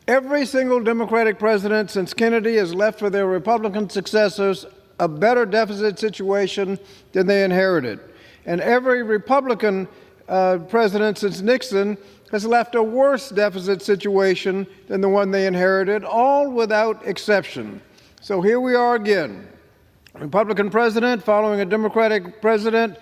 Every single Democratic president since Kennedy has left for their Republican successors a better deficit situation than they inherited. And every Republican president since Nixon has left a worse deficit situation than the one they inherited, all without exception. So here we are again. Republican president following a Democratic president,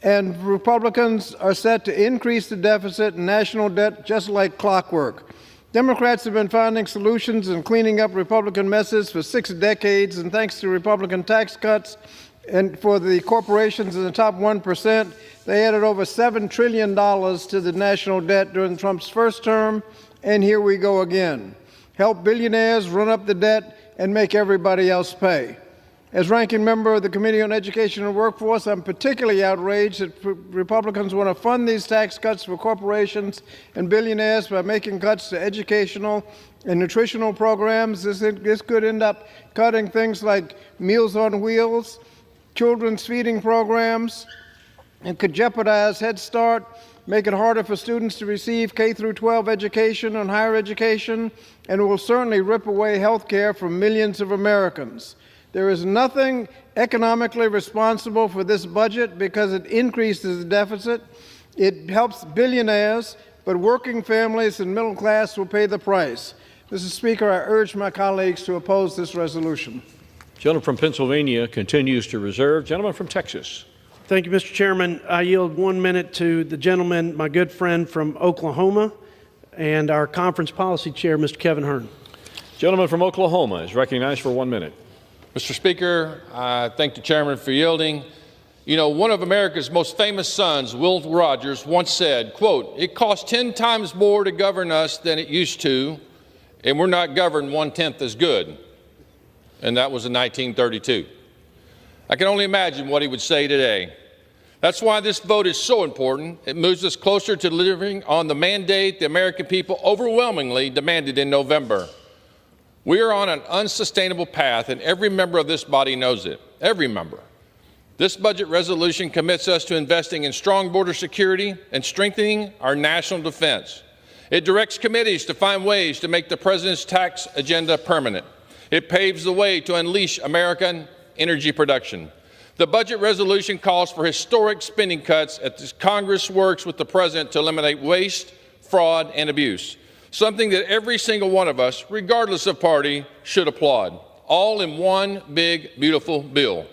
and Republicans are set to increase the deficit and national debt just like clockwork. Democrats have been finding solutions and cleaning up Republican messes for 6 decades, and thanks to Republican tax cuts and for the corporations in the top 1%, they added over $7 trillion to the national debt during Trump's first term, and here we go again. Help billionaires run up the debt and make everybody else pay. As ranking member of the Committee on Education and Workforce, I'm particularly outraged that Republicans want to fund these tax cuts for corporations and billionaires by making cuts to educational and nutritional programs. This could end up cutting things like Meals on Wheels, children's feeding programs, and could jeopardize Head Start, make it harder for students to receive K-12 education and higher education, and will certainly rip away health care from millions of Americans. There is nothing economically responsible for this budget because it increases the deficit. It helps billionaires, but working families and middle class will pay the price. Mr. Speaker, I urge my colleagues to oppose this resolution. Gentleman from Pennsylvania continues to reserve. Gentleman from Texas. Thank you, Mr. Chairman. I yield 1 minute to the gentleman, my good friend from Oklahoma, and our conference policy chair, Mr. Kevin Hern. Gentleman from Oklahoma is recognized for 1 minute. Mr. Speaker, I thank the chairman for yielding. You know, one of America's most famous sons, Will Rogers, once said, quote, "It costs 10 times more to govern us than it used to, and we're not governed 1/10 as good." And that was in 1932. I can only imagine what he would say today. That's why this vote is so important. It moves us closer to delivering on the mandate the American people overwhelmingly demanded in November. We are on an unsustainable path, and every member of this body knows it. every member. This budget resolution commits us to investing in strong border security and strengthening our national defense. It directs committees to find ways to make the President's tax agenda permanent. It paves the way to unleash American energy production. The budget resolution calls for historic spending cuts as Congress works with the President to eliminate waste, fraud, and abuse, something that every single one of us, regardless of party, should applaud, all in one big, beautiful bill.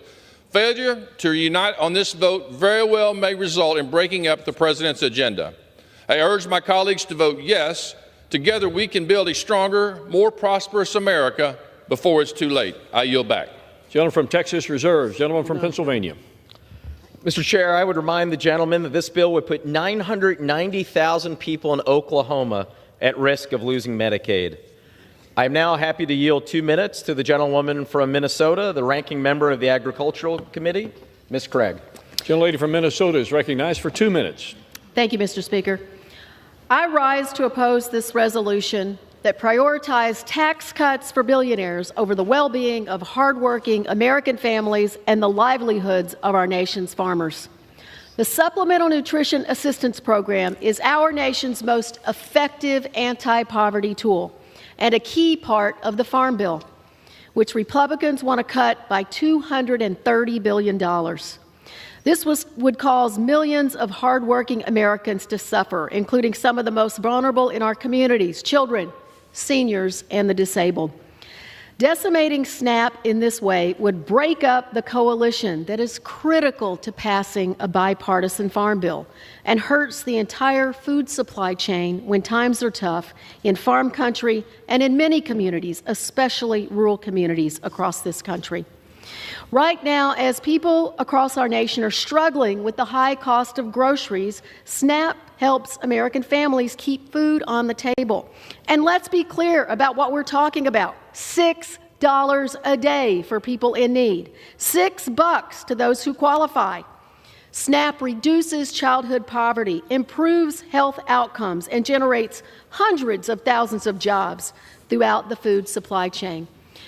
Failure to unite on this vote very well may result in breaking up the President's agenda. I urge my colleagues to vote yes. Together we can build a stronger, more prosperous America before it's too late. I yield back. Gentleman from Texas reserves. Gentleman from Pennsylvania. Mr. Chair, I would remind the gentleman that this bill would put 990,000 people in Oklahoma at risk of losing Medicaid. I am now happy to yield 2 minutes to the gentlewoman from Minnesota, the ranking member of the Agricultural Committee, Ms. Craig. Gentlelady from Minnesota is recognized for 2 minutes. Thank you, Mr. Speaker. I rise to oppose this resolution that prioritizes tax cuts for billionaires over the well-being of hardworking American families and the livelihoods of our nation's farmers. The Supplemental Nutrition Assistance Program is our nation's most effective anti-poverty tool and a key part of the Farm Bill, which Republicans want to cut by $230 billion. This would cause millions of hardworking Americans to suffer, including some of the most vulnerable in our communities, children, seniors, and the disabled. Decimating SNAP in this way would break up the coalition that is critical to passing a bipartisan farm bill and hurts the entire food supply chain when times are tough in farm country and in many communities, especially rural communities across this country. Right now, as people across our nation are struggling with the high cost of groceries, SNAP helps American families keep food on the table. And let's be clear about what we're talking about. $6 a day for people in need. $6 to those who qualify. SNAP reduces childhood poverty, improves health outcomes, and generates hundreds of thousands of jobs throughout the food supply chain.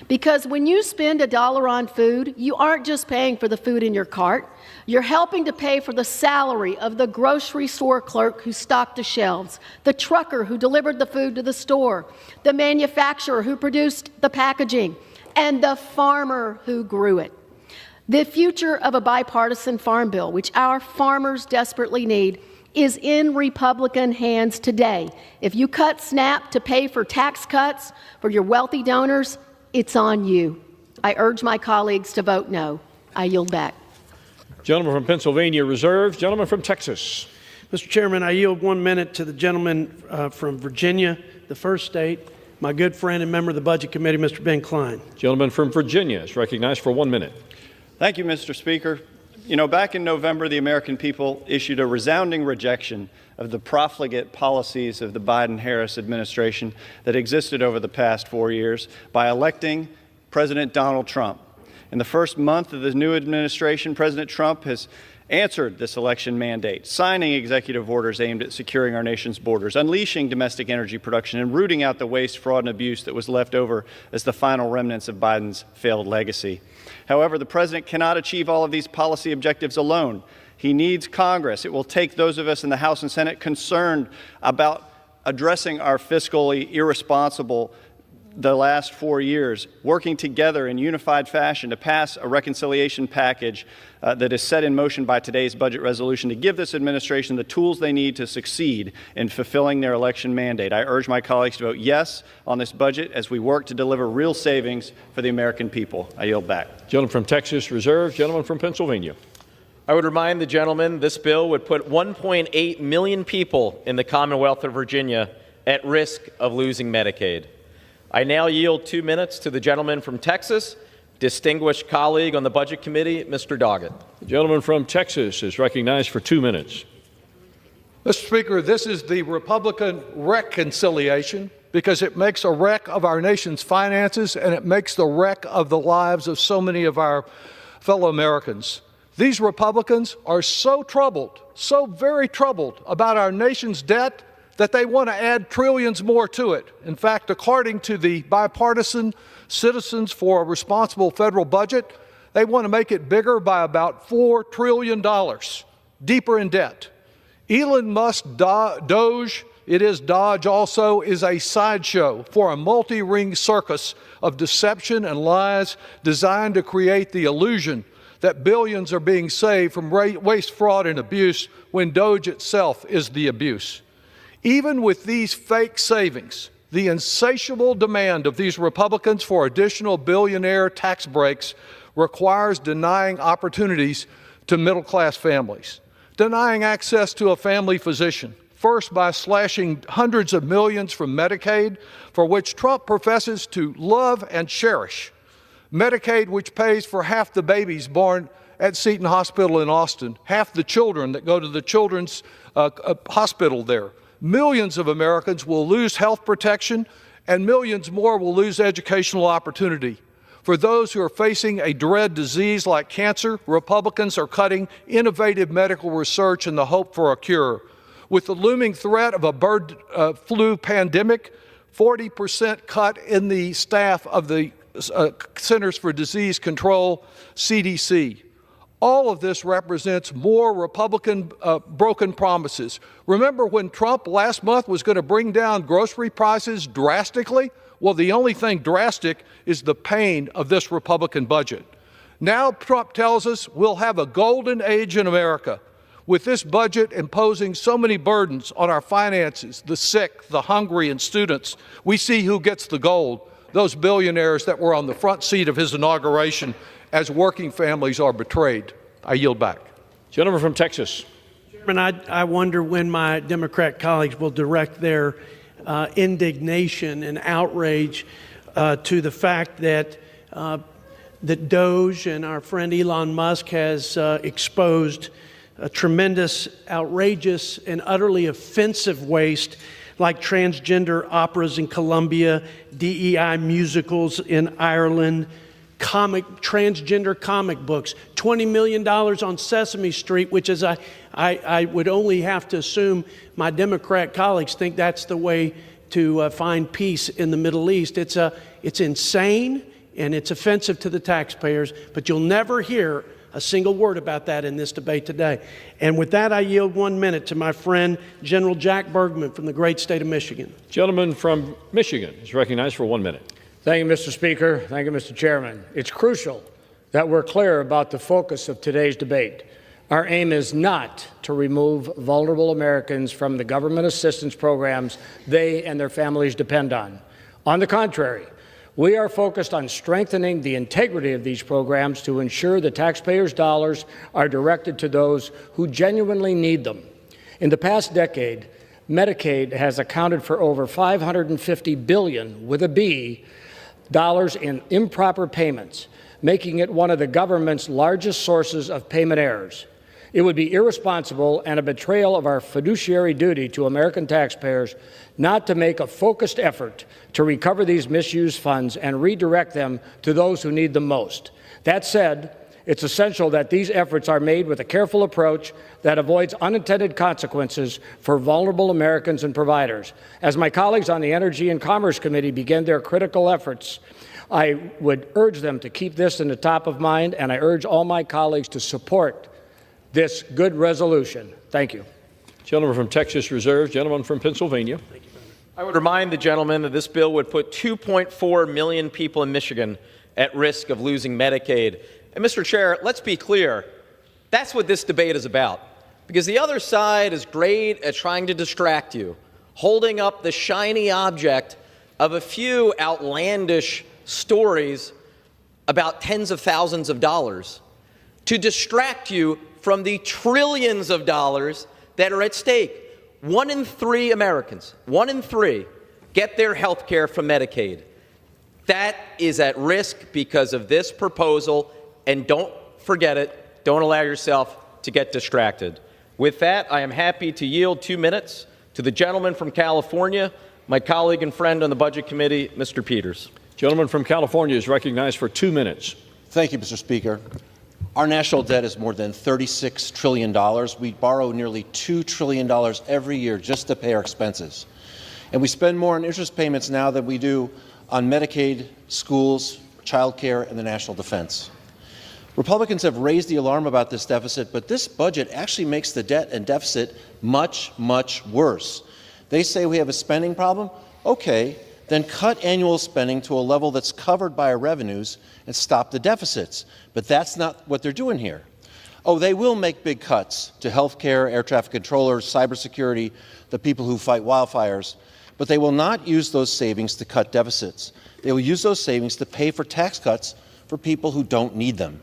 Because when you spend $1 on food, you aren't just paying for the food in your cart. You're helping to pay for the salary of the grocery store clerk who stocked the shelves, the trucker who delivered the food to the store, the manufacturer who produced the packaging, and the farmer who grew it. The future of a bipartisan farm bill, which our farmers desperately need, is in Republican hands today. If you cut SNAP to pay for tax cuts for your wealthy donors, it's on you. I urge my colleagues to vote no. I yield back. Gentleman from Pennsylvania reserves. Gentleman from Texas. Mr. Chairman, I yield 1 minute to the gentleman from Virginia, the first state, my good friend and member of the Budget Committee, Mr. Ben Klein. Gentleman from Virginia is recognized for 1 minute. Thank you, Mr. Speaker. You know, back in November, the American people issued a resounding rejection of the profligate policies of the Biden-Harris administration that existed over the past 4 years by electing President Donald Trump. In the first month of the new administration, President Trump has answered this election mandate, signing executive orders aimed at securing our nation's borders, unleashing domestic energy production, and rooting out the waste, fraud, and abuse that was left over as the final remnants of Biden's failed legacy. However, the president cannot achieve all of these policy objectives alone. He needs Congress. It will take those of us in the House and Senate concerned about addressing our fiscally irresponsible the last 4 years, working together in unified fashion to pass a reconciliation package that is set in motion by today's budget resolution to give this administration the tools they need to succeed in fulfilling their election mandate. I urge my colleagues to vote yes on this budget as we work to deliver real savings for the American people. I yield back. Gentleman from Texas reserves. Gentleman from Pennsylvania. I would remind the gentleman this bill would put 1.8 million people in the Commonwealth of Virginia at risk of losing Medicaid. I now yield 2 minutes to the gentleman from Texas, distinguished colleague on the Budget Committee, Mr. Doggett. The gentleman from Texas is recognized for 2 minutes. Mr. Speaker, this is the Republican reconciliation because it makes a wreck of our nation's finances and it makes the wreck of the lives of so many of our fellow Americans. These Republicans are so troubled, so very troubled about our nation's debt that they want to add trillions more to it. In fact, according to the bipartisan Citizens for a Responsible Federal Budget, They want to make it bigger by about $4 trillion, deeper in debt. Elon Musk Doge, it is Dodge also, is a sideshow for a multi-ring circus of deception and lies designed to create the illusion that billions are being saved from waste, fraud, and abuse when Doge itself is the abuse. Even with these fake savings, the insatiable demand of these Republicans for additional billionaire tax breaks requires denying opportunities to middle-class families, denying access to a family physician, first by slashing hundreds of millions from Medicaid, for which Trump professes to love and cherish. Medicaid, which pays for half the babies born at Seton Hospital in Austin, half the children that go to the children's hospital there. Millions of Americans will lose health protection, and millions more will lose educational opportunity. For those who are facing a dread disease like cancer, Republicans are cutting innovative medical research in the hope for a cure. With the looming threat of a bird flu pandemic, 40% cut in the staff of the Centers for Disease Control, CDC. All of this represents more Republican broken promises. Remember when Trump last month was going to bring down grocery prices drastically? Well, the only thing drastic is the pain of this Republican budget. Now Trump tells us we'll have a golden age in America. With this budget imposing so many burdens on our finances, the sick, the hungry, and students, we see who gets the gold. Those billionaires that were on the front seat of his inauguration as working families are betrayed. I yield back. Gentleman from Texas. Chairman, I wonder when my Democrat colleagues will direct their indignation and outrage to the fact that that Doge and our friend Elon Musk has exposed a tremendous, outrageous, and utterly offensive waste like transgender operas in Colombia, DEI musicals in Ireland, transgender comic books, $20 million on Sesame Street, which is I would only have to assume my Democrat colleagues think that's the way to find peace in the Middle East. It's insane and it's offensive to the taxpayers, but you'll never hear a single word about that in this debate today. And with that, I yield 1 minute to my friend, General Jack Bergman from the great state of Michigan. Gentleman from Michigan is recognized for 1 minute. Thank you, Mr. Speaker. Thank you, Mr. Chairman. It's crucial that we're clear about the focus of today's debate. Our aim is not to remove vulnerable Americans from the government assistance programs they and their families depend on. On the contrary, we are focused on strengthening the integrity of these programs to ensure the taxpayers' dollars are directed to those who genuinely need them. In the past decade, Medicaid has accounted for over $550 billion, with a B, dollars in improper payments, making it one of the government's largest sources of payment errors. It would be irresponsible and a betrayal of our fiduciary duty to American taxpayers not to make a focused effort to recover these misused funds and redirect them to those who need them most. That said, it's essential that these efforts are made with a careful approach that avoids unintended consequences for vulnerable Americans and providers. As my colleagues on the Energy and Commerce Committee begin their critical efforts, I would urge them to keep this in the top of mind, and I urge all my colleagues to support this good resolution. Thank you. Gentleman from Texas Reserve. Gentleman from Pennsylvania. I would remind the gentleman that this bill would put 2.4 million people in Michigan at risk of losing Medicaid. And Mr. Chair, let's be clear, that's what this debate is about. Because the other side is great at trying to distract you, holding up the shiny object of a few outlandish stories about tens of thousands of dollars to distract you from the trillions of dollars that are at stake. 1 in 3 Americans, 1 in 3, get their health care from Medicaid. That is at risk because of this proposal, and don't forget it. Don't allow yourself to get distracted. With that, I am happy to yield 2 minutes to the gentleman from California, my colleague and friend on the Budget Committee, Mr. Peters. Gentleman from California is recognized for 2 minutes. Thank you, Mr. Speaker. Our national debt is more than $36 trillion. We borrow nearly $2 trillion every year just to pay our expenses. And we spend more on interest payments now than we do on Medicaid, schools, child care, and the national defense. Republicans have raised the alarm about this deficit, but this budget actually makes the debt and deficit much, much worse. They say we have a spending problem. Okay, then cut annual spending to a level that's covered by our revenues and stop the deficits. But that's not what they're doing here. Oh, they will make big cuts to health care, air traffic controllers, cybersecurity, the people who fight wildfires, but they will not use those savings to cut deficits. They will use those savings to pay for tax cuts for people who don't need them.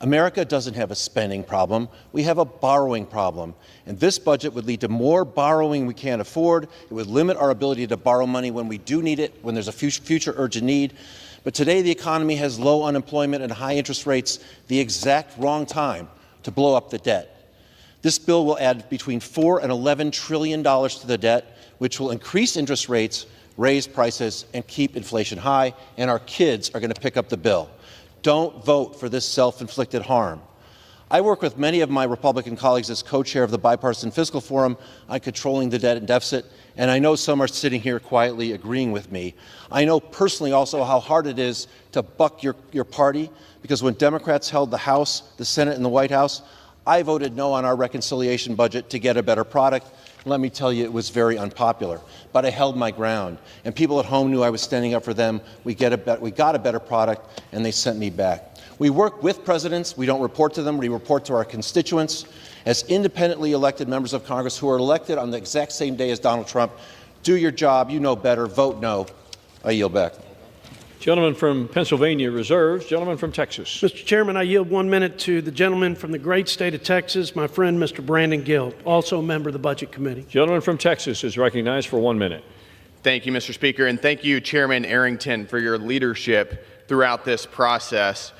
America doesn't have a spending problem. We have a borrowing problem. And this budget would lead to more borrowing we can't afford. It would limit our ability to borrow money when we do need it, when there's a future urgent need. But today the economy has low unemployment and high interest rates, the exact wrong time to blow up the debt. This bill will add between $4 and $11 trillion to the debt, which will increase interest rates, raise prices, and keep inflation high, and our kids are going to pick up the bill. Don't vote for this self-inflicted harm. I work with many of my Republican colleagues as co-chair of the Bipartisan Fiscal Forum on controlling the debt and deficit, and I know some are sitting here quietly agreeing with me. I know personally also how hard it is to buck your party, because when Democrats held the House, the Senate, and the White House, I voted no on our reconciliation budget to get a better product. Let me tell you, it was very unpopular. But I held my ground, and people at home knew I was standing up for them. We got a better product, and they sent me back. We work with presidents. We don't report to them. We report to our constituents. As independently elected members of Congress who are elected on the exact same day as Donald Trump, do your job. You know better. Vote no. I yield back. Gentleman from Pennsylvania reserves. Gentleman from Texas. Mr. Chairman, I yield 1 minute to the gentleman from the great state of Texas, my friend Mr. Brandon Gill, also a member of the Budget Committee. Gentleman from Texas is recognized for 1 minute. Thank you, Mr. Speaker, and thank you, Chairman Arrington, for your leadership throughout this process.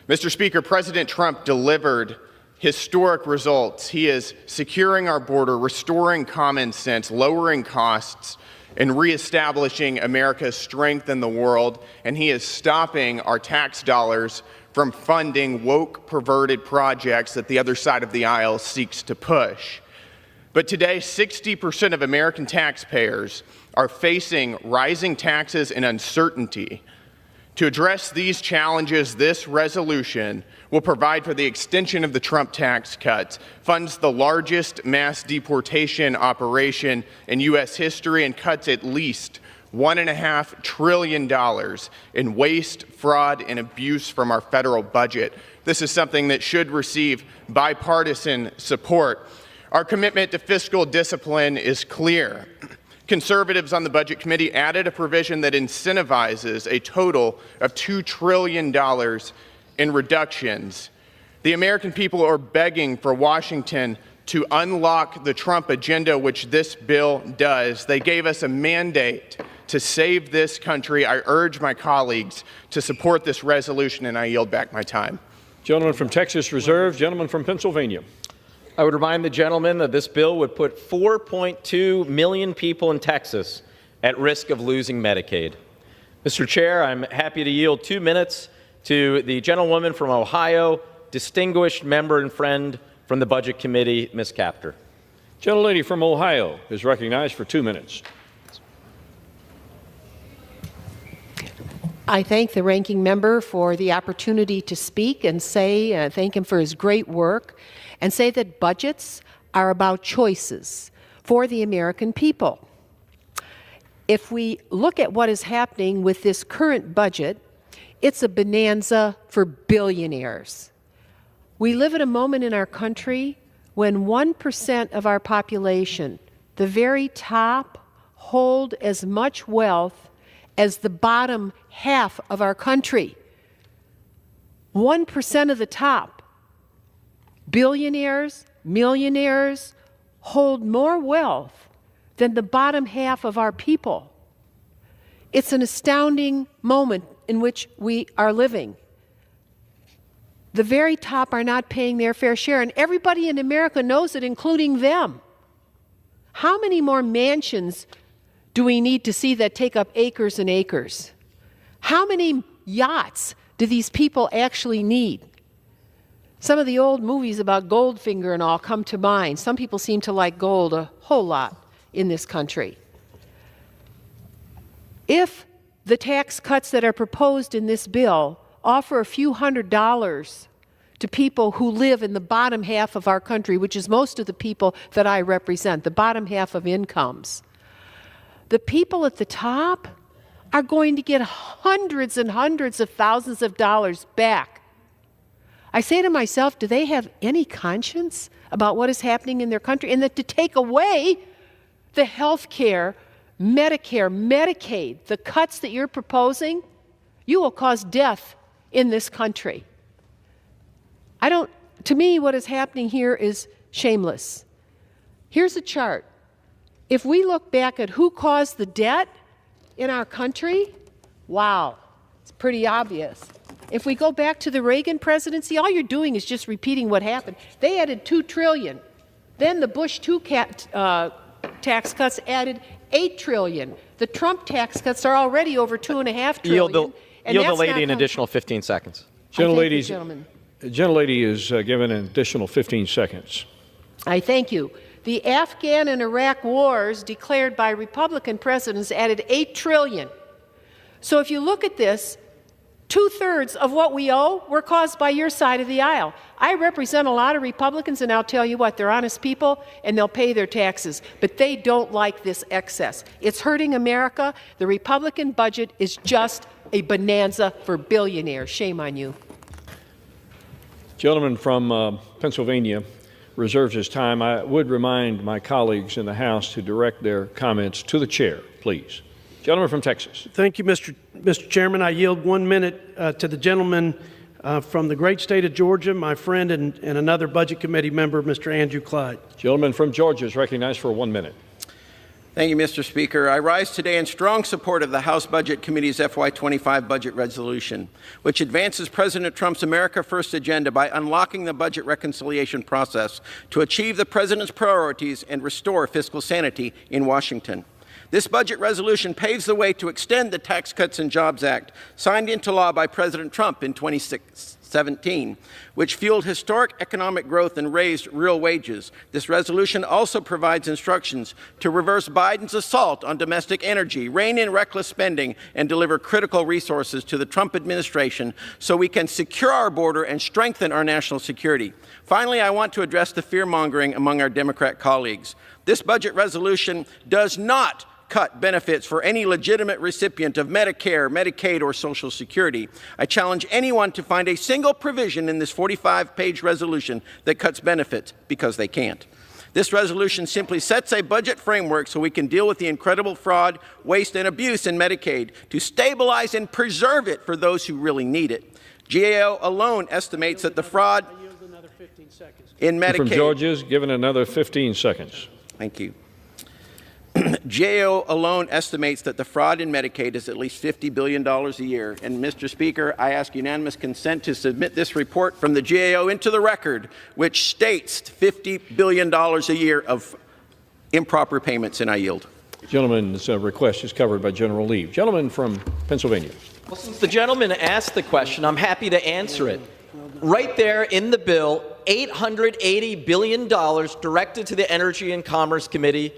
Mr. Speaker, President Trump delivered historic results. He is securing our border, restoring common sense, lowering costs, and reestablishing America's strength in the world, and he is stopping our tax dollars from funding woke, perverted projects that the other side of the aisle seeks to push. But today, 60% of American taxpayers are facing rising taxes and uncertainty. To address these challenges, this resolution will provide for the extension of the Trump tax cuts, funds the largest mass deportation operation in U.S. history, and cuts at least $1.5 trillion in waste, fraud, and abuse from our federal budget. This is something that should receive bipartisan support. Our commitment to fiscal discipline is clear. Conservatives on the Budget Committee added a provision that incentivizes a total of $2 trillion in reductions. The American people are begging for Washington to unlock the Trump agenda, which this bill does. They gave us a mandate to save this country. I urge my colleagues to support this resolution, and I yield back my time. Gentleman from Texas reserves. Gentleman from Pennsylvania. I would remind the gentleman that this bill would put 4.2 million people in Texas at risk of losing Medicaid. Mr. Chair, I'm happy to yield 2 minutes to the gentlewoman from Ohio, distinguished member and friend from the Budget Committee, Ms. Kaptur. Gentlelady from Ohio is recognized for 2 minutes. I thank the ranking member for the opportunity to speak and say, thank him for his great work, and say that budgets are about choices for the American people. If we look at what is happening with this current budget, it's a bonanza for billionaires. We live at a moment in our country when 1% of our population, the very top, hold as much wealth as the bottom half of our country. 1% of the top. Billionaires, millionaires hold more wealth than the bottom half of our people. It's an astounding moment in which we are living. The very top are not paying their fair share, and everybody in America knows it, including them. How many more mansions do we need to see that take up acres and acres? How many yachts do these people actually need? Some of the old movies about Goldfinger and all come to mind. Some people seem to like gold a whole lot in this country. If the tax cuts that are proposed in this bill offer a few $100 to people who live in the bottom half of our country, which is most of the people that I represent, the bottom half of incomes. The people at the top are going to get hundreds and hundreds of thousands of dollars back. I say to myself, do they have any conscience about what is happening in their country? And that to take away the health care, Medicare, Medicaid, the cuts that you're proposing, you will cause death in this country. To me, what is happening here is shameless. Here's a chart. If we look back at who caused the debt in our country, wow, it's pretty obvious. If we go back to the Reagan presidency, all you're doing is just repeating what happened. They added $2 trillion. Then the Bush II tax cuts added $8 trillion. The Trump tax cuts are already over $2.5 trillion. Yield the lady an additional 15 seconds. Gentlelady is given an additional 15 seconds. I thank you. The Afghan and Iraq wars declared by Republican presidents added $8 trillion. So if you look at this, 2/3 of what we owe were caused by your side of the aisle. I represent a lot of Republicans, and I'll tell you what, they're honest people, and they'll pay their taxes, but they don't like this excess. It's hurting America. The Republican budget is just a bonanza for billionaires. Shame on you. Gentleman from Pennsylvania reserves his time. I would remind my colleagues in the House to direct their comments to the chair, please. Gentleman from Texas. Thank you, Mr. Chairman. I yield 1 minute to the gentleman from the great state of Georgia, my friend and another Budget Committee member, Mr. Andrew Clyde. Gentleman from Georgia is recognized for 1 minute. Thank you, Mr. Speaker. I rise today in strong support of the House Budget Committee's FY25 budget resolution, which advances President Trump's America First agenda by unlocking the budget reconciliation process to achieve the President's priorities and restore fiscal sanity in Washington. This budget resolution paves the way to extend the Tax Cuts and Jobs Act, signed into law by President Trump in 2017, which fueled historic economic growth and raised real wages. This resolution also provides instructions to reverse Biden's assault on domestic energy, rein in reckless spending, and deliver critical resources to the Trump administration so we can secure our border and strengthen our national security. Finally, I want to address the fear-mongering among our Democrat colleagues. This budget resolution does not cut benefits for any legitimate recipient of Medicare, Medicaid, or Social Security. I challenge anyone to find a single provision in this 45-page resolution that cuts benefits, because they can't. This resolution simply sets a budget framework so we can deal with the incredible fraud, waste, and abuse in Medicaid to stabilize and preserve it for those who really need it. GAO alone estimates that the fraud in Medicaid— From Georgia is given another 15 seconds. Thank you. GAO alone estimates that the fraud in Medicaid is at least $50 billion a year. And, Mr. Speaker, I ask unanimous consent to submit this report from the GAO into the record, which states $50 billion a year of improper payments, and I yield. Gentleman's request is covered by General Lee. Gentleman from Pennsylvania. Well, since the gentleman asked the question, I'm happy to answer it. Right there in the bill, $880 billion directed to the Energy and Commerce Committee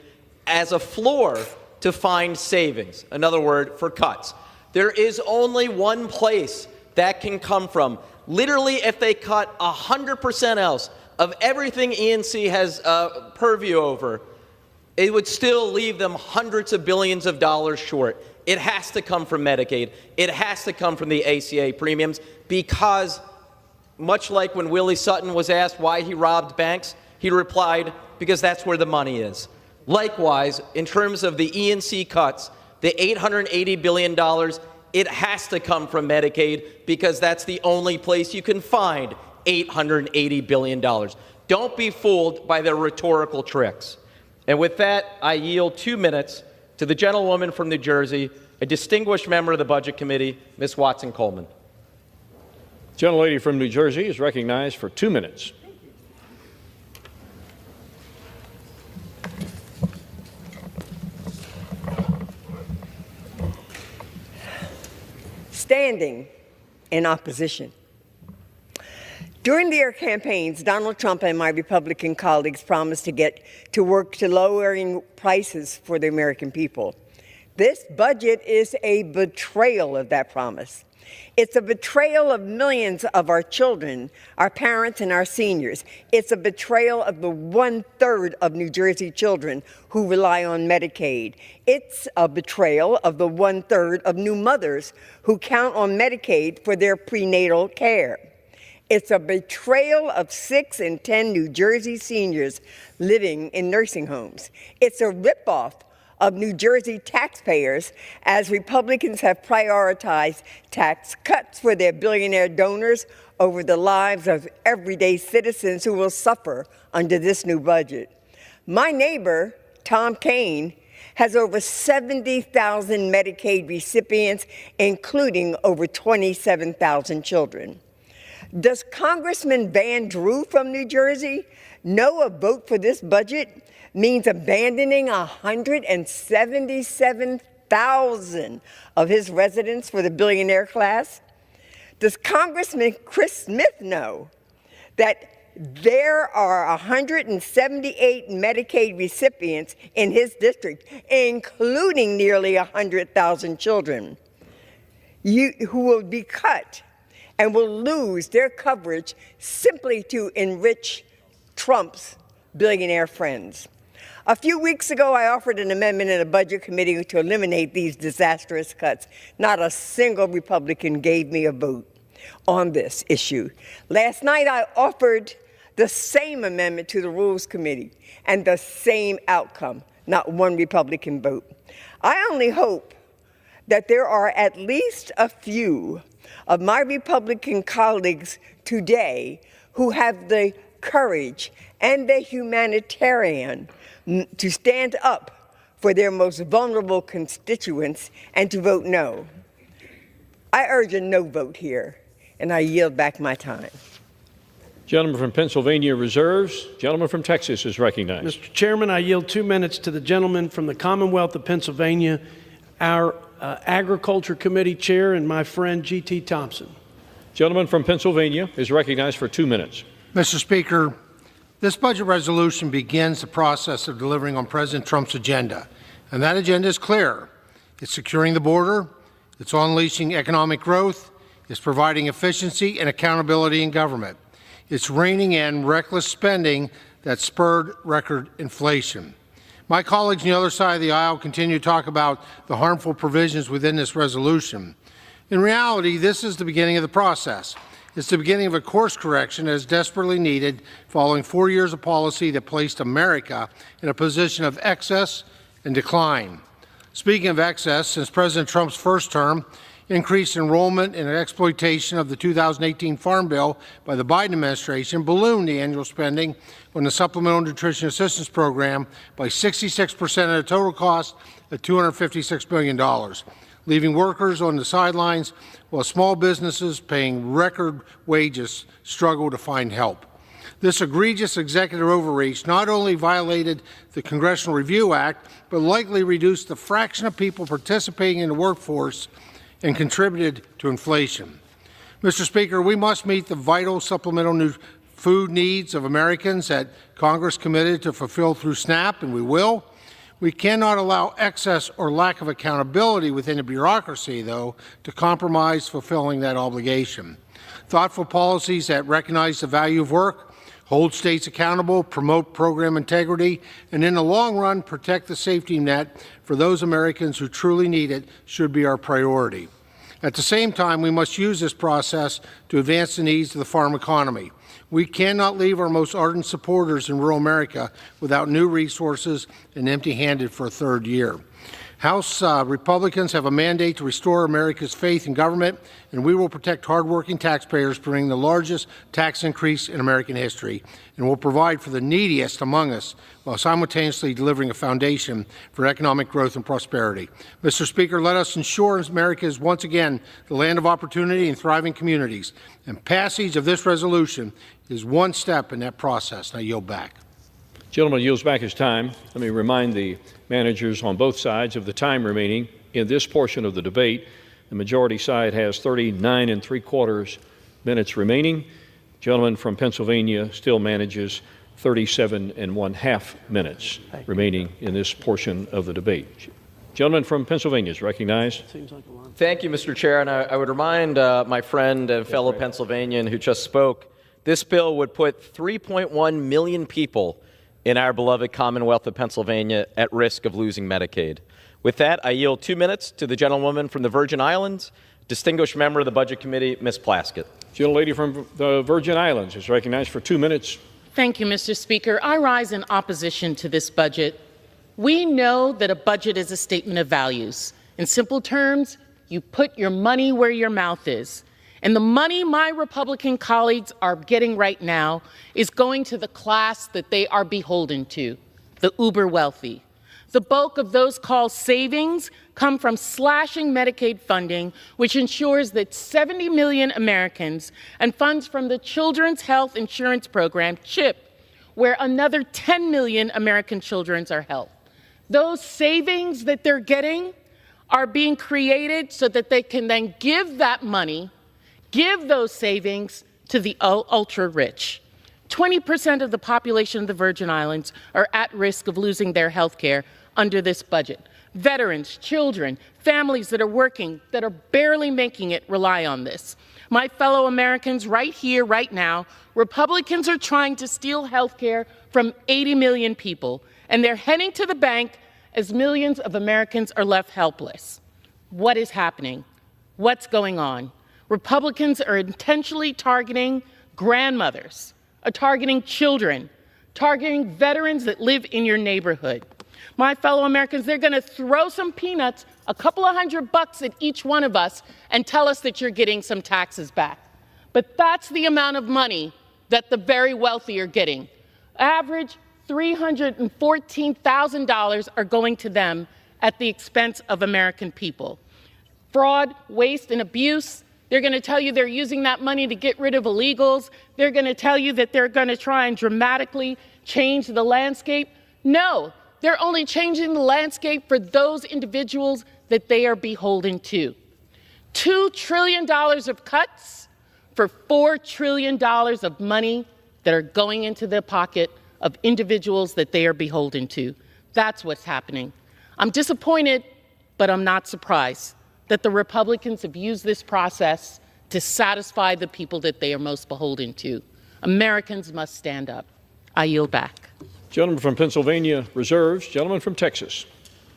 as a floor to find savings, another word for cuts. There is only one place that can come from. Literally, if they cut 100% else of everything ENC has purview over, it would still leave them hundreds of billions of dollars short. It has to come from Medicaid. It has to come from the ACA premiums, because much like when Willie Sutton was asked why he robbed banks, he replied, because that's where the money is. Likewise, in terms of the ENC cuts, the $880 billion, it has to come from Medicaid, because that's the only place you can find $880 billion. Don't be fooled by their rhetorical tricks. And with that, I yield 2 minutes to the gentlewoman from New Jersey, a distinguished member of the Budget Committee, Ms. Watson-Coleman. Gentlelady from New Jersey is recognized for 2 minutes. Standing in opposition. During their campaigns, Donald Trump and my Republican colleagues promised to get to work to lowering prices for the American people. This budget is a betrayal of that promise. It's a betrayal of millions of our children, our parents, and our seniors. It's a betrayal of the 1/3 of New Jersey children who rely on Medicaid. It's a betrayal of the 1/3 of new mothers who count on Medicaid for their prenatal care. It's a betrayal of 6 in 10 New Jersey seniors living in nursing homes. It's a ripoff of New Jersey taxpayers as Republicans have prioritized tax cuts for their billionaire donors over the lives of everyday citizens who will suffer under this new budget. My neighbor, Tom Kane, has over 70,000 Medicaid recipients, including over 27,000 children. Does Congressman Van Drew from New Jersey know a vote for this budget means abandoning 177,000 of his residents for the billionaire class? Does Congressman Chris Smith know that there are 178 Medicaid recipients in his district, including nearly 100,000 children, who will be cut and will lose their coverage simply to enrich Trump's billionaire friends? A few weeks ago, I offered an amendment in the Budget Committee to eliminate these disastrous cuts. Not a single Republican gave me a vote on this issue. Last night, I offered the same amendment to the Rules Committee, and the same outcome, not one Republican vote. I only hope that there are at least a few of my Republican colleagues today who have the courage and the humanitarian to stand up for their most vulnerable constituents and to vote no. I urge a no vote here, and I yield back my time. Gentleman from Pennsylvania reserves. Gentleman from Texas is recognized. Mr. Chairman, I yield 2 minutes to the gentleman from the Commonwealth of Pennsylvania, our Agriculture Committee Chair and my friend G.T. Thompson. Gentleman from Pennsylvania is recognized for 2 minutes. Mr. Speaker, this budget resolution begins the process of delivering on President Trump's agenda, and that agenda is clear. It's securing the border, it's unleashing economic growth, it's providing efficiency and accountability in government. It's reining in reckless spending that spurred record inflation. My colleagues on the other side of the aisle continue to talk about the harmful provisions within this resolution. In reality, this is the beginning of the process. It's the beginning of a course correction that is desperately needed following 4 years of policy that placed America in a position of excess and decline. Speaking of excess, since President Trump's first term, increased enrollment and exploitation of the 2018 Farm Bill by the Biden administration ballooned the annual spending on the Supplemental Nutrition Assistance Program by 66% of the total cost at $256 billion, leaving workers on the sidelines while small businesses paying record wages struggle to find help. This egregious executive overreach not only violated the Congressional Review Act, but likely reduced the fraction of people participating in the workforce and contributed to inflation. Mr. Speaker, we must meet the vital supplemental food needs of Americans that Congress committed to fulfill through SNAP, and we will. We cannot allow excess or lack of accountability within the bureaucracy, though, to compromise fulfilling that obligation. Thoughtful policies that recognize the value of work, hold states accountable, promote program integrity, and in the long run, protect the safety net for those Americans who truly need it should be our priority. At the same time, we must use this process to advance the needs of the farm economy. We cannot leave our most ardent supporters in rural America without new resources and empty-handed for a third year. House Republicans have a mandate to restore America's faith in government, and we will protect hardworking taxpayers, bringing the largest tax increase in American history, and will provide for the neediest among us while simultaneously delivering a foundation for economic growth and prosperity. Mr. Speaker, let us ensure America is once again the land of opportunity and thriving communities, and passage of this resolution is one step in that process. I yield back. Gentleman yields back his time. Let me remind the managers on both sides of the time remaining in this portion of the debate. The majority side has 39 3/4 minutes remaining. Gentleman from Pennsylvania still manages 37 1/2 minutes remaining in this portion of the debate. Gentleman from Pennsylvania is recognized. Thank you, Mr. Chair. And I would remind my friend and fellow Pennsylvanian who just spoke, this bill would put 3.1 million people in our beloved Commonwealth of Pennsylvania at risk of losing Medicaid. With that, I yield 2 minutes to the gentlewoman from the Virgin Islands, distinguished member of the Budget Committee, Ms. Plaskett. Gentlelady from the Virgin Islands is recognized for 2 minutes. Thank you, Mr. Speaker. I rise in opposition to this budget. We know that a budget is a statement of values. In simple terms, you put your money where your mouth is. And the money my Republican colleagues are getting right now is going to the class that they are beholden to, the uber wealthy. The bulk of those called savings come from slashing Medicaid funding, which ensures that 70 million Americans, and funds from the Children's Health Insurance Program, CHIP, where another 10 million American children are helped. Those savings that they're getting are being created so that they can then give that money, give those savings to the ultra-rich. 20% of the population of the Virgin Islands are at risk of losing their health care under this budget. Veterans, children, families that are working, that are barely making it, rely on this. My fellow Americans, right here, right now, Republicans are trying to steal health care from 80 million people, and they're heading to the bank as millions of Americans are left helpless. What is happening? What's going on? Republicans are intentionally targeting grandmothers, targeting children, targeting veterans that live in your neighborhood. My fellow Americans, they're going to throw some peanuts, a couple of $100 at each one of us, and tell us that you're getting some taxes back. But that's the amount of money that the very wealthy are getting. Average $314,000 are going to them at the expense of American people. Fraud, waste, and abuse. They're going to tell you they're using that money to get rid of illegals. They're going to tell you that they're going to try and dramatically change the landscape. No, they're only changing the landscape for those individuals that they are beholden to. $2 trillion of cuts for $4 trillion of money that are going into the pocket of individuals that they are beholden to. That's what's happening. I'm disappointed, but I'm not surprised that the Republicans have used this process to satisfy the people that they are most beholden to. Americans must stand up. I yield back. Gentleman from Pennsylvania reserves. Gentleman from Texas.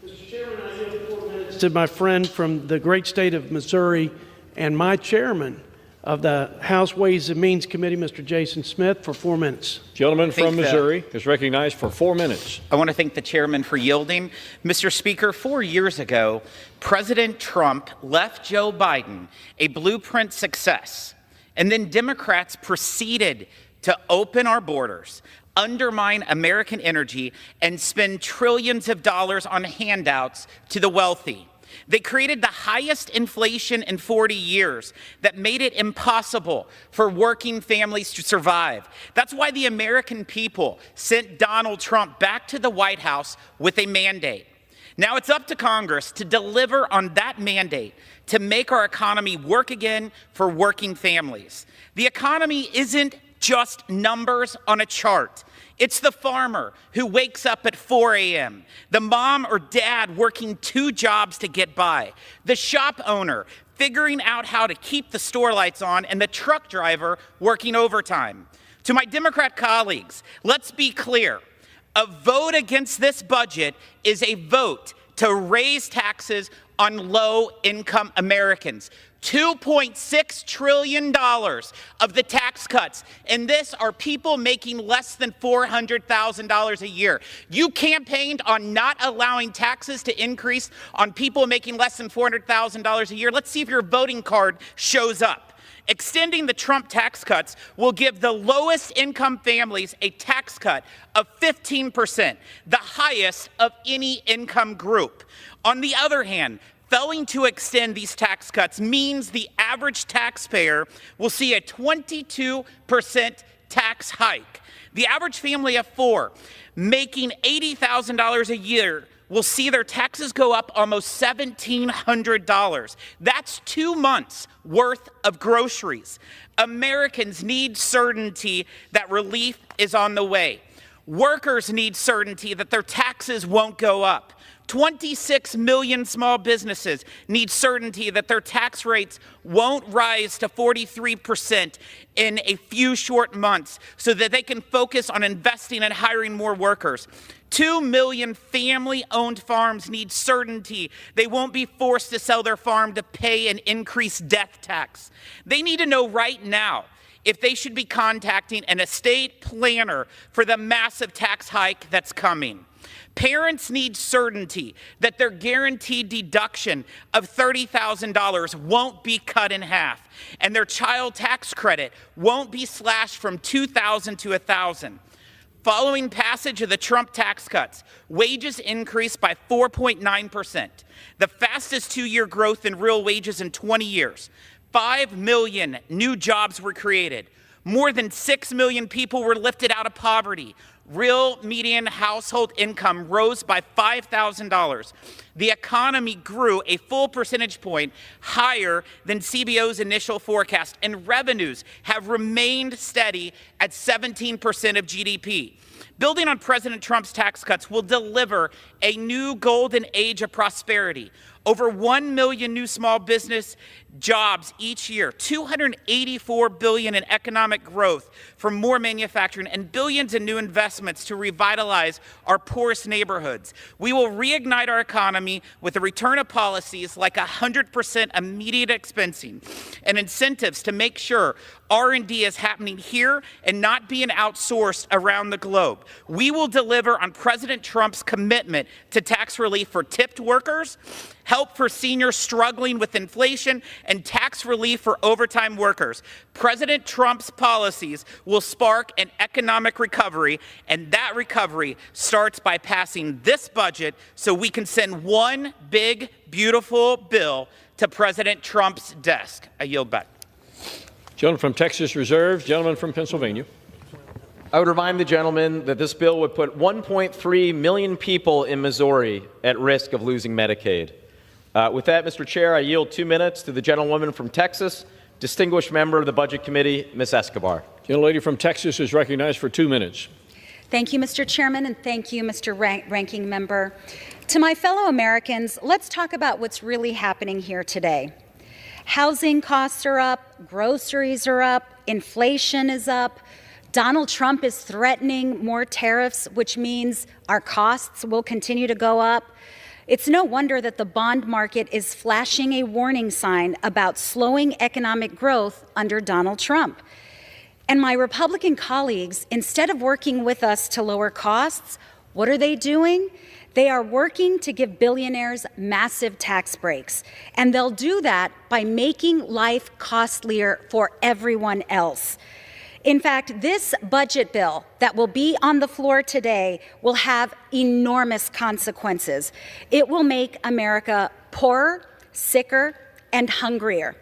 Mr. Chairman, I yield 4 minutes to my friend from the great state of Missouri and my chairman of the House Ways and Means Committee, Mr. Jason Smith, for 4 minutes. Gentleman from Missouri is recognized for 4 minutes. I want to thank the chairman for yielding. Mr. Speaker, 4 years ago, President Trump left Joe Biden a blueprint success, and then Democrats proceeded to open our borders, undermine American energy, and spend trillions of dollars on handouts to the wealthy. They created the highest inflation in 40 years that made it impossible for working families to survive. That's why the American people sent Donald Trump back to the White House with a mandate. Now it's up to Congress to deliver on that mandate to make our economy work again for working families. The economy isn't just numbers on a chart. It's the farmer who wakes up at 4 a.m., the mom or dad working 2 jobs to get by, the shop owner figuring out how to keep the store lights on, and the truck driver working overtime. To my Democrat colleagues, let's be clear. A vote against this budget is a vote to raise taxes on low-income Americans. $2.6 trillion of the tax cuts, and this are people making less than $400,000 a year. You campaigned on not allowing taxes to increase on people making less than $400,000 a year. Let's see if your voting card shows up. Extending the Trump tax cuts will give the lowest income families a tax cut of 15%, the highest of any income group. On the other hand, failing to extend these tax cuts means the average taxpayer will see a 22% tax hike. The average family of 4 making $80,000 a year will see their taxes go up almost $1,700. That's 2 months worth of groceries. Americans need certainty that relief is on the way. Workers need certainty that their taxes won't go up. 26 million small businesses need certainty that their tax rates won't rise to 43% in a few short months so that they can focus on investing and hiring more workers. 2 million family-owned farms need certainty they won't be forced to sell their farm to pay an increased death tax. They need to know right now if they should be contacting an estate planner for the massive tax hike that's coming. Parents need certainty that their guaranteed deduction of $30,000 won't be cut in half, and their child tax credit won't be slashed from $2,000 to $1,000. Following passage of the Trump tax cuts, wages increased by 4.9%, the fastest two-year growth in real wages in 20 years. 5 million new jobs were created. More than 6 million people were lifted out of poverty. Real median household income rose by $5,000. The economy grew a full percentage point higher than CBO's initial forecast, and revenues have remained steady at 17% of GDP. Building on President Trump's tax cuts will deliver a new golden age of prosperity. Over 1 million new small business jobs each year, $284 billion in economic growth from more manufacturing, and billions in new investments to revitalize our poorest neighborhoods. We will reignite our economy with the return of policies like 100% immediate expensing and incentives to make sure R&D is happening here and not being outsourced around the globe. We will deliver on President Trump's commitment to tax relief for tipped workers, help for seniors struggling with inflation, and tax relief for overtime workers. President Trump's policies will spark an economic recovery, and that recovery starts by passing this budget so we can send one big, beautiful bill to President Trump's desk. I yield back. Gentleman from Texas reserves. Gentleman from Pennsylvania. I would remind the gentleman that this bill would put 1.3 million people in Missouri at risk of losing Medicaid. With that, Mr. Chair, I yield 2 minutes to the gentlewoman from Texas, distinguished member of the Budget Committee, Ms. Escobar. Gentlelady from Texas is recognized for 2 minutes. Thank you, Mr. Chairman, and thank you, Mr. Ranking Member. To my fellow Americans, let's talk about what's really happening here today. Housing costs are up, groceries are up, inflation is up. Donald Trump is threatening more tariffs, which means our costs will continue to go up. It's no wonder that the bond market is flashing a warning sign about slowing economic growth under Donald Trump. And my Republican colleagues, instead of working with us to lower costs, what are they doing? They are working to give billionaires massive tax breaks. And they'll do that by making life costlier for everyone else. In fact, this budget bill that will be on the floor today will have enormous consequences. It will make America poorer, sicker, and hungrier.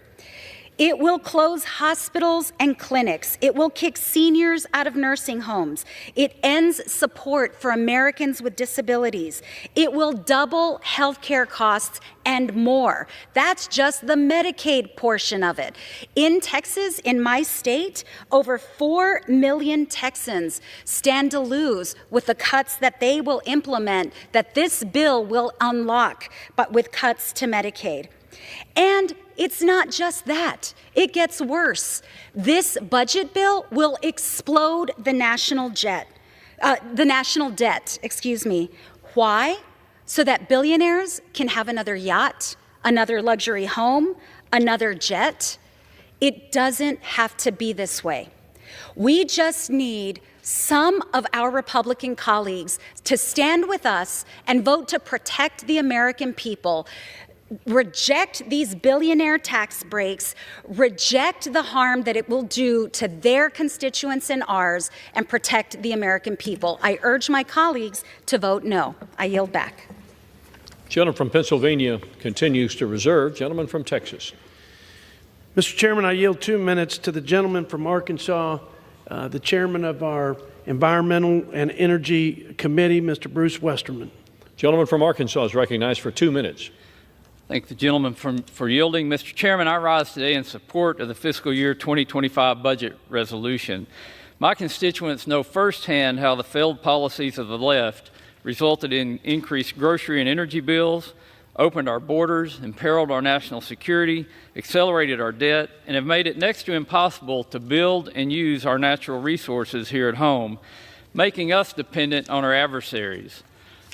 It will close hospitals and clinics. It will kick seniors out of nursing homes. It ends support for Americans with disabilities. It will double health care costs and more. That's just the Medicaid portion of it. In Texas, in my state, over 4 million Texans stand to lose with the cuts that they will implement, that this bill will unlock, but with cuts to Medicaid. And it's not just that. It gets worse. This budget bill will explode the national debt. Why? So that billionaires can have another yacht, another luxury home, another jet. It doesn't have to be this way. We just need some of our Republican colleagues to stand with us and vote to protect the American people. Reject these billionaire tax breaks, reject the harm that it will do to their constituents and ours, and protect the American people. I urge my colleagues to vote no. I yield back. Gentleman from Pennsylvania continues to reserve. Gentleman from Texas. Mr. Chairman, I yield 2 minutes to the gentleman from Arkansas, the chairman of our Environmental and Energy Committee, Mr. Bruce Westerman. Gentleman from Arkansas is recognized for 2 minutes. Thank the gentleman for yielding. Mr. Chairman, I rise today in support of the fiscal year 2025 budget resolution. My constituents know firsthand how the failed policies of the left resulted in increased grocery and energy bills, opened our borders, imperiled our national security, accelerated our debt, and have made it next to impossible to build and use our natural resources here at home, making us dependent on our adversaries.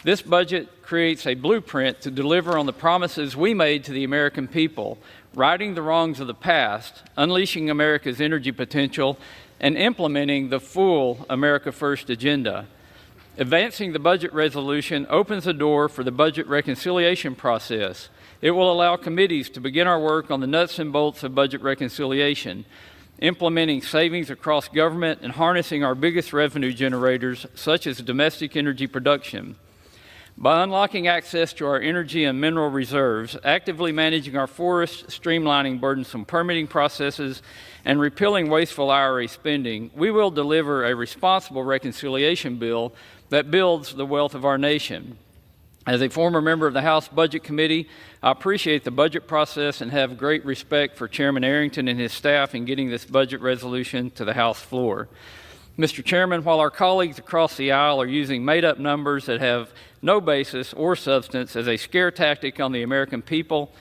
This budget creates a blueprint to deliver on the promises we made to the American people, righting the wrongs of the past, unleashing America's energy potential, and implementing the full America First agenda. Advancing the budget resolution opens the door for the budget reconciliation process. It will allow committees to begin our work on the nuts and bolts of budget reconciliation, implementing savings across government and harnessing our biggest revenue generators, such as domestic energy production. By unlocking access to our energy and mineral reserves, actively managing our forests, streamlining burdensome permitting processes, and repealing wasteful IRA spending, we will deliver a responsible reconciliation bill that builds the wealth of our nation. As a former member of the House Budget Committee, I appreciate the budget process and have great respect for Chairman Arrington and his staff in getting this budget resolution to the House floor. Mr. Chairman, while our colleagues across the aisle are using made-up numbers that have no basis or substance as a scare tactic on the American people,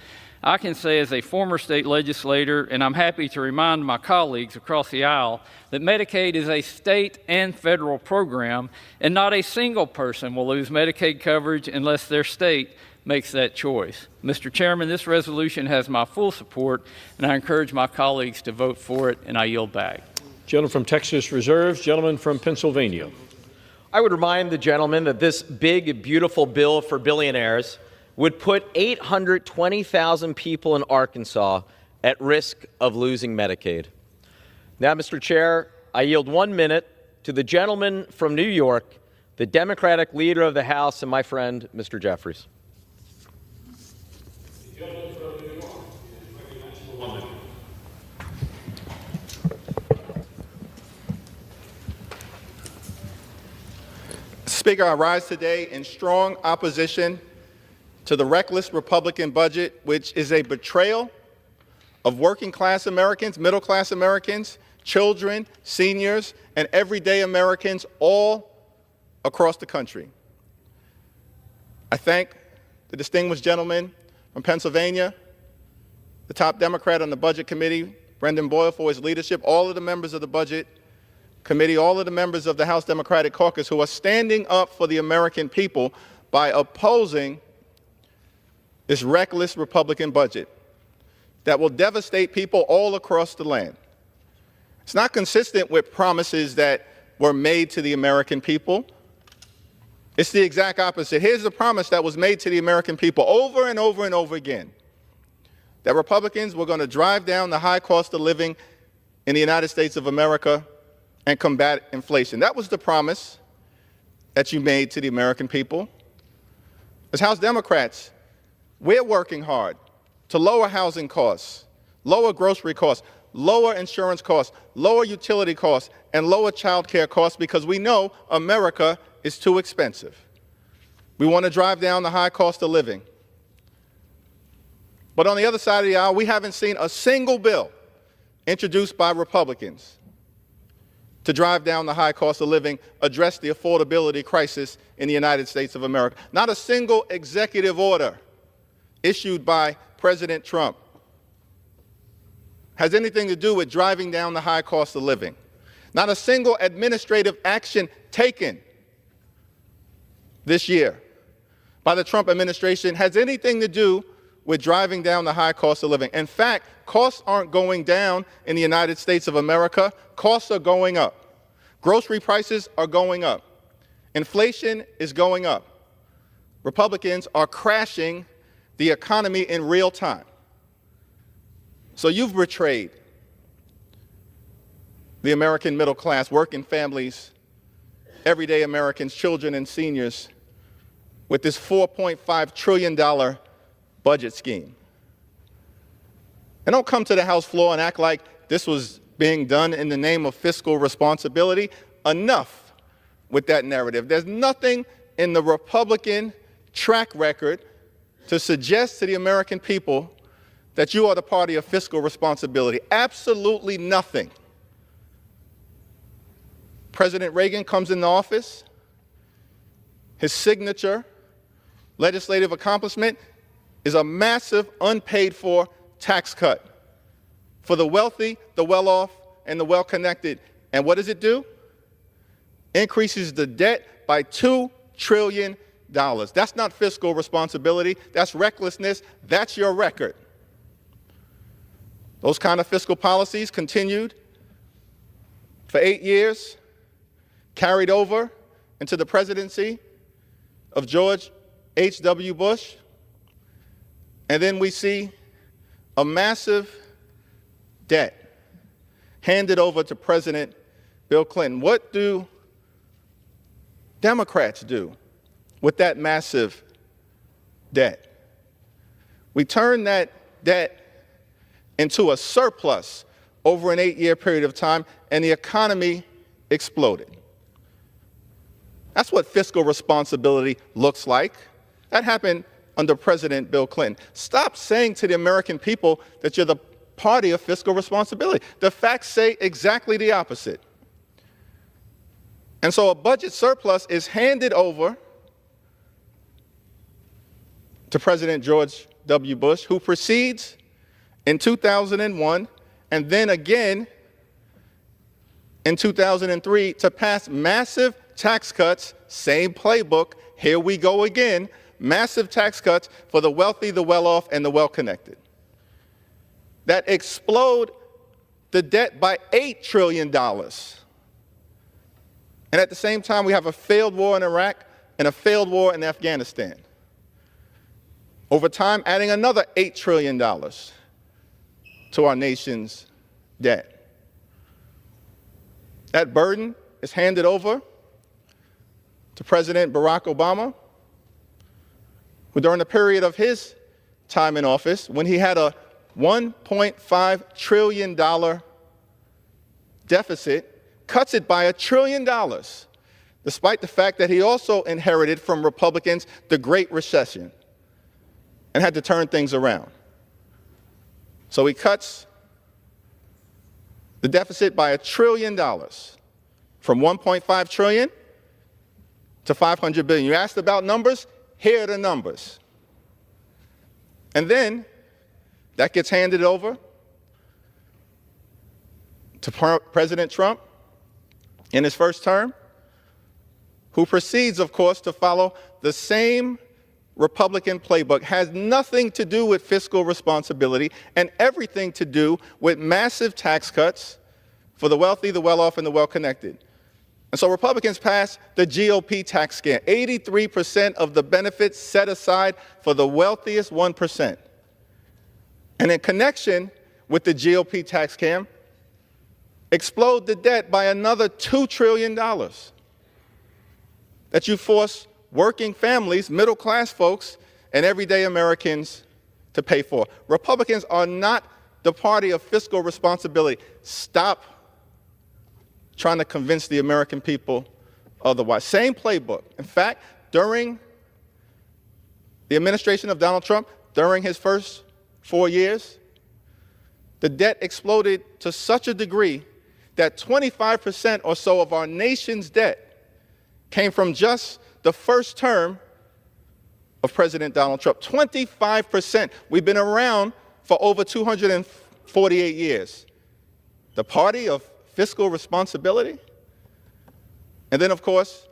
I can say as a former state legislator, and I'm happy to remind my colleagues across the aisle, that Medicaid is a state and federal program, and not a single person will lose Medicaid coverage unless their state makes that choice. Mr. Chairman, this resolution has my full support, and I encourage my colleagues to vote for it, and I yield back. Gentleman from Texas reserves. Gentleman from Pennsylvania. I would remind the gentleman that this big, beautiful bill for billionaires would put 820,000 people in Arkansas at risk of losing Medicaid. Now, Mr. Chair, I yield 1 minute to the gentleman from New York, the Democratic leader of the House, and my friend, Mr. Jeffries. Speaker, I rise today in strong opposition to the reckless Republican budget, which is a betrayal of working-class Americans, middle-class Americans, children, seniors, and everyday Americans all across the country. I thank the distinguished gentleman from Pennsylvania, the top Democrat on the Budget Committee, Brendan Boyle, for his leadership, all of the members of the Budget Committee, all of the members of the House Democratic Caucus who are standing up for the American people by opposing this reckless Republican budget that will devastate people all across the land. It's not consistent with promises that were made to the American people. It's the exact opposite. Here's the promise that was made to the American people over and over and over again, that Republicans were going to drive down the high cost of living in the United States of America and combat inflation. That was the promise that you made to the American people. As House Democrats, we're working hard to lower housing costs, lower grocery costs, lower insurance costs, lower utility costs, and lower child care costs because we know America is too expensive. We want to drive down the high cost of living. But on the other side of the aisle, we haven't seen a single bill introduced by Republicans to drive down the high cost of living, address the affordability crisis in the United States of America. Not a single executive order issued by President Trump has anything to do with driving down the high cost of living. Not a single administrative action taken this year by the Trump administration has anything to do with driving down the high cost of living. In fact, costs aren't going down in the United States of America. Costs are going up. Grocery prices are going up. Inflation is going up. Republicans are crashing the economy in real time. So you've betrayed the American middle class, working families, everyday Americans, children and seniors with this $4.5 trillion budget scheme. And don't come to the House floor and act like this was being done in the name of fiscal responsibility. Enough with that narrative. There's nothing in the Republican track record to suggest to the American people that you are the party of fiscal responsibility. Absolutely nothing. President Reagan comes into office. his signature legislative accomplishment is a massive unpaid for tax cut for the wealthy, the well-off, and the well-connected. And what does it do? Increases the debt by $2 trillion. That's not fiscal responsibility. That's recklessness. That's your record. Those kind of fiscal policies continued for 8 years, carried over into the presidency of George H.W. Bush. And then we see a massive debt handed over to President Bill Clinton. What do Democrats do with that massive debt? We turn that debt into a surplus over an 8-year period of time, and the economy exploded. That's what fiscal responsibility looks like. That happened under President Bill Clinton. Stop saying to the American people that you're the party of fiscal responsibility. The facts say exactly the opposite. And so a budget surplus is handed over to President George W. Bush, who proceeds in 2001 and then again in 2003 to pass massive tax cuts, same playbook, here we go again, massive tax cuts for the wealthy, the well-off, and the well-connected that explode the debt by $8 trillion. And at the same time, we have a failed war in Iraq and a failed war in Afghanistan. Over time, adding another $8 trillion to our nation's debt. That burden is handed over to President Barack Obama, who during the period of his time in office, when he had a $1.5 trillion deficit, cuts it by $1 trillion, despite the fact that he also inherited from Republicans the Great Recession and had to turn things around. So he cuts the deficit by $1 trillion, from $1.5 trillion to $500 billion. You asked about numbers? Here are the numbers. And then that gets handed over to President Trump in his first term, who proceeds, of course, to follow the same Republican playbook. Has nothing to do with fiscal responsibility and everything to do with massive tax cuts for the wealthy, the well-off, and the well-connected. And so Republicans passed the GOP tax scare. 83% of the benefits set aside for the wealthiest 1%. And in connection with the GOP tax scam, explode the debt by another $2 trillion that you force working families, middle-class folks, and everyday Americans to pay for. Republicans are not the party of fiscal responsibility. Stop trying to convince the American people otherwise. Same playbook. In fact, during the administration of Donald Trump, during his first 4 years, the debt exploded to such a degree that 25% or so of our nation's debt came from just the first term of President Donald Trump. 25%. We've been around for over 248 years. The party of fiscal responsibility. And then, of course,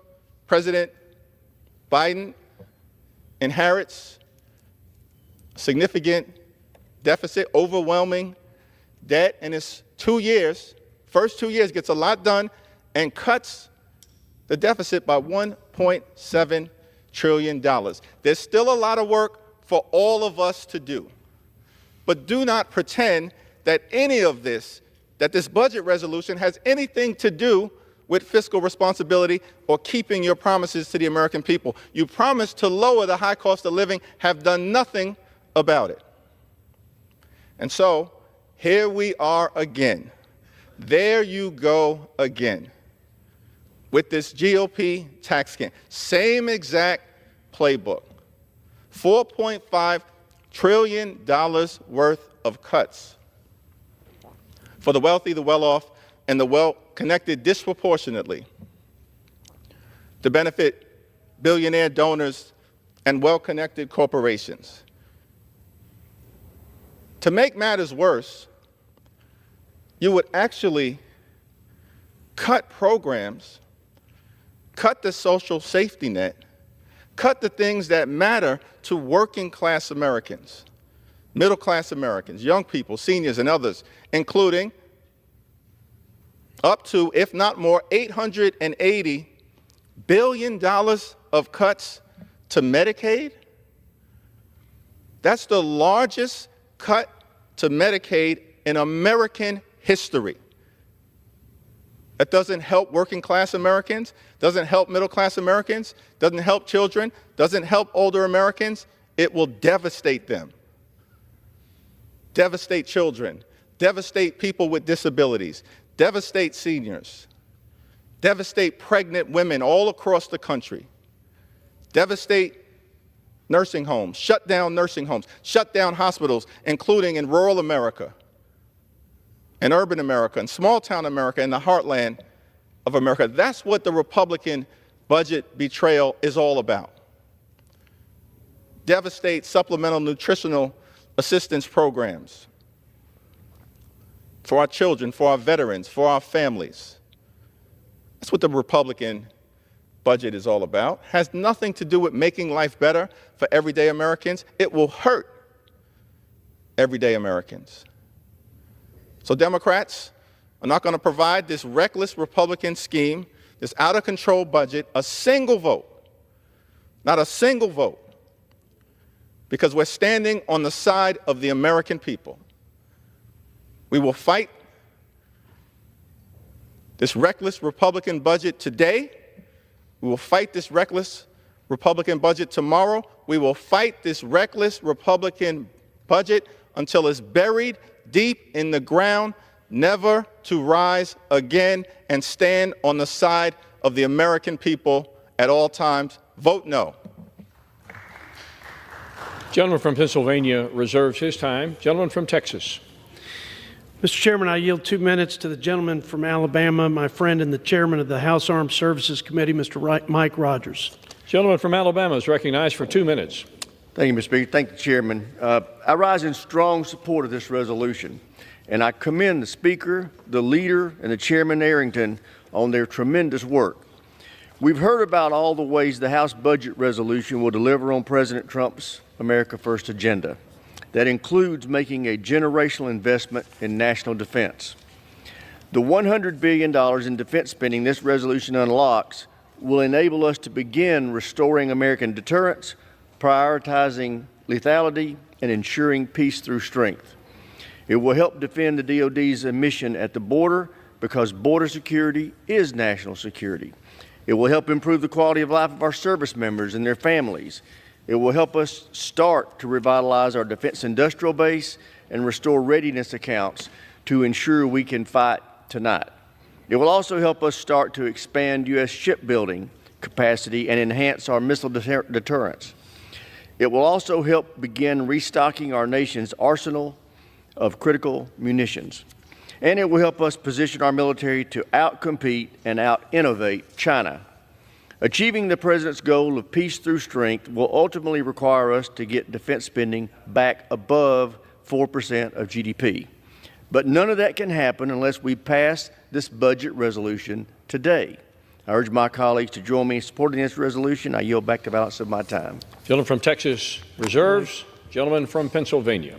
President Biden inherits significant deficit, overwhelming debt in his 2 years. First 2 years gets a lot done and cuts the deficit by $1.7 trillion. There's still a lot of work for all of us to do. But do not pretend that any of this, that this budget resolution has anything to do with fiscal responsibility or keeping your promises to the American people. You promised to lower the high cost of living, have done nothing about it. And so, here we are again. There you go again with this GOP tax scam. Same exact playbook. $4.5 trillion worth of cuts for the wealthy, the well-off, and the well-connected disproportionately to benefit billionaire donors, and well-connected corporations. To make matters worse, you would actually cut programs, cut the social safety net, cut the things that matter to working class Americans, middle class Americans, young people, seniors, and others, including up to, if not more, $880 billion of cuts to Medicaid. That's the largest cut to Medicaid in American history. That doesn't help working class Americans, doesn't help middle class Americans, doesn't help children, doesn't help older Americans. It will devastate them. Devastate children, devastate people with disabilities, devastate seniors, devastate pregnant women all across the country, devastate nursing homes, shut down hospitals, including in rural America, and urban America, and small town America, and the heartland of America. That's what the Republican budget betrayal is all about. Devastate supplemental nutritional assistance programs for our children, for our veterans, for our families. That's what the Republican budget is all about. Has nothing to do with making life better for everyday Americans. It will hurt everyday Americans. So Democrats are not going to provide this reckless Republican scheme, this out-of-control budget, a single vote, not a single vote, because we're standing on the side of the American people. We will fight this reckless Republican budget today. We will fight this reckless Republican budget tomorrow. We will fight this reckless Republican budget until it's buried deep in the ground, never to rise again, and stand on the side of the American people at all times. Vote no. Gentleman from Pennsylvania reserves his time. Gentleman from Texas. Mr. Chairman, I yield 2 minutes to the gentleman from Alabama, my friend and the chairman of the House Armed Services Committee, Mr. Mike Rogers. Gentleman from Alabama is recognized for 2 minutes. Thank you, Mr. Speaker. Thank the chairman. I rise in strong support of this resolution, and I commend the Speaker, the leader, and the Chairman Arrington on their tremendous work. We've heard about all the ways the House budget resolution will deliver on President Trump's America First agenda. That includes making a generational investment in national defense. The $100 billion in defense spending this resolution unlocks will enable us to begin restoring American deterrence, prioritizing lethality, and ensuring peace through strength. It will help defend the DoD's mission at the border because border security is national security. It will help improve the quality of life of our service members and their families. It will help us start to revitalize our defense industrial base and restore readiness accounts to ensure we can fight tonight. It will also help us start to expand U.S. shipbuilding capacity and enhance our missile deterrence. It will also help begin restocking our nation's arsenal of critical munitions. And it will help us position our military to outcompete and out-innovate China. Achieving the President's goal of peace through strength will ultimately require us to get defense spending back above 4% of GDP. But none of that can happen unless we pass this budget resolution today. I urge my colleagues to join me in supporting this resolution. I yield back the balance of my time. Gentleman from Texas reserves. Gentleman from Pennsylvania.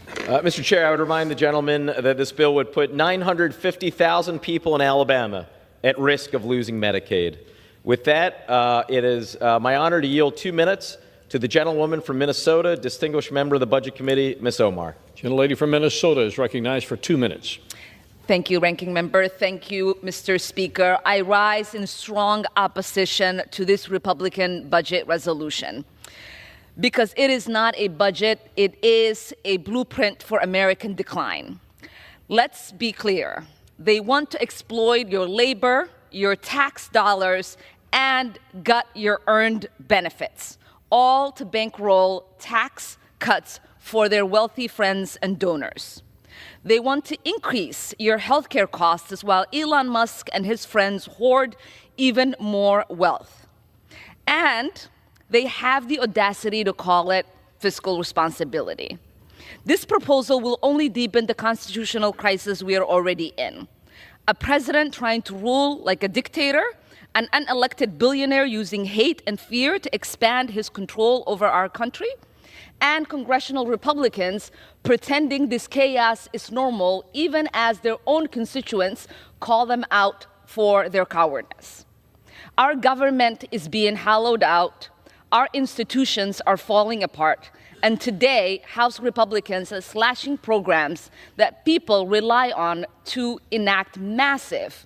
Mr. Chair, I would remind the gentleman that this bill would put 950,000 people in Alabama at risk of losing Medicaid. With that, it is my honor to yield 2 minutes to the gentlewoman from Minnesota, distinguished member of the Budget Committee, Ms. Omar. Gentlelady from Minnesota is recognized for 2 minutes. Thank you, Ranking Member. Thank you, Mr. Speaker. I rise in strong opposition to this Republican budget resolution because it is not a budget, it is a blueprint for American decline. Let's be clear. They want to exploit your labor, your tax dollars, and gut your earned benefits, all to bankroll tax cuts for their wealthy friends and donors. They want to increase your healthcare costs while Elon Musk and his friends hoard even more wealth. And they have the audacity to call it fiscal responsibility. This proposal will only deepen the constitutional crisis we are already in. A president trying to rule like a dictator, an unelected billionaire using hate and fear to expand his control over our country, and congressional Republicans pretending this chaos is normal even as their own constituents call them out for their cowardice. Our government is being hollowed out, our institutions are falling apart, and today, House Republicans are slashing programs that people rely on to enact massive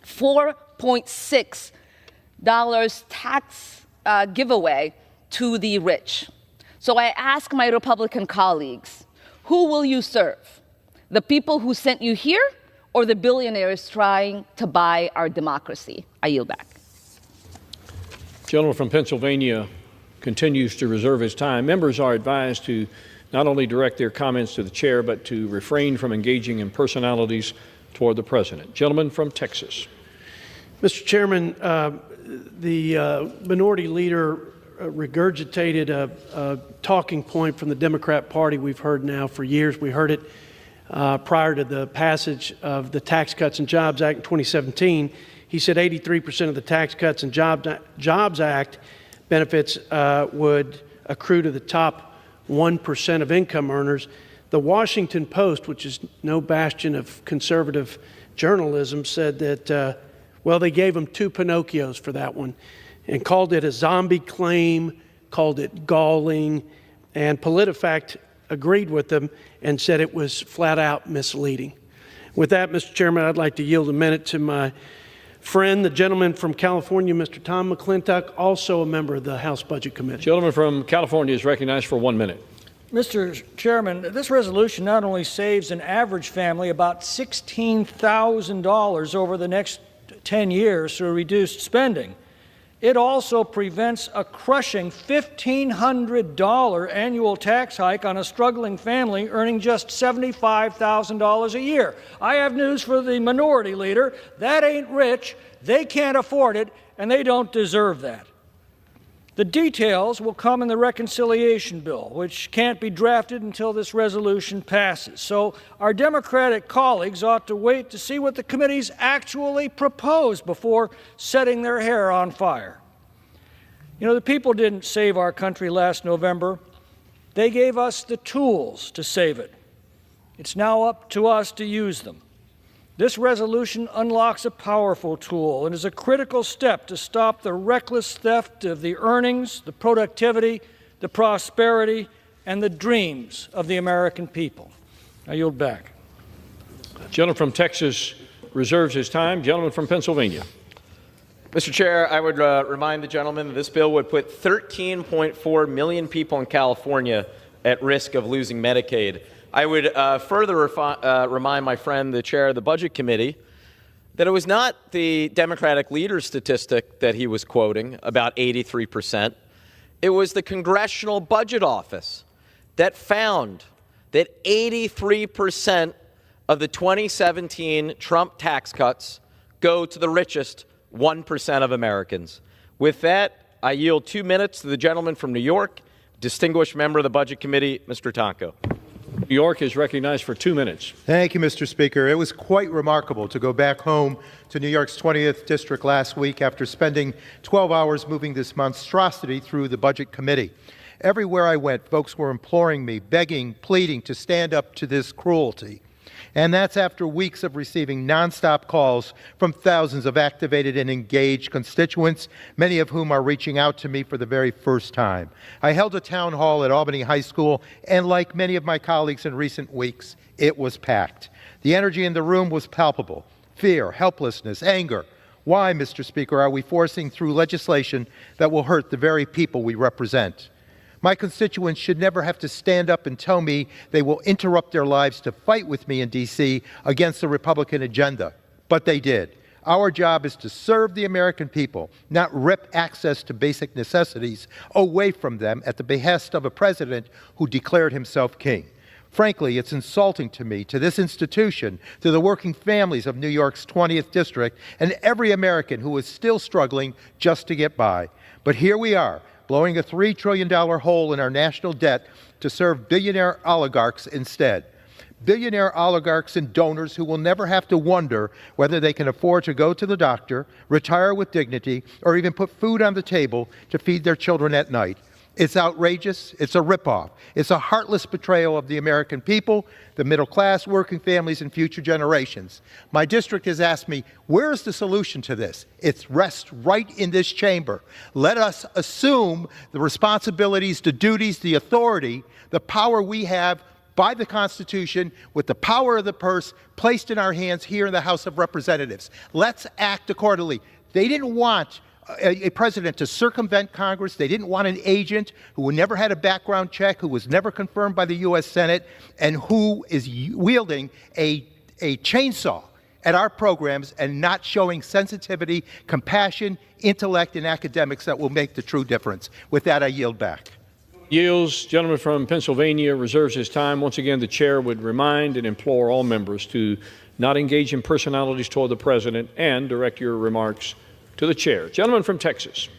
$4.6 tax giveaway to the rich. So I ask my Republican colleagues, who will you serve? The people who sent you here or the billionaires trying to buy our democracy? I yield back. Gentleman from Pennsylvania continues to reserve his time. Members are advised to not only direct their comments to the chair, but to refrain from engaging in personalities toward the president. Gentleman from Texas. Mr. Chairman, the minority leader regurgitated a talking point from the Democrat Party we've heard now for years. We heard it prior to the passage of the Tax Cuts and Jobs Act in 2017. He said 83% of the Tax Cuts and Jobs Act benefits would accrue to the top 1% of income earners. The Washington Post, which is no bastion of conservative journalism, said that, well, they gave them two Pinocchios for that one and called it a zombie claim, called it galling, and PolitiFact agreed with them and said it was flat out misleading. With that, Mr. Chairman, I'd like to yield a minute to my friend, the gentleman from California, Mr. Tom McClintock, also a member of the House Budget Committee. Gentleman from California is recognized for 1 minute. Mr. Chairman, this resolution not only saves an average family about $16,000 over the next 10 years through reduced spending, it also prevents a crushing $1,500 annual tax hike on a struggling family earning just $75,000 a year. I have news for the minority leader. That ain't rich, they can't afford it, and they don't deserve that. The details will come in the reconciliation bill, which can't be drafted until this resolution passes. So our Democratic colleagues ought to wait to see what the committees actually propose before setting their hair on fire. You know, the people didn't save our country last November. They gave us the tools to save it. It's now up to us to use them. This resolution unlocks a powerful tool and is a critical step to stop the reckless theft of the earnings, the productivity, the prosperity, and the dreams of the American people. I yield back. Gentleman from Texas reserves his time. Gentleman from Pennsylvania. Mr. Chair, I would remind the gentleman that this bill would put 13.4 million people in California at risk of losing Medicaid. I would further remind my friend, the chair of the Budget Committee, that it was not the Democratic leader's statistic that he was quoting, about 83%. It was the Congressional Budget Office that found that 83% of the 2017 Trump tax cuts go to the richest 1% of Americans. With that, I yield 2 minutes to the gentleman from New York, distinguished member of the Budget Committee, Mr. Tonko. New York is recognized for 2 minutes. Thank you, Mr. Speaker. It was quite remarkable to go back home to New York's 20th District last week after spending 12 hours moving this monstrosity through the Budget Committee. Everywhere I went, folks were imploring me, begging, pleading to stand up to this cruelty. And that's after weeks of receiving nonstop calls from thousands of activated and engaged constituents, many of whom are reaching out to me for the very first time. I held a town hall at Albany High School, and like many of my colleagues in recent weeks, it was packed. The energy in the room was palpable. Fear, helplessness, anger. Why, Mr. Speaker, are we forcing through legislation that will hurt the very people we represent? My constituents should never have to stand up and tell me they will interrupt their lives to fight with me in D.C. against the Republican agenda. But they did. Our job is to serve the American people, not rip access to basic necessities away from them at the behest of a president who declared himself king. Frankly, it's insulting to me, to this institution, to the working families of New York's 20th District, and every American who is still struggling just to get by. But here we are, blowing a $3 trillion hole in our national debt to serve billionaire oligarchs instead. Billionaire oligarchs and donors who will never have to wonder whether they can afford to go to the doctor, retire with dignity, or even put food on the table to feed their children at night. It's outrageous. It's a ripoff. It's a heartless betrayal of the American people, the middle class, working families, and future generations. My district has asked me, where is the solution to this? It rests right in this chamber. Let us assume the responsibilities, the duties, the authority, the power we have by the Constitution, with the power of the purse placed in our hands here in the House of Representatives. Let's act accordingly. They didn't want a president to circumvent Congress. They didn't want an agent who never had a background check, who was never confirmed by the U.S. Senate, and who is wielding a chainsaw at our programs and not showing sensitivity, compassion, intellect, and academics that will make the true difference. With that, I yield back. Yields. Gentleman from Pennsylvania reserves his time. Once again, the chair would remind and implore all members to not engage in personalities toward the president and direct your remarks to the chair. Gentleman from Texas.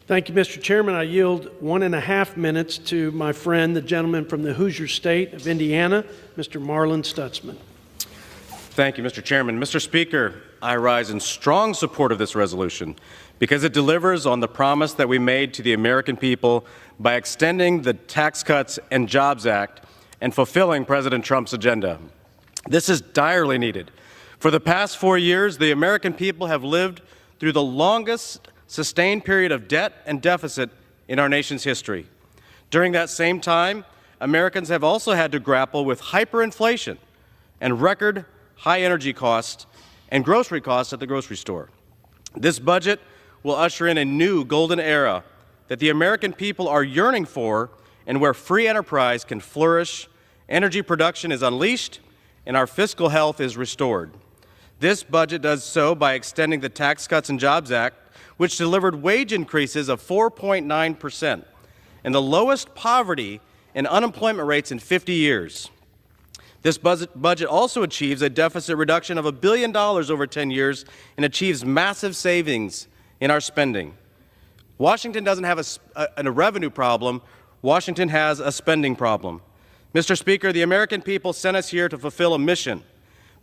Thank you, Mr. Chairman. I yield 1.5 minutes to my friend, the gentleman from the Hoosier State of Indiana, Mr. Marlin Stutzman. Thank you, Mr. Chairman. Mr. Speaker, I rise in strong support of this resolution because it delivers on the promise that we made to the American people by extending the Tax Cuts and Jobs Act and fulfilling President Trump's agenda. This is direly needed. For the past 4 years, the American people have lived through the longest sustained period of debt and deficit in our nation's history. During that same time, Americans have also had to grapple with hyperinflation and record high energy costs and grocery costs at the grocery store. This budget will usher in a new golden era that the American people are yearning for, and where free enterprise can flourish, energy production is unleashed, and our fiscal health is restored. This budget does so by extending the Tax Cuts and Jobs Act, which delivered wage increases of 4.9% and the lowest poverty and unemployment rates in 50 years. This budget also achieves a deficit reduction of $1 billion over 10 years and achieves massive savings in our spending. Washington doesn't have a revenue problem. Washington has a spending problem. Mr. Speaker, the American people sent us here to fulfill a mission,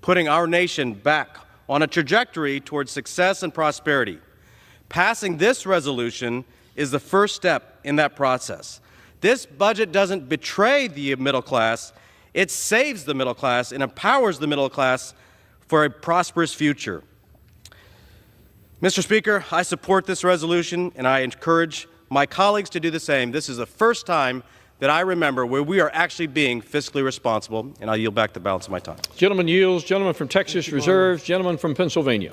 putting our nation back on a trajectory towards success and prosperity. Passing this resolution is the first step in that process. This budget doesn't betray the middle class. It saves the middle class and empowers the middle class for a prosperous future. Mr. Speaker, I support this resolution, and I encourage my colleagues to do the same. This is the first time that I remember where we are actually being fiscally responsible, and I'll yield back the balance of my time. Gentleman yields. Gentleman from Texas reserves. Gentleman from Pennsylvania.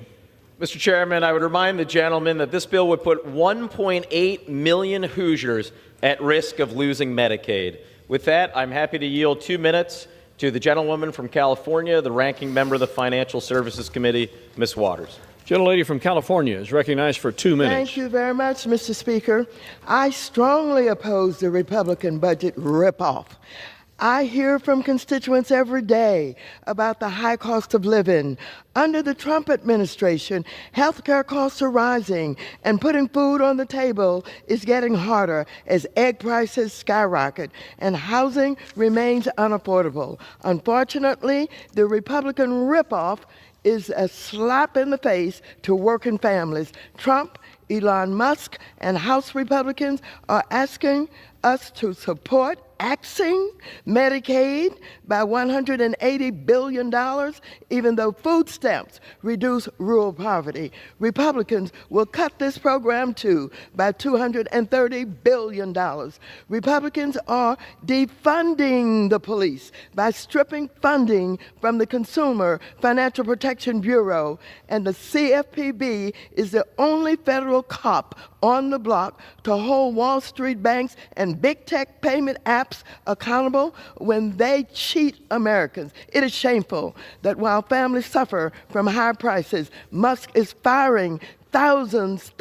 Mr. Chairman, I would remind the gentleman that this bill would put 1.8 million Hoosiers at risk of losing Medicaid. With that, I'm happy to yield 2 minutes to the gentlewoman from California, the ranking member of the Financial Services Committee, Ms. Waters. Gentlelady from California is recognized for 2 minutes. Thank you very much, Mr. Speaker. I strongly oppose the Republican budget ripoff. I hear from constituents every day about the high cost of living. Under the Trump administration, health care costs are rising, and putting food on the table is getting harder as egg prices skyrocket and housing remains unaffordable. Unfortunately, the Republican ripoff is a slap in the face to working families. Trump, Elon Musk, and House Republicans are asking us to support axing Medicaid by $180 billion, even though food stamps reduce rural poverty. Republicans will cut this program too by $230 billion. Republicans are defunding the police by stripping funding from the Consumer Financial Protection Bureau, and the CFPB is the only federal cop on the block to hold Wall Street banks and big tech payment apps accountable when they cheat Americans. It is shameful that while families suffer from high prices, Musk is firing thousands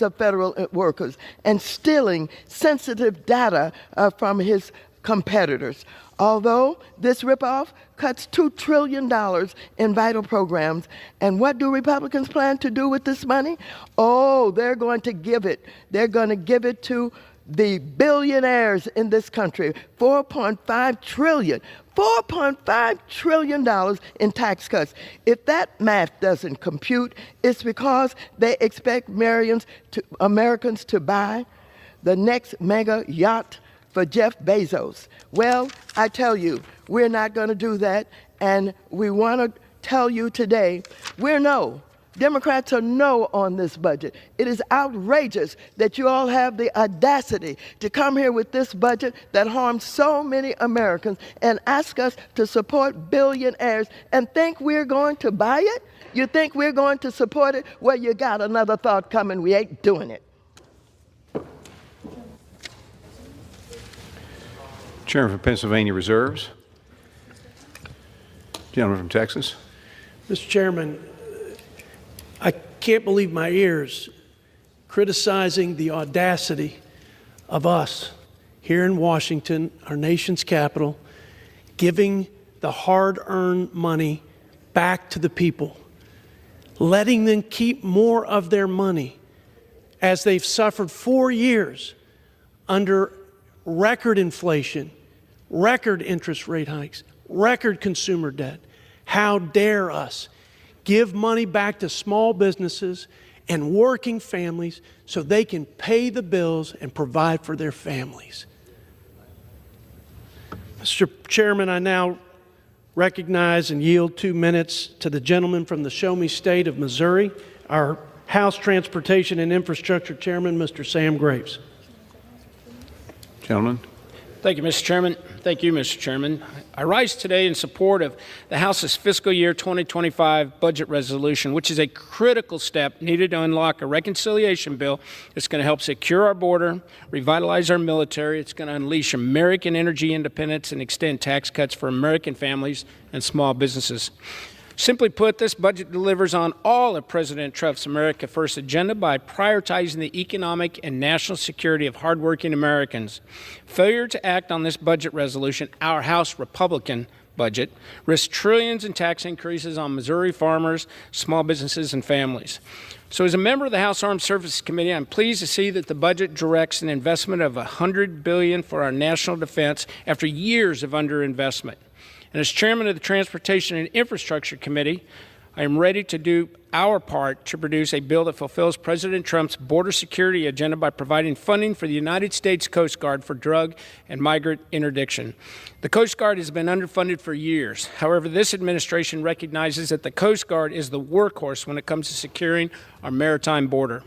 of federal workers and stealing sensitive data from his competitors. Although this ripoff cuts $2 trillion in vital programs. And what do Republicans plan to do with this money? Oh, they're going to give it. They're going to give it to the billionaires in this country. $4.5 trillion in tax cuts. If that math doesn't compute, it's because they expect Americans to buy the next mega yacht for Jeff Bezos. Well, I tell you, we're not going to do that, and we want to tell you today, we're no. Democrats are no on this budget. It is outrageous that you all have the audacity to come here with this budget that harms so many Americans and ask us to support billionaires and think we're going to buy it? You think we're going to support it? Well, you got another thought coming. We ain't doing it. Chairman from Pennsylvania reserves. Gentleman from Texas. Mr. Chairman, I can't believe my ears criticizing the audacity of us here in Washington, our nation's capital, giving the hard-earned money back to the people, letting them keep more of their money as they've suffered 4 years under record inflation, record interest rate hikes, record consumer debt. How dare us give money back to small businesses and working families so they can pay the bills and provide for their families. Mr. Chairman, I now recognize and yield 2 minutes to the gentleman from the Show Me State of Missouri, our House Transportation and Infrastructure Chairman, Mr. Sam Graves. Gentleman. Thank you, Mr. Chairman. Thank you, Mr. Chairman. I rise today in support of the House's fiscal year 2025 budget resolution, which is a critical step needed to unlock a reconciliation bill that's going to help secure our border, revitalize our military. It's going to unleash American energy independence and extend tax cuts for American families and small businesses. Simply put, this budget delivers on all of President Trump's America First agenda by prioritizing the economic and national security of hardworking Americans. Failure to act on this budget resolution, our House Republican budget, risks trillions in tax increases on Missouri farmers, small businesses, and families. So as a member of the House Armed Services Committee, I'm pleased to see that the budget directs an investment of $100 billion for our national defense after years of underinvestment. And as chairman of the Transportation and Infrastructure Committee, I am ready to do our part to produce a bill that fulfills President Trump's border security agenda by providing funding for the United States Coast Guard for drug and migrant interdiction. The Coast Guard has been underfunded for years. However, this administration recognizes that the Coast Guard is the workhorse when it comes to securing our maritime border.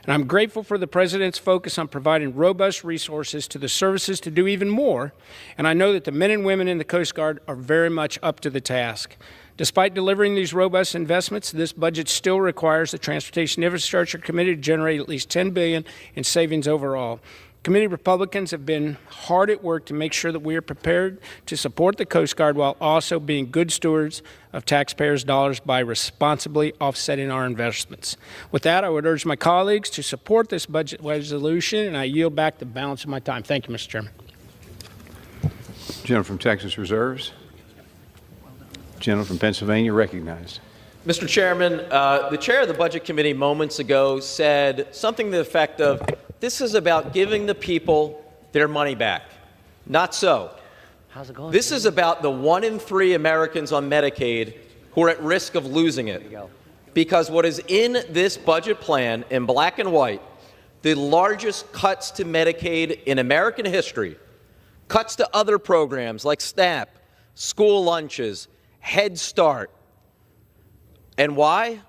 And I'm grateful for the President's focus on providing robust resources to the services to do even more, and I know that the men and women in the Coast Guard are very much up to the task. Despite delivering these robust investments, this budget still requires the Transportation Infrastructure Committee to generate at least $10 billion in savings overall. Committee Republicans have been hard at work to make sure that we are prepared to support the Coast Guard while also being good stewards of taxpayers' dollars by responsibly offsetting our investments. With that, I would urge my colleagues to support this budget resolution, and I yield back the balance of my time. Thank you, Mr. Chairman. Gentleman from Texas reserves. Gentleman from Pennsylvania recognized. Mr. Chairman, the chair of the Budget Committee moments ago said something to the effect of, this is about giving the people their money back. Not so. How's it going? This is about the 1 in 3 Americans on Medicaid who are at risk of losing it. Because what is in this budget plan, in black and white, the largest cuts to Medicaid in American history, cuts to other programs like SNAP, school lunches, Head Start. And why?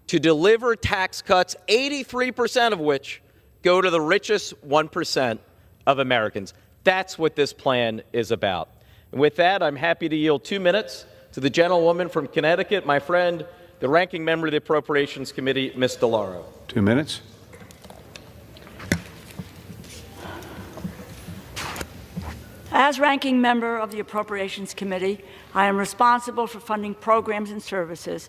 To deliver tax cuts, 83% of which go to the richest 1% of Americans. That's what this plan is about. And with that, I'm happy to yield 2 minutes to the gentlewoman from Connecticut, my friend, the ranking member of the Appropriations Committee, Ms. DeLauro. 2 minutes. As ranking member of the Appropriations Committee, I am responsible for funding programs and services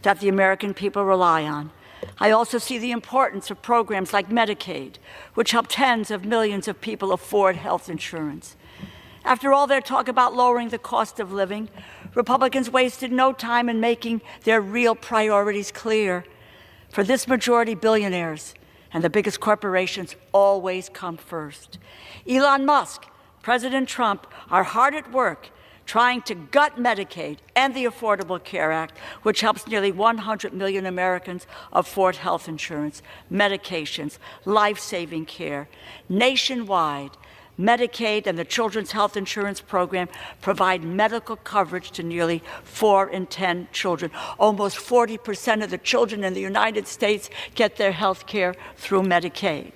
that the American people rely on. I also see the importance of programs like Medicaid, which help tens of millions of people afford health insurance. After all their talk about lowering the cost of living, Republicans wasted no time in making their real priorities clear. For this majority, billionaires and the biggest corporations always come first. Elon Musk, President Trump are hard at work trying to gut Medicaid and the Affordable Care Act, which helps nearly 100 million Americans afford health insurance, medications, life-saving care. Nationwide, Medicaid and the Children's Health Insurance Program provide medical coverage to nearly 4 in 10 children. Almost 40% of the children in the United States get their health care through Medicaid.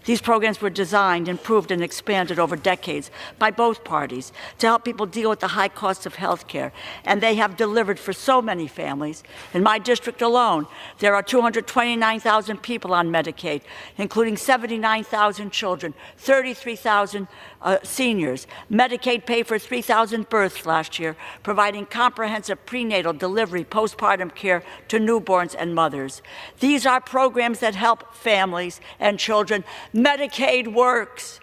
These programs were designed, improved, and expanded over decades by both parties to help people deal with the high costs of health care, and they have delivered for so many families. In my district alone, there are 229,000 people on Medicaid, including 79,000 children, 33,000 seniors. Medicaid paid for 3,000 births last year, providing comprehensive prenatal, delivery, postpartum care to newborns and mothers. These are programs that help families and children. Medicaid works.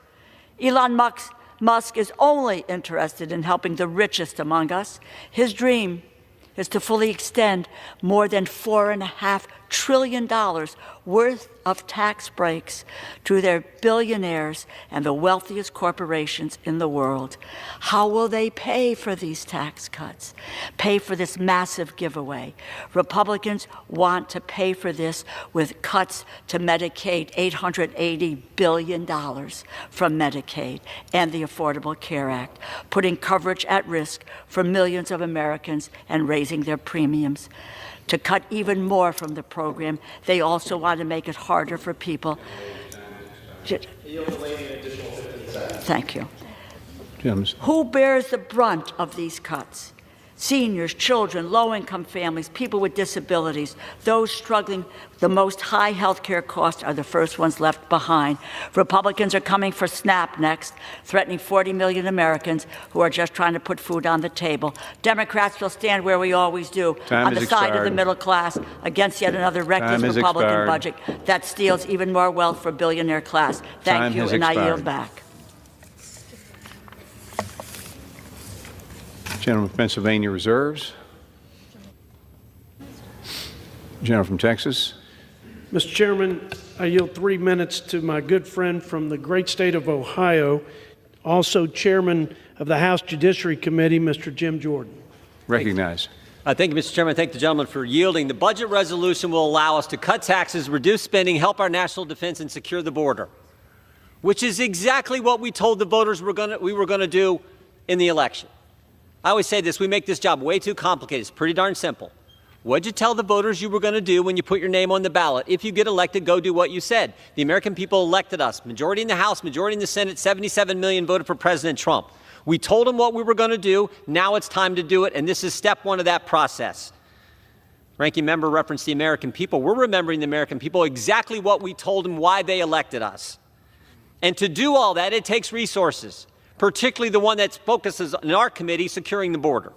Elon Musk is only interested in helping the richest among us. His dream is to fully extend more than $4.5 trillion worth of tax breaks to their billionaires and the wealthiest corporations in the world. How will they pay for these tax cuts? Pay for this massive giveaway? Republicans want to pay for this with cuts to Medicaid, $880 billion from Medicaid and the Affordable Care Act, putting coverage at risk for millions of Americans and raising their premiums. To cut even more from the program, they also want to make it harder for people. Thank you. Who bears the brunt of these cuts? Seniors, children, low-income families, people with disabilities, those struggling the most high health care costs are the first ones left behind. Republicans are coming for SNAP next, threatening 40 million Americans who are just trying to put food on the table. Democrats will stand where we always do, on the side of the middle class, against yet another reckless Republican budget that steals even more wealth for billionaire class. Thank you, and I yield back. Gentleman from Pennsylvania reserves. Gentleman from Texas. Mr. Chairman, I yield 3 minutes to my good friend from the great state of Ohio, also chairman of the House Judiciary Committee, Mr. Jim Jordan. Recognize. Thank you, Mr. Chairman. I thank the gentleman for yielding. The budget resolution will allow us to cut taxes, reduce spending, help our national defense, and secure the border, which is exactly what we told the voters we were going to do in the election. I always say this, we make this job way too complicated. It's pretty darn simple. What'd you tell the voters you were going to do when you put your name on the ballot? If you get elected, go do what you said. The American people elected us. Majority in the House, majority in the Senate, 77 million voted for President Trump. We told them what we were going to do. Now it's time to do it, and this is step one of that process. Ranking member referenced the American people. We're remembering the American people exactly what we told them, why they elected us. And to do all that, it takes resources, particularly the one that focuses in our committee, securing the border.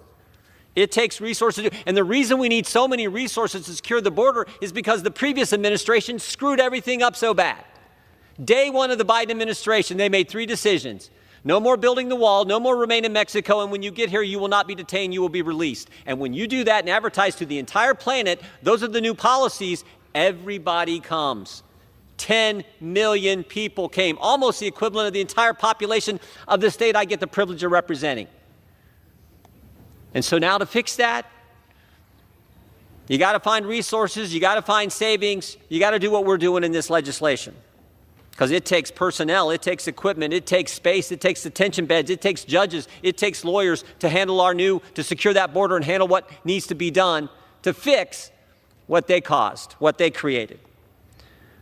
It takes resources, and the reason we need so many resources to secure the border is because the previous administration screwed everything up so bad. Day one of the Biden administration, they made 3 decisions. No more building the wall, no more remain in Mexico, and when you get here, you will not be detained, you will be released. And when you do that and advertise to the entire planet, those are the new policies, everybody comes. 10 million people came, almost the equivalent of the entire population of the state I get the privilege of representing. And so now to fix that, you got to find resources, you got to find savings, you got to do what we're doing in this legislation. Because it takes personnel, it takes equipment, it takes space, it takes detention beds, it takes judges, it takes lawyers to handle to secure that border and handle what needs to be done to fix what they caused, what they created.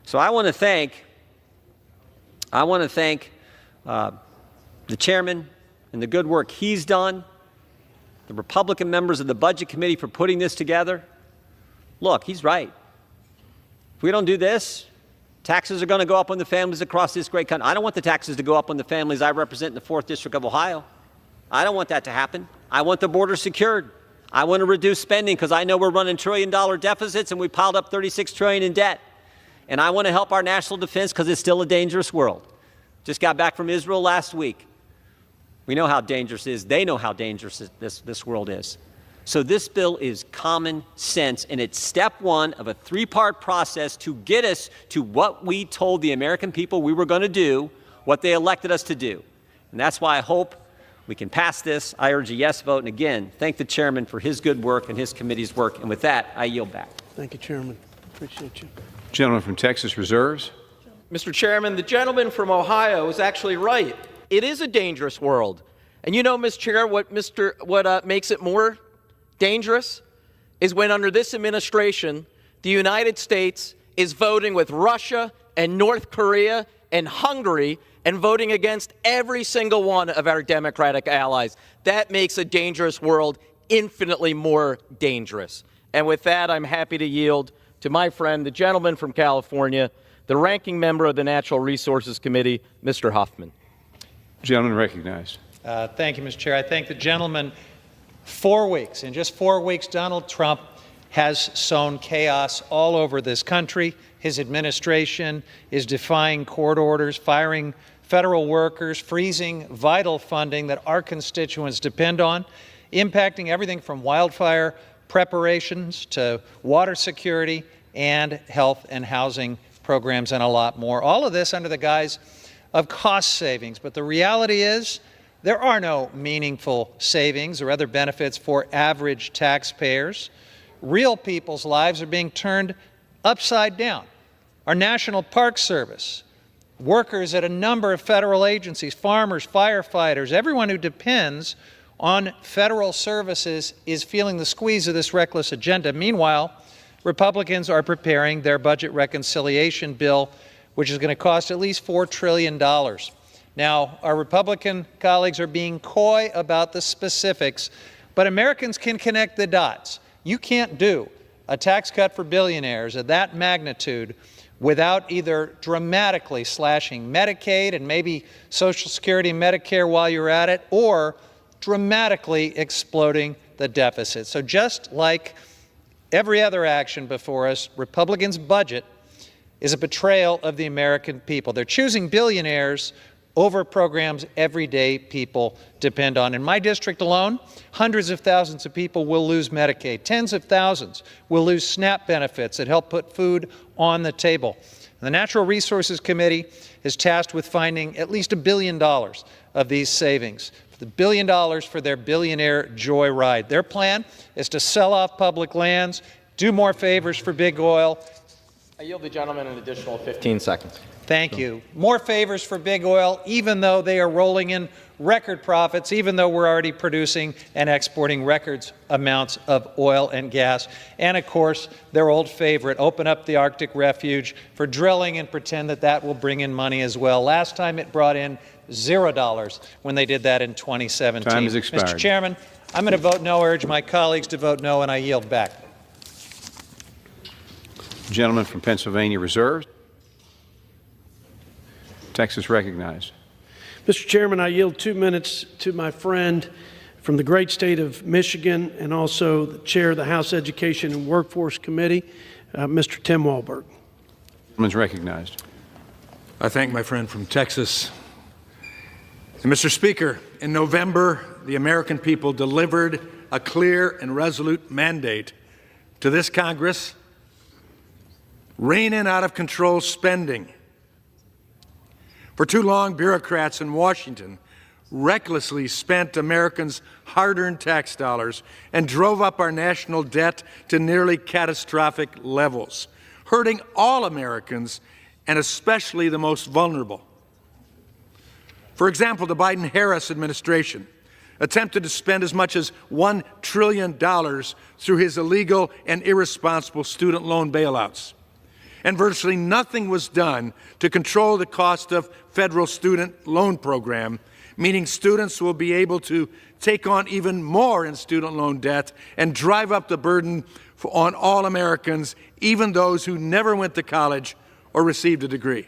So I want to thank the chairman and the good work he's done, the Republican members of the Budget Committee for putting this together. Look, he's right. If we don't do this, taxes are going to go up on the families across this great country. I don't want the taxes to go up on the families I represent in the 4th District of Ohio. I don't want that to happen. I want the border secured. I want to reduce spending because I know we're running trillion-dollar deficits and we piled up $36 trillion in debt. And I want to help our national defense because it's still a dangerous world. Just got back from Israel last week. We know how dangerous it is. They know how dangerous this world is. So this bill is common sense, and it's step one of a three-part process to get us to what we told the American people we were going to do, what they elected us to do. And that's why I hope we can pass this. I urge a yes vote. And again, thank the chairman for his good work and his committee's work. And with that, I yield back. Thank you, Chairman. Appreciate you. Gentleman from Texas reserves. Mr. Chairman, the gentleman from Ohio is actually right. It is a dangerous world. And you know, Mr. Chair, what makes it more dangerous is when under this administration, the United States is voting with Russia and North Korea and Hungary and voting against every single one of our democratic allies. That makes a dangerous world infinitely more dangerous. And with that, I'm happy to yield to my friend, the gentleman from California, the ranking member of the Natural Resources Committee, Mr. Huffman. Gentleman recognized. Thank you, Mr. Chair. I thank the gentleman. 4 weeks. In just 4 weeks, Donald Trump has sown chaos all over this country. His administration is defying court orders, firing federal workers, freezing vital funding that our constituents depend on, impacting everything from wildfire preparations to water security and health and housing programs and a lot more. All of this under the guise of cost savings. But the reality is there are no meaningful savings or other benefits for average taxpayers. Real people's lives are being turned upside down. Our National Park Service, workers at a number of federal agencies, farmers, firefighters, everyone who depends on federal services is feeling the squeeze of this reckless agenda. Meanwhile, Republicans are preparing their budget reconciliation bill, which is going to cost at least $4 trillion. Now, our Republican colleagues are being coy about the specifics, but Americans can connect the dots. You can't do a tax cut for billionaires of that magnitude without either dramatically slashing Medicaid and maybe Social Security and Medicare while you're at it, or dramatically exploding the deficit. So just like every other action before us, Republicans' budget is a betrayal of the American people. They're choosing billionaires over programs everyday people depend on. In my district alone, hundreds of thousands of people will lose Medicaid. Tens of thousands will lose SNAP benefits that help put food on the table. The Natural Resources Committee is tasked with finding at least $1 billion of these savings. The $1 billion for their billionaire joyride. Their plan is to sell off public lands, do more favors for big oil. I yield the gentleman an additional 15 seconds. Thank you. More favors for big oil, even though they are rolling in record profits, even though we're already producing and exporting record amounts of oil and gas. And of course, their old favorite, open up the Arctic refuge for drilling and pretend that that will bring in money as well. Last time it brought in $0 when they did that in 2017. Time has expired. Mr. Chairman, I'm going to vote no. I urge my colleagues to vote no, and I yield back. Gentleman from Pennsylvania reserves. Texas recognized. Mr. Chairman, I yield 2 minutes to my friend from the great state of Michigan and also the chair of the House Education and Workforce Committee, Mr. Tim Walberg. Gentleman's recognized. I thank my friend from Texas. And Mr. Speaker, in November, the American people delivered a clear and resolute mandate to this Congress: rein in out of control spending. For too long, bureaucrats in Washington recklessly spent Americans' hard-earned tax dollars and drove up our national debt to nearly catastrophic levels, hurting all Americans and especially the most vulnerable. For example, the Biden-Harris administration attempted to spend as much as $1 trillion through his illegal and irresponsible student loan bailouts. And virtually nothing was done to control the cost of federal student loan program, meaning students will be able to take on even more in student loan debt and drive up the burden on all Americans, even those who never went to college or received a degree.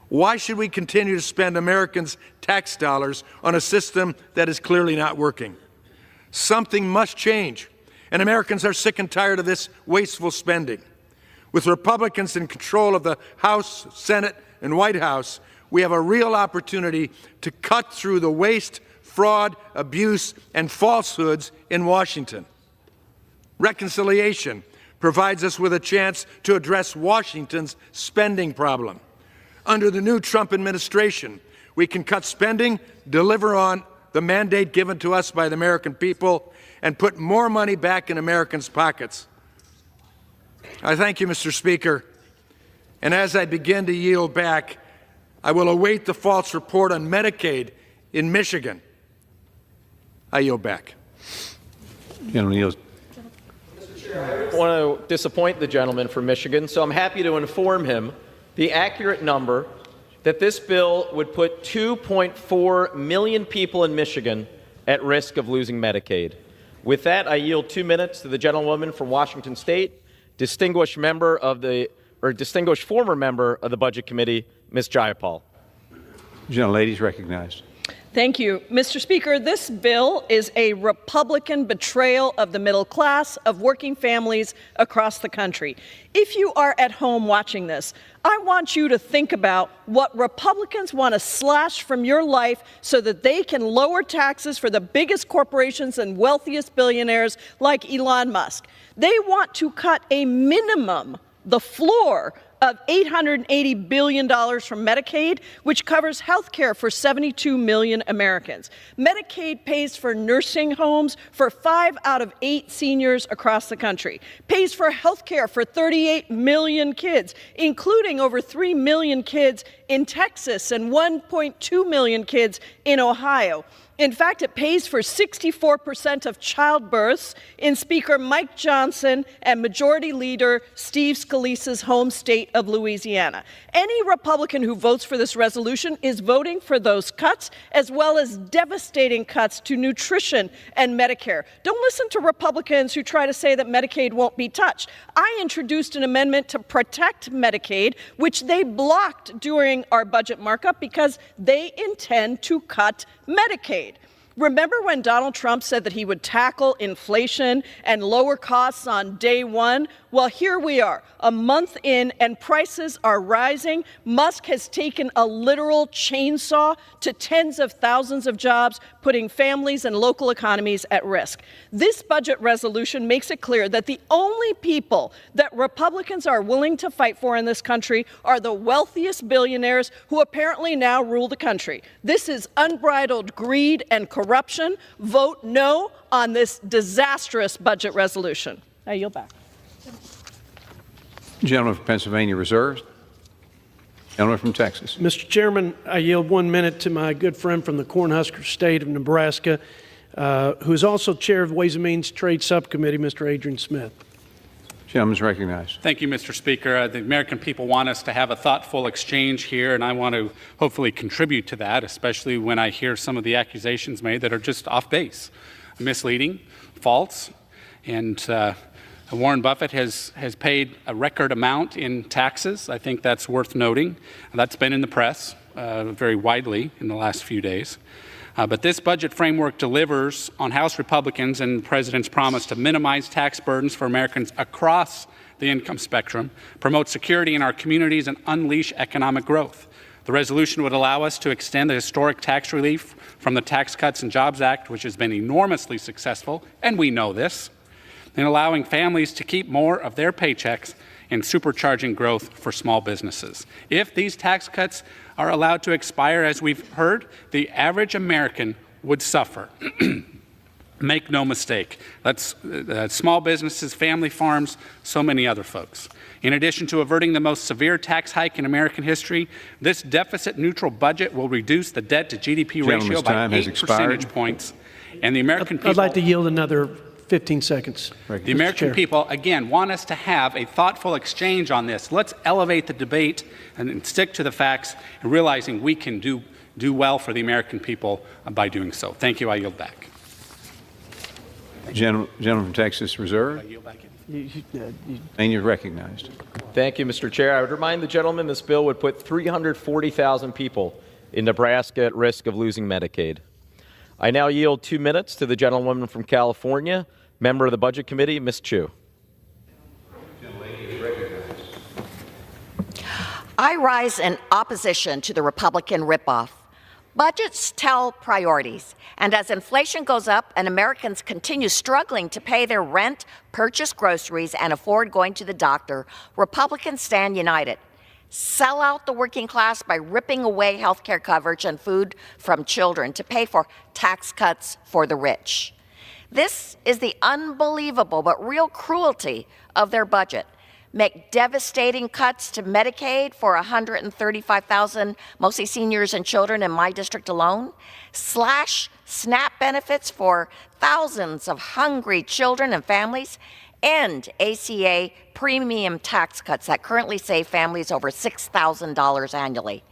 Why should we continue to spend Americans' tax dollars on a system that is clearly not working? Something must change, and Americans are sick and tired of this wasteful spending. With Republicans in control of the House, Senate, and White House, we have a real opportunity to cut through the waste, fraud, abuse, and falsehoods in Washington. Reconciliation provides us with a chance to address Washington's spending problem. Under the new Trump administration, we can cut spending, deliver on the mandate given to us by the American people, and put more money back in Americans' pockets. I thank you, Mr. Speaker. And as I begin to yield back, I will await the false report on Medicaid in Michigan. I yield back. Gentleman yields. I want to disappoint the gentleman from Michigan, so I'm happy to inform him the accurate number that this bill would put 2.4 million people in Michigan at risk of losing Medicaid. With that, I yield 2 minutes to the gentlewoman from Washington State, distinguished former member of the Budget Committee, Ms. Jayapal. Gentlelady is recognized. Thank you. Mr. Speaker, this bill is a Republican betrayal of the middle class, of working families across the country. If you are at home watching this, I want you to think about what Republicans want to slash from your life so that they can lower taxes for the biggest corporations and wealthiest billionaires like Elon Musk. They want to cut a minimum, the floor, of $880 billion from Medicaid, which covers health care for 72 million Americans. Medicaid pays for nursing homes for 5 out of 8 seniors across the country, pays for health care for 38 million kids, including over 3 million kids in Texas and 1.2 million kids in Ohio. In fact, it pays for 64% of childbirths in Speaker Mike Johnson and Majority Leader Steve Scalise's home state of Louisiana. Any Republican who votes for this resolution is voting for those cuts, as well as devastating cuts to nutrition and Medicare. Don't listen to Republicans who try to say that Medicaid won't be touched. I introduced an amendment to protect Medicaid, which they blocked during our budget markup because they intend to cut Medicaid. Remember when Donald Trump said that he would tackle inflation and lower costs on day one? Well, here we are, a month in, and prices are rising. Musk has taken a literal chainsaw to tens of thousands of jobs, putting families and local economies at risk. This budget resolution makes it clear that the only people that Republicans are willing to fight for in this country are the wealthiest billionaires who apparently now rule the country. This is unbridled greed and corruption. Vote no on this disastrous budget resolution. I yield back. Gentleman from Pennsylvania reserves. Gentleman from Texas. Mr. Chairman, I yield 1 minute to my good friend from the Cornhusker State of Nebraska, who is also chair of Ways and Means Trade Subcommittee, Mr. Adrian Smith. Gentleman is recognized. Thank you, Mr. Speaker. The American people want us to have a thoughtful exchange here, and I want to hopefully contribute to that, especially when I hear some of the accusations made that are just off base, misleading, false, and Warren Buffett has paid a record amount in taxes. I think that's worth noting. That's been in the press very widely in the last few days. But this budget framework delivers on House Republicans and the President's promise to minimize tax burdens for Americans across the income spectrum, promote security in our communities, and unleash economic growth. The resolution would allow us to extend the historic tax relief from the Tax Cuts and Jobs Act, which has been enormously successful, and we know this, and allowing families to keep more of their paychecks and supercharging growth for small businesses. If these tax cuts are allowed to expire, as we've heard, the average American would suffer. Make no mistake, that's small businesses, family farms, so many other folks. In addition to averting the most severe tax hike in American history, this deficit-neutral budget will reduce the debt-to-GDP ratio by 8 percentage points. And the American people— I'd like to yield another 15 seconds. The American people, again, want us to have a thoughtful exchange on this. Let's elevate the debate and stick to the facts, and realizing we can do well for the American people by doing so. Thank you. I yield back. Gentleman from Texas reserve. And you're recognized. Thank you, Mr. Chair. I would remind the gentleman this bill would put 340,000 people in Nebraska at risk of losing Medicaid. I now yield 2 minutes to the gentlewoman from California, member of the Budget Committee, Ms. Chu. I rise in opposition to the Republican ripoff. Budgets tell priorities, and as inflation goes up and Americans continue struggling to pay their rent, purchase groceries, and afford going to the doctor, Republicans stand united. Sell out the working class by ripping away health care coverage and food from children to pay for tax cuts for the rich. This is the unbelievable but real cruelty of their budget. Make devastating cuts to Medicaid for 135,000, mostly seniors and children in my district alone. Slash SNAP benefits for thousands of hungry children and families. End ACA premium tax cuts that currently save families over $6,000 annually.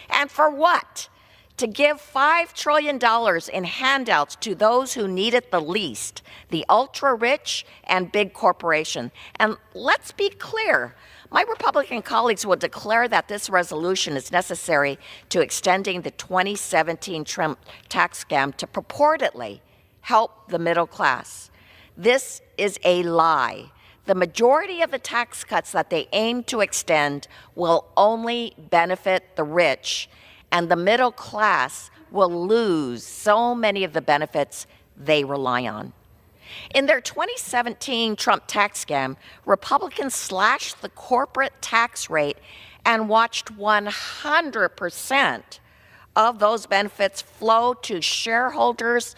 And for what? To give $5 trillion in handouts to those who need it the least, the ultra-rich and big corporation. And let's be clear, my Republican colleagues will declare that this resolution is necessary to extending the 2017 Trump tax scam to purportedly help the middle class. This is a lie. The majority of the tax cuts that they aim to extend will only benefit the rich, and the middle class will lose so many of the benefits they rely on. In their 2017 Trump tax scam, Republicans slashed the corporate tax rate and watched 100% of those benefits flow to shareholders,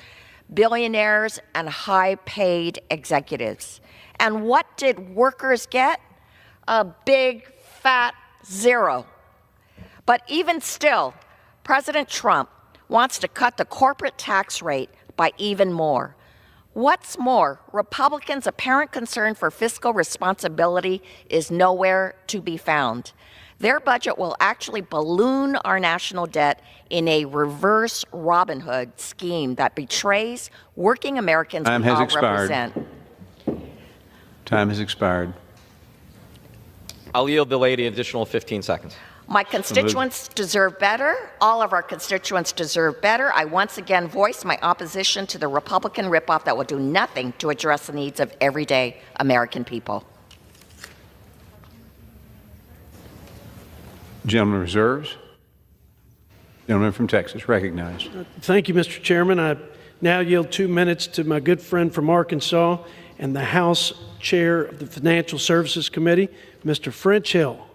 billionaires, and high-paid executives. And what did workers get? A big, fat zero. But even still, President Trump wants to cut the corporate tax rate by even more. What's more, Republicans' apparent concern for fiscal responsibility is nowhere to be found. Their budget will actually balloon our national debt in a reverse Robin Hood scheme that betrays working Americans we all represent. Time has expired. I'll yield the lady an additional 15 seconds. My constituents deserve better. All of our constituents deserve better. I once again voice my opposition to the Republican ripoff that will do nothing to address the needs of everyday American people. Gentleman reserves. Gentleman from Texas, recognized. Thank you, Mr. Chairman. I now yield 2 minutes to my good friend from Arkansas and the House Chair of the Financial Services Committee, Mr. French Hill.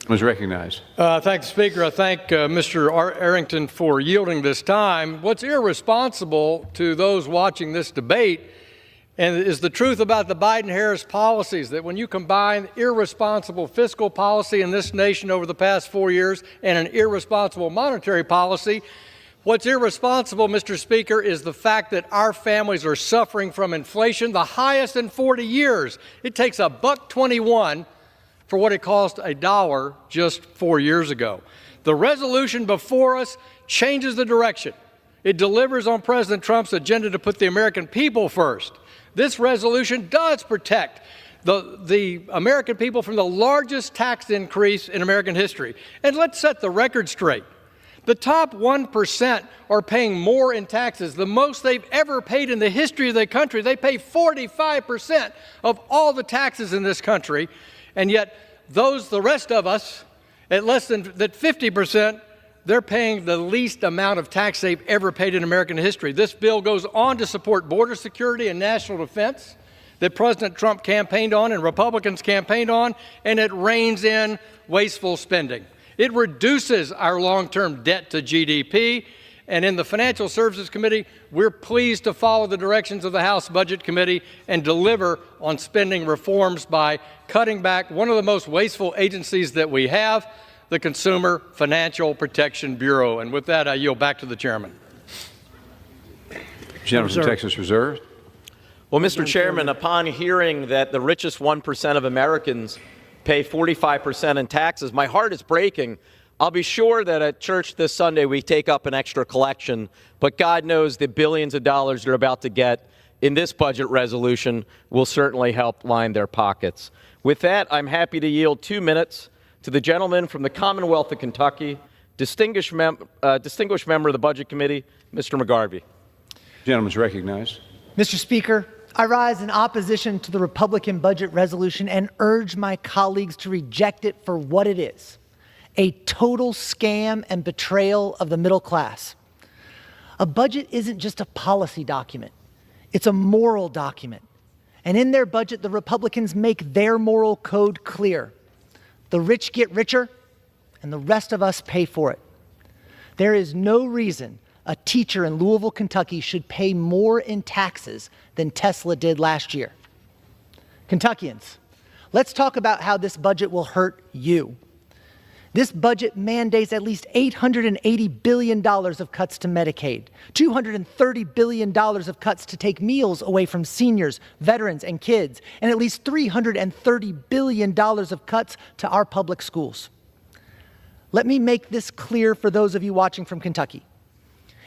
Was recognized. Thank the Speaker. I thank Mr. Arrington for yielding this time. What's irresponsible to those watching this debate and is the truth about the Biden-Harris policies, that when you combine irresponsible fiscal policy in this nation over the past 4 years and an irresponsible monetary policy, what's irresponsible, Mr. Speaker, is the fact that our families are suffering from inflation, the highest in 40 years. It takes $1.21 for what it cost $1 just 4 years ago. The resolution before us changes the direction. It delivers on President Trump's agenda to put the American people first. This resolution does protect the American people from the largest tax increase in American history. And let's set the record straight. The top 1% are paying more in taxes, the most they've ever paid in the history of the country. They pay 45% of all the taxes in this country. And yet, the rest of us, at less than 50%, they're paying the least amount of tax they've ever paid in American history. This bill goes on to support border security and national defense that President Trump campaigned on and Republicans campaigned on, and it reins in wasteful spending. It reduces our long-term debt to GDP. And in the Financial Services Committee, we're pleased to follow the directions of the House Budget Committee and deliver on spending reforms by cutting back one of the most wasteful agencies that we have, the Consumer Financial Protection Bureau. And with that, I yield back to the chairman. Gentleman from Texas Reserve. Well, Mr. Chairman, upon hearing that the richest 1% of Americans pay 45% in taxes, my heart is breaking. I'll be sure that at church this Sunday we take up an extra collection, but God knows the billions of dollars they're about to get in this budget resolution will certainly help line their pockets. With that, I'm happy to yield 2 minutes to the gentleman from the Commonwealth of Kentucky, distinguished member of the Budget Committee, Mr. McGarvey. Gentleman's recognized. Mr. Speaker, I rise in opposition to the Republican budget resolution and urge my colleagues to reject it for what it is: a total scam and betrayal of the middle class. A budget isn't just a policy document. It's a moral document. And in their budget, the Republicans make their moral code clear. The rich get richer, and the rest of us pay for it. There is no reason a teacher in Louisville, Kentucky should pay more in taxes than Tesla did last year. Kentuckians, let's talk about how this budget will hurt you. This budget mandates at least $880 billion of cuts to Medicaid, $230 billion of cuts to take meals away from seniors, veterans, and kids, and at least $330 billion of cuts to our public schools. Let me make this clear for those of you watching from Kentucky.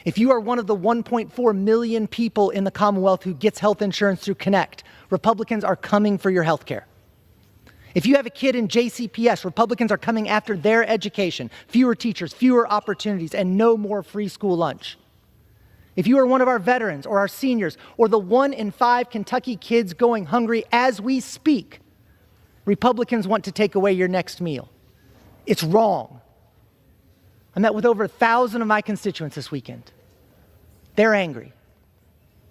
If you are one of the 1.4 million people in the Commonwealth who gets health insurance through Connect, Republicans are coming for your health care. If you have a kid in JCPS, Republicans are coming after their education, fewer teachers, fewer opportunities, and no more free school lunch. If you are one of our veterans or our seniors or the 1 in 5 Kentucky kids going hungry as we speak, Republicans want to take away your next meal. It's wrong. I met with over 1,000 of my constituents this weekend. They're angry.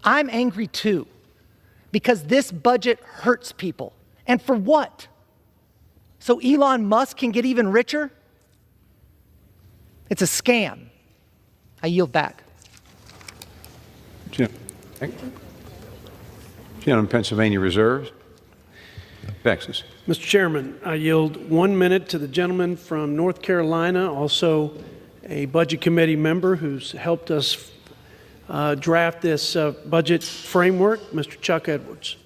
I'm angry too, because this budget hurts people. And for what? So Elon Musk can get even richer? It's a scam. I yield back. Gentleman, Pennsylvania reserves. Texas. Mr. Chairman, I yield 1 minute to the gentleman from North Carolina, also a Budget Committee member who's helped us draft this budget framework, Mr. Chuck Edwards.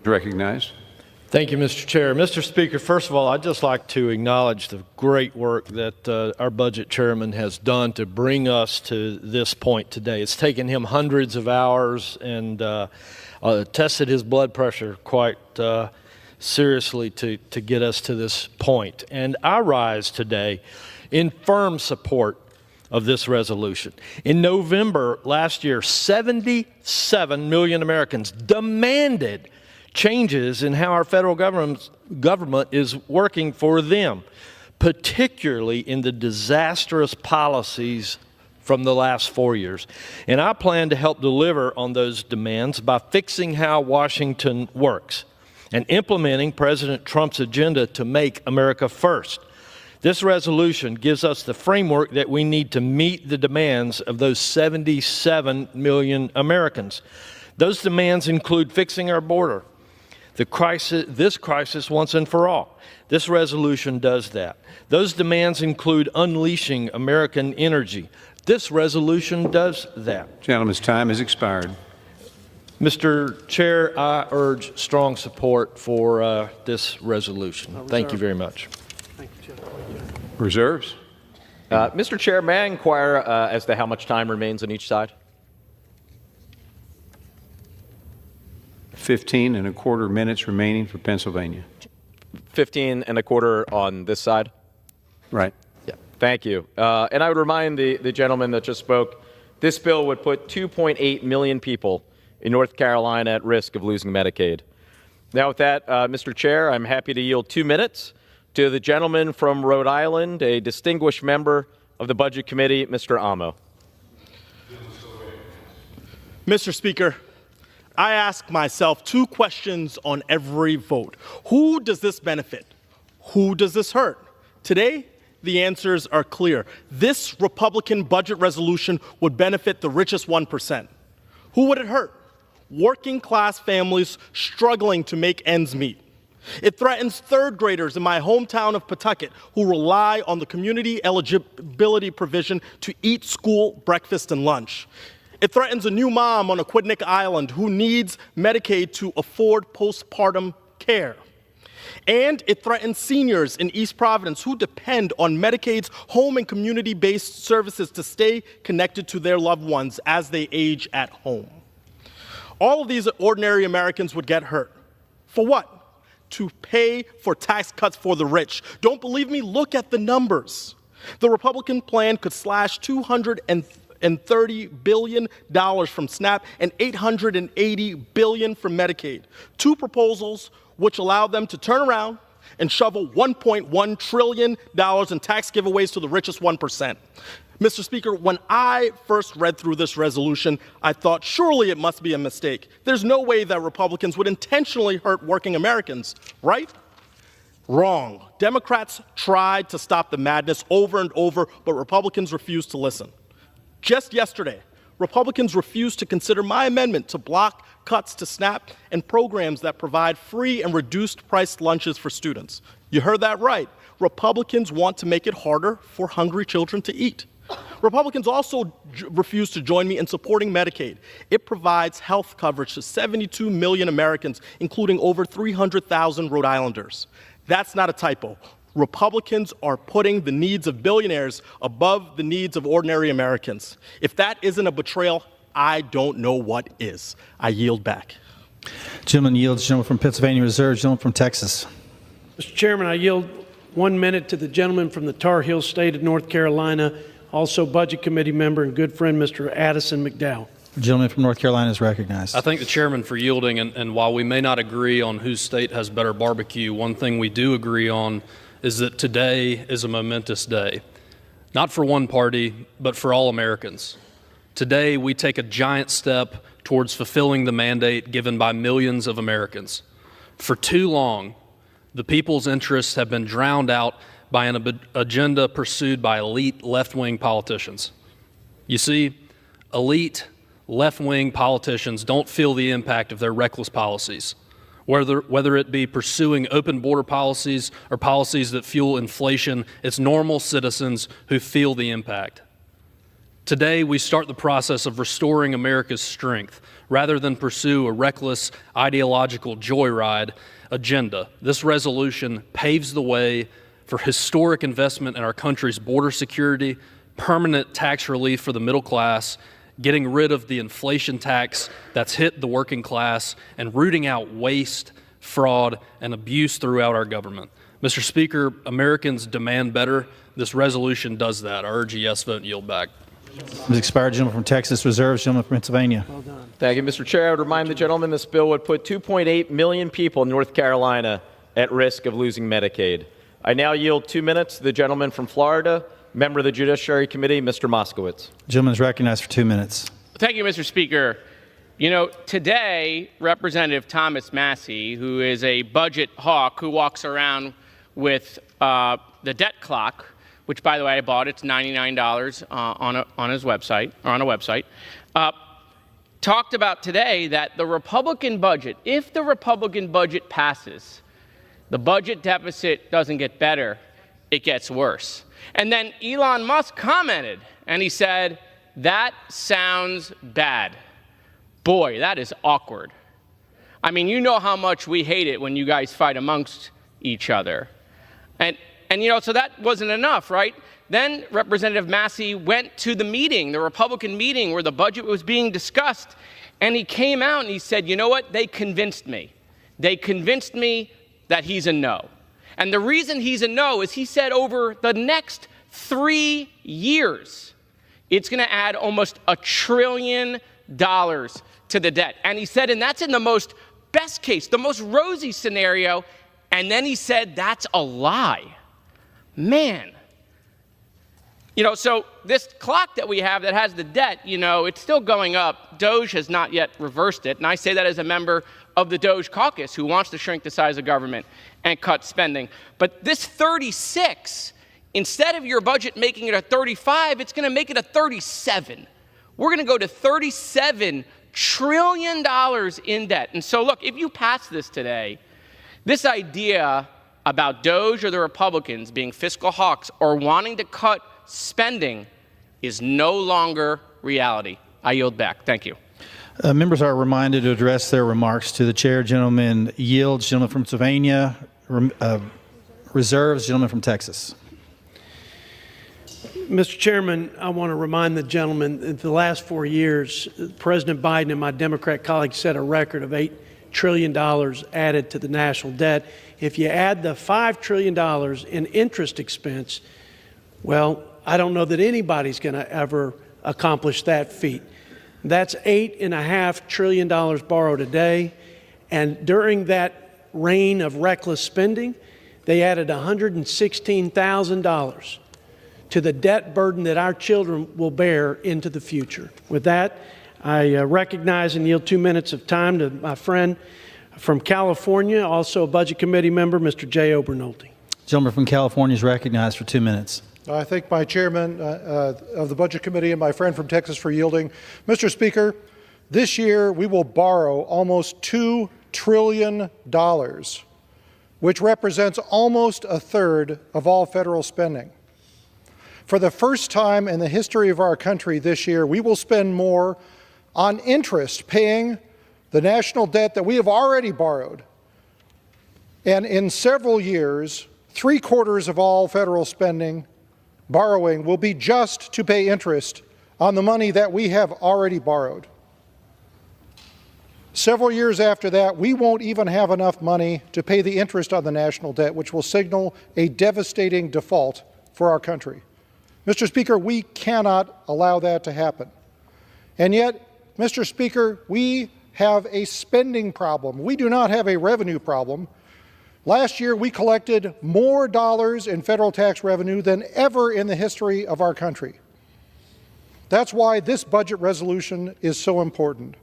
Recognized. Thank you, Mr. Chair. Mr. Speaker, first of all, I'd just like to acknowledge the great work that our budget chairman has done to bring us to this point today. It's taken him hundreds of hours and tested his blood pressure quite seriously to get us to this point. And I rise today in firm support of this resolution. In November last year, 77 million Americans demanded changes in how our federal government is working for them, particularly in the disastrous policies from the last 4 years. And I plan to help deliver on those demands by fixing how Washington works and implementing President Trump's agenda to make America first. This resolution gives us the framework that we need to meet the demands of those 77 million Americans. Those demands include fixing our border, this crisis once and for all. This resolution does that. Those demands include unleashing American energy. This resolution does that. Gentleman's time has expired. Mr. Chair, I urge strong support for this resolution. Thank you very much. Reserves. Mr. Chair, may I inquire as to how much time remains on each side? 15 and a quarter minutes remaining for Pennsylvania. 15 and a quarter on this side? Right. Yeah. Thank you. And I would remind the gentleman that just spoke, this bill would put 2.8 million people in North Carolina at risk of losing Medicaid. Now with that, Mr. Chair, I'm happy to yield 2 minutes to the gentleman from Rhode Island, a distinguished member of the Budget Committee, Mr. Amo. Mr. Speaker, I ask myself 2 questions on every vote. Who does this benefit? Who does this hurt? Today, the answers are clear. This Republican budget resolution would benefit the richest 1%. Who would it hurt? Working class families struggling to make ends meet. It threatens 3rd graders in my hometown of Pawtucket who rely on the community eligibility provision to eat school breakfast and lunch. It threatens a new mom on Aquidneck Island who needs Medicaid to afford postpartum care. And it threatens seniors in East Providence who depend on Medicaid's home and community-based services to stay connected to their loved ones as they age at home. All of these ordinary Americans would get hurt. For what? To pay for tax cuts for the rich. Don't believe me? Look at the numbers. The Republican plan could slash $230 billion from SNAP and $880 billion from Medicaid. 2 proposals which allow them to turn around and shovel $1.1 trillion in tax giveaways to the richest 1%. Mr. Speaker, when I first read through this resolution, I thought surely it must be a mistake. There's no way that Republicans would intentionally hurt working Americans, right? Wrong. Democrats tried to stop the madness over and over, but Republicans refused to listen. Just yesterday, Republicans refused to consider my amendment to block cuts to SNAP and programs that provide free and reduced-priced lunches for students. You heard that right. Republicans want to make it harder for hungry children to eat. Republicans also refuse to join me in supporting Medicaid. It provides health coverage to 72 million Americans, including over 300,000 Rhode Islanders. That's not a typo. Republicans are putting the needs of billionaires above the needs of ordinary Americans. If that isn't a betrayal, I don't know what is. I yield back. Gentleman yields. Gentleman from Pennsylvania reserves. Gentleman from Texas. Mr. Chairman, I yield 1 minute to the gentleman from the Tar Heel State of North Carolina, also Budget Committee member and good friend, Mr. Addison McDowell. The gentleman from North Carolina is recognized. I thank the chairman for yielding, and while we may not agree on whose state has better barbecue, one thing we do agree on is that today is a momentous day, not for one party, but for all Americans. Today, we take a giant step towards fulfilling the mandate given by millions of Americans. For too long, the people's interests have been drowned out by an agenda pursued by elite left-wing politicians. You see, elite left-wing politicians don't feel the impact of their reckless policies, whether it be pursuing open border policies or policies that fuel inflation. It's normal citizens who feel the impact. Today, we start the process of restoring America's strength rather than pursue a reckless ideological joyride agenda. This resolution paves the way for historic investment in our country's border security, permanent tax relief for the middle class, getting rid of the inflation tax that's hit the working class, and rooting out waste, fraud, and abuse throughout our government. Mr. Speaker, Americans demand better. This resolution does that. I urge a yes vote and yield back. Has expired. Gentleman from Texas reserves. Gentleman from Pennsylvania. Well done. Thank you, Mr. Chair. I would remind the gentleman this bill would put 2.8 million people in North Carolina at risk of losing Medicaid. I now yield 2 minutes to the gentleman from Florida, member of the Judiciary Committee, Mr. Moskowitz. The gentleman is recognized for 2 minutes. Thank you, Mr. Speaker. You know, today, Representative Thomas Massie, who is a budget hawk who walks around with the debt clock, which, by the way, I bought, it's $99 on his website, or on a website, talked about today that the Republican budget, if the Republican budget passes, the budget deficit doesn't get better, it gets worse. And then Elon Musk commented, and he said, that sounds bad. Boy, that is awkward. I mean, you know how much we hate it when you guys fight amongst each other. And you know, so that wasn't enough, right? Then Representative Massie went to the meeting, the Republican meeting where the budget was being discussed, and he came out and he said, you know what, they convinced me. They convinced me that he's a no. And the reason he's a no is he said over the next 3 years, it's going to add almost $1 trillion to the debt. And he said, and that's in the most best case, the most rosy scenario. And then he said, that's a lie. Man. You know, so this clock that we have that has the debt, you know, it's still going up. DOGE has not yet reversed it. And I say that as a member of the DOGE caucus who wants to shrink the size of government and cut spending. But this 36, instead of your budget making it a 35, it's going to make it a 37. We're going to go to $37 trillion in debt. And so, look, if you pass this today, this idea about DOGE or the Republicans being fiscal hawks or wanting to cut spending is no longer reality. I yield back. Thank you. Members are reminded to address their remarks to the chair. Gentleman yields. Gentleman from Pennsylvania reserves. Gentleman from Texas. Mr. Chairman, I want to remind the gentleman that the last 4 years, President Biden and my Democrat colleagues set a record of $8 trillion added to the national debt. If you add the $5 trillion in interest expense, well, I don't know that anybody's going to ever accomplish that feat. That's $8.5 trillion borrowed a day. And during that reign of reckless spending, they added $116,000 to the debt burden that our children will bear into the future. With that, I recognize and yield 2 minutes of time to my friend from California, also a Budget Committee member, Mr. Jay Obernolte. Gentleman from California is recognized for 2 minutes. I thank my chairman of the Budget Committee and my friend from Texas for yielding. Mr. Speaker, this year we will borrow almost $2 trillion, which represents almost a third of all federal spending. For the first time in the history of our country this year, we will spend more on interest paying the national debt that we have already borrowed. And in several years, 3/4 of all federal borrowing will be just to pay interest on the money that we have already borrowed. Several years after that, we won't even have enough money to pay the interest on the national debt, which will signal a devastating default for our country. Mr. Speaker, we cannot allow that to happen. And yet, Mr. Speaker, we have a spending problem. We do not have a revenue problem. Last year, we collected more dollars in federal tax revenue than ever in the history of our country. That's why this budget resolution is so important.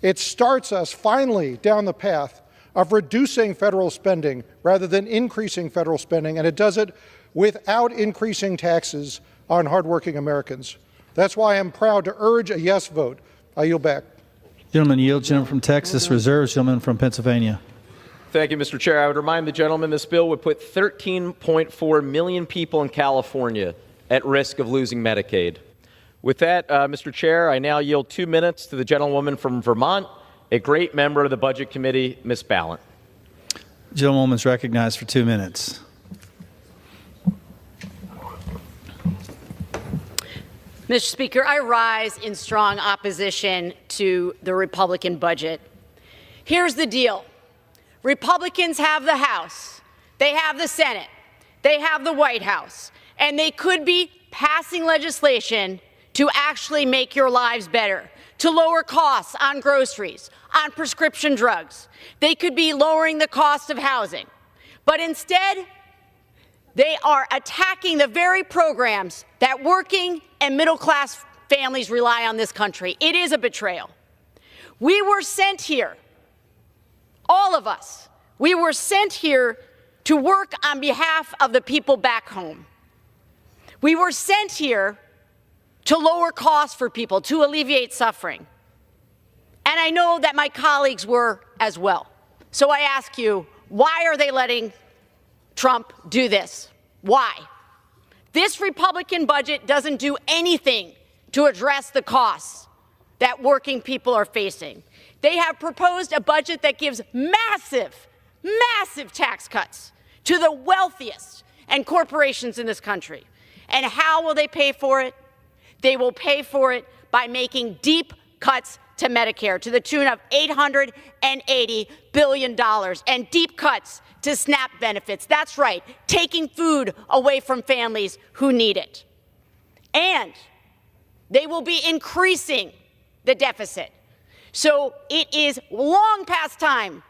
It starts us finally down the path of reducing federal spending rather than increasing federal spending, and it does it without increasing taxes on hardworking Americans. That's why I'm proud to urge a yes vote. I yield back. Gentleman yields. Gentleman from Texas reserves. Gentleman from Pennsylvania. Thank you, Mr. Chair. I would remind the gentleman this bill would put 13.4 million people in California at risk of losing Medicaid. With that, Mr. Chair, I now yield 2 minutes to the gentlewoman from Vermont, a great member of the Budget Committee, Ms. Ballant. Gentlewoman is recognized for 2 minutes. Mr. Speaker, I rise in strong opposition to the Republican budget. Here's the deal. Republicans have the House, they have the Senate, they have the White House, and they could be passing legislation to actually make your lives better, to lower costs on groceries, on prescription drugs. They could be lowering the cost of housing. But instead, they are attacking the very programs that working and middle-class families rely on this country. It is a betrayal. We were sent here, all of us, we were sent here to work on behalf of the people back home. We were sent here to lower costs for people, to alleviate suffering. And I know that my colleagues were as well. So I ask you, why are they letting Trump do this? Why? This Republican budget doesn't do anything to address the costs that working people are facing. They have proposed a budget that gives massive, massive tax cuts to the wealthiest and corporations in this country. And how will they pay for it? They will pay for it by making deep cuts to Medicare to the tune of $880 billion and deep cuts to SNAP benefits. That's right, taking food away from families who need it. And they will be increasing the deficit. So it is long past time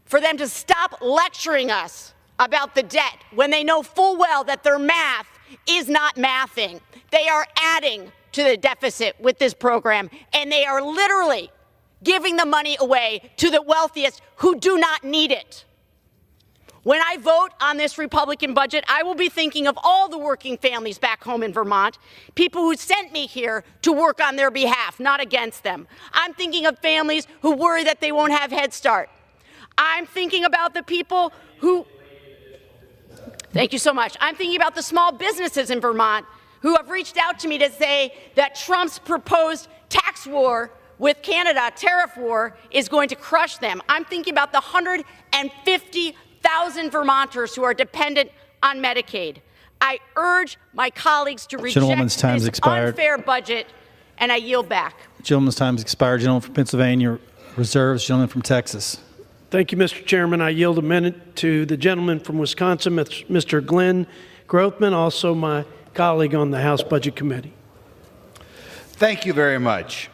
for them to stop lecturing us about the debt when they know full well that their math is not mathing. They are adding to the deficit with this program, and they are literally giving the money away to the wealthiest who do not need it. When I vote on this Republican budget, I will be thinking of all the working families back home in Vermont, people who sent me here to work on their behalf, not against them. I'm thinking of families who worry that they won't have Head Start. I'm thinking about the people who, thank you so much. I'm thinking about the small businesses in Vermont who have reached out to me to say that Trump's proposed tax war with Canada, tariff war, is going to crush them. I'm thinking about the 150,000 Vermonters who are dependent on Medicaid. I urge my colleagues to reject this unfair budget, and I yield back. Gentleman's time has expired. Gentleman from Pennsylvania reserves. Gentleman from Texas. Thank you, Mr. Chairman. I yield a minute to the gentleman from Wisconsin, Mr. Glenn Grothman, also my colleague on the House Budget Committee. Thank you very much.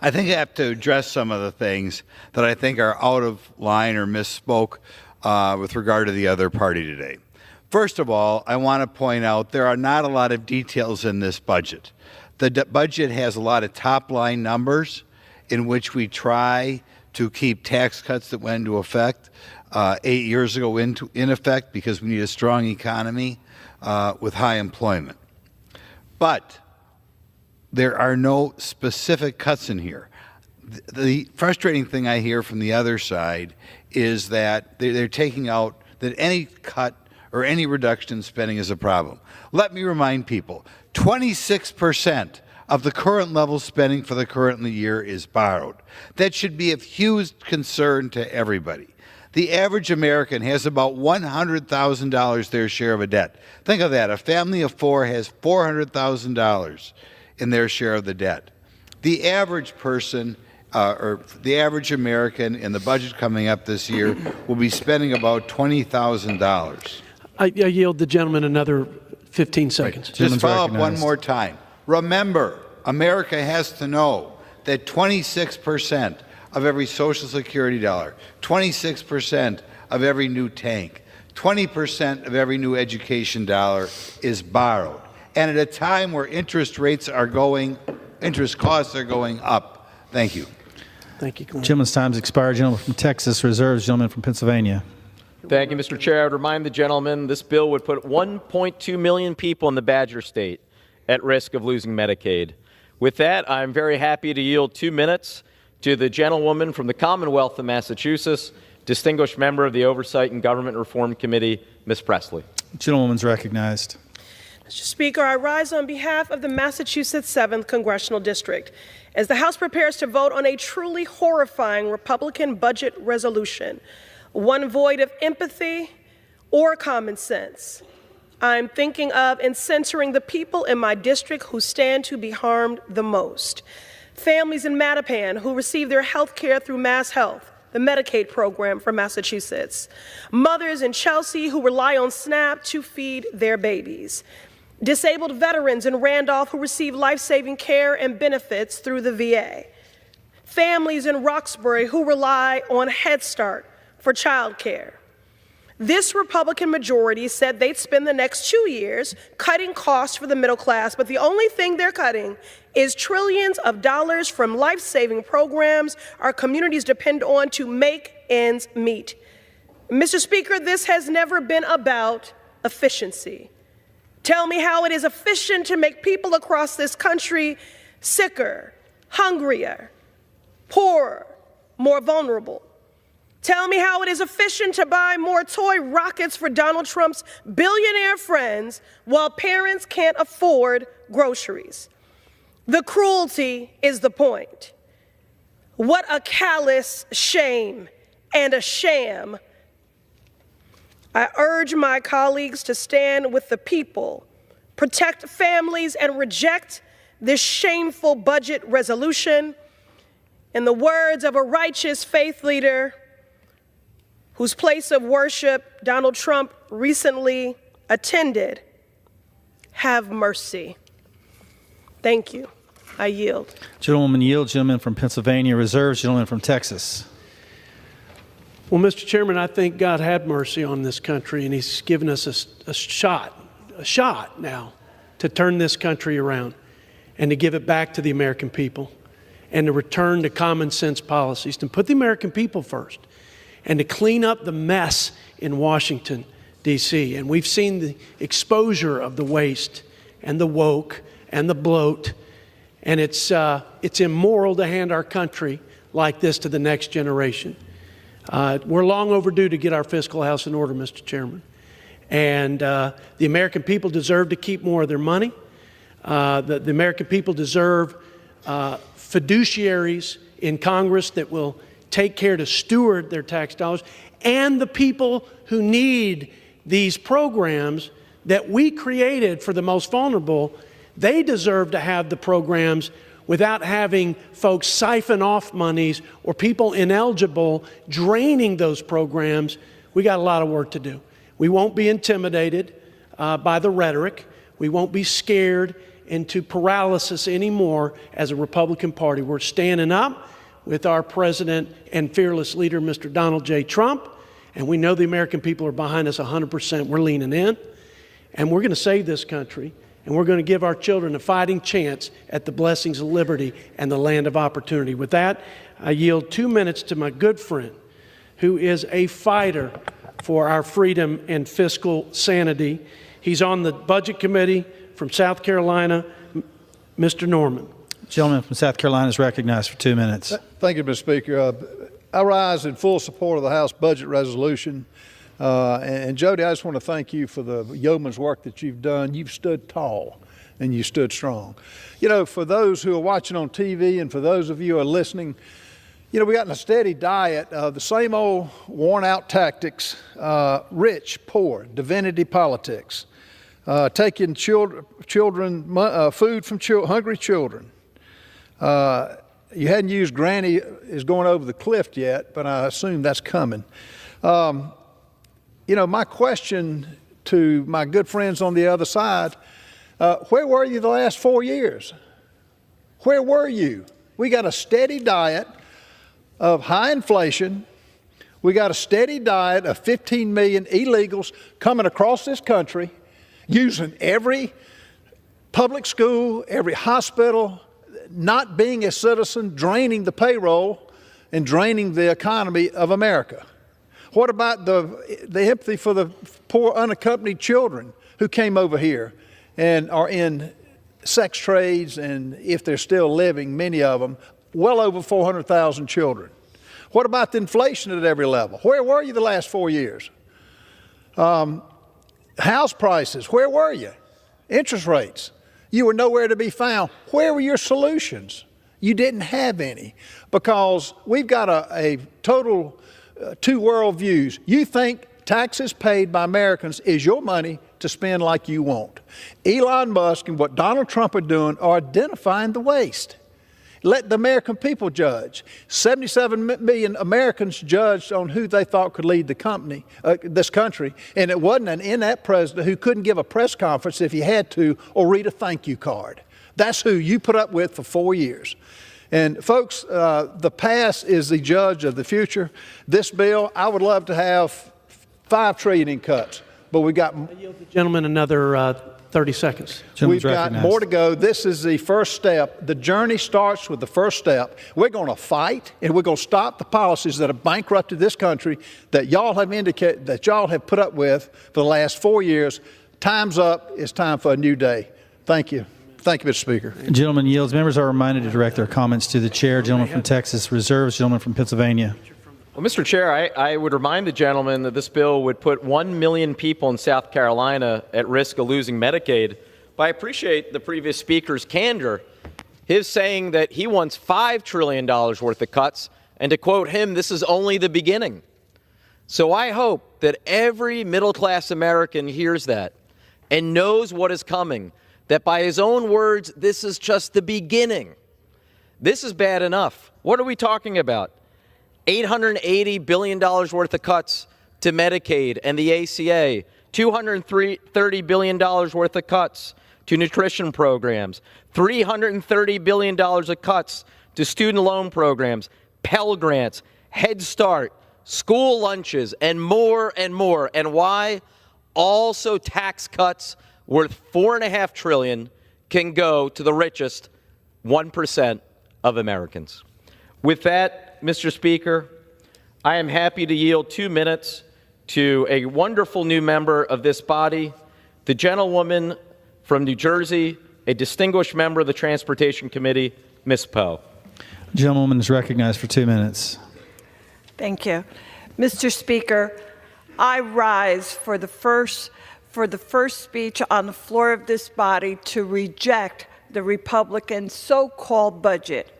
I think I have to address some of the things that I think are out of line or misspoke with regard to the other party today. First of all, I want to point out there are not a lot of details in this budget. The budget has a lot of top-line numbers in which we try to keep tax cuts that went into effect 8 years ago in effect because we need a strong economy with high employment. But there are no specific cuts in here. The frustrating thing I hear from the other side is that they're taking out that any cut or any reduction in spending is a problem. Let me remind people, 26% of the current level spending for the current year is borrowed. That should be of huge concern to everybody. The average American has about $100,000 their share of a debt. Think of that. A family of four has $400,000 in their share of the debt. The average person, or the average American in the budget coming up this year will be spending about $20,000. I yield the gentleman another 15 seconds. Just follow up one more time. Remember, America has to know that 26% of every Social Security dollar, 26% of every new tank, 20% of every new education dollar is borrowed. And at a time where interest costs are going up. Thank you. Thank you. Gentleman's time's expired. Gentleman from Texas reserves. Gentleman from Pennsylvania. Thank you, Mr. Chair. I would remind the gentleman this bill would put 1.2 million people in the Badger State at risk of losing Medicaid. With that, I'm very happy to yield 2 minutes to the gentlewoman from the Commonwealth of Massachusetts, distinguished member of the Oversight and Government Reform Committee, Ms. Presley. Gentlewoman's recognized. Mr. Speaker, I rise on behalf of the Massachusetts 7th Congressional District as the House prepares to vote on a truly horrifying Republican budget resolution, one void of empathy or common sense. I'm thinking of and censoring the people in my district who stand to be harmed the most. Families in Mattapan who receive their health care through Mass Health, the Medicaid program for Massachusetts. Mothers in Chelsea who rely on SNAP to feed their babies. Disabled veterans in Randolph who receive life-saving care and benefits through the VA. Families in Roxbury who rely on Head Start for child care. This Republican majority said they'd spend the next 2 years cutting costs for the middle class, but the only thing they're cutting is trillions of dollars from life-saving programs our communities depend on to make ends meet. Mr. Speaker, this has never been about efficiency. Tell me how it is efficient to make people across this country sicker, hungrier, poorer, more vulnerable. Tell me how it is efficient to buy more toy rockets for Donald Trump's billionaire friends while parents can't afford groceries. The cruelty is the point. What a callous shame and a sham. I urge my colleagues to stand with the people, protect families, and reject this shameful budget resolution. In the words of a righteous faith leader, whose place of worship Donald Trump recently attended, have mercy. Thank you. I yield. Gentlewoman yields. Gentleman from Pennsylvania reserves. Gentleman from Texas. Well, Mr. Chairman, I think God had mercy on this country, and he's given us a shot now to turn this country around and to give it back to the American people and to return to common sense policies, to put the American people first, and to clean up the mess in Washington, D.C. And we've seen the exposure of the waste and the woke and the bloat, and it's immoral to hand our country like this to the next generation. We're long overdue to get our fiscal house in order, Mr. Chairman. And the American people deserve to keep more of their money. The American people deserve fiduciaries in Congress that will take care to steward their tax dollars, and the people who need these programs that we created for the most vulnerable, they deserve to have the programs without having folks siphon off monies or people ineligible draining those programs. We got a lot of work to do. We won't be intimidated by the rhetoric. We won't be scared into paralysis anymore as a Republican Party. We're standing up with our president and fearless leader, Mr. Donald J. Trump, And we know the American people are behind us 100%. We're leaning in, and we're going to save this country, and we're going to give our children a fighting chance at the blessings of liberty and the land of opportunity. With that, I yield 2 minutes to my good friend, who is a fighter for our freedom and fiscal sanity. He's on the Budget Committee from South Carolina, Mr. Norman. Gentleman from South Carolina is recognized for 2 minutes. Thank you, Mr. Speaker. I rise in full support of the House budget resolution. And Jody, I just want to thank you for the yeoman's work that you've done. You've stood tall and you stood strong. You know, for those who are watching on TV and for those of you who are listening, you know, we got in a steady diet of the same old worn out tactics, rich, poor, divinity politics, taking food from hungry children. You hadn't used Granny is going over the cliff yet, but I assume that's coming. You know, my question to my good friends on the other side, where were you the last 4 years? Where were you? We got a steady diet of high inflation. We got a steady diet of 15 million illegals coming across this country, using every public school, every hospital, not being a citizen, draining the payroll and draining the economy of America. What about the empathy for the poor unaccompanied children who came over here and are in sex trades, and if they're still living, many of them, well over 400,000 children? What about the inflation at every level? Where were you the last 4 years? House prices, where were you? Interest rates, you were nowhere to be found. Where were your solutions? You didn't have any, because we've got a total two world views. You think taxes paid by Americans is your money to spend like you want. Elon Musk and what Donald Trump are doing are identifying the waste. Let the American people judge. 77 million Americans judged on who they thought could lead this country, and it wasn't an inept president who couldn't give a press conference if he had to or read a thank you card. That's who you put up with for 4 years. And folks, the past is the judge of the future. This bill, I would love to have $5 trillion in cuts, but we got. I yield the gentleman another 30 seconds. We've got more to go. This is the first step. The journey starts with the first step. We're going to fight, and we're going to stop the policies that have bankrupted this country that y'all have indicated, that y'all have put up with for the last 4 years. Time's up. It's time for a new day. Thank you. Thank you, Mr. Speaker. Gentleman yields. Members are reminded to direct their comments to the chair. Gentleman from Texas reserves. Gentleman from Pennsylvania. Well, Mr. Chair, I would remind the gentleman that this bill would put 1 million people in South Carolina at risk of losing Medicaid. But I appreciate the previous speaker's candor, his saying that he wants $5 trillion worth of cuts, and to quote him, this is only the beginning. So I hope that every middle-class American hears that and knows what is coming, that by his own words, this is just the beginning. This is bad enough. What are we talking about? $880 billion worth of cuts to Medicaid and the ACA, $230 billion worth of cuts to nutrition programs, $330 billion of cuts to student loan programs, Pell Grants, Head Start, school lunches, and more and more. And why? Also tax cuts worth $4.5 trillion can go to the richest 1% of Americans. With that, Mr. Speaker, I am happy to yield 2 minutes to a wonderful new member of this body, the gentlewoman from New Jersey, a distinguished member of the Transportation Committee, Ms. Poe. The gentlewoman is recognized for 2 minutes. Thank you. Mr. Speaker, I rise for the first speech on the floor of this body to reject the Republican so-called budget.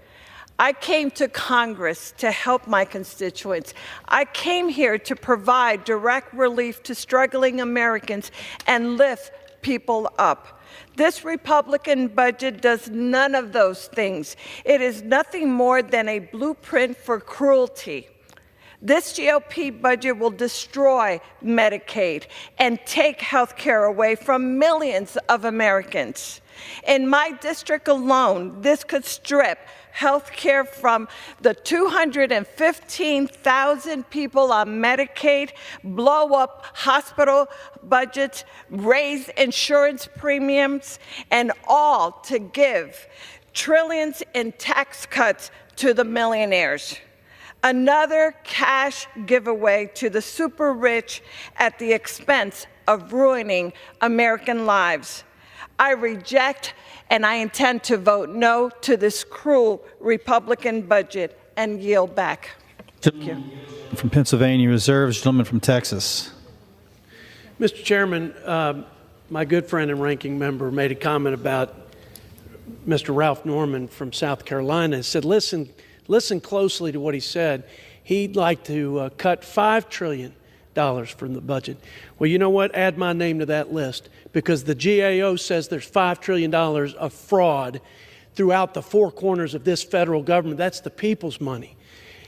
I came to Congress to help my constituents. I came here to provide direct relief to struggling Americans and lift people up. This Republican budget does none of those things. It is nothing more than a blueprint for cruelty. This GOP budget will destroy Medicaid and take health care away from millions of Americans. In my district alone, this could strip health care from the 215,000 people on Medicaid, blow up hospital budgets, raise insurance premiums, and all to give trillions in tax cuts to the millionaires. Another cash giveaway to the super rich at the expense of ruining American lives. I reject and I intend to vote no to this cruel Republican budget and yield back. Thank you. From Pennsylvania reserves, gentleman from Texas. Mr. Chairman, my good friend and ranking member made a comment about Mr. Ralph Norman from South Carolina and said, listen closely to what he said. He'd like to cut $5 trillion from the budget. Well, you know what? Add my name to that list, because the GAO says there's $5 trillion of fraud throughout the four corners of this federal government. That's the people's money.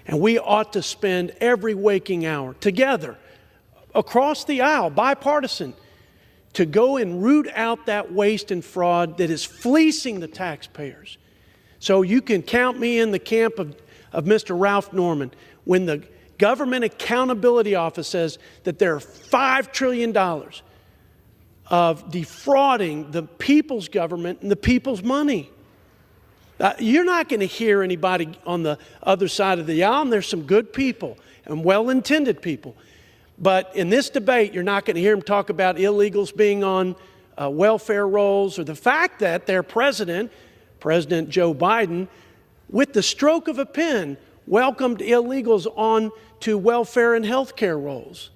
And we ought to spend every waking hour together, across the aisle, bipartisan, to go and root out that waste and fraud that is fleecing the taxpayers. So you can count me in the camp of Mr. Ralph Norman. When the Government Accountability Office says that there are $5 trillion of defrauding the people's government and the people's money. You're not going to hear anybody on the other side of the aisle, and there's some good people and well-intended people. But in this debate, you're not going to hear them talk about illegals being on welfare rolls, or the fact that their president, President Joe Biden, with the stroke of a pen, welcomed illegals on to welfare and health care rolls.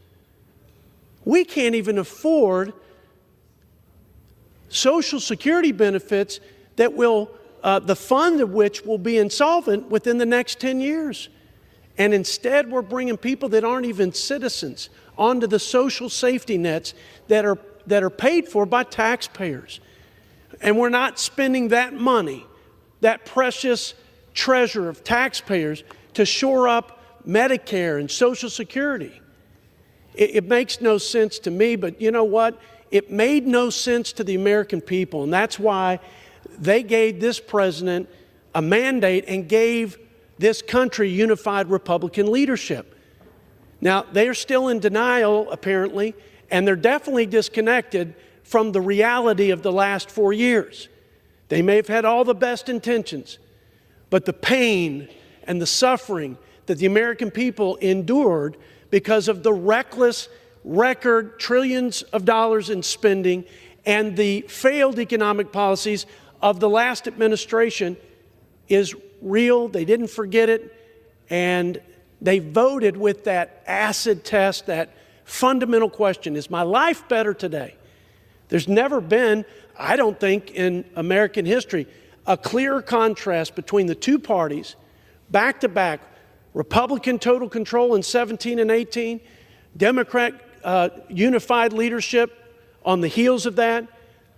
We can't even afford Social Security benefits that will, the fund of which will be insolvent within the next 10 years. And instead, we're bringing people that aren't even citizens onto the social safety nets that are paid for by taxpayers. And we're not spending that money, that precious treasure of taxpayers, to shore up Medicare and Social Security. It makes no sense to me, but you know what? It made no sense to the American people, and that's why they gave this president a mandate and gave this country unified Republican leadership. Now, they are still in denial, apparently, and they're definitely disconnected from the reality of the last 4 years. They may have had all the best intentions, but the pain and the suffering that the American people endured because of the reckless record trillions of dollars in spending and the failed economic policies of the last administration is real. They didn't forget it, and they voted with that acid test, that fundamental question: is my life better today? There's never been, I don't think, in American history, a clearer contrast between the two parties, back to back. Republican total control in 17 and 18, Democrat unified leadership on the heels of that,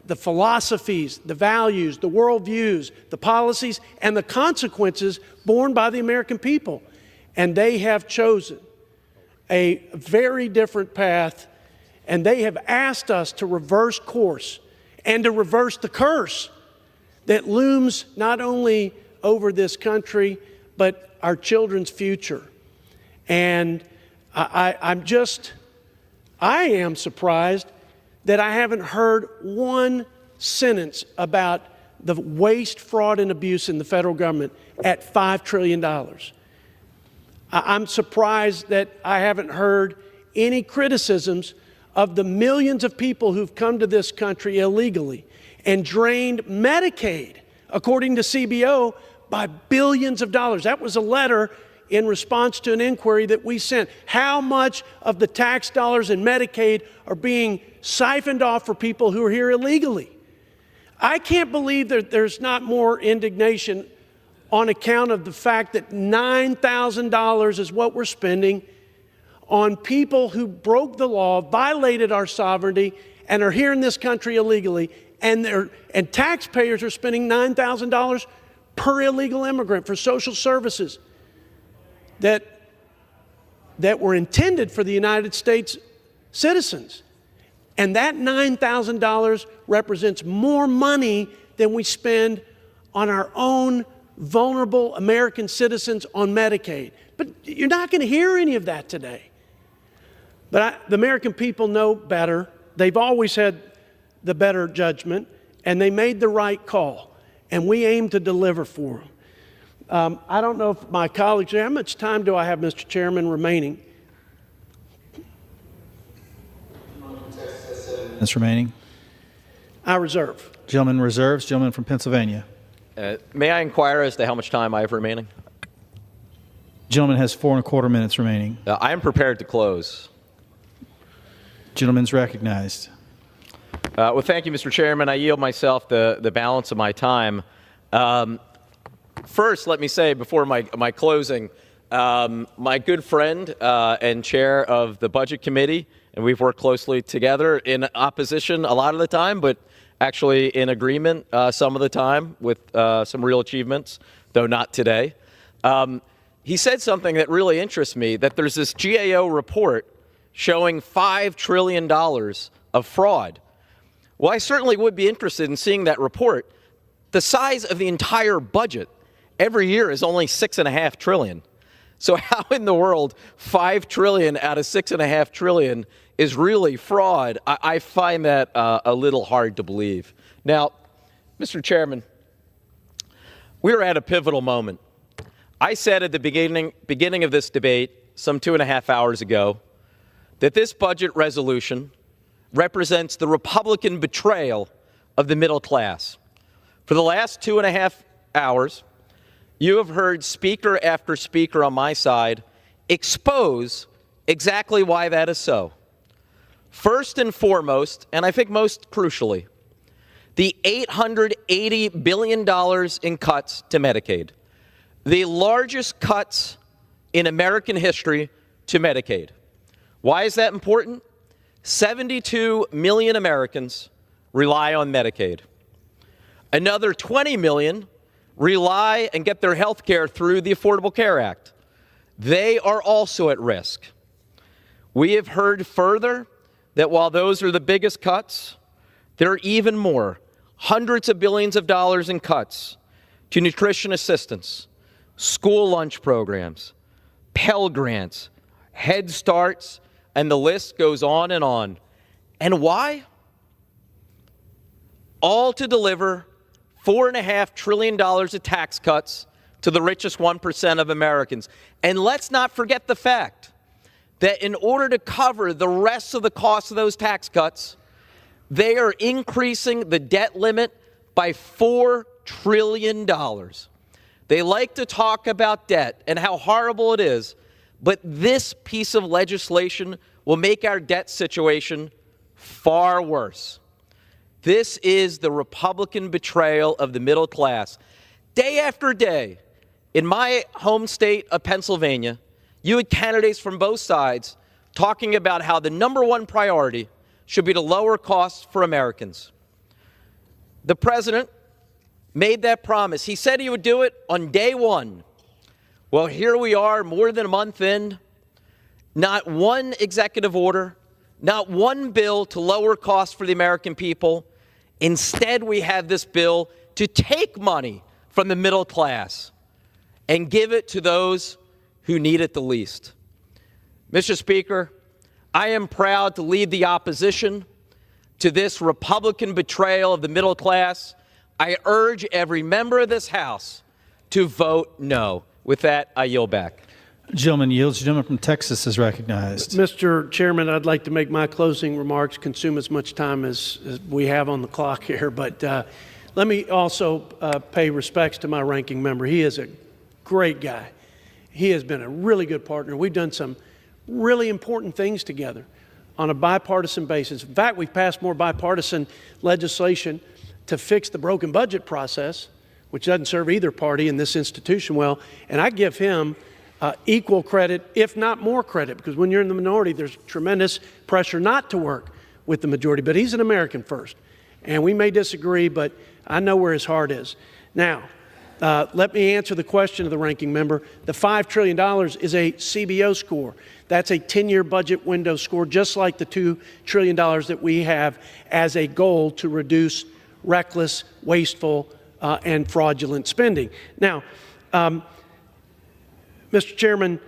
the philosophies, the values, the worldviews, the policies, and the consequences borne by the American people. And they have chosen a very different path, and they have asked us to reverse course and to reverse the curse that looms not only over this country, but our children's future. And I am surprised that I haven't heard one sentence about the waste, fraud, and abuse in the federal government at $5 trillion. I'm surprised that I haven't heard any criticisms of the millions of people who've come to this country illegally and drained Medicaid, according to CBO, by billions of dollars. That was a letter in response to an inquiry that we sent. How much of the tax dollars in Medicaid are being siphoned off for people who are here illegally? I can't believe that there's not more indignation on account of the fact that $9,000 is what we're spending on people who broke the law, violated our sovereignty, and are here in this country illegally, and taxpayers are spending $9,000 per illegal immigrant for social services that that were intended for the United States citizens. And that $9,000 represents more money than we spend on our own vulnerable American citizens on Medicaid. But you're not going to hear any of that today. But the American people know better. They've always had the better judgment, and they made the right call, and we aim to deliver for them. I don't know if my colleagues, how much time do I have, Mr. Chairman, remaining? Minutes remaining. I reserve. Gentleman reserves. Gentleman from Pennsylvania. May I inquire as to how much time I have remaining? Gentleman has 4¼ minutes remaining. I am prepared to close. Gentleman's recognized. Well, thank you, Mr. Chairman. I yield myself the balance of my time. First, let me say before my closing, my good friend and chair of the Budget Committee, and we've worked closely together in opposition a lot of the time, but actually in agreement some of the time with some real achievements, though not today. He said something that really interests me, that there's this GAO report showing $5 trillion of fraud. Well, I certainly would be interested in seeing that report. The size of the entire budget every year is only $6.5 trillion. So how in the world $5 trillion out of $6.5 trillion is really fraud? I find that a little hard to believe. Now, Mr. Chairman, we're at a pivotal moment. I said at the beginning of this debate some 2.5 hours ago that this budget resolution represents the Republican betrayal of the middle class. For the last 2.5 hours, you have heard speaker after speaker on my side expose exactly why that is so. First and foremost, and I think most crucially, the $880 billion in cuts to Medicaid, the largest cuts in American history to Medicaid. Why is that important? 72 million Americans rely on Medicaid. Another 20 million rely and get their health care through the Affordable Care Act. They are also at risk. We have heard further that while those are the biggest cuts, there are even more, hundreds of billions of dollars in cuts to nutrition assistance, school lunch programs, Pell Grants, Head Starts, and the list goes on and on. And why? All to deliver $4.5 trillion of tax cuts to the richest 1% of Americans. And let's not forget the fact that in order to cover the rest of the cost of those tax cuts, they are increasing the debt limit by $4 trillion. They like to talk about debt and how horrible it is, but this piece of legislation will make our debt situation far worse. This is the Republican betrayal of the middle class. Day after day, in my home state of Pennsylvania, you had candidates from both sides talking about how the #1 priority should be to lower costs for Americans. The president made that promise. He said he would do it on day one. Well, here we are, more than a month in, not one executive order, not one bill to lower costs for the American people. Instead, we have this bill to take money from the middle class and give it to those who need it the least. Mr. Speaker, I am proud to lead the opposition to this Republican betrayal of the middle class. I urge every member of this House to vote no. With that, I yield back. Gentleman yields. Gentleman from Texas is recognized. Mr. Chairman, I'd like to make my closing remarks consume as much time as we have on the clock here, but let me also pay respects to my ranking member. He is a great guy. He has been a really good partner. We've done some really important things together on a bipartisan basis. In fact, we've passed more bipartisan legislation to fix the broken budget process, which doesn't serve either party in this institution well, and I give him equal credit, if not more credit, because when you're in the minority, there's tremendous pressure not to work with the majority. But he's an American first, and we may disagree, but I know where his heart is. Now, Let me answer the question of the ranking member. The $5 trillion is a CBO score. That's a 10-year budget window score, just like the $2 trillion that we have as a goal to reduce reckless, wasteful, and fraudulent spending. Now, Mr. Chairman,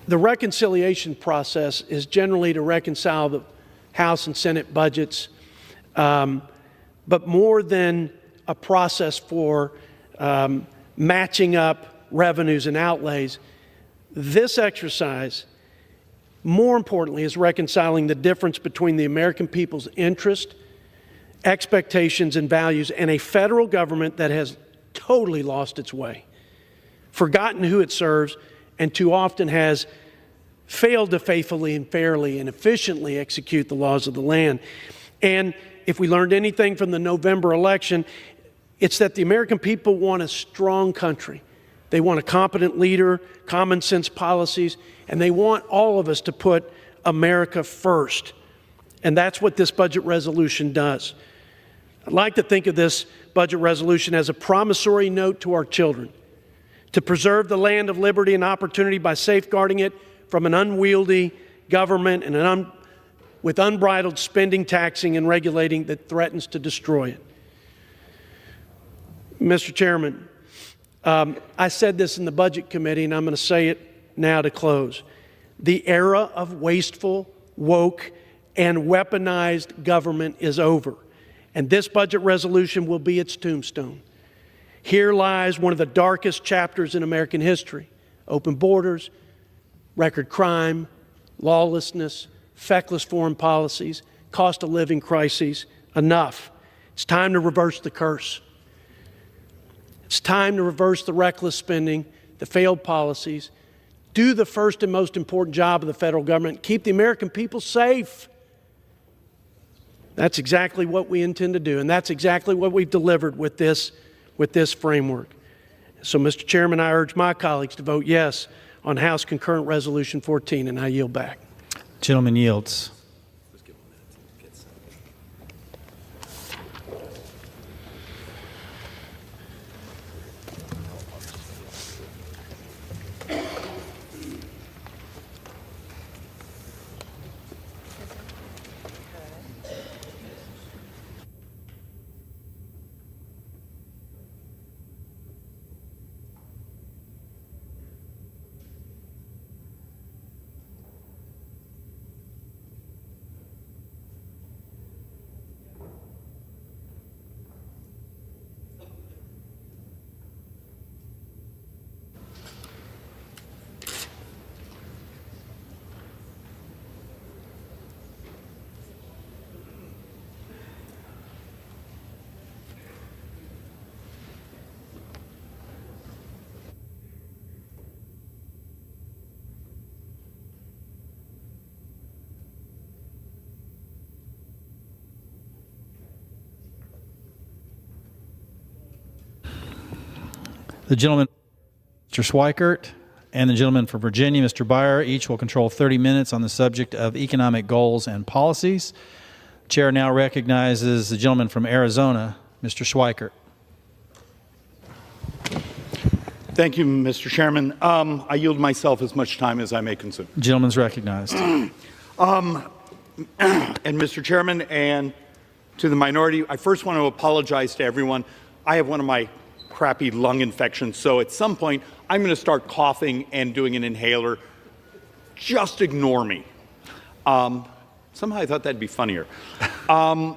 the reconciliation process is generally to reconcile the House and Senate budgets, but more than a process for matching up revenues and outlays, this exercise, more importantly, is reconciling the difference between the American people's interest, expectations, and values, and a federal government that has totally lost its way, forgotten who it serves, and too often has failed to faithfully and fairly and efficiently execute the laws of the land. And if we learned anything from the November election, it's that the American people want a strong country. They want a competent leader, common sense policies, and they want all of us to put America first. And that's what this budget resolution does. I'd like to think of this budget resolution as a promissory note to our children to preserve the land of liberty and opportunity by safeguarding it from an unwieldy government and with unbridled spending, taxing, and regulating that threatens to destroy it. Mr. Chairman, I said this in the Budget Committee, and I'm going to say it now to close. The era of wasteful, woke, and weaponized government is over, and this budget resolution will be its tombstone. Here lies one of the darkest chapters in American history: open borders, record crime, lawlessness, feckless foreign policies, cost of living crises. Enough. It's time to reverse the curse. It's time to reverse the reckless spending, the failed policies, do the first and most important job of the federal government, keep the American people safe. That's exactly what we intend to do, and that's exactly what we've delivered with this framework. So, Mr. Chairman, I urge my colleagues to vote yes on House Concurrent Resolution 14, and I yield back. Gentleman yields. The gentleman, Mr. Schweikert, and the gentleman from Virginia, Mr. Beyer, each will control 30 minutes on the subject of economic goals and policies. Chair now recognizes the gentleman from Arizona, Mr. Schweikert. Thank you, Mr. Chairman. I yield myself as much time as I may consume. The gentleman's recognized. And Mr. Chairman, and to the minority, I first want to apologize to everyone. I have one of my crappy lung infections, so at some point I'm going to start coughing and doing an inhaler. Just ignore me. Somehow I thought that'd be funnier. Mr.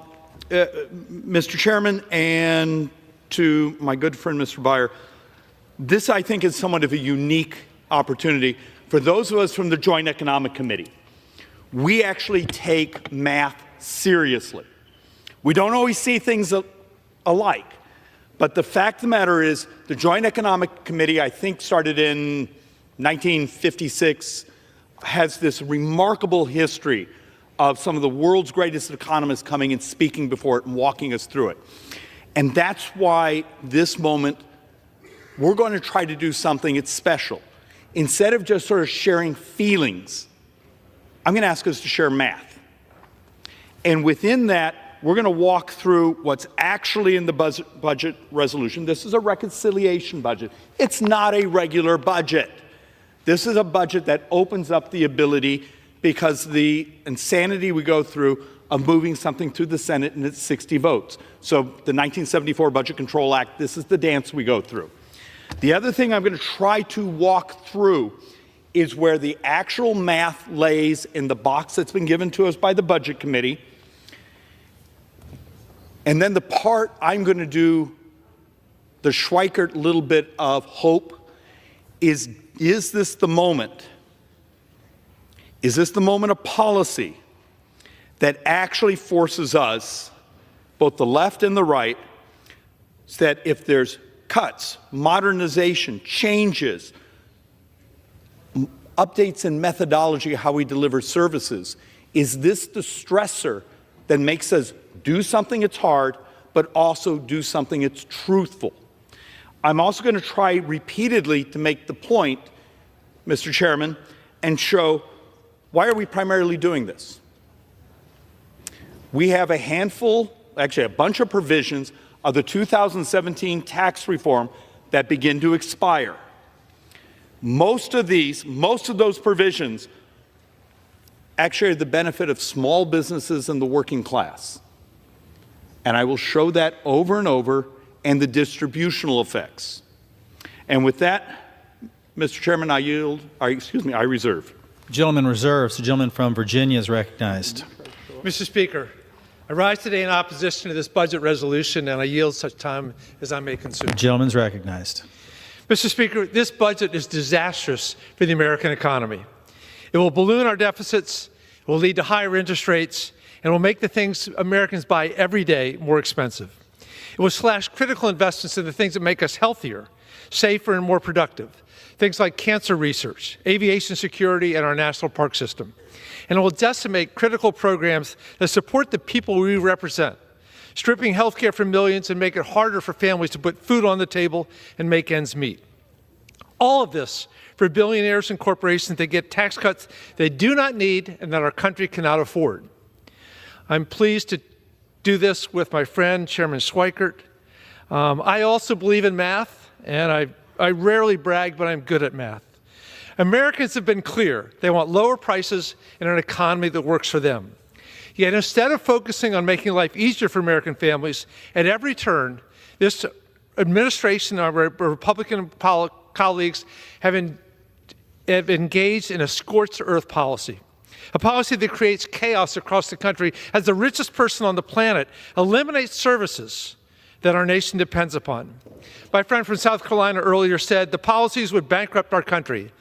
Chairman, and to my good friend Mr. Beyer, this I think is somewhat of a unique opportunity for those of us from the Joint Economic Committee. We actually take math seriously. We don't always see things alike. But the fact of the matter is, the Joint Economic Committee, I think started in 1956, has this remarkable history of some of the world's greatest economists coming and speaking before it and walking us through it. And that's why this moment, we're going to try to do something that's special. Instead of just sort of sharing feelings, I'm going to ask us to share math. And within that, we're going to walk through what's actually in the budget resolution. This is a reconciliation budget. It's not a regular budget. This is a budget that opens up the ability, because the insanity we go through of moving something through the Senate and it's 60 votes. So the 1974 Budget Control Act, this is the dance we go through. The other thing I'm going to try to walk through is where the actual math lays in the box that's been given to us by the Budget Committee. And then the part I'm going to do, the Schweikert little bit of hope, is this the moment? Is this the moment of policy that actually forces us, both the left and the right, so that if there's cuts, modernization, changes, updates in methodology, how we deliver services, is this the stressor that makes us do something that's hard, but also do something that's truthful? I'm also going to try repeatedly to make the point, Mr. Chairman, and show why are we primarily doing this. We have a handful, actually a bunch of provisions of the 2017 tax reform that begin to expire. Most of those provisions actually are the benefit of small businesses and the working class. And I will show that over and over, and the distributional effects. And with that, Mr. Chairman, I reserve. Gentleman reserves. The gentleman from Virginia is recognized. Mr. Speaker, I rise today in opposition to this budget resolution, and I yield such time as I may consume. The gentleman's recognized. Mr. Speaker, this budget is disastrous for the American economy. It will balloon our deficits, it will lead to higher interest rates, and will make the things Americans buy every day more expensive. It will slash critical investments in the things that make us healthier, safer, and more productive. Things like cancer research, aviation security, and our national park system. And it will decimate critical programs that support the people we represent, stripping health care from millions and make it harder for families to put food on the table and make ends meet. All of this for billionaires and corporations that get tax cuts they do not need and that our country cannot afford. I'm pleased to do this with my friend, Chairman Schweikert. I also believe in math, and I rarely brag, but I'm good at math. Americans have been clear. They want lower prices and an economy that works for them. Yet instead of focusing on making life easier for American families, at every turn, this administration and our Republican colleagues have engaged in a scorched earth policy. A policy that creates chaos across the country as the richest person on the planet eliminates services that our nation depends upon. My friend from South Carolina earlier said the policies would bankrupt our country.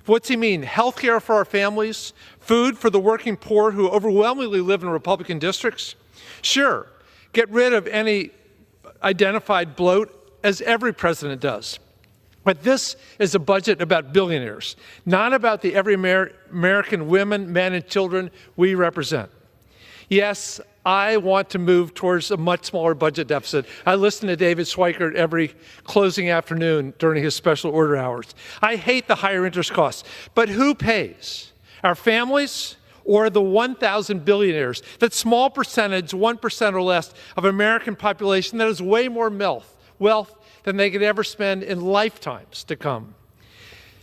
What's he mean? Health care for our families? Food for the working poor who overwhelmingly live in Republican districts? Sure, get rid of any identified bloat, as every president does. But this is a budget about billionaires, not about the every American women, men, and children we represent. Yes, I want to move towards a much smaller budget deficit. I listen to David Schweikert every closing afternoon during his special order hours. I hate the higher interest costs, but who pays? Our families or the 1,000 billionaires? That small percentage, 1% or less, of American population that has way more wealth than they could ever spend in lifetimes to come.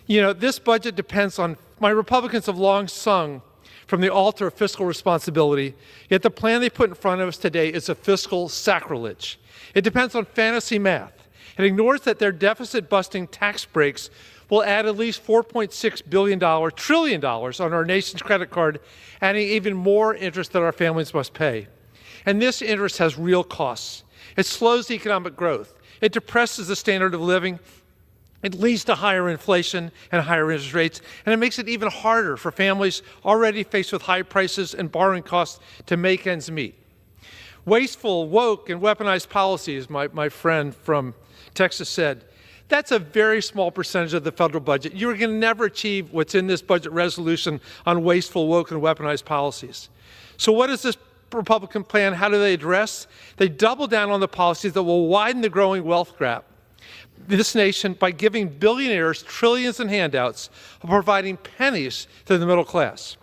You know, this budget depends on, my Republicans have long sung from the altar of fiscal responsibility, yet the plan they put in front of us today is a fiscal sacrilege. It depends on fantasy math. It ignores that their deficit-busting tax breaks will add at least $4.6 trillion on our nation's credit card, adding even more interest that our families must pay. And this interest has real costs. It slows economic growth. It depresses the standard of living. It leads to higher inflation and higher interest rates, and it makes it even harder for families already faced with high prices and borrowing costs to make ends meet. Wasteful, woke, and weaponized policies, my friend from Texas said, that's a very small percentage of the federal budget. You're going to never achieve what's in this budget resolution on wasteful, woke, and weaponized policies. So what is this Republican plan? How do they address? They double down on the policies that will widen the growing wealth gap this nation by giving billionaires trillions in handouts and providing pennies to the middle class.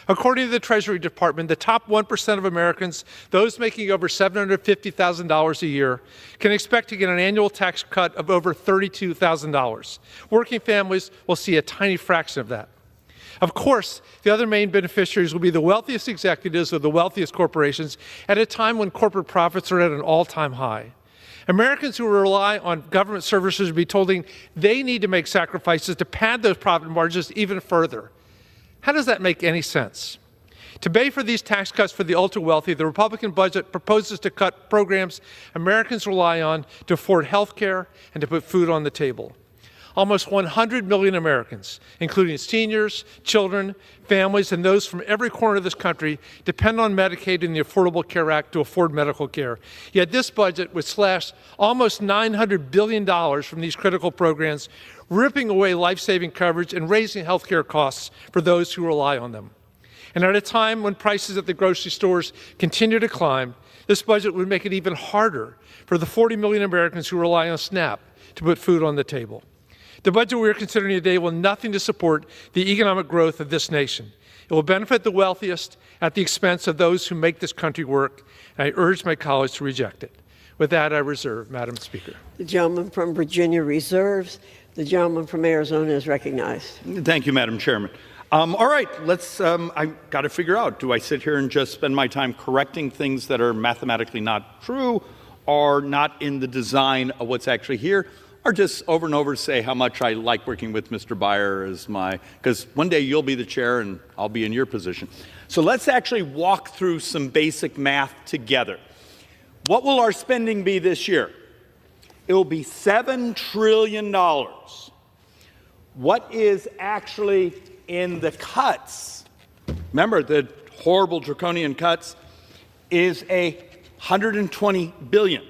According to the Treasury Department, the top 1% of Americans, those making over $750,000 a year, can expect to get an annual tax cut of over $32,000. Working families will see a tiny fraction of that. Of course, the other main beneficiaries will be the wealthiest executives of the wealthiest corporations at a time when corporate profits are at an all-time high. Americans who rely on government services will be told they need to make sacrifices to pad those profit margins even further. How does that make any sense? To pay for these tax cuts for the ultra-wealthy, the Republican budget proposes to cut programs Americans rely on to afford health care and to put food on the table. Almost 100 million Americans, including seniors, children, families, and those from every corner of this country, depend on Medicaid and the Affordable Care Act to afford medical care. Yet this budget would slash almost $900 billion from these critical programs, ripping away life-saving coverage and raising health care costs for those who rely on them. And at a time when prices at the grocery stores continue to climb, this budget would make it even harder for the 40 million Americans who rely on SNAP to put food on the table. The budget we are considering today will nothing to support the economic growth of this nation. It will benefit the wealthiest at the expense of those who make this country work, and I urge my colleagues to reject it. With that, I reserve, Madam Speaker. The gentleman from Virginia reserves. The gentleman from Arizona is recognized. Thank you, Madam Chairman. All right, I've got to figure out, do I sit here and just spend my time correcting things that are mathematically not true or not in the design of what's actually here? Or just over and over say how much I like working with Mr. Beyer as because one day you'll be the chair and I'll be in your position. So let's actually walk through some basic math together. What will our spending be this year? It will be $7 trillion. What is actually in the cuts? Remember, the horrible draconian cuts is $120 billion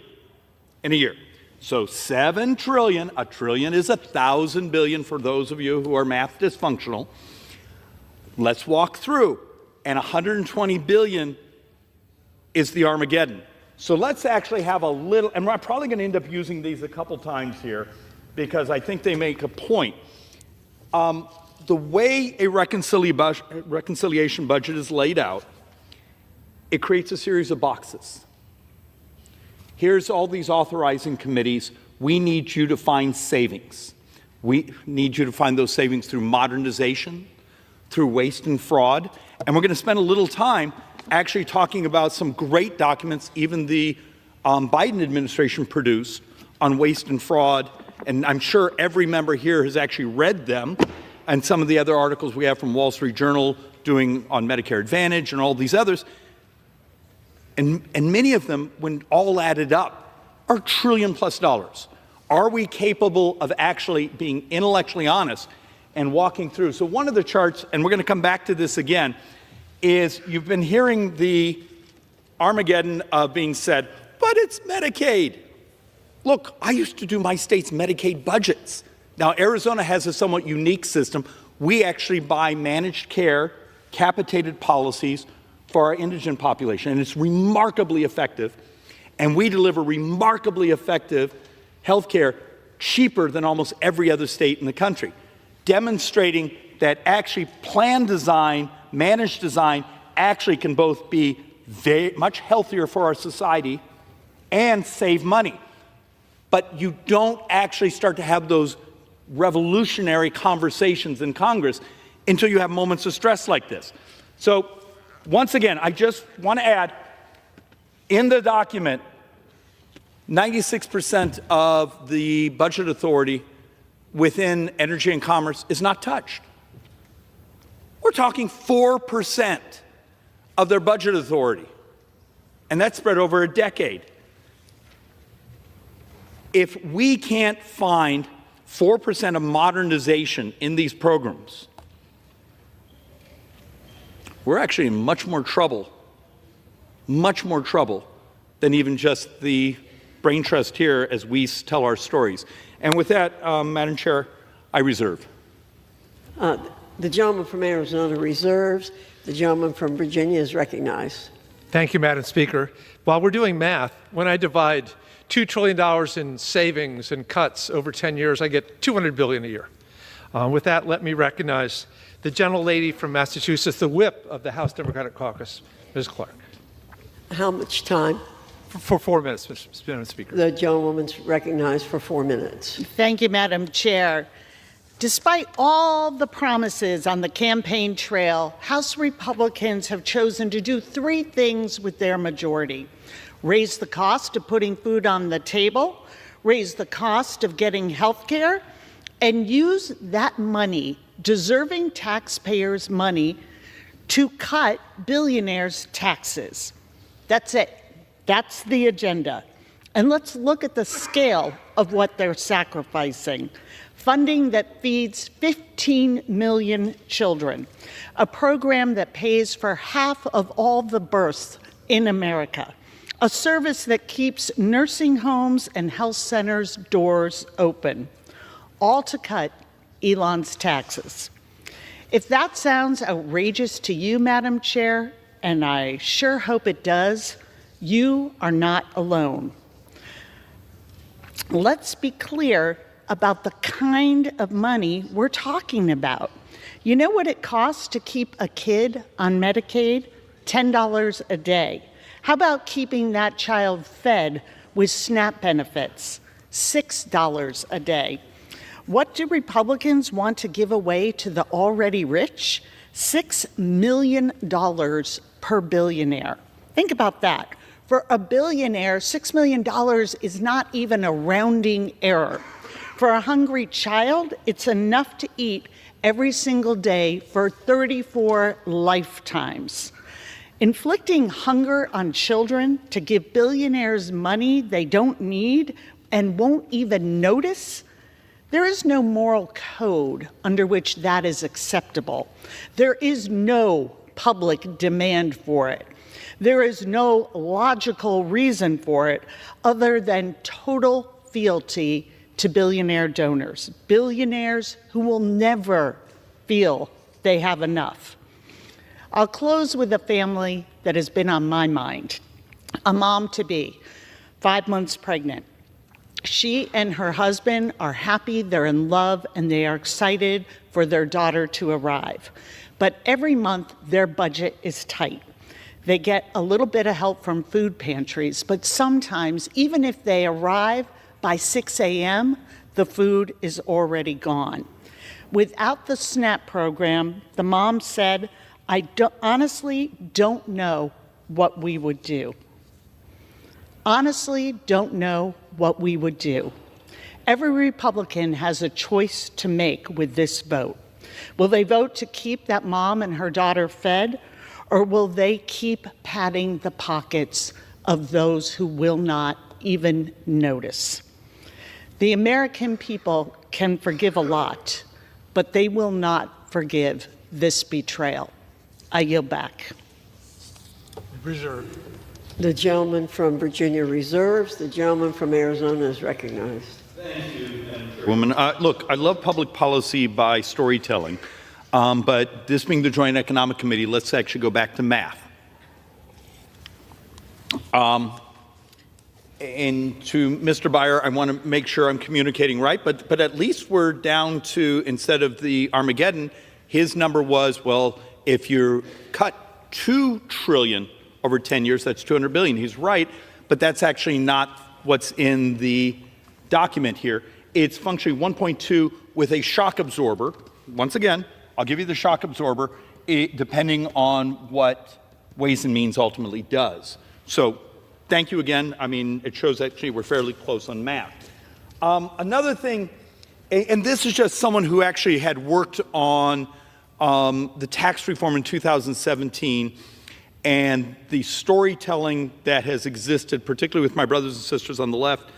in a year. So $7 trillion, a trillion is 1,000 billion for those of you who are math dysfunctional. Let's walk through. And 120 billion is the Armageddon. So let's actually have a little, and we're probably going to end up using these a couple times here because I think they make a point. The way a reconciliation budget is laid out, it creates a series of boxes. Here's all these authorizing committees. We need you to find savings. We need you to find those savings through modernization, through waste and fraud. And we're going to spend a little time actually talking about some great documents even the Biden administration produced on waste and fraud. And I'm sure every member here has actually read them and some of the other articles we have from Wall Street Journal doing on Medicare Advantage and all these others. And many of them, when all added up, are $1 trillion+. Are we capable of actually being intellectually honest and walking through? So one of the charts, and we're going to come back to this again, is you've been hearing the Armageddon being said, but it's Medicaid. Look, I used to do my state's Medicaid budgets. Now, Arizona has a somewhat unique system. We actually buy managed care, capitated policies for our indigent population, and it's remarkably effective. And we deliver remarkably effective health care cheaper than almost every other state in the country, demonstrating that actually plan design, managed design, actually can both be very much healthier for our society and save money. But you don't actually start to have those revolutionary conversations in Congress until you have moments of stress like this. So once again, I just want to add, in the document, 96% of the budget authority within energy and commerce is not touched. We're talking 4% of their budget authority, and that's spread over a decade. If we can't find 4% of modernization in these programs, we're actually in much more trouble than even just the brain trust here as we tell our stories. And with that, Madam Chair, I reserve. The gentleman from Arizona reserves. The gentleman from Virginia is recognized. Thank you, Madam Speaker. While we're doing math, when I divide $2 trillion in savings and cuts over 10 years, I get $200 billion a year. With that, let me recognize the gentlelady from Massachusetts, the whip of the House Democratic Caucus, Ms. Clark. How much time? For 4 minutes, Mr. Speaker. The gentlewoman's recognized for 4 minutes. Thank you, Madam Chair. Despite all the promises on the campaign trail, House Republicans have chosen to do 3 things with their majority: raise the cost of putting food on the table, raise the cost of getting health care, and use that money, deserving taxpayers' money, to cut billionaires' taxes. That's it. That's the agenda. And let's look at the scale of what they're sacrificing. Funding that feeds 15 million children, a program that pays for half of all the births in America, a service that keeps nursing homes and health centers' doors open, all to cut Elon's taxes. If that sounds outrageous to you, Madam Chair, and I sure hope it does, you are not alone. Let's be clear about the kind of money we're talking about. You know what it costs to keep a kid on Medicaid? $10 a day. How about keeping that child fed with SNAP benefits? $6 a day. What do Republicans want to give away to the already rich? $6 million per billionaire. Think about that. For a billionaire, $6 million is not even a rounding error. For a hungry child, it's enough to eat every single day for 34 lifetimes. Inflicting hunger on children to give billionaires money they don't need and won't even notice? There is no moral code under which that is acceptable. There is no public demand for it. There is no logical reason for it other than total fealty to billionaire donors, billionaires who will never feel they have enough. I'll close with a family that has been on my mind. A mom-to-be, 5 months pregnant. She and her husband are happy, they're in love, and they are excited for their daughter to arrive. But every month, their budget is tight. They get a little bit of help from food pantries, but sometimes, even if they arrive by 6 a.m., the food is already gone. Without the SNAP program, the mom said, I honestly don't know what we would do. Honestly, don't know what we would do. Every Republican has a choice to make with this vote. Will they vote to keep that mom and her daughter fed, or will they keep padding the pockets of those who will not even notice? The American people can forgive a lot, but they will not forgive this betrayal. I yield back. Reserve. The gentleman from Virginia reserves. The gentleman from Arizona is recognized. Thank you, Woman. Look, I love public policy by storytelling, but this being the Joint Economic Committee, let's actually go back to math. And to Mr. Beyer, I want to make sure I'm communicating right, but at least we're down to, instead of the Armageddon, his number was, well, if you cut $2 trillion over 10 years, that's $200 billion. He's right, but that's actually not what's in the document here. It's functionally 1.2 with a shock absorber. Once again, I'll give you the shock absorber, depending on what Ways and Means ultimately does. So thank you again. I mean, it shows actually we're fairly close on math. Another thing, and this is just someone who actually had worked on the tax reform in 2017 and the storytelling that has existed, particularly with my brothers and sisters on the left.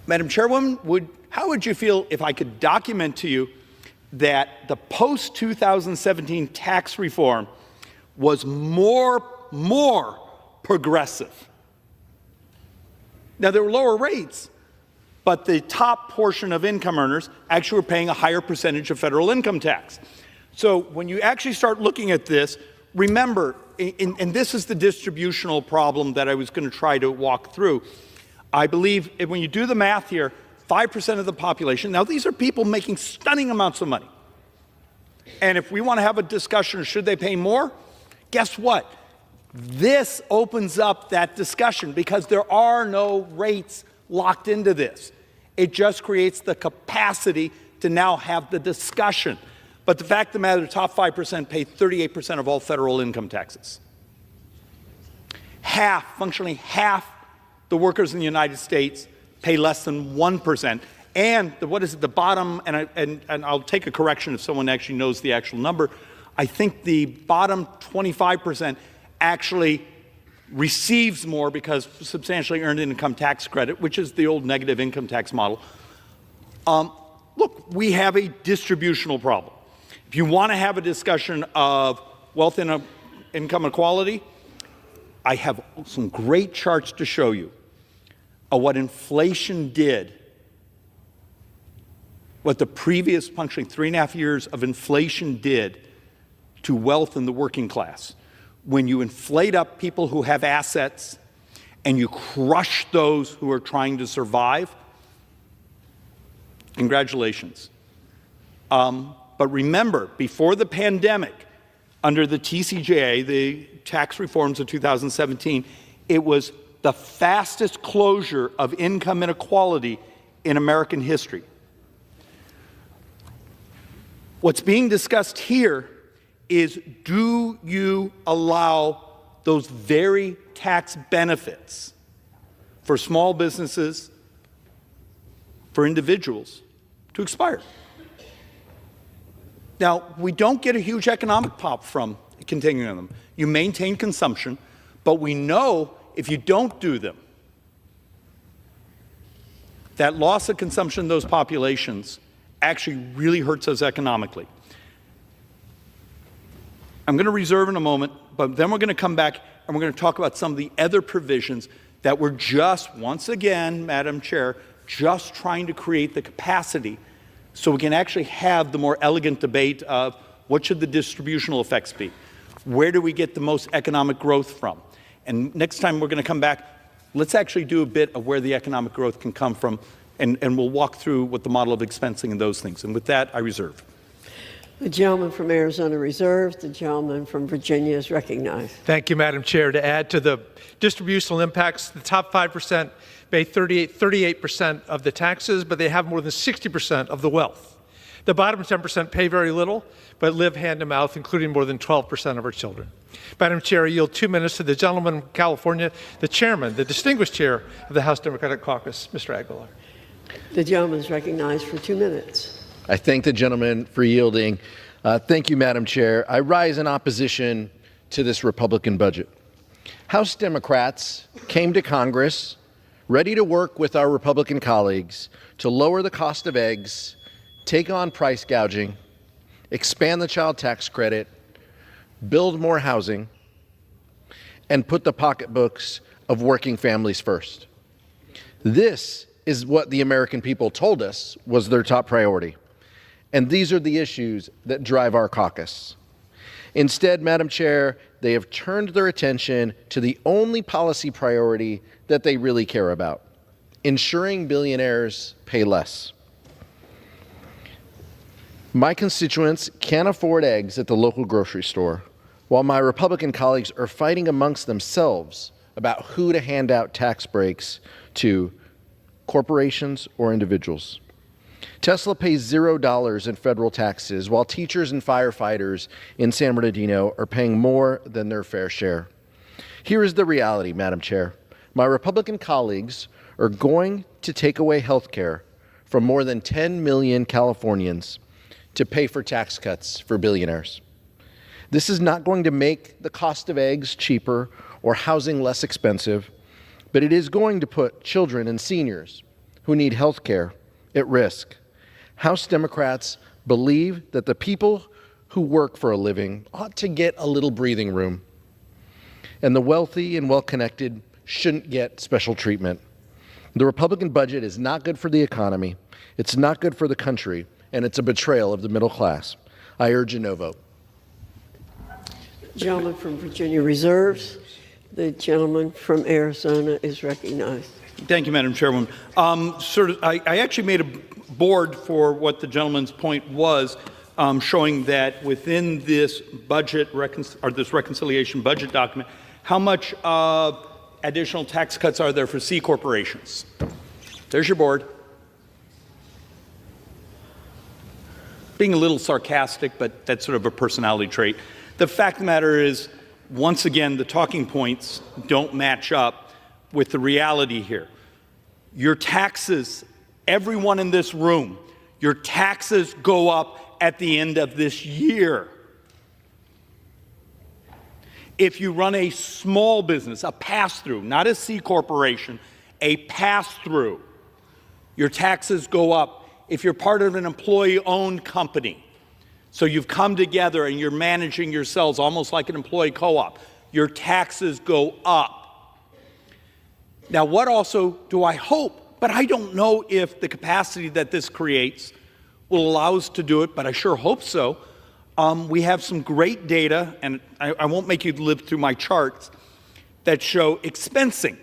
Madam Chairwoman, how would you feel if I could document to you that the post-2017 tax reform was more progressive? Now, there were lower rates, but the top portion of income earners actually were paying a higher percentage of federal income tax. So when you actually start looking at this, remember, and this is the distributional problem that I was going to try to walk through. I believe when you do the math here, 5% of the population. Now, these are people making stunning amounts of money. And if we want to have a discussion of should they pay more, guess what? This opens up that discussion because there are no rates locked into this. It just creates the capacity to now have the discussion. But the fact of the matter, the top 5% pay 38% of all federal income taxes. Functionally half the workers in the United States pay less than 1%. And the bottom, and I'll take a correction if someone actually knows the actual number, I think the bottom 25% actually receives more because substantially earned income tax credit, which is the old negative income tax model. Look, we have a distributional problem. If you want to have a discussion of wealth and income equality, I have some great charts to show you of what inflation did, what the previous punctually 3.5 years of inflation did to wealth in the working class. When you inflate up people who have assets and you crush those who are trying to survive, congratulations. But remember, before the pandemic, under the TCJA, the tax reforms of 2017, it was the fastest closure of income inequality in American history. What's being discussed here is, do you allow those very tax benefits for small businesses, for individuals, to expire? Now, we don't get a huge economic pop from continuing them. You maintain consumption, but we know if you don't do them, that loss of consumption in those populations actually really hurts us economically. I'm going to reserve in a moment, but then we're going to come back and we're going to talk about some of the other provisions that we're just, once again, Madam Chair, just trying to create the capacity so we can actually have the more elegant debate of what should the distributional effects be? Where do we get the most economic growth from? And next time we're going to come back, let's actually do a bit of where the economic growth can come from, and we'll walk through what the model of expensing and those things. And with that, I reserve. The gentleman from Arizona reserves. The gentleman from Virginia is recognized. Thank you, Madam Chair. To add to the distributional impacts, the top 5% pay 38% of the taxes, but they have more than 60% of the wealth. The bottom 10% pay very little, but live hand to mouth, including more than 12% of our children. Madam Chair, I yield 2 minutes to the gentleman from California, the chairman, the distinguished chair of the House Democratic Caucus, Mr. Aguilar. The gentleman is recognized for 2 minutes. I thank the gentleman for yielding. Thank you, Madam Chair. I rise in opposition to this Republican budget. House Democrats came to Congress ready to work with our Republican colleagues to lower the cost of eggs, take on price gouging, expand the child tax credit, build more housing, and put the pocketbooks of working families first. This is what the American people told us was their top priority. And these are the issues that drive our caucus. Instead, Madam Chair, they have turned their attention to the only policy priority that they really care about: ensuring billionaires pay less. My constituents can't afford eggs at the local grocery store, while my Republican colleagues are fighting amongst themselves about who to hand out tax breaks to, corporations or individuals. Tesla pays $0 in federal taxes, while teachers and firefighters in San Bernardino are paying more than their fair share. Here is the reality, Madam Chair. My Republican colleagues are going to take away health care from more than 10 million Californians to pay for tax cuts for billionaires. This is not going to make the cost of eggs cheaper or housing less expensive, but it is going to put children and seniors who need health care at risk. House Democrats believe that the people who work for a living ought to get a little breathing room, and the wealthy and well-connected shouldn't get special treatment. The Republican budget is not good for the economy, it's not good for the country, and it's a betrayal of the middle class. I urge a no vote. The gentleman from Virginia reserves. The gentleman from Arizona is recognized. Thank you, Madam Chairwoman. I actually made a board for what the gentleman's point was, showing that within this budget this reconciliation budget document, how much additional tax cuts are there for C corporations? There's your board. Being a little sarcastic, but that's sort of a personality trait. The fact of the matter is, once again, the talking points don't match up with the reality here. Your taxes, everyone in this room, your taxes go up at the end of this year. If you run a small business, a pass-through, not a C corporation, a pass-through, your taxes go up. If you're part of an employee-owned company, so you've come together and you're managing yourselves almost like an employee co-op, your taxes go up. Now, what also do I hope, but I don't know if the capacity that this creates will allow us to do it, but I sure hope so. We have some great data, and I won't make you live through my charts, that show expensing.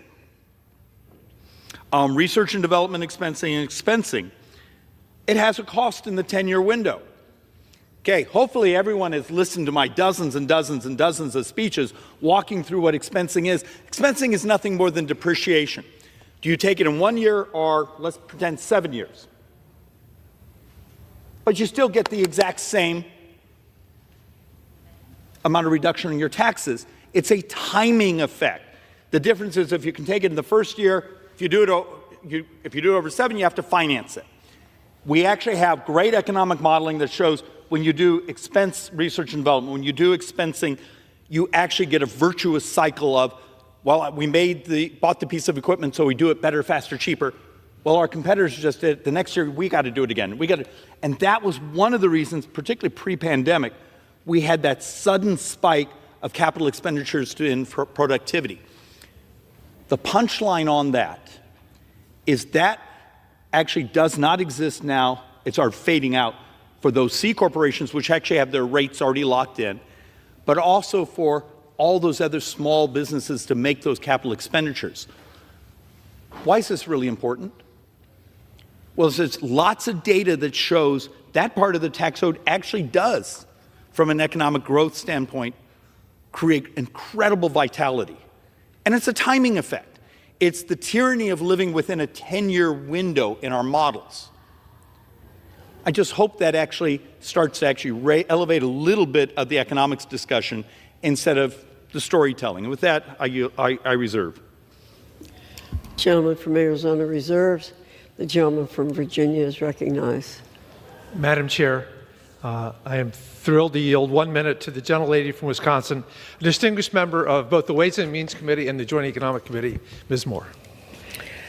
Research and development expensing and expensing. It has a cost in the 10-year window. Okay, hopefully everyone has listened to my dozens and dozens and dozens of speeches walking through what expensing is. Expensing is nothing more than depreciation. Do you take it in 1 year or, let's pretend, 7 years? But you still get the exact same amount of reduction in your taxes. It's a timing effect. The difference is if you can take it in the first year, if you do it over 7, you have to finance it. We actually have great economic modeling that shows when you do expense research and development, when you do expensing, you actually get a virtuous cycle of, well, we bought the piece of equipment, so we do it better, faster, cheaper. Well, our competitors just did it. The next year, we got to do it again. And that was one of the reasons, particularly pre-pandemic, we had that sudden spike of capital expenditures in productivity. The punchline on that is that actually does not exist now. It's fading out for those C corporations, which actually have their rates already locked in, but also for all those other small businesses to make those capital expenditures. Why is this really important? Well, there's lots of data that shows that part of the tax code actually does, from an economic growth standpoint, create incredible vitality. And it's a timing effect. It's the tyranny of living within a 10-year window in our models. I just hope that actually starts to elevate a little bit of the economics discussion instead of the storytelling. And with that, I reserve. Gentleman from Arizona reserves. The gentleman from Virginia is recognized. Madam Chair, I am thrilled to yield 1 minute to the gentlelady from Wisconsin, a distinguished member of both the Ways and Means Committee and the Joint Economic Committee, Ms. Moore.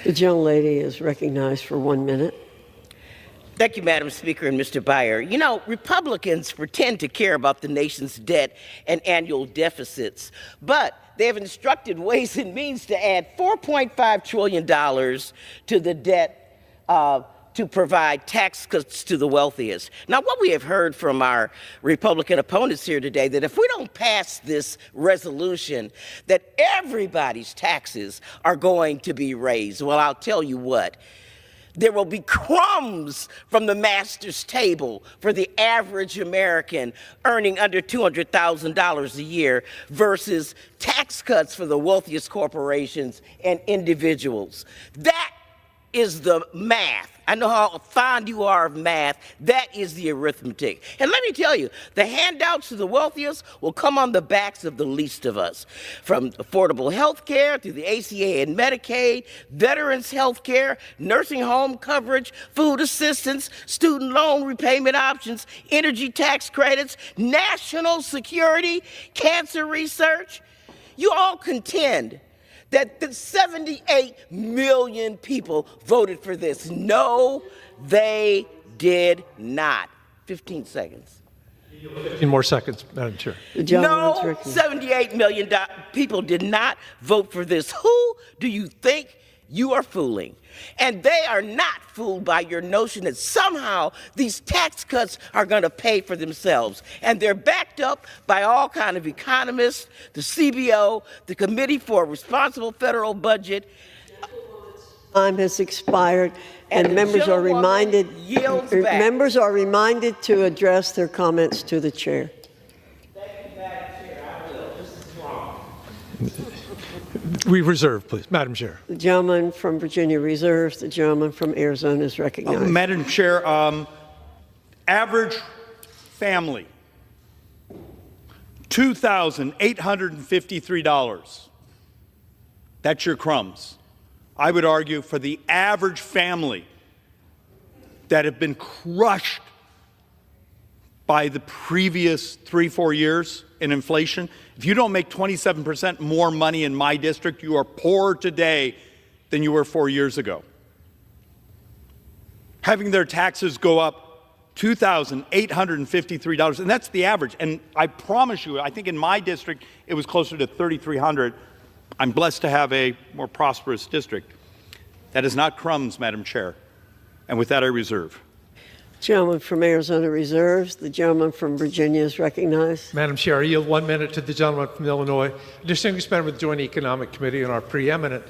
The gentlelady is recognized for 1 minute. Thank you, Madam Speaker and Mr. Beyer. You know, Republicans pretend to care about the nation's debt and annual deficits, but they have instructed Ways and Means to add $4.5 trillion to the debt to provide tax cuts to the wealthiest. Now, what we have heard from our Republican opponents here today, that if we don't pass this resolution, that everybody's taxes are going to be raised. Well, I'll tell you what. There will be crumbs from the master's table for the average American earning under $200,000 a year versus tax cuts for the wealthiest corporations and individuals. That is the math. I know how fond you are of math. That is the arithmetic. And let me tell you, the handouts to the wealthiest will come on the backs of the least of us. From affordable health care through the ACA and Medicaid, veterans health care, nursing home coverage, food assistance, student loan repayment options, energy tax credits, national security, cancer research. You all contend that the 78 million people voted for this. No, they did not. 15 seconds. 15 more seconds, Madam Chair. No, 78 million people did not vote for this. Who do you think you are fooling? And they are not fooled by your notion that somehow these tax cuts are going to pay for themselves. And they're backed up by all kinds of economists, the CBO, the Committee for a Responsible Federal Budget. Time has expired, and the members are gentlewoman reminded. yields back. Members are reminded to address their comments to the chair. We reserve, please. Madam Chair. The gentleman from Virginia reserves. The gentleman from Arizona is recognized. Madam Chair, average family, $2,853. That's your crumbs. I would argue for the average family that have been crushed by the previous 3-4 years in inflation. If you don't make 27% more money in my district, you are poorer today than you were 4 years ago. Having their taxes go up $2,853, and that's the average. And I promise you, I think in my district, it was closer to $3,300. I'm blessed to have a more prosperous district. That is not crumbs, Madam Chair. And with that, I reserve. Gentleman from Arizona reserves. The gentleman from Virginia is recognized. Madam Chair, I yield 1 minute to the gentleman from Illinois, a distinguished member of the Joint Economic Committee and our preeminent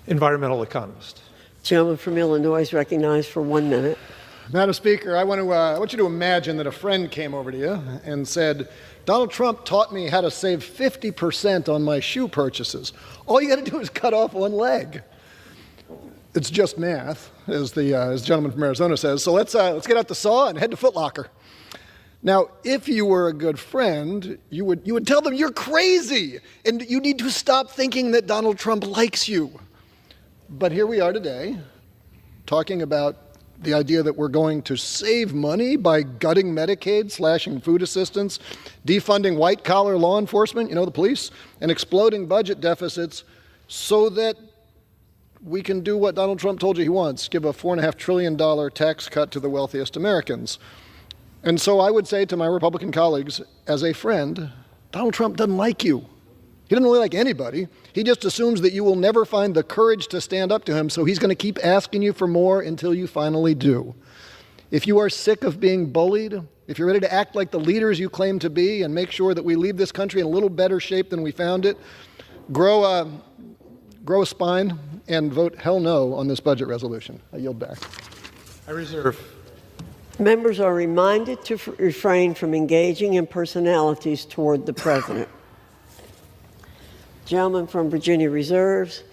environmental economist. Gentleman from Illinois is recognized for 1 minute. Madam Speaker, I want you to imagine that a friend came over to you and said, Donald Trump taught me how to save 50% on my shoe purchases. All you got to do is cut off one leg. It's just math, as the gentleman from Arizona says. So let's get out the saw and head to Foot Locker. Now, if you were a good friend, you would tell them you're crazy and you need to stop thinking that Donald Trump likes you. But here we are today, talking about the idea that we're going to save money by gutting Medicaid, slashing food assistance, defunding white-collar law enforcement, the police, and exploding budget deficits so that we can do what Donald Trump told you he wants, give a $4.5 trillion tax cut to the wealthiest Americans. And so I would say to my Republican colleagues, as a friend, Donald Trump doesn't like you. He doesn't really like anybody. He just assumes that you will never find the courage to stand up to him, so he's going to keep asking you for more until you finally do. If you are sick of being bullied, if you're ready to act like the leaders you claim to be and make sure that we leave this country in a little better shape than we found it, grow a spine and vote hell no on this budget resolution. I yield back. I reserve. Members are reminded to refrain from engaging in personalities toward the president. Gentleman from Virginia reserves.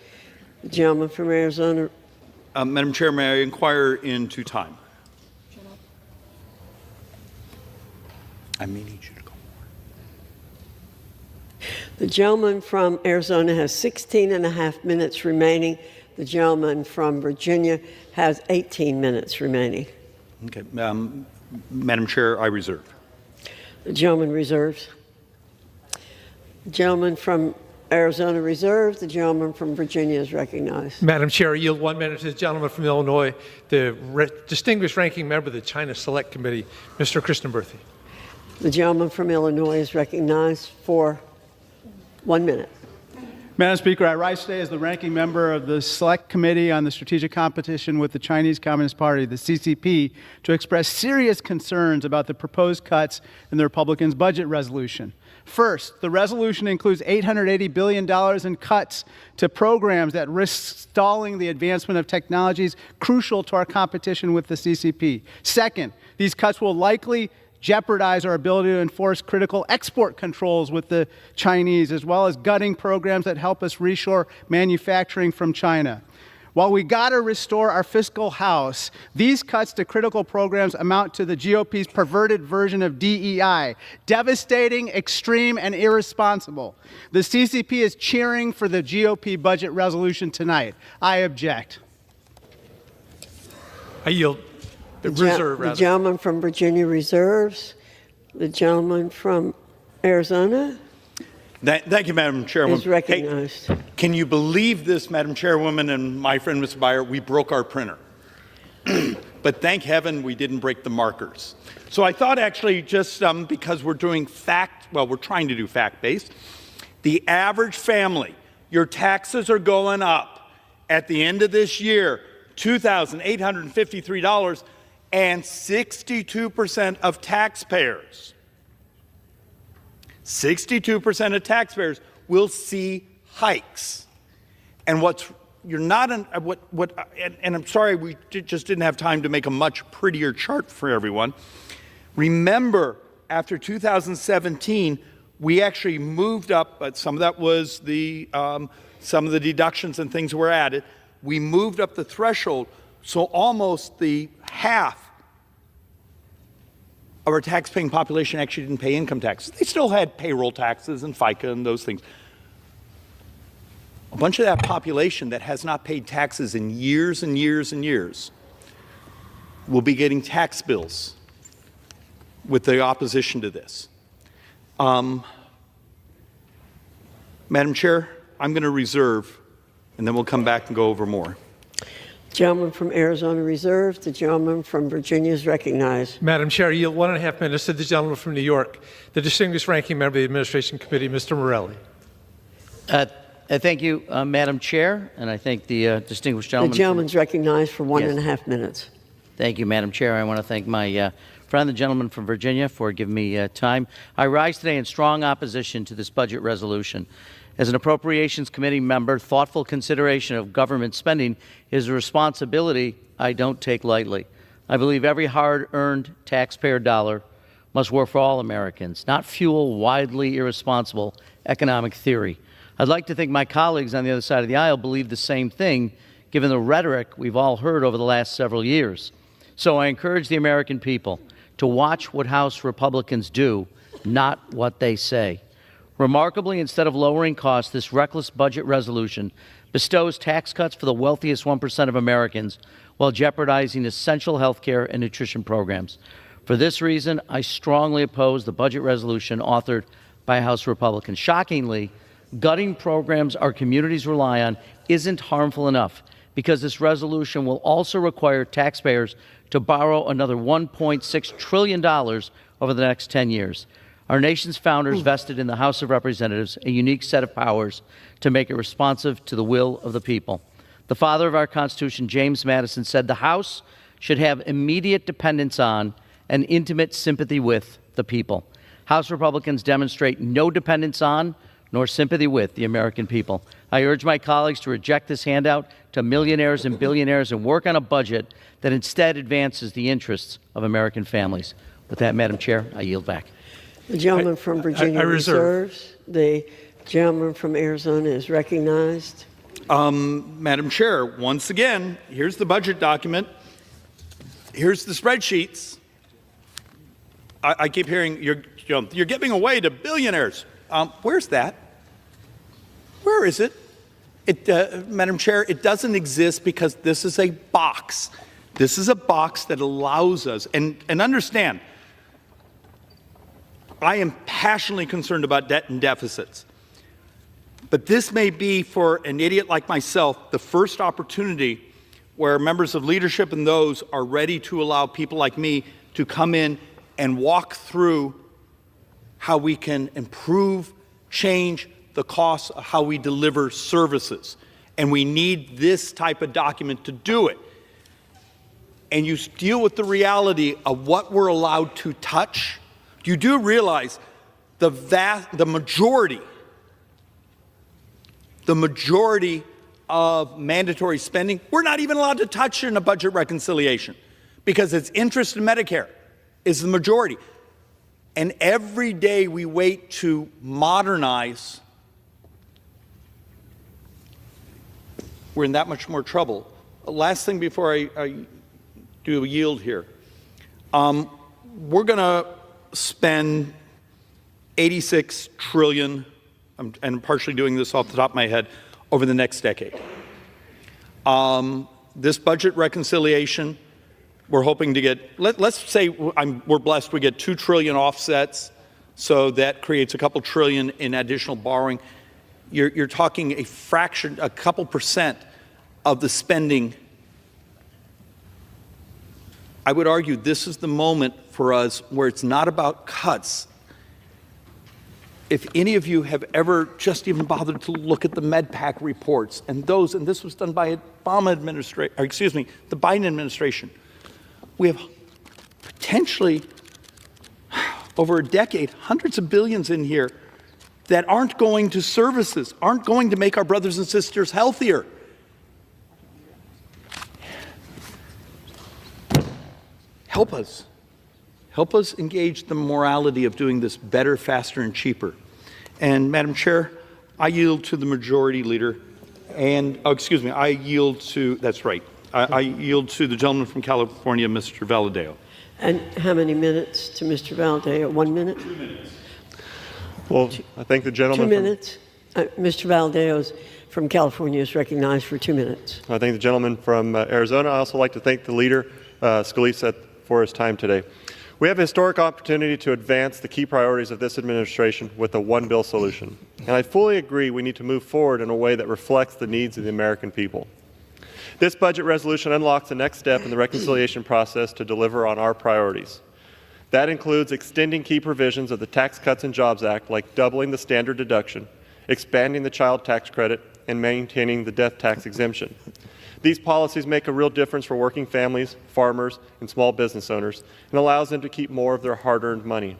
The gentleman from Arizona. Madam Chair, may I inquire into time? I may need you to go more. The gentleman from Arizona has 16 and a half minutes remaining. The gentleman from Virginia has 18 minutes remaining. Okay. Madam Chair, I reserve. The gentleman reserves. The gentleman from Arizona reserves. The gentleman from Virginia is recognized. Madam Chair, I yield 1 minute to the gentleman from Illinois, the distinguished ranking member of the China Select Committee, Mr. Krishnamurthy. The gentleman from Illinois is recognized for 1 minute. Madam Speaker, I rise today as the ranking member of the Select Committee on the Strategic Competition with the Chinese Communist Party, the CCP, to express serious concerns about the proposed cuts in the Republicans' budget resolution. First, the resolution includes $880 billion in cuts to programs that risk stalling the advancement of technologies crucial to our competition with the CCP. Second, these cuts will likely jeopardize our ability to enforce critical export controls with the Chinese, as well as gutting programs that help us reshore manufacturing from China. While we got to restore our fiscal house, these cuts to critical programs amount to the GOP's perverted version of DEI, devastating, extreme, and irresponsible. The CCP is cheering for the GOP budget resolution tonight. I object. I yield. The gentleman from Virginia reserves. The gentleman from Arizona Thank you, Madam Chairwoman. is recognized. Hey, can you believe this, Madam Chairwoman and my friend, Mr. Beyer? We broke our printer. But thank heaven we didn't break the markers. So I thought actually just because we're doing we're trying to do fact-based, the average family, your taxes are going up at the end of this year, $2,853, and 62% of taxpayers, 62% of taxpayers will see hikes. And what's you're not in and I'm sorry we just didn't have time to make a much prettier chart for everyone. Remember, after 2017, we actually moved up, but some of that was the some of the deductions and things were added. We moved up the threshold, so almost the half of our tax-paying population actually didn't pay income taxes. They still had payroll taxes and FICA and those things. A bunch of that population that has not paid taxes in years and years and years will be getting tax bills with the opposition to this. Madam Chair, I'm going to reserve, and then we'll come back and go over more. Gentleman from Arizona reserved. The gentleman from Virginia is recognized. Madam Chair, I yield 1.5 minutes to the gentleman from New York, the distinguished ranking member of the Administration Committee, Mr. Morelli. Thank you, Madam Chair, and I thank the distinguished gentleman. The gentleman's recognized for 1.5 minutes. Thank you, Madam Chair. I want to thank my friend, the gentleman from Virginia, for giving me time. I rise today in strong opposition to this budget resolution. As an Appropriations Committee member, thoughtful consideration of government spending is a responsibility I don't take lightly. I believe every hard-earned taxpayer dollar must work for all Americans, not fuel widely irresponsible economic theory. I'd like to think my colleagues on the other side of the aisle believe the same thing, given the rhetoric we've all heard over the last several years. So I encourage the American people to watch what House Republicans do, not what they say. Remarkably, instead of lowering costs, this reckless budget resolution bestows tax cuts for the wealthiest 1% of Americans while jeopardizing essential health care and nutrition programs. For this reason, I strongly oppose the budget resolution authored by House Republicans. Shockingly, gutting programs our communities rely on isn't harmful enough, because this resolution will also require taxpayers to borrow another $1.6 trillion over the next 10 years. Our nation's founders vested in the House of Representatives a unique set of powers to make it responsive to the will of the people. The father of our Constitution, James Madison, said the House should have immediate dependence on and intimate sympathy with the people. House Republicans demonstrate no dependence on nor sympathy with the American people. I urge my colleagues to reject this handout to millionaires and billionaires and work on a budget that instead advances the interests of American families. With that, Madam Chair, I yield back. The gentleman from Virginia reserves. The gentleman from Arizona is recognized. Madam Chair, once again, here's the budget document. Here's the spreadsheets. I keep hearing you're giving away to billionaires. Where's that? Where is it? Madam Chair, it doesn't exist because this is a box. This is a box that allows us, and understand, I am passionately concerned about debt and deficits. But this may be, for an idiot like myself, the first opportunity where members of leadership and those are ready to allow people like me to come in and walk through how we can improve, change the costs of how we deliver services. And we need this type of document to do it. And you deal with the reality of what we're allowed to touch. You do realize the majority of mandatory spending, we're not even allowed to touch in a budget reconciliation because it's interest in Medicare is the majority. And every day we wait to modernize, we're in that much more trouble. Last thing before I do a yield here. We're going to spend $86 trillion, and I'm partially doing this off the top of my head, over the next decade. This budget reconciliation, we're hoping to get, let's say we're blessed we get $2 trillion offsets, so that creates a couple trillion in additional borrowing. You're talking a fraction, a couple percent of the spending. I would argue this is the moment for us where it's not about cuts. If any of you have ever just even bothered to look at the MedPAC reports and this was done by the Biden administration, we have potentially over a decade, hundreds of billions in here that aren't going to services, aren't going to make our brothers and sisters healthier. help us. Help us engage the morality of doing this better, faster, and cheaper. And Madam Chair, I yield to the majority leader and, I yield to, that's right, I yield to the gentleman from California, Mr. Valadao. And how many minutes to Mr. Valadao? 1 minute? 2 minutes. Well, I thank the gentleman. 2 minutes. Mr. Valadao from California is recognized for 2 minutes. I thank the gentleman from Arizona. I also like to thank the leader, Scalise, for his time today. We have a historic opportunity to advance the key priorities of this administration with a one-bill solution. And I fully agree we need to move forward in a way that reflects the needs of the American people. This budget resolution unlocks the next step in the reconciliation process to deliver on our priorities. That includes extending key provisions of the Tax Cuts and Jobs Act, like doubling the standard deduction, expanding the child tax credit, and maintaining the death tax exemption. These policies make a real difference for working families, farmers, and small business owners, and allows them to keep more of their hard-earned money.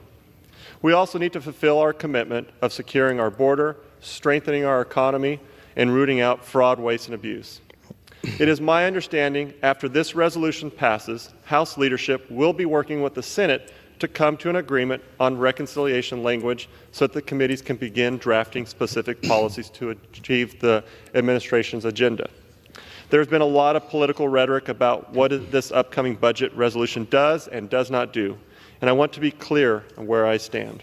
We also need to fulfill our commitment of securing our border, strengthening our economy, and rooting out fraud, waste, and abuse. It is my understanding, after this resolution passes, House leadership will be working with the Senate to come to an agreement on reconciliation language so that the committees can begin drafting specific policies to achieve the administration's agenda. There's been a lot of political rhetoric about what this upcoming budget resolution does and does not do, and I want to be clear on where I stand.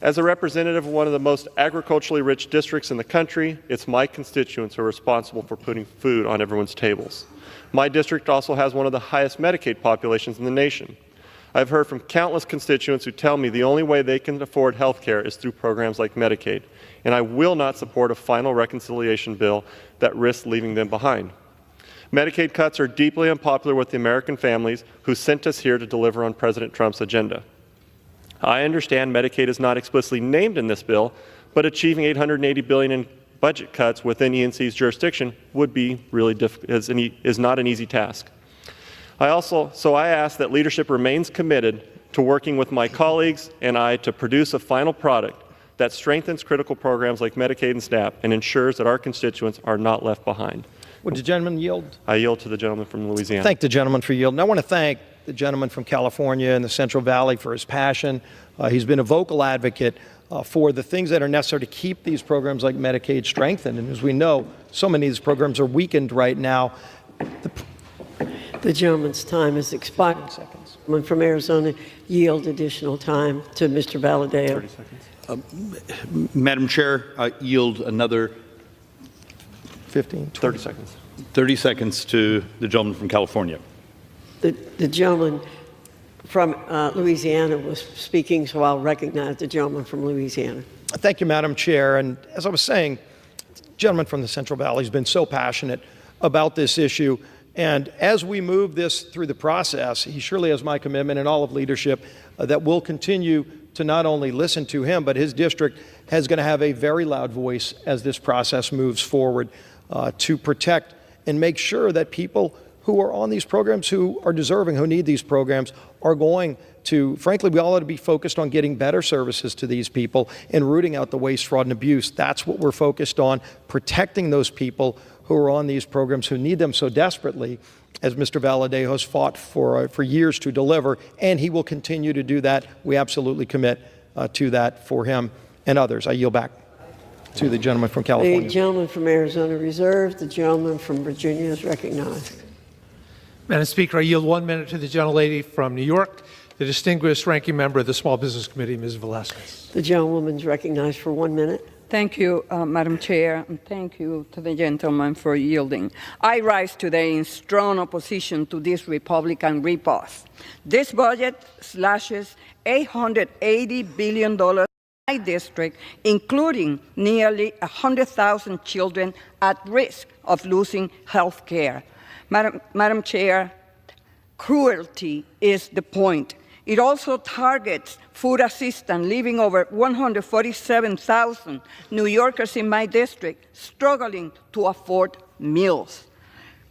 As a representative of one of the most agriculturally rich districts in the country, it's my constituents who are responsible for putting food on everyone's tables. My district also has one of the highest Medicaid populations in the nation. I've heard from countless constituents who tell me the only way they can afford health care is through programs like Medicaid, and I will not support a final reconciliation bill that risks leaving them behind. Medicaid cuts are deeply unpopular with the American families who sent us here to deliver on President Trump's agenda. I understand Medicaid is not explicitly named in this bill, but achieving $880 billion in budget cuts within ENC's jurisdiction would be really is not an easy task. So I ask that leadership remains committed to working with my colleagues and I to produce a final product that strengthens critical programs like Medicaid and SNAP and ensures that our constituents are not left behind. Would the gentleman yield? I yield to the gentleman from Louisiana. Thank the gentleman for yielding. I want to thank the gentleman from California and the Central Valley for his passion. He's been a vocal advocate for the things that are necessary to keep these programs like Medicaid strengthened. And as we know, so many of these programs are weakened right now. The gentleman's time has expired. 30 seconds. Someone from Arizona yield additional time to Mr. Valadao. 30 seconds. Madam Chair, I yield another 30 seconds. 30 seconds to the gentleman from California. The gentleman from Louisiana was speaking, so I'll recognize the gentleman from Louisiana. Thank you, Madam Chair. And as I was saying, the gentleman from the Central Valley has been so passionate about this issue. And as we move this through the process, he surely has my commitment and all of leadership that we'll continue to not only listen to him, but his district is going to have a very loud voice as this process moves forward to protect and make sure that people who are on these programs, who are deserving, who need these programs, are going to, frankly, we all ought to be focused on getting better services to these people and rooting out the waste, fraud, and abuse. That's what we're focused on, protecting those people who are on these programs, who need them so desperately, as Mr. Valadao has fought for years to deliver, and he will continue to do that. We absolutely commit to that for him and others. I yield back to the gentleman from California. The gentleman from Arizona reserved. The gentleman from Virginia is recognized. Madam Speaker, I yield 1 minute to the gentlelady from New York, the distinguished ranking member of the Small Business Committee, Ms. Velasquez. The gentlewoman is recognized for 1 minute. Thank you, Madam Chair, and thank you to the gentleman for yielding. I rise today in strong opposition to this Republican riposte. This budget slashes $880 billion in my district, including nearly 100,000 children at risk of losing health care. Madam Chair, cruelty is the point. It also targets food assistance, leaving over 147,000 New Yorkers in my district struggling to afford meals.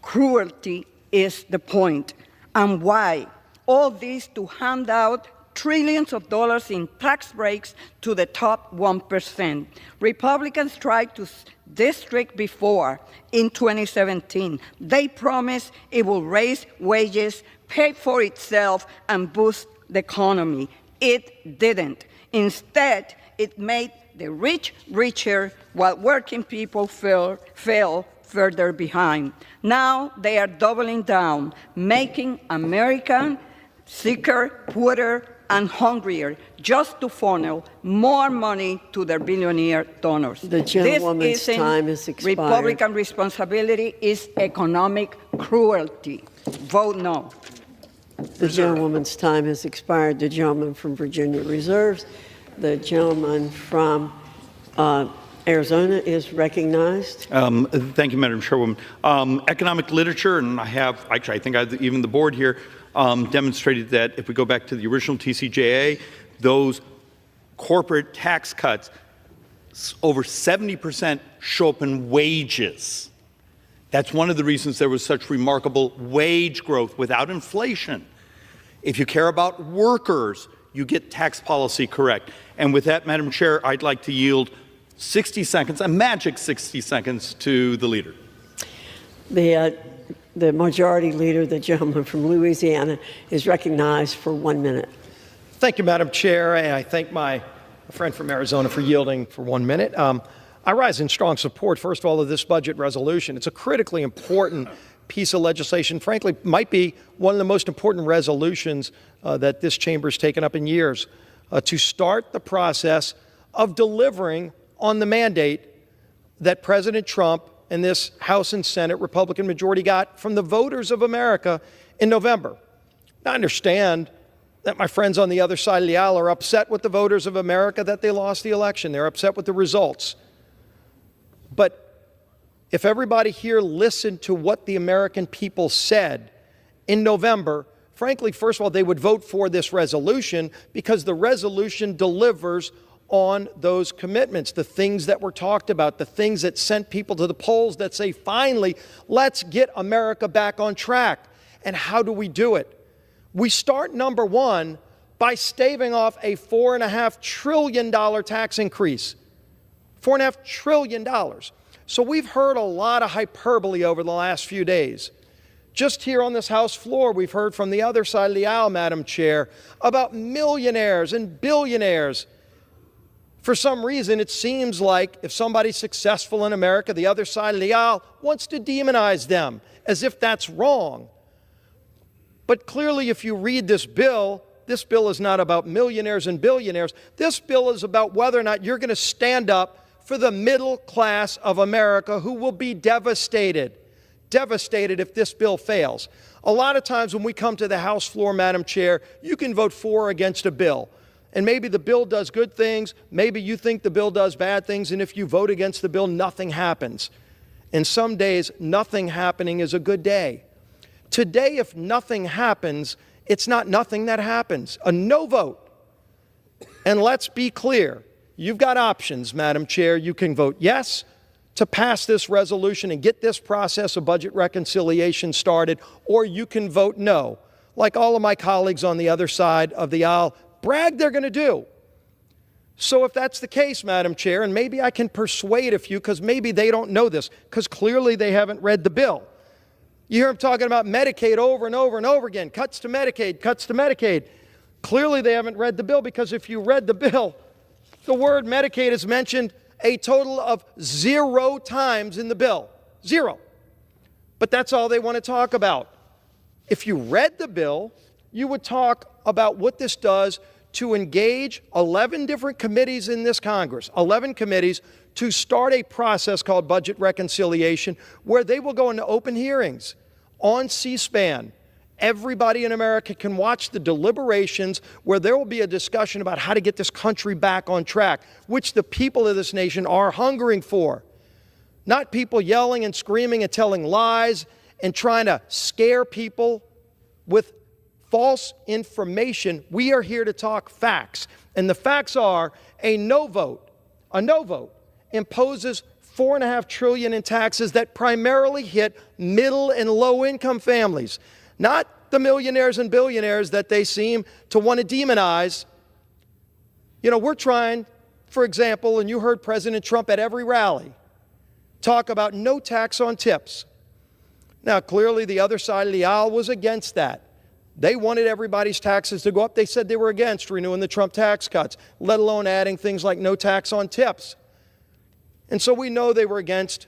Cruelty is the point. And why? All this to hand out trillions of dollars in tax breaks to the top 1%. Republicans tried to this trick before in 2017. They promised it will raise wages, pay for itself and boost the economy. It didn't. Instead, it made the rich richer while working people fell further behind. Now they are doubling down, making America sicker, poorer, and hungrier just to funnel more money to their billionaire donors. The gentlewoman's time has expired. Republican responsibility is economic cruelty. Vote no. The gentlewoman's time has expired. The gentleman from Virginia reserves. The gentleman from Arizona is recognized. Thank you, Madam Chairwoman. Economic literature, and I think even the board here demonstrated that if we go back to the original TCJA, those corporate tax cuts, over 70% show up in wages. That's one of the reasons there was such remarkable wage growth without inflation. If you care about workers, you get tax policy correct. And with that, Madam Chair, I'd like to yield 60 seconds, a magic 60 seconds, to the leader. The majority leader, the gentleman from Louisiana, is recognized for 1 minute. Thank you, Madam Chair, and I thank my friend from Arizona for yielding for 1 minute. I rise in strong support, first of all, of this budget resolution. It's a critically important piece of legislation. Frankly, might be one of the most important resolutions that this chamber has taken up in years to start the process of delivering on the mandate that President Trump and this House and Senate Republican majority got from the voters of America in November. Now, I understand that my friends on the other side of the aisle are upset with the voters of America that they lost the election. They're upset with the results. But if everybody here listened to what the American people said in November, frankly, first of all, they would vote for this resolution because the resolution delivers on those commitments, the things that were talked about, the things that sent people to the polls that say, finally, let's get America back on track. And how do we do it? We start, number one, by staving off a $4.5 trillion tax increase. $4.5 trillion. So we've heard a lot of hyperbole over the last few days. Just here on this House floor, we've heard from the other side of the aisle, Madam Chair, about millionaires and billionaires. For some reason, it seems like if somebody's successful in America, the other side of the aisle wants to demonize them, as if that's wrong. But clearly, if you read this bill is not about millionaires and billionaires. This bill is about whether or not you're going to stand up for the middle class of America, who will be devastated if this bill fails. A lot of times when we come to the House floor, Madam Chair, you can vote for or against a bill. And maybe the bill does good things, maybe you think the bill does bad things, and if you vote against the bill, nothing happens. And some days, nothing happening is a good day. Today, if nothing happens, it's not nothing that happens. A no vote. And let's be clear, you've got options, Madam Chair. You can vote yes to pass this resolution and get this process of budget reconciliation started, or you can vote no, like all of my colleagues on the other side of the aisle brag they're going to do. So if that's the case, Madam Chair, and maybe I can persuade a few because maybe they don't know this, because clearly they haven't read the bill. You hear them talking about Medicaid over and over and over again, cuts to Medicaid, cuts to Medicaid. Clearly they haven't read the bill, because if you read the bill, the word Medicaid is mentioned a total of 0 times in the bill. 0. But that's all they want to talk about. If you read the bill, you would talk about what this does to engage 11 different committees in this Congress, 11 committees, to start a process called budget reconciliation, where they will go into open hearings on C-SPAN. Everybody in America can watch the deliberations, where there will be a discussion about how to get this country back on track, which the people of this nation are hungering for. Not people yelling and screaming and telling lies and trying to scare people with false information. We are here to talk facts. And the facts are a no vote imposes $4.5 trillion in taxes that primarily hit middle and low income families, not the millionaires and billionaires that they seem to want to demonize. You know, we're trying, for example, and you heard President Trump at every rally talk about no tax on tips. Now, clearly the other side of the aisle was against that. They wanted everybody's taxes to go up. They said they were against renewing the Trump tax cuts, let alone adding things like no tax on tips. And so we know they were against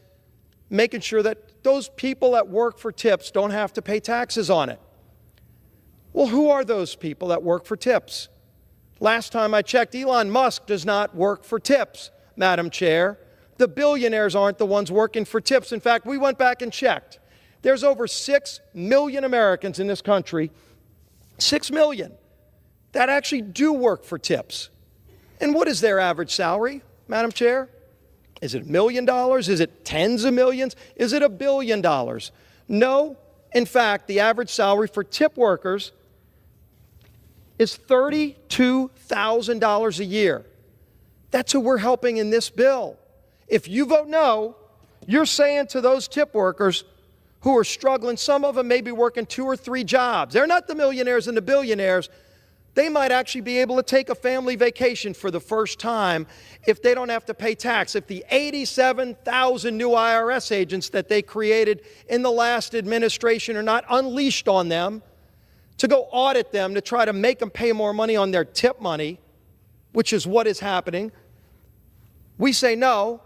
making sure that those people that work for tips don't have to pay taxes on it. Well, who are those people that work for tips? Last time I checked, Elon Musk does not work for tips, Madam Chair. The billionaires aren't the ones working for tips. In fact, we went back and checked. There's over 6 million Americans in this country, 6 million, that actually do work for tips. And what is their average salary, Madam Chair? Is it $1 million? Is it tens of millions? Is it $1 billion? No. In fact, the average salary for tip workers is $32,000 a year. That's who we're helping in this bill. If you vote no, you're saying to those tip workers who are struggling, some of them may be working 2 or 3 jobs. They're not the millionaires and the billionaires. They might actually be able to take a family vacation for the first time if they don't have to pay tax. If the 87,000 new IRS agents that they created in the last administration are not unleashed on them to go audit them to try to make them pay more money on their tip money, which is what is happening, we say no,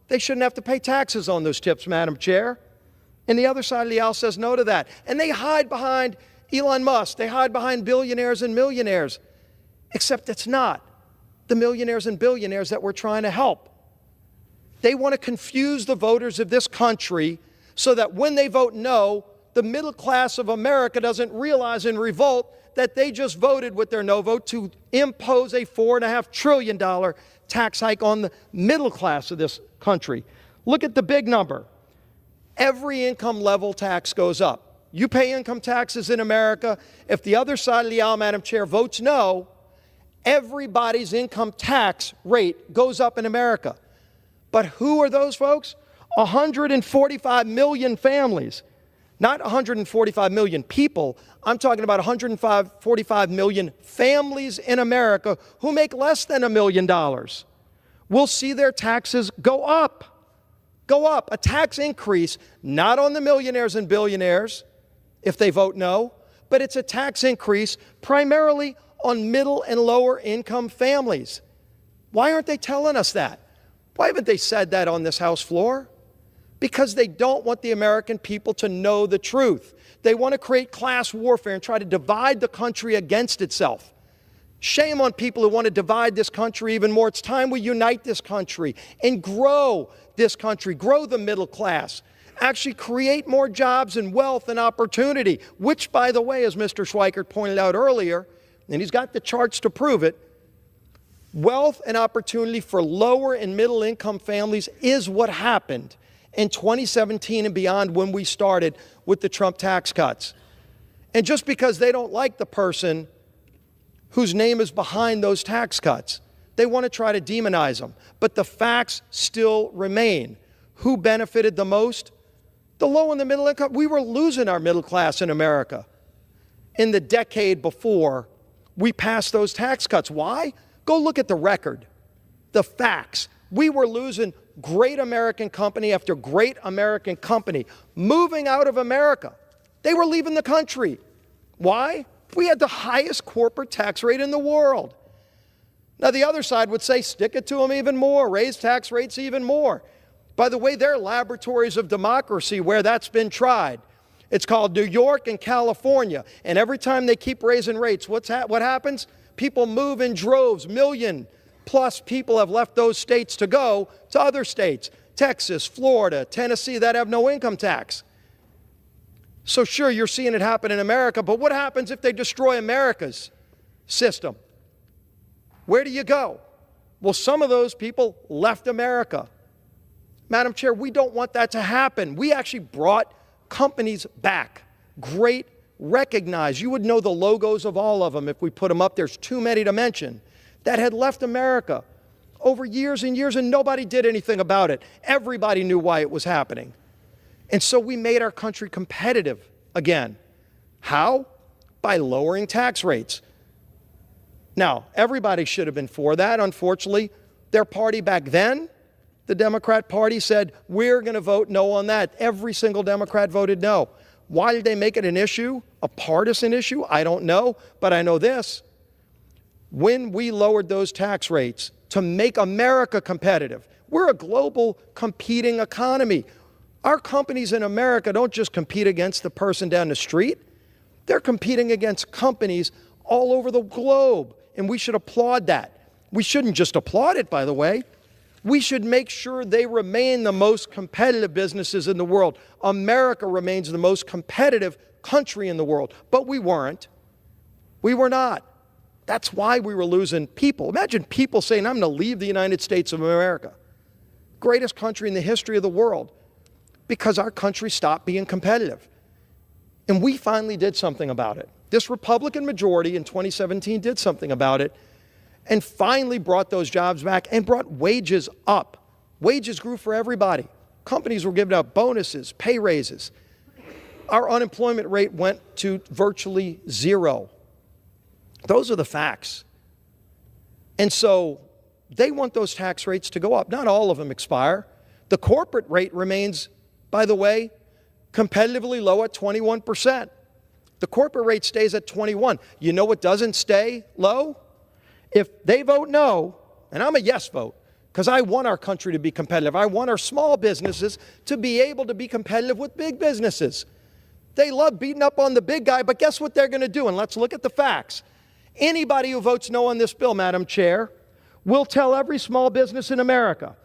they shouldn't have to pay taxes on those tips, Madam Chair. And the other side of the aisle says no to that. And they hide behind Elon Musk. They hide behind billionaires and millionaires. Except it's not the millionaires and billionaires that we're trying to help. They want to confuse the voters of this country so that when they vote no, the middle class of America doesn't realize in revolt that they just voted with their no vote to impose a $4.5 trillion tax hike on the middle class of this country. Look at the big number. Every income level tax goes up. You pay income taxes in America. If the other side of the aisle, Madam Chair, votes no, everybody's income tax rate goes up in America. But who are those folks? 145 million families. Not 145 million people. I'm talking about 145 million families in America who make less than $1 million. Will see their taxes go up. Go up. A tax increase, not on the millionaires and billionaires, if they vote no, but it's a tax increase primarily on middle and lower income families. Why aren't they telling us that? Why haven't they said that on this House floor? Because they don't want the American people to know the truth. They want to create class warfare and try to divide the country against itself. Shame on people who want to divide this country even more. It's time we unite this country and grow this country, grow the middle class, actually create more jobs and wealth and opportunity, which, by the way, as Mr. Schweikert pointed out earlier, and he's got the charts to prove it, wealth and opportunity for lower and middle income families is what happened in 2017 and beyond when we started with the Trump tax cuts. And just because they don't like the person whose name is behind those tax cuts, they want to try to demonize them. But the facts still remain. Who benefited the most? The low and the middle income. We were losing our middle class in America in the decade before we passed those tax cuts. Why? Go look at the record, the facts. We were losing great American company after great American company moving out of America. They were leaving the country. Why? We had the highest corporate tax rate in the world. Now, the other side would say, stick it to them even more, raise tax rates even more. By the way, there are laboratories of democracy where that's been tried. It's called New York and California. And every time they keep raising rates, what happens? People move in droves. Million-plus people have left those states to go to other states, Texas, Florida, Tennessee, that have no income tax. So sure, you're seeing it happen in America, but what happens if they destroy America's system? Where do you go? Well, some of those people left America. Madam Chair, we don't want that to happen. We actually brought companies back. Great, recognized. You would know the logos of all of them if we put them up. There's too many to mention. That had left America over years and years, and nobody did anything about it. Everybody knew why it was happening. And so we made our country competitive again. How? By lowering tax rates. Now, everybody should have been for that. Unfortunately, their party back then, the Democrat Party, said, we're going to vote no on that. Every single Democrat voted no. Why did they make it an issue, a partisan issue? I don't know, but I know this. When we lowered those tax rates to make America competitive, we're a global competing economy. Our companies in America don't just compete against the person down the street. They're competing against companies all over the globe, and we should applaud that. We shouldn't just applaud it, by the way. We should make sure they remain the most competitive businesses in the world. America remains the most competitive country in the world, but we weren't. We were not. That's why we were losing people. Imagine people saying, I'm going to leave the United States of America, greatest country in the history of the world, because our country stopped being competitive. And we finally did something about it. This Republican majority in 2017 did something about it and finally brought those jobs back and brought wages up. Wages grew for everybody. Companies were giving out bonuses, pay raises. Our unemployment rate went to virtually zero. Those are the facts. And so they want those tax rates to go up. Not all of them expire. The corporate rate remains, by the way, competitively low at 21%. The corporate rate stays at 21. You know what doesn't stay low? If they vote no, and I'm a yes vote, because I want our country to be competitive. I want our small businesses to be able to be competitive with big businesses. They love beating up on the big guy, but guess what they're going to do? And let's look at the facts. Anybody who votes no on this bill, Madam Chair, will tell every small business in America.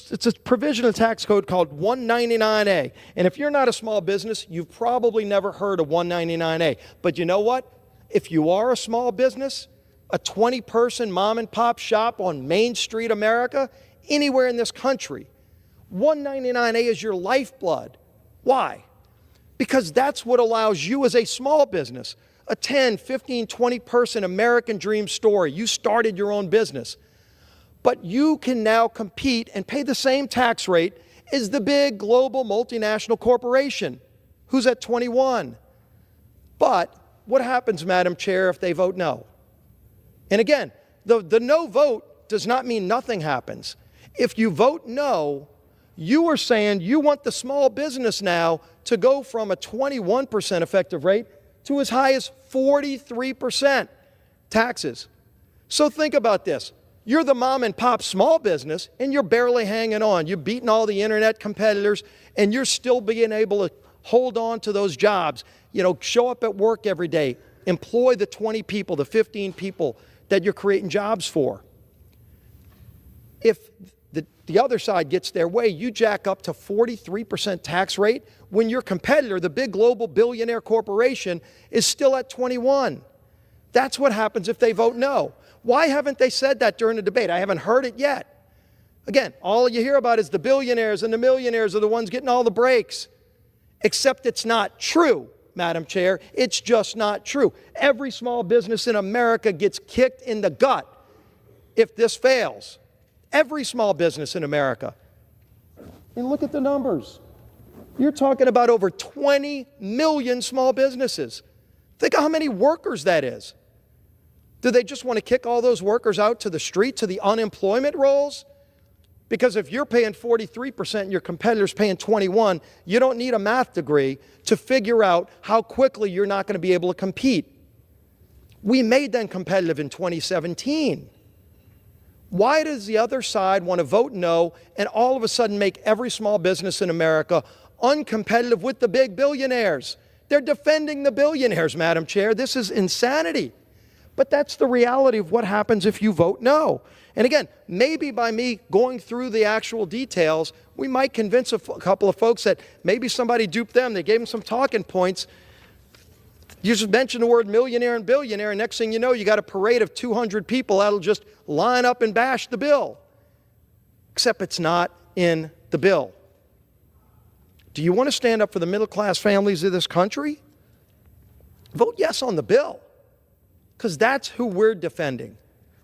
It's a provision of the tax code called 199A. And if you're not a small business, you've probably never heard of 199A. But you know what? If you are a small business, a 20-person mom and pop shop on Main Street, America, anywhere in this country, 199A is your lifeblood. Why? Because that's what allows you as a small business, a 10, 15, 20-person American dream story. You started your own business. But you can now compete and pay the same tax rate as the big global multinational corporation, who's at 21. But what happens, Madam Chair, if they vote no? And again, the no vote does not mean nothing happens. If you vote no, you are saying you want the small business now to go from a 21% effective rate to as high as 43% taxes. So think about this. You're the mom and pop small business, and you're barely hanging on. You've beaten all the internet competitors, and you're still being able to hold on to those jobs. You know, show up at work every day, employ the 20 people, the 15 people that you're creating jobs for. If the other side gets their way, you jack up to 43% tax rate when your competitor, the big global billionaire corporation, is still at 21. That's what happens if they vote no. Why haven't they said that during the debate? I haven't heard it yet. Again, all you hear about is the billionaires and the millionaires are the ones getting all the breaks. Except it's not true, Madam Chair. It's just not true. Every small business in America gets kicked in the gut if this fails. Every small business in America. And look at the numbers. You're talking about over 20 million small businesses. Think of how many workers that is. Do they just want to kick all those workers out to the street, to the unemployment rolls? Because if you're paying 43% and your competitor's paying 21%, you don't need a math degree to figure out how quickly you're not going to be able to compete. We made them competitive in 2017. Why does the other side want to vote no and all of a sudden make every small business in America uncompetitive with the big billionaires? They're defending the billionaires, Madam Chair. This is insanity. But that's the reality of what happens if you vote no. And again, maybe by me going through the actual details, we might convince a couple of folks that maybe somebody duped them. They gave them some talking points. You just mention the word millionaire and billionaire, and next thing you know, you got a parade of 200 people that'll just line up and bash the bill. Except it's not in the bill. Do you want to stand up for the middle-class families of this country? Vote yes on the bill. Because that's who we're defending.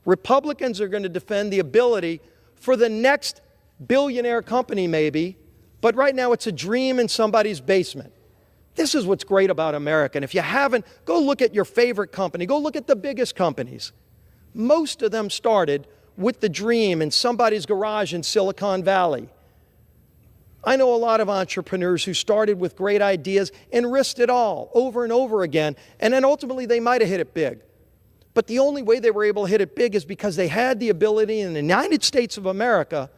Republicans are going to defend the ability for the next billionaire company maybe, but right now it's a dream in somebody's basement. This is what's great about America. And if you haven't, go look at your favorite company. Go look at the biggest companies. Most of them started with the dream in somebody's garage in Silicon Valley. I know a lot of entrepreneurs who started with great ideas and risked it all over and over again, and then ultimately they might have hit it big. But the only way they were able to hit it big is because they had the ability in the United States of America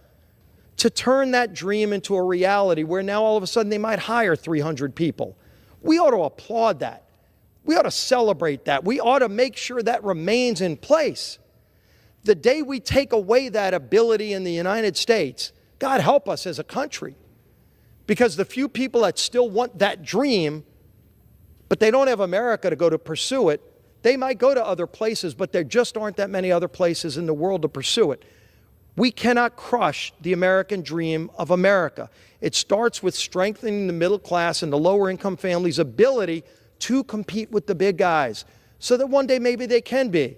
to turn that dream into a reality where now all of a sudden they might hire 300 people. We ought to applaud that. We ought to celebrate that. We ought to make sure that remains in place. The day we take away that ability in the United States, God help us as a country. Because the few people that still want that dream, but they don't have America to go to pursue it, they might go to other places, but there just aren't that many other places in the world to pursue it. We cannot crush the American dream of America. It starts with strengthening the middle class and the lower income families' ability to compete with the big guys so that one day maybe they can be.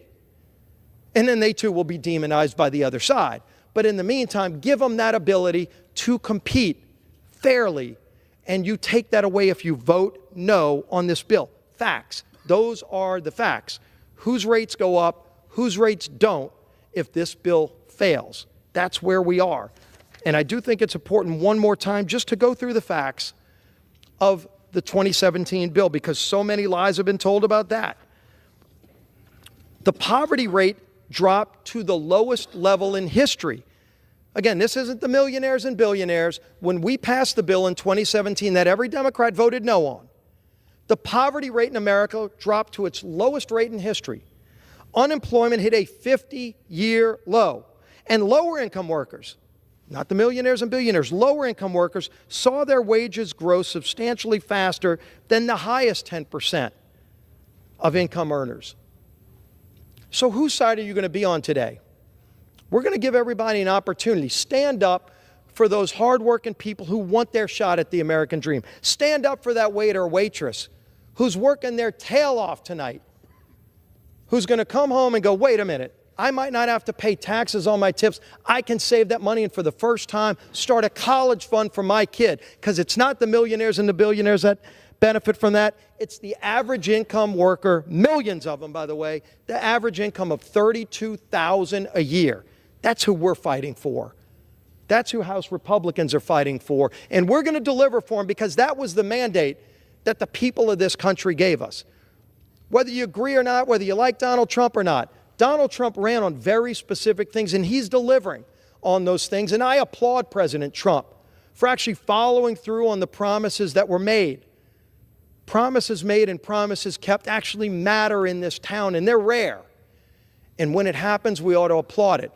And then they too will be demonized by the other side. But in the meantime, give them that ability to compete fairly, and you take that away if you vote no on this bill. Facts. Those are the facts. Whose rates go up, whose rates don't if this bill fails. That's where we are. And I do think it's important one more time just to go through the facts of the 2017 bill, because so many lies have been told about that. The poverty rate dropped to the lowest level in history. Again, this isn't the millionaires and billionaires. When we passed the bill in 2017 that every Democrat voted no on, the poverty rate in America dropped to its lowest rate in history. Unemployment hit a 50-year low. And lower income workers, not the millionaires and billionaires, lower income workers saw their wages grow substantially faster than the highest 10% of income earners. So whose side are you going to be on today? We're going to give everybody an opportunity. Stand up for those hardworking people who want their shot at the American dream. Stand up for that waiter or waitress who's working their tail off tonight, who's going to come home and go, wait a minute, I might not have to pay taxes on my tips. I can save that money and for the first time start a college fund for my kid, because it's not the millionaires and the billionaires that benefit from that. It's the average income worker, millions of them, by the way, the average income of $32,000 a year. That's who we're fighting for. That's who House Republicans are fighting for. And we're going to deliver for them because that was the mandate that the people of this country gave us. Whether you agree or not, whether you like Donald Trump or not, Donald Trump ran on very specific things, and he's delivering on those things. And I applaud President Trump for actually following through on the promises that were made. Promises made and promises kept actually matter in this town, and they're rare. And when it happens, we ought to applaud it.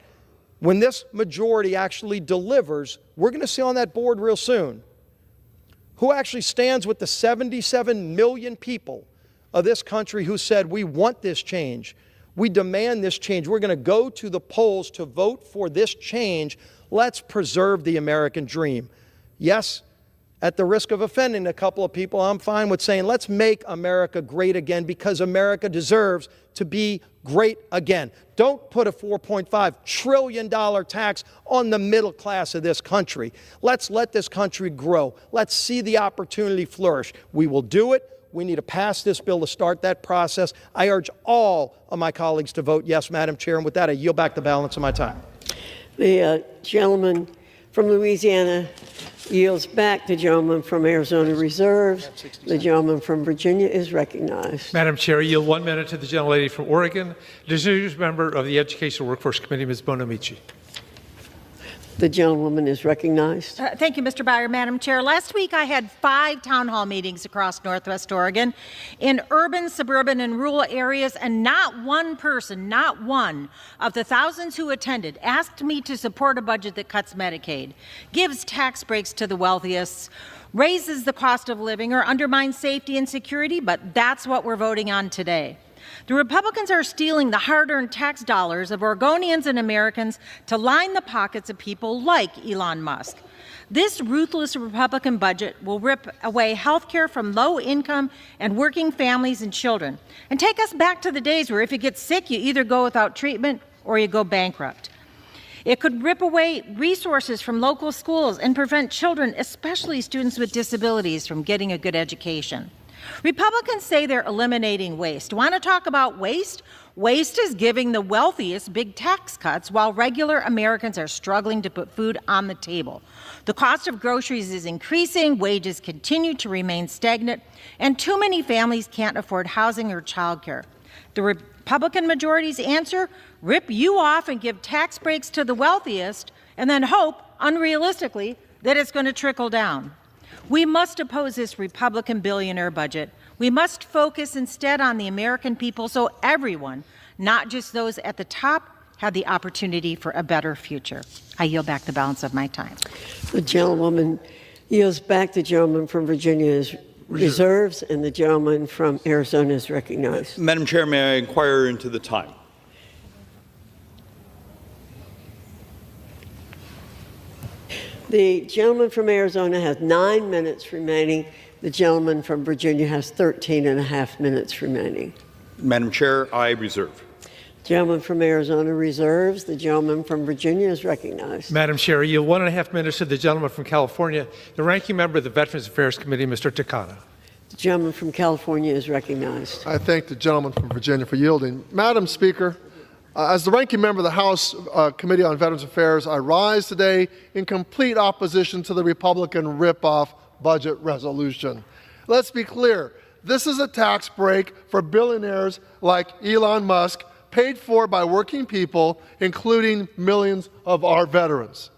When this majority actually delivers, we're going to see on that board real soon who actually stands with the 77 million people of this country who said, we want this change. We demand this change. We're going to go to the polls to vote for this change. Let's preserve the American dream. Yes, at the risk of offending a couple of people, I'm fine with saying let's make America great again, because America deserves to be great again. Don't put a $4.5 trillion tax on the middle class of this country. Let's let this country grow. Let's see the opportunity flourish. We will do it. We need to pass this bill to start that process. I urge all of my colleagues to vote yes, Madam Chair. And with that, I yield back the balance of my time. The gentleman from Louisiana yields back. The gentleman from Arizona reserves. The gentleman from Virginia is recognized. Madam Chair, I yield 1 minute to the gentlelady from Oregon, distinguished member of the Educational Workforce Committee, Ms. Bonamici. The gentlewoman is recognized. Thank you, Mr. Byer. Madam Chair, last week I had 5 town hall meetings across Northwest Oregon in urban, suburban, and rural areas, and not one person, not one of the thousands who attended asked me to support a budget that cuts Medicaid, gives tax breaks to the wealthiest, raises the cost of living, or undermines safety and security, but that's what we're voting on today. The Republicans are stealing the hard-earned tax dollars of Oregonians and Americans to line the pockets of people like Elon Musk. This ruthless Republican budget will rip away health care from low-income and working families and children, and take us back to the days where if you get sick, you either go without treatment or you go bankrupt. It could rip away resources from local schools and prevent children, especially students with disabilities, from getting a good education. Republicans say they're eliminating waste. Want to talk about waste? Waste is giving the wealthiest big tax cuts while regular Americans are struggling to put food on the table. The cost of groceries is increasing, wages continue to remain stagnant, and too many families can't afford housing or childcare. The Republican majority's answer? Rip you off and give tax breaks to the wealthiest, and then hope, unrealistically, that it's going to trickle down. We must oppose this Republican billionaire budget. We must focus instead on the American people so everyone, not just those at the top, have the opportunity for a better future. I yield back the balance of my time. The gentlewoman yields back. The gentleman from Virginia is reserves, and the gentleman from Arizona is recognized. Madam Chair, may I inquire into the time? The gentleman from Arizona has 9 minutes remaining. The gentleman from Virginia has 13 and a half minutes remaining. Madam Chair, I reserve. Gentleman from Arizona reserves. The gentleman from Virginia is recognized. Madam Chair, I yield 1.5 minutes to the gentleman from California, the ranking member of the Veterans Affairs Committee, Mr. Takano. The gentleman from California is recognized. I thank the gentleman from Virginia for yielding. Madam Speaker, as the ranking member of the House Committee on Veterans Affairs, I rise today in complete opposition to the Republican rip-off budget resolution. Let's be clear. This is a tax break for billionaires like Elon Musk, paid for by working people, including millions of our veterans.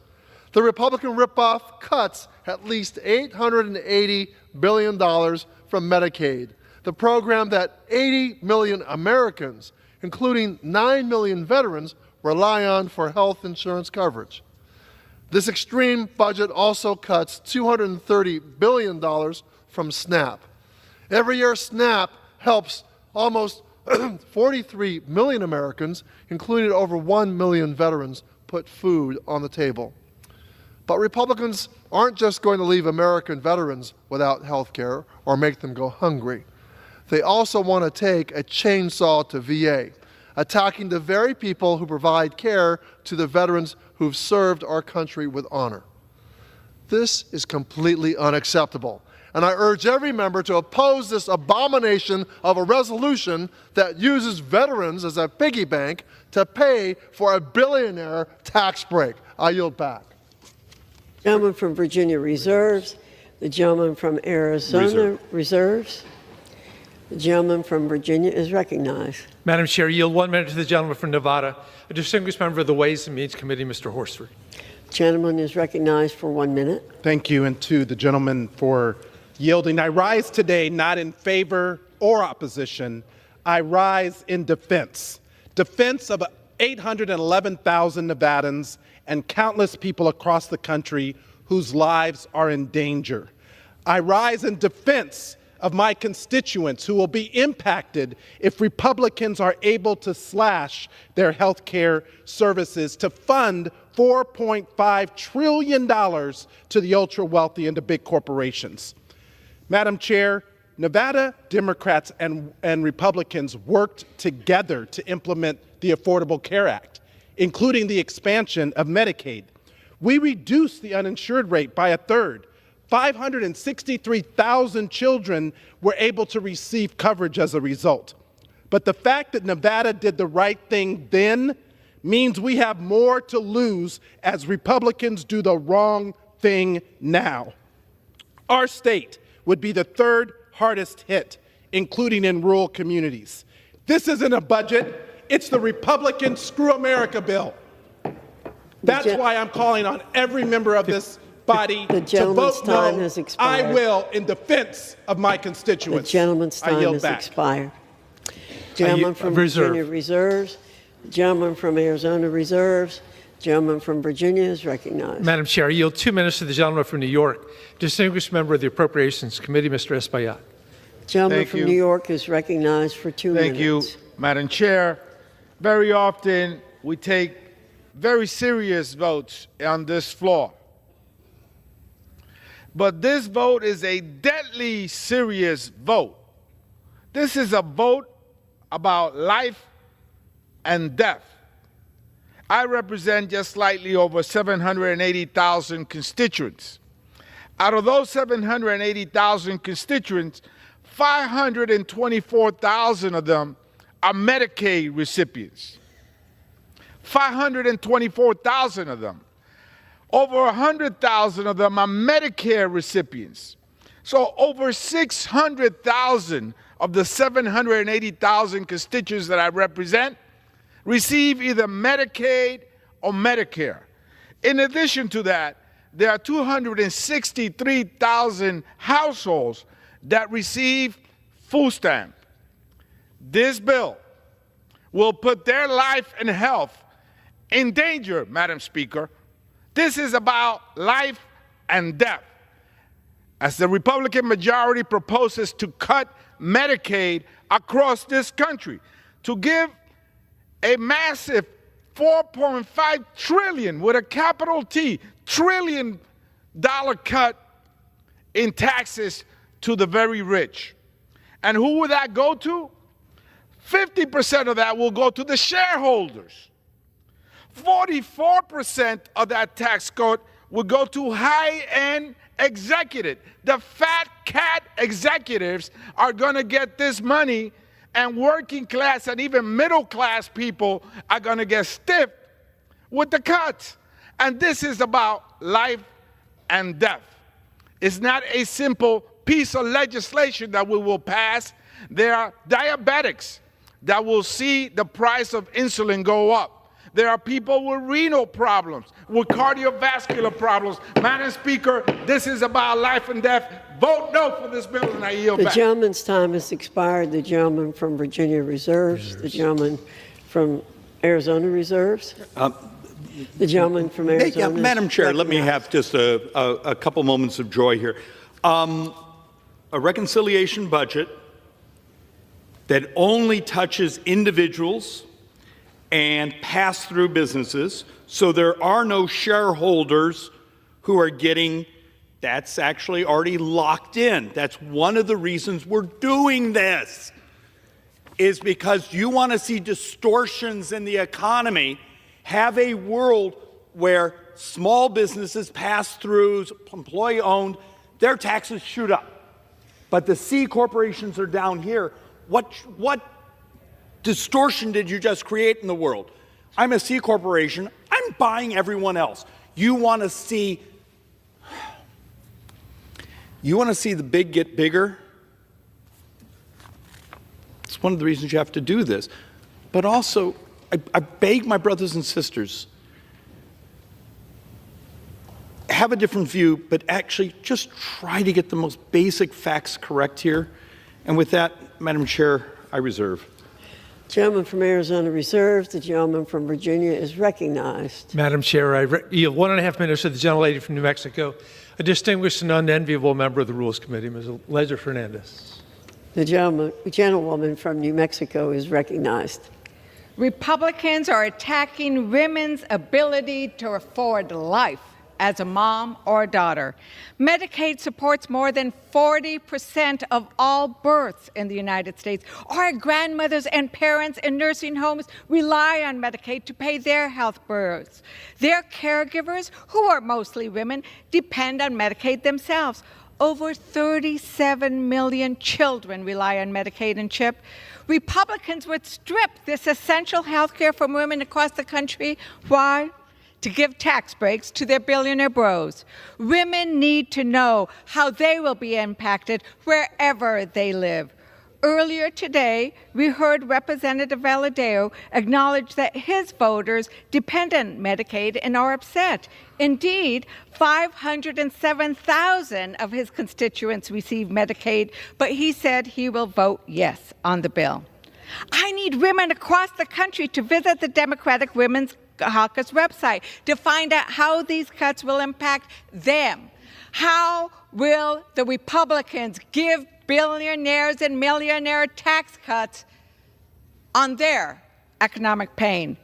The Republican rip-off cuts at least $880 billion from Medicaid, the program that 80 million Americans, including 9 million veterans, rely on for health insurance coverage. This extreme budget also cuts $230 billion from SNAP. Every year, SNAP helps almost 43 million Americans, including over 1 million veterans, put food on the table. But Republicans aren't just going to leave American veterans without health care or make them go hungry. They also want to take a chainsaw to VA, attacking the very people who provide care to the veterans who've served our country with honor. This is completely unacceptable, and I urge every member to oppose this abomination of a resolution that uses veterans as a piggy bank to pay for a billionaire tax break. I yield back. The gentleman from Virginia reserves. The gentleman from Arizona reserves. The gentleman from Virginia is recognized. Madam Chair, yield 1 minute to the gentleman from Nevada, a distinguished member of the Ways and Means Committee, Mr. Horsford. Gentleman is recognized for 1 minute. Thank you, and to the gentleman for yielding. I rise today not in favor or opposition. I rise in defense. Defense of 811,000 Nevadans and countless people across the country whose lives are in danger. I rise in defense of my constituents who will be impacted if Republicans are able to slash their health care services to fund $4.5 trillion to the ultra-wealthy and to big corporations. Madam Chair, Nevada Democrats and Republicans worked together to implement the Affordable Care Act, including the expansion of Medicaid. We reduced the uninsured rate by a third. 563,000 children were able to receive coverage as a result. But the fact that Nevada did the right thing then means we have more to lose as Republicans do the wrong thing now. Our state would be the third hardest hit, including in rural communities. This isn't a budget, it's the Republican Screw America bill. That's why I'm calling on every member of this body to vote no. I will in defense of my constituents. The gentleman's time has expired. Gentleman from Virginia reserves. Gentleman from Arizona reserves. Gentleman from Virginia is recognized. Madam Chair, I yield 2 minutes to the gentleman from New York, distinguished member of the Appropriations Committee, Mr. Espaillat. Gentleman from New York is recognized for 2 minutes. Thank you, Madam Chair. Very often we take very serious votes on this floor. But this vote is a deadly serious vote. This is a vote about life and death. I represent just slightly over 780,000 constituents. Out of those 780,000 constituents, 524,000 of them are Medicaid recipients. 524,000 of them. Over 100,000 of them are Medicare recipients. So over 600,000 of the 780,000 constituents that I represent receive either Medicaid or Medicare. In addition to that, there are 263,000 households that receive food stamp. This bill will put their life and health in danger, Madam Speaker. This is about life and death. As the Republican majority proposes to cut Medicaid across this country, to give a massive $4.5 trillion, with a capital T, trillion dollar cut in taxes to the very rich. And who will that go to? 50% of that will go to the shareholders. 44% of that tax cut will go to high-end executive. The fat cat executives are going to get this money, and working class and even middle class people are going to get stiffed with the cuts. And this is about life and death. It's not a simple piece of legislation that we will pass. There are diabetics that will see the price of insulin go up. There are people with renal problems, with cardiovascular problems. Madam Speaker, this is about life and death. Vote no for this bill, and I yield The back. gentleman's time has expired. The gentleman from Virginia reserves. The gentleman from Arizona reserves. The gentleman from Arizona. Madam Chair, let me have just a couple moments of joy here. A reconciliation budget that only touches individuals and pass-through businesses, so there are no shareholders who are getting, that's actually already locked in. That's one of the reasons we're doing this, is because you want to see distortions in the economy, have a world where small businesses, pass-throughs, employee-owned, their taxes shoot up. But the C corporations are down here. What distortion did you just create in the world? I'm a C corporation. I'm buying everyone else. You want to see the big get bigger? It's one of the reasons you have to do this. But also, I beg my brothers and sisters, have a different view, but actually just try to get the most basic facts correct here. And with that, Madam Chair, I reserve. Gentleman from Arizona reserves. The gentleman from Virginia is recognized. Madam Chair, I yield 1.5 minutes to the gentlelady from New Mexico, a distinguished and unenviable member of the Rules Committee, Ms. Lezer Fernandez. The gentlewoman from New Mexico is recognized. Republicans are attacking women's ability to afford life as a mom or a daughter. Medicaid supports more than 40% of all births in the United States. Our grandmothers and parents in nursing homes rely on Medicaid to pay their health bills. Their caregivers, who are mostly women, depend on Medicaid themselves. Over 37 million children rely on Medicaid and CHIP. Republicans would strip this essential health care from women across the country. Why? To give tax breaks to their billionaire bros. Women need to know how they will be impacted wherever they live. Earlier today, we heard Representative Valadao acknowledge that his voters depend on Medicaid and are upset. Indeed, 507,000 of his constituents receive Medicaid, but he said he will vote yes on the bill. I need women across the country to visit the Democratic Women's Caucus website to find out how these cuts will impact them. How will the Republicans give billionaires and millionaire tax cuts on their economic pain?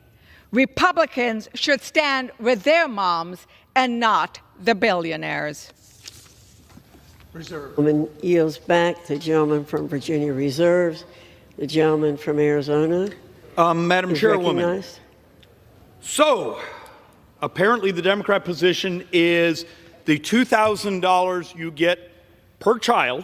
Republicans should stand with their moms and not the billionaires. Reserve. The gentleman yields back. The gentleman from Virginia reserves. The gentleman from Arizona. Madam Chairwoman. Recognized. So, apparently the Democrat position is the $2,000 you get per child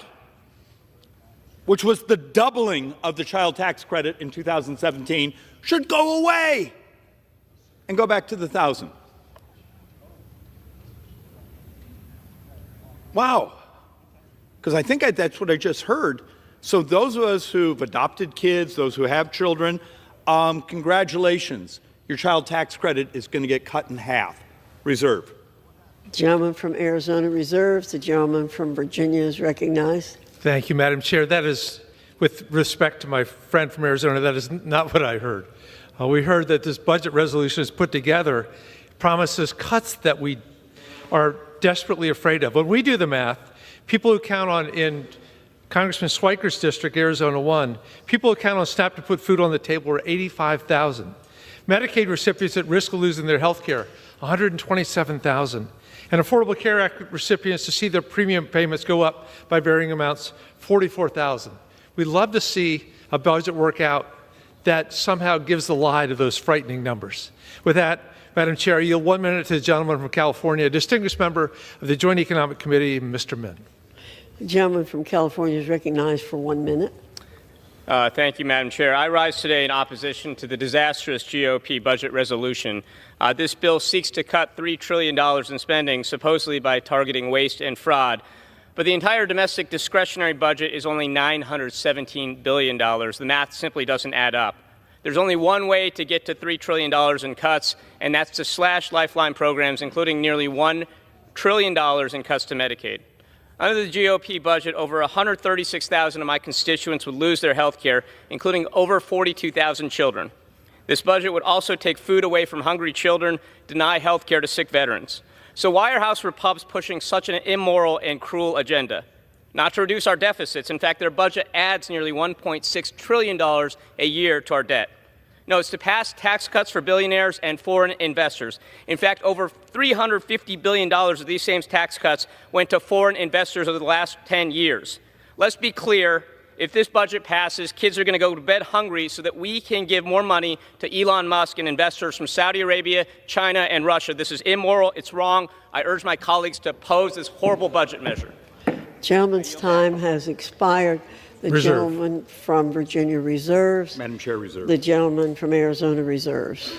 which was the doubling of the child tax credit in 2017, should go away and go back to the 1,000. Wow. Because I think that's what I just heard. So those of us who've adopted kids, those who have children, congratulations. Your child tax credit is going to get cut in half. Reserve. Gentleman from Arizona reserves. The gentleman from Virginia is recognized. Thank you, Madam Chair. That is, with respect to my friend from Arizona, that is not what I heard. We heard that this budget resolution is put together, promises cuts that we are desperately afraid of. When we do the math, people who count on, in Congressman Schweikert's district, Arizona 1, people who count on SNAP to put food on the table are 85,000. Medicaid recipients at risk of losing their health care, 127,000. And Affordable Care Act recipients to see their premium payments go up by varying amounts, 44,000. We'd love to see a budget work out that somehow gives the lie to those frightening numbers. With that, Madam Chair, I yield 1 minute to the gentleman from California, a distinguished member of the Joint Economic Committee, Mr. Min. The gentleman from California is recognized for 1 minute. Thank you, Madam Chair. I rise today in opposition to the disastrous GOP budget resolution. This bill seeks to cut $3 trillion in spending, supposedly by targeting waste and fraud. But the entire domestic discretionary budget is only $917 billion. The math simply doesn't add up. There's only one way to get to $3 trillion in cuts, and that's to slash Lifeline programs, including nearly $1 trillion in cuts to Medicaid. Under the GOP budget, over 136,000 of my constituents would lose their health care, including over 42,000 children. This budget would also take food away from hungry children, deny health care to sick veterans. So why are House Repubs pushing such an immoral and cruel agenda? Not to reduce our deficits. In fact, their budget adds nearly $1.6 trillion a year to our debt. No, it's to pass tax cuts for billionaires and foreign investors. In fact, over $350 billion of these same tax cuts went to foreign investors over the last 10 years. Let's be clear. If this budget passes, kids are going to go to bed hungry so that we can give more money to Elon Musk and investors from Saudi Arabia, China, and Russia. This is immoral. It's wrong. I urge my colleagues to oppose this horrible budget measure. Gentleman's time has expired. The gentleman from Virginia reserves. Madam Chair, reserve. The gentleman from Arizona reserves.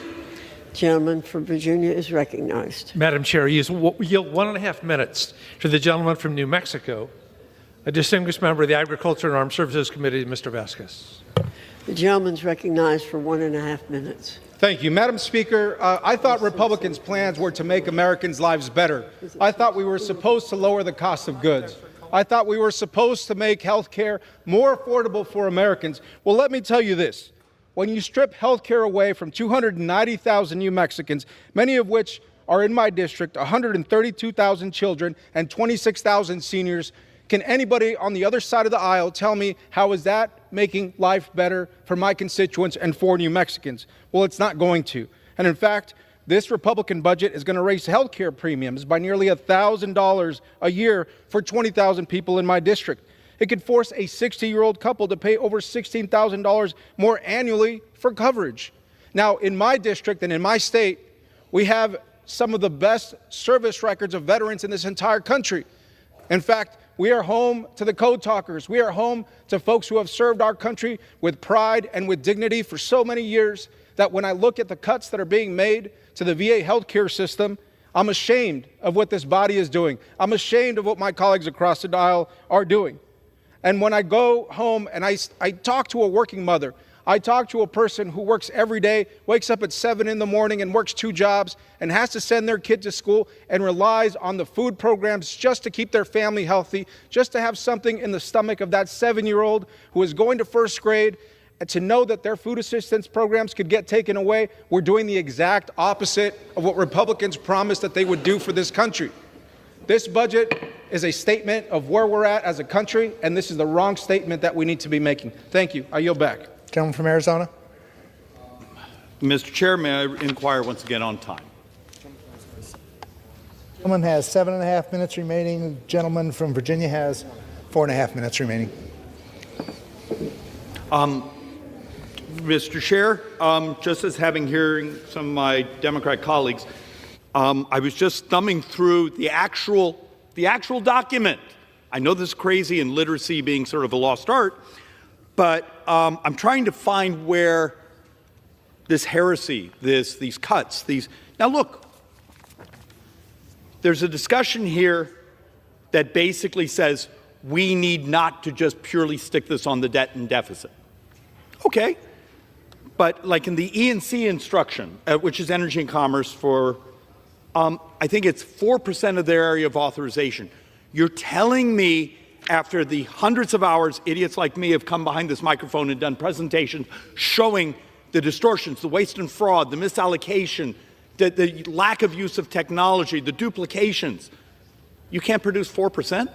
Gentleman from Virginia is recognized. Madam Chair, you yield 1.5 minutes to the gentleman from New Mexico, a distinguished member of the Agriculture and Armed Services Committee, Mr. Vasquez. The gentleman's recognized for 1.5 minutes. Thank you. Madam Speaker, I thought Republicans' plans were to make Americans' lives better. I thought we were supposed to lower the cost of goods. I thought we were supposed to make health care more affordable for Americans. Well, let me tell you this. When you strip health care away from 290,000 New Mexicans, many of which are in my district, 132,000 children and 26,000 seniors, can anybody on the other side of the aisle tell me how is that making life better for my constituents and for New Mexicans? Well, it's not going to. And in fact, this Republican budget is going to raise health care premiums by nearly $1,000 a year for 20,000 people in my district. It could force a 60-year-old couple to pay over $16,000 more annually for coverage. Now, in my district and in my state, we have some of the best service records of veterans in this entire country. In fact, we are home to the Code Talkers. We are home to folks who have served our country with pride and with dignity for so many years that when I look at the cuts that are being made to the VA healthcare system, I'm ashamed of what this body is doing. I'm ashamed of what my colleagues across the aisle are doing. And when I go home and I talk to a working mother, I talk to a person who works every day, wakes up at 7 in the morning and works 2 jobs and has to send their kid to school and relies on the food programs just to keep their family healthy, just to have something in the stomach of that 7-year-old who is going to first grade, and to know that their food assistance programs could get taken away. We're doing the exact opposite of what Republicans promised that they would do for this country. This budget is a statement of where we're at as a country, and this is the wrong statement that we need to be making. Thank you. I yield back. Gentleman from Arizona. Mr. Chair, may I inquire once again on time? Gentleman has 7.5 minutes remaining. The gentleman from Virginia has 4.5 minutes remaining. Mr. Chair, just as having hearing some of my Democrat colleagues, I was just thumbing through the actual document. I know this is crazy and literacy being sort of a lost art, But I'm trying to find where this heresy, these cuts, now look, there's a discussion here that basically says we need not to just purely stick this on the debt and deficit. Okay, but like in the E&C instruction, which is energy and commerce for, I think it's 4% of their area of authorization. You're telling me after the hundreds of hours idiots like me have come behind this microphone and done presentations showing the distortions, the waste and fraud, the misallocation, the lack of use of technology, the duplications, you can't produce 4%?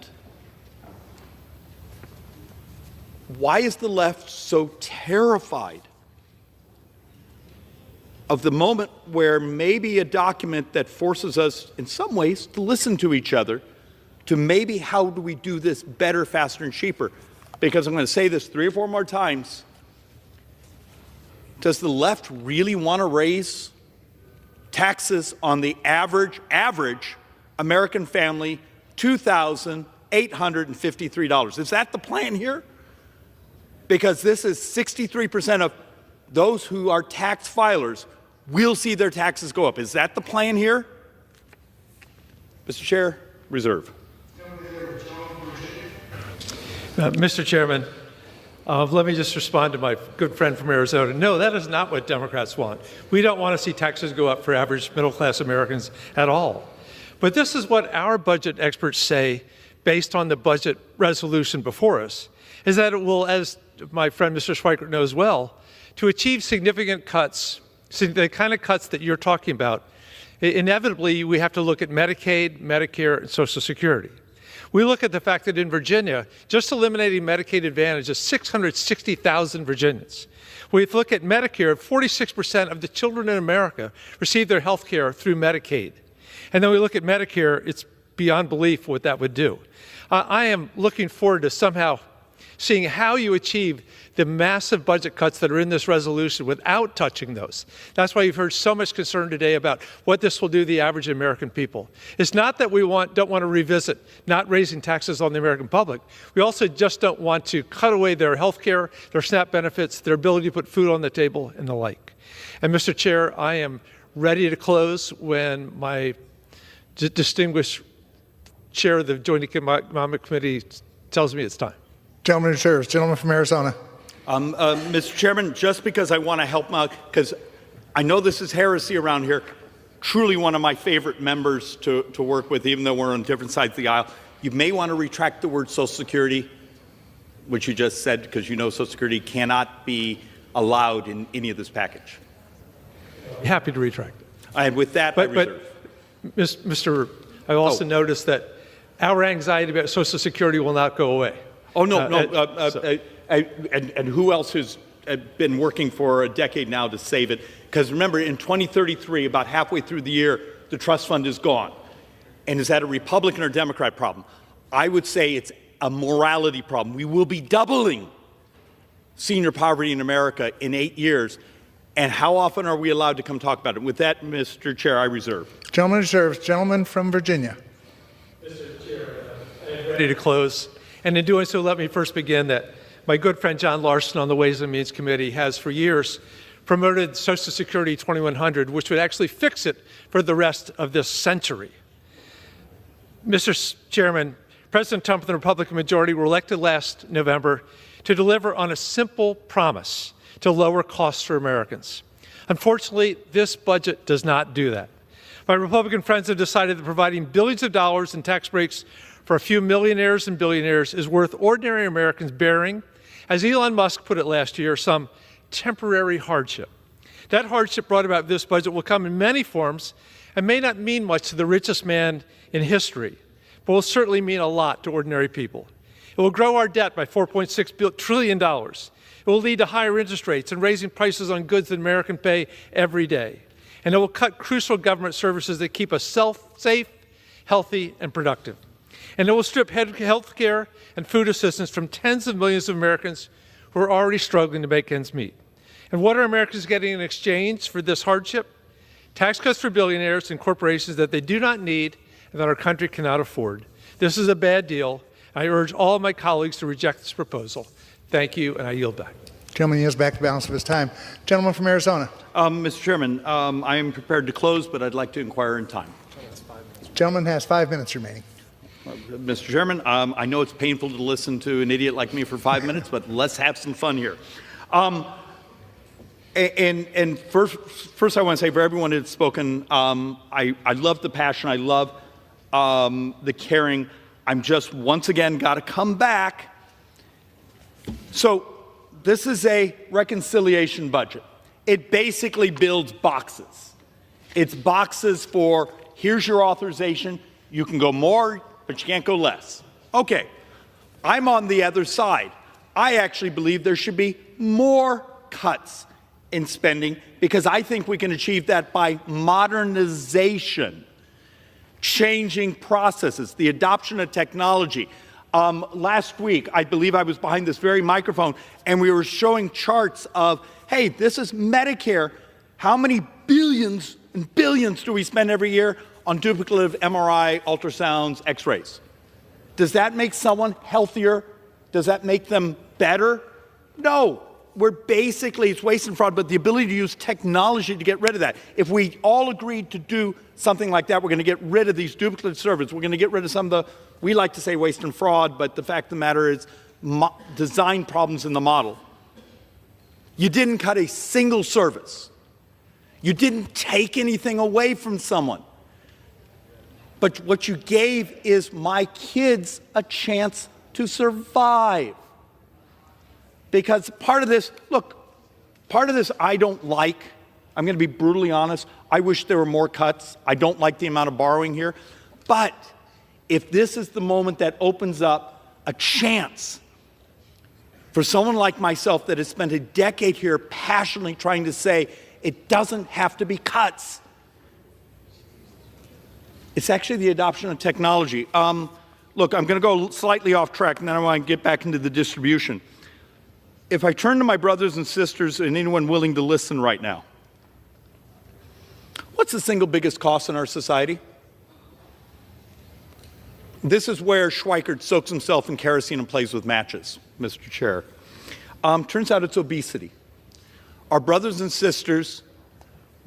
Why is the left so terrified of the moment where maybe a document that forces us in some ways to listen to each other, to maybe how do we do this better, faster, and cheaper? Because I'm going to say this 3 or 4 more times. Does the left really want to raise taxes on the average American family $2,853? Is that the plan here? Because this is 63% of those who are tax filers will see their taxes go up. Is that the plan here? Mr. Chair, reserve. Mr. Chairman, let me just respond to my good friend from Arizona. No, that is not what Democrats want. We don't want to see taxes go up for average middle-class Americans at all. But this is what our budget experts say, based on the budget resolution before us, is that it will, as my friend Mr. Schweikert knows well, to achieve significant cuts, the kind of cuts that you're talking about, inevitably we have to look at Medicaid, Medicare, and Social Security. We look at the fact that in Virginia, just eliminating Medicaid Advantage is 660,000 Virginians. We look at Medicare, 46% of the children in America receive their health care through Medicaid. And then we look at Medicare, it's beyond belief what that would do. I am looking forward to somehow seeing how you achieve the massive budget cuts that are in this resolution without touching those. That's why you've heard so much concern today about what this will do to the average American people. It's not that we don't want to revisit not raising taxes on the American public. We also just don't want to cut away their health care, their SNAP benefits, their ability to put food on the table, and the like. And Mr. Chair, I am ready to close when my distinguished chair of the Joint Economic Committee tells me it's time. Gentleman reserves. Gentleman from Arizona. Mr. Chairman, just because I want to help out, because I know this is heresy around here, truly one of my favorite members to work with, even though we're on different sides of the aisle, you may want to retract the word Social Security, which you just said, because you know Social Security cannot be allowed in any of this package. Happy to retract it. And with that, I reserve. Mr. I also noticed that our anxiety about Social Security will not go away. Oh, no, and who else has been working for a decade now to save it? Because remember, in 2033, about halfway through the year, the trust fund is gone. And is that a Republican or Democrat problem? I would say it's a morality problem. We will be doubling senior poverty in America in 8 years. And how often are we allowed to come talk about it? With that, Mr. Chair, I reserve. Gentleman reserves. Gentleman from Virginia. Mr. Chair, I'm ready to close. And in doing so, let me first begin that my good friend John Larson on the Ways and Means Committee has for years promoted Social Security 2100, which would actually fix it for the rest of this century. Mr. Chairman, President Trump and the Republican majority were elected last November to deliver on a simple promise to lower costs for Americans. Unfortunately, this budget does not do that. My Republican friends have decided that providing billions of dollars in tax breaks for a few millionaires and billionaires is worth ordinary Americans bearing, as Elon Musk put it last year, some temporary hardship. That hardship brought about this budget will come in many forms and may not mean much to the richest man in history, but will certainly mean a lot to ordinary people. It will grow our debt by $4.6 trillion. It will lead to higher interest rates and raising prices on goods that Americans pay every day. And it will cut crucial government services that keep us safe, healthy, and productive. And it will strip health care and food assistance from tens of millions of Americans who are already struggling to make ends meet. And what are Americans getting in exchange for this hardship? Tax cuts for billionaires and corporations that they do not need and that our country cannot afford. This is a bad deal. I urge all of my colleagues to reject this proposal. Thank Thank you, and I yield back. Gentleman yields back the balance of his time. Gentleman from Arizona. Mr. Chairman, I am prepared to close, but I'd like to inquire in time. Gentleman has 5 minutes remaining. Mr. Chairman, I know it's painful to listen to an idiot like me for 5 minutes, but let's have some fun here. And first I want to say for everyone that's spoken, I love the passion. I love the caring. I'm just once again got to come back. So this is a reconciliation budget. It basically builds boxes. It's boxes for here's your authorization. You can go more, but you can't go less. Okay, I'm on the other side. I actually believe there should be more cuts in spending because I think we can achieve that by modernization, changing processes, the adoption of technology. Last week, I believe I was behind this very microphone, and we were showing charts of, hey, this is Medicare. How many billions and billions do we spend every year on duplicative MRI, ultrasounds, X-rays? Does that make someone healthier? Does that make them better? No. We're basically, it's waste and fraud, but the ability to use technology to get rid of that. If we all agreed to do something like that, we're going to get rid of these duplicate services. We're going to get rid of some of the, we like to say waste and fraud, but the fact of the matter is design problems in the model. You didn't cut a single service. You didn't take anything away from someone. But what you gave is my kids a chance to survive. Because part of this, look, part of this I don't like. I'm going to be brutally honest. I wish there were more cuts. I don't like the amount of borrowing here. But if this is the moment that opens up a chance for someone like myself that has spent a decade here passionately trying to say it doesn't have to be cuts, it's actually the adoption of technology. Look, I'm going to go slightly off track, and then I want to get back into the distribution. If I turn to my brothers and sisters and anyone willing to listen right now, what's the single biggest cost in our society? This is where Schweikert soaks himself in kerosene and plays with matches, Mr. Chair. Turns out it's obesity. Our brothers and sisters,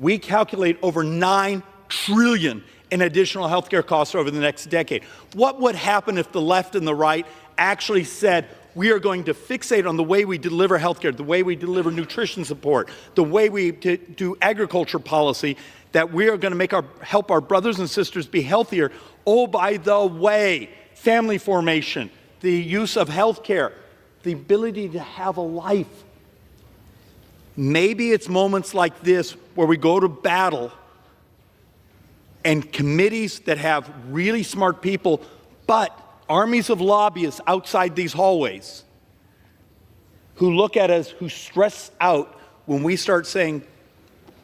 we calculate over $9 trillion in additional healthcare costs over the next decade. What would happen if the left and the right actually said, we are going to fixate on the way we deliver healthcare, the way we deliver nutrition support, the way we do agriculture policy, that we are going to help our brothers and sisters be healthier. Oh, by the way, family formation, the use of healthcare, the ability to have a life. Maybe it's moments like this where we go to battle and committees that have really smart people, but armies of lobbyists outside these hallways who look at us, who stress out when we start saying,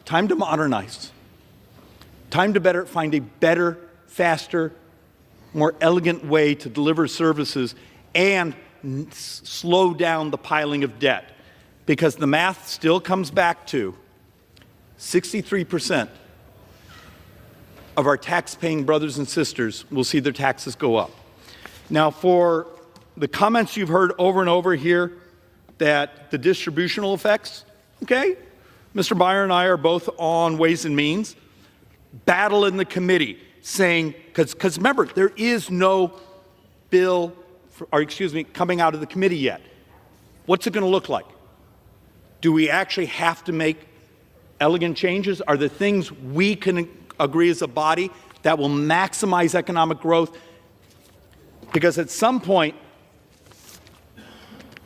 time to modernize, time to find a better, faster, more elegant way to deliver services and slow down the piling of debt. Because the math still comes back to 63% of our tax-paying brothers and sisters will see their taxes go up. Now, for the comments you've heard over and over here that the distributional effects, okay, Mr. Beyer and I are both on Ways and Means, battle in the committee saying, because remember, there is no bill, coming out of the committee yet. What's it going to look like? Do we actually have to make elegant changes? Are there things we can agree as a body that will maximize economic growth? Because at some point,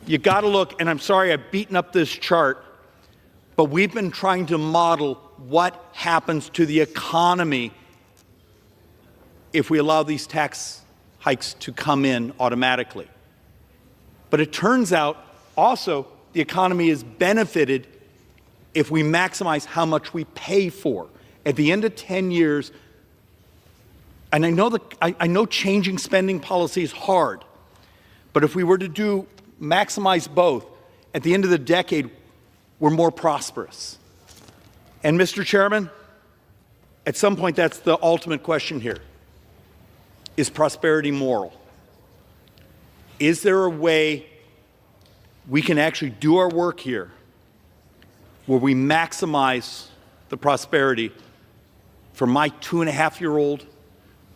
you got to look, and I'm sorry I've beaten up this chart, but we've been trying to model what happens to the economy if we allow these tax hikes to come in automatically. But it turns out also the economy is benefited if we maximize how much we pay for. At the end of 10 years, and I know changing spending policy is hard, but if we were to maximize both, at the end of the decade, we're more prosperous. And Mr. Chairman, at some point, that's the ultimate question here. Is prosperity moral? Is there a way we can actually do our work here where we maximize the prosperity for my 2.5-year-old,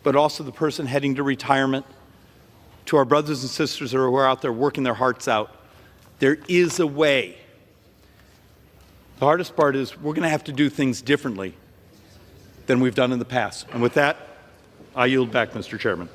but also the person heading to retirement, to our brothers and sisters who are out there working their hearts out. There is a way. The hardest part is we're going to have to do things differently than we've done in the past. And with that, I yield back, Mr. Chairman.